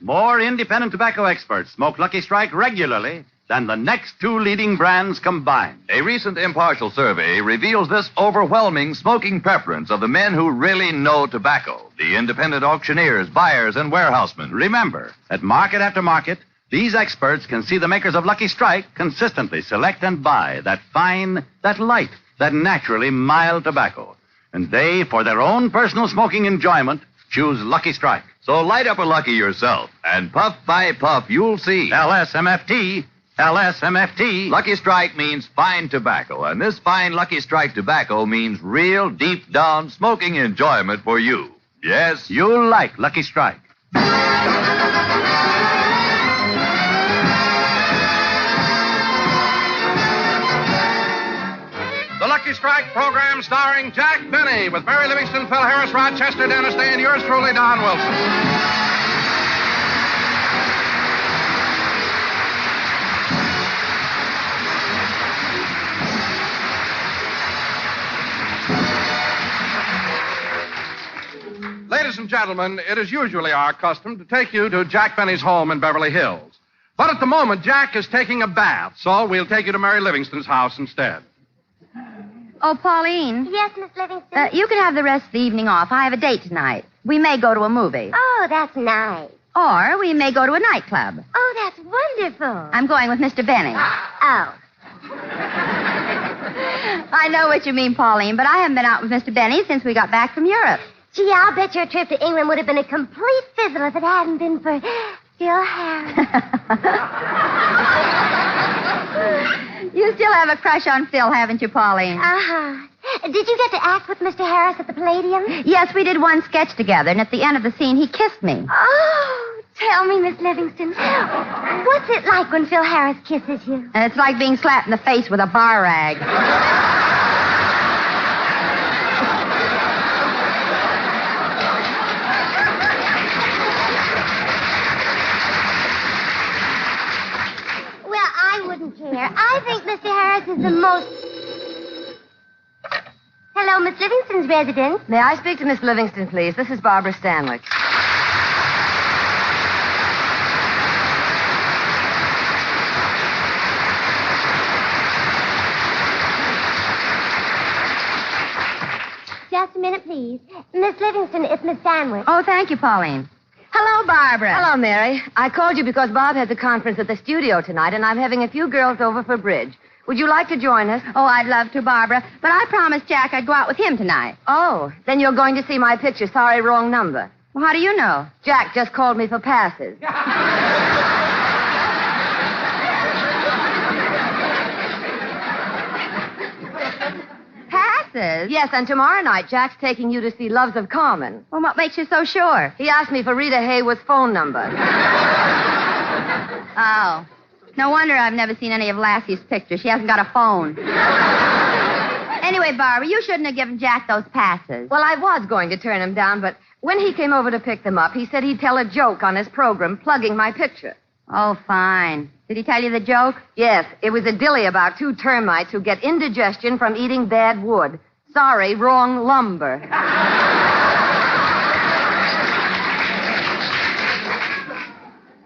More independent tobacco experts smoke Lucky Strike regularly than the next two leading brands combined. A recent impartial survey reveals this overwhelming smoking preference of the men who really know tobacco, the independent auctioneers, buyers, and warehousemen. Remember, at market after market, these experts can see the makers of Lucky Strike consistently select and buy that fine, that light, that naturally mild tobacco. And they, for their own personal smoking enjoyment, choose Lucky Strike. So light up a Lucky yourself, and puff by puff, you'll see. LSMFT. LSMFT. Lucky Strike means fine tobacco, and this fine Lucky Strike tobacco means real, deep-down smoking enjoyment for you. Yes? You'll like Lucky Strike. The Lucky Strike program starring Jack Benny with Mary Livingston, Phil Harris, Rochester, Dennis Day, and yours truly, Don Wilson. Ladies and gentlemen, it is usually our custom to take you to Jack Benny's home in Beverly Hills. But at the moment, Jack is taking a bath, so we'll take you to Mary Livingston's house instead. Oh, Pauline. Yes, Miss Livingston? You can have the rest of the evening off. I have a date tonight. We may go to a movie. Oh, that's nice. Or we may go to a nightclub. Oh, that's wonderful. I'm going with Mr. Benny. Oh. I know what you mean, Pauline, but I haven't been out with Mr. Benny since we got back from Europe. Gee, I'll bet your trip to England would have been a complete fizzle if it hadn't been for Phil Harris. You still have a crush on Phil, haven't you, Pauline? Uh-huh. Did you get to act with Mr. Harris at the Palladium? Yes, we did one sketch together, and at the end of the scene, he kissed me. Oh, tell me, Miss Livingston, what's it like when Phil Harris kisses you? And it's like being slapped in the face with a bar rag. Well, I wouldn't care. I think Mr. Harris is the most... Hello, Miss Livingston's residence. May I speak to Miss Livingston, please? This is Barbara Stanwyck. Just a minute, please. Miss Livingston, it's Miss Stanwyck. Oh, thank you, Pauline. Hello, Barbara. Hello, Mary. I called you because Bob has a conference at the studio tonight, and I'm having a few girls over for bridge. Would you like to join us? Oh, I'd love to, Barbara. But I promised Jack I'd go out with him tonight. Oh, then you're going to see my picture. Sorry, wrong number. Well, how do you know? Jack just called me for passes. Passes? Yes, and tomorrow night, Jack's taking you to see Loves of Carmen. Well, what makes you so sure? He asked me for Rita Hayworth's phone number. Oh. No wonder I've never seen any of Lassie's pictures. She hasn't got a phone. Anyway, Barbara, you shouldn't have given Jack those passes. Well, I was going to turn him down, but when he came over to pick them up, he said he'd tell a joke on his program, plugging my picture. Oh, fine. Did he tell you the joke? Yes, it was a dilly about 2 termites who get indigestion from eating bad wood. Sorry, wrong lumber.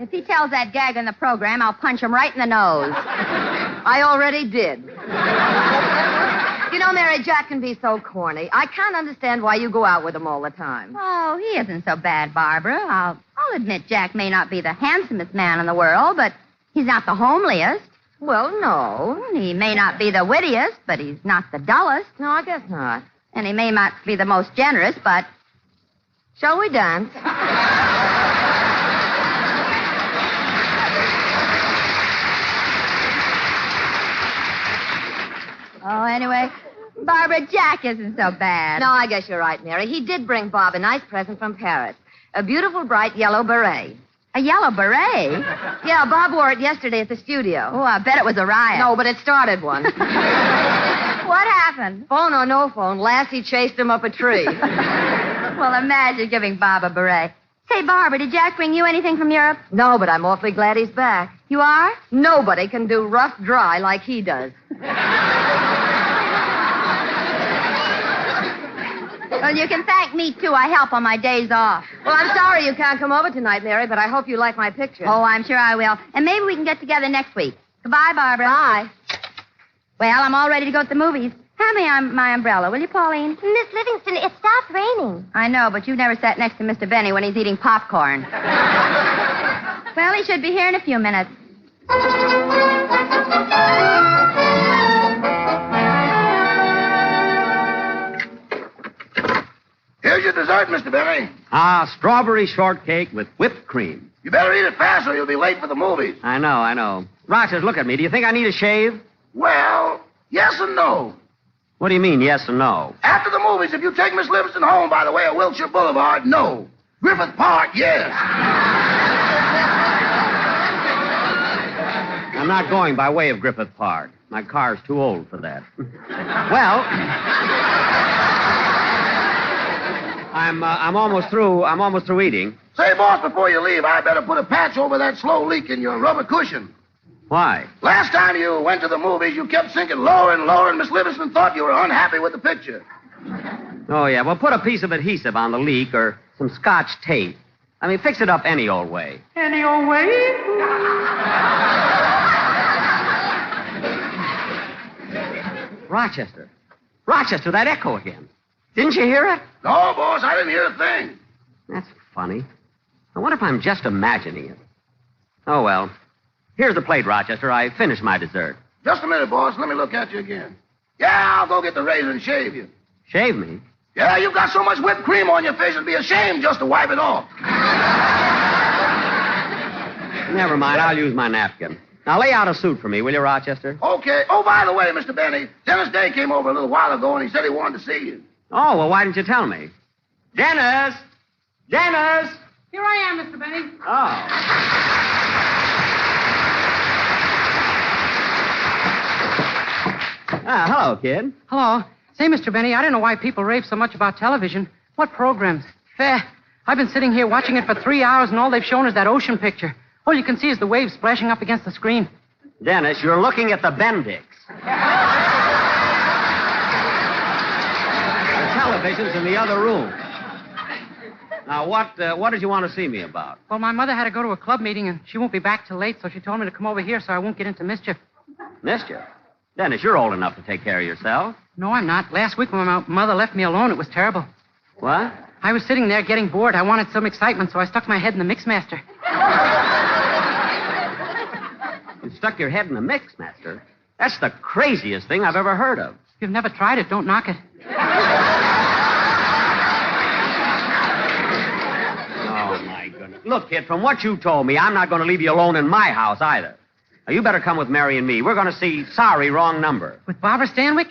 If he tells that gag in the program, I'll punch him right in the nose. I already did. You know, Mary, Jack can be so corny. I can't understand why you go out with him all the time. Oh, he isn't so bad, Barbara. I'll admit Jack may not be the handsomest man in the world, but he's not the homeliest. Well, no. He may not be the wittiest, but he's not the dullest. No, I guess not. And he may not be the most generous, but... Shall we dance? Oh, anyway, Barbara, Jack isn't so bad. No, I guess you're right, Mary. He did bring Bob a nice present from Paris. A beautiful, bright yellow beret. A yellow beret? Yeah, Bob wore it yesterday at the studio. Oh, I bet it was a riot. No, but it started one. What happened? Phone or no phone, Lassie chased him up a tree. Well, imagine giving Bob a beret. Say, Barbara, did Jack bring you anything from Europe? No, but I'm awfully glad he's back. You are? Nobody can do rough dry like he does. Well, you can thank me, too. I help on my days off. Well, I'm sorry you can't come over tonight, Mary, but I hope you like my picture. Oh, I'm sure I will. And maybe we can get together next week. Goodbye, Barbara. Bye. Well, I'm all ready to go to the movies. Hand me my umbrella, will you, Pauline? Miss Livingston, it stopped raining. I know, but you've never sat next to Mr. Benny when he's eating popcorn. Well, he should be here in a few minutes. Here's your dessert, Mr. Benny. Strawberry shortcake with whipped cream. You better eat it fast or you'll be late for the movies. I know. Rogers, look at me. Do you think I need a shave? Well, yes and no. What do you mean, yes and no? After the movies, if you take Miss Livingston home by the way of Wilshire Boulevard, no. Griffith Park, yes. I'm not going by way of Griffith Park. My car's too old for that. Well, I'm almost through. I'm almost through eating. Say, boss, before you leave, I better put a patch over that slow leak in your rubber cushion. Why? Last time you went to the movies, you kept sinking lower and lower, and Miss Livingston thought you were unhappy with the picture. Oh, yeah. Well, put a piece of adhesive on the leak or some Scotch tape. I mean, fix it up any old way. Any old way? Rochester, that echo again. Didn't you hear it? No, boss, I didn't hear a thing. That's funny. I wonder if I'm just imagining it. Oh, well. Here's the plate, Rochester. I finished my dessert. Just a minute, boss. Let me look at you again. Yeah, I'll go get the razor and shave you. Shave me? Yeah, you've got so much whipped cream on your face, it'd be a shame just to wipe it off. Never mind, I'll use my napkin. Now lay out a suit for me, will you, Rochester? Okay. Oh, by the way, Mr. Benny, Dennis Day came over a little while ago, and he said he wanted to see you. Oh, well, why didn't you tell me? Dennis! Dennis! Here I am, Mr. Benny. Oh. Hello, kid. Hello. Say, Mr. Benny, I don't know why people rave so much about television. What programs? Fair. I've been sitting here watching it for 3 hours, and all they've shown is that ocean picture. All you can see is the waves splashing up against the screen. Dennis, you're looking at the Bendix. The television's in the other room. Now, what did you want to see me about? Well, my mother had to go to a club meeting, and she won't be back till late, so she told me to come over here so I won't get into mischief. Mischief? Dennis, you're old enough to take care of yourself. No, I'm not. Last week when my mother left me alone, it was terrible. What? I was sitting there getting bored. I wanted some excitement, so I stuck my head in the Mixmaster. You stuck your head in the Mixmaster? That's the craziest thing I've ever heard of. If you've never tried it, don't knock it. Oh, my goodness. Look, kid, from what you told me, I'm not going to leave you alone in my house either. Now, you better come with Mary and me. We're going to see Sorry, Wrong Number. With Barbara Stanwyck?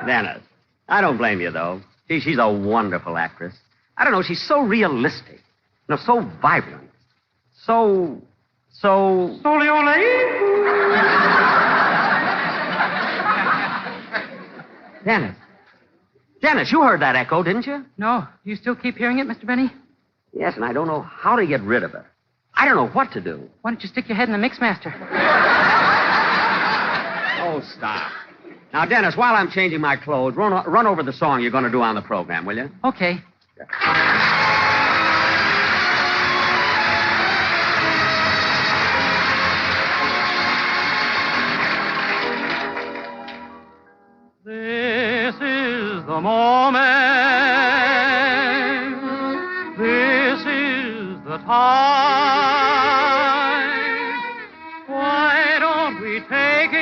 Dennis, I don't blame you, though. She's a wonderful actress. I don't know, she's so realistic. You know, so vibrant. So... Dennis, you heard that echo, didn't you? No. You still keep hearing it, Mr. Benny? Yes, and I don't know how to get rid of it. I don't know what to do. Why don't you stick your head in the Mixmaster? Oh, stop. Now, Dennis, while I'm changing my clothes, run over the song you're going to do on the program, will you? Okay. This is the moment. This is the time. Why don't we take it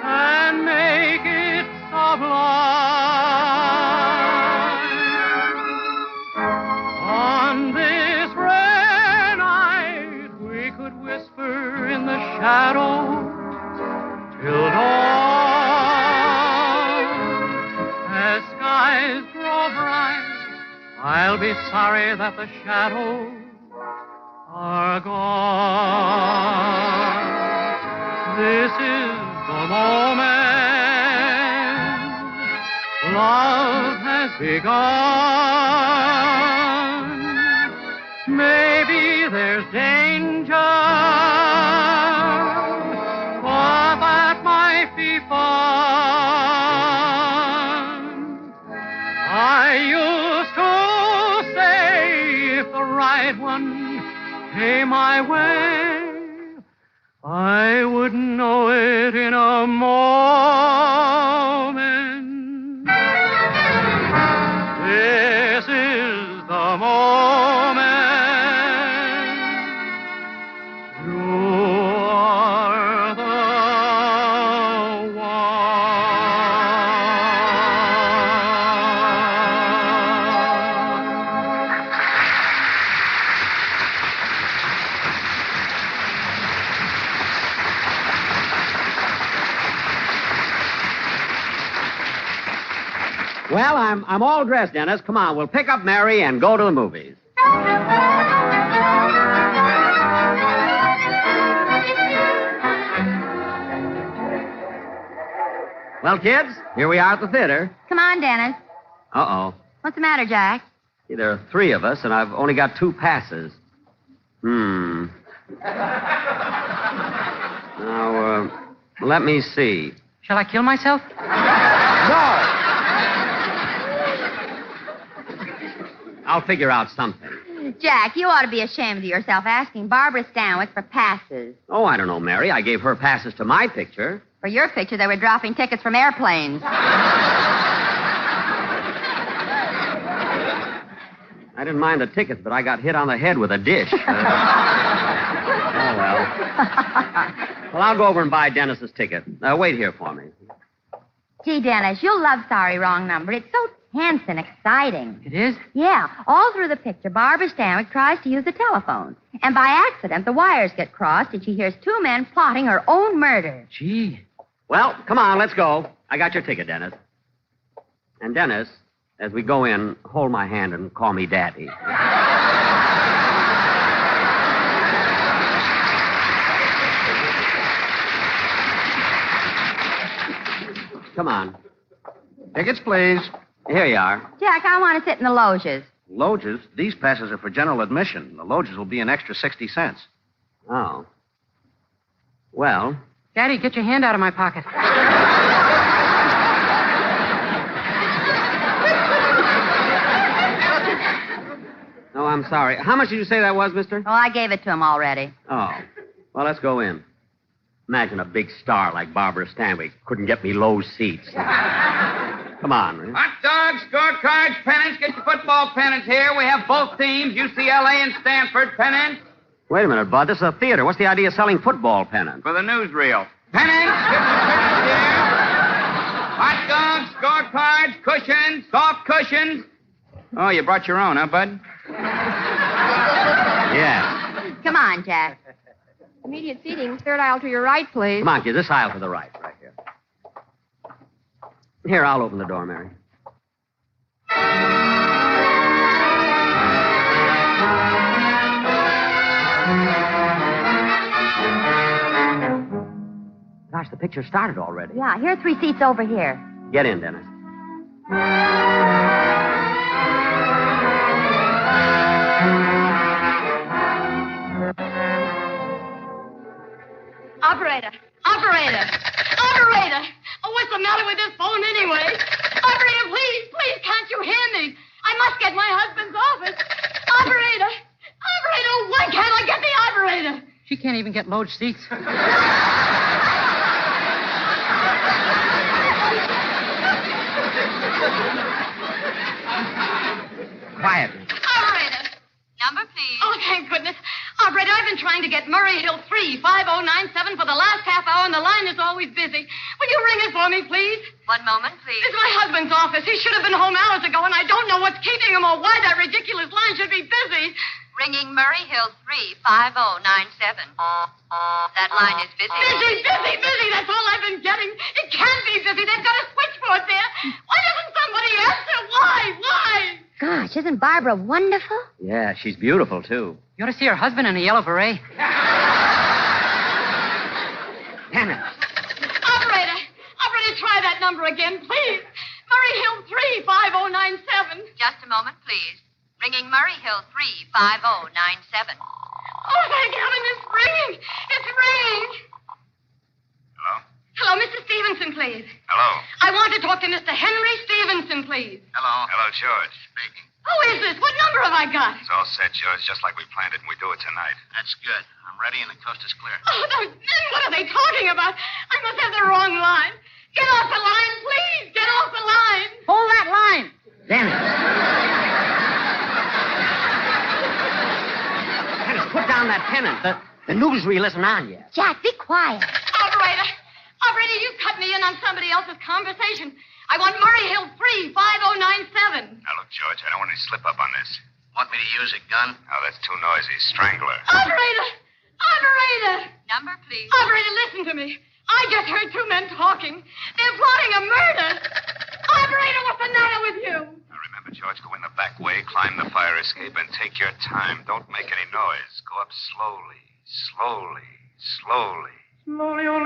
and make it sublime? On this rare night, we could whisper in the shadows till dawn. As skies grow bright, I'll be sorry that the shadows are gone. This is the moment. Love has begun. Maybe there's danger, but that might be fun. I used to say if the right one came my way, I would know it in a moment. This is the moment. You are the Well, I'm all dressed, Dennis. Come on, we'll pick up Mary and go to the movies. Well, kids, here we are at the theater. Come on, Dennis. Uh-oh. What's the matter, Jack? See, there are 3 of us, and I've only got 2 passes. Now, let me see. Shall I kill myself? No! I'll figure out something. Jack, you ought to be ashamed of yourself asking Barbara Stanwyck for passes. Oh, I don't know, Mary. I gave her passes to my picture. For your picture, they were dropping tickets from airplanes. I didn't mind the tickets, but I got hit on the head with a dish. well. Well, I'll go over and buy Dennis's ticket. Wait here for me. Gee, Dennis, you'll love Sorry Wrong Number. It's so tense and exciting. It is? Yeah. All through the picture, Barbara Stanwyck tries to use the telephone. And by accident, the wires get crossed, and she hears two men plotting her own murder. Gee. Well, come on, let's go. I got your ticket, Dennis. And Dennis, as we go in, hold my hand and call me Daddy. Come on. Tickets, please. Here you are. Jack, I want to sit in the loges. Loges? These passes are for general admission. The loges will be an extra 60 cents. Oh. Well. Daddy, get your hand out of my pocket. No, I'm sorry. How much did you say that was, mister? Oh, I gave it to him already. Oh. Well, let's go in. Imagine a big star like Barbara Stanwyck couldn't get me low seats. Come on. Hot dogs, scorecards, pennants. Get your football pennants here. We have both teams, UCLA and Stanford pennants. Wait a minute, Bud. This is a theater. What's the idea of selling football pennants? For the newsreel. Pennants. Get your pennants here. Hot dogs, scorecards, cushions, soft cushions. Oh, you brought your own, huh, Bud? Yeah. Come on, Jack. Immediate seating, third aisle to your right, please. Come on, kid. This aisle to the right here. Here, I'll open the door, Mary. Gosh, the picture started already. Yeah, here are 3 seats over here. Get in, Dennis. Operator! Operator! Operator! Oh, what's the matter with this phone anyway? Operator, please, can't you hear me? I must get my husband's office. Operator! Operator, why can't I get the operator? She can't even get loge seats. Quiet. Operator! Number, please. Oh, thank goodness. Operator, I've been trying to get Murray Hill 35097 for the last half hour, and the line is always busy. Will you ring it for me, please? One moment, please. It's my husband's office. He should have been home hours ago, and I don't know what's keeping him or why that ridiculous line should be busy. Ringing Murray Hill 35097. That line is busy. Busy. That's all I've been getting. It can't be busy. They've got a switchboard there. Why doesn't somebody answer? Why? Gosh, isn't Barbara wonderful? Yeah, she's beautiful, too. You ought to see her husband in a yellow beret. Damn it. Operator, try that number again, please. Murray Hill 35097. Just a moment, please. Ringing Murray Hill 35097. Oh, thank heaven, it's ringing. It's ringing. Hello? Hello, Mr. Stevenson, please. Hello? I want to talk to Mr. Henry Stevenson, please. Hello? Hello, George. Speaking. Who is this? What number have I got? It's all set, George, just like we planned it, and we do it tonight. That's good. I'm ready, and the coast is clear. Oh, those men, what are they talking about? I must have the wrong line. Get off the line, please. Get off the line. Hold that line. Damn it. Dennis, put down that pennant. The newsreel isn't on yet. Jack, be quiet. Operator, you cut me in on somebody else's conversation. I want Murray Hill 35097. Now, look, George, I don't want any slip-up on this. Want me to use a gun? No, that's too noisy. Strangler. Operator! Number, please. Operator, listen to me. I just heard 2 men talking. They're plotting a murder. Operator, what's the matter with you? Now, remember, George, go in the back way, climb the fire escape, and take your time. Don't make any noise. Go up slowly. Slowly, ole.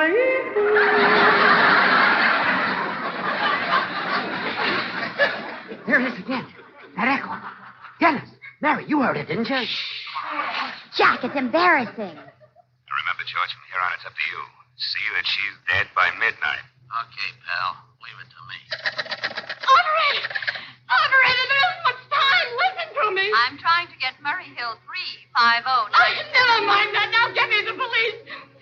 There it is again. That echo. Dennis, Mary, you heard it, didn't you? Jack, it's embarrassing. Now, remember, George, from here on, it's up to you. See that she's dead by midnight. Okay, pal. Leave it to me. Operator, there isn't much time. Listen to me. I'm trying to get Murray Hill 35097. Never mind that. Now get me the police.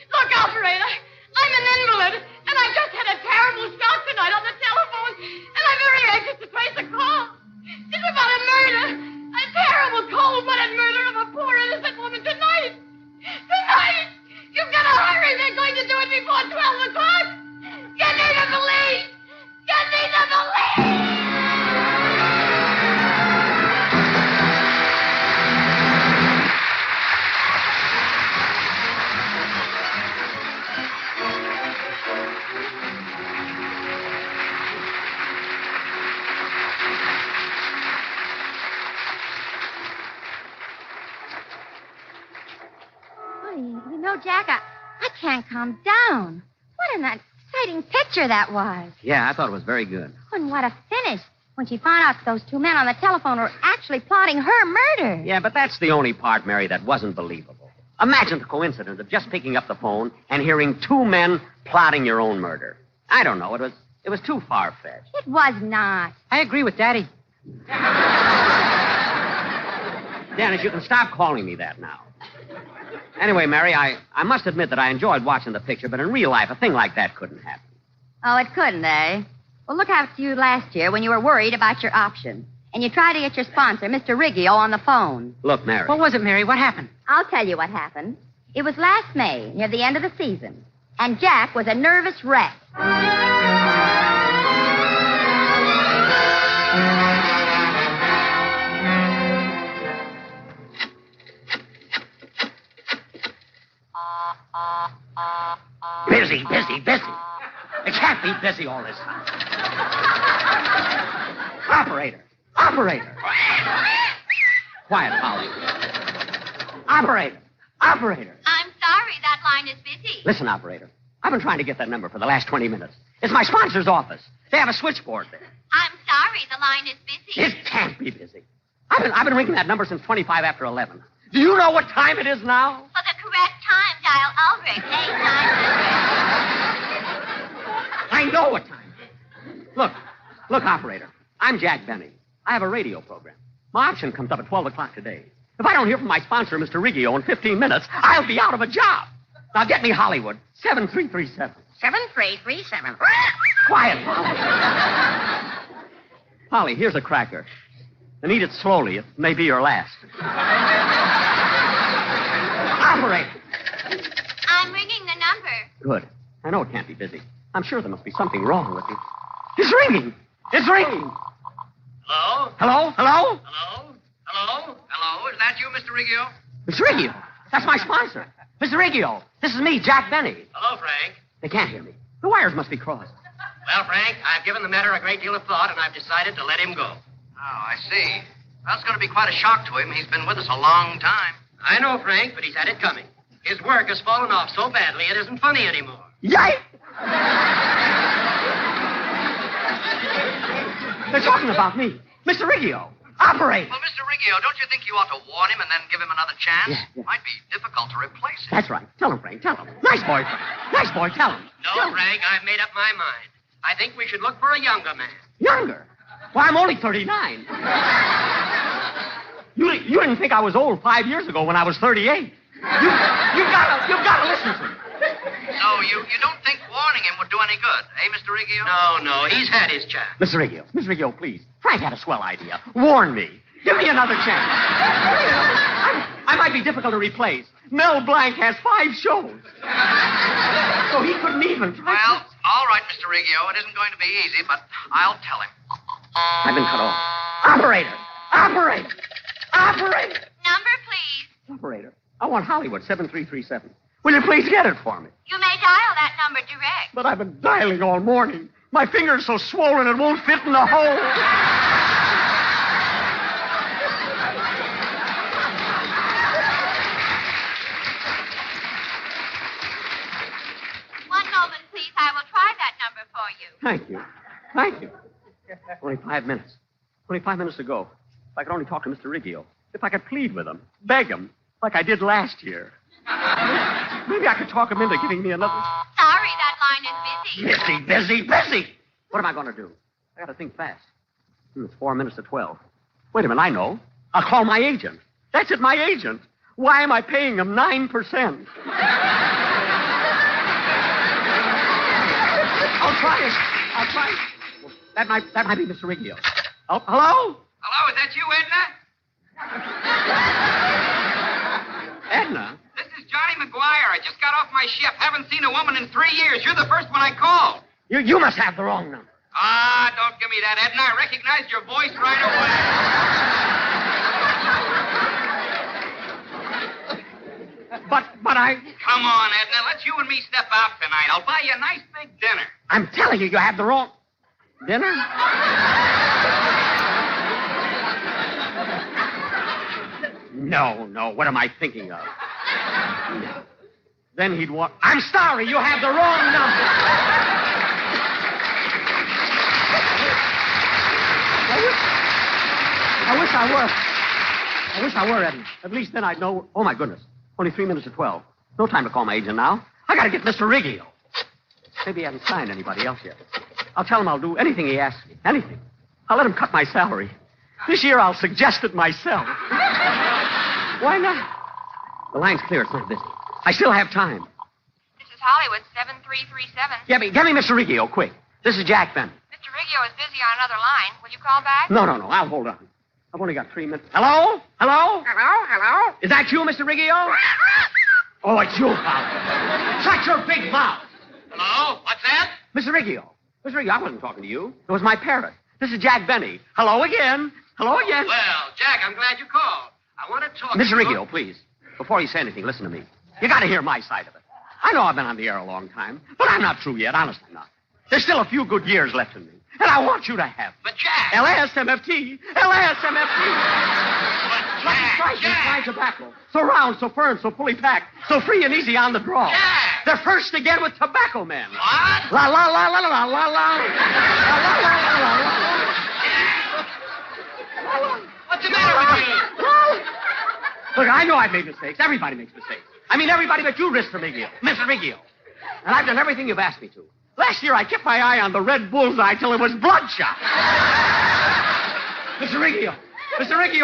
Look, operator, I'm an invalid, and I just had a terrible shock tonight on the telephone, and I'm very anxious to trace a call. It's about a murder. A terrible, cold-blooded murder of a poor, innocent woman tonight. You know, Jack, I can't calm down. What an exciting picture that was. Yeah, I thought it was very good. And what a finish. When she found out those two men on the telephone were actually plotting her murder. Yeah, but that's the only part, Mary, that wasn't believable. Imagine the coincidence of just picking up the phone and hearing two men plotting your own murder. I don't know. It was too far-fetched. It was not. I agree with Daddy. Dennis, you can stop calling me that now. Anyway, Mary, I must admit that I enjoyed watching the picture, but in real life, a thing like that couldn't happen. Oh, it couldn't, eh? Well, look happened to you last year when you were worried about your option. And you tried to get your sponsor, Mr. Riggio, on the phone. Look, Mary. What was it, Mary? What happened? I'll tell you what happened. It was last May, near the end of the season. And Jack was a nervous wreck. Busy. It can't be busy all this time. Operator. Quiet, Polly. Operator. I'm sorry, that line is busy. Listen, operator. I've been trying to get that number for the last 20 minutes. It's my sponsor's office. They have a switchboard there. I'm sorry, the line is busy. It can't be busy. I've been ringing that number since 25 after 11. Do you know what time it is now? For the correct time, dial Ulrich 8900. I know what time it is. Look, operator. I'm Jack Benny. I have a radio program. My option comes up at 12 o'clock today. If I don't hear from my sponsor, Mr. Riggio, in 15 minutes, I'll be out of a job. Now get me Hollywood. 7337. 7337. Quiet, Polly. Polly, here's a cracker. And eat it slowly. It may be your last. Operator. I'm ringing the number. Good. I know it can't be busy. I'm sure there must be something wrong with you. It's ringing. Hello? Hello? Hello? Is that you, Mr. Riggio? Mr. Riggio. That's my sponsor. Mr. Riggio. This is me, Jack Benny. Hello, Frank. They can't hear me. The wires must be crossed. Well, Frank, I've given the matter a great deal of thought, and I've decided to let him go. Oh, I see. That's going to be quite a shock to him. He's been with us a long time. I know, Frank, but he's had it coming. His work has fallen off so badly it isn't funny anymore. Yike! They're talking about me. Mr. Riggio. Operate. Well, Mr. Riggio, don't you think you ought to warn him and then give him another chance? Yeah. Might be difficult to replace him. That's right. Tell him, Frank. Tell him. Nice boy, Frank. Nice boy. Tell him. No, Frank, I've made up my mind. I think we should look for a younger man. Younger? Why, I'm only 39. You didn't think I was old 5 years ago when I was 38. You've gotta listen to me. So you don't think warning him would do any good, eh, Mr. Riggio? No, he's had his chance. Mr. Riggio, please. Frank had a swell idea. Warn me. Give me another chance. I might be difficult to replace. Mel Blanc has 5 shows. So he couldn't even try. Well, all right, Mr. Riggio. It isn't going to be easy, but I'll tell him. I've been cut off. Operator! Number, please. Operator, I want Hollywood 7337. Will you please get it for me? You may dial that number direct. But I've been dialing all morning. My finger's so swollen it won't fit in the hole. One moment, please. I will try that number for you. Thank you. Only 5 minutes. Only 5 minutes to go. If I could only talk to Mr. Riggio. If I could plead with him. Beg him. Like I did last year. Maybe I could talk him into giving me another. Sorry, that line is busy. Busy. What am I going to do? I got to think fast. It's 4 minutes to 12. Wait a minute, I know. I'll call my agent. That's it, my agent. Why am I paying him 9%? I'll try it. Well, that might be Mr. Riggio. Oh, hello? Hello, is that you, Edna? Edna? This is Johnny McGuire. I just got off my ship. Haven't seen a woman in 3 years. You're the first one I called. You must have the wrong number. Ah, don't give me that, Edna. I recognized your voice right away. But I... Come on, Edna. Let's you and me step out tonight. I'll buy you a nice big dinner. I'm telling you have the wrong... Dinner? No. What am I thinking of? Then he'd walk. I'm sorry, you have the wrong number. I wish I were, Eddie. At least then I'd know. Oh, my goodness. Only 3 minutes to 12. No time to call my agent now. I got to get Mr. Riggio. Maybe he hasn't signed anybody else yet. I'll tell him I'll do anything he asks me. Anything. I'll let him cut my salary. This year I'll suggest it myself. Why not? The line's clear. It's not busy. I still have time. This is Hollywood, 7337. Get me Mr. Riggio, quick. This is Jack Benny. Mr. Riggio is busy on another line. Will you call back? No. I'll hold on. I've only got 3 minutes. Hello? Hello? Hello? Is that you, Mr. Riggio? Oh, it's you, pal. Shut your big mouth. Hello? What's that? Mr. Riggio. Mr. Riggio, I wasn't talking to you. It was my parrot. This is Jack Benny. Hello again. Hello again. Well, Jack, I'm glad you called. I want to talk Mr. to you. Riggio, please. Before you say anything, listen to me. You got to hear my side of it. I know I've been on the air a long time, but I'm not through yet. Honestly, not. There's still a few good years left in me. And I want you to have them. But, Jack. LSMFT. LSMFT. Lucky Strike and fine tobacco. So round, so firm, so fully packed. So free and easy on the draw. Jack. They're first again with Tobacco Men. What? La la la la la la la la. La la la la la la. What's the matter with you? Look, I know I've made mistakes. Everybody makes mistakes. I mean, everybody but you, Mr. Riggio. And I've done everything you've asked me to. Last year, I kept my eye on the red bullseye till it was bloodshot. Mr. Riggio,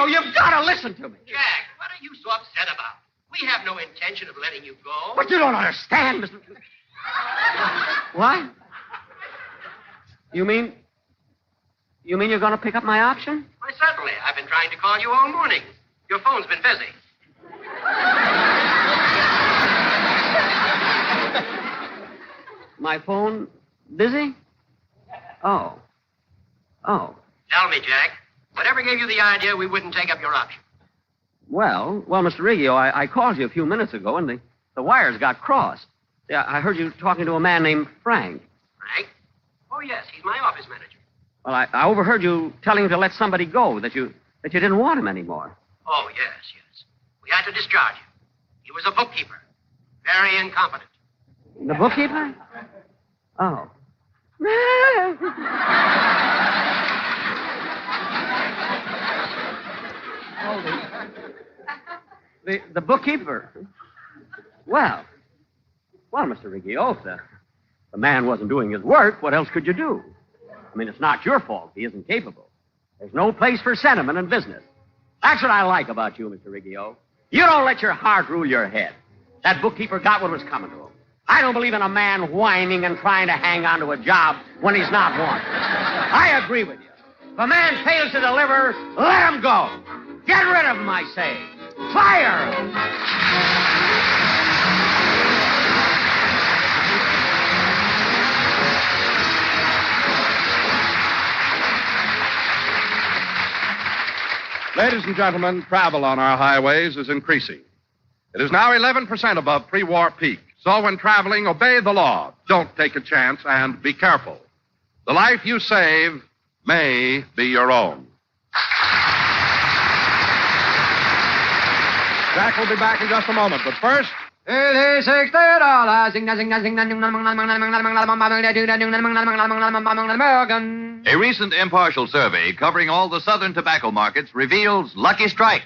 you've got to listen to me. Jack, what are you so upset about? We have no intention of letting you go. But you don't understand, Mr. What? You mean you're going to pick up my option? Why, certainly. I've been trying to call you all morning. Your phone's been busy. My phone busy? Oh. Tell me, Jack, whatever gave you the idea we wouldn't take up your option? Well, Mr. Riggio, I called you a few minutes ago, and the wires got crossed. Yeah, I heard you talking to a man named Frank. Frank? Oh, yes, he's my office manager. Well, I overheard you telling him to let somebody go, that you didn't want him anymore. Oh, yes. We had to discharge him. He was a bookkeeper. Very incompetent. The bookkeeper? Oh. The bookkeeper. Well, Mr. Riggio, if the man wasn't doing his work, what else could you do? I mean, it's not your fault. He isn't capable. There's no place for sentiment in business. That's what I like about you, Mr. Riggio. You don't let your heart rule your head. That bookkeeper got what was coming to him. I don't believe in a man whining and trying to hang on to a job when he's not wanted. I agree with you. If a man fails to deliver, let him go. Get rid of him, I say. Fire him. Ladies and gentlemen, travel on our highways is increasing. It is now 11% above pre-war peak. So when traveling, obey the law. Don't take a chance and be careful. The life you save may be your own. Jack will be back in just a moment, but first... A recent impartial survey covering all the southern tobacco markets reveals Lucky Strike.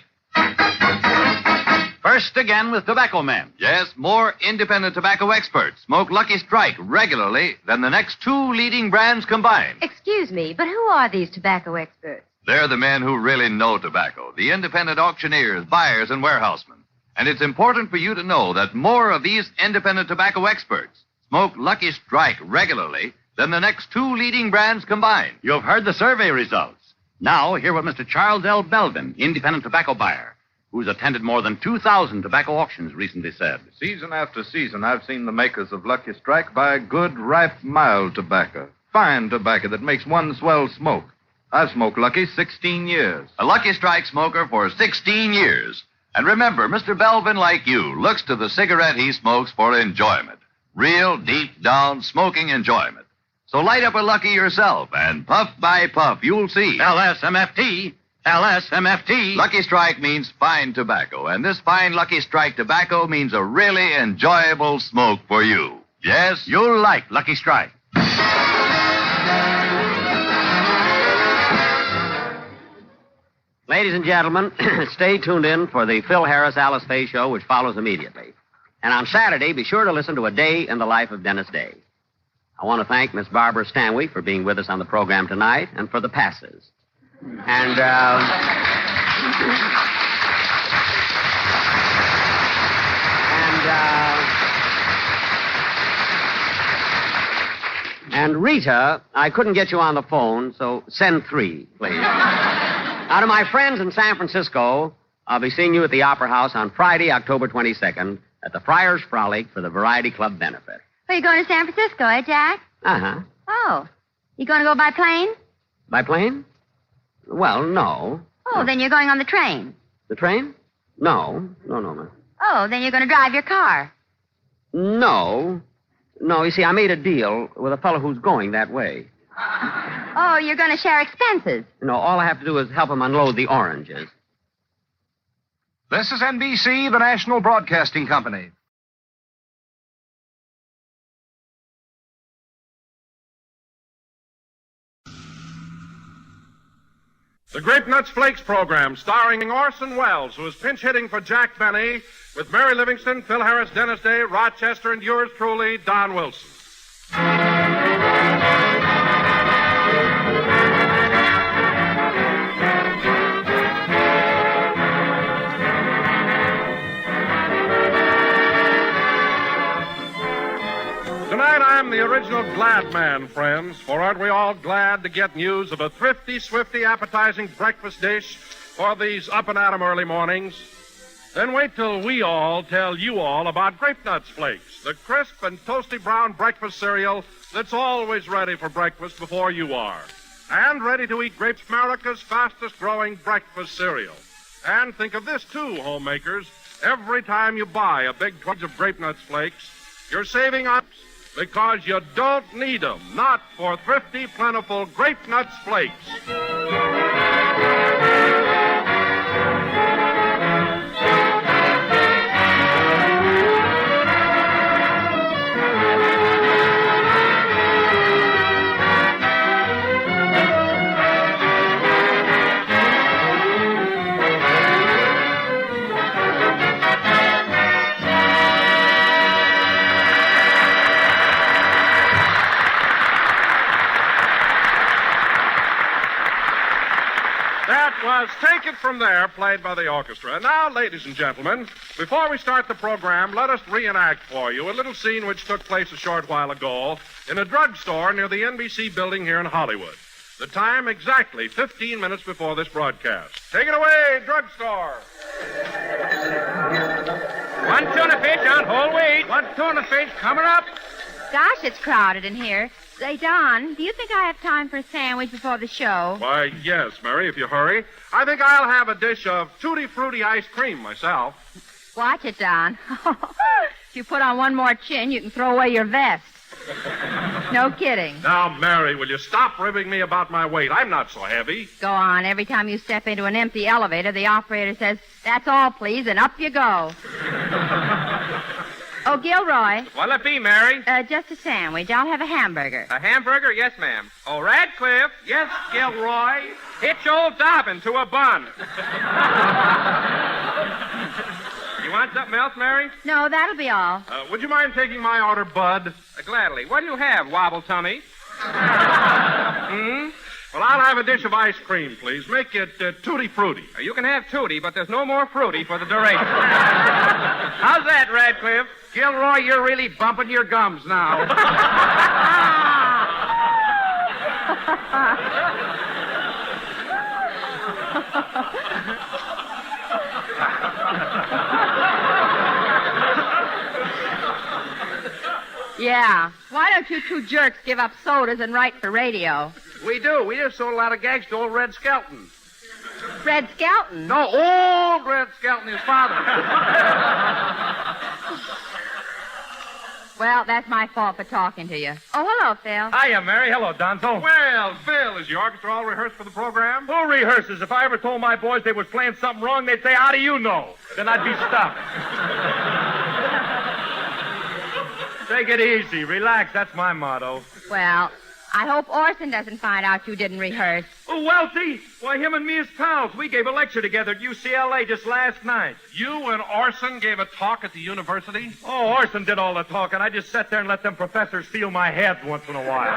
First again with Tobacco Men. Yes, more independent tobacco experts smoke Lucky Strike regularly than the next two leading brands combined. Excuse me, but who are these tobacco experts? They're the men who really know tobacco, the independent auctioneers, buyers, and warehousemen. And it's important for you to know that more of these independent tobacco experts smoke Lucky Strike regularly than the next two leading brands combined. You've heard the survey results. Now, hear what Mr. Charles L. Belvin, independent tobacco buyer, who's attended more than 2,000 tobacco auctions, recently said. Season after season, I've seen the makers of Lucky Strike buy good, ripe, mild tobacco. Fine tobacco that makes one swell smoke. I've smoked Lucky 16 years. A Lucky Strike smoker for 16 years. And remember, Mr. Belvin, like you, looks to the cigarette he smokes for enjoyment. Real, deep-down smoking enjoyment. So light up a Lucky yourself, and puff by puff, you'll see. LSMFT. LSMFT. Lucky Strike means fine tobacco, and this fine Lucky Strike tobacco means a really enjoyable smoke for you. Yes? You'll like Lucky Strike. Ladies and gentlemen, stay tuned in for the Phil Harris Alice Faye show, which follows immediately. And on Saturday, be sure to listen to A Day in the Life of Dennis Day. I want to thank Miss Barbara Stanwyck for being with us on the program tonight and for the passes. And, and Rita, I couldn't get you on the phone, so send 3, please. Now, to my friends in San Francisco, I'll be seeing you at the Opera House on Friday, October 22nd, at the Friars Frolic for the Variety Club benefit. Are you going to San Francisco, eh, Jack? Uh-huh. Oh. You going to go by plane? By plane? Well, no. Oh, then you're going on the train. The train? No. No. Oh, then you're going to drive your car. No, you see, I made a deal with a fellow who's going that way. Oh, you're going to share expenses. All I have to do is help him unload the oranges. This is NBC, the National Broadcasting Company. The Grape Nuts Flakes program, starring Orson Welles, who is pinch hitting for Jack Benny, with Mary Livingston, Phil Harris, Dennis Day, Rochester, and yours truly, Don Wilson. Tonight I'm the original glad man, friends, for aren't we all glad to get news of a thrifty, swifty, appetizing breakfast dish for these up-and-at-'em early mornings? Then wait till we all tell you all about Grape Nuts Flakes, the crisp and toasty brown breakfast cereal that's always ready for breakfast before you are. And ready to eat Grape's America's fastest-growing breakfast cereal. And think of this, too, homemakers. Every time you buy a big twig of Grape Nuts Flakes, you're saving up because you don't need them. Not for thrifty, plentiful Grape Nuts Flakes. Was Take It From There, played by the orchestra. And now, ladies and gentlemen, before we start the program, let us reenact for you a little scene which took place a short while ago in a drugstore near the NBC building here in Hollywood. The time exactly 15 minutes before this broadcast. Take it away, drugstore. 1 tuna fish on whole wheat. 1 tuna fish coming up. Gosh, it's crowded in here. Say, Don, do you think I have time for a sandwich before the show? Why, yes, Mary, if you hurry. I think I'll have a dish of Tutti Frutti ice cream myself. Watch it, Don. If you put on one more chin, you can throw away your vest. No kidding. Now, Mary, will you stop ribbing me about my weight? I'm not so heavy. Go on. Every time you step into an empty elevator, the operator says, "That's all, please," and up you go. Oh, Gilroy. What'll it be, Mary? Just a sandwich. I'll have a hamburger. A hamburger? Yes, ma'am. Oh, Radcliffe. Yes, Gilroy. Hitch old Dobbin to a bun. You want something else, Mary? No, that'll be all. Would you mind taking my order, Bud? Gladly. What do you have, Wobble Tummy? Well, I'll have a dish of ice cream, please. Make it Tutti Frutti. You can have Tutti, but there's no more fruity for the duration. How's that, Radcliffe? Gilroy, you're really bumping your gums now. Yeah. Why don't you two jerks give up sodas and write for radio? We do. We just sold a lot of gags to old Red Skelton. Red Skelton? No, old Red Skelton, his father. Well, that's my fault for talking to you. Oh, hello, Phil. Hiya, Mary. Hello, Donzo. Well, Phil, is your orchestra all rehearsed for the program? Who rehearses? If I ever told my boys they was playing something wrong, they'd say, how do you know? Then I'd be stopped. Take it easy. Relax. That's my motto. Well, I hope Orson doesn't find out you didn't rehearse. Oh, Wealthy? Why, him and me is pals. We gave a lecture together at UCLA just last night. You and Orson gave a talk at the university? Oh, Orson did all the talking. I just sat there and let them professors feel my head once in a while.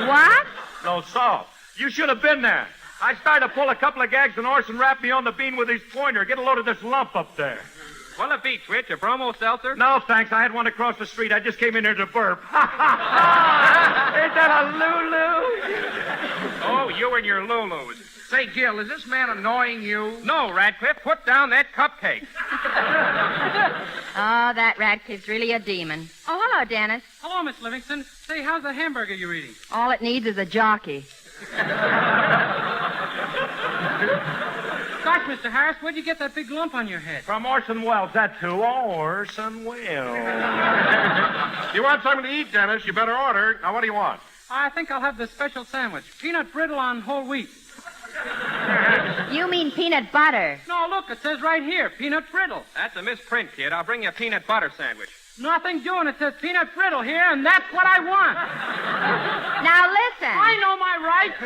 What? No, so. You should have been there. I started to pull a couple of gags and Orson rapped me on the bean with his pointer. Get a load of this lump up there. What'll it be, Twitch? A bromo seltzer? No, thanks. I had one across the street. I just came in here to burp. Is that a Lulu? Oh, you and your Lulus. Say, Gil, is this man annoying you? No, Radcliffe. Put down that cupcake. Oh, that Radcliffe's really a demon. Oh, hello, Dennis. Hello, Miss Livingston. Say, how's the hamburger you're eating? All it needs is a jockey. Gosh, Mr. Harris, where'd you get that big lump on your head? From Orson Welles, that too. Orson Welles. You want something to eat, Dennis? You better order. Now, what do you want? I think I'll have the special sandwich. Peanut brittle on whole wheat. You mean peanut butter. No, look, it says right here, peanut brittle. That's a misprint, kid. I'll bring you a peanut butter sandwich. Nothing doing. It says peanut brittle here, and that's what I want. Now listen. I know my rights.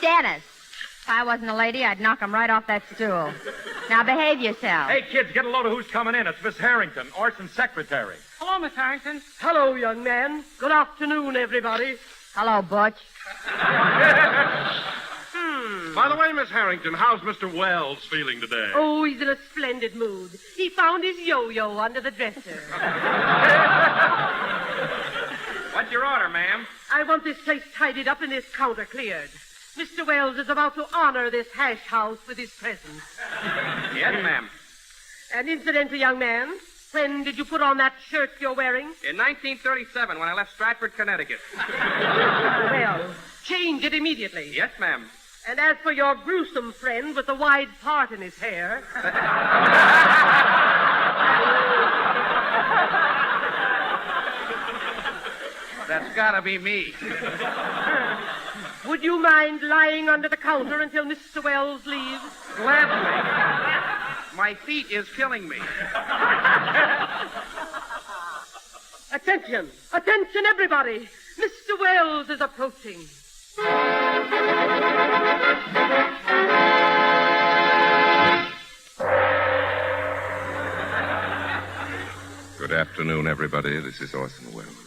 Dennis, if I wasn't a lady, I'd knock him right off that stool. Now behave yourself. Hey, kids, get a load of who's coming in. It's Miss Harrington, Orson's secretary. Hello, Miss Harrington. Hello, young man. Good afternoon, everybody. Hello, Butch. By the way, Miss Harrington, how's Mr. Wells feeling today? Oh, he's in a splendid mood. He found his yo-yo under the dresser. What's your order, ma'am? I want this place tidied up and this counter cleared. Mr. Wells is about to honor this hash house with his presence. Yes, ma'am. And incidentally, young man, when did you put on that shirt you're wearing? In 1937, when I left Stratford, Connecticut. Well, change it immediately. Yes, ma'am. And as for your gruesome friend with the wide part in his hair... That's gotta be me. Would you mind lying under the counter until Mr. Wells leaves? Gladly. My feet is killing me. Attention! Attention, everybody! Mr. Wells is approaching. Good afternoon, everybody. This is Orson Welles.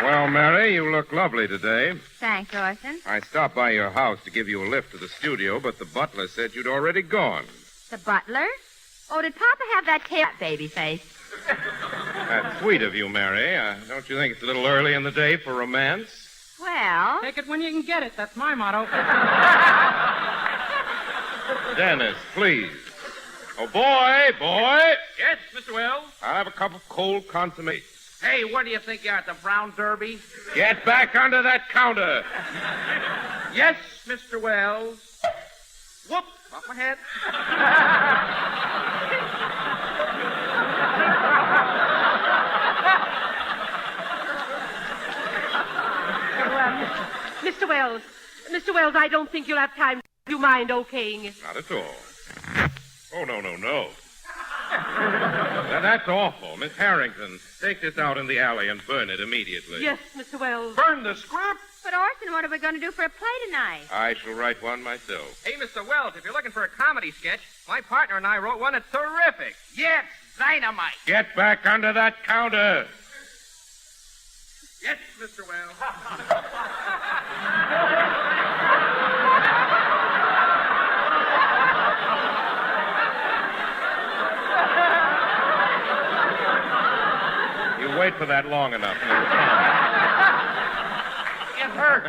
Well, Mary, you look lovely today. Thanks, Orson. I stopped by your house to give you a lift to the studio, but the butler said you'd already gone. The butler? Oh, did Papa have that tail baby face? That's sweet of you, Mary. Don't you think it's a little early in the day for romance? Well... Take it when you can get it. That's my motto. Dennis, please. Oh, boy! Yes, Mr. Wells? I'll have a cup of cold consommé. Hey, where do you think you're at, the Brown Derby? Get back under that counter. Yes, Mr. Wells. Whoop, off my head. Mr. Wells, I don't think you'll have time. Do you mind okaying it? Not at all. Oh, no. Now, that's awful. Miss Harrington, take this out in the alley and burn it immediately. Yes, Mr. Wells. Burn the script? But, Orson, what are we going to do for a play tonight? I shall write one myself. Hey, Mr. Wells, if you're looking for a comedy sketch, my partner and I wrote one that's terrific. Yes, dynamite. Get back under that counter. Yes, Mr. Wells. You wait for that long enough. It hurts.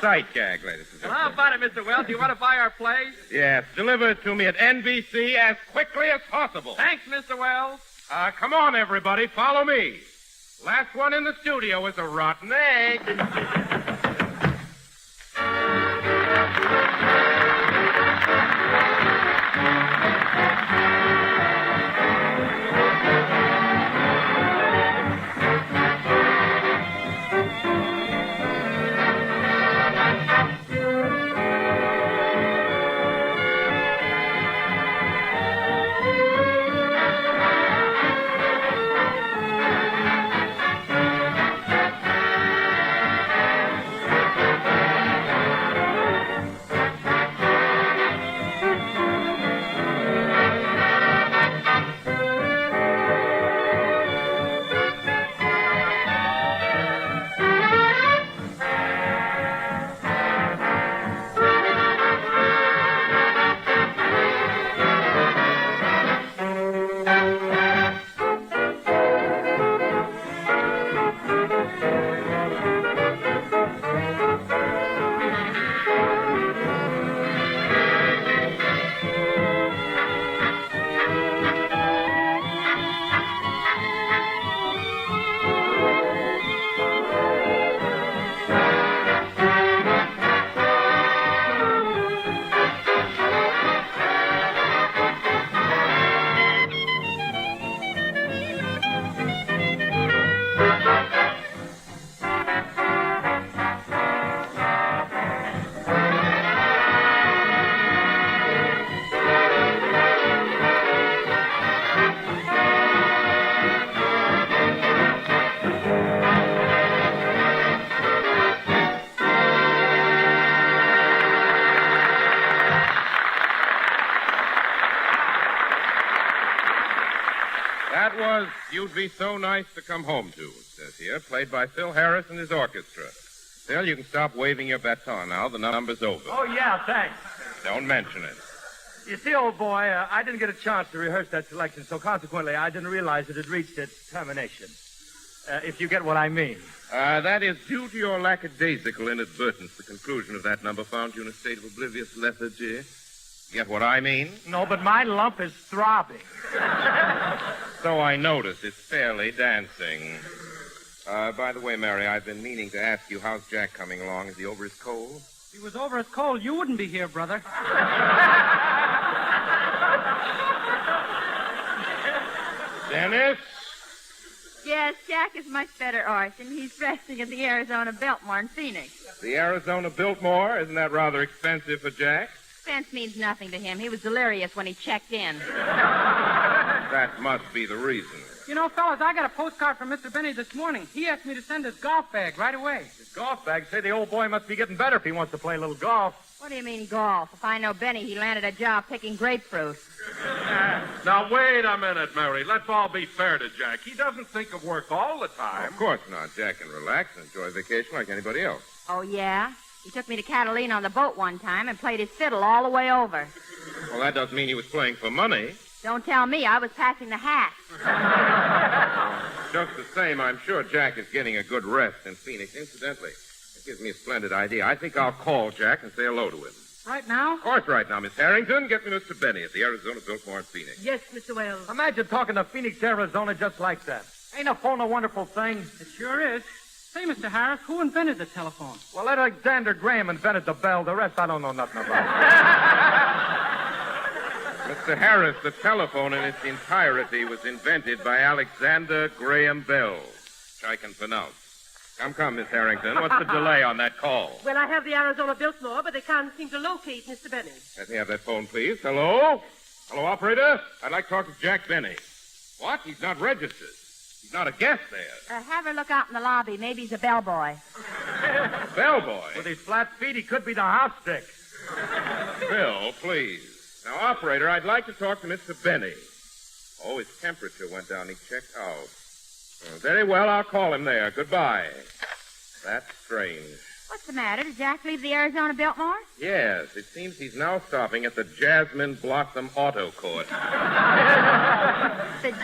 Sight gag, ladies and Well, gentlemen. how about it, Mr. Wells? Do you want to buy our plays? Yes, deliver it to me at NBC as quickly as possible. Thanks, Mr. Wells. Come on, everybody. Follow me. Last one in the studio is a rotten egg. That was You'd Be So Nice to Come Home To, it says here, played by Phil Harris and his orchestra. Phil, you can stop waving your baton now. The number's over. Oh, yeah, thanks. Don't mention it. You see, old boy, I didn't get a chance to rehearse that selection, so consequently I didn't realize it had reached its termination. If you get what I mean. That is due to your lackadaisical inadvertence. The conclusion of that number found you in a state of oblivious lethargy. Get what I mean? No, but my lump is throbbing. So I notice. It's fairly dancing. By the way, Mary, I've been meaning to ask you, how's Jack coming along? Is he over his cold? If he was over his cold, you wouldn't be here, brother. Dennis? Yes, Jack is much better, Orson. He's resting at the Arizona Biltmore in Phoenix. The Arizona Biltmore? Isn't that rather expensive for Jack? Expense means nothing to him. He was delirious when he checked in. That must be the reason. You know, fellas, I got a postcard from Mr. Benny this morning. He asked me to send his golf bag right away. His golf bag? Say, the old boy must be getting better if he wants to play a little golf. What do you mean, golf? If I know Benny, he landed a job picking grapefruit. Now, wait a minute, Mary. Let's all be fair to Jack. He doesn't think of work all the time. Of course not. Jack can relax and enjoy vacation like anybody else. Oh, yeah? He took me to Catalina on the boat one time and played his fiddle all the way over. Well, that doesn't mean he was playing for money. Don't tell me. I was passing the hat. Just the same, I'm sure Jack is getting a good rest in Phoenix. Incidentally, it gives me a splendid idea. I think I'll call Jack and say hello to him. Right now? Of course, right now. Miss Harrington, get me Mr. Benny at the Arizona Biltmore in Phoenix. Yes, Mr. Wells. Imagine talking to Phoenix, Arizona just like that. Ain't a phone a wonderful thing? It sure is. Say, Mr. Harris, who invented the telephone? Well, Alexander Graham invented the bell. The rest I don't know nothing about. Mr. Harris, the telephone in its entirety was invented by Alexander Graham Bell, which I can pronounce. Come, Miss Harrington. What's the delay on that call? Well, I have the Arizona Biltmore, but they can't seem to locate Mr. Benny. Let me have that phone, please. Hello? Hello, operator? I'd like to talk to Jack Benny. What? He's not registered. He's not a guest there. Have her look out in the lobby. Maybe he's a bellboy. Bellboy? With his flat feet, he could be the house stick. Bill, please. Now, operator, I'd like to talk to Mr. Benny. Oh, his temperature went down. He checked out. Very well, I'll call him there. Goodbye. That's strange. What's the matter? Did Jack leave the Arizona Biltmore? Yes, it seems he's now stopping at the Jasmine Blossom Auto Court. The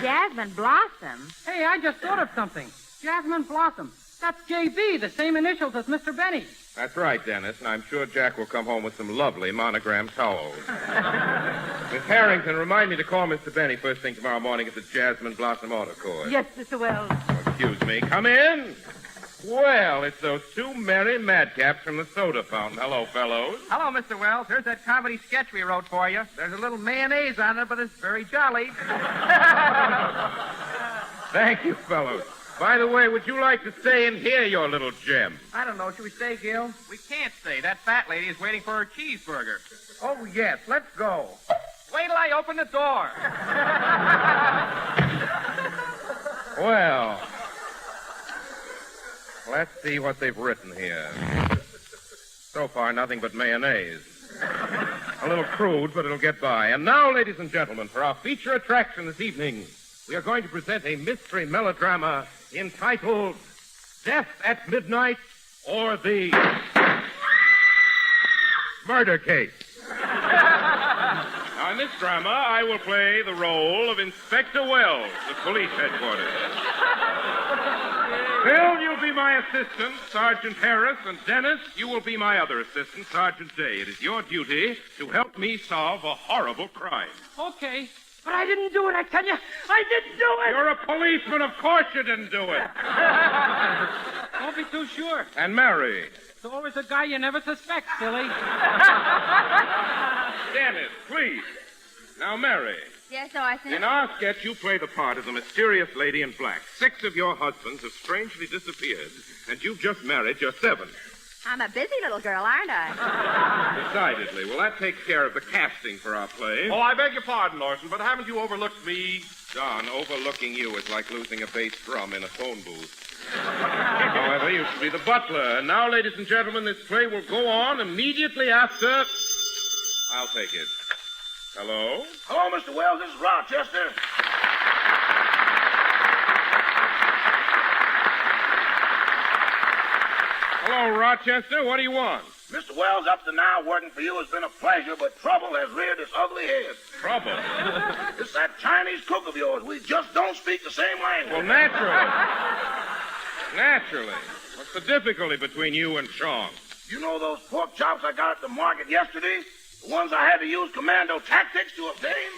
Jasmine Blossom? Hey, I just thought of something. Jasmine Blossom. That's J.B., the same initials as Mr. Benny. That's right, Dennis, and I'm sure Jack will come home with some lovely monogrammed towels. Miss Harrington, remind me to call Mr. Benny first thing tomorrow morning at the Jasmine Blossom Auto Court. Yes, Mr. Wells. Excuse me. Come in. Well, it's those two merry madcaps from the soda fountain. Hello, fellows. Hello, Mr. Wells. Here's that comedy sketch we wrote for you. There's a little mayonnaise on it, but it's very jolly. Thank you, fellows. By the way, would you like to stay and hear your little gem? I don't know. Should we stay, Gil? We can't stay. That fat lady is waiting for her cheeseburger. Oh, yes. Let's go. Wait till I open the door. Well, let's see what they've written here. So far, nothing but mayonnaise. A little crude, but it'll get by. And now, ladies and gentlemen, for our feature attraction this evening, we are going to present a mystery melodrama entitled Death at Midnight or the Murder Case. Now, in this drama, I will play the role of Inspector Wells, the police headquarters. Bill, you'll be my assistant, Sergeant Harris, and Dennis, you will be my other assistant, Sergeant Day. It is your duty to help me solve a horrible crime. Okay. But I didn't do it, I tell you. I didn't do it. You're a policeman. Of course you didn't do it. Don't be too sure. And Mary. There's always a guy you never suspect, silly. Dennis, please. Now, Mary. Yes, Orson? In our sketch, you play the part of the mysterious lady in black. 6 of your husbands have strangely disappeared, and you've just married your 7th. I'm a busy little girl, aren't I? Decidedly. Well, that takes care of the casting for our play. Oh, I beg your pardon, Orson, but haven't you overlooked me? Don, overlooking you is like losing a bass drum in a phone booth. However, you should be the butler. And now, ladies and gentlemen, this play will go on immediately after... I'll take it. Hello? Hello, Mr. Wells. This is Rochester. Hello, Rochester. What do you want? Mr. Wells, up to now, working for you has been a pleasure, but trouble has reared its ugly head. Trouble? It's that Chinese cook of yours. We just don't speak the same language. Well, naturally. Naturally. What's the difficulty between you and Chong? You know those pork chops I got at the market yesterday? The ones I had to use commando tactics to obtain?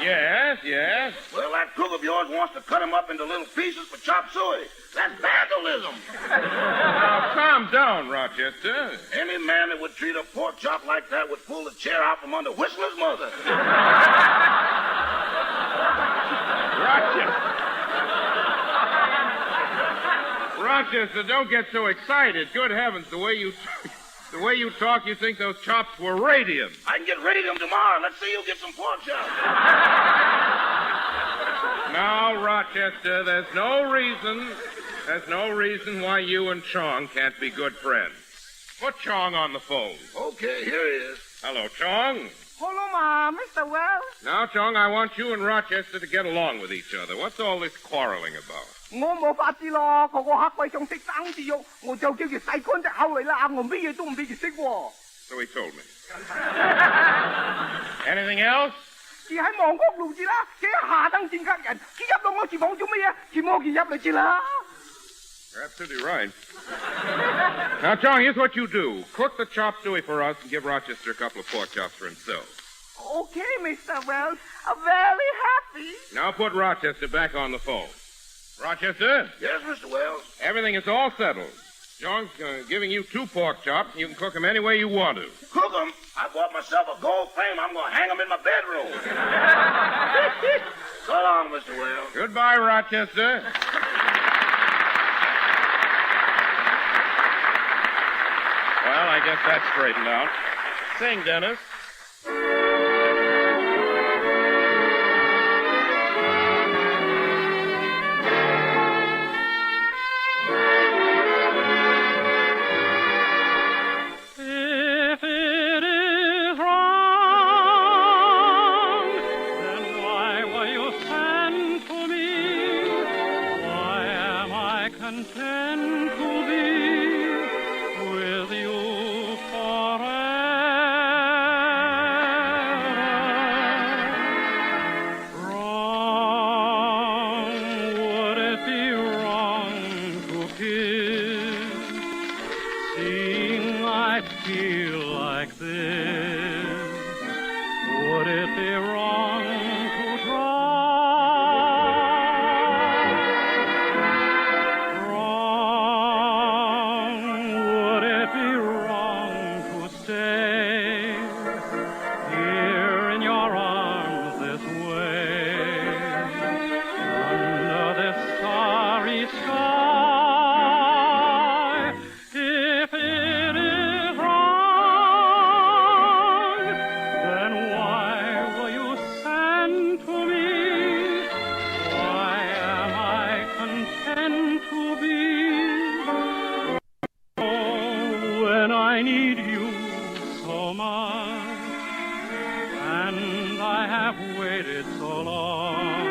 Yes, yes. Well, that cook of yours wants to cut them up into little pieces for chop suey. That's vandalism. Now, calm down, Rochester. Any man that would treat a pork chop like that would pull the chair out from under Whistler's mother. Rochester, don't get so excited. Good heavens, the way you talk, you think those chops were radium. I can get radium tomorrow. Let's see you get some pork chops. Now, Rochester, there's no reason why you and Chong can't be good friends. Put Chong on the phone. Okay, here he is. Hello, Chong. Hello, Mr. Wells. Now, Chong, I want you and Rochester to get along with each other. What's all this quarreling about? 我冇法子咯，個黑鬼仲識生字肉，我就叫佢洗乾隻口嚟啦，我乜嘢都唔俾佢識喎。So he told me. Anything else? 住喺望角路字啦，幾下等戰客人，佢入到我廚房做乜嘢？佢摸佢入嚟住啦。You're absolutely right. Now, Chong, here's what you do. Cook the chop suey for us and give Rochester a couple of pork chops for himself. Okay, Mr. Wells. I'm very happy. Now put Rochester back on the phone. Rochester? Yes, Mr. Wells? Everything is all settled. John's giving you 2 pork chops, and you can cook them any way you want to. Cook them? I bought myself a gold frame. I'm going to hang them in my bedroom. So long, Mr. Wells. Goodbye, Rochester. Well, I guess that's straightened out. Sing, Dennis. waited so long.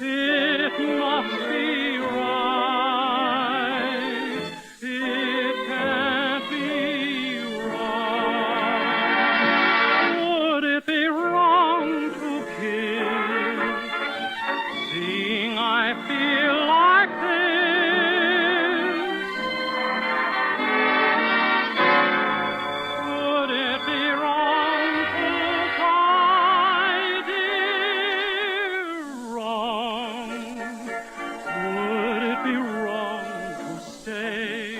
It must be right. It can't be wrong. Would it be wrong to kiss, seeing I feel like this? Would it be wrong to try, dear? Wrong. Would it be wrong to stay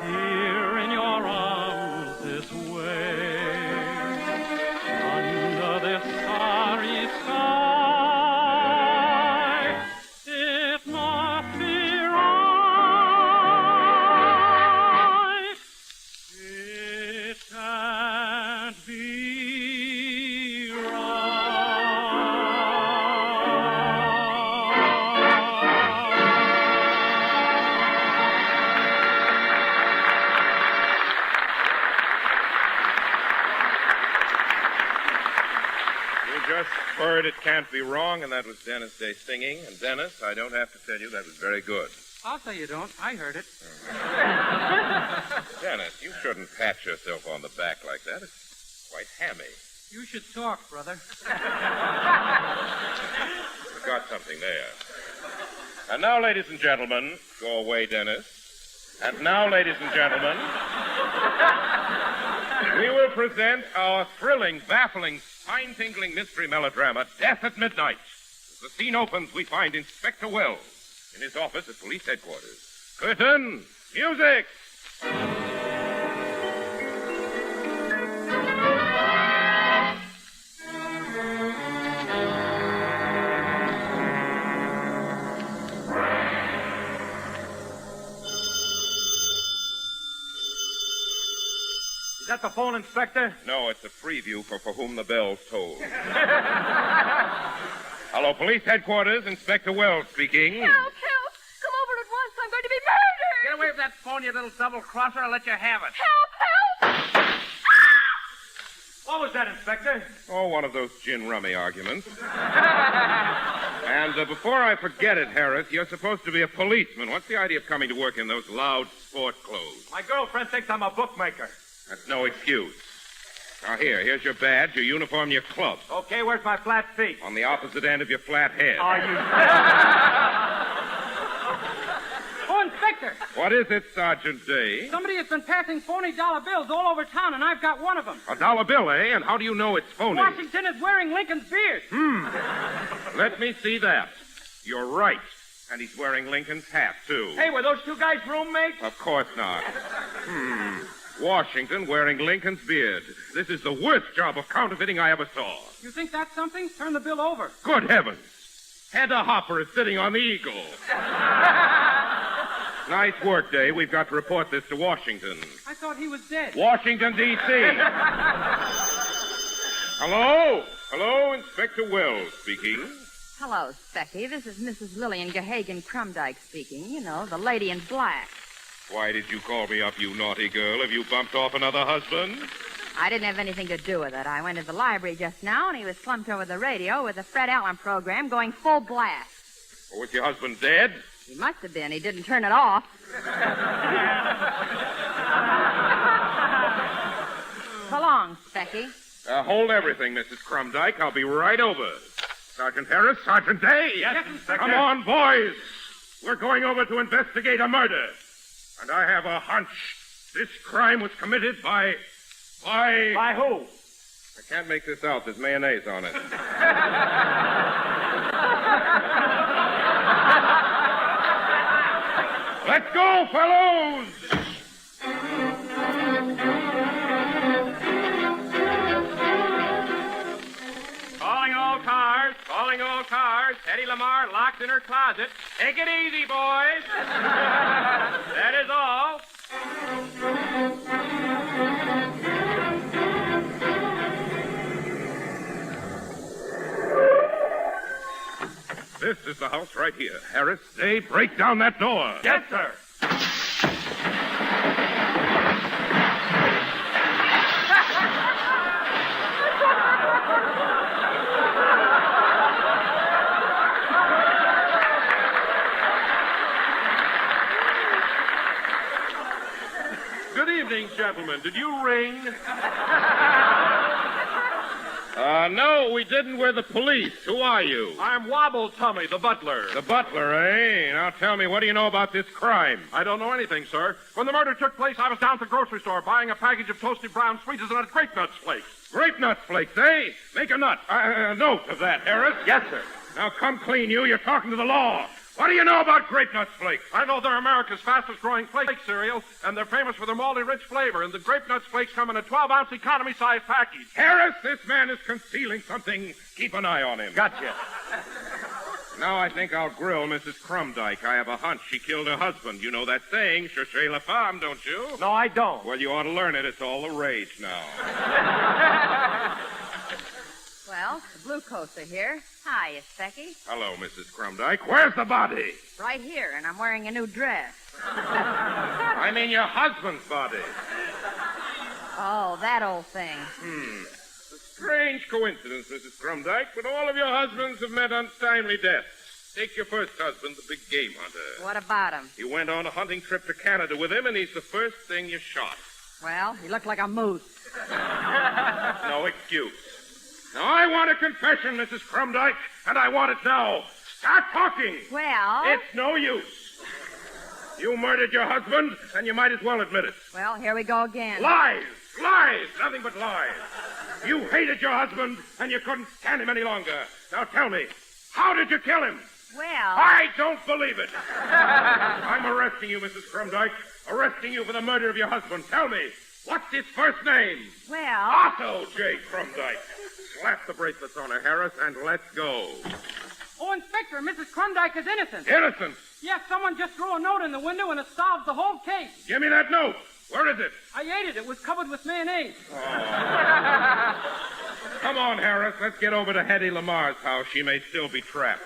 here in your arms this way, under this starry sky? It must be right. It can't be You just heard It Can't Be Wrong, and that was Dennis Day singing. And Dennis, I don't have to tell you that was very good. I'll say you don't. I heard it. Dennis, you shouldn't pat yourself on the back like that. It's quite hammy. You should talk, brother. You got something there. And now, ladies and gentlemen, go away, Dennis. And now, ladies and gentlemen, we will present our thrilling, baffling, spine-tingling mystery melodrama, Death at Midnight. As the scene opens, we find Inspector Wells in his office at police headquarters. Curtain, music! Is that the phone, Inspector? No, it's a preview for Whom the Bells Toll. Hello, police headquarters, Inspector Wells speaking. Help! Come over at once. I'm going to be murdered. Get away from that phone, you little double-crosser. I'll let you have it. Help! What was that, Inspector? Oh, one of those gin-rummy arguments. And before I forget it, Harris, you're supposed to be a policeman. What's the idea of coming to work in those loud sport clothes? My girlfriend thinks I'm a bookmaker. That's no excuse. Now, here's your badge, your uniform, your club. Okay, where's my flat feet? On the opposite end of your flat head. Are you... Oh, Inspector! What is it, Sergeant Day? Somebody has been passing phony dollar bills all over town, and I've got one of them. A dollar bill, eh? And how do you know it's phony? Washington is wearing Lincoln's beard. Let me see that. You're right. And he's wearing Lincoln's hat, too. Hey, were those two guys roommates? Of course not. Washington wearing Lincoln's beard. This is the worst job of counterfeiting I ever saw. You think that's something? Turn the bill over. Good heavens. Hedda Hopper is sitting on the Eagle. Nice work, Day. We've got to report this to Washington. I thought he was dead. Washington, D.C. Hello, Inspector Wells speaking. Hello, Specky. This is Mrs. Lillian Gahagan Crumdyke speaking. You know, the lady in black. Why did you call me up, you naughty girl? Have you bumped off another husband? I didn't have anything to do with it. I went to the library just now, and he was slumped over the radio with the Fred Allen program going full blast. Or was your husband dead? He must have been. He didn't turn it off. So long, Specky. Hold everything, Mrs. Crumdyke. I'll be right over. Sergeant Harris, Sergeant Day. Yes, Inspector. Come on, boys. We're going over to investigate a murder. And I have a hunch this crime was committed by... By who? I can't make this out. There's mayonnaise on it. Let's go, fellows! Calling all cars. Eddie Lamar locked in her closet. Take it easy, boys. That is all. This is the house right here. Harris, Day, break down that door. Yes, sir. evening, gentlemen. Did you ring? No, we didn't. We're the police. Who are you? I'm Wobble Tummy, the butler. The butler, eh? Now tell me, what do you know about this crime? I don't know anything, sir. When the murder took place, I was down at the grocery store buying a package of toasted brown sweeties and a grape nuts flakes. Grape nuts flakes, eh? Make a note of that, Harris. Yes, sir. Now come clean, you. You're talking to the law. What do you know about grape nuts flakes? I know they're America's fastest growing flake cereal, and they're famous for their malty rich flavor, and the grape nuts flakes come in a 12-ounce economy size package. Harris, this man is concealing something. Keep an eye on him. Gotcha. Now I think I'll grill Mrs. Crumdyke. I have a hunch she killed her husband. You know that saying, cherchez la femme, don't you? No, I don't. Well, you ought to learn it. It's all the rage now. Well, the blue coats are here. Hi, it's Becky. Hello, Mrs. Crumdyke. Where's the body? Right here, and I'm wearing a new dress. I mean your husband's body. Oh, that old thing. It's a strange coincidence, Mrs. Crumdyke, but all of your husbands have met untimely deaths. Take your first husband, the big game hunter. What about him? You went on a hunting trip to Canada with him, and he's the first thing you shot. Well, he looked like a moose. No excuse. Now, I want a confession, Mrs. Crumdyke, and I want it now. Start talking. Well... It's no use. You murdered your husband, and you might as well admit it. Well, here we go again. Lies! Lies! Nothing but lies. You hated your husband, and you couldn't stand him any longer. Now tell me, how did you kill him? Well... I don't believe it. I'm arresting you, Mrs. Crumdyke. Arresting you for the murder of your husband. Tell me, what's his first name? Well... Otto J. Crumdyke. Slap the bracelets on her, Harris, and let's go. Oh, Inspector, Mrs. Crumdyke is innocent. Innocent? Yes, someone just threw a note in the window and it solves the whole case. Give me that note. Where is it? I ate it. It was covered with mayonnaise. Come on, Harris. Let's get over to Hetty Lamar's house. She may still be trapped.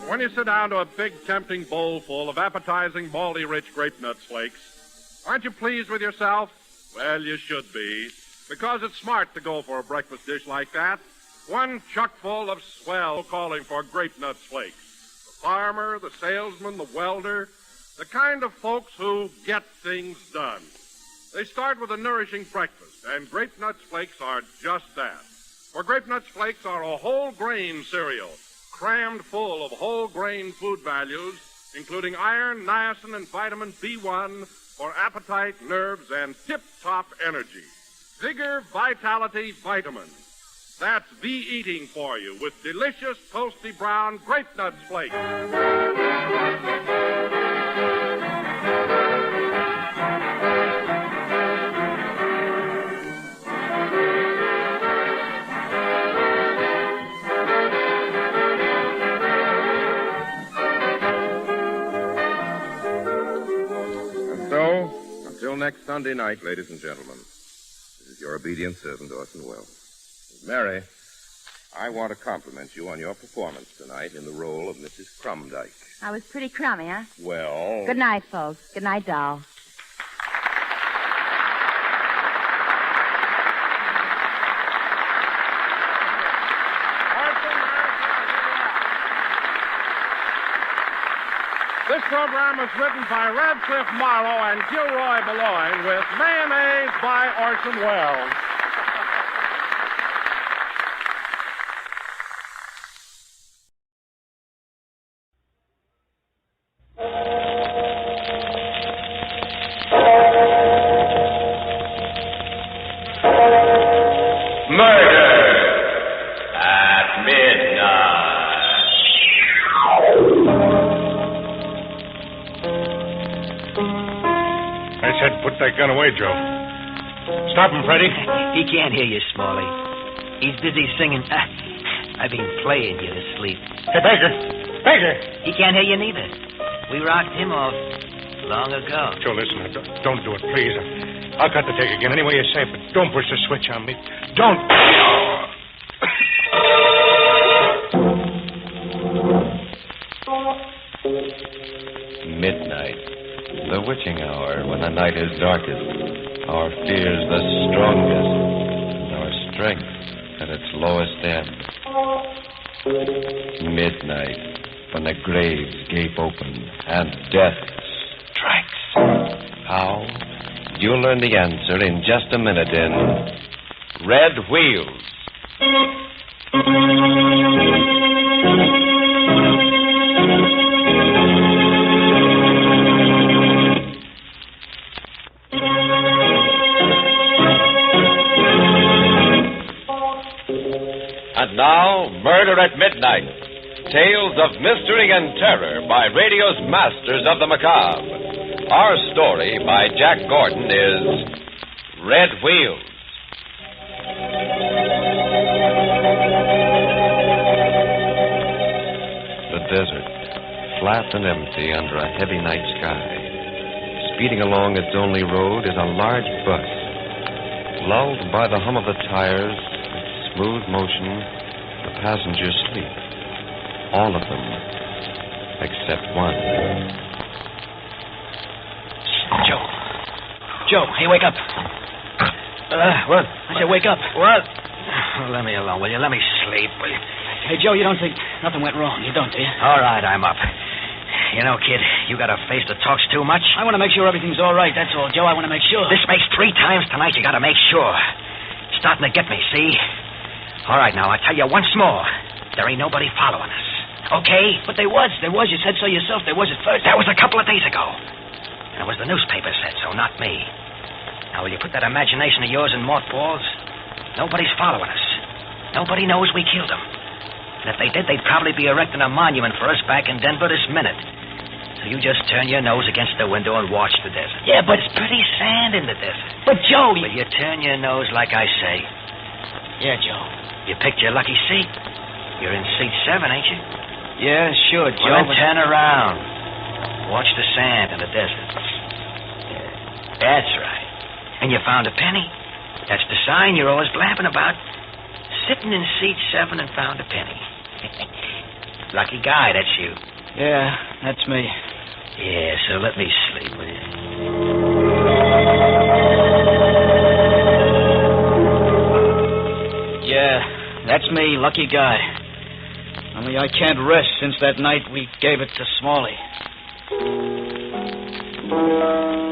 When you sit down to a big, tempting bowl full of appetizing, malty-rich grape nuts flakes, aren't you pleased with yourself? Well, you should be, because it's smart to go for a breakfast dish like that. One chuckful of swell calling for grape nuts flakes. The farmer, the salesman, the welder, the kind of folks who get things done. They start with a nourishing breakfast, and grape nuts flakes are just that. For grape nuts flakes are a whole grain cereal, crammed full of whole grain food values, including iron, niacin, and vitamin B1 for appetite, nerves, and tip-top energy. Vigor, vitality, vitamins. That's V-eating for you with delicious, toasty brown grape nuts flakes. Until next Sunday night, ladies and gentlemen, this is your obedient servant, Orson Welles. Mary, I want to compliment you on your performance tonight in the role of Mrs. Crumdyke. I was pretty crummy, huh? Well... Good night, folks. Good night, doll. This program was written by Radcliffe Marlowe and Gilroy Boulogne with mayonnaise by Orson Welles. That gun away, Joe. Stop him, Freddie. He can't hear you, Smalley. He's busy singing. I mean, playing you to sleep. Hey, Baker! Baker! He can't hear you neither. We rocked him off long ago. Joe, listen. Don't do it, please. I'll cut the tape again any way you say, but don't push the switch on me. Don't. Midnight, the witching hour when the night is darkest, our fears the strongest, and our strength at its lowest ebb. Midnight, when the graves gape open and death strikes. How? You'll learn the answer in just a minute in Red Wheels. And now, Murder at Midnight. Tales of mystery and terror by radio's masters of the macabre. Our story by Jack Gordon is Red Wheels. The desert, flat and empty under a heavy night sky. Speeding along its only road is a large bus. Lulled by the hum of the tires, its smooth motion, the passengers sleep. All of them, except one. Joe, hey, wake up. What? I said wake up. What? Oh, let me alone, will you? Let me sleep, will you? Hey, Joe, you don't think nothing went wrong? You don't, do you? All right, I'm up. You know, kid, you got a face that talks too much. I want to make sure everything's all right, that's all, Joe. I want to make sure. This makes 3 times tonight you got to make sure. Starting to get me, see? All right, now, I'll tell you once more. There ain't nobody following us. Okay? But there was. You said so yourself. There was at first. That was a couple of days ago. And it was the newspaper said so, not me. Now, will you put that imagination of yours in mothballs? Nobody's following us. Nobody knows we killed him. And if they did, they'd probably be erecting a monument for us back in Denver this minute. So you just turn your nose against the window and watch the desert. Yeah, but it's pretty sand in the desert. But, Joe... Will you turn your nose like I say? Yeah, Joe. You picked your lucky seat. You're in seat 7, ain't you? Yeah, sure, Joe. Well, then turn around. Watch the sand in the desert. Yeah, that's right. And you found a penny. That's the sign you're always blabbing about. Sitting in seat 7 and found a penny. Lucky guy, that's you. Yeah, that's me. Yeah, so let me sleep, will you? Yeah, that's me, lucky guy. Only I can't rest since that night we gave it to Smalley.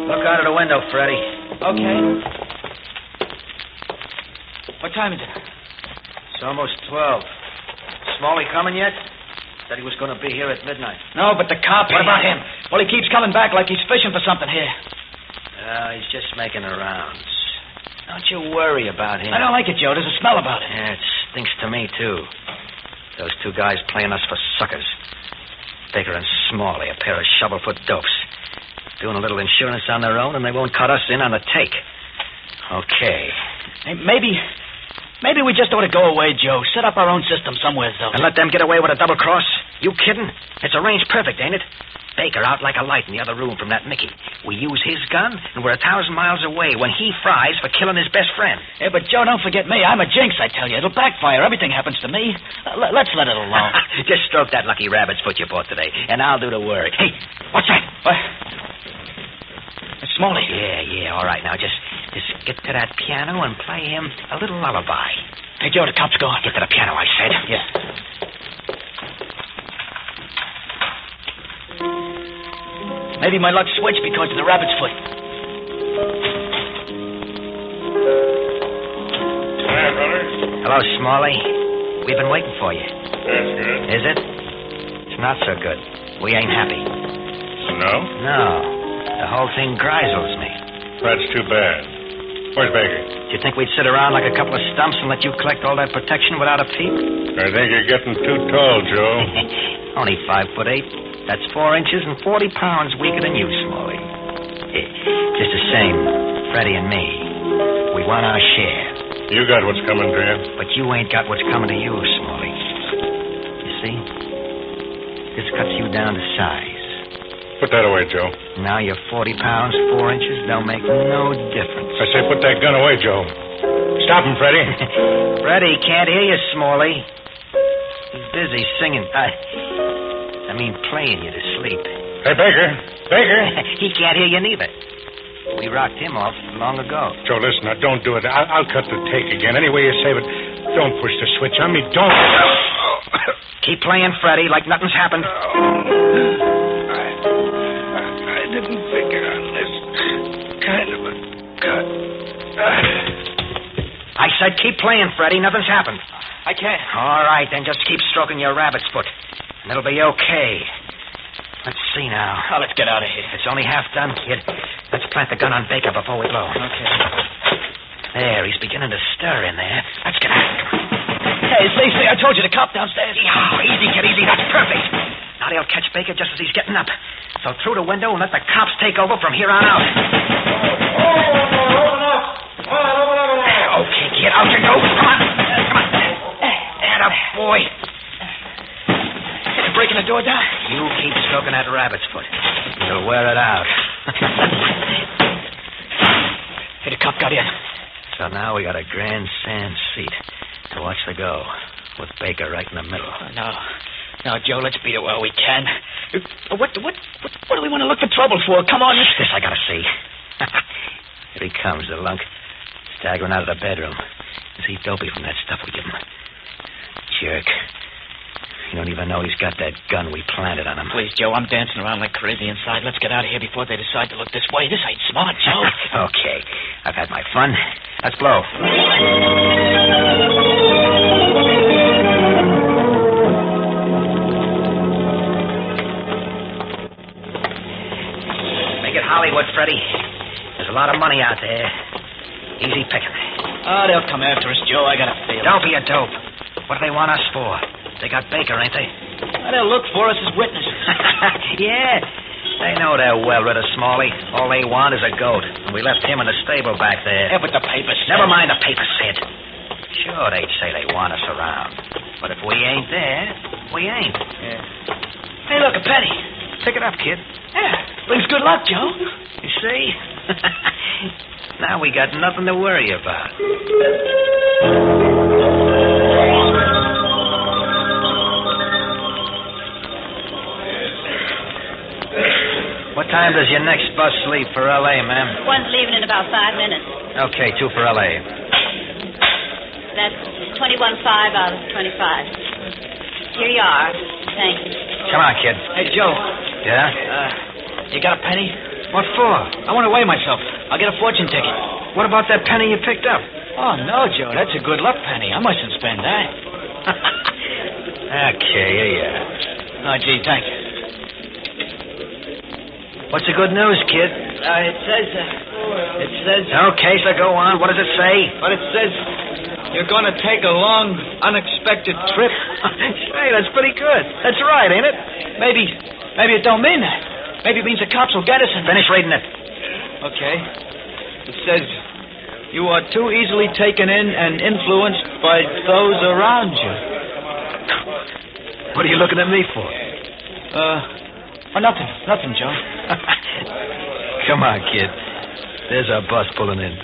Look out of the window, Freddie. Okay. What time is it? It's almost 12. Smalley coming yet? Said he was going to be here at midnight. No, but the cop... What about him? Well, he keeps coming back like he's fishing for something here. He's just making the rounds. Don't you worry about him. I don't like it, Joe. There's a smell about it. Yeah, it stinks to me, too. Those 2 guys playing us for suckers. Baker and Smalley, a pair of shovel-foot dopes. Doing a little insurance on their own, and they won't cut us in on the take. Okay. Hey, maybe we just ought to go away, Joe. Set up our own system somewhere else. And let them get away with a double cross? You kidding? It's arranged perfect, ain't it? Baker out like a light in the other room from that Mickey. We use his gun, and we're 1,000 miles away when he fries for killing his best friend. Yeah, but, Joe, don't forget me. I'm a jinx, I tell you. It'll backfire. Everything happens to me. Let's let it alone. Just stroke that lucky rabbit's foot you bought today, and I'll do the work. Hey, what's that? What? It's Smalley. Yeah, all right. Now, just get to that piano and play him a little lullaby. Hey, Joe, the cop's gone. Get to the piano, I said. Yeah. Maybe my luck switched because of the rabbit's foot. Hi, brother. Hello, Smalley. We've been waiting for you. That's good. Is it? It's not so good. We ain't happy. No? No. The whole thing grisels me. That's too bad. Where's Baker? Do you think we'd sit around like a couple of stumps and let you collect all that protection without a peep? I think you're getting too tall, Joe. Only 5'8". That's 4 inches and 40 pounds weaker than you, Smalley. Just the same, Freddie and me. We want our share. You got what's coming to you. But you ain't got what's coming to you, Smalley. You see? This cuts you down to size. Put that away, Joe. Now you're 40 pounds, 4 inches. They'll make no difference. I say put that gun away, Joe. Stop him, Freddie. Freddie, can't hear you, Smalley. He's busy singing. I mean, playing you to sleep. Hey, Baker. Baker. He can't hear you neither. We rocked him off long ago. Joe, listen, now, don't do it. I'll cut the take again. Any way you say it, don't push the switch on me. Don't. Keep playing, Freddie, like nothing's happened. I didn't figure on this kind of a cut. I said keep playing, Freddie. Nothing's happened. I can't. All right, then just keep stroking your rabbit's foot, and it'll be okay. Let's see now. Oh, let's get out of here. It's only half done, kid. Let's plant the gun on Baker before we blow. Okay. There, he's beginning to stir in there. Let's get out. Hey, Stacey, I told you the cop downstairs. Oh, easy, kid, easy. That's perfect. Now they'll catch Baker just as he's getting up. So through the window and let the cops take over from here on out. Okay, kid, out you go. Come on. Come on. Atta boy. You're breaking the door down? You keep stroking that rabbit's foot. You'll wear it out. Hey, the cop got in. So now we got a grand sand seat to watch the go, with Baker right in the middle. No, Joe, let's beat it while we can. What do we want to look for trouble for? Come on. This I gotta see. Here he comes, the lunk, staggering out of the bedroom. Is he dopey from that stuff we give him? Jerk. You don't even know he's got that gun we planted on him. Please, Joe, I'm dancing around like crazy inside. Let's get out of here before they decide to look this way. This ain't smart, Joe. Okay. I've had my fun. Let's blow. Make it Hollywood, Freddie. There's a lot of money out there. Easy picking. Oh, they'll come after us, Joe. I got a feeling. Don't be a dope. What do they want us for? They got Baker, ain't they? Well, they'll look for us as witnesses. Yeah. They know they're well rid of Smalley. All they want is a goat. And we left him in the stable back there. Yeah, but the paper said... Never mind the paper said. Sure, they'd say they want us around. But if we ain't there, we ain't. Yeah. Hey, look, a penny. Pick it up, kid. Yeah. Brings good luck, Joe. You see? Now we got nothing to worry about. What time does your next bus leave for L.A., ma'am? One's leaving in about 5 minutes. Okay, 2 for L.A. That's 21.5 out of 25. Here you are. Thank you. Come on, kid. Hey, Joe. Yeah? You got a penny? What for? I want to weigh myself. I'll get a fortune ticket. What about that penny you picked up? Oh, no, Joe. That's a good luck penny. I mustn't spend that. Okay, yeah. Oh, gee, thanks. What's the good news, kid? It says... Okay, so go on. What does it say? But it says you're going to take a long, unexpected trip. Hey, that's pretty good. That's right, ain't it? Maybe it don't mean that. Maybe it means the cops will get us and... Finish reading it. Okay. It says you are too easily taken in and influenced by those around you. What are you looking at me for? Nothing, Joe. Come on, kid. There's our bus pulling in.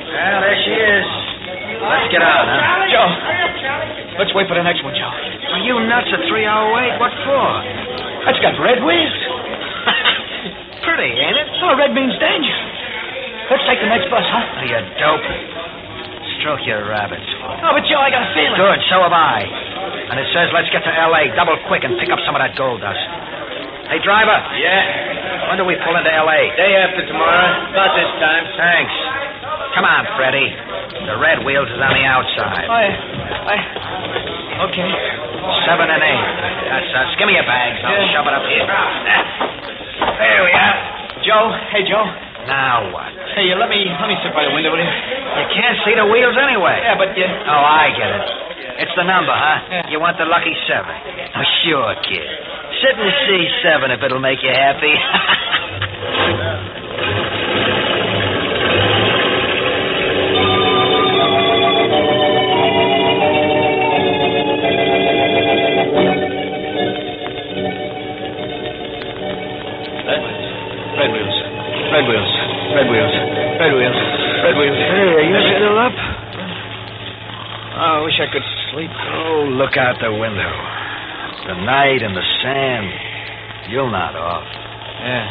Well, there she is. Let's get out, huh? Joe, let's wait for the next one, Joe. Are you nuts? A 3-hour wait? What for? That's got red wheels. Pretty, ain't it? Oh, red means danger. Let's take the next bus, huh? Are you dope? Stroke your rabbits. Oh, but Joe, I got a feeling. Good, so have I. And it says let's get to L.A. double quick and pick up some of that gold dust. Hey, driver. Yeah? When do we pull into L.A.? Day after tomorrow. About this time. Thanks. Come on, Freddie. The red wheels is on the outside. Okay. 7 and 8. That's us. Give me your bags. I'll shove it up here. There we are. Joe. Hey, Joe. Now what? Hey, let me sit by the window, will you? You can't see the wheels anyway. Yeah, but... Oh, I get it. It's the number, huh? Yeah. You want the lucky 7. Oh, sure, kid. Sit and see 7 if it'll make you happy. Red wheels. Red wheels. Red wheels. Red wheels. Hey, are you still up? Oh, I wish I could sleep. Oh, look out the window. The night and the sand. You'll nod off. Yeah.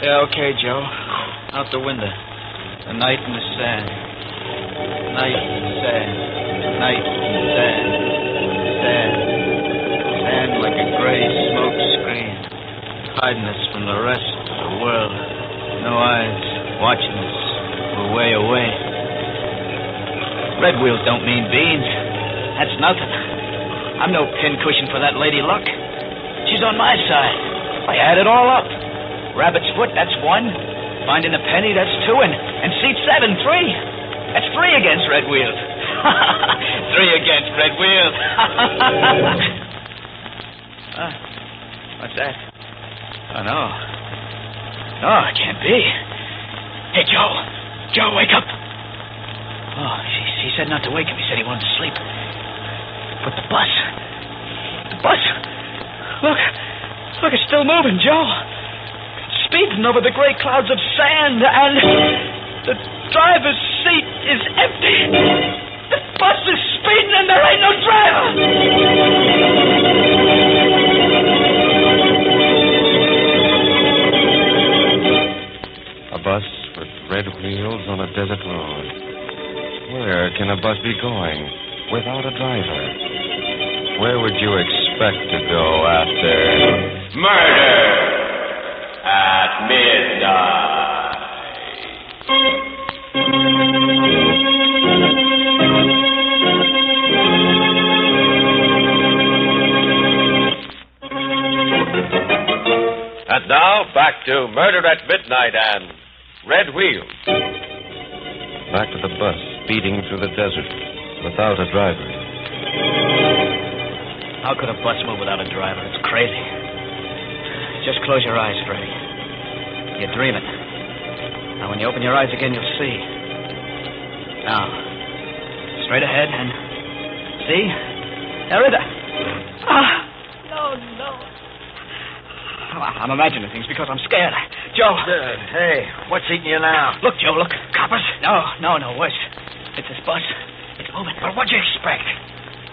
Yeah, okay, Joe. Out the window. The night and the sand. Night and sand. Night and sand. Sand. Sand like a gray smoke screen. Hiding us from the rest of the world. No eyes watching us. We're way away. Red wheels don't mean beans. That's nothing. I'm no pincushion for that lady luck. She's on my side. I add it all up. Rabbit's foot, that's 1. Finding a penny, that's 2. And seat 7, 3. That's 3 against red wheels. 3 against red wheels. What's that? Oh, no. No, it can't be. Hey, Joe. Joe, wake up. Oh, he said not to wake him. He said he wanted to sleep. But the bus. The bus. Look, it's still moving, Joe. It's speeding over the gray clouds of sand, and the driver's seat is empty. The bus is speeding, and there ain't no driver. A bus with red wheels on a desert road. Where can a bus be going without a driver? Where would you expect to go after Murder at midnight? And now, back to Murder at Midnight and Red Wheels. Back to the bus speeding through the desert without a driver. How could a bus move without a driver? It's crazy. Just close your eyes, Freddy. You're dreaming. Now, when you open your eyes again, you'll see. Now, straight ahead and... See? There is a... No. I'm imagining things because I'm scared. Joe. Hey, what's eating you now? Look, Joe, look. Coppers? No, worse. It's this bus. It's moving. Well, what'd you expect?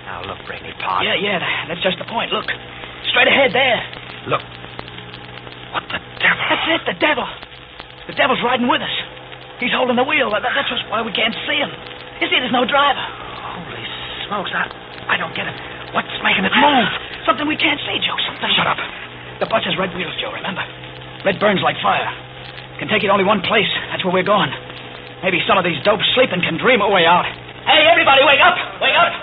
Now, look, Brady, Pop. Yeah, that's just the point. Look. Straight ahead there. Look. What the devil? That's it, the devil. The devil's riding with us. He's holding the wheel. That's just why we can't see him. You see, there's no driver. Holy smokes, I don't get it. What's making it move? Something we can't see, Joe. Something. Shut up. The bus has red wheels, Joe, remember? Red burns like fire. Can take you to only one place. That's where we're going. Maybe some of these dopes sleeping can dream a way out. Hey, everybody, wake up! Wake up!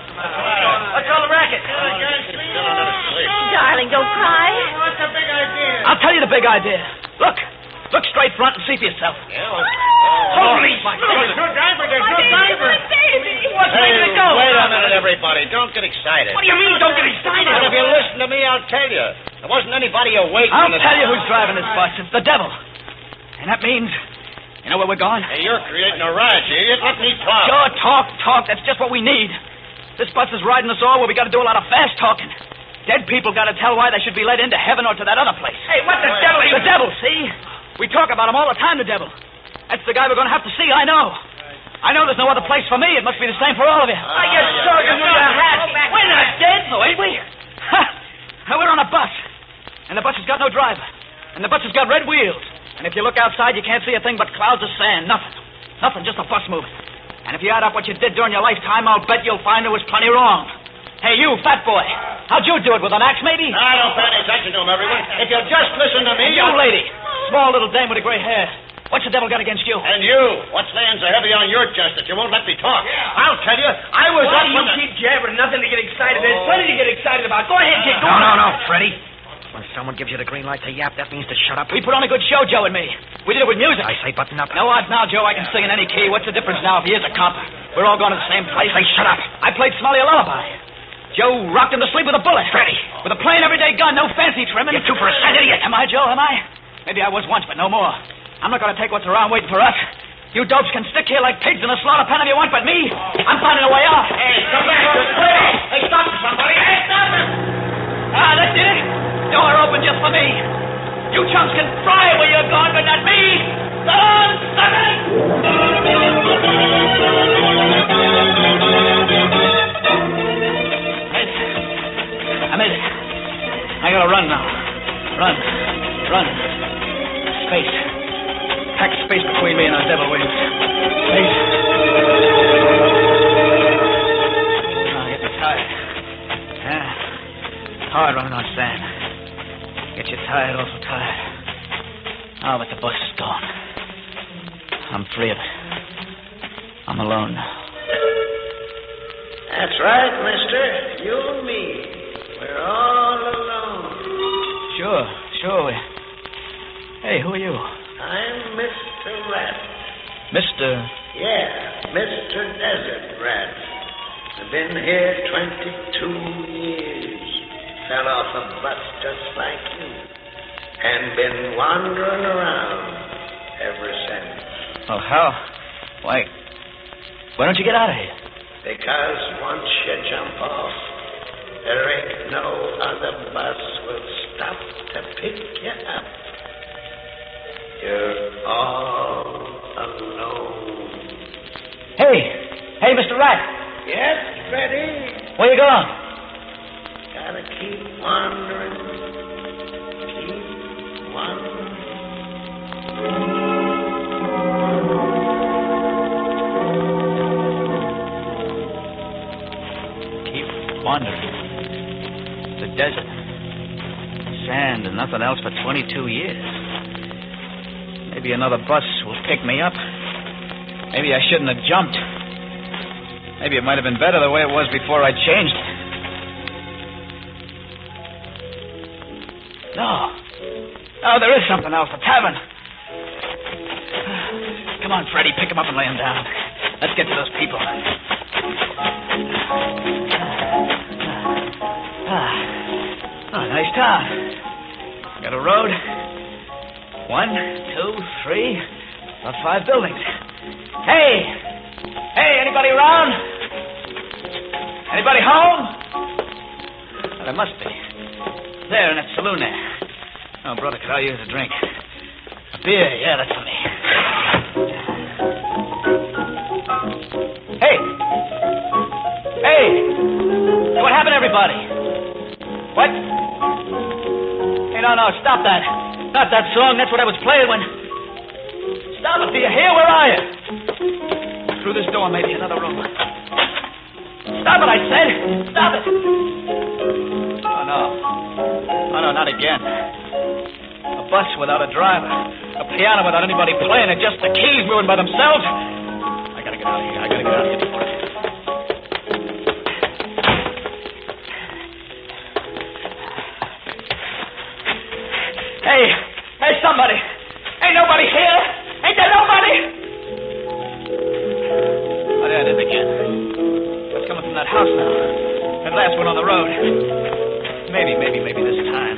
What's all the racket? Darling, don't cry. What's the big idea? I'll tell you the big idea. Look straight front and see for yourself. Holy... There's no driver. What's making it go? Wait a minute, everybody. Don't get excited. What do you mean, don't get excited? But if you listen to me, I'll tell you. There wasn't anybody awake. I'll tell you who's driving this bus. It's the devil. And that means... You know where we're going? Hey, you're creating a riot, you idiot. Let me talk. Sure, talk. That's just what we need. This bus is riding us all where we got to do a lot of fast talking. Dead people got to tell why they should be led into heaven or to that other place. Hey, what the devil? The devil, see? We talk about him all the time, the devil. That's the guy we're going to have to see, I know. I know there's no other place for me. It must be the same for all of you. I just saw you with your hat. We're not dead, though, ain't we? We're on a bus. And the bus has got no driver. And the bus has got red wheels. And if you look outside, you can't see a thing but clouds of sand. Nothing, just a bus moving. And if you add up what you did during your lifetime, I'll bet you'll find there was plenty wrong. Hey, you, fat boy. How'd you do it, with an axe, maybe? I don't pay any attention to him, everyone. If you'll just listen to me... And you, lady. Small little dame with a gray hair. What's the devil got against you? And you. What's laying so heavy on your chest that you won't let me talk? Yeah. I'll tell you. I was Why up do you keep jabbering? Nothing to get excited. There's plenty to get excited about. Go ahead, kid. Go on. No, Freddy. When someone gives you the green light to yap, that means to shut up. We put on a good show, Joe and me. We did it with music. I say button up. No odds now, Joe. I can sing in any key. What's the difference now if he is a cop? We're all going to the same place. Say shut up. I played Smiley a lullaby. Joe rocked him to sleep with a bullet. Freddy. With a plain everyday gun, no fancy trimming. You're 2%, idiot. Am I, Joe? Am I? Maybe I was once, but no more. I'm not going to take what's around waiting for us. You dopes can stick here like pigs in a slaughter pen if you want, but me, I'm finding a way out. Hey, come back. Hey, stop somebody. Hey, stop him. That's it. Door open just for me. You chumps can fry where you're going, but not me! So long, suckers! I'm in it. I gotta run now. Run. Space. Pack space between me and those devil wings. Space. Oh, I'm getting tired. Yeah. Hard running on sand. Get you tired, awful tired. Oh, but the bus is gone. I'm free of it. I'm alone now. That's right, mister. You and me. We're all alone. Sure. Hey, who are you? I'm Mr. Rat. Mr. Yeah, Mr. Desert Rat. I've been here 22 years. Fell off a bus just like you. And been wandering around ever since. Oh, how? Why don't you get out of here? Because once you jump off, there ain't no other bus will stop to pick you up. You're all alone. Hey, Mr. Rat. Yes, Freddy? Where you going? Gotta keep wandering. Keep wandering. Keep wandering. The desert. Sand and nothing else for 22 years. Maybe another bus will pick me up. Maybe I shouldn't have jumped. Maybe it might have been better the way it was before I changed. No, there is something else. A tavern. Come on, Freddy. Pick him up and lay him down. Let's get to those people. Nice town. Got a road. 1, 2, 3, about 5 buildings. Hey, anybody around? Anybody home? Well, there must be. There, in that saloon there. Oh, brother, could I use a drink? A beer, yeah, that's for me. Hey, what happened, everybody? What? Hey, no, stop that. Not that song, that's what I was playing when... Stop it, do you hear? Where are you? Through this door, maybe another room. Stop it, I said! Stop it! Oh, no, not again. A bus without a driver. A piano without anybody playing it, just the keys moving by themselves. I gotta get out of here. Before it... Hey, somebody! Ain't nobody here! Ain't there nobody? Oh, there it is again. What's coming from that house now? That last one on the road. Maybe this time.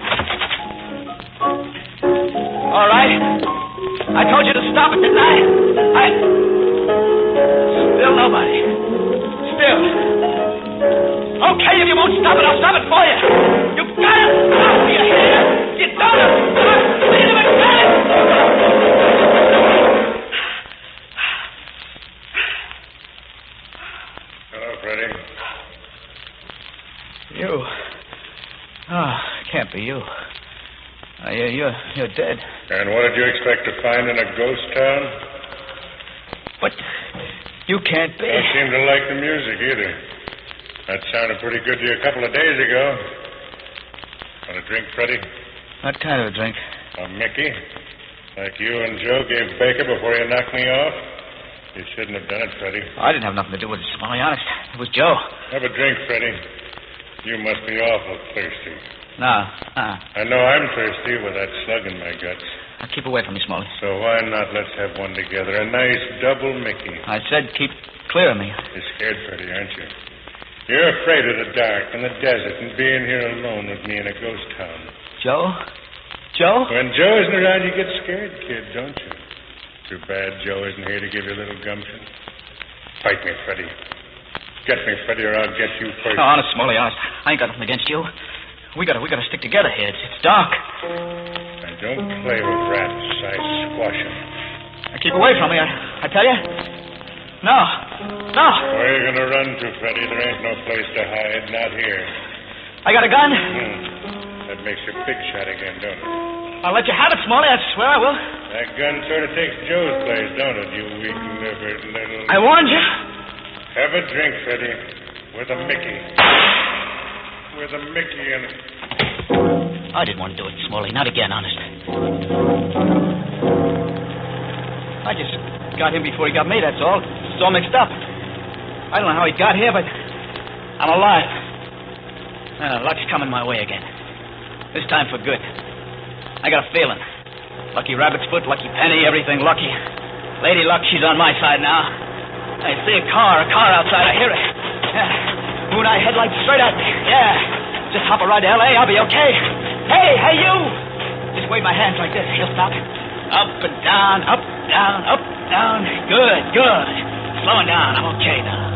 All right. I told you to stop it, didn't I? Still nobody. Still. Okay, if you won't stop it, I'll stop it for you. You gotta stop, do you hear? You don't stop. Leave him again. Hello, Freddie. You. Oh, can't be you. You're dead. And what did you expect to find in a ghost town? What? You can't be. Don't seem to like the music either. That sounded pretty good to you a couple of days ago. Want a drink, Freddie? What kind of a drink? A Mickey? Like you and Joe gave Baker before you knocked me off? You shouldn't have done it, Freddie. I didn't have nothing to do with it, to be honest. It was Joe. Have a drink, Freddie. You must be awful thirsty. No. I know I'm thirsty with that slug in my guts. Now keep away from me, Smalley. So why not let's have one together? A nice double Mickey. I said keep clear of me. You're scared, Freddie, aren't you? You're afraid of the dark and the desert and being here alone with me in a ghost town. Joe? When Joe isn't around, you get scared, kid, don't you? Too bad Joe isn't here to give you a little gumption. Fight me, Freddie. Get me, Freddie, or I'll get you first. No, honest, Smalley, honest. I ain't got nothing against you. We gotta stick together here. It's dark. And Don't play with rats. I squash them. Keep away from me, I tell you. No. Where are you going to run to, Freddy? There ain't no place to hide. Not here. I got a gun. That makes you big shot again, don't it? I'll let you have it, Smalley. I swear I will. That gun sort of takes Joe's place, don't it, you weak-livered little... I warned you. Have a drink, Freddy. With a Mickey. With a Mickey in it. I didn't want to do it, Smalley. Not again, honest. I just got him before he got me, that's all. It's all mixed up. I don't know how he got here, but I'm alive. Luck's coming my way again. This time for good. I got a feeling. Lucky Rabbit's Foot, Lucky Penny, everything lucky. Lady Luck, she's on my side now. I see a car outside. I hear it. Yeah. Moon eye headlights straight at me. Yeah. Just hop a ride to L.A. I'll be okay. Hey, you! Just wave my hands like this. He'll stop. Up and down, up, down, up, down. Good. Slowing down. I'm okay now.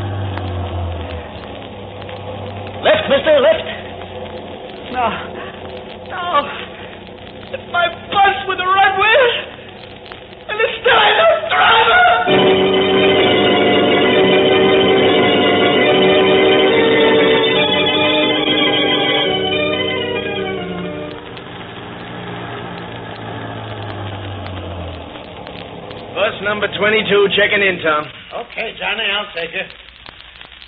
Lift, mister, lift. No. It's my bus with the right wheel. And there's still ain't no driver. Bus number 22 checking in, Tom. Okay, Johnny, I'll take it.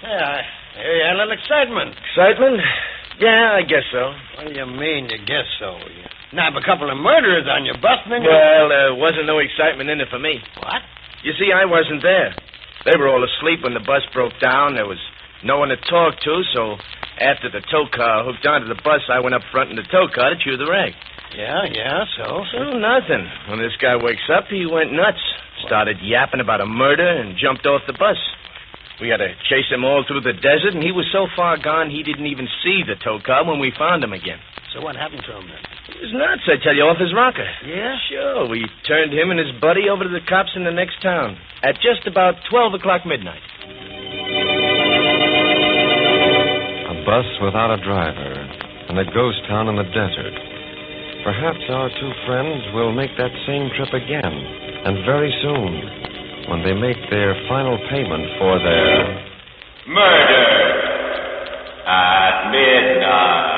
Yeah, I hear you had a little excitement. Excitement? Yeah, I guess so. What do you mean you guess so? You nab a couple of murderers on your bus, then you... Well, there wasn't no excitement in it for me. What? You see, I wasn't there. They were all asleep when the bus broke down. There was no one to talk to, so after the tow car hooked onto the bus, I went up front in the tow car to chew the rag. Yeah, so? So, nothing. When this guy wakes up, he went nuts. Started yapping about a murder and jumped off the bus. We had to chase him all through the desert, and he was so far gone he didn't even see the tow car when we found him again. So what happened to him then? He was nuts, I tell you, off his rocker. Yeah? Sure. We turned him and his buddy over to the cops in the next town at just about 12 o'clock midnight. A bus without a driver and a ghost town in the desert. Perhaps our two friends will make that same trip again, and very soon, when they make their final payment for their... Murder at midnight.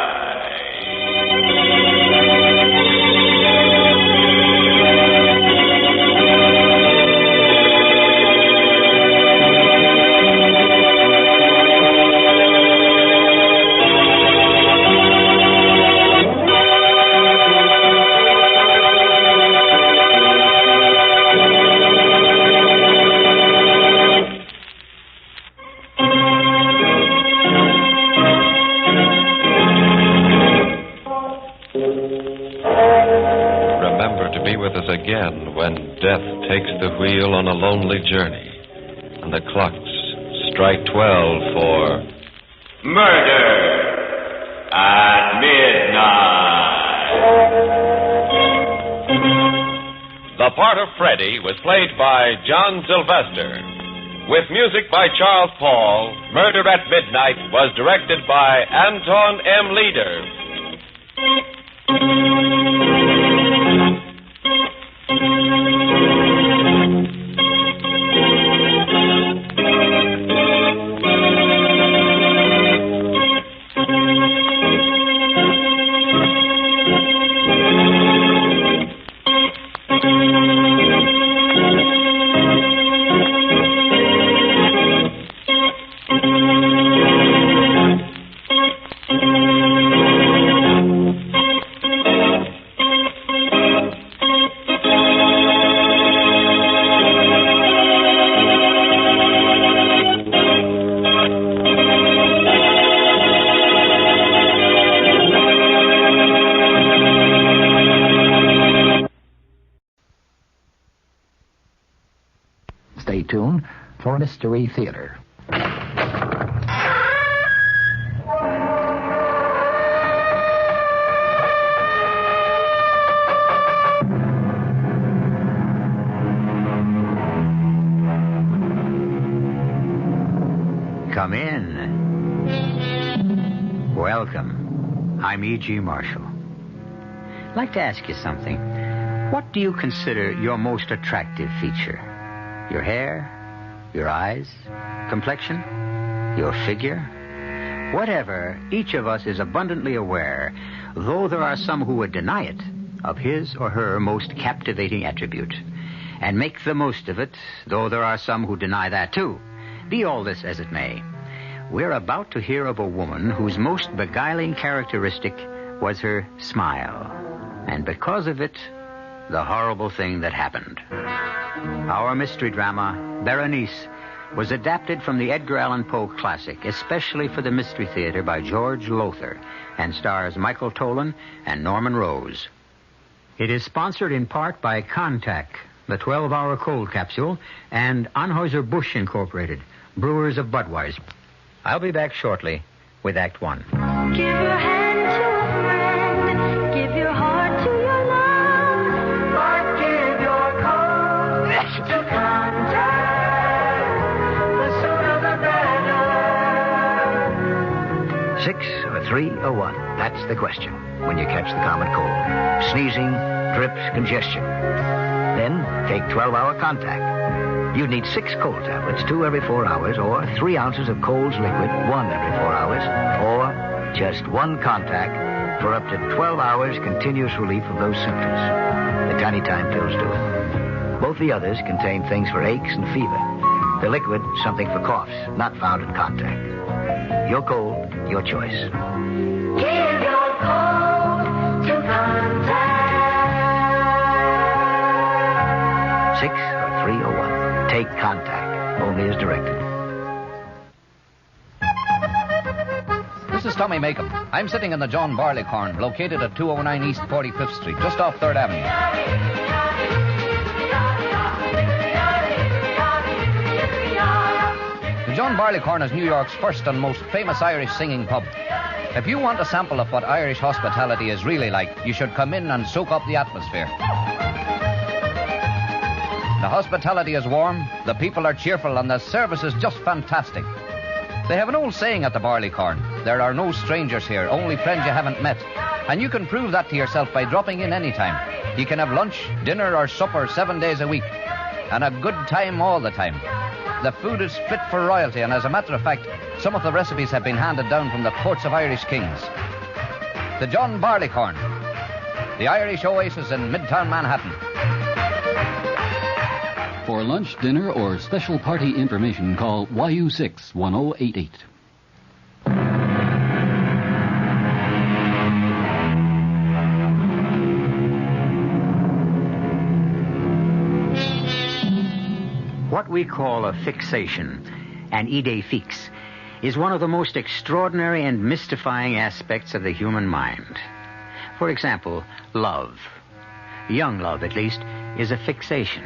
Again when death takes the wheel on a lonely journey and the clocks strike 12 for Murder at midnight. The part of Freddy was played by John Sylvester. With music by Charles Paul, Murder at Midnight was directed by Anton M. Leader. Stay tuned for Mystery Theater. Come in. Welcome. I'm E.G. Marshall. like to ask you something. What do you consider your most attractive feature? Your hair? Your eyes? Complexion? Your figure? Whatever, each of us is abundantly aware, though there are some who would deny it, of his or her most captivating attribute, and make the most of it, though there are some who deny that too. Be all this as it may, we're about to hear of a woman whose most beguiling characteristic was her smile, and because of it, the horrible thing that happened. Our mystery drama, Berenice, was adapted from the Edgar Allan Poe classic, especially for the Mystery Theater by George Lothar, and stars Michael Tolan and Norman Rose. It is sponsored in part by Contact, the 12-hour cold capsule, and Anheuser-Busch Incorporated, brewers of Budweiser. I'll be back shortly with Act One. Give your hand to a friend. Give your heart to your love. But give your coat to Contact. The sooner the better. 6 or 3 or 1? That's the question when you catch the common cold. Sneezing, drips, congestion. Then take 12-hour Contact. You need 6 cold tablets, 2 every 4 hours, or 3 ounces of Cold's liquid, 1 every 4 hours, or just 1 Contact for up to 12 hours continuous relief of those symptoms. The tiny time pills do it. Both the others contain things for aches and fever. The liquid, something for coughs, not found in Contact. Your cold, your choice. Give your coat to Contact. 6 or 3 or 1. Take Contact, only as directed. This is Tommy Makem. I'm sitting in the John Barleycorn, located at 209 East 45th Street, just off 3rd Avenue. The John Barleycorn is New York's first and most famous Irish singing pub. If you want a sample of what Irish hospitality is really like, you should come in and soak up the atmosphere. The hospitality is warm, the people are cheerful, and the service is just fantastic. They have an old saying at the Barleycorn: there are no strangers here, only friends you haven't met. And you can prove that to yourself by dropping in any time. You can have lunch, dinner, or supper 7 days a week, and a good time all the time. The food is fit for royalty, and as a matter of fact, some of the recipes have been handed down from the courts of Irish kings. The John Barleycorn, the Irish oasis in Midtown Manhattan. For lunch, dinner, or special party information, call YU6-1088. What we call a fixation, an idée fixe, is one of the most extraordinary and mystifying aspects of the human mind. For example, love. Young love, at least, is a fixation.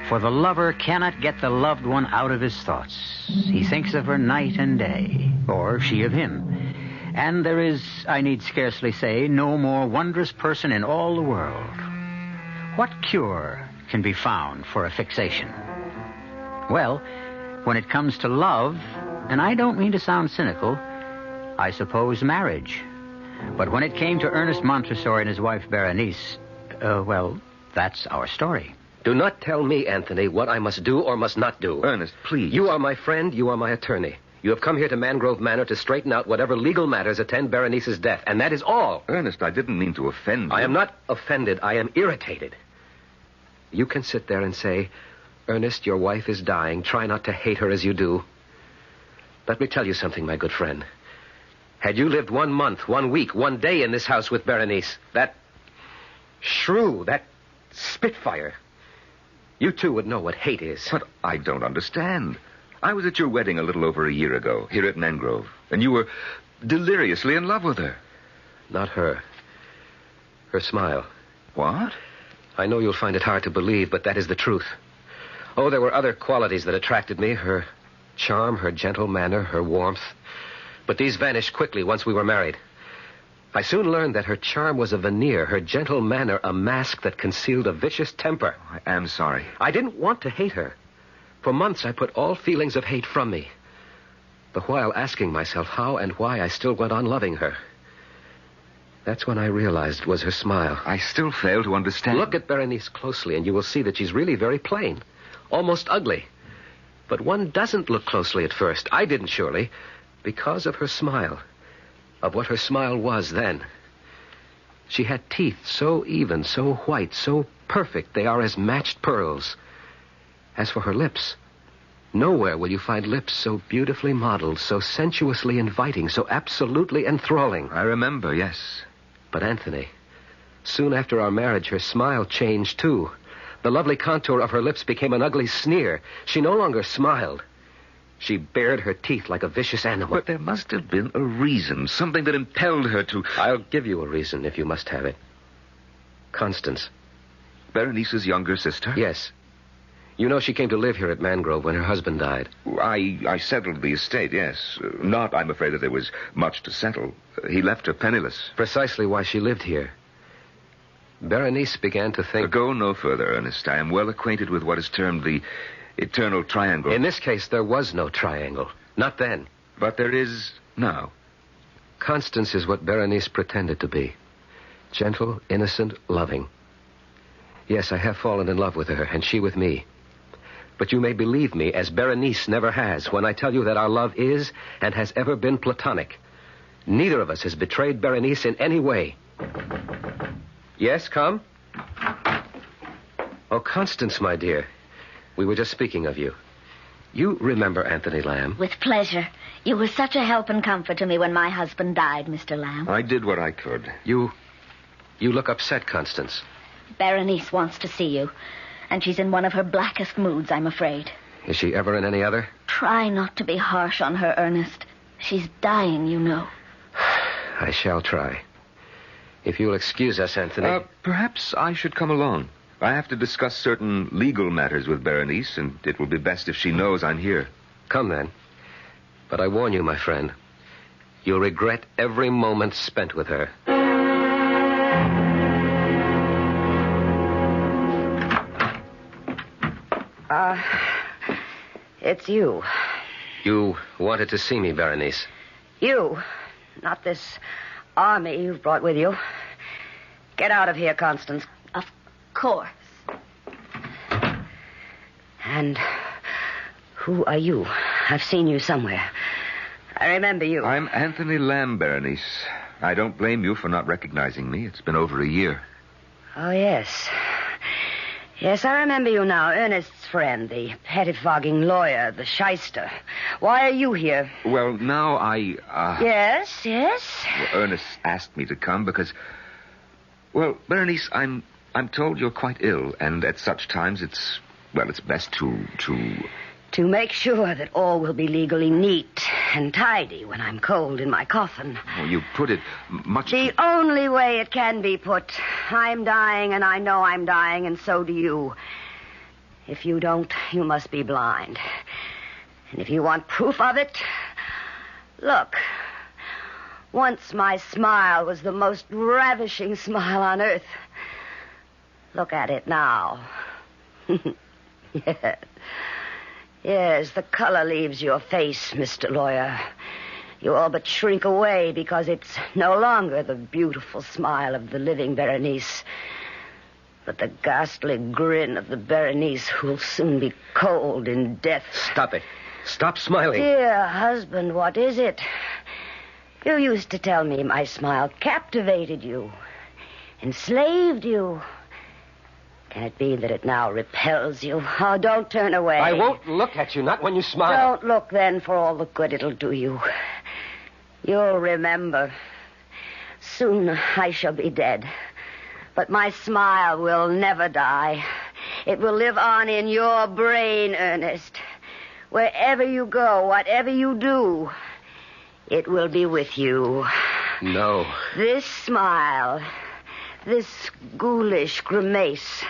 For the lover cannot get the loved one out of his thoughts. He thinks of her night and day, or she of him. And there is, I need scarcely say, no more wondrous person in all the world. What cure can be found for a fixation? Well, when it comes to love, and I don't mean to sound cynical, I suppose marriage. But when it came to Ernest Montresor and his wife Berenice, well, that's our story. Do not tell me, Anthony, what I must do or must not do. Ernest, please. You are my friend. You are my attorney. You have come here to Mangrove Manor to straighten out whatever legal matters attend Berenice's death, and that is all. Ernest, I didn't mean to offend you. I am not offended. I am irritated. You can sit there and say, Ernest, your wife is dying. Try not to hate her as you do. Let me tell you something, my good friend. Had you lived 1 month, 1 week, 1 day in this house with Berenice, that shrew, that spitfire, you too would know what hate is. But I don't understand. I was at your wedding a little over a year ago, here at Mangrove, and you were deliriously in love with her. Not her. Her smile. What? I know you'll find it hard to believe, but that is the truth. Oh, there were other qualities that attracted me. Her charm, her gentle manner, her warmth. But these vanished quickly once we were married. I soon learned that her charm was a veneer, her gentle manner a mask that concealed a vicious temper. I am sorry. I didn't want to hate her. For months I put all feelings of hate from me, the while asking myself how and why I still went on loving her. That's when I realized it was her smile. I still fail to understand. Look at Berenice closely, and you will see that she's really very plain. Almost ugly. But one doesn't look closely at first. I didn't, surely. Because of her smile. Of what her smile was then. She had teeth so even, so white, so perfect, they are as matched pearls. As for her lips, nowhere will you find lips so beautifully modeled, so sensuously inviting, so absolutely enthralling. I remember, yes. But Anthony, soon after our marriage, her smile changed, too. The lovely contour of her lips became an ugly sneer. She no longer smiled. She bared her teeth like a vicious animal. But there must have been a reason, something that impelled her to... I'll give you a reason if you must have it. Constance. Berenice's younger sister? Yes. You know she came to live here at Mangrove when her husband died. I settled the estate, yes. Not, I'm afraid, that there was much to settle. He left her penniless. Precisely why she lived here. Berenice began to think... Go no further, Ernest. I am well acquainted with what is termed the eternal triangle. In this case, there was no triangle. Not then. But there is now. Constance is what Berenice pretended to be. Gentle, innocent, loving. Yes, I have fallen in love with her, and she with me. But you may believe me, as Berenice never has, when I tell you that our love is and has ever been platonic. Neither of us has betrayed Berenice in any way. Yes, come? Oh, Constance, my dear. We were just speaking of you. You remember Anthony Lamb? With pleasure. You were such a help and comfort to me when my husband died, Mr. Lamb. I did what I could. You look upset, Constance. Berenice wants to see you. And she's in one of her blackest moods, I'm afraid. Is she ever in any other? Try not to be harsh on her, Ernest. She's dying, you know. I shall try. If you'll excuse us, Anthony. Perhaps I should come along. I have to discuss certain legal matters with Berenice, and it will be best if she knows I'm here. Come, then. But I warn you, my friend, you'll regret every moment spent with her. It's you. You wanted to see me, Berenice. You. Not this army you've brought with you. Get out of here, Constance. Of course. And who are you? I've seen you somewhere. I remember you. I'm Anthony Lamb, Berenice. I don't blame you for not recognizing me. It's been over a year. Oh, yes. Yes, I remember you now. Ernest's friend, the pettifogging lawyer, the shyster. Why are you here? Well, now I, Yes. Well, Ernest asked me to come because... Well, Berenice, I'm told you're quite ill, and at such times it's best to... To make sure that all will be legally neat and tidy when I'm cold in my coffin. Oh, you put it much... The only way it can be put. I'm dying, and I know I'm dying, and so do you. If you don't, you must be blind. And if you want proof of it, look. Once my smile was the most ravishing smile on earth. Look at it now. Yes. Yes, the color leaves your face, Mr. Lawyer. You all but shrink away because it's no longer the beautiful smile of the living Berenice, but the ghastly grin of the Berenice who'll soon be cold in death. Stop it. Stop smiling. Dear husband, what is it? You used to tell me my smile captivated you, enslaved you. Can it be that it now repels you? Oh, don't turn away. I won't look at you, not when you smile. Don't look then for all the good it'll do you. You'll remember. Soon I shall be dead. But my smile will never die. It will live on in your brain, Ernest. Wherever you go, whatever you do, it will be with you. No. This smile, this ghoulish grimace,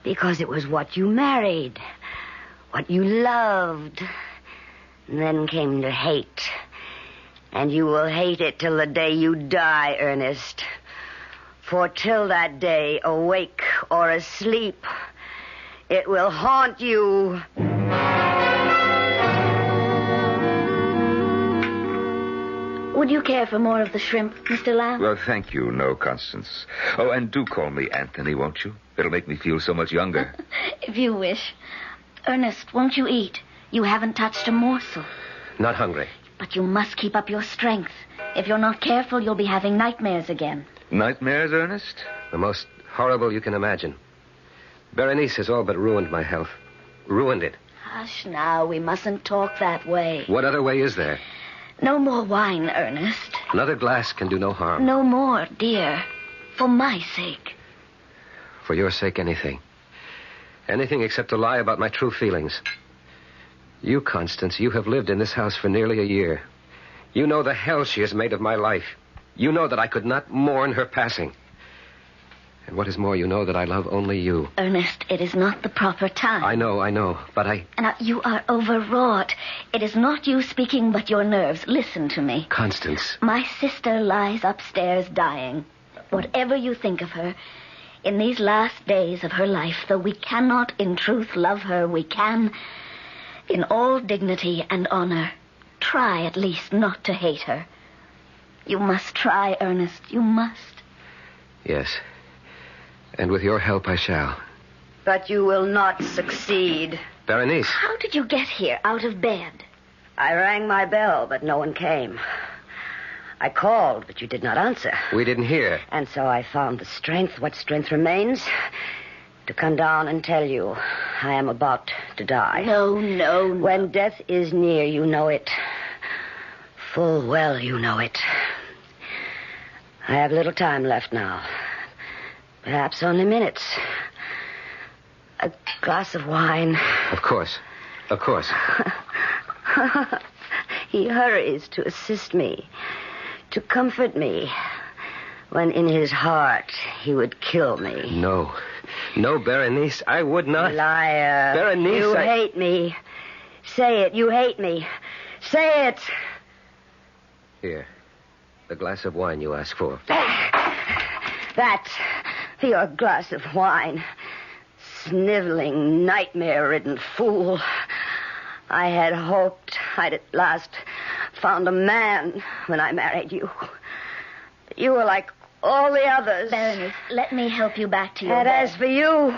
because it was what you married, what you loved, and then came to hate. And you will hate it till the day you die, Ernest. For till that day, awake or asleep, it will haunt you. Would you care for more of the shrimp, Mr. Lamb? Well, thank you, no, Constance. Oh, and do call me Anthony, won't you? It'll make me feel so much younger. If you wish. Ernest, won't you eat? You haven't touched a morsel. Not hungry. But you must keep up your strength. If you're not careful, you'll be having nightmares again. Nightmares, Ernest? The most horrible you can imagine. Berenice has all but ruined my health. Ruined it. Hush now, we mustn't talk that way. What other way is there? No more wine, Ernest. Another glass can do no harm. No more, dear. For my sake. For your sake, anything. Anything except to lie about my true feelings. You, Constance, you have lived in this house for nearly a year. You know the hell she has made of my life. You know that I could not mourn her passing. And what is more, you know that I love only you. Ernest, it is not the proper time. I know, but Now, you are overwrought. It is not you speaking, but your nerves. Listen to me. Constance. My sister lies upstairs dying. Whatever you think of her, in these last days of her life, though we cannot in truth love her, we can, in all dignity and honor, try at least not to hate her. You must try, Ernest. You must. Yes. And with your help, I shall. But you will not succeed. Berenice. How did you get here, out of bed? I rang my bell, but no one came. I called, but you did not answer. We didn't hear. And so I found the strength, what strength remains, to come down and tell you I am about to die. No. When death is near, you know it. Full well you know it. I have little time left now. Perhaps only minutes. A glass of wine. Of course. He hurries to assist me, to comfort me, when in his heart he would kill me. No, Berenice, I would not. Liar. Berenice, You hate me. Say it, you hate me. Say it. Here, the glass of wine you asked for. That, your glass of wine. Sniveling, nightmare-ridden fool. I had hoped I'd at last found a man when I married you. But you were like all the others. Berenice, let me help you back to your And bed. as for you,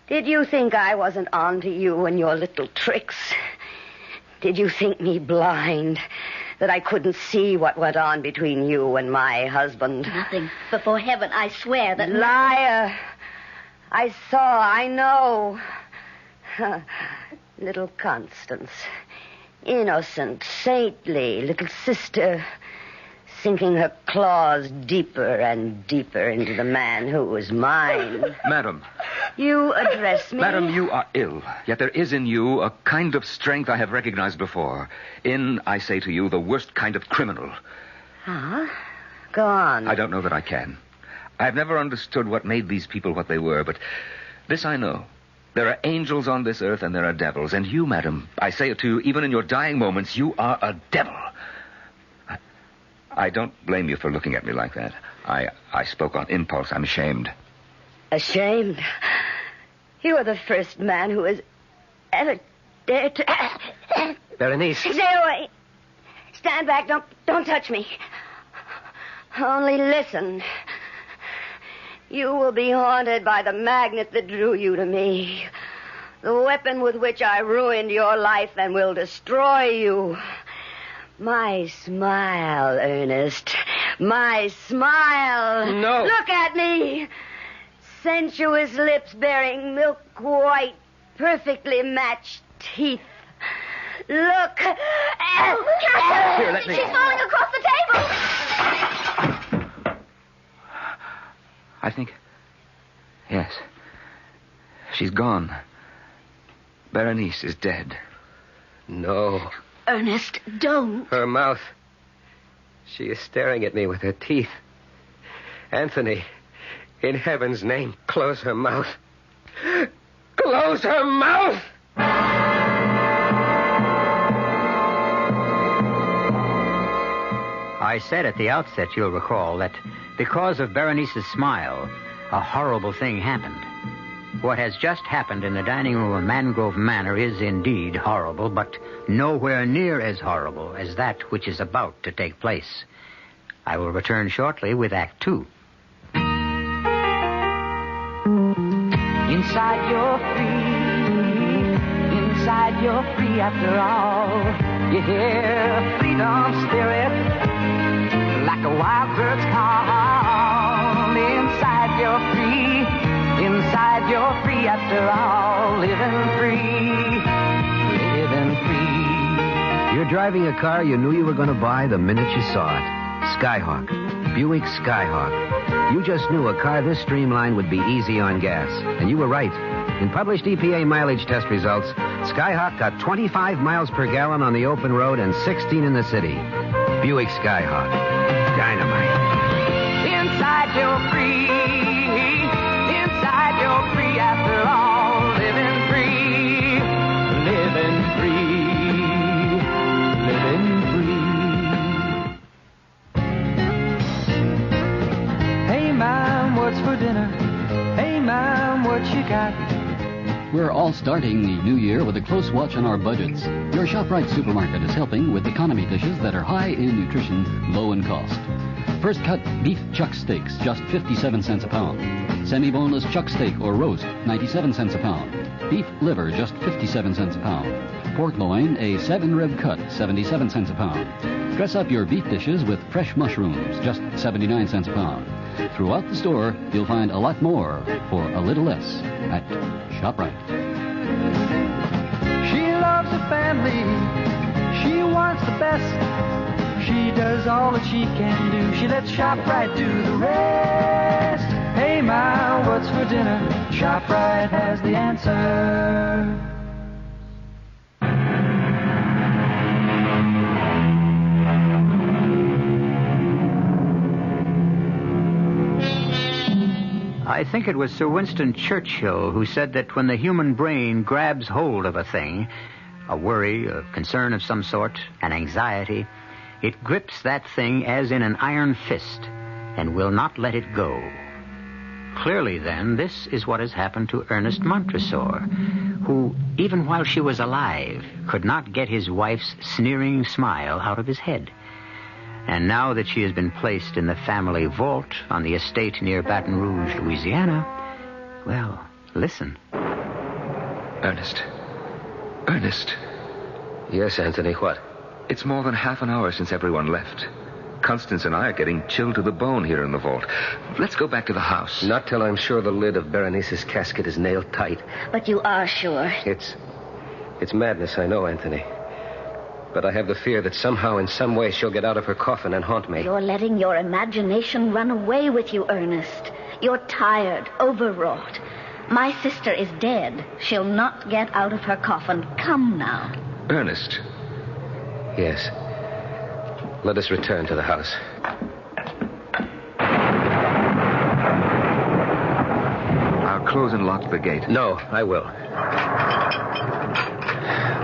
did you think I wasn't on to you and your little tricks? Did you think me blind, that I couldn't see what went on between you and my husband? Nothing. Before heaven, I swear that... Liar! I saw, I know. Little Constance. Innocent, saintly little sister, sinking her claws deeper and deeper into the man who was mine. Madam. You address me? Madam, you are ill. Yet there is in you a kind of strength I have recognized before. In, I say to you, the worst kind of criminal. Huh? Go on. I don't know that I can. I have never understood what made these people what they were, but this I know. There are angels on this earth and there are devils. And you, madam, I say it to you, even in your dying moments, you are a devil. I don't blame you for looking at me like that. I spoke on impulse. I'm ashamed. Ashamed? You are the first man who has ever dared to... Berenice. Stay away. Stand back. Don't touch me. Only listen. You will be haunted by the magnet that drew you to me. The weapon with which I ruined your life and will destroy you. My smile, Ernest. My smile. No. Look at me. Sensuous lips bearing milk white, perfectly matched teeth. Look. Here, let me... She's falling across the table. I think... Yes. She's gone. Berenice is dead. No. Ernest, don't. Her mouth. She is staring at me with her teeth. Anthony, in heaven's name, close her mouth. Close her mouth! I said at the outset, you'll recall, that because of Berenice's smile, a horrible thing happened. What has just happened in the dining room of Mangrove Manor is indeed horrible, but nowhere near as horrible as that which is about to take place. I will return shortly with Act 2. Inside you're free. Inside you're free after all. You hear freedom spirit like a wild bird's call. Inside you're free. Inside you're free after all. Living free. Living free. You're driving a car you knew you were going to buy the minute you saw it. Skyhawk. Buick Skyhawk. You just knew a car this streamlined would be easy on gas. And you were right. In published EPA mileage test results, Skyhawk got 25 miles per gallon on the open road and 16 in the city. Buick Skyhawk. Dynamite. Inside you're free. Inside you're free after all. Living free. Living free. Living free. Hey, Mom, what's for dinner? Hey, Mom, what you got? We're all starting the new year with a close watch on our budgets. Your ShopRite supermarket is helping with economy dishes that are high in nutrition, low in cost. First cut beef chuck steaks, just 57 cents a pound. Semi-boneless chuck steak or roast, 97 cents a pound. Beef liver, just 57 cents a pound. Pork loin, a 7-rib cut, 77 cents a pound. Dress up your beef dishes with fresh mushrooms, just 79 cents a pound. Throughout the store, you'll find a lot more for a little less at ShopRite. She loves her family. She wants the best. She does all that she can do. She lets ShopRite do the rest. Hey, Ma, what's for dinner? ShopRite has the answer. I think it was Sir Winston Churchill who said that when the human brain grabs hold of a thing, a worry, a concern of some sort, an anxiety, it grips that thing as in an iron fist and will not let it go. Clearly, then, this is what has happened to Ernest Montresor, who, even while she was alive, could not get his wife's sneering smile out of his head. And now that she has been placed in the family vault on the estate near Baton Rouge, Louisiana, well, listen. Ernest. Ernest. Yes, Anthony, what? It's more than half an hour since everyone left. Constance and I are getting chilled to the bone here in the vault. Let's go back to the house. Not till I'm sure the lid of Berenice's casket is nailed tight. But you are sure? It's madness, I know, Anthony. But I have the fear that somehow, in some way, she'll get out of her coffin and haunt me. You're letting your imagination run away with you, Ernest. You're tired, overwrought. My sister is dead. She'll not get out of her coffin. Come now. Ernest. Yes. Let us return to the house. I'll close and lock the gate. No, I will.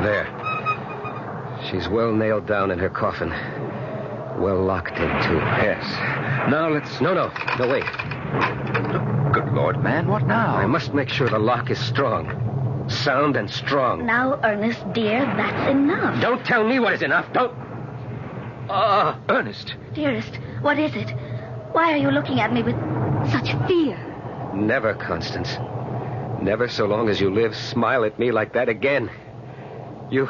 There. She's well nailed down in her coffin. Well locked in, too. Yes. Now let's... No, wait. Good Lord, man, what now? I must make sure the lock is strong. Sound and strong. Now, Ernest, dear, that's enough. Don't tell me what is enough. Don't... Ernest. Dearest, what is it? Why are you looking at me with such fear? Never, Constance. Never so long as you live, smile at me like that again. You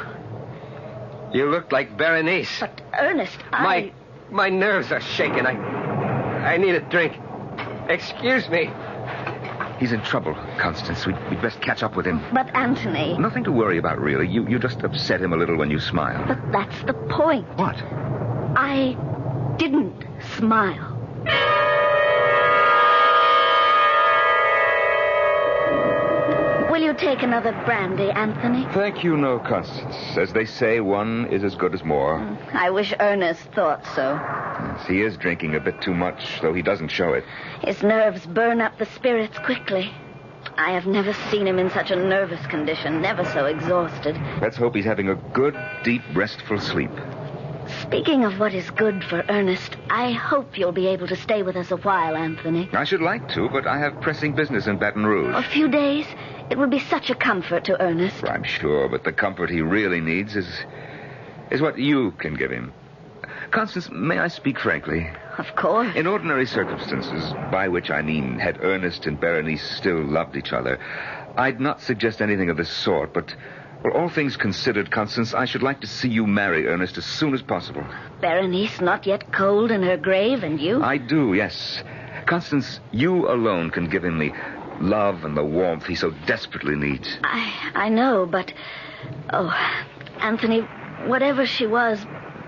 look like Berenice. But, Ernest, My nerves are shaking. I need a drink. Excuse me. He's in trouble, Constance. We'd best catch up with him. But, Anthony... Nothing to worry about, really. You just upset him a little when you smiled. But that's the point. What? I didn't smile. Will you take another brandy, Anthony? Thank you, no, Constance. As they say, one is as good as more. I wish Ernest thought so. Yes, he is drinking a bit too much, though he doesn't show it. His nerves burn up the spirits quickly. I have never seen him in such a nervous condition, never so exhausted. Let's hope he's having a good, deep, restful sleep. Speaking of what is good for Ernest, I hope you'll be able to stay with us a while, Anthony. I should like to, but I have pressing business in Baton Rouge. A few days? It would be such a comfort to Ernest. I'm sure, but the comfort he really needs is what you can give him. Constance, may I speak frankly? Of course. In ordinary circumstances, by which I mean had Ernest and Berenice still loved each other, I'd not suggest anything of this sort, but, well, all things considered, Constance, I should like to see you marry Ernest as soon as possible. Berenice not yet cold in her grave, and you? I do, yes. Constance, you alone can give him the love and the warmth he so desperately needs. I know, but... Oh, Anthony, whatever she was,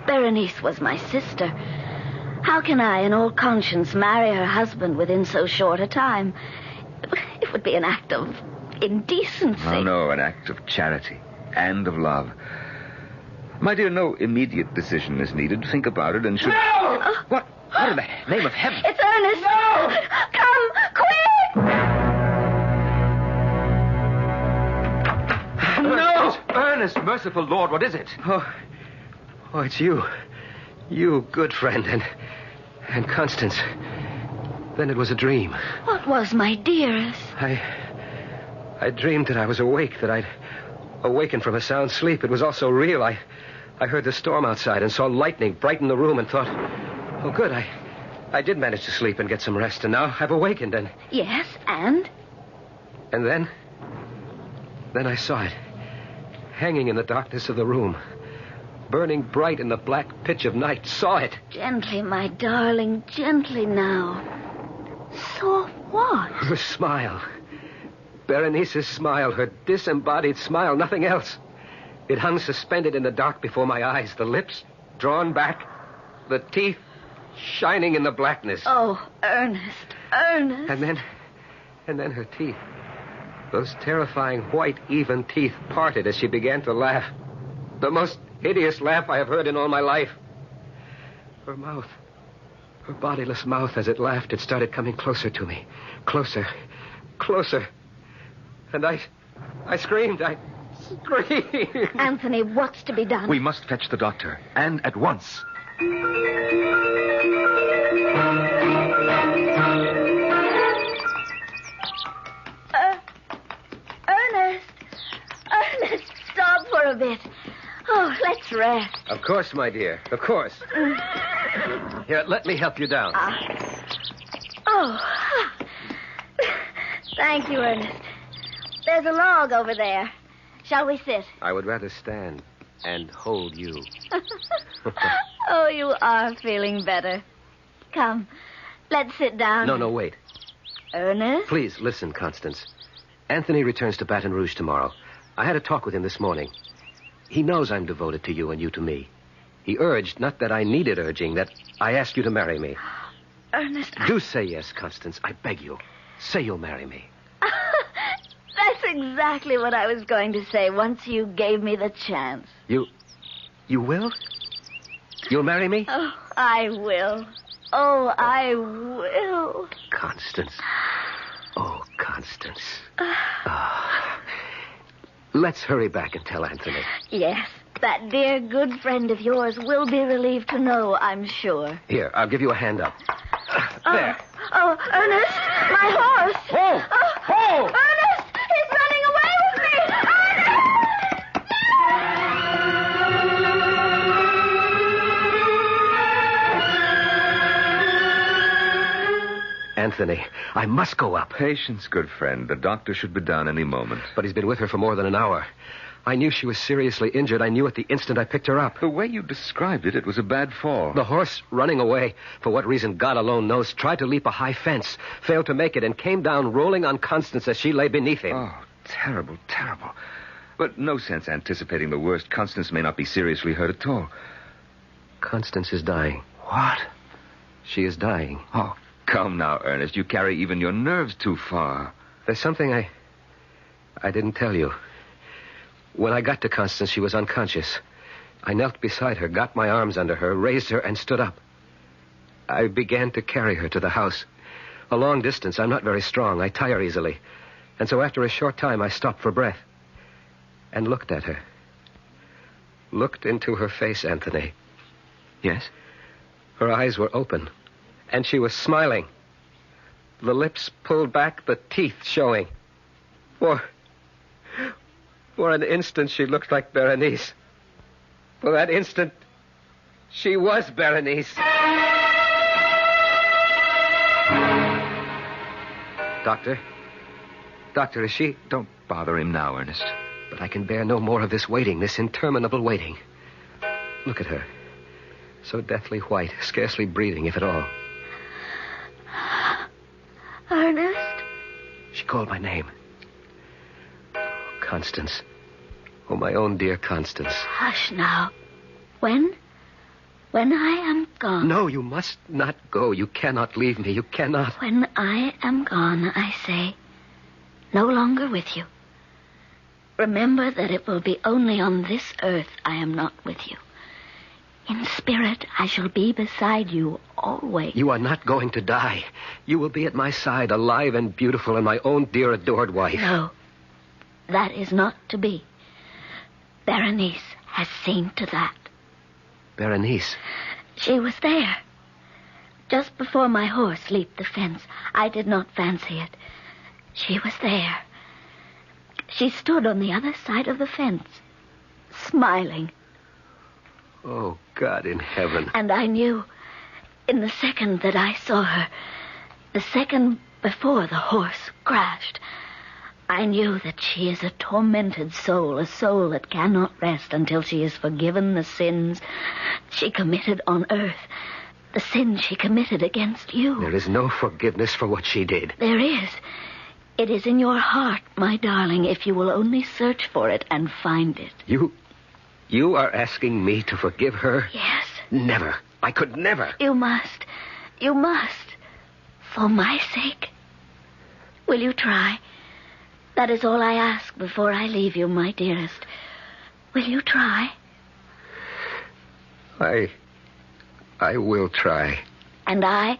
Berenice was my sister. How can I, in all conscience, marry her husband within so short a time? It would be an act of indecency. Oh, no, an act of charity and of love. My dear, no immediate decision is needed. Think about it and should... No! What? What in the name of heaven? It's Ernest! No! Come, quick! No! Ernest, merciful Lord, what is it? Oh, it's you. You, good friend, and Constance. Then it was a dream. What was, my dearest? I dreamed that I was awake, that I'd awakened from a sound sleep. It was all so real. I heard the storm outside and saw lightning brighten the room and thought, oh, good, I did manage to sleep and get some rest, and now I've awakened, and... Yes, and? And then I saw it, hanging in the darkness of the room, burning bright in the black pitch of night. Saw it. Gently, my darling, gently now. Saw what? Her smile. Berenice's smile, her disembodied smile, nothing else. It hung suspended in the dark before my eyes, the lips drawn back, the teeth shining in the blackness. Oh, Ernest, Ernest. And then her teeth. Those terrifying white, even teeth parted as she began to laugh. The most hideous laugh I have heard in all my life. Her mouth, her bodiless mouth, as it laughed, it started coming closer to me. Closer, closer. And I screamed. I screamed. Anthony, what's to be done? We must fetch the doctor, and at once. Ernest, stop for a bit. Oh, let's rest. Of course, my dear, of course. Here, let me help you down. Thank you, Ernest. There's a log over there. Shall we sit? I would rather stand and hold you. Oh, you are feeling better. Come, let's sit down. No, wait. Ernest? Please, listen, Constance. Anthony returns to Baton Rouge tomorrow. I had a talk with him this morning. He knows I'm devoted to you and you to me. He urged, not that I needed urging, that I ask you to marry me. Ernest, Do say yes, Constance. I beg you. Say you'll marry me. That's exactly what I was going to say once you gave me the chance. You will? You'll marry me? Oh, I will. Oh, I will. Constance. Oh, Constance. Let's hurry back and tell Anthony. Yes, that dear good friend of yours will be relieved to know, I'm sure. Here, I'll give you a hand up. There. Oh, Ernest, my horse. Oh! Ernest, he's running away with me. Anthony, I must go up. Patience, good friend. The doctor should be down any moment. But he's been with her for more than an hour. I knew she was seriously injured. I knew it the instant I picked her up. The way you described it, it was a bad fall. The horse, running away, for what reason God alone knows, tried to leap a high fence, failed to make it, and came down rolling on Constance as she lay beneath him. Oh, terrible, terrible. But no sense anticipating the worst. Constance may not be seriously hurt at all. Constance is dying. What? She is dying. Oh, come now, Ernest. You carry even your nerves too far. There's something I didn't tell you. When I got to Constance, she was unconscious. I knelt beside her, got my arms under her, raised her, and stood up. I began to carry her to the house. A long distance. I'm not very strong. I tire easily. And so after a short time, I stopped for breath and looked at her. Looked into her face, Anthony. Yes? Her eyes were open, and she was smiling. The lips pulled back, the teeth showing. For an instant, she looked like Berenice. For that instant, she was Berenice. Doctor, is she... Don't bother him now, Ernest. But I can bear no more of this waiting, this interminable waiting. Look at her. So deathly white, scarcely breathing, if at all. Ernest? She called my name. Constance. Oh, my own dear Constance. Hush now. When I am gone... No, you must not go. You cannot leave me. You cannot. When I am gone, I say, no longer with you. Remember that it will be only on this earth I am not with you. In spirit, I shall be beside you always. You are not going to die. You will be at my side, alive and beautiful, and my own dear adored wife. No, that is not to be. Berenice has seen to that. Berenice? She was there. Just before my horse leaped the fence. I did not fancy it. She was there. She stood on the other side of the fence, smiling. Oh, God in heaven. And I knew, in the second that I saw her, the second before the horse crashed, I knew that she is a tormented soul, a soul that cannot rest until she has forgiven the sins she committed on earth, the sins she committed against you. There is no forgiveness for what she did. There is. It is in your heart, my darling, if you will only search for it and find it. You are asking me to forgive her? Yes. Never. I could never. You must. You must. For my sake. Will you try? That is all I ask before I leave you, my dearest. Will you try? I will try. And I,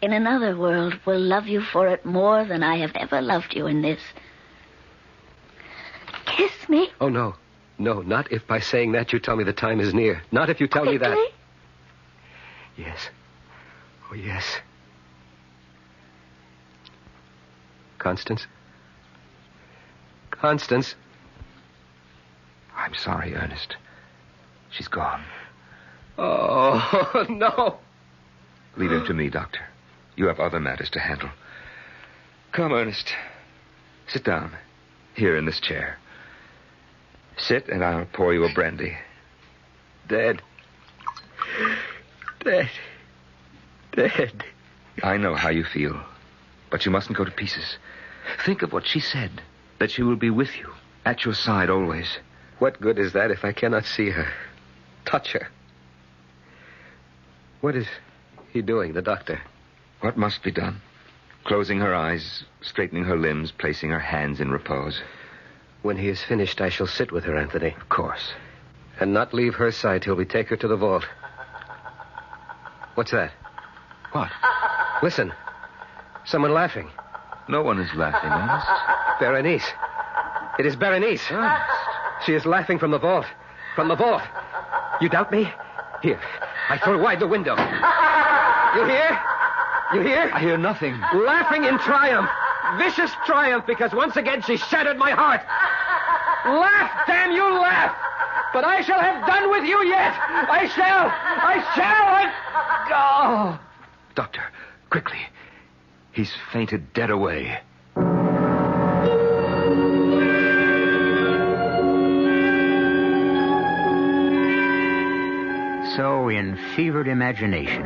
in another world, will love you for it more than I have ever loved you in this. Kiss me. Oh, no. No, not if by saying that you tell me the time is near. Not if you tell me that. Yes. Oh, yes. Constance? Constance? I'm sorry, Ernest. She's gone. Oh, no. Leave him to me, Doctor. You have other matters to handle. Come, Ernest. Sit down. Here in this chair. Sit, and I'll pour you a brandy. Dead. I know how you feel, but you mustn't go to pieces. Think of what she said, that she will be with you, at your side always. What good is that if I cannot see her, touch her? What is he doing, the doctor? What must be done? Closing her eyes, straightening her limbs, placing her hands in repose. When he is finished, I shall sit with her, Anthony. Of course. And not leave her side till we take her to the vault. What's that? What? Listen. Someone laughing. No one is laughing, Ernest. Berenice. It is Berenice. Ernest. She is laughing from the vault. From the vault. You doubt me? Here. I throw wide the window. You hear? You hear? I hear nothing. Laughing in triumph. Vicious triumph, because once again she shattered my heart. Laugh, damn you, laugh! But I shall have done with you yet! I shall! Oh! Doctor, quickly. He's fainted dead away. So, in fevered imagination,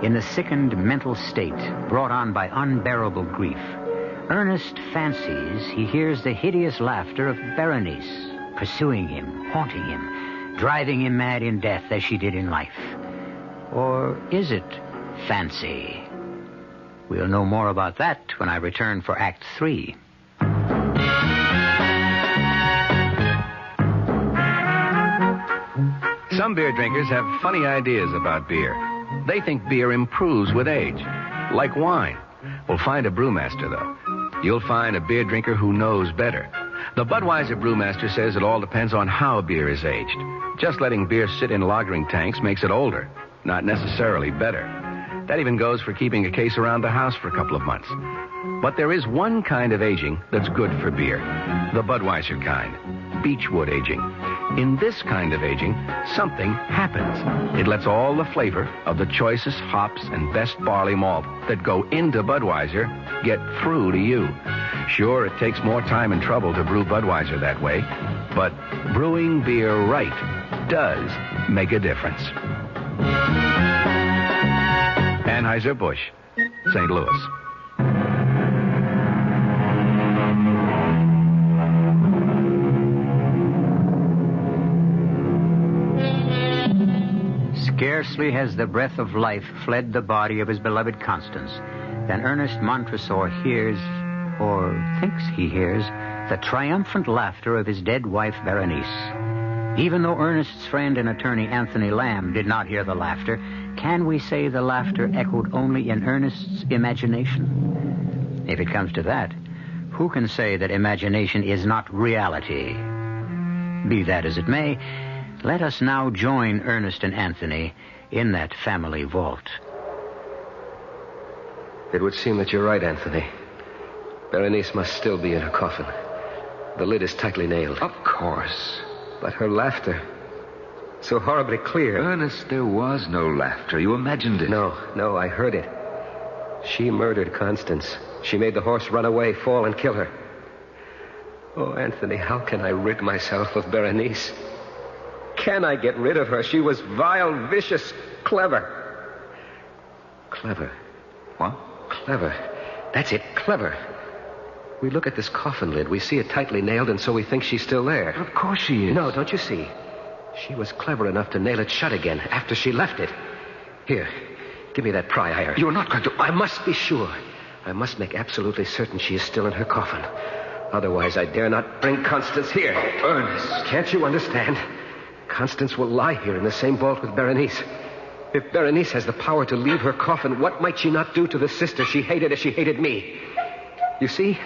in the sickened mental state brought on by unbearable grief, Ernest fancies he hears the hideous laughter of Berenice, pursuing him, haunting him, driving him mad in death as she did in life. Or is it fancy? We'll know more about that when I return for Act 3. Some beer drinkers have funny ideas about beer. They think beer improves with age, like wine. Well, find a brewmaster, though. You'll find a beer drinker who knows better. The Budweiser brewmaster says it all depends on how beer is aged. Just letting beer sit in lagering tanks makes it older. not necessarily better. That even goes for keeping a case around the house for a couple of months. But there is one kind of aging that's good for beer. The Budweiser kind. Beechwood aging. In this kind of aging, something happens. It lets all the flavor of the choicest hops and best barley malt that go into Budweiser get through to you. Sure, it takes more time and trouble to brew Budweiser that way, but brewing beer right does make a difference. Anheuser-Busch, St. Louis. Scarcely has the breath of life fled the body of his beloved Constance than Ernest Montresor hears, or thinks he hears, the triumphant laughter of his dead wife, Berenice. Even though Ernest's friend and attorney, Anthony Lamb, did not hear the laughter, can we say the laughter echoed only in Ernest's imagination? If it comes to that, who can say that imagination is not reality? Be that as it may, let us now join Ernest and Anthony in that family vault. It would seem that you're right, Anthony. Berenice must still be in her coffin. The lid is tightly nailed. Of course. But her laughter, so horribly clear. Ernest, there was no laughter. You imagined it. No, I heard it. She murdered Constance. She made the horse run away, fall, and kill her. Oh, Anthony, how can I rid myself of Berenice? Can I get rid of her? She was vile, vicious, clever. Clever. What? Clever. That's it, clever. We look at this coffin lid. We see it tightly nailed, and so we think she's still there. But of course she is. No, don't you see? She was clever enough to nail it shut again after she left it. Here, give me that pry iron. You're not going to... I must be sure. I must make absolutely certain she is still in her coffin. Otherwise, I dare not bring Constance here. Ernest. Can't you understand? Constance will lie here in the same vault with Berenice. If Berenice has the power to leave her coffin, what might she not do to the sister she hated as she hated me? You see?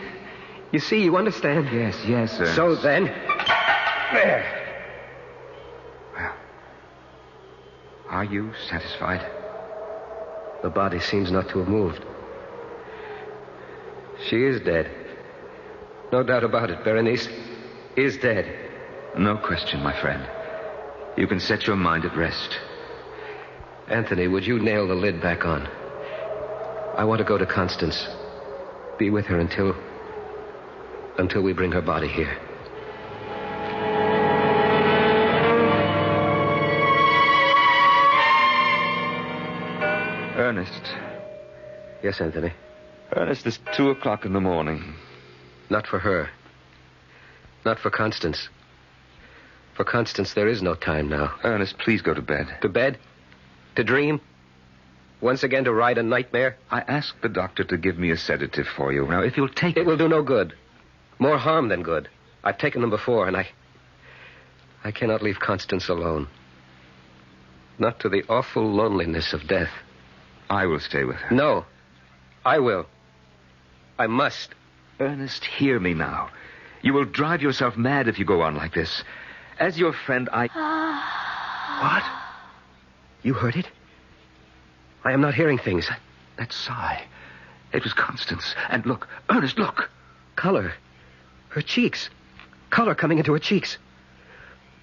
You understand? Yes, Ernest. So then... There. Well, are you satisfied? The body seems not to have moved. She is dead. No doubt about it. Berenice is dead. No question, my friend. You can set your mind at rest. Anthony, would you nail the lid back on? I want to go to Constance. Be with her until we bring her body here. Ernest. Yes, Anthony? Ernest, it's 2:00 in the morning. Not for her. Not for Constance. For Constance, there is no time now. Ernest, please go to bed. To bed? To dream? Once again to ride a nightmare? I asked the doctor to give me a sedative for you. Now, if you'll take it... It will do no good. More harm than good. I've taken them before, and I cannot leave Constance alone. Not to the awful loneliness of death. I will stay with her. No. I will. I must. Ernest, hear me now. You will drive yourself mad if you go on like this. As your friend, I... What? You heard it? I am not hearing things. That sigh. It was Constance. And look, Ernest, look. Color. Her cheeks. Color coming into her cheeks.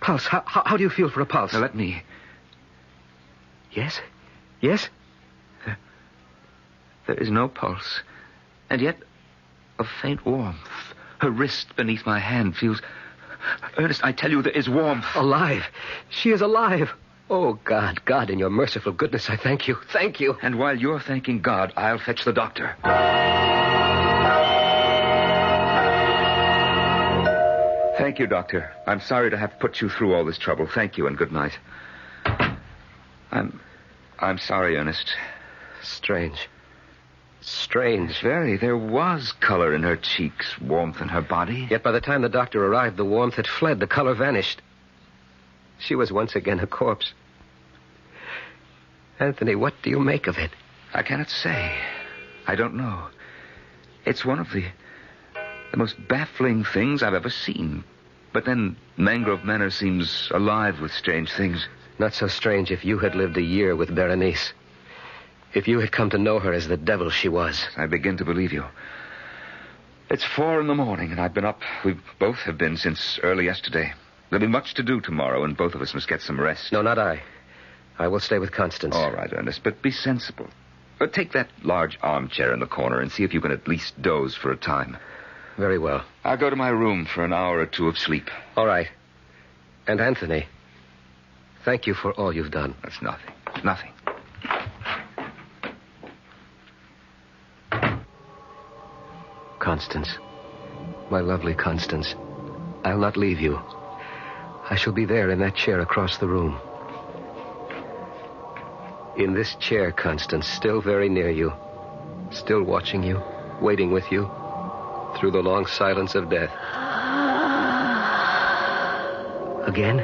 Pulse. How do you feel for a pulse? Now, let me... Yes? Yes? There is no pulse. And yet, a faint warmth. Her wrist beneath my hand feels... Ernest, I tell you, there is warmth. Alive. She is alive. Oh, God, in your merciful goodness, I thank you. Thank you. And while you're thanking God, I'll fetch the doctor. Thank you, Doctor. I'm sorry to have put you through all this trouble. Thank you, and good night. I'm sorry, Ernest. Strange. Very. There was color in her cheeks, warmth in her body. Yet by the time the doctor arrived, the warmth had fled, the color vanished. She was once again a corpse. Anthony, what do you make of it? I cannot say. I don't know. It's one of the most baffling things I've ever seen. But then Mangrove Manor seems alive with strange things. Not so strange if you had lived a year with Berenice. If you had come to know her as the devil she was. I begin to believe you. It's 4 a.m, and I've been up. We both have been since early yesterday. There'll be much to do tomorrow, and both of us must get some rest. No, not I. I will stay with Constance. All right, Ernest, but be sensible. Take that large armchair in the corner and see if you can at least doze for a time. Very well. I'll go to my room for an hour or two of sleep. All right. And Anthony, thank you for all you've done. That's nothing. Nothing. Constance, my lovely Constance, I'll not leave you. I shall be there in that chair across the room. In this chair, Constance, still very near you, still watching you, waiting with you, through the long silence of death. Again?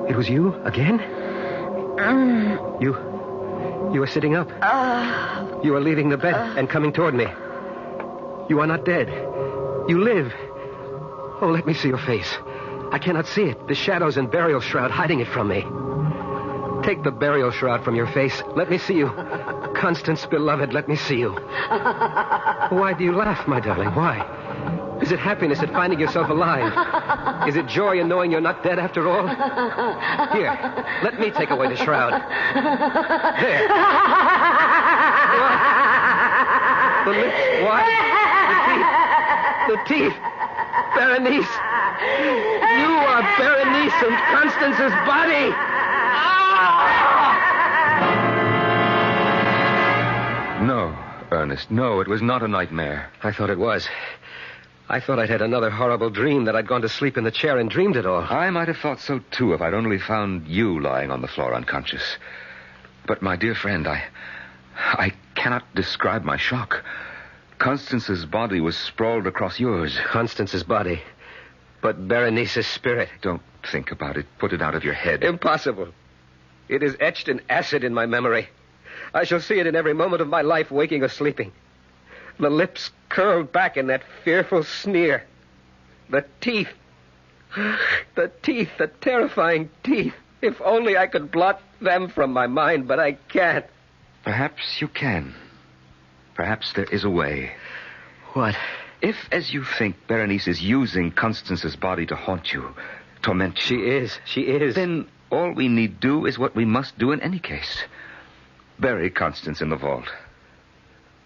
It was you? Again? You are sitting up. You are leaving the bed and coming toward me. You are not dead. You live. Oh, let me see your face. I cannot see it. The shadows and burial shroud hiding it from me. Take the burial shroud from your face. Let me see you. Constance, beloved, let me see you. Why do you laugh, my darling? Why? Is it happiness at finding yourself alive? Is it joy in knowing you're not dead after all? Here, let me take away the shroud. There. What? The lips, what? The teeth. Berenice. You are Berenice and Constance's body. No, Ernest, no, it was not a nightmare. I thought it was. I thought I'd had another horrible dream, that I'd gone to sleep in the chair and dreamed it all. I might have thought so, too, if I'd only found you lying on the floor unconscious. But, my dear friend, I cannot describe my shock. Constance's body was sprawled across yours. Constance's body, but Berenice's spirit. Don't think about it. Put it out of your head. Impossible. It is etched in acid in my memory. I shall see it in every moment of my life, waking or sleeping. The lips curled back in that fearful sneer. The teeth. The teeth, the terrifying teeth. If only I could blot them from my mind, but I can't. Perhaps you can. Perhaps there is a way. What? If, as you think, Berenice is using Constance's body to haunt you, torment you... She is. Then all we need do is what we must do in any case. Bury Constance in the vault.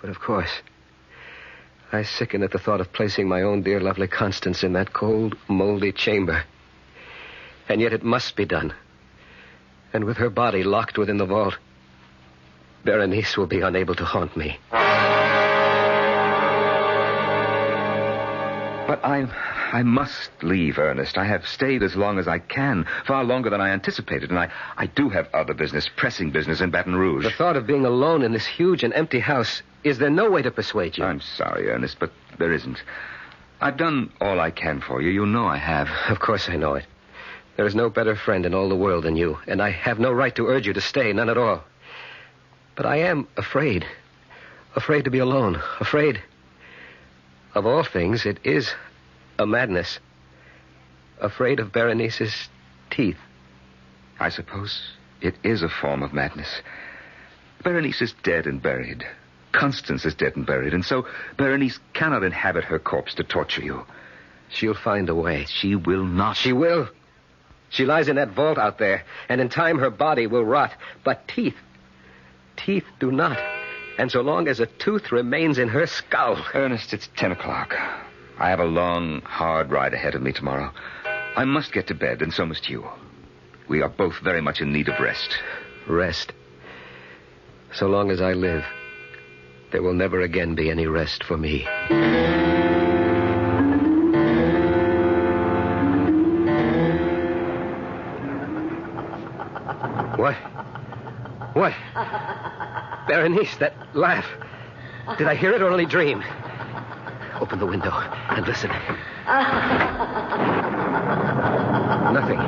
But of course, I sicken at the thought of placing my own dear, lovely Constance in that cold, moldy chamber. And yet it must be done. And with her body locked within the vault, Berenice will be unable to haunt me. But I must leave, Ernest. I have stayed as long as I can, far longer than I anticipated, and I do have other business, pressing business in Baton Rouge. The thought of being alone in this huge and empty house, is there no way to persuade you? I'm sorry, Ernest, but there isn't. I've done all I can for you. You know I have. Of course I know it. There is no better friend in all the world than you, and I have no right to urge you to stay, none at all. But I am afraid. Afraid to be alone. Afraid... Of all things, it is a madness. Afraid of Berenice's teeth. I suppose it is a form of madness. Berenice is dead and buried. Constance is dead and buried, and so Berenice cannot inhabit her corpse to torture you. She'll find a way. She will not. She will. She lies in that vault out there, and in time her body will rot. But teeth do not. And so long as a tooth remains in her skull... Ernest, it's 10 o'clock. I have a long, hard ride ahead of me tomorrow. I must get to bed, and so must you. We are both very much in need of rest. Rest. So long as I live, there will never again be any rest for me. What? Berenice, that laugh. Did I hear it or only dream? Open the window and listen. Nothing.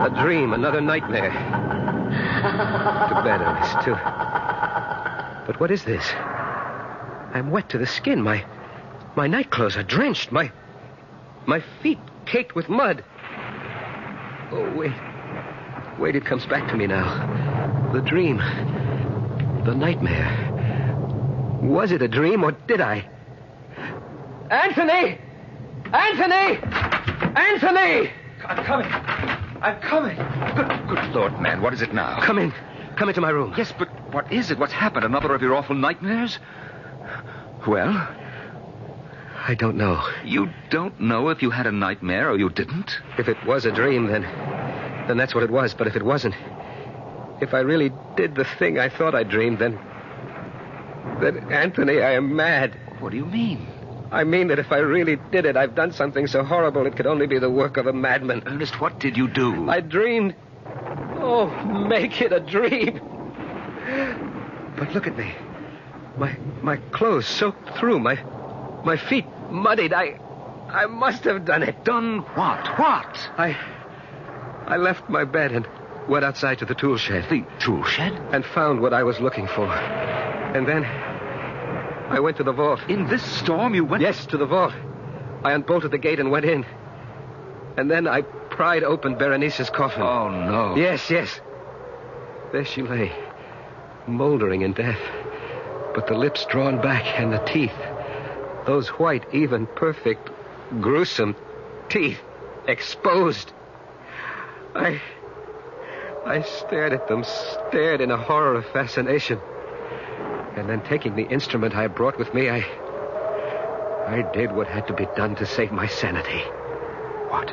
A dream, another nightmare. To bed, Ernest, too. But what is this? I'm wet to the skin. My nightclothes are drenched. My feet caked with mud. Oh, wait. Wait, it comes back to me now. The dream. The nightmare. Was it a dream, or did I? Anthony! Anthony! Anthony! I'm coming. I'm coming. Good Lord, man, what is it now? Come in. Come into my room. Yes, but what is it? What's happened? Another of your awful nightmares? Well? I don't know. You don't know if you had a nightmare or you didn't? If it was a dream, then that's what it was. But if it wasn't, if I really did the thing I thought I dreamed, then Anthony, I am mad. What do you mean? I mean that if I really did it, I've done something so horrible it could only be the work of a madman. Ernest, what did you do? I dreamed. Oh, make it a dream. But look at me. My clothes soaked through, my feet muddied. I must have done it. Done what? What? I left my bed and went outside to the tool shed. The tool shed? And found what I was looking for. And then I went to the vault. In this storm you went? Yes, to the vault. I unbolted the gate and went in. And then I pried open Berenice's coffin. Oh, no. Yes. There she lay, moldering in death. But the lips drawn back and the teeth, those white, even, perfect, gruesome teeth, exposed. I stared at them, stared in a horror of fascination. And then taking the instrument I brought with me, I did what had to be done to save my sanity. What?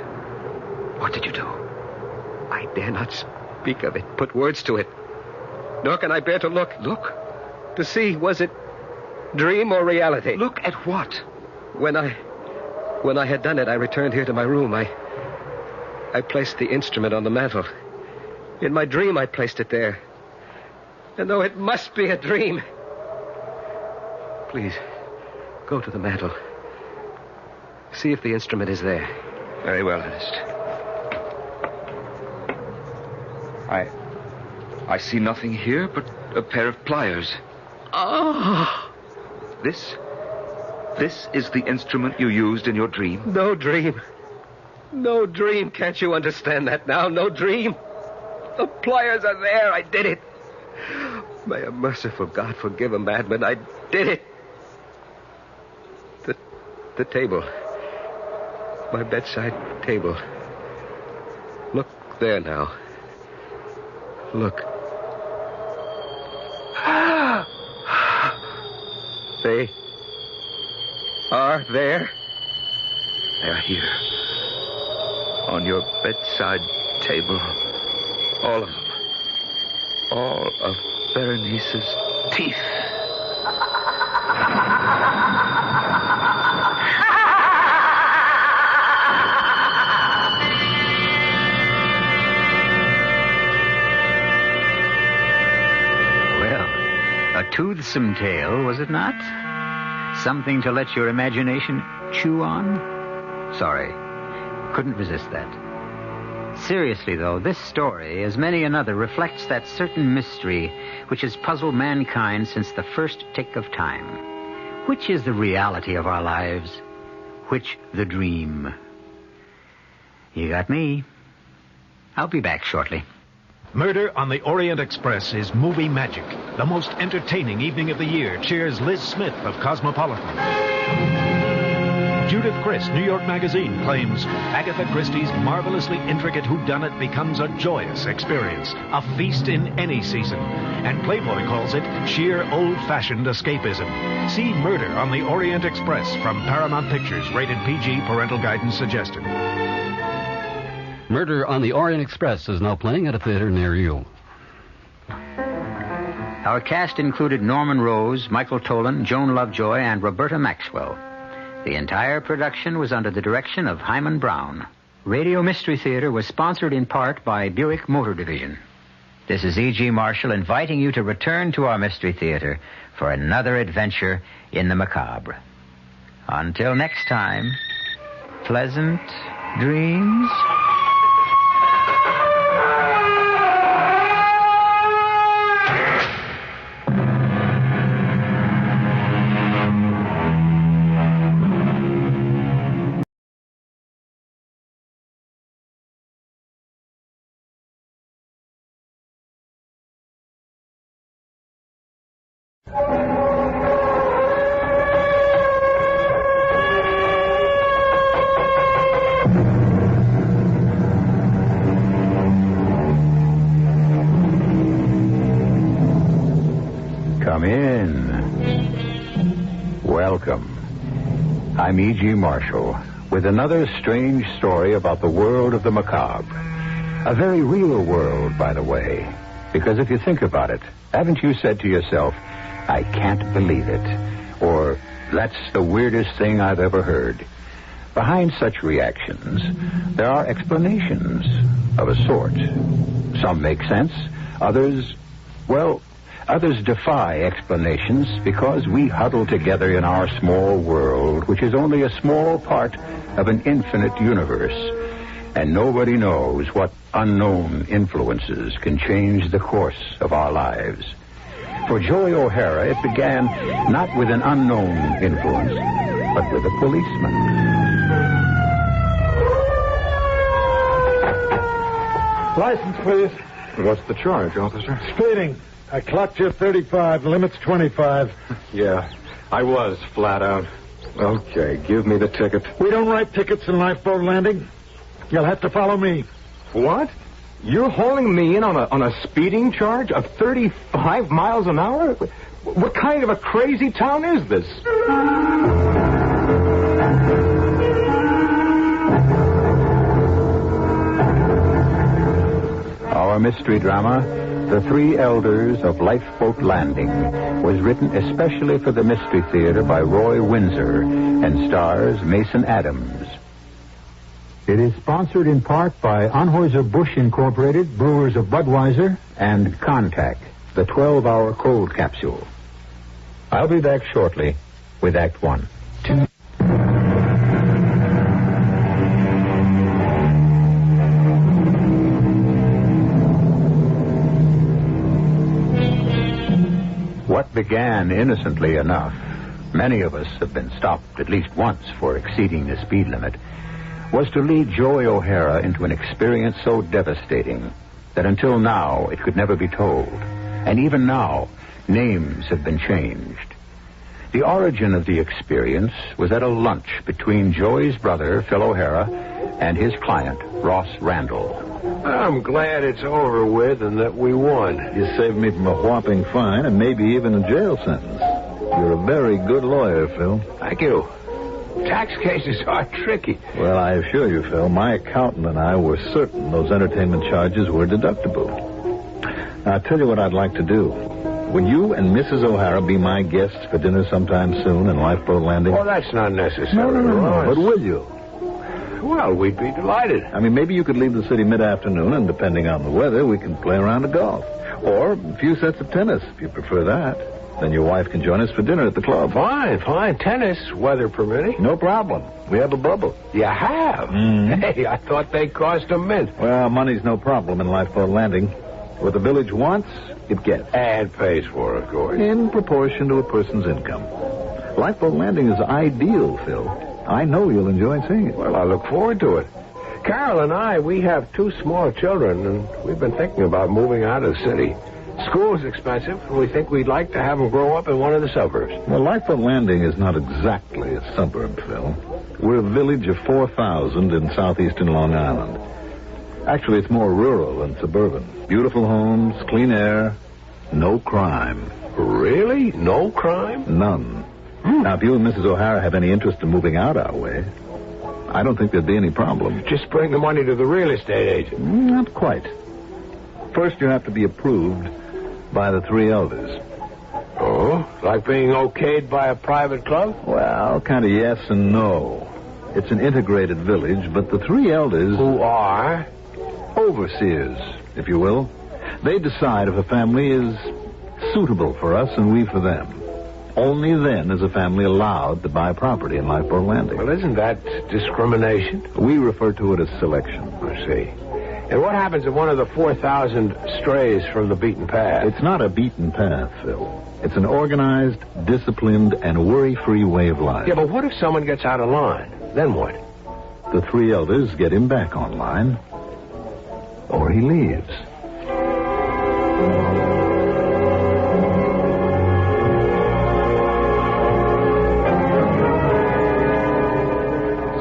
What did you do? I dare not speak of it, put words to it. Nor can I bear to look. Look? To see, was it dream or reality? Look at what? When I had done it, I returned here to my room. I placed the instrument on the mantel. In my dream, I placed it there. And though it must be a dream... Please, go to the mantel. See if the instrument is there. Very well, Ernest. I see nothing here but a pair of pliers. Oh! This is the instrument you used in your dream? No dream. No dream. Can't you understand that now? No dream. The pliers are there. I did it. May a merciful God forgive a madman. I did it. The table. My bedside table. Look there now. Look. They are there. They're here. On your bedside table. All of them. All of Berenice's teeth. A toothsome tale, was it not? Something to let your imagination chew on? Sorry. Couldn't resist that. Seriously, though, this story, as many another, reflects that certain mystery which has puzzled mankind since the first tick of time. Which is the reality of our lives? Which the dream? You got me. I'll be back shortly. Murder on the Orient Express is movie magic. The most entertaining evening of the year cheers Liz Smith of Cosmopolitan. Judith Chris, New York Magazine, claims Agatha Christie's marvelously intricate whodunit becomes a joyous experience, a feast in any season. And Playboy calls it sheer old-fashioned escapism. See Murder on the Orient Express from Paramount Pictures, rated PG, parental guidance suggested. Murder on the Orient Express is now playing at a theater near you. Our cast included Norman Rose, Michael Tolan, Joan Lovejoy, and Roberta Maxwell. The entire production was under the direction of Hyman Brown. Radio Mystery Theater was sponsored in part by Buick Motor Division. This is E.G. Marshall inviting you to return to our Mystery Theater for another adventure in the macabre. Until next time, pleasant dreams. I'm E.G. Marshall with another strange story about the world of the macabre. A very real world, by the way, because if you think about it, haven't you said to yourself, I can't believe it, or that's the weirdest thing I've ever heard? Behind such reactions, there are explanations of a sort. Some make sense, others defy explanations because we huddle together in our small world, which is only a small part of an infinite universe. And nobody knows what unknown influences can change the course of our lives. For Joey O'Hara, it began not with an unknown influence, but with a policeman. License, please. What's the charge, officer? Speeding. I clocked you at 35. The limit's 25. Yeah, I was flat out. Okay, give me the ticket. We don't write tickets in lifeboat landing. You'll have to follow me. What? You're hauling me in on a speeding charge of 35 miles an hour? What kind of a crazy town is this? Our mystery drama, The Three Elders of Lifeboat Landing, was written especially for the Mystery Theater by Roy Windsor and stars Mason Adams. It is sponsored in part by Anheuser-Busch Incorporated, Brewers of Budweiser, and Contact, the 12-hour cold capsule. I'll be back shortly with Act One. What began innocently enough, many of us have been stopped at least once for exceeding the speed limit, was to lead Joey O'Hara into an experience so devastating that until now it could never be told. And even now, names have been changed. The origin of the experience was at a lunch between Joey's brother, Phil O'Hara, and his client, Ross Randall. I'm glad it's over with and that we won. You saved me from a whopping fine and maybe even a jail sentence. You're a very good lawyer, Phil. Thank you. Tax cases are tricky. Well, I assure you, Phil, my accountant and I were certain those entertainment charges were deductible. Now, I'll tell you what I'd like to do. Will you and Mrs. O'Hara be my guests for dinner sometime soon in Lifeboat Landing? Oh, that's not necessary. No. But will you? Well, we'd be delighted. I mean, maybe you could leave the city mid-afternoon, and depending on the weather, we can play around of golf. Or a few sets of tennis, if you prefer that. Then your wife can join us for dinner at the club. Fine. Tennis, weather permitting. No problem. We have a bubble. You have? Mm-hmm. Hey, I thought they cost a mint. Well, money's no problem in Lifeboat Landing. What the village wants, it gets. And pays for, of course. In proportion to a person's income. Lifeboat Landing is ideal, Phil. I know you'll enjoy seeing it. Well, I look forward to it. Carol and I, we have 2 small children, and we've been thinking about moving out of the city. School's expensive, and we think we'd like to have them grow up in one of the suburbs. Well, Lifeboat Landing is not exactly a suburb, Phil. We're a village of 4,000 in southeastern Long Island. Actually, it's more rural than suburban. Beautiful homes, clean air, no crime. Really? No crime? None. Now, if you and Mrs. O'Hara have any interest in moving out our way, I don't think there'd be any problem. Just bring the money to the real estate agent. Not quite. First, you have to be approved by the 3 elders. Oh? Like being okayed by a private club? Well, kind of yes and no. It's an integrated village, but the 3 elders... Who are? Overseers, if you will. They decide if a family is suitable for us and we for them. Only then is a family allowed to buy property in Lifeboat Landing. Well, isn't that discrimination? We refer to it as selection. I see. And what happens if one of the 4,000 strays from the beaten path? It's not a beaten path, Phil. It's an organized, disciplined, and worry-free way of life. Yeah, but what if someone gets out of line? Then what? The 3 elders get him back on line, or he leaves.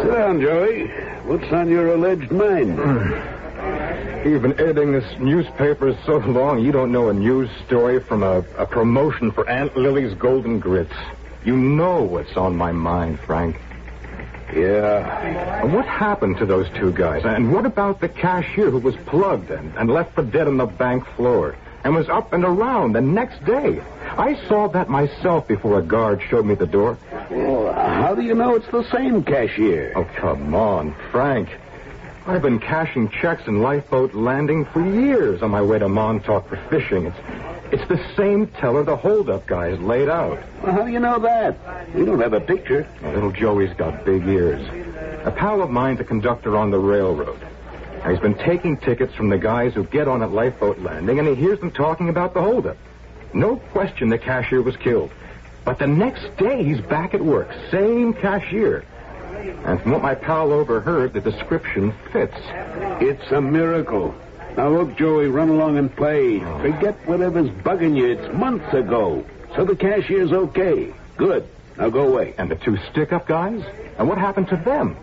Sit down, Joey. What's on your alleged mind? You've been editing this newspaper so long, you don't know a news story from a promotion for Aunt Lily's Golden Grits. You know what's on my mind, Frank. Yeah. And what happened to those two guys? And what about the cashier who was plugged and left for dead on the bank floor and was up and around the next day? I saw that myself before a guard showed me the door. Well, how do you know it's the same cashier? Oh, come on, Frank. I've been cashing checks in Lifeboat Landing for years on my way to Montauk for fishing. It's the same teller the holdup guys laid out. Well, how do you know that? We don't have a picture. Little Joey's got big ears. A pal of mine's a conductor on the railroad. He's been taking tickets from the guys who get on at Lifeboat Landing, and he hears them talking about the holdup. No question the cashier was killed. But the next day, he's back at work. Same cashier. And from what my pal overheard, the description fits. It's a miracle. Now, look, Joey, run along and play. Forget whatever's bugging you. It's months ago. So the cashier's okay. Good. Now go away. And the two stick-up guys? And what happened to them?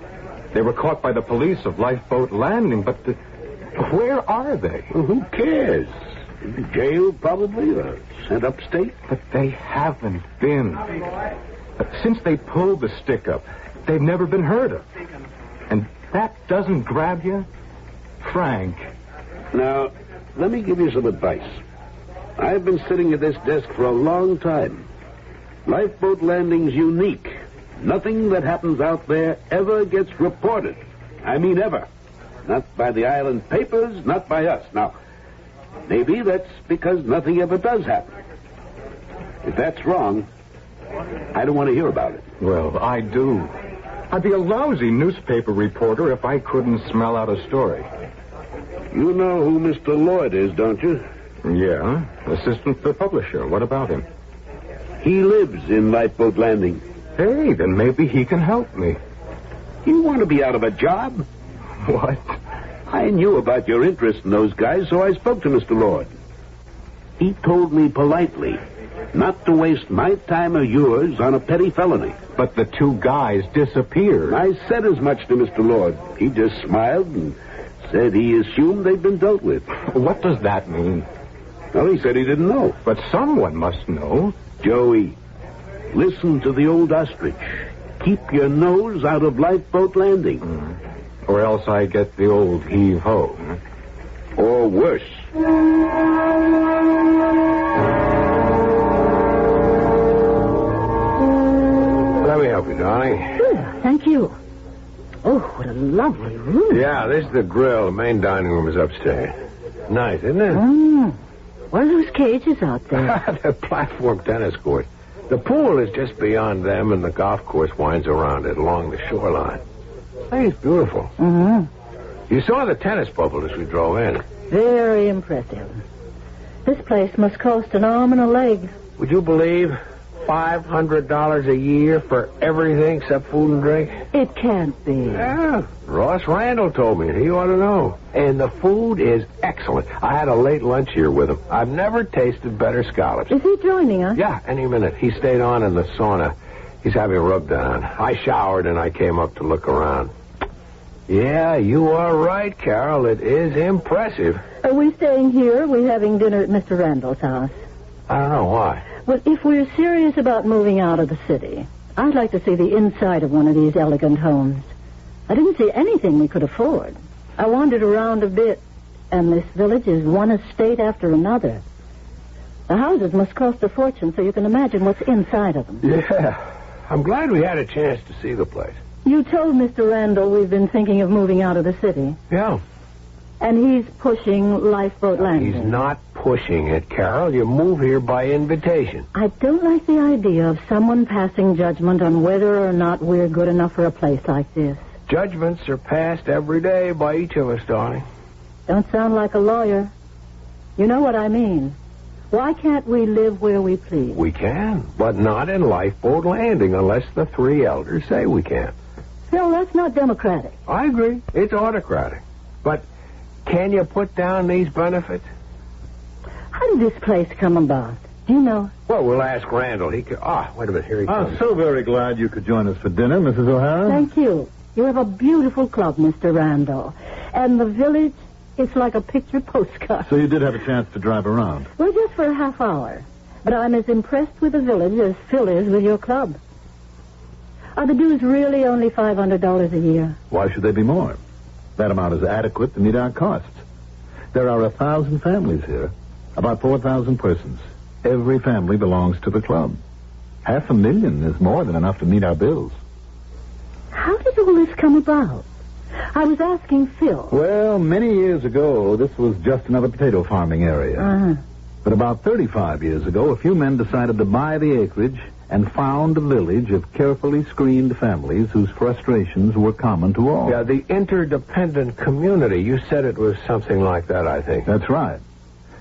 They were caught by the police of Lifeboat Landing, but where are they? Well, who cares? In jail, probably, or sent upstate? But they haven't been. Since they pulled the stick-up, they've never been heard of. And that doesn't grab you? Frank. Now, let me give you some advice. I've been sitting at this desk for a long time. Lifeboat Landing's unique. Nothing that happens out there ever gets reported. I mean ever. Not by the island papers, not by us. Now, maybe that's because nothing ever does happen. If that's wrong, I don't want to hear about it. Well, I do. I'd be a lousy newspaper reporter if I couldn't smell out a story. You know who Mr. Lloyd is, don't you? Yeah, assistant to the publisher. What about him? He lives in Lifeboat Landing. Hey, then maybe he can help me. You want to be out of a job? What? I knew about your interest in those guys, so I spoke to Mr. Lloyd. He told me politely not to waste my time or yours on a petty felony. But the two guys disappeared. I said as much to Mr. Lloyd. He just smiled and said he assumed they'd been dealt with. What does that mean? Well, he said he didn't know. But someone must know. Joey, listen to the old ostrich. Keep your nose out of Lifeboat Landing. Or else I get the old heave-ho. Or worse. Let me help you, darling. Thank you. Oh, what a lovely room. Yeah, this is the grill. The main dining room is upstairs. Nice, isn't it? What are those cages out there? The platform tennis court. The pool is just beyond them, and the golf course winds around it along the shoreline. Hey, it's beautiful. You saw the tennis bubble as we drove in. Very impressive. This place must cost an arm and a leg. Would you believe $500 a year for everything except food and drink? It can't be. Yeah. Ross Randall told me. He ought to know. And the food is excellent. I had a late lunch here with him. I've never tasted better scallops. Is he joining us? Yeah, any minute. He stayed on in the sauna. He's having a rub down. I showered and I came up to look around. Yeah, you are right, Carol. It is impressive. Are we staying here? Or are we having dinner at Mr. Randall's house? I don't know why. Well, if we're serious about moving out of the city, I'd like to see the inside of one of these elegant homes. I didn't see anything we could afford. I wandered around a bit, and this village is one estate after another. The houses must cost a fortune, so you can imagine what's inside of them. Yeah. I'm glad we had a chance to see the place. You told Mr. Randall we've been thinking of moving out of the city. Yeah. And he's pushing Lifeboat Landing. He's not pushing it, Carol. You move here by invitation. I don't like the idea of someone passing judgment on whether or not we're good enough for a place like this. Judgments are passed every day by each of us, darling. Don't sound like a lawyer. You know what I mean. Why can't we live where we please? We can, but not in Lifeboat Landing unless the three elders say we can. Phil, that's not democratic. I agree. It's autocratic. But can you put down these benefits? How did this place come about? Do you know? Well, we'll ask Randall. He could... wait a minute. Here he comes. I'm so very glad you could join us for dinner, Mrs. O'Hara. Thank you. You have a beautiful club, Mr. Randall. And the village, it's like a picture postcard. So you did have a chance to drive around? Well, just for a half hour. But I'm as impressed with the village as Phil is with your club. Are the dues really only $500 a year? Why should they be more? That amount is adequate to meet our costs. There are 1,000 families here, about 4,000 persons. Every family belongs to the club. 500,000 is more than enough to meet our bills. How did all this come about? I was asking Phil. Well, many years ago, this was just another potato farming area. Uh-huh. But about 35 years ago, a few men decided to buy the acreage and found a village of carefully screened families whose frustrations were common to all. Yeah, the interdependent community. You said it was something like that, I think. That's right.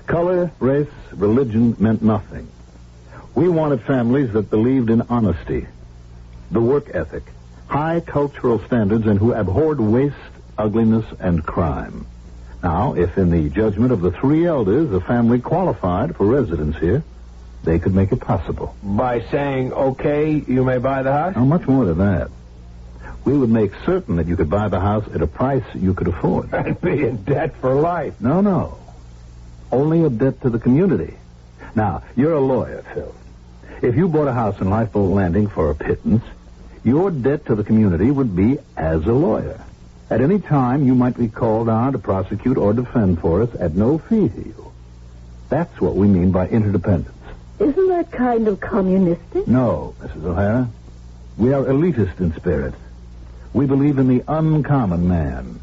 Color, race, religion meant nothing. We wanted families that believed in honesty, the work ethic, high cultural standards, and who abhorred waste, ugliness, and crime. Now, if in the judgment of the three elders a family qualified for residence here, they could make it possible. By saying, okay, you may buy the house? Oh, much more than that. We would make certain that you could buy the house at a price you could afford. I'd be in debt for life. No. Only a debt to the community. Now, you're a lawyer, Phil. If you bought a house in Lifeboat Landing for a pittance, your debt to the community would be as a lawyer. At any time, you might be called on to prosecute or defend for us at no fee to you. That's what we mean by interdependence. Isn't that kind of communistic? No, Mrs. O'Hara. We are elitist in spirit. We believe in the uncommon man.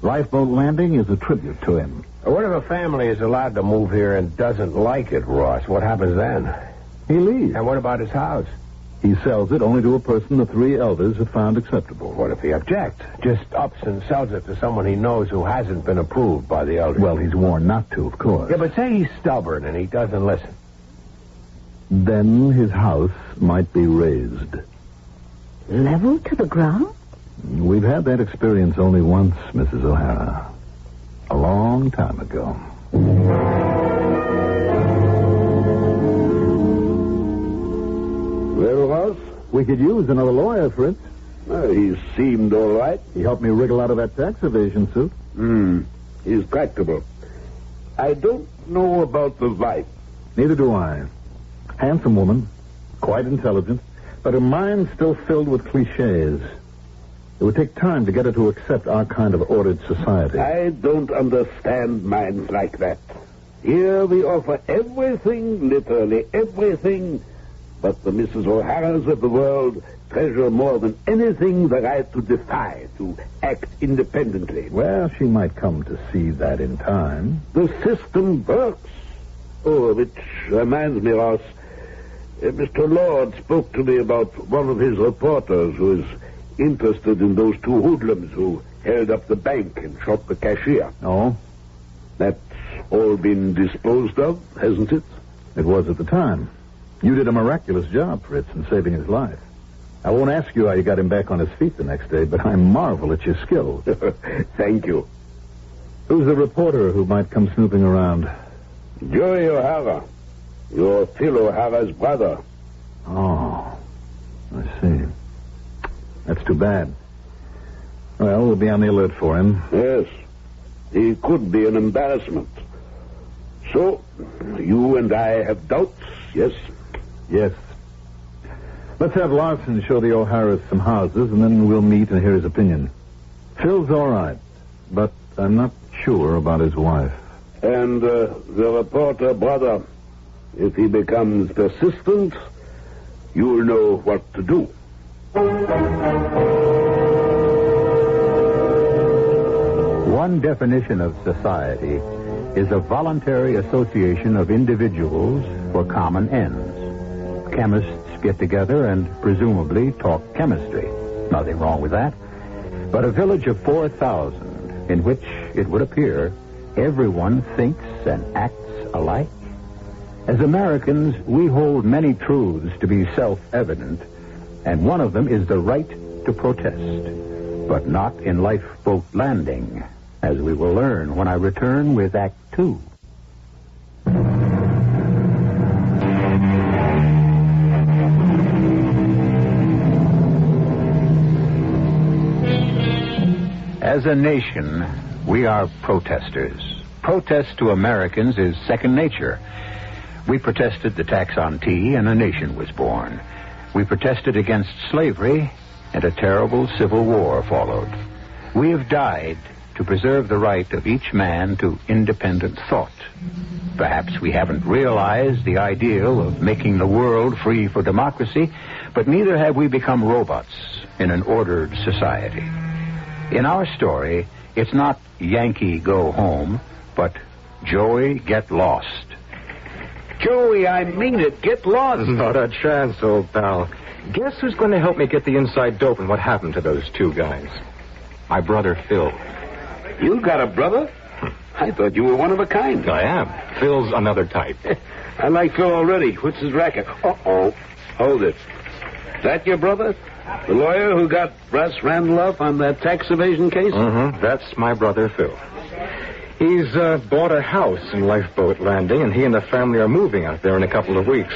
Lifeboat Landing is a tribute to him. What if a family is allowed to move here and doesn't like it, Ross? What happens then? He leaves. And what about his house? He sells it only to a person the three elders have found acceptable. What if he objects? Just ups and sells it to someone he knows who hasn't been approved by the elders. Well, he's warned not to, of course. Yeah, but say he's stubborn and he doesn't listen. Then his house might be razed. Leveled to the ground? We've had that experience only once, Mrs. O'Hara. A long time ago. Well, Ross? We could use another lawyer, Fritz. He seemed all right. He helped me wriggle out of that tax evasion suit. He's tractable. I don't know about the wife. Neither do I. Handsome woman, quite intelligent, but her mind's still filled with cliches. It would take time to get her to accept our kind of ordered society. I don't understand minds like that. Here we offer everything, literally everything, but the Mrs. O'Haras of the world treasure more than anything the right to defy, to act independently. Well, she might come to see that in time. The system works. Oh, which reminds me, Ross, Mr. Lord spoke to me about one of his reporters who is interested in those two hoodlums who held up the bank and shot the cashier. Oh? That's all been disposed of, hasn't it? It was at the time. You did a miraculous job, Fritz, in saving his life. I won't ask you how you got him back on his feet the next day, but I marvel at your skills. Thank you. Who's the reporter who might come snooping around? Joey O'Hara, your Phil O'Hara's brother. Oh, I see. That's too bad. Well, we'll be on the alert for him. Yes. He could be an embarrassment. So, you and I have doubts, yes? Yes. Let's have Larson show the O'Haras some houses, and then we'll meet and hear his opinion. Phil's all right, but I'm not sure about his wife. And the reporter brother, if he becomes persistent, you'll know what to do. One definition of society is a voluntary association of individuals for common ends. Chemists get together and presumably talk chemistry. Nothing wrong with that. But a village of 4,000 in which, it would appear, everyone thinks and acts alike? As Americans, we hold many truths to be self-evident, and one of them is the right to protest, but not in Lifeboat Landing, as we will learn when I return with Act 2. As a nation, we are protesters. Protest to Americans is second nature. We protested the tax on tea, and a nation was born. We protested against slavery, and a terrible civil war followed. We have died to preserve the right of each man to independent thought. Perhaps we haven't realized the ideal of making the world free for democracy, but neither have we become robots in an ordered society. In our story, it's not Yankee go home, but Joey get lost. Joey, I mean it. Get lost. Not a chance, old pal. Guess who's going to help me get the inside dope and what happened to those two guys? My brother, Phil. You got a brother? I thought you were one of a kind. I am. Phil's another type. I like Phil already. What's his racket? Uh-oh. Hold it. Is that your brother? The lawyer who got Russ Randolph on that tax evasion case? Mm-hmm. That's my brother, Phil. He's bought a house in Lifeboat Landing, and he and the family are moving out there in a couple of weeks.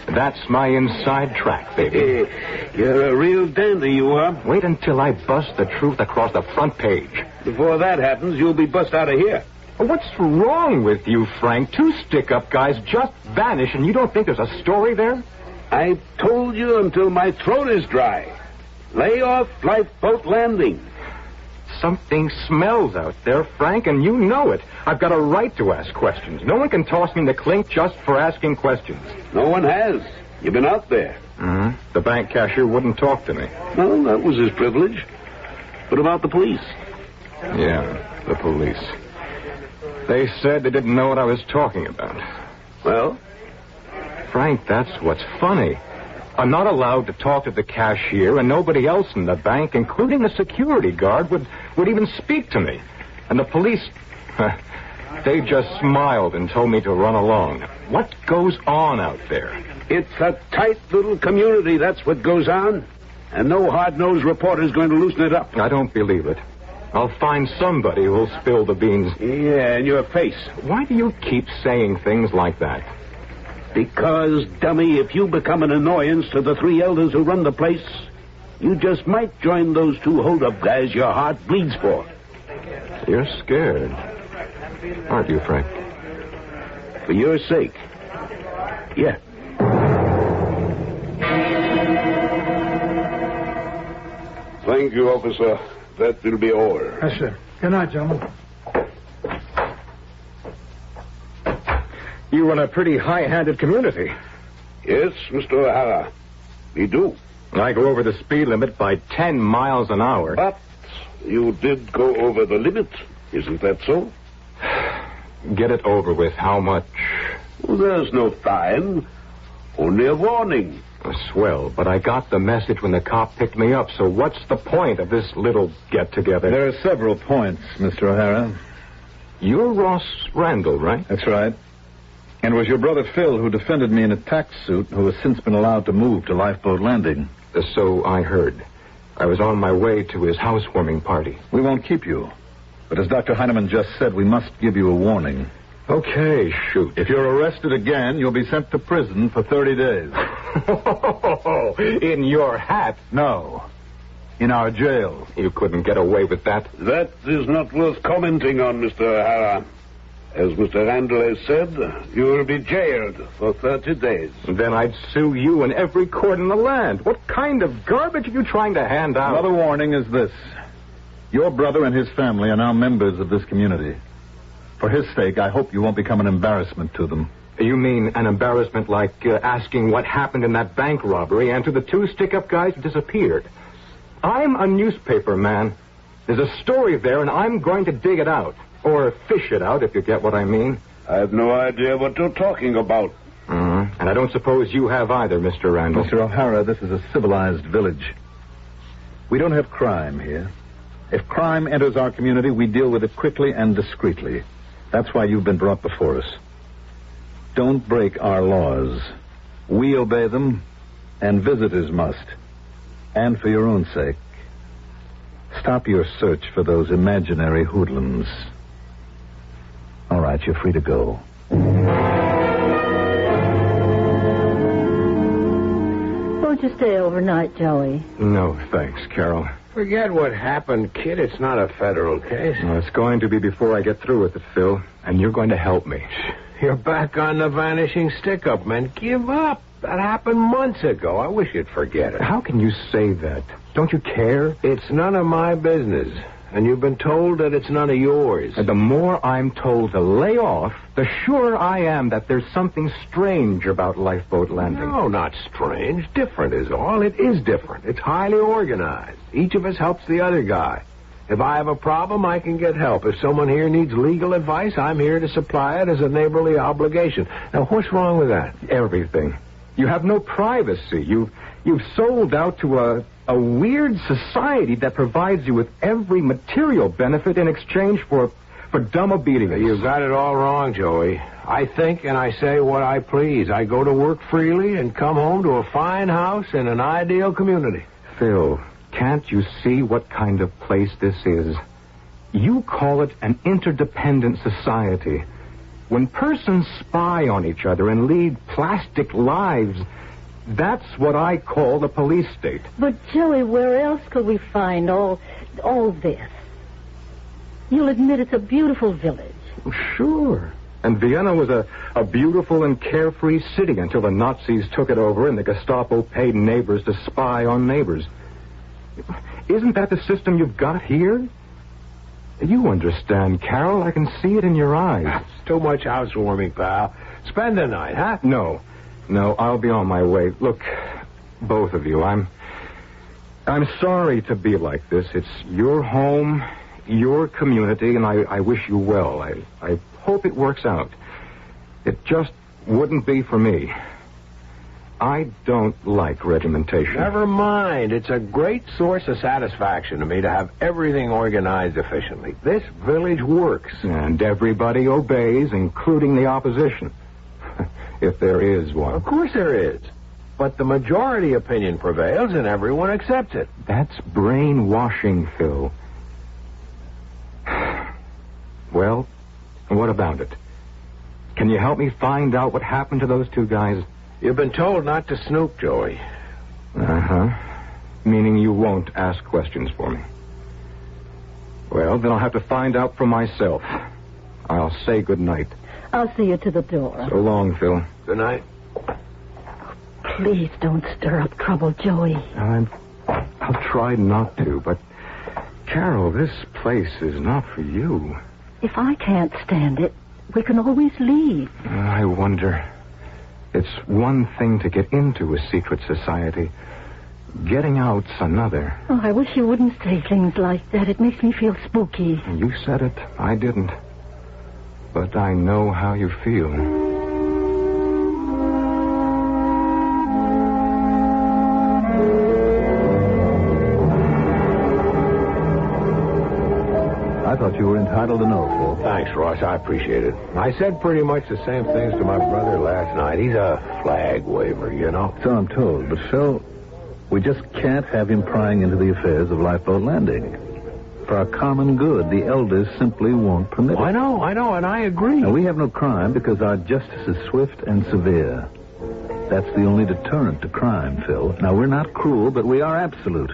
That's my inside track, baby. You're a real dandy, you are. Wait until I bust the truth across the front page. Before that happens, you'll be bust out of here. What's wrong with you, Frank? Two stick-up guys just vanish, and you don't think there's a story there? I told you until my throat is dry. Lay off Lifeboat Landing. Something smells out there, Frank, and you know it. I've got a right to ask questions. No one can toss me in the clink just for asking questions. No one has. You've been out there. Mm-hmm. The bank cashier wouldn't talk to me. Well, that was his privilege. What about the police? Yeah, the police. They said they didn't know what I was talking about. Well? Frank, that's what's funny. I'm not allowed to talk to the cashier, and nobody else in the bank, including the security guard, would even speak to me. And the police, they just smiled and told me to run along. What goes on out there? It's a tight little community, that's what goes on. And no hard-nosed reporter's going to loosen it up. I don't believe it. I'll find somebody who'll spill the beans. Yeah, in your face. Why do you keep saying things like that? Because, dummy, if you become an annoyance to the three elders who run the place, you just might join those two hold-up guys your heart bleeds for. You're scared, aren't you, Frank? For your sake. Yeah. Thank you, officer. That will be all. Yes, sir. Good night, gentlemen. You run a pretty high-handed community. Yes, Mr. O'Hara. We do. I go over the speed limit by 10 miles an hour. But you did go over the limit. Isn't that so? Get it over with. How much? Well, there's no fine. Only a warning. Swell, but I got the message when the cop picked me up, so what's the point of this little get-together? There are several points, Mr. O'Hara. You're Ross Randall, right? That's right. And it was your brother Phil who defended me in a tax suit, who has since been allowed to move to Lifeboat Landing. So I heard. I was on my way to his housewarming party. We won't keep you. But as Dr. Heinemann just said, we must give you a warning. Okay, shoot. If you're arrested again, you'll be sent to prison for 30 days. In your hat? No. In our jail. You couldn't get away with that. That is not worth commenting on, Mr. O'Hara. As Mr. Randall has said, you will be jailed for 30 days. Then I'd sue you in every court in the land. What kind of garbage are you trying to hand out? Another warning is this. Your brother and his family are now members of this community. For his sake, I hope you won't become an embarrassment to them. You mean an embarrassment like asking what happened in that bank robbery and to the two stick-up guys who disappeared? I'm a newspaper man. There's a story there, and I'm going to dig it out. Or fish it out, if you get what I mean. I have no idea what you're talking about. Mm-hmm. And I don't suppose you have either, Mr. Randall. Mr. O'Hara, this is a civilized village. We don't have crime here. If crime enters our community, we deal with it quickly and discreetly. That's why you've been brought before us. Don't break our laws. We obey them, and visitors must. And for your own sake, stop your search for those imaginary hoodlums. All right, you're free to go. Won't you stay overnight, Joey? No, thanks, Carol. Forget what happened, kid. It's not a federal case. Well, it's going to be before I get through with it, Phil. And you're going to help me. You're back on the vanishing stick-up, man. Give up. That happened months ago. I wish you'd forget it. How can you say that? Don't you care? It's none of my business. And you've been told that it's none of yours. And the more I'm told to lay off, the surer I am that there's something strange about Lifeboat Landing. No, not strange. Different is all. It is different. It's highly organized. Each of us helps the other guy. If I have a problem, I can get help. If someone here needs legal advice, I'm here to supply it as a neighborly obligation. Now, what's wrong with that? Everything. You have no privacy. You've sold out to a weird society that provides you with every material benefit in exchange for dumb obedience. You've got it all wrong, Joey. I think and I say what I please. I go to work freely and come home to a fine house in an ideal community. Phil, can't you see what kind of place this is? You call it an interdependent society. When persons spy on each other and lead plastic lives, that's what I call the police state. But, Joey, where else could we find all this? You'll admit it's a beautiful village. Sure. And Vienna was a beautiful and carefree city until the Nazis took it over and the Gestapo paid neighbors to spy on neighbors. Isn't that the system you've got here? You understand, Carol. I can see it in your eyes. It's too much housewarming, pal. Spend the night, huh? No, I'll be on my way. Look, both of you, I'm sorry to be like this. It's your home, your community, and I wish you well. I hope it works out. It just wouldn't be for me. I don't like regimentation. Never mind. It's a great source of satisfaction to me to have everything organized efficiently. This village works. And everybody obeys, including the opposition. If there is one. Of course there is. But the majority opinion prevails and everyone accepts it. That's brainwashing, Phil. Well, what about it? Can you help me find out what happened to those two guys? You've been told not to snoop, Joey. Uh-huh. Meaning you won't ask questions for me. Well, then I'll have to find out for myself. I'll say good night. I'll see you to the door. So long, Phil. Good night. Please don't stir up trouble, Joey. I'll try not to, but... Carol, this place is not for you. If I can't stand it, we can always leave. I wonder... It's one thing to get into a secret society. Getting out's another. Oh, I wish you wouldn't say things like that. It makes me feel spooky. You said it. I didn't. But I know how you feel. I thought you were entitled to know, Phil. Thanks, Ross. I appreciate it. I said pretty much the same things to my brother last night. He's a flag waver, you know. So I'm told. But, Phil, we just can't have him prying into the affairs of Lifeboat Landing. For our common good, the elders simply won't permit it. I know, and I agree. Now, we have no crime because our justice is swift and severe. That's the only deterrent to crime, Phil. Now, we're not cruel, but we are absolute.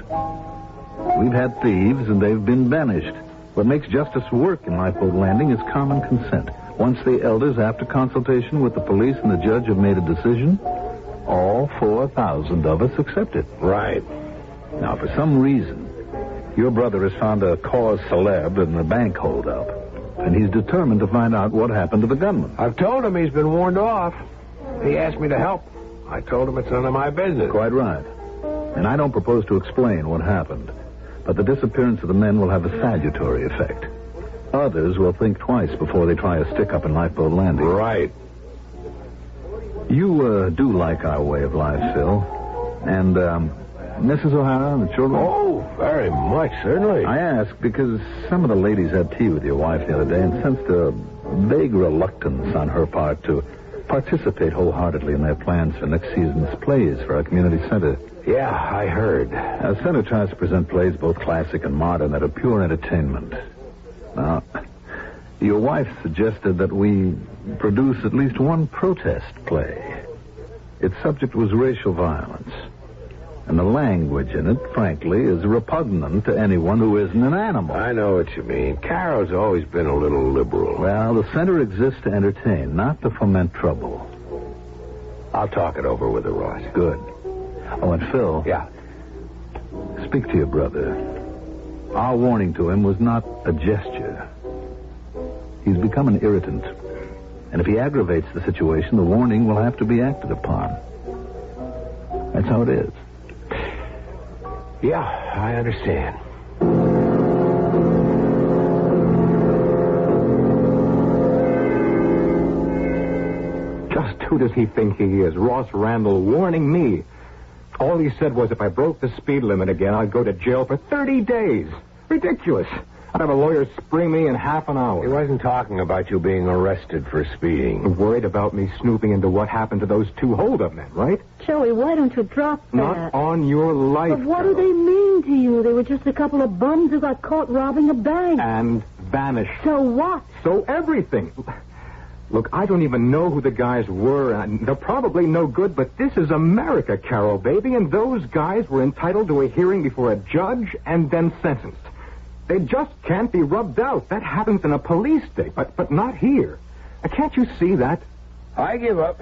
We've had thieves, and they've been banished. What makes justice work in Lifeboat Landing is common consent. Once the elders, after consultation with the police and the judge, have made a decision, all 4,000 of us accept it. Right. Now, for some reason, your brother has found a cause célèbre in the bank holdup, and he's determined to find out what happened to the gunman. I've told him he's been warned off. He asked me to help. I told him it's none of my business. Quite right. And I don't propose to explain what happened. But the disappearance of the men will have a salutary effect. Others will think twice before they try a stick-up in Lifeboat Landing. Right. You do like our way of life, Phil. And, Mrs. O'Hara and the children? Oh, very much, certainly. I ask because some of the ladies had tea with your wife the other day and sensed a vague reluctance on her part to participate wholeheartedly in their plans for next season's plays for our community center. Yeah, I heard. Our center tries to present plays both classic and modern that are pure entertainment. Now, your wife suggested that we produce at least one protest play. Its subject was racial violence. And the language in it, frankly, is repugnant to anyone who isn't an animal. I know what you mean. Carol's always been a little liberal. Well, the center exists to entertain, not to foment trouble. I'll talk it over with her, Ross. Good. Oh, and Phil. Yeah. Speak to your brother. Our warning to him was not a gesture. He's become an irritant. And if he aggravates the situation, the warning will have to be acted upon. That's how it is. Yeah, I understand. Just who does he think he is? Ross Randall warning me. All he said was if I broke the speed limit again, I'd go to jail for 30 days. Ridiculous. I'd have a lawyer spring me in half an hour. He wasn't talking about you being arrested for speeding. You're worried about me snooping into what happened to those two hold-up men, right? Joey, why don't you drop that? Not on your life, But what do they mean to you? They were just a couple of bums who got caught robbing a bank. And vanished. So what? So everything. Look, I don't even know who the guys were, and they're probably no good, but this is America, Carol, baby, and those guys were entitled to a hearing before a judge and then sentenced. They just can't be rubbed out. That happens in a police state, but not here. Can't you see that? I give up.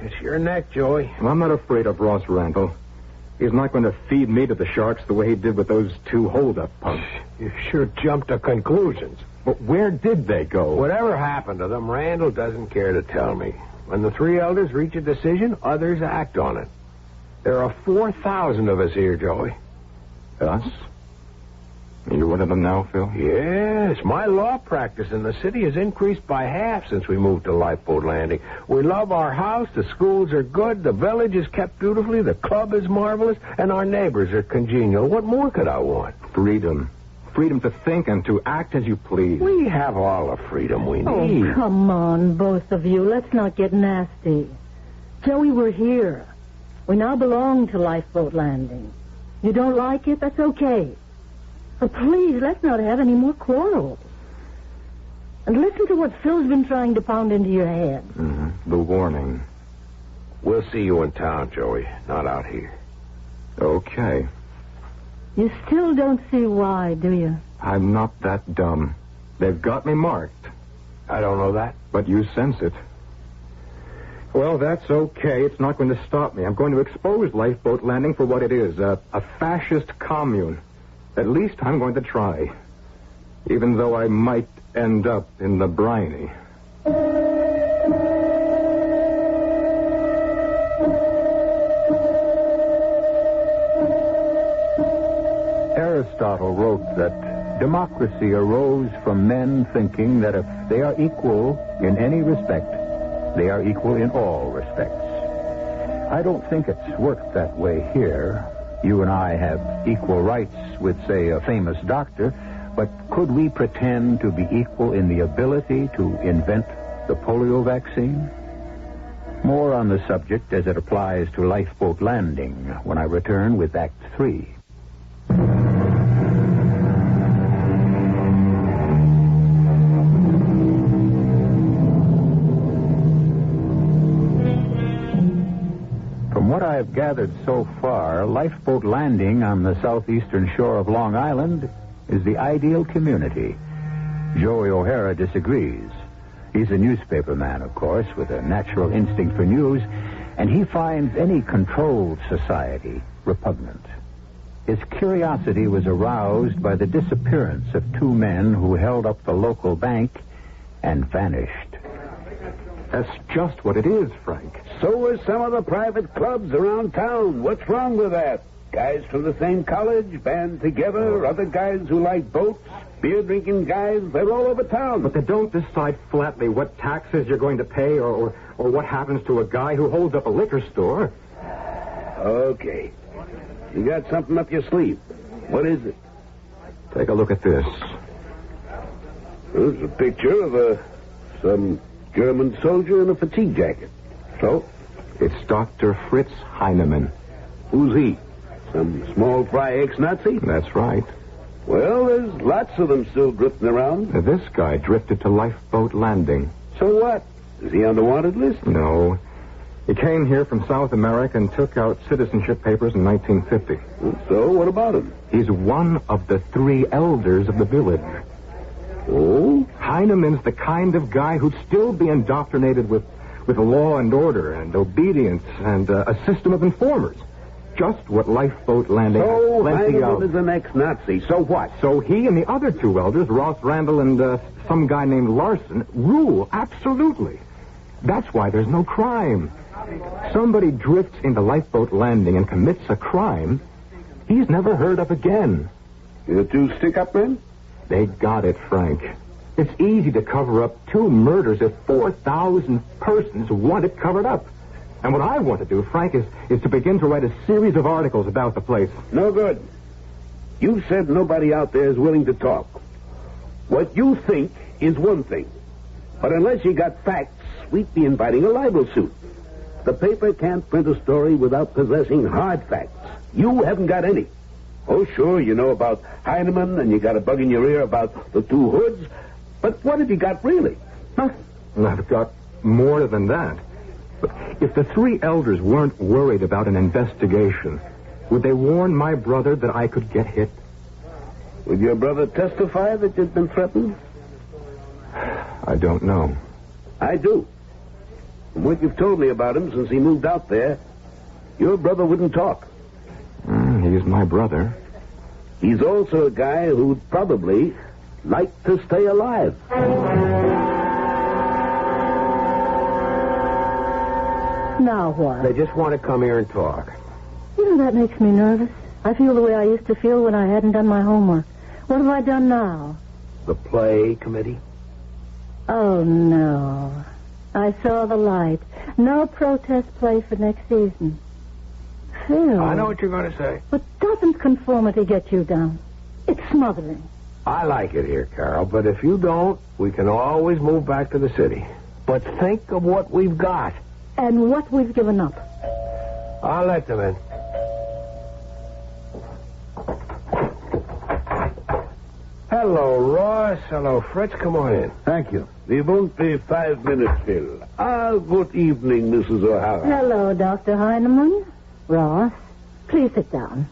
It's your neck, Joey. Well, I'm not afraid of Ross Randall. He's not going to feed me to the sharks the way he did with those two hold-up punks. You sure jumped to conclusions. But where did they go? Whatever happened to them, Randall doesn't care to tell me. When the three elders reach a decision, others act on it. There are 4,000 of us here, Joey. Us? You're one of them now, Phil? Yes. My law practice in the city has increased by half since we moved to Lifeboat Landing. We love our house, the schools are good, the village is kept beautifully, the club is marvelous, and our neighbors are congenial. What more could I want? Freedom. Freedom to think and to act as you please. We have all the freedom we need. Oh, come on, both of you. Let's not get nasty. Joey, we're here. We now belong to Lifeboat Landing. You don't like it? That's okay. But please, let's not have any more quarrels. And listen to what Phil's been trying to pound into your head. Mm-hmm. The warning. We'll see you in town, Joey, not out here. Okay. You still don't see why, do you? I'm not that dumb. They've got me marked. I don't know that. But you sense it. Well, that's okay. It's not going to stop me. I'm going to expose Lifeboat Landing for what it is, a fascist commune. At least I'm going to try. Even though I might end up in the briny. Aristotle wrote that democracy arose from men thinking that if they are equal in any respect, they are equal in all respects. I don't think it's worked that way here. You and I have equal rights with, say, a famous doctor, but could we pretend to be equal in the ability to invent the polio vaccine? More on the subject as it applies to Lifeboat Landing when I return with Act 3. From what I've gathered so far, Lifeboat Landing on the southeastern shore of Long Island is the ideal community. Joey O'Hara disagrees. He's a newspaper man, of course, with a natural instinct for news, and he finds any controlled society repugnant. His curiosity was aroused by the disappearance of two men who held up the local bank and vanished. That's just what it is, Frank. So are some of the private clubs around town. What's wrong with that? Guys from the same college, band together, other guys who like boats, beer-drinking guys, they're all over town. But they don't decide flatly what taxes you're going to pay or what happens to a guy who holds up a liquor store. Okay. You got something up your sleeve. What is it? Take a look at this. There's a picture of some German soldier in a fatigue jacket. So? It's Dr. Fritz Heinemann. Who's he? Some small fry ex-Nazi? That's right. Well, there's lots of them still drifting around. Now, this guy drifted to Lifeboat Landing. So what? Is he on the wanted list? No. He came here from South America and took out citizenship papers in 1950. So, what about him? He's one of the three elders of the village. Oh? Heinemann's the kind of guy who'd still be indoctrinated with with law and order and obedience and a system of informers. Just what Lifeboat Landing So has plenty Heinemann of. is an ex-Nazi. So what? So he and the other two elders, Ross Randall and some guy named Larson, rule absolutely. That's why there's no crime. Somebody drifts into Lifeboat Landing and commits a crime, he's never heard of again. The two stick-up men? They got it, Frank. It's easy to cover up 2 murders if 4,000 persons want it covered up. And what I want to do, Frank, is to begin to write a series of articles about the place. No good. You said nobody out there is willing to talk. What you think is one thing. But unless you got facts, we'd be inviting a libel suit. The paper can't print a story without possessing hard facts. You haven't got any. Oh, sure, you know about Heinemann, and you got a bug in your ear about the 2 hoods. But what have you got really? Nothing. I've got more than that. But if the 3 elders weren't worried about an investigation, would they warn my brother that I could get hit? Would your brother testify that you'd been threatened? I don't know. I do. From what you've told me about him since he moved out there, your brother wouldn't talk. He's my brother. He's also a guy who'd probably like to stay alive. Now what? They just want to come here and talk. You know, that makes me nervous. I feel the way I used to feel when I hadn't done my homework. What have I done now? The play committee? Oh, no. I saw the light. No protest play for next season. Phil. I know what you're going to say. But doesn't conformity get you down? It's smothering. I like it here, Carol, but if you don't, we can always move back to the city. But think of what we've got. And what we've given up. I'll let them in. Hello, Ross. Hello, Fritz. Come on in. Thank you. We won't be 5 minutes, Phil. Good evening, Mrs. O'Hara. Hello, Dr. Heinemann. Ross, please sit down.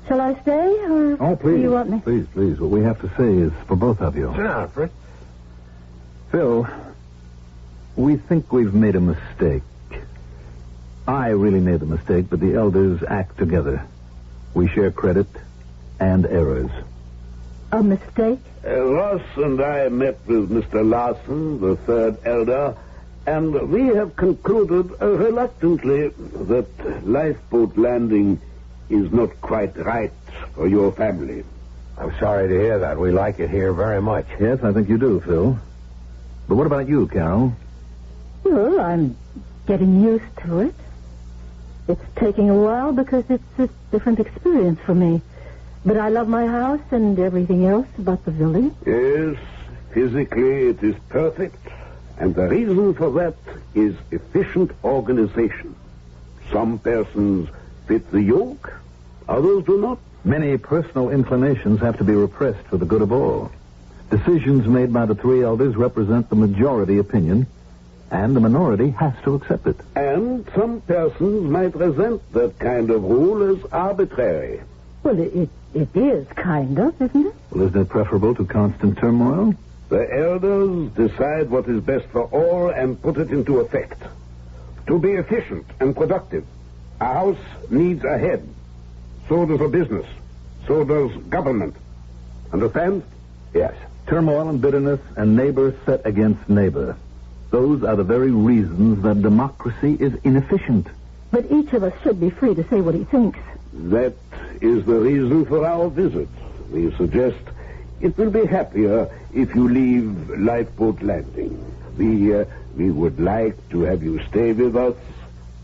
Shall I stay, or Oh, please. do you want me? Please. What we have to say is for both of you. Sit down, Fritz. Phil, we think we've made a mistake. I really made the mistake, but the elders act together. We share credit and errors. A mistake? Ross and I met with Mr. Larson, the 3rd elder, and we have concluded reluctantly that Lifeboat Landing is not quite right for your family. I'm sorry to hear that. We like it here very much. Yes, I think you do, Phil. But what about you, Carol? Well, I'm getting used to it. It's taking a while because it's a different experience for me. But I love my house and everything else about the village. Yes, physically it is perfect, and the reason for that is efficient organization. Some persons fit the yoke, others do not. Many personal inclinations have to be repressed for the good of all. Decisions made by the 3 elders represent the majority opinion, and the minority has to accept it. And some persons might resent that kind of rule as arbitrary. Well, it is, kind of, isn't it? Well, isn't it preferable to constant turmoil? The elders decide what is best for all and put it into effect. To be efficient and productive, a house needs a head. So does a business. So does government. Understand? Yes. Turmoil and bitterness and neighbor set against neighbor. Those are the very reasons that democracy is inefficient. But each of us should be free to say what he thinks. That is the reason for our visit. We suggest it will be happier if you leave Lifeboat Landing. We would like to have you stay with us,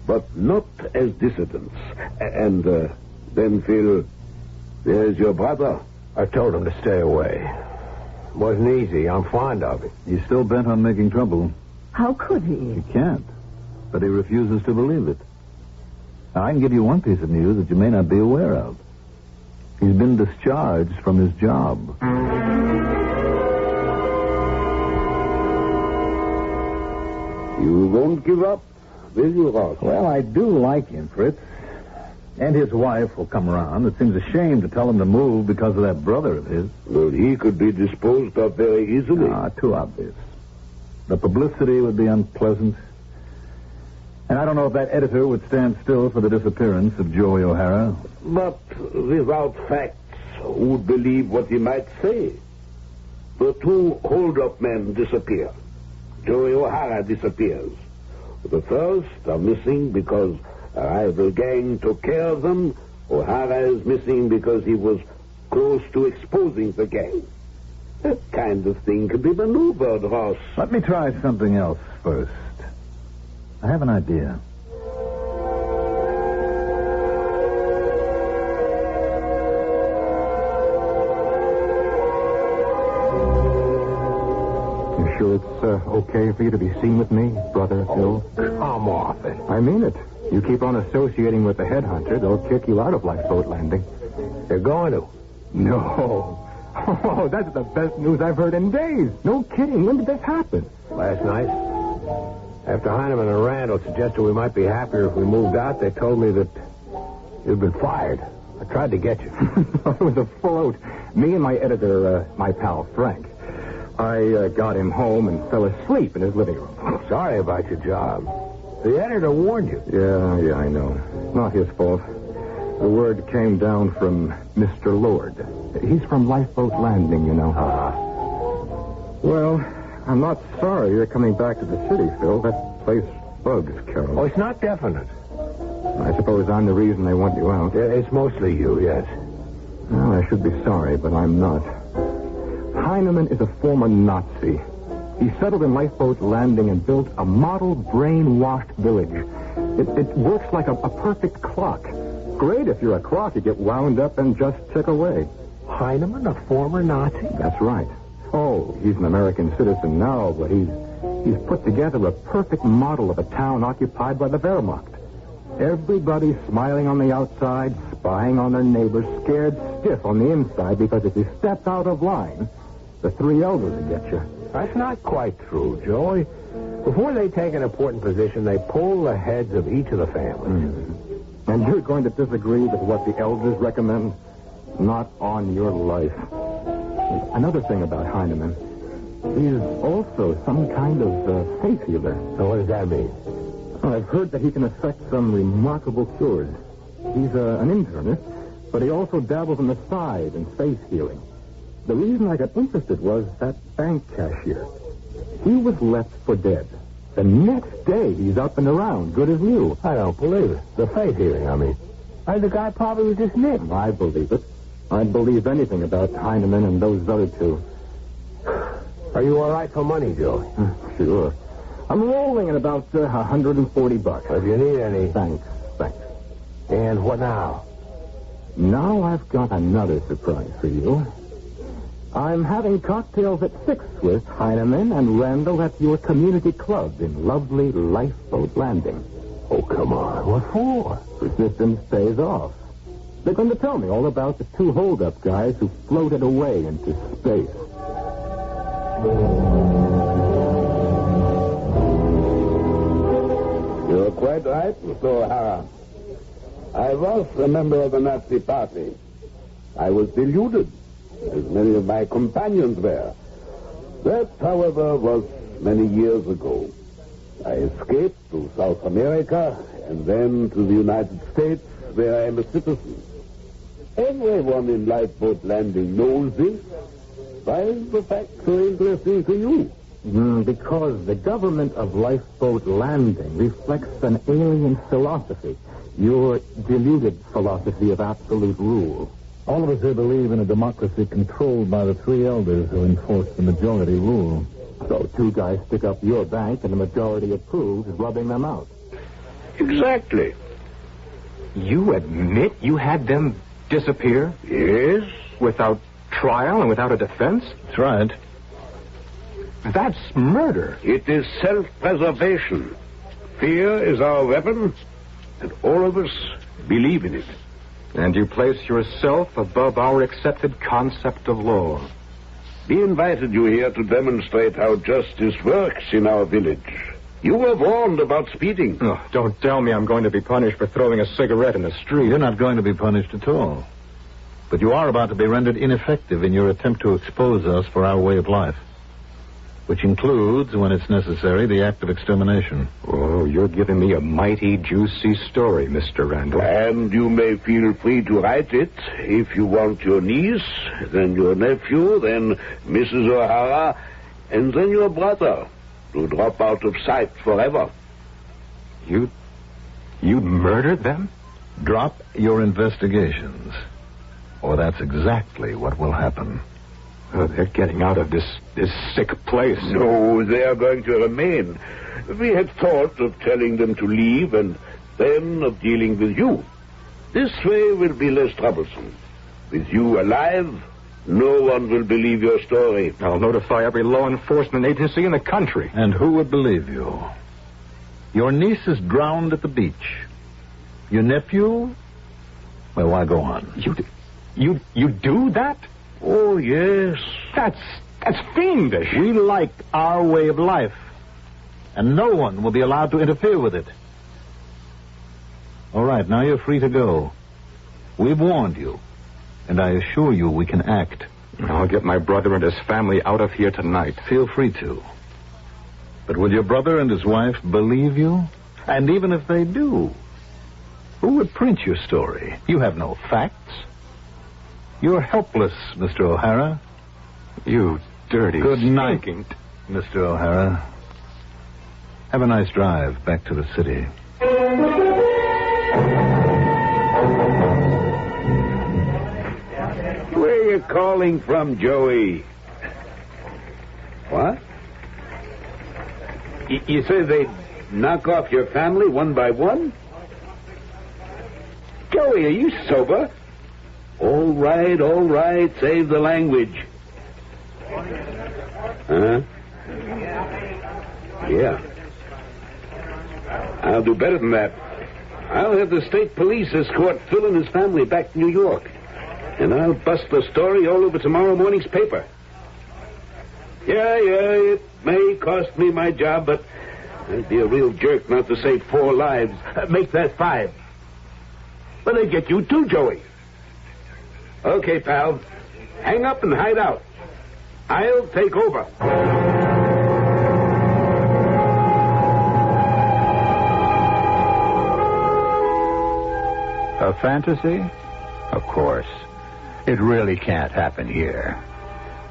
but not as dissidents. And then, Phil, there's your brother. I told him to stay away. Wasn't easy. I'm fond of him. He's still bent on making trouble. How could he? He can't. But he refuses to believe it. Now, I can give you one piece of news that you may not be aware of. He's been discharged from his job. You won't give up, will you, Ross? Well, I do like him, Fritz. And his wife will come around. It seems a shame to tell him to move because of that brother of his. Well, he could be disposed of very easily. Too obvious. The publicity would be unpleasant. And I don't know if that editor would stand still for the disappearance of Joey O'Hara. But without facts, who would believe what he might say? The two hold-up men disappear. Joey O'Hara disappears. The first are missing because a rival gang took care of them. O'Hara is missing because he was close to exposing the gang. That kind of thing can be maneuvered, Ross. Let me try something else first. I have an idea. You sure it's okay for you to be seen with me, Brother Phil? Come off it. I mean it. You keep on associating with the headhunter, they'll kick you out of Lifeboat Landing. They're going to. No. Oh, that's the best news I've heard in days. No kidding. When did this happen? Last night, after Heineman and Randall suggested we might be happier if we moved out, they told me that you'd been fired. I tried to get you. It was a full out. Me and my editor, my pal Frank. I got him home and fell asleep in his living room. Sorry about your job. The editor warned you. Yeah, I know. Not his fault. The word came down from Mr. Lord. He's from Lifeboat Landing, you know. Well, I'm not sorry you're coming back to the city, Phil. That place bugs Carol. Oh, it's not definite. I suppose I'm the reason they want you out. Yeah, it's mostly you, yes. Well, I should be sorry, but I'm not. Heineman is a former Nazi. He settled in Lifeboat Landing and built a model brainwashed village. It works like a perfect clock. Great if you're a clock. You get wound up and just tick away. Heineman, a former Nazi? That's right. Oh, he's an American citizen now, but he's put together a perfect model of a town occupied by the Wehrmacht. Everybody's smiling on the outside, spying on their neighbors, scared stiff on the inside because if you step out of line, the three elders will get you. That's not quite true, Joey. Before they take an important position, they pull the heads of each of the families. And you're going to disagree with what the elders recommend? Not on your life. Another thing about Heineman, he's also some kind of faith healer. So what does that mean? I've heard that he can effect some remarkable cures. He's an internist, but he also dabbles on the side in faith healing. The reason I got interested was that bank cashier. He was left for dead. The next day, he's up and around, good as new. I don't believe it. The faith healing, I mean. The guy probably was just nicked. I believe it. I'd believe anything about Heineman and those other two. Are you all right for money, Joey? Sure. I'm rolling at about $140. If you need any... Thanks. And what now? Now I've got another surprise for you. I'm having cocktails at 6 with Heineman and Randall at your community club in lovely Lifeboat Landing. Oh, come on. What for? Resistance pays off. They're going to tell me all about the two hold-up guys who floated away into space. You're quite right, Mr. O'Hara. I was a member of the Nazi Party. I was deluded, as many of my companions were. That, however, was many years ago. I escaped to South America and then to the United States, where I am a citizen. Everyone in Lifeboat Landing knows this. Why is the fact so interesting to you? Because the government of Lifeboat Landing reflects an alien philosophy, your deluded philosophy of absolute rule. All of us here believe in a democracy controlled by the three elders who enforce the majority rule. So two guys stick up your bank and the majority approves, rubbing them out. Exactly. You admit you had them disappear? Yes. Without trial and without a defense? That's right. That's murder. It is self-preservation. Fear is our weapon, and all of us believe in it. And you place yourself above our accepted concept of law. We invited you here to demonstrate how justice works in our village. You were warned about speeding. Oh, don't tell me I'm going to be punished for throwing a cigarette in the street. You're not going to be punished at all. But you are about to be rendered ineffective in your attempt to expose us for our way of life. which includes, when it's necessary, the act of extermination. Oh, you're giving me a mighty juicy story, Mr. Randall. And you may feel free to write it if you want your niece, then your nephew, then Mrs. O'Hara, and then your brother to drop out of sight forever. You murdered them? Drop your investigations, or that's exactly what will happen. Oh, they're getting out of this sick place. No, they are going to remain. We had thought of telling them to leave and then of dealing with you. This way will be less troublesome. With you alive, no one will believe your story. I'll notify every law enforcement agency in the country. And who would believe you? Your niece is drowned at the beach. Your nephew? Well, why go on? You do that? Oh, yes. That's fiendish. We like our way of life, and no one will be allowed to interfere with it. All right, now you're free to go. We've warned you, and I assure you we can act. I'll get my brother and his family out of here tonight. Feel free to. But will your brother and his wife believe you? And even if they do, who would print your story? You have no facts. You're helpless, Mr. O'Hara. You dirty... Good night, stinking... Mr. O'Hara. Have a nice drive back to the city. Where are you calling from, Joey? What? You say they'd knock off your family one by one? Joey, are you sober? All right, save the language. Huh? Yeah. I'll do better than that. I'll have the state police escort Phil and his family back to New York. And I'll bust the story all over tomorrow morning's paper. Yeah, it may cost me my job, but I'd be a real jerk not to save 4 lives. Make that 5. But they get you too, Joey. Okay, pal. Hang up and hide out. I'll take over. A fantasy? Of course. It really can't happen here.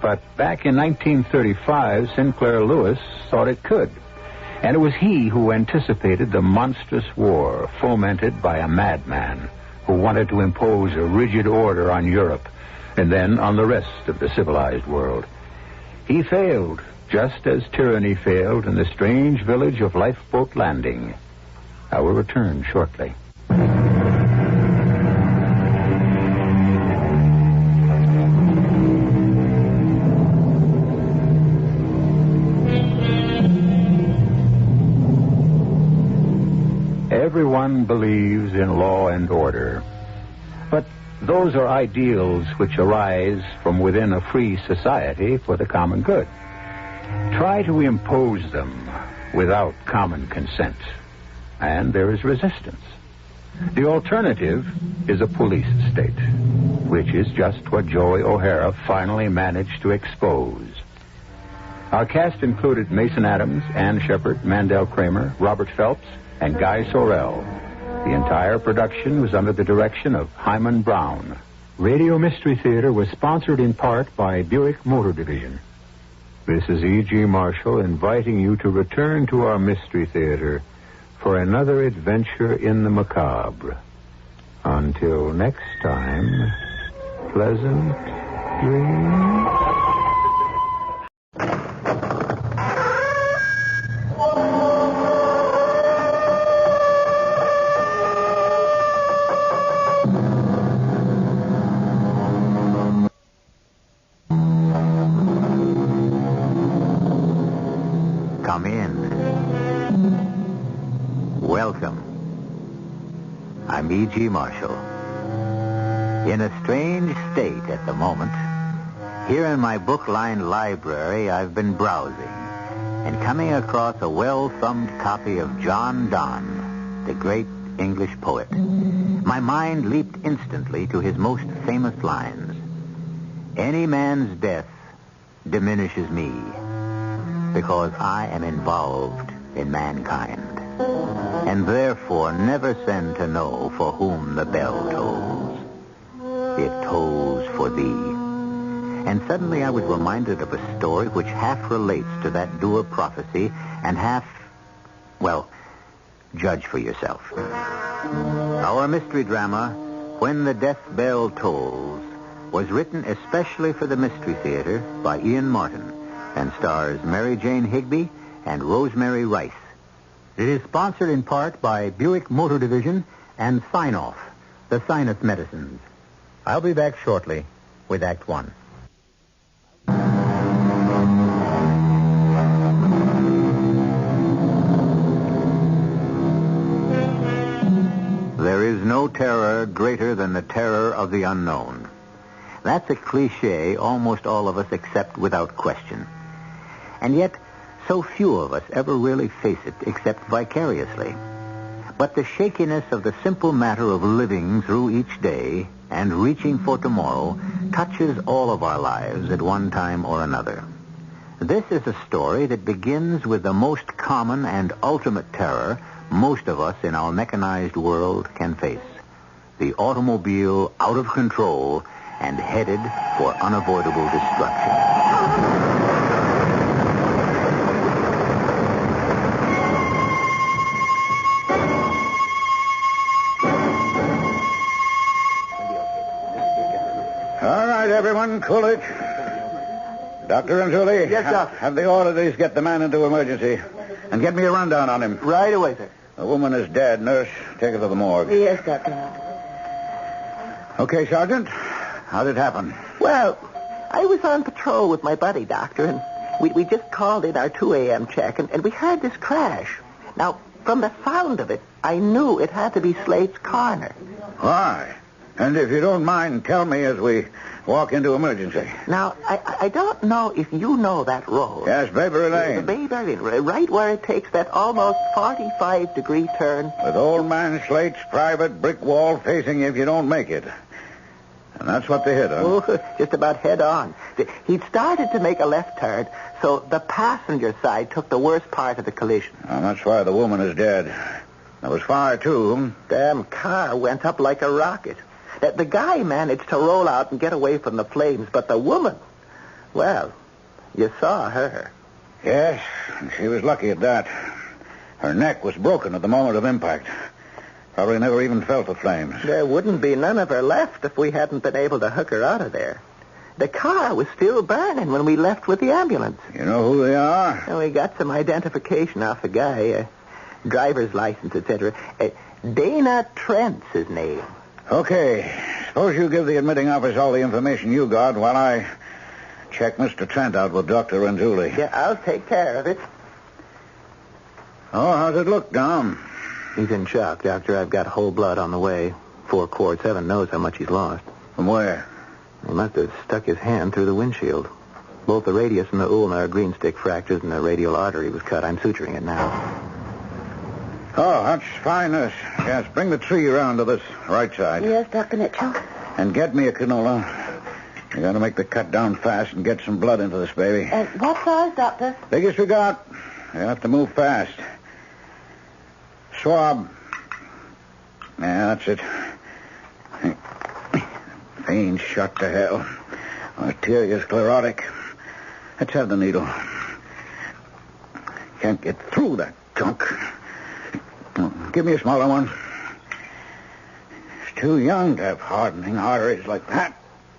But back in 1935, Sinclair Lewis thought it could. And it was he who anticipated the monstrous war fomented by a madman who wanted to impose a rigid order on Europe and then on the rest of the civilized world. He failed, just as tyranny failed in the strange village of Lifeboat Landing. I will return shortly. Everyone believes in law and order. But those are ideals which arise from within a free society for the common good. Try to impose them without common consent, and there is resistance. The alternative is a police state, which is just what Joey O'Hara finally managed to expose. Our cast included Mason Adams, Ann Shepard, Mandel Kramer, Robert Phelps, and Guy Sorrell. The entire production was under the direction of Hyman Brown. Radio Mystery Theater was sponsored in part by Buick Motor Division. This is E.G. Marshall inviting you to return to our Mystery Theater for another adventure in the macabre. Until next time, pleasant dreams. Come in. Welcome. I'm E.G. Marshall. In a strange state at the moment, here in my book-lined library, I've been browsing and coming across a well-thumbed copy of John Donne, the great English poet. My mind leaped instantly to his most famous lines. Any man's death diminishes me. because I am involved in mankind, and therefore never send to know for whom the bell tolls. It tolls for thee. And suddenly I was reminded of a story which half relates to that doer prophecy and half, well, judge for yourself. Our mystery drama, When the Death Bell Tolls, was written especially for the Mystery Theater by Ian Martin and stars Mary Jane Higby and Rosemary Rice. It is sponsored in part by Buick Motor Division and Sign-Off, the sinus medicines. I'll be back shortly with Act One. There is no terror greater than the terror of the unknown. That's a cliche almost all of us accept without question. And yet, so few of us ever really face it except vicariously. But the shakiness of the simple matter of living through each day and reaching for tomorrow touches all of our lives at one time or another. This is a story that begins with the most common and ultimate terror most of us in our mechanized world can face. The automobile out of control and headed for unavoidable destruction. All right, everyone, cool it. Dr. Anzuli. Yes, Doc. Have the authorities get the man into emergency. And get me a rundown on him. Right away, sir. The woman is dead. Nurse, take her to the morgue. Yes, Doctor. Okay, Sergeant. How did it happen? Well, I was on patrol with my buddy, Doctor, and we just called in our 2 a.m. check, and we heard this crash. Now, from the sound of it, I knew it had to be Slate's Corner. Why? And if you don't mind, tell me as we walk into emergency. Now, I don't know if you know that road. Yes, Bayberry Lane. Bayberry Lane, right where it takes that almost 45-degree turn. With old man Slate's private brick wall facing you if you don't make it. And that's what they hit, huh? Oh, just about head on. He'd started to make a left turn, so the passenger side took the worst part of the collision. And that's why the woman is dead. There was fire, too. Damn car went up like a rocket. The guy managed to roll out and get away from the flames, but the woman, well, you saw her. Yes, she was lucky at that. Her neck was broken at the moment of impact. Probably never even felt the flames. There wouldn't be none of her left if we hadn't been able to hook her out of there. The car was still burning when we left with the ambulance. You know who they are? And we got some identification off the guy, driver's license, etc. Dana Trent's his name. Okay. Suppose you give the admitting office all the information you got while I check Mr. Trent out with Dr. Anzuli. Yeah, I'll take care of it. Oh, how's it look, Dom? He's in shock, Doctor. I've got whole blood on the way. 4 quarts. Heaven knows how much he's lost. From where? He must have stuck his hand through the windshield. Both the radius and the ulnar green stick fractures and the radial artery was cut. I'm suturing it now. Oh, that's fine, nurse. Yes, bring the tree around to this right side. Yes, Dr. Mitchell. And get me a canola. You got to make the cut down fast and get some blood into this baby. What size, Doctor? Biggest we got. You have to move fast. Swab. Yeah, that's it. Veins shot to hell. Arteria's sclerotic. Let's have the needle. Can't get through that junk. Give me a smaller one. It's too young to have hardening arteries like that.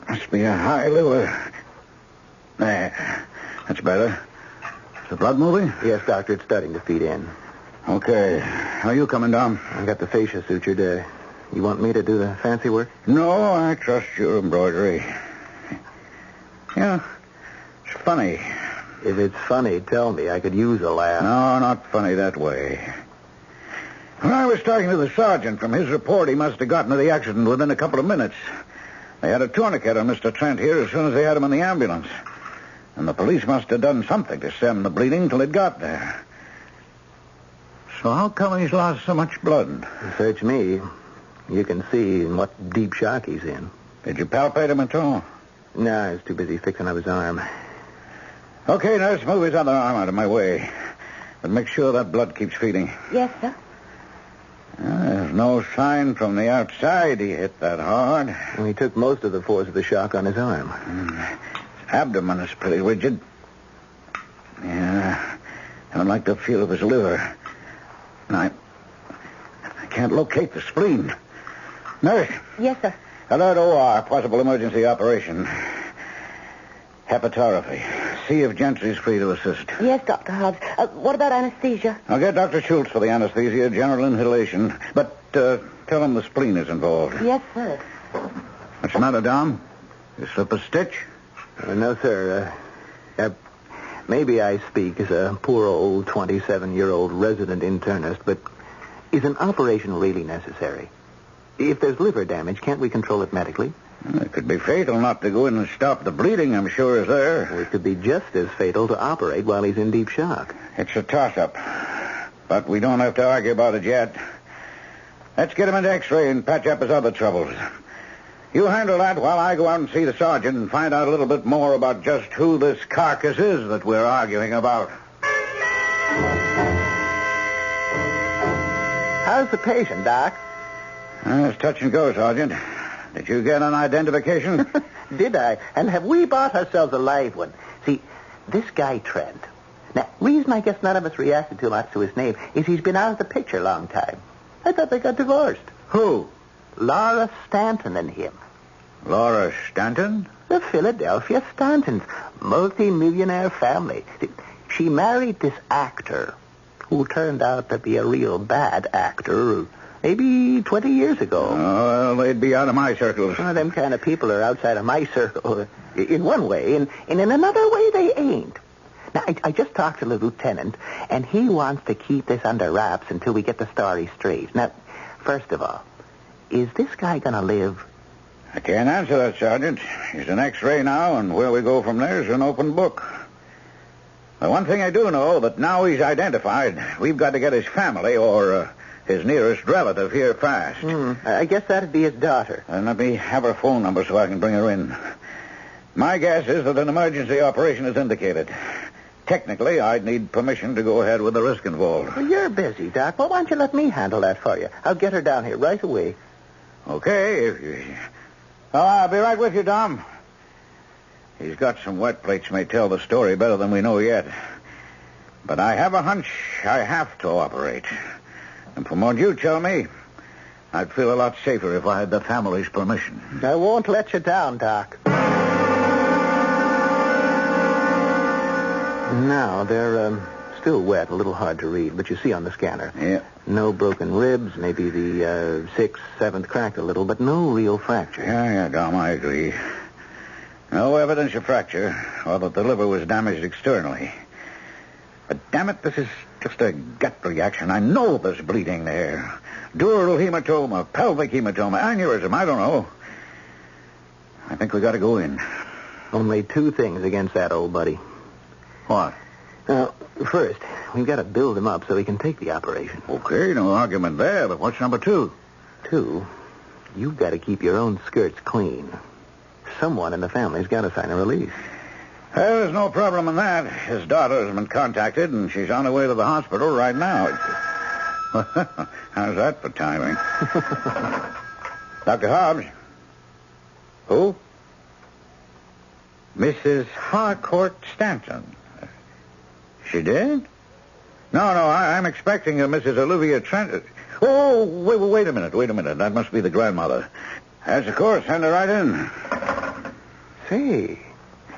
Must be a high liver. There. That's better. Is the blood moving? Yes, Doctor. It's starting to feed in. Okay. How are you coming, Dom? I got the fascia sutured. You want me to do the fancy work? No, I trust your embroidery. Yeah, it's funny. If it's funny, tell me. I could use a laugh. No, not funny that way. When I was talking to the sergeant, from his report, he must have gotten to the accident within a couple of minutes. They had a tourniquet on Mr. Trent here as soon as they had him in the ambulance. And the police must have done something to stem the bleeding till it got there. So how come he's lost so much blood? Search me. You can see in what deep shock he's in. Did you palpate him at all? No, I was too busy fixing up his arm. Okay, nurse, move his other arm out of my way. But make sure that blood keeps feeding. Yes, sir. There's no sign from the outside he hit that hard. Well, he took most of the force of the shock on his arm. His abdomen is pretty rigid. Yeah, I don't like the feel of his liver. And I can't locate the spleen. Nurse. Yes, sir. Alert OR, possible emergency operation. Hepatography. See if Gentry's free to assist. Yes, Dr. Hobbs. What about anesthesia? I'll get Dr. Schultz for the anesthesia, general inhalation. But tell him the spleen is involved. Yes, sir. What's the matter, Dom? You slip a stitch? No, sir. Maybe I speak as a poor old 27-year-old resident internist, but is an operation really necessary? If there's liver damage, can't we control it medically? It could be fatal not to go in and stop the bleeding, I'm sure, is there. Or it could be just as fatal to operate while he's in deep shock. It's a toss-up. But we don't have to argue about it yet. Let's get him into X-ray and patch up his other troubles. You handle that while I go out and see the sergeant and find out a little bit more about just who this carcass is that we're arguing about. How's the patient, Doc? It's touch and go, Sergeant. Did you get an identification? Did I? And have we bought ourselves a live one? See, this guy Trent. Now, reason I guess none of us reacted too much to his name is he's been out of the picture a long time. I thought they got divorced. Who? Laura Stanton and him. Laura Stanton? The Philadelphia Stantons. Multi-millionaire family. She married this actor who turned out to be a real bad actor maybe 20 years ago. Oh, well, they'd be out of my circles. Them kind of people are outside of my circle in one way, and in another way they ain't. Now, I just talked to the lieutenant, and he wants to keep this under wraps until we get the story straight. Now, first of all, is this guy going to live? I can't answer that, Sergeant. He's an X-ray now, and where we go from there is an open book. The one thing I do know, that now he's identified, we've got to get his family or his nearest relative here fast. I guess that'd be his daughter. And let me have her phone number so I can bring her in. My guess is that an emergency operation is indicated. Technically, I'd need permission to go ahead with the risk involved. Well, you're busy, Doc. Well, why don't you let me handle that for you? I'll get her down here right away. Okay. I'll be right with you, Dom. He's got some wet plates may tell the story better than we know yet. But I have a hunch I have to operate. And from what you tell me, I'd feel a lot safer if I had the family's permission. I won't let you down, Doc. Now, they're still wet, a little hard to read, but you see on the scanner. Yeah. No broken ribs, maybe the 6th, 7th cracked a little, but no real fracture. Yeah, Dom, I agree. No evidence of fracture, or that the liver was damaged externally. But damn it, this is just a gut reaction. I know there's bleeding there. Dural hematoma, pelvic hematoma, aneurysm, I don't know. I think we got to go in. Only 2 things against that old buddy. What? First, we've got to build him up so he can take the operation. Okay, no argument there, but what's number 2? 2, you've got to keep your own skirts clean. Someone in the family's got to sign a release. Well, there's no problem in that. His daughter has been contacted, and she's on her way to the hospital right now. How's that for timing? Dr. Hobbs? Who? Mrs. Harcourt Stanton. She did? No, I'm expecting a Mrs. Olivia Trent. Oh, wait a minute. That must be the grandmother. Yes, of course. Send her right in. Say,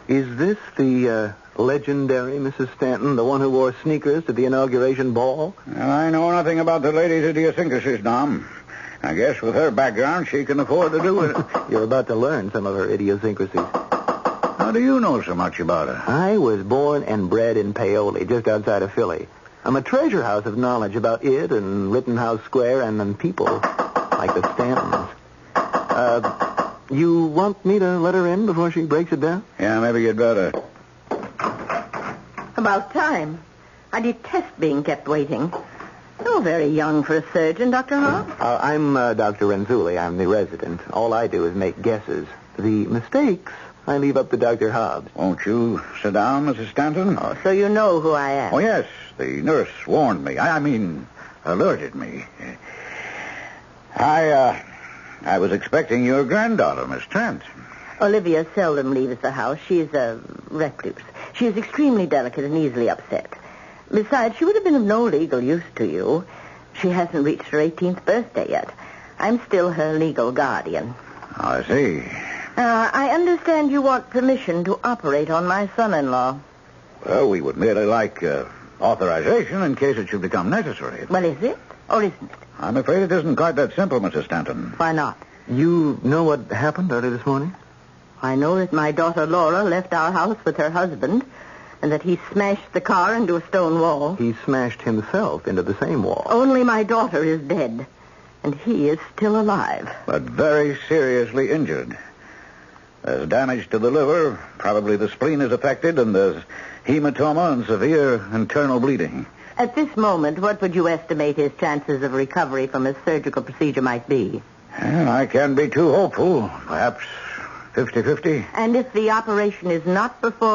is this the legendary Mrs. Stanton, the one who wore sneakers to the inauguration ball? Well, I know nothing about the lady's idiosyncrasies, Dom. I guess with her background, she can afford to do it. You're about to learn some of her idiosyncrasies. How do you know so much about her? I was born and bred in Paoli, just outside of Philly. I'm a treasure house of knowledge about it and Rittenhouse Square and then people like the Stantons. You want me to let her in before she breaks it down? Yeah, maybe you'd better. About time. I detest being kept waiting. You're very young for a surgeon, Dr. Hobbs. I'm Dr. Renzulli. I'm the resident. All I do is make guesses. The mistakes I leave up to Dr. Hobbs. Won't you sit down, Mrs. Stanton? Oh, so you know who I am. Oh, yes. The nurse warned me. I mean, alerted me. I was expecting your granddaughter, Miss Trent. Olivia seldom leaves the house. She is a recluse. She is extremely delicate and easily upset. Besides, she would have been of no legal use to you. She hasn't reached her 18th birthday yet. I'm still her legal guardian. I see. I understand you want permission to operate on my son-in-law. Well, we would merely like authorization in case it should become necessary. Well, is it or isn't it? I'm afraid it isn't quite that simple, Mrs. Stanton. Why not? You know what happened early this morning? I know that my daughter Laura left our house with her husband and that he smashed the car into a stone wall. He smashed himself into the same wall. Only my daughter is dead, and he is still alive. But very seriously injured. There's damage to the liver, probably the spleen is affected, and there's hematoma and severe internal bleeding. At this moment, what would you estimate his chances of recovery from a surgical procedure might be? Well, I can't be too hopeful. Perhaps 50-50. And if the operation is not performed